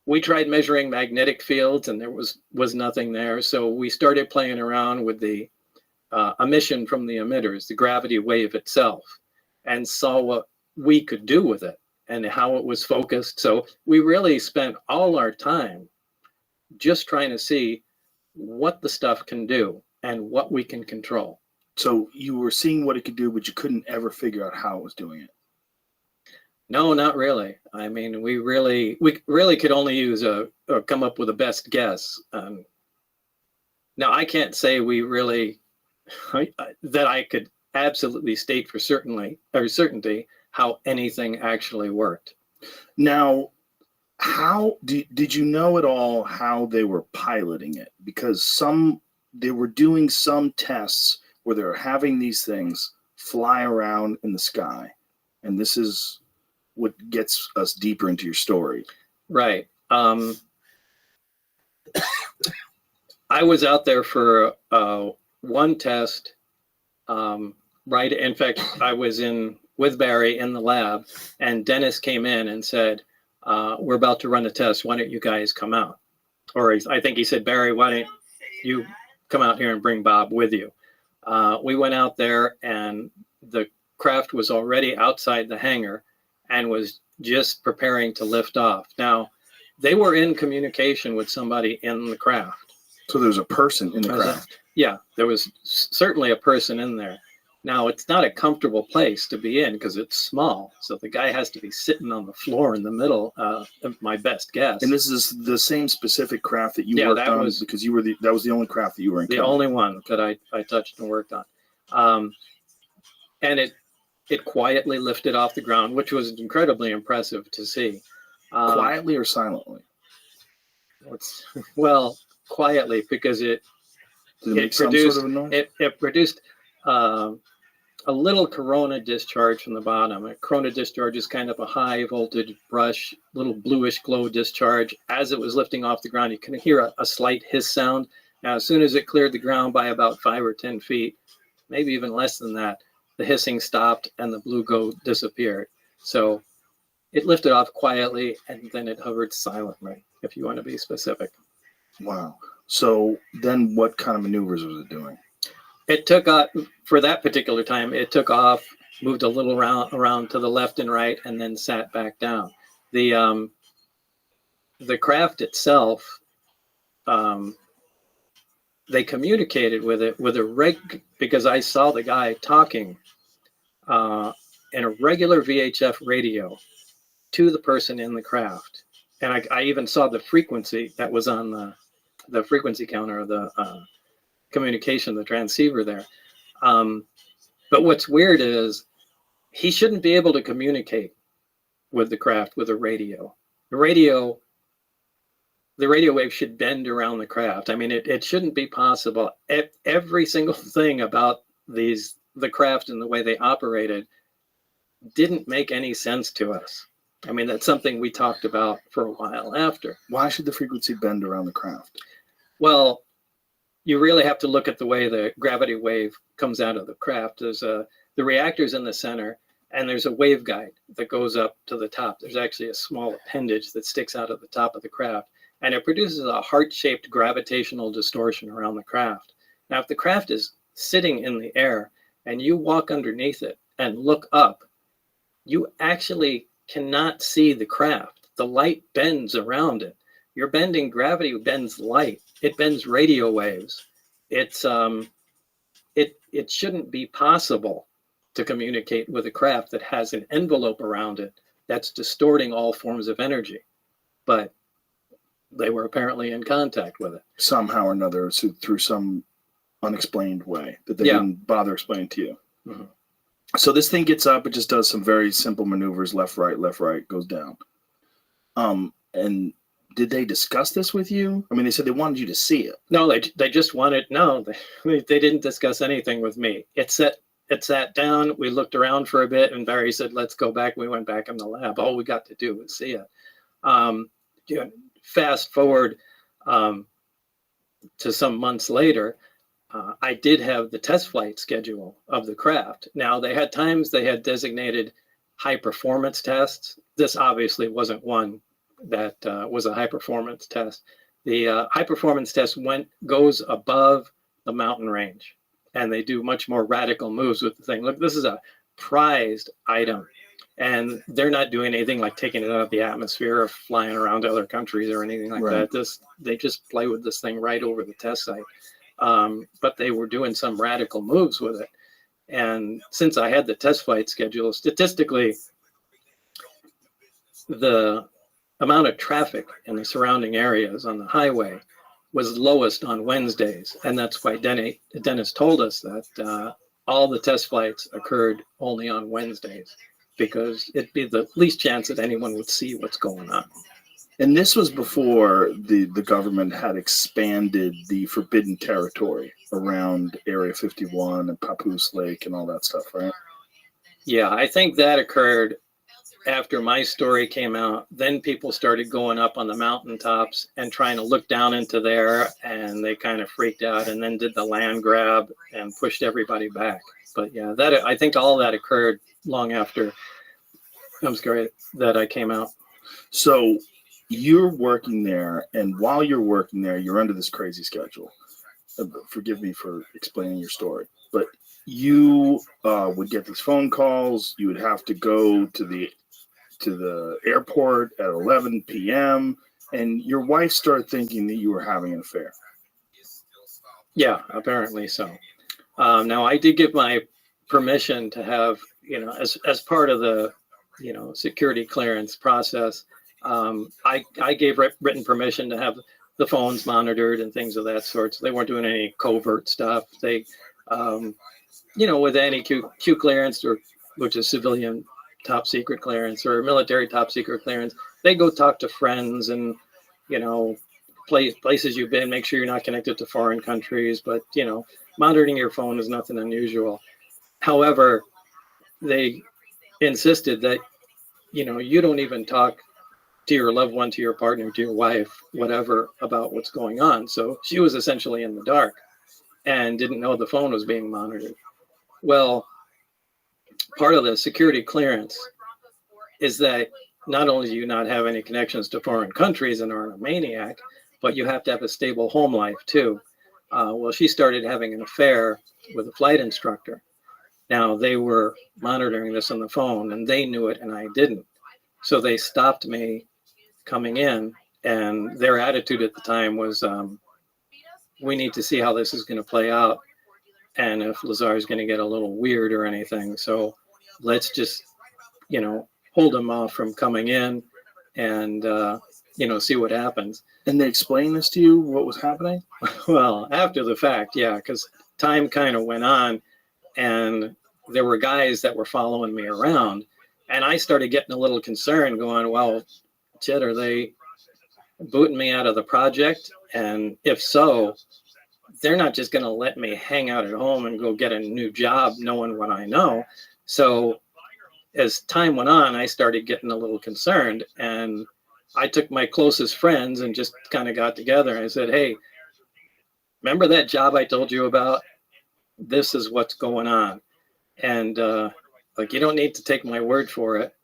We tried measuring magnetic fields and there was nothing there. So we started playing around with the emission from the emitters, the gravity wave itself, and saw what we could do with it and how it was focused. So we really spent all our time just trying to see what the stuff can do and what we can control. So you were seeing what it could do, but you couldn't ever figure out how it was doing it. No, not really. I mean, we really could only use or come up with a best guess. Now, I can't say we really that I could absolutely state for certainty how anything actually worked. Now, how did you know at all how they were piloting it? Because they were doing some tests where they were having these things fly around in the sky, and this is what gets us deeper into your story. Right. I was out there for one test. Right. In fact, I was with Barry in the lab, and Dennis came in and said, "We're about to run a test. Why don't you guys come out?" Or I think he said, "Barry, why don't you come out here and bring Bob with you?" We went out there, and the craft was already outside the hangar and was just preparing to lift off. Now, they were in communication with somebody in the craft. So there was a person in the craft? Yeah, there was certainly a person in there. Now, it's not a comfortable place to be in because it's small. So the guy has to be sitting on the floor in the middle, my best guess. And this is the same specific craft that you worked on, because that was the only craft that you were in. The only one that I touched and worked on. And it quietly lifted off the ground, which was incredibly impressive to see. Quietly or silently? Well, quietly, because it produced a little corona discharge from the bottom. A corona discharge is kind of a high voltage brush, little bluish glow discharge. As it was lifting off the ground, you can hear a slight hiss sound. Now, as soon as it cleared the ground by about 5 or 10 feet, maybe even less than that, the hissing stopped and the blue glow disappeared. So it lifted off quietly, and then it hovered silently, if you want to be specific. Wow. So then what kind of maneuvers was it doing? It took off, for that particular time, it took off, moved a little around to the left and right, and then sat back down. The craft itself, they communicated with it with because I saw the guy talking in a regular VHF radio to the person in the craft. And I even saw the frequency that was on the frequency counter of the communication, the transceiver there. But what's weird is he shouldn't be able to communicate with the craft with a radio. The radio wave should bend around the craft. I mean, it shouldn't be possible. Every single thing about the craft and the way they operated didn't make any sense to us. I mean, that's something we talked about for a while after. Why should the frequency bend around the craft? Well, you really have to look at the way the gravity wave comes out of the craft. There's the reactor's in the center, and there's a waveguide that goes up to the top. There's actually a small appendage that sticks out of the top of the craft, and it produces a heart-shaped gravitational distortion around the craft. Now, if the craft is sitting in the air and you walk underneath it and look up, you actually cannot see the craft. The light bends around it. You're bending gravity, bends light. It bends radio waves. It shouldn't be possible to communicate with a craft that has an envelope around it that's distorting all forms of energy. But they were apparently in contact with it. Somehow or another, through some unexplained way that they didn't bother explaining to you. Mm-hmm. So this thing gets up, it just does some very simple maneuvers, left, right, goes down. And did they discuss this with you? I mean, they said they wanted you to see it. No, they just wanted, they didn't discuss anything with me. It sat down, we looked around for a bit, and Barry said, let's go back. We went back in the lab. All we got to do was see it. Fast forward to some months later, I did have the test flight schedule of the craft. Now, they had times they had designated high performance tests. This obviously wasn't one that was a high performance test. The high performance test goes above the mountain range, and they do much more radical moves with the thing. Look, this is a prized item, and they're not doing anything like taking it out of the atmosphere or flying around to other countries or anything like that. They just play with this thing right over the test site. but they were doing some radical moves with it. And since I had the test flight schedule, statistically, the amount of traffic in the surrounding areas on the highway was lowest on Wednesdays. And that's why Dennis told us that all the test flights occurred only on Wednesdays, because it'd be the least chance that anyone would see what's going on. And this was before the government had expanded the forbidden territory around Area 51 and Papoose Lake and all that stuff, right? Yeah, I think that occurred after my story came out. Then people started going up on the mountaintops and trying to look down into there, and they kind of freaked out and then did the land grab and pushed everybody back. But yeah, that I think all that occurred long after that I came out. So you're working there, and while you're working there, you're under this crazy schedule. Forgive me for explaining your story, but you would get these phone calls. You would have to go to the airport at 11 p.m. and your wife started thinking that you were having an affair. Yeah, apparently so. Now I did give my permission to have, as part of the, security clearance process. I gave written permission to have the phones monitored and things of that sort. So they weren't doing any covert stuff. They, with any Q clearance, which is civilian top secret clearance or military top secret clearance, they go talk to friends and, places you've been, make sure you're not connected to foreign countries. But, monitoring your phone is nothing unusual. However, they insisted that, you don't even talk to your loved one, to your partner, to your wife, whatever, about what's going on. So she was essentially in the dark and didn't know the phone was being monitored. Well, part of the security clearance is that not only do you not have any connections to foreign countries and aren't a maniac, but you have to have a stable home life too. Well, she started having an affair with a flight instructor. Now, they were monitoring this on the phone, and they knew it, and I didn't. So they stopped me coming in, and their attitude at the time was, we need to see how this is going to play out, and if Lazar is going to get a little weird or anything. So let's just, hold him off from coming in and, see what happens. And they explained this to you, what was happening? Well, after the fact, yeah, because time kind of went on, and there were guys that were following me around, and I started getting a little concerned, going, well, shit, are they booting me out of the project? And if so, they're not just going to let me hang out at home and go get a new job knowing what I know. So as time went on, I started getting a little concerned, and I took my closest friends and just kind of got together and I said, hey, remember that job I told you about? This is what's going on. And you don't need to take my word for it.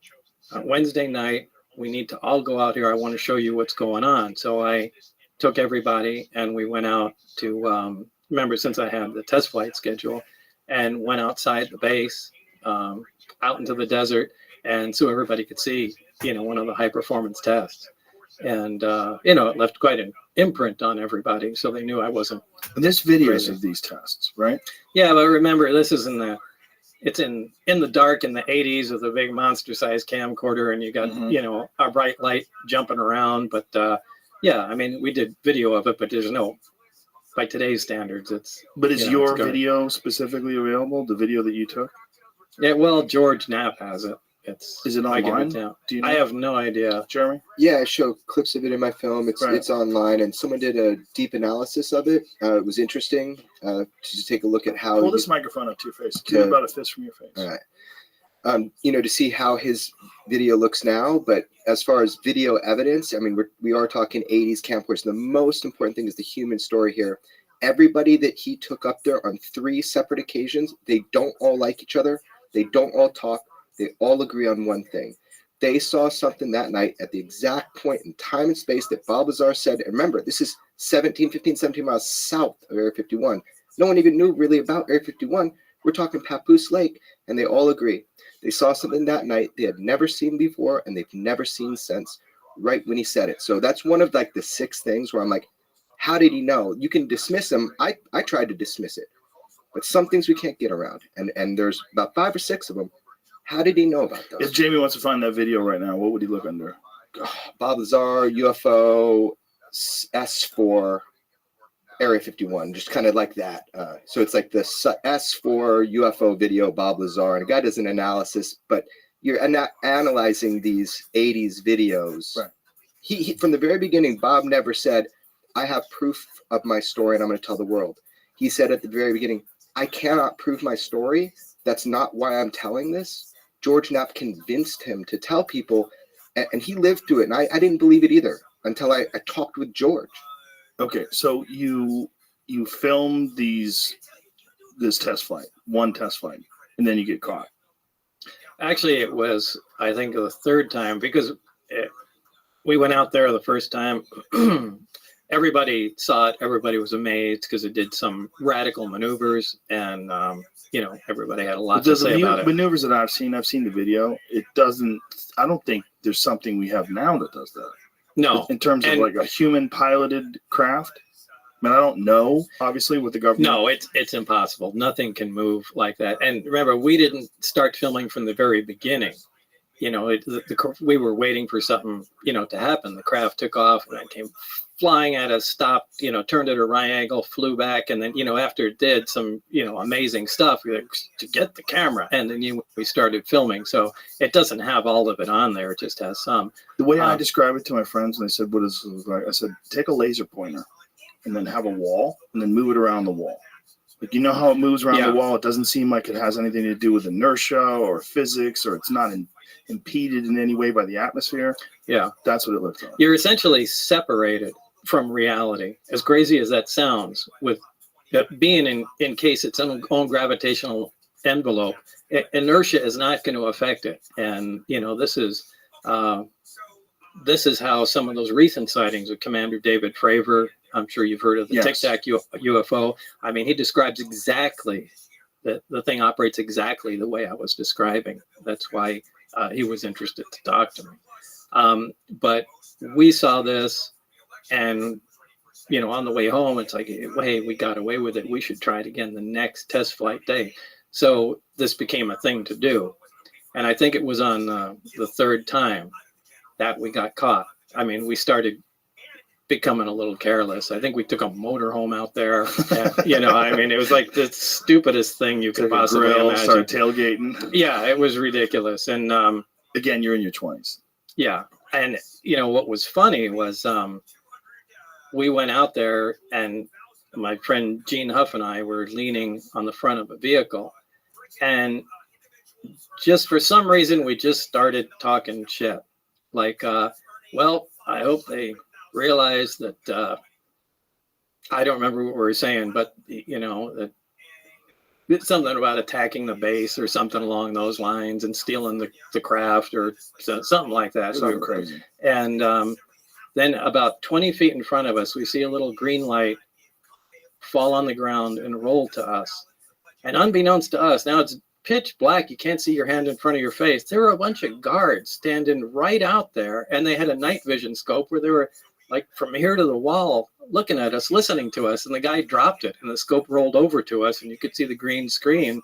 On Wednesday night, we need to all go out here. I want to show you what's going on. So I took everybody and we went out to, remember, since I had the test flight schedule, and went outside the base, out into the desert, and so everybody could see, one of the high performance tests. And, it left quite an imprint on everybody. So they knew I wasn't. And there's videos of these tests, right? Yeah, but remember, this is it's in the dark in the 80s with a big monster sized camcorder, and you got, a bright light jumping around. But yeah, I mean, we did video of it, but there's no, by today's standards, it's. But is your video specifically available? The video that you took? Yeah, well, George Knapp has it. Is it online? Do you know? I have no idea. Jeremy? Yeah, I show clips of it in my film. It's online, and someone did a deep analysis of it. It was interesting to take a look at how. Hold this microphone up to your face. Give about a fist from your face. All right. To see how his video looks now, but as far as video evidence, I mean, we are talking 80s camcorders. The most important thing is the human story here. Everybody that he took up there on 3 separate occasions, they don't all like each other. They don't all talk. They all agree on one thing. They saw something that night at the exact point in time and space that Bob Lazar said. And remember, this is 17 miles south of Area 51. No one even knew really about Area 51. We're talking Papoose Lake, and they all agree. They saw something that night they had never seen before, and they've never seen since, right when he said it. So that's one of the 6 things where I'm like, How did he know? You can dismiss them. I tried to dismiss it, but some things we can't get around, and there's about 5 or 6 of them. How did he know about those? If Jamie wants to find that video right now, what would he look under? Bob Lazar, UFO, S4, Area 51, just kind of like that. So it's like the S4 UFO video, Bob Lazar, and a guy does an analysis, but you're analyzing these 80s videos. Right. He from the very beginning, Bob never said, I have proof of my story and I'm going to tell the world. He said at the very beginning, I cannot prove my story. That's not why I'm telling this. George Knapp convinced him to tell people, and he lived through it. And I didn't believe it either until I talked with George. Okay, so you filmed this test flight, one test flight, and then you get caught. Actually, it was, I think, the third time, because we went out there the first time. Everybody saw it. Everybody was amazed because it did some radical maneuvers, and everybody had a lot to say about it. Maneuvers that I've seen the video. It doesn't. I don't think there's something we have now that does that. No, in terms of like a human piloted craft. I mean, I don't know, obviously, with the government. No, it's impossible. Nothing can move like that. And remember, we didn't start filming from the very beginning. We were waiting for something, to happen. The craft took off and it came flying at us, stopped, turned at a right angle, flew back. And then, after it did some, amazing stuff to get the camera. And then we started filming. So it doesn't have all of it on there. It just has some. The way I describe it to my friends, and they said, what does this look like? I said, take a laser pointer and then have a wall and then move it around the wall. Like, how it moves around the wall? It doesn't seem like it has anything to do with inertia or physics, or it's not impeded in any way by the atmosphere. Yeah. That's what it looks like. You're essentially separated from reality, as crazy as that sounds, with being encased its own gravitational envelope. Inertia is not going to affect it. And, this is how some of those recent sightings of Commander David Fravor, I'm sure you've heard of the Tic Tac UFO. I mean, he describes exactly the thing operates exactly the way I was describing. That's why he was interested to talk to me. But we saw this, and on the way home, it's like, hey, we got away with it. We should try it again the next test flight day. So this became a thing to do. And I think it was on the third time that we got caught. I mean, we started becoming a little careless. I think we took a motorhome out there. And, I mean, it was like the stupidest thing you could possibly imagine. Started tailgating. Yeah, it was ridiculous. And again, you're in your 20s. Yeah. And, what was funny was we went out there, and my friend Gene Huff and I were leaning on the front of a vehicle. And just for some reason, we just started talking shit. Like, well, I hope they realize that I don't remember what we were saying, but that it's something about attacking the base or something along those lines and stealing the craft or something like that. So crazy. And then about 20 feet in front of us, we see a little green light fall on the ground and roll to us. And unbeknownst to us, now it's pitch black, you can't see your hand in front of your face. There were a bunch of guards standing right out there, and they had a night vision scope where they were like from here to the wall looking at us, listening to us, and the guy dropped it and the scope rolled over to us and you could see the green screen.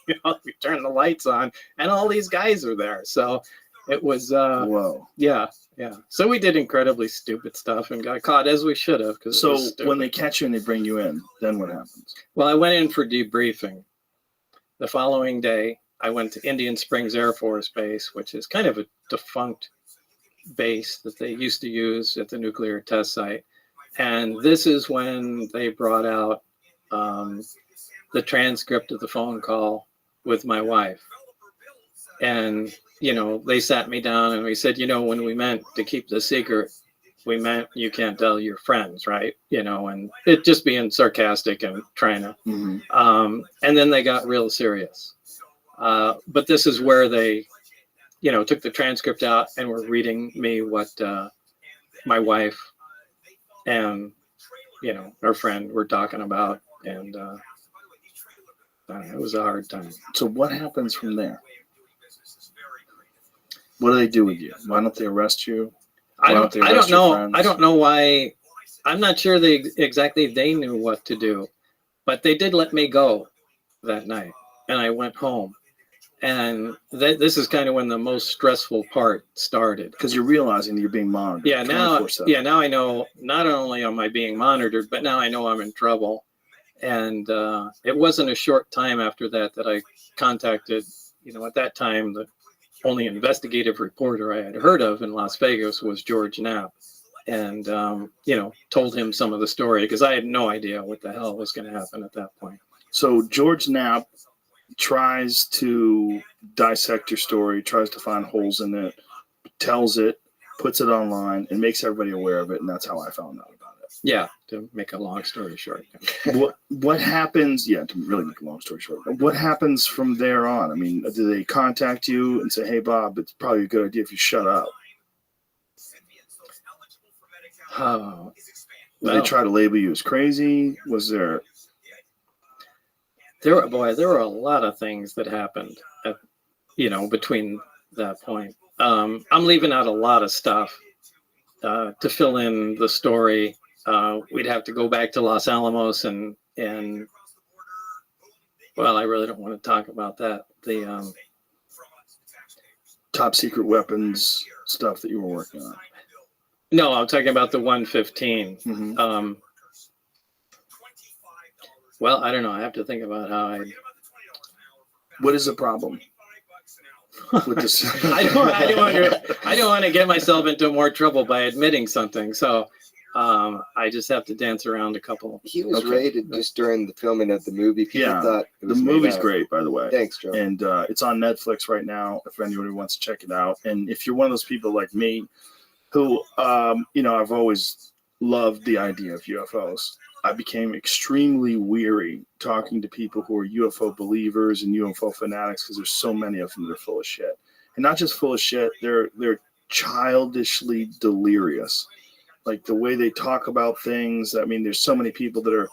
We turned the lights on and all these guys were there. So it was whoa. Yeah. So we did incredibly stupid stuff and got caught, as we should have. So when they catch you and they bring you in, then what happens? Well, I went in for debriefing. The following day, I went to Indian Springs Air Force Base, which is kind of a defunct base that they used to use at the nuclear test site. And this is when they brought out the transcript of the phone call with my wife. And, they sat me down and we said, when we meant to keep the secret, we meant you can't tell your friends, right? And it just being sarcastic and trying to, and then they got real serious. But this is where they, took the transcript out and were reading me what my wife and, her friend were talking about. And it was a hard time. So what happens from there? What do they do with you? Why don't they arrest you? I don't know. I don't know why I'm not sure exactly they knew what to do, but they did let me go that night, and I went home. And this is kind of when the most stressful part started. Because you're realizing you're being monitored. Yeah, now 24/7. now I know not only am I being monitored, but now I know I'm in trouble. And it wasn't a short time after that I contacted, at that time, the only investigative reporter I had heard of in Las Vegas was George Knapp. And, told him some of the story because I had no idea what the hell was going to happen at that point. So George Knapp tries to dissect your story, tries to find holes in it, tells it, puts it online, and makes everybody aware of it. And that's how I found out about it. Yeah, to make a long story short. What happens? Yeah, to really make a long story short. What happens from there on? I mean, do they contact you and say, "Hey, Bob, it's probably a good idea if you shut up"? Oh, Did they try to label you as crazy? Was there? There were a lot of things that happened, between that point. I'm leaving out a lot of stuff to fill in the story. We'd have to go back to Los Alamos and well, I really don't want to talk about that. The top secret weapons stuff that you were working on. No, I'm talking about the 115. Mm-hmm. Well, I don't know. I have to think about how I. What is the problem with this? I don't want to get myself into more trouble by admitting something. So I just have to dance around a couple. He was rated just during the filming of the movie. People thought it was the movie's great, by the way. Thanks, Joe. And it's on Netflix right now. If anybody wants to check it out, and if you're one of those people like me, who I've always loved the idea of UFOs. I became extremely weary talking to people who are UFO believers and UFO fanatics because there's so many of them that are full of shit. And not just full of shit, they're childishly delirious. Like the way they talk about things. I mean, there's so many people that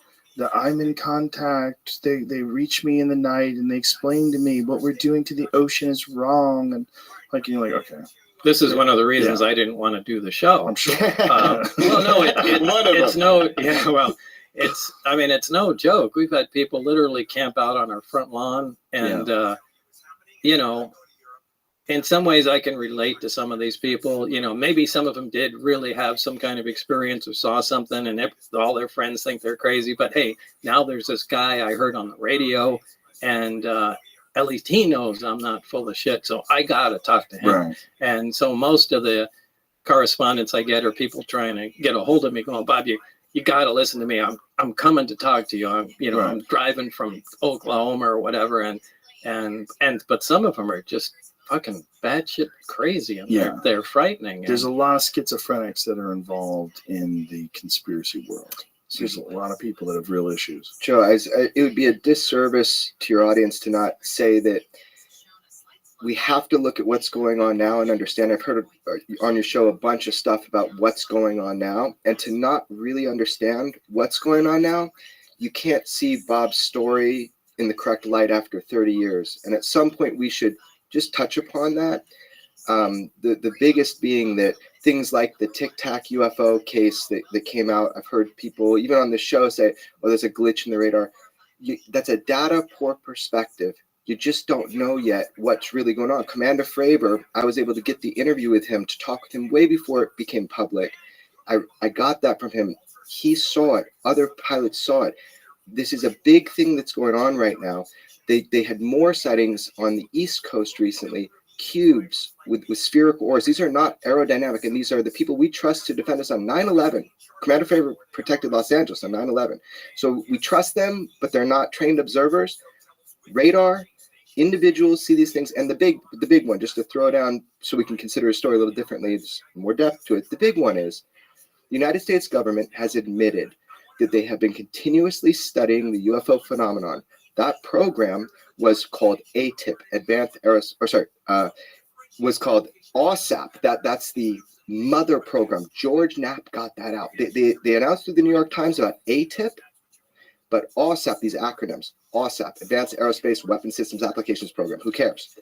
I'm in contact. They reach me in the night and they explain to me what we're doing to the ocean is wrong. And okay. This is one of the reasons I didn't want to do the show. I'm sure. It's no joke. We've had people literally camp out on our front lawn, and in some ways I can relate to some of these people. Maybe some of them did really have some kind of experience or saw something, and all their friends think they're crazy. But hey, now there's this guy I heard on the radio, and at least he knows I'm not full of shit, so I gotta talk to him. Right. And so most of the correspondence I get are people trying to get a hold of me, going, "Bob, you gotta listen to me. I'm coming to talk to you. I'm driving from Oklahoma or whatever." And but some of them are just fucking batshit crazy, and they're frightening. There's a lot of schizophrenics that are involved in the conspiracy world. There's a lot of people that have real issues. Joe, it would be a disservice to your audience to not say that we have to look at what's going on now and understand. I've heard on your show a bunch of stuff about what's going on now, and to not really understand what's going on now, you can't see Bob's story in the correct light after 30 years. And at some point we should just touch upon that. The biggest being that things like the Tic Tac UFO case that came out, I've heard people even on the show say, "Oh, there's a glitch in the radar." That's a data poor perspective. You just don't know yet what's really going on. Commander Fravor, I was able to get the interview with him to talk with him way before it became public. I got that from him. He saw it. Other pilots saw it. This is a big thing that's going on right now. They had more sightings on the East Coast recently. Cubes with spherical ores. These are not aerodynamic, and these are the people we trust to defend us on 9/11. Commander Fravor protected Los Angeles on 9/11. So we trust them, but they're not trained observers. Radar, individuals see these things, and the big one, just to throw down so we can consider a story a little differently, there's more depth to it. The big one is the United States government has admitted that they have been continuously studying the UFO phenomenon. That program was called ATIP, was called OSAP. That's the mother program. George Knapp got that out. They announced through the New York Times about ATIP, but OSAP, these acronyms, OSAP, Advanced Aerospace Weapon Systems Applications Program. Who cares?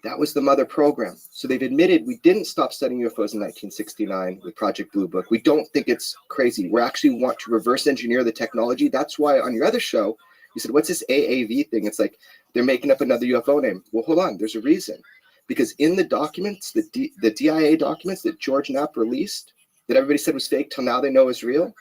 That was the mother program. So they've admitted we didn't stop studying UFOs in 1969 with Project Blue Book. We don't think it's crazy. We actually want to reverse engineer the technology. That's why on your other show, you said, what's this AAV thing? It's like they're making up another UFO name. Well, hold on. There's a reason. Because in the documents, the DIA documents that George Knapp released, that everybody said was fake till now they know is real,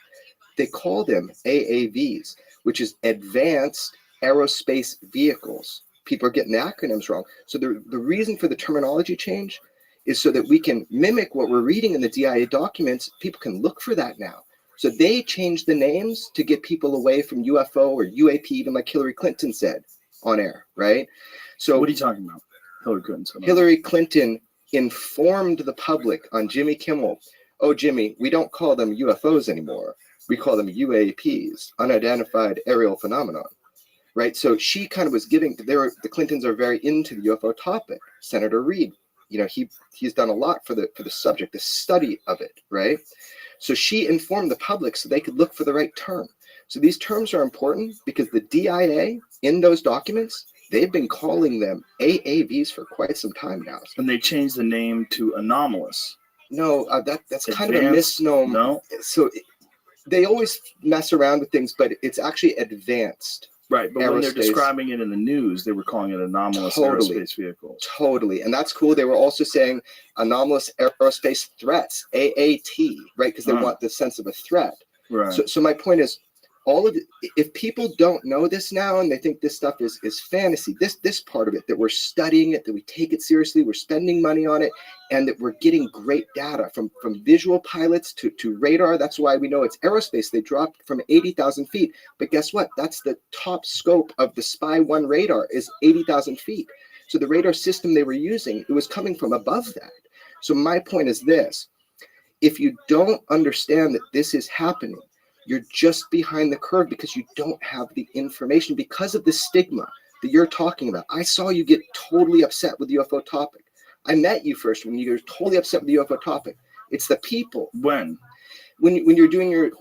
they call them AAVs, which is Advanced Aerospace Vehicles. People are getting the acronyms wrong. So the reason for the terminology change is so that we can mimic what we're reading in the DIA documents. People can look for that now. So they changed the names to get people away from UFO or UAP, even like Hillary Clinton said on air, right? So what are you talking about? Hillary Clinton. Hillary Clinton informed the public on Jimmy Kimmel, oh, Jimmy, we don't call them UFOs anymore. We call them UAPs, unidentified aerial phenomenon. Right, so she kind of was giving. The Clintons are very into the UFO topic. Senator Reid, he's done a lot for the subject, the study of it, right? So she informed the public so they could look for the right term. So these terms are important because the DIA in those documents, they've been calling them AAVs for quite some time now. And they changed the name to anomalous. No, that's kind of a misnomer. No, so they always mess around with things, but it's actually advanced. Right, but when they're describing it in the news, they were calling it anomalous aerospace vehicles. Totally, and that's cool. They were also saying anomalous aerospace threats, AAT, right? Because they want the sense of a threat. Right. So my point is, if people don't know this now and they think this stuff is fantasy, this part of it, that we're studying it, that we take it seriously, we're spending money on it, and that we're getting great data from visual pilots to radar. That's why we know it's aerospace. They dropped from 80,000 feet. But guess what? That's the top scope of the Spy 1 radar is 80,000 feet. So the radar system they were using, it was coming from above that. So my point is this. If you don't understand that this is happening, you're just behind the curve because you don't have the information because of the stigma that you're talking about. I saw you get totally upset with the UFO topic. I met you first when you were totally upset with the UFO topic. It's the people. When you're doing your,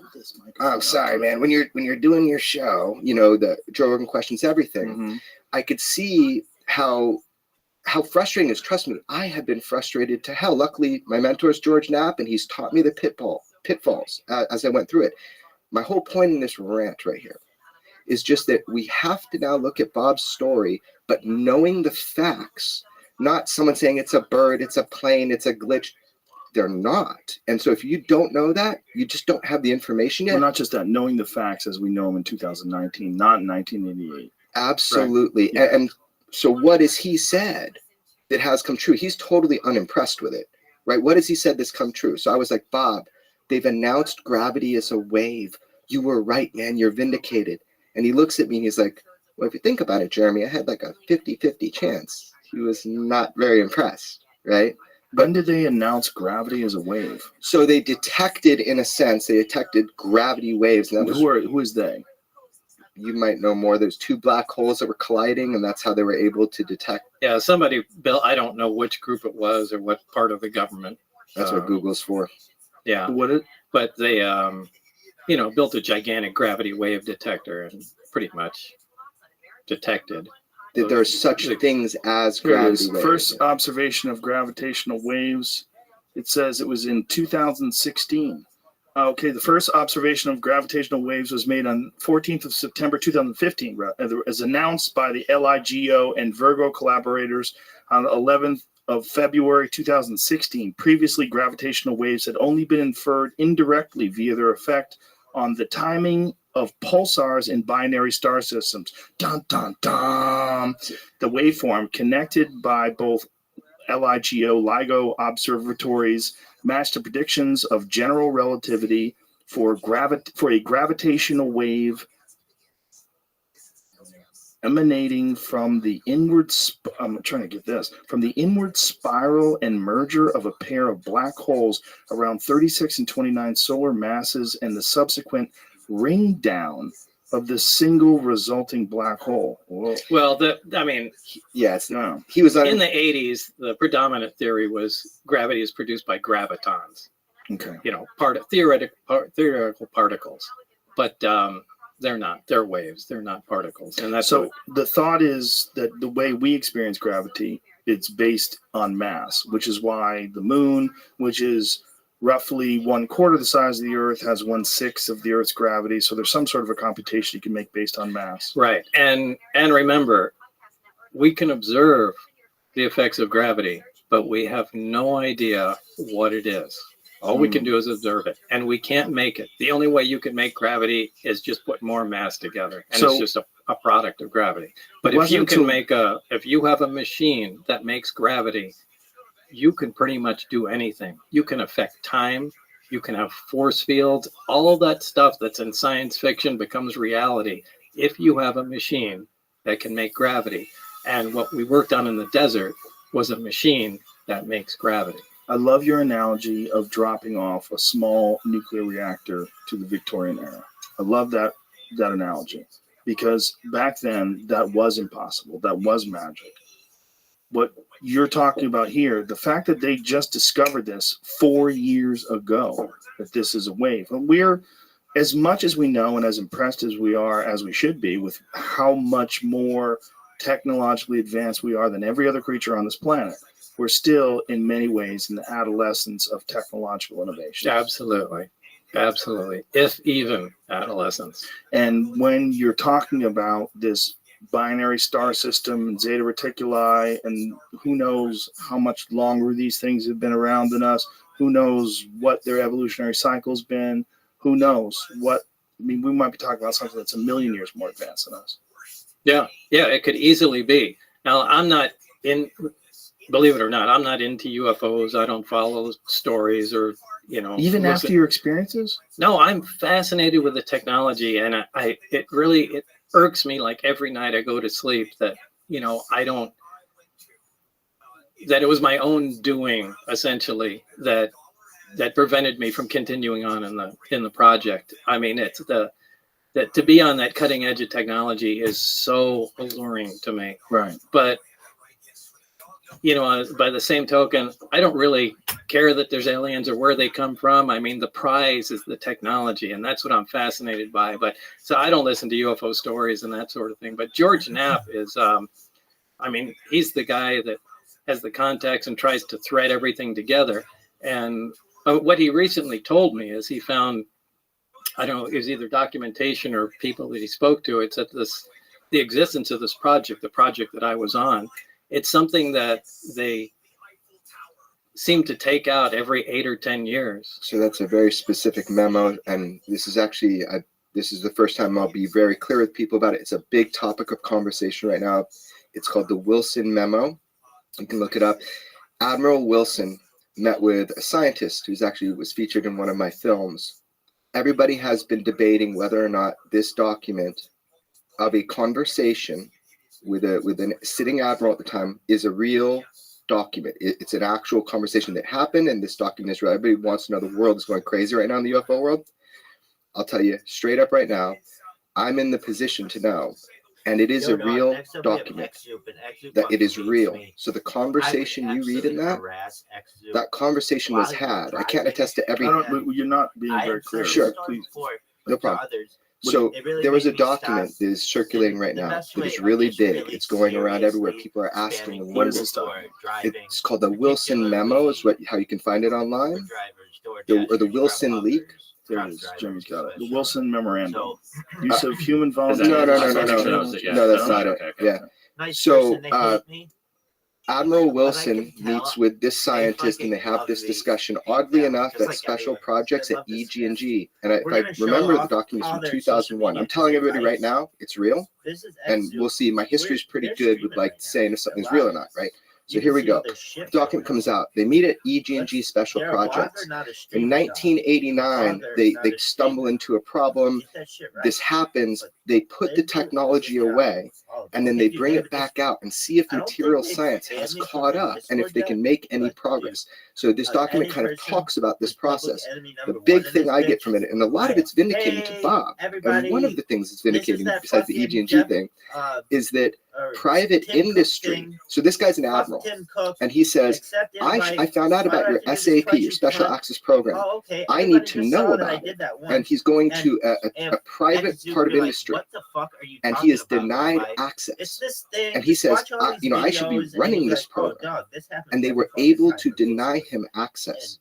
I'm sorry, man. When you're doing your show, the Joe Rogan Questions Everything, I could see how frustrating it is. Trust me, I have been frustrated to hell. Luckily, my mentor is George Knapp, and he's taught me the pitfalls as I went through it. My whole point in this rant right here is just that we have to now look at Bob's story, but knowing the facts, not someone saying it's a bird, it's a plane, it's a glitch. They're not. And so if you don't know that, you just don't have the information yet. Well, not just that, knowing the facts as we know them in 2019, not in 1988. Absolutely. Right. And so what has he said that has come true? He's totally unimpressed with it, right? What has he said that's come true? So I was like, Bob, they've announced gravity as a wave. You were right, man. You're vindicated. And he looks at me and he's like, well, if you think about it, Jeremy, I had like a 50-50 chance. He was not very impressed, right? When did they announce gravity as a wave? So they detected, in a sense, gravity waves. And that who is they? You might know more. There's two black holes that were colliding, and that's how they were able to detect. Yeah, somebody built, I don't know which group it was or what part of the government. That's what Google's for. Yeah. But they, built a gigantic gravity wave detector and pretty much detected that there are such things as gravity waves. First observation of gravitational waves. It says it was in 2016. Okay, the first observation of gravitational waves was made on 14th of September 2015, as announced by the LIGO and Virgo collaborators on the 11th of February 2016. Previously, gravitational waves had only been inferred indirectly via their effect on the timing of pulsars in binary star systems. Dun, dun, dun. The waveform connected by both LIGO observatories matched the predictions of general relativity for a gravitational wave emanating from the inward spiral and merger of a pair of black holes around 36 and 29 solar masses and the subsequent ring down of the single resulting black hole. Whoa. Well, he was in the 80s. The predominant theory was gravity is produced by gravitons. Okay. Theoretical particles, but they're not. They're waves. They're not particles. And that's so the thought is that the way we experience gravity it's based on mass, which is why the moon, which is roughly 1/4 the size of the Earth, has 1/6 of the Earth's gravity. So there's some sort of a computation you can make based on mass. Right. And remember, we can observe the effects of gravity, but we have no idea what it is. All we can do is observe it, and we can't make it. The only way you can make gravity is just put more mass together, and So- it's just a product of gravity. But if you can if you have a machine that makes gravity, you can pretty much do anything. You can affect time, you can have force fields, all of that stuff that's in science fiction becomes reality if you have a machine that can make gravity. And what we worked on in the desert was a machine that makes gravity. I love your analogy of dropping off a small nuclear reactor to the Victorian era. I love that analogy, because back then that was impossible. That was magic. What you're talking about here, the fact that they just discovered this 4 years ago, that this is a wave. And we're, as much as we know and as impressed as we are, as we should be, with how much more technologically advanced we are than every other creature on this planet, we're still in many ways in the adolescence of technological innovation. Absolutely. Absolutely. If even adolescence. And when you're talking about this binary star system and Zeta Reticuli, and who knows how much longer these things have been around than us, who knows what their evolutionary cycle's been, who knows what, I mean, we might be talking about something that's 1 million years more advanced than us. Yeah, it could easily be. Now, I'm not in, believe it or not, I'm not into UFOs. I don't follow stories or, Even after your experiences? No, I'm fascinated with the technology, and it irks me, like every night I go to sleep, that, that it was my own doing, essentially, that prevented me from continuing on in the project. I mean, it's that to be on that cutting edge of technology is so alluring to me. Right. But, by the same token, I don't really care that there's aliens or where they come from. I mean, the prize is the technology, and that's what I'm fascinated by. But so I don't listen to UFO stories and that sort of thing. But George Knapp is, he's the guy that has the contacts and tries to thread everything together. And what he recently told me is he found, I don't know, it was either documentation or people that he spoke to. It's that the existence of this project, the project that I was on, it's something that they seem to take out every 8 or 10 years. So that's a very specific memo, and this is actually this is the first time I'll be very clear with people about it. It's a big topic of conversation right now. It's called the Wilson Memo. You can look it up. Admiral Wilson met with a scientist who's actually was featured in one of my films. Everybody has been debating whether or not this document of a conversation with a sitting admiral at the time is a real document. It's an actual conversation that happened, and this document is real. Everybody wants to know. The world is going crazy right now in the UFO world. I'll tell you straight up right now, I'm in the position to know, and it is a real document, that it is real. So the conversation you read in that conversation was had. I can't attest to everything. You're not being very clear. Sure, please. No problem. So there was a document that is circulating right now that is really big. It's going around everywhere. People are asking, what is this document? It's called the Wilson Memo, is how you can find it online. Or the Wilson Leak. There it is. Jimmy's got it. The Wilson Memorandum. Use of human volunteers. No, that's not it. Yeah. So Admiral Wilson meets with this scientist, and they have this discussion, oddly enough, at special projects at EG&G. And if I remember, the document's from 2001. I'm telling everybody right now, it's real. And we'll see. My history is pretty good with saying if something's real or not, right? So here we go. The document comes out. They meet at EG&G special projects. In 1989, they stumble into a problem. This happens. They put the technology away, and then they bring it back out and see if material science has caught up and if they can make any progress. So this document kind of talks about this process. The big thing I get from it, and a lot of it's vindicating to Bob, and one of the things it's vindicating besides the EG&G thing, is that private industry. So this guy's an admiral, and he says, I found out about your SAP, your Special Access Program. I need to know about it. And he's going to a private part of industry, and he is denied access. And he says, I should be running this program. And they were able to deny him access.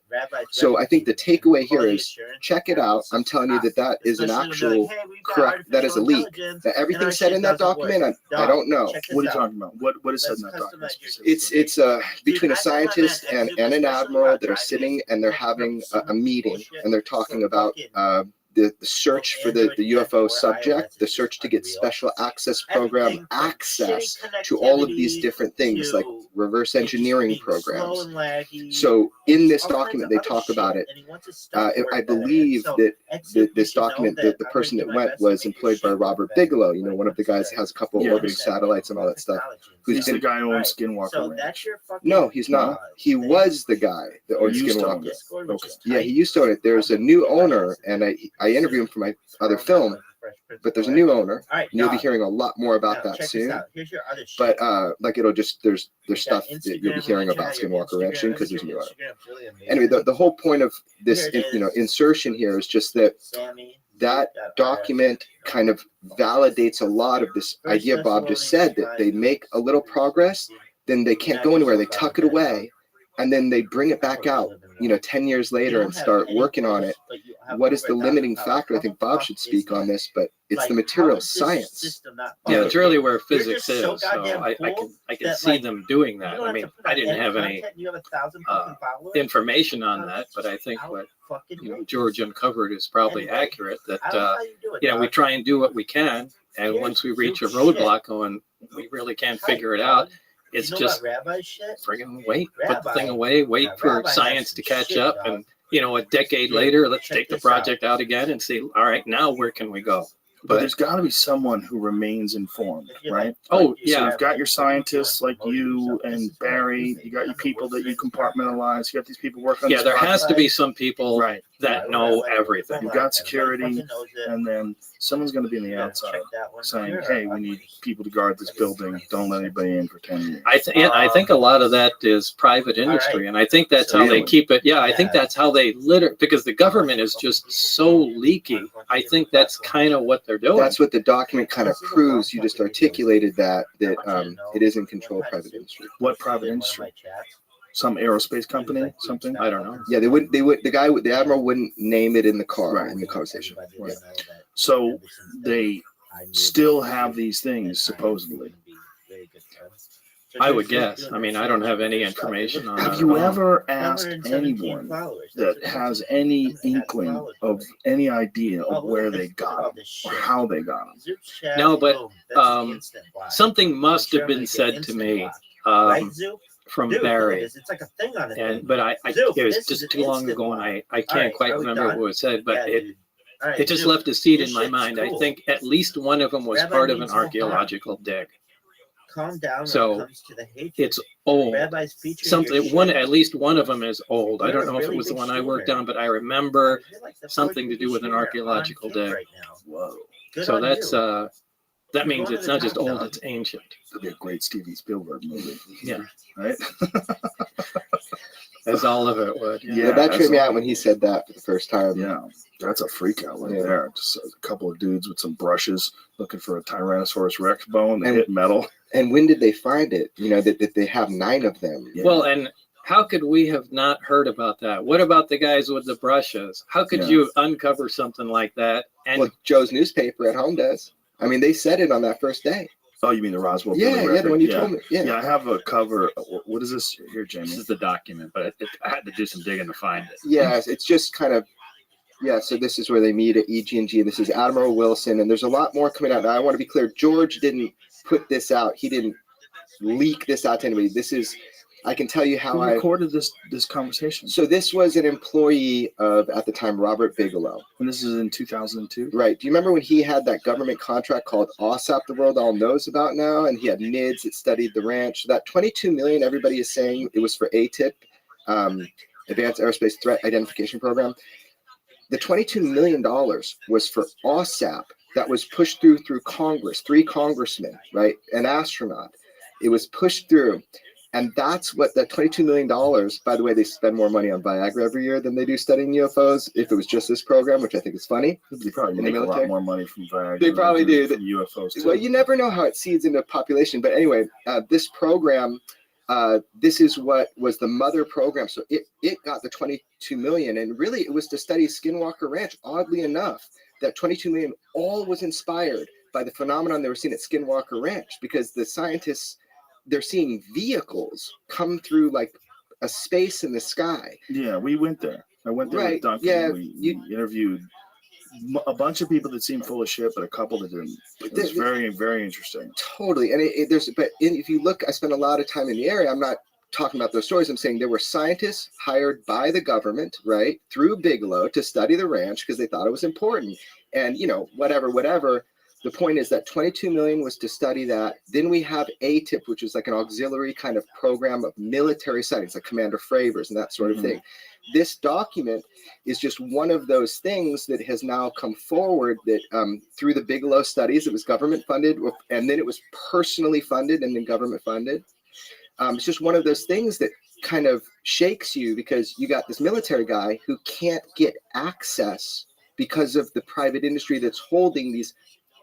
So I think the takeaway here is, check it out. I'm telling you that is an actual correct, that is a leak. That everything said in that document, I don't know. What are you talking about? What is said in that document? It's between a scientist and an admiral that are sitting and they're having a meeting, and they're talking about the search for the UFO subject, the search to get special access program access to all of these different things like reverse engineering programs. So in this document, they talk about it. I believe that this document, the person that went was employed by Robert Bigelow, one of the guys that has a couple of orbiting satellites and all that stuff. He's the guy who owns Skinwalker Ranch. No, he's not. He was the guy that owned Skinwalker. Okay. Yeah, he used to own it. There's a new owner, and I interviewed him for my other film, but there's a new owner. And you'll be hearing a lot more about that soon. But there's stuff that you'll be hearing about Skinwalker Ranch soon because there's a new owner. Anyway, the whole point of this insertion here is just that document kind of validates a lot of this idea Bob just said, that they make a little progress, then they can't go anywhere, they tuck it away, and then they bring it back out 10 years later and start working on it. What is the limiting factor? I think Bob should speak on this, but it's the material science. Yeah, it's really where physics is. So I can see them doing that. I mean, I didn't have any information on that, but I think what George uncovered is probably accurate. That we try and do what we can, and once we reach a roadblock going, we really can't figure it out. It's just friggin' put the thing away, wait for science to catch up, and a decade later, let's take the project out again and see, all right, now where can we go? But there's got to be someone who remains informed, right? Oh, yeah. So you've got your scientists like you and Barry. You got your people that you compartmentalize. You got these people working on this there has to be some people that know everything. You've got security, and then someone's going to be on the outside saying, hey, we need people to guard this building. Don't let anybody in for 10 years. I think a lot of that is private industry, and I think that's how they keep it. Yeah, I think that's how they because the government is just so leaky. I think that's kind of what they're doing. That's what the document kind of proves. You just articulated that it is in control of private industry. What private industry? Some aerospace company, something? I don't know. Yeah, the admiral wouldn't name it in the conversation. Right. So they still have these things, supposedly. I would guess. I mean, I don't have any information on that. Have you ever asked anyone that has any inkling of any idea of where they got them or how they got them? No, but something must have been said to me from Barry. But it was just too long ago, and I can't quite remember what was said, but it just left a seed in my mind. I think at least one of them was part of an archaeological dig. So it's old. At least one of them is old. I don't know if it was the one I worked on, but I remember something to do with an archaeological dig. Whoa. So that means it's not just old, it's ancient. It'd be a great Steven Spielberg movie. Yeah. Right? As all of it would. Yeah, that tripped me out when he said that for the first time. Yeah, that's a freak out right there. Just a couple of dudes with some brushes looking for a Tyrannosaurus Rex bone that hit metal. And when did they find it? That they have 9 of them. Yeah. Well, and how could we have not heard about that? What about the guys with the brushes? How could you uncover something like that? And Joe's newspaper at home does. I mean, they said it on that first day. Oh, you mean the Roswell? Yeah, the one you told me. Yeah, I have a cover. What is this here, Jamie? This is the document, but I had to do some digging to find it. Yeah, it's just kind of, so this is where they meet at EG&G. This is Admiral Wilson, and there's a lot more coming out. Now, I want to be clear. George didn't put this out. He didn't leak this out to anybody. This is, I can tell you how Who recorded this conversation. So this was an employee of, at the time, Robert Bigelow. And this is in 2002? Right. Do you remember when he had that government contract called OSAP, the world all knows about now? And he had NIDS that studied the ranch. So that $22 million, everybody is saying it was for ATIP, Advanced Aerospace Threat Identification Program. The $22 million was for OSAP that was pushed through Congress, 3 congressmen, right? An astronaut. It was pushed through. And that's what that $22 million, by the way, they spend more money on Viagra every year than they do studying UFOs. If it was just this program, which I think is funny. They probably make a lot more money from Viagra. They probably do. From UFOs too. Well, you never know how it seeds into population. But anyway, this program, this is what was the mother program. So it got the 22 million. And really, it was to study Skinwalker Ranch. Oddly enough, that 22 million all was inspired by the phenomenon they were seeing at Skinwalker Ranch, because the scientists, they're seeing vehicles come through like a space in the sky. Yeah, we went there. I went there with Duncan. Yeah, we interviewed a bunch of people that seemed full of shit, but a couple that didn't. It was very, very interesting. Totally. And if you look, I spent a lot of time in the area. I'm not talking about those stories. I'm saying there were scientists hired by the government, right, through Bigelow to study the ranch because they thought it was important. And, whatever. The point is that 22 million was to study that. Then we have ATIP, which is like an auxiliary kind of program of military sightings, like Commander Fravers and that sort of thing. This document is just one of those things that has now come forward that through the Bigelow studies, it was government funded, and then it was personally funded and then government funded. It's just one of those things that kind of shakes you, because you got this military guy who can't get access because of the private industry that's holding these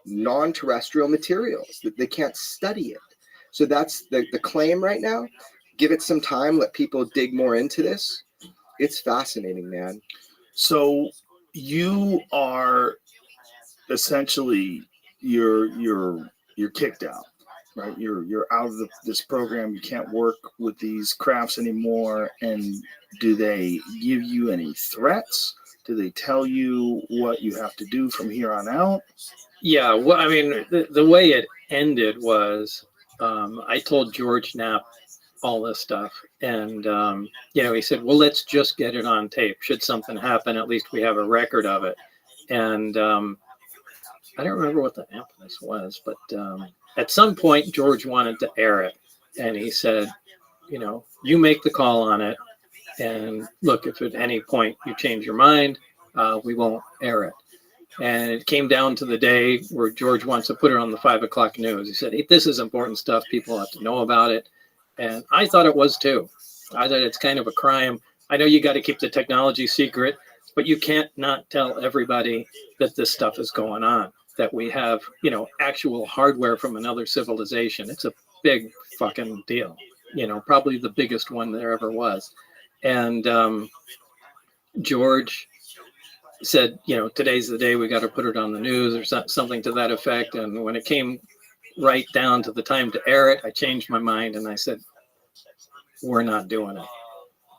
non-terrestrial materials, that they can't study it. So that's the claim right now. Give it some time, let people dig more into this. It's fascinating, man. So you are essentially you're kicked out, right? You're out of this program. You can't work with these crafts anymore. And do they give you any threats? Do they tell you what you have to do from here on out? Yeah, well, I mean, the way it ended was I told George Knapp all this stuff. And, he said, well, let's just get it on tape. Should something happen, at least we have a record of it. And I don't remember what the impetus was, but at some point, George wanted to air it. And he said, you make the call on it. And look, if at any point you change your mind, we won't air it. And it came down to the day where George wants to put it on the 5 o'clock news. He said, hey, this is important stuff. People have to know about it. And I thought it was too. I thought it's kind of a crime. I know you got to keep the technology secret, but you can't not tell everybody that this stuff is going on, that we have, actual hardware from another civilization. It's a big fucking deal, probably the biggest one there ever was. And George said, today's the day we got to put it on the news or something to that effect. And when it came right down to the time to air it, I changed my mind and I said, we're not doing it.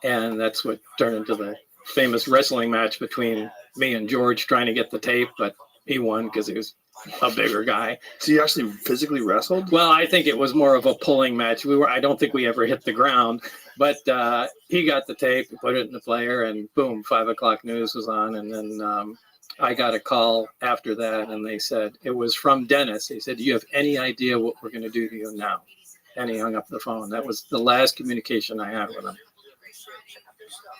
And that's what turned into the famous wrestling match between me and George trying to get the tape, but he won because he was a bigger guy. So you actually physically wrestled? Well, I think it was more of a pulling match. I don't think we ever hit the ground, but he got the tape, he put it in the player, and boom, 5 o'clock news was on. And then I got a call after that, and they said, it was from Dennis. He said, do you have any idea what we're going to do to you now? And he hung up the phone. That was the last communication I had with him.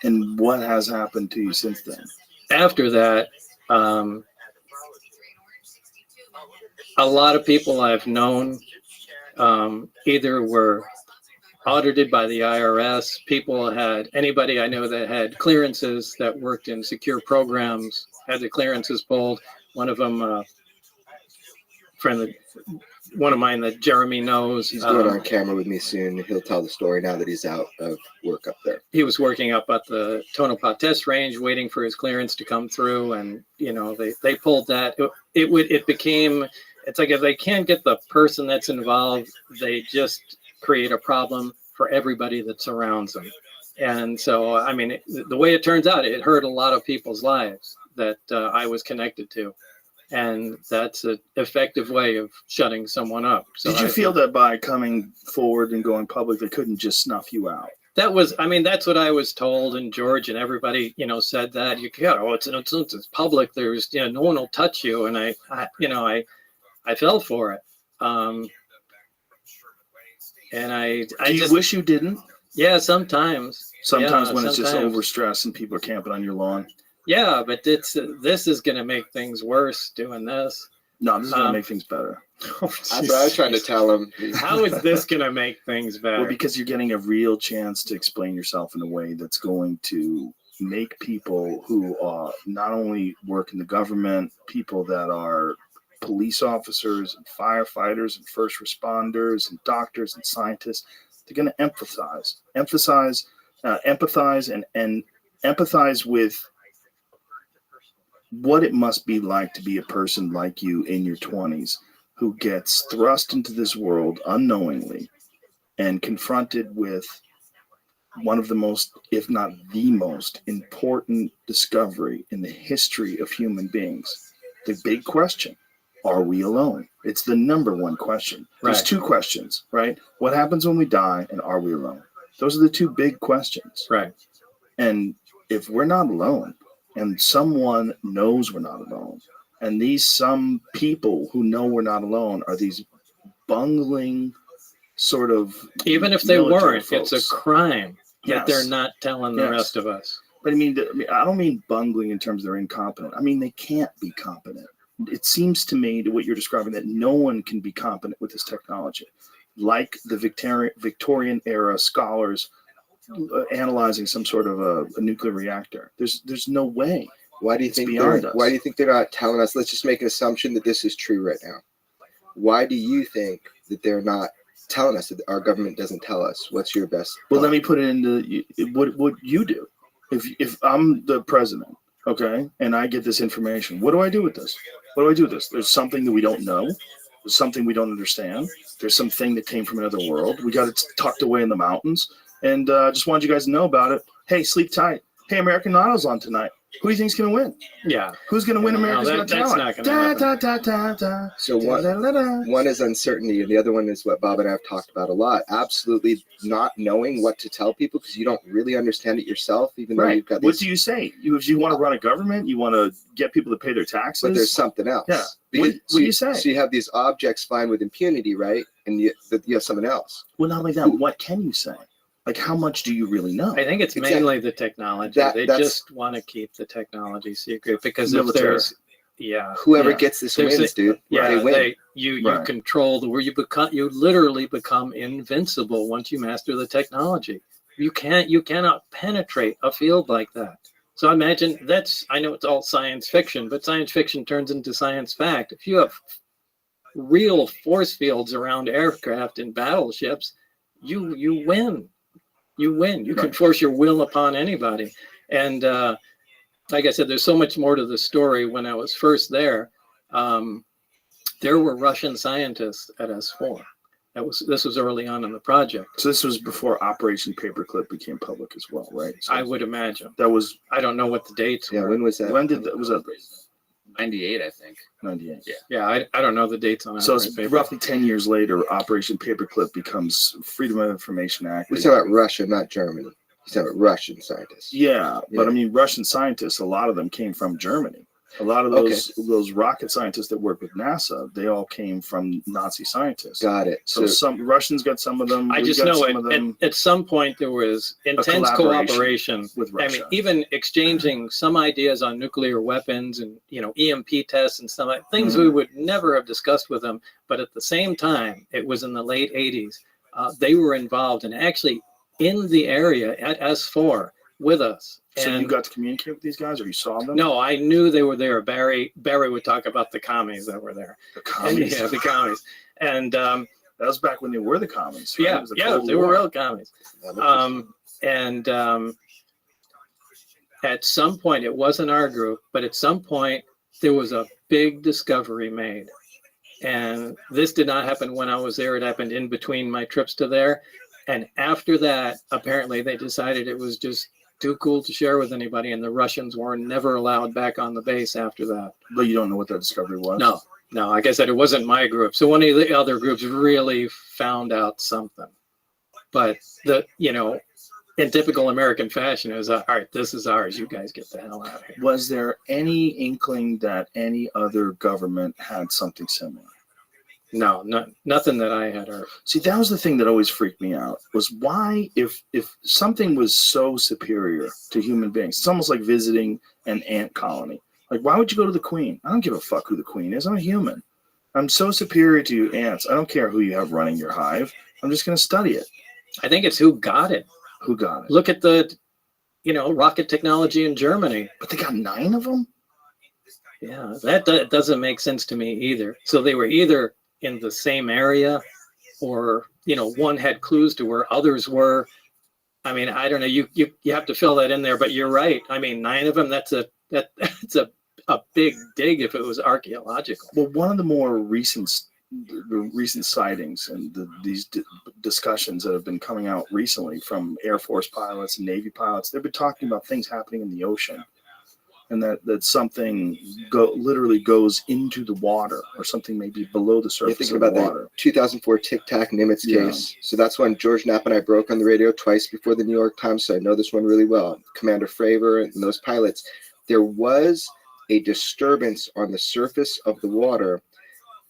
And what has happened to you since then? After that, a lot of people I've known either were audited by the IRS, anybody I know that had clearances that worked in secure programs, had the clearances pulled. One of them, one of mine that Jeremy knows. He's going on camera with me soon. He'll tell the story now that he's out of work up there. He was working up at the Tonopah test range, waiting for his clearance to come through, and they pulled that. It became. It's like if they can't get the person that's involved, they just create a problem for everybody that surrounds them. And so, I mean, the way it turns out, it hurt a lot of people's lives that I was connected to. And that's an effective way of shutting someone up. So did you feel that by coming forward and going public, they couldn't just snuff you out? That's what I was told, and George and everybody, said that it's public. There's, no one will touch you. And I fell for it. And I just wish you didn't. Yeah, sometimes. Sometimes when it's just overstressed and people are camping on your lawn. Yeah, but this is going to make things worse doing this. No, this is gonna make things better. That's what I was trying to tell him. How is this going to make things better? Well, because you're getting a real chance to explain yourself in a way that's going to make people who not only work in the government, people that are police officers and firefighters and first responders and doctors and scientists, they're going to empathize and empathize with what it must be like to be a person like you in your 20s who gets thrust into this world unknowingly and confronted with one of the most, if not the most important discovery in the history of human beings. The big question, are we alone? It's the number one question. There's two questions, right? What happens when we die, and are we alone? Those are the two big questions. Right. And if we're not alone, and someone knows we're not alone, and some people who know we're not alone are these bungling sort of, even if they weren't, folks. it's a crime that they're Yes. not telling the Yes. rest of us. But I don't mean bungling in terms of they're incompetent. I mean, they can't be competent. It seems to me, to what you're describing, that no one can be competent with this technology. Like the Victorian era scholars analyzing some sort of a nuclear reactor. There's no way. Why do you think they're not telling us? Let's just make an assumption that this is true right now. Why do you think that they're not telling us, that our government doesn't tell us? What's your best Well, thought? let me put it into what you do. If I'm the president, okay, and I get this information, what do I do with this? What do I do with this? There's something that we don't know. There's something we don't understand. There's something that came from another world. We got it tucked away in the mountains. And just wanted you guys to know about it. Hey, sleep tight. Hey, American Idol's on tonight. Who do you think's going to win? Yeah. Who's going to win America's Got that's Talent? not going to happen. So one is uncertainty, and the other one is what Bob and I have talked about a lot. Absolutely not knowing what to tell people because you don't really understand it yourself, even though you've got these. What do you say? If you want to run a government, you want to get people to pay their taxes. But there's something else. Yeah. Because, What do you say? So you have these objects flying with impunity, right? And you have something else. Well, not only that, what can you say? Like, how much do you really know? I think it's mainly the technology. They just want to keep the technology secret because Military. if there's, whoever gets this There's wins, dude. Yeah, They win. You Right. control you literally become invincible once you master the technology. You cannot penetrate a field like that. So imagine I know it's all science fiction, but science fiction turns into science fact. If you have real force fields around aircraft and battleships, you win. You win. You can force your will upon anybody. And like I said, there's so much more to the story. When I was first there were Russian scientists at S4. This was early on in the project. So this was before Operation Paperclip became public as well, right? So I would imagine. that was. I don't know what the dates were. When was that? When did that? Was that 98, I think. 98? Yeah. Yeah, I don't know the dates on that. So it's roughly 10 years later, Operation Paperclip becomes Freedom of Information Act. We're talking about Russia, not Germany. He's talking about Russian scientists. Yeah, but I mean, Russian scientists, a lot of them came from Germany. A lot of those rocket scientists that work with NASA, they all came from Nazi scientists. Got it. So some Russians got some of them. I just know at some point there was intense cooperation with I Russia. mean, even exchanging some ideas on nuclear weapons and EMP tests and stuff, things we would never have discussed with them. But at the same time, it was in the late 80s. They were involved and actually in the area at S4 with us. So And you got to communicate with these guys, or you saw them? no, I knew they were there. Barry would talk about the commies that were there. The commies. Yeah, the commies. And that was back when they were the commies. Right? yeah, It was the yeah, Cold they War. were real commies. At some point, it wasn't our group, but at some point, there was a big discovery made. And this did not happen when I was there. It happened in between my trips to there. And after that, apparently, they decided it was just too cool to share with anybody, and the Russians were never allowed back on the base after that. But you don't know what that discovery was? No, like I said, it wasn't my group. So one of the other groups really found out something. But in typical American fashion, it was, all right, this is ours. You guys get the hell out of here. Was there any inkling that any other government had something similar? No, nothing that I had heard. See, that was the thing that always freaked me out, was why, if something was so superior to human beings, it's almost like visiting an ant colony. Like, why would you go to the queen? I don't give a fuck who the queen is. I'm a human. I'm so superior to ants. I don't care who you have running your hive. I'm just going to study it. I think it's who got it. Who got it? Look at the, rocket technology in Germany. But they got 9 of them? Yeah, that doesn't make sense to me either. So they were either in the same area or, one had clues to where others were. I mean, I don't know. You have to fill that in there, but you're right. I mean, 9 of them, that's a big dig if it was archaeological. Well, one of the more recent sightings and these discussions that have been coming out recently from Air Force pilots and Navy pilots, they've been talking about things happening in the ocean, and that something literally goes into the water, or something maybe below the surface of the water. The 2004 Tic Tac Nimitz case. So that's one George Knapp and I broke on the radio twice before the New York Times, so I know this one really well. Commander Fravor and those pilots. There was a disturbance on the surface of the water.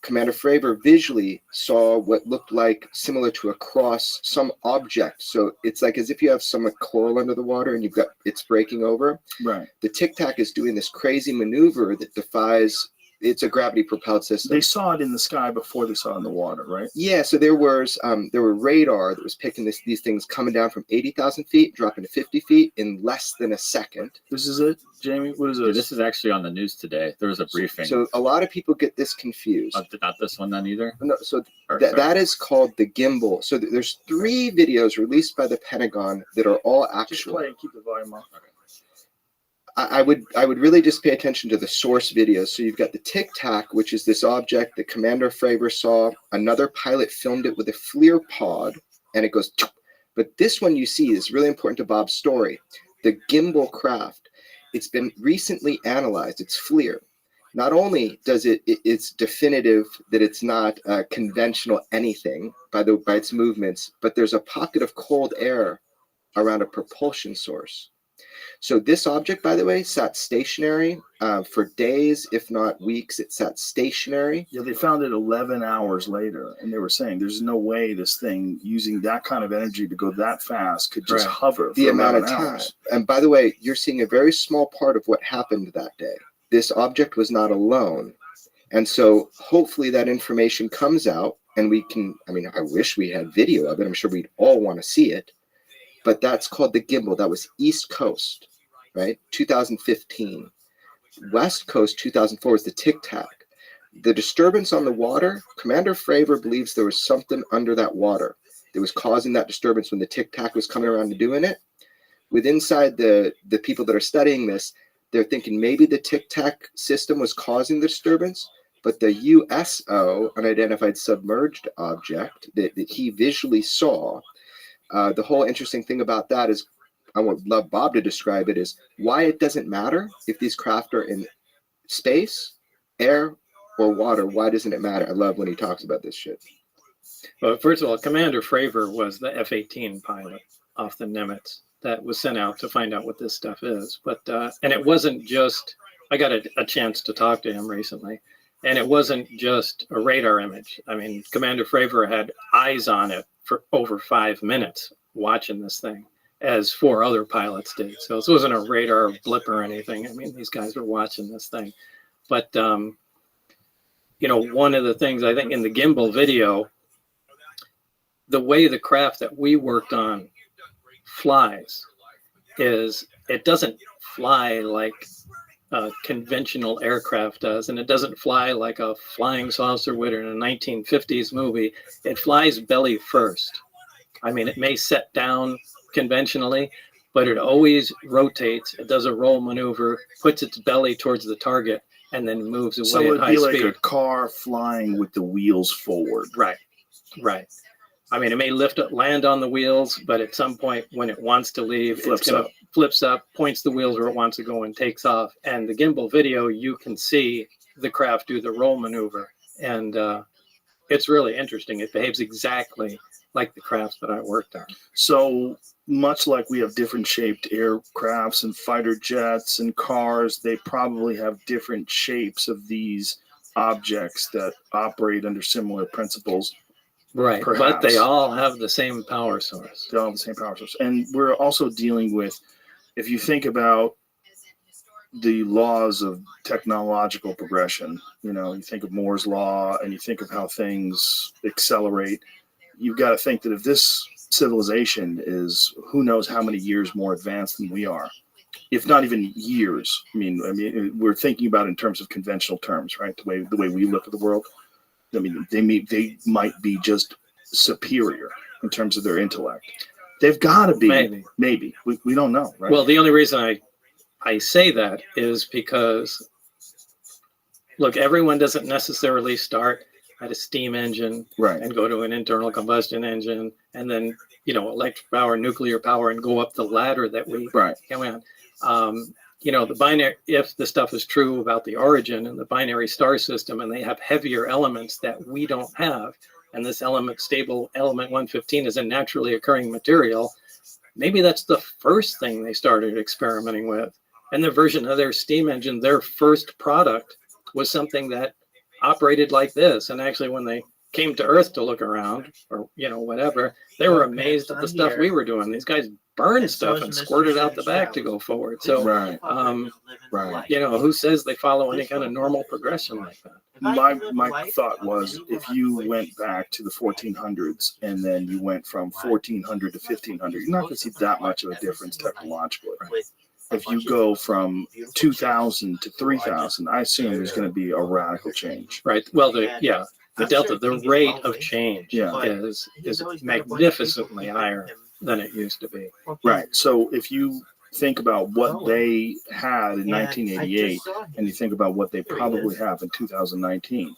Commander Fravor visually saw what looked like similar to a cross, some object. So it's like as if you have some coral under the water and it's breaking over. Right. The Tic Tac is doing this crazy maneuver that defies. It's a gravity propelled system. They saw it in the sky before they saw it in the water, right? Yeah. So there were radar that was picking these things coming down from 80,000 feet, dropping to 50 feet in less than a second. This is it, Jamie? What is this? Yeah, this is actually on the news today. There was a briefing. So a lot of people get this confused. Not this one then either? No, so that is called the gimbal. So there's 3 videos released by the Pentagon that are all actual. Just play and keep the volume off. Okay. I would really just pay attention to the source videos. So you've got the Tic Tac, which is this object that Commander Fravor saw. Another pilot filmed it with a FLIR pod, and it goes. But this one you see is really important to Bob's story. The gimbal craft. It's been recently analyzed. It's FLIR. Not only does it's definitive that it's not conventional anything by its movements, but there's a pocket of cold air around a propulsion source. So this object, by the way, sat stationary for days, if not weeks. It sat stationary. Yeah, they found it 11 hours later, and they were saying there's no way this thing, using that kind of energy to go that fast, could just hover for the amount of time. Hours. And by the way, you're seeing a very small part of what happened that day. This object was not alone. And so hopefully that information comes out, and we can, I wish we had video of it. I'm sure we'd all want to see it. But that's called the gimbal. That was East Coast, right? 2015. West Coast, 2004, is the Tic Tac. The disturbance on the water, Commander Fravor believes there was something under that water that was causing that disturbance when the Tic Tac was coming around and doing it. With inside the people that are studying this, they're thinking maybe the Tic Tac system was causing the disturbance, but the USO, unidentified submerged object that he visually saw, the whole interesting thing about that is, I would love Bob to describe it, is why it doesn't matter if these craft are in space, air, or water. Why doesn't it matter? I love when he talks about this shit. Well, first of all, Commander Fravor was the F-18 pilot off the Nimitz that was sent out to find out what this stuff is. But and it wasn't just, I got a chance to talk to him recently, and it wasn't just a radar image. I mean, Commander Fravor had eyes on it for over 5 minutes watching this thing, as 4 other pilots did. So this wasn't a radar blip or anything. I mean, these guys were watching this thing. But, one of the things I think in the gimbal video, the way the craft that we worked on flies is it doesn't fly like a conventional aircraft does, and it doesn't fly like a flying saucer would in a 1950s movie. It flies belly first. I mean, it may set down conventionally, but it always rotates. It does a roll maneuver, puts its belly towards the target, and then moves away at high speed. So it'd be like a car flying with the wheels forward. Right. I mean, it may land on the wheels, but at some point when it wants to leave, flips up, points the wheels where it wants to go, and takes off. And the gimbal video, you can see the craft do the roll maneuver. And it's really interesting. It behaves exactly like the crafts that I worked on. So much like we have different shaped aircrafts and fighter jets and cars, they probably have different shapes of these objects that operate under similar principles. Right, perhaps. But they all have the same power source. They all have the same power source. And we're also dealing with, if you think about the laws of technological progression. You know, you think of Moore's law and you think of how things accelerate. You've got to think that if this civilization is who knows how many years more advanced than we are, if not even years. I mean, we're thinking about it in terms of conventional terms, right? The way we look at the world. I mean, they might be just superior in terms of their intellect. They've got to be. Maybe. We don't know, right? Well, the only reason I say that is because, look, everyone doesn't necessarily start at a steam engine and go to an internal combustion engine and then, you know, electric power, nuclear power, and go up the ladder that we come on. You know, the binary, if the stuff is true about the origin and the binary star system, and they have heavier elements that we don't have, and this stable element 115 is a naturally occurring material, maybe that's the first thing they started experimenting with. And the version of their steam engine, their first product, was something that operated like this. And actually, when they came to Earth to look around, or, you know, whatever, they were amazed at the stuff we were doing. These guys burned stuff and squirted out the back to go forward. So, you know, who says they follow any kind of normal progression like that? My thought was, if you went back to the 1400s and then you went from 1400 to 1500, you're not going to see that much of a difference technologically. If you go from 2000 to 3000, I assume there's going to be a radical change. Right. Well, the delta, the rate of change is magnificently higher than it used to be. Right. So if you think about what they had in 1988 and you think about what they probably have in 2019,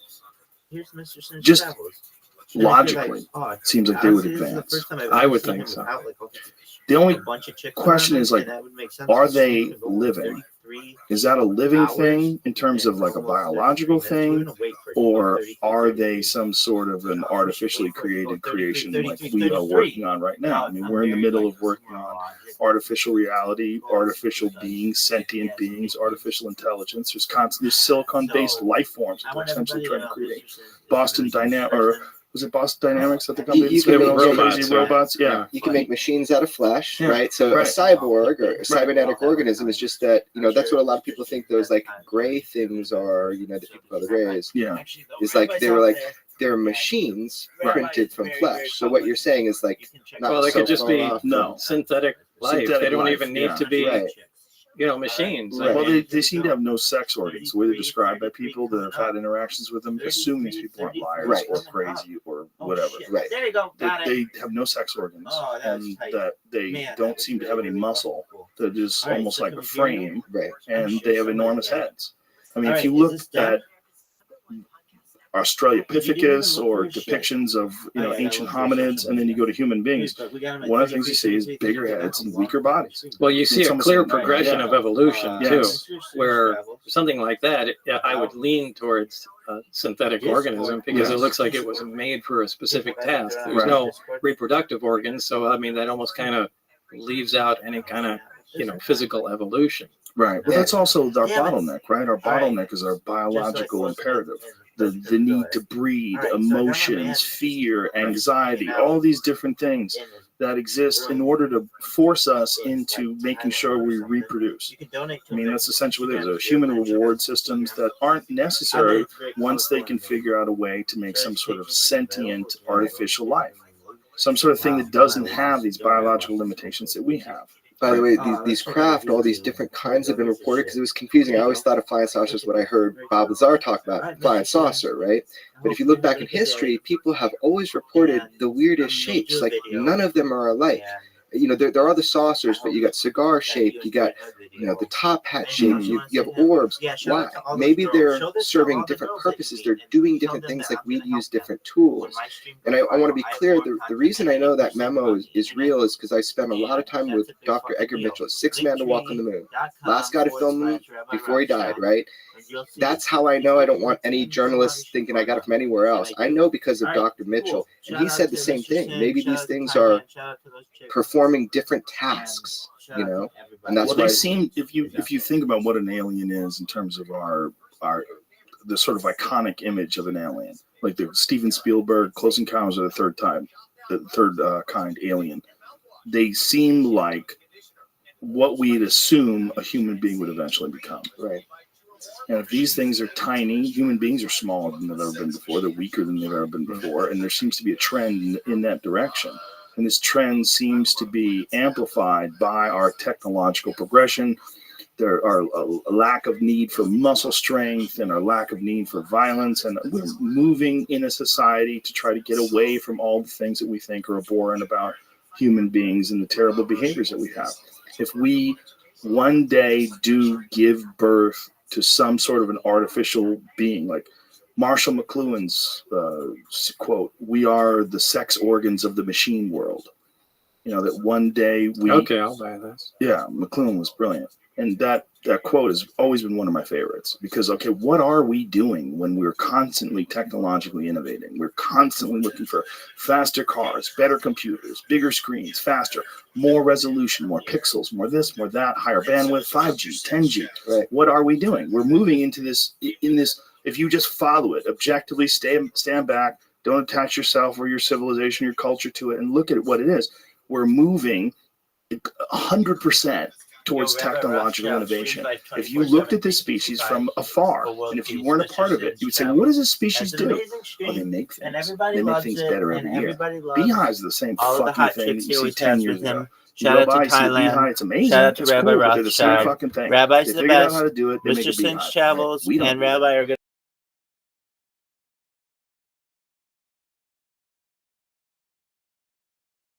just logically, it seems like they would advance. I would think so. The only question is, like, are they living? Is that a living thing in terms of like a biological thing, or are they some sort of an artificially created creation like we are working on right now? I mean, we're in the middle of working on artificial reality, artificial beings, sentient beings, artificial intelligence. There's silicon-based life forms that they're essentially trying to create. Boston Dynamics, or was it Boston Dynamics that the company You can make robots? Yeah. You can make machines out of flesh, right? So a cyborg or a cybernetic organism is just that, you know, that's what a lot of people think those like gray things are, you know, that people call the grays. Yeah. It's like they're machines printed from flesh. So what you're saying is like, well, they could just be synthetic life. They don't even need to be, you know, machines. Well, they seem to have no sex organs. The way they're described by people that have had interactions with them assume these people aren't liars or crazy or whatever. There you go. They have no sex organs, and that they don't seem to have any muscle. That is almost like a frame, and they have enormous heads. I mean, if you look at Australopithecus or depictions of, you know, ancient hominids, and then you go to human beings, one of the things you see is bigger heads and weaker bodies. Well, you see a clear progression of evolution too, where something like that, I would lean towards a synthetic organism because it looks like it was made for a specific task. There's no reproductive organs, so I mean that almost kind of leaves out any kind of, you know, physical evolution. Right. Well, that's also our bottleneck, right? Our bottleneck is our biological imperative. The need to breed, emotions, fear, anxiety, all these different things that exist in order to force us into making sure we reproduce. I mean, that's essentially what it is. There's human reward systems that aren't necessary once they can figure out a way to make some sort of sentient artificial life. Some sort of thing that doesn't have these biological limitations that we have. By the way, these craft, all these different kinds have been reported because it was confusing. I always thought of flying saucer is what I heard Bob Lazar talk about, flying saucer, right? But if you look back in history, people have always reported the weirdest shapes. Like none of them are alike. You know, there are the saucers, but you got cigar shaped, you got, you know, the top hat shaped, you have orbs. Why? Maybe they're serving different purposes. They're doing different things, like we use different tools. And I want to be clear, the reason I know that memo is real is because I spent a lot of time with Dr. Edgar Mitchell, sixth man to walk on the moon. Last guy to film him before he died, right? That's how I know. I don't want any journalists thinking I got it from anywhere else. I know because of Dr. Mitchell. And he said the same thing. Maybe these things are performing different tasks, you know? And that's why they seem, if you think about what an alien is in terms of the sort of iconic image of an alien, like the Steven Spielberg Close Encounters of the Third Kind alien, they seem like what we'd assume a human being would eventually become. Right. And if these things are tiny, human beings are smaller than they've ever been before. They're weaker than they've ever been before. And there seems to be a trend in that direction. And this trend seems to be amplified by our technological progression. There are a lack of need for muscle strength and a lack of need for violence. And we're moving in a society to try to get away from all the things that we think are abhorrent about human beings and the terrible behaviors that we have. If we one day do give birth to some sort of an artificial being, like Marshall McLuhan's quote, "We are the sex organs of the machine world." You know, that one day we... Okay, I'll buy this. Yeah, McLuhan was brilliant. And that quote has always been one of my favorites because, okay, what are we doing when we're constantly technologically innovating? We're constantly looking for faster cars, better computers, bigger screens, faster, more resolution, more pixels, more this, more that, higher bandwidth, 5G, 10G. Right. What are we doing? We're moving into this, if you just follow it, objectively stand back, don't attach yourself or your civilization, your culture to it, and look at what it is. We're moving 100% towards technological innovation. If you looked at this species from afar, and if you weren't a part of it, you would say, what does this species do? Well, they make things. They make things better every year. Beehives are the same fucking thing that you see 10 years ago. Shout out to Thailand. It's amazing. Shout out to it's Rabbi cool, but they're the same Rothschild. fucking thing. Rabbi's they the figured out best. how to do it. They make Mr. a beehive. Cinch Travels We don't and do that. Rabbi are good.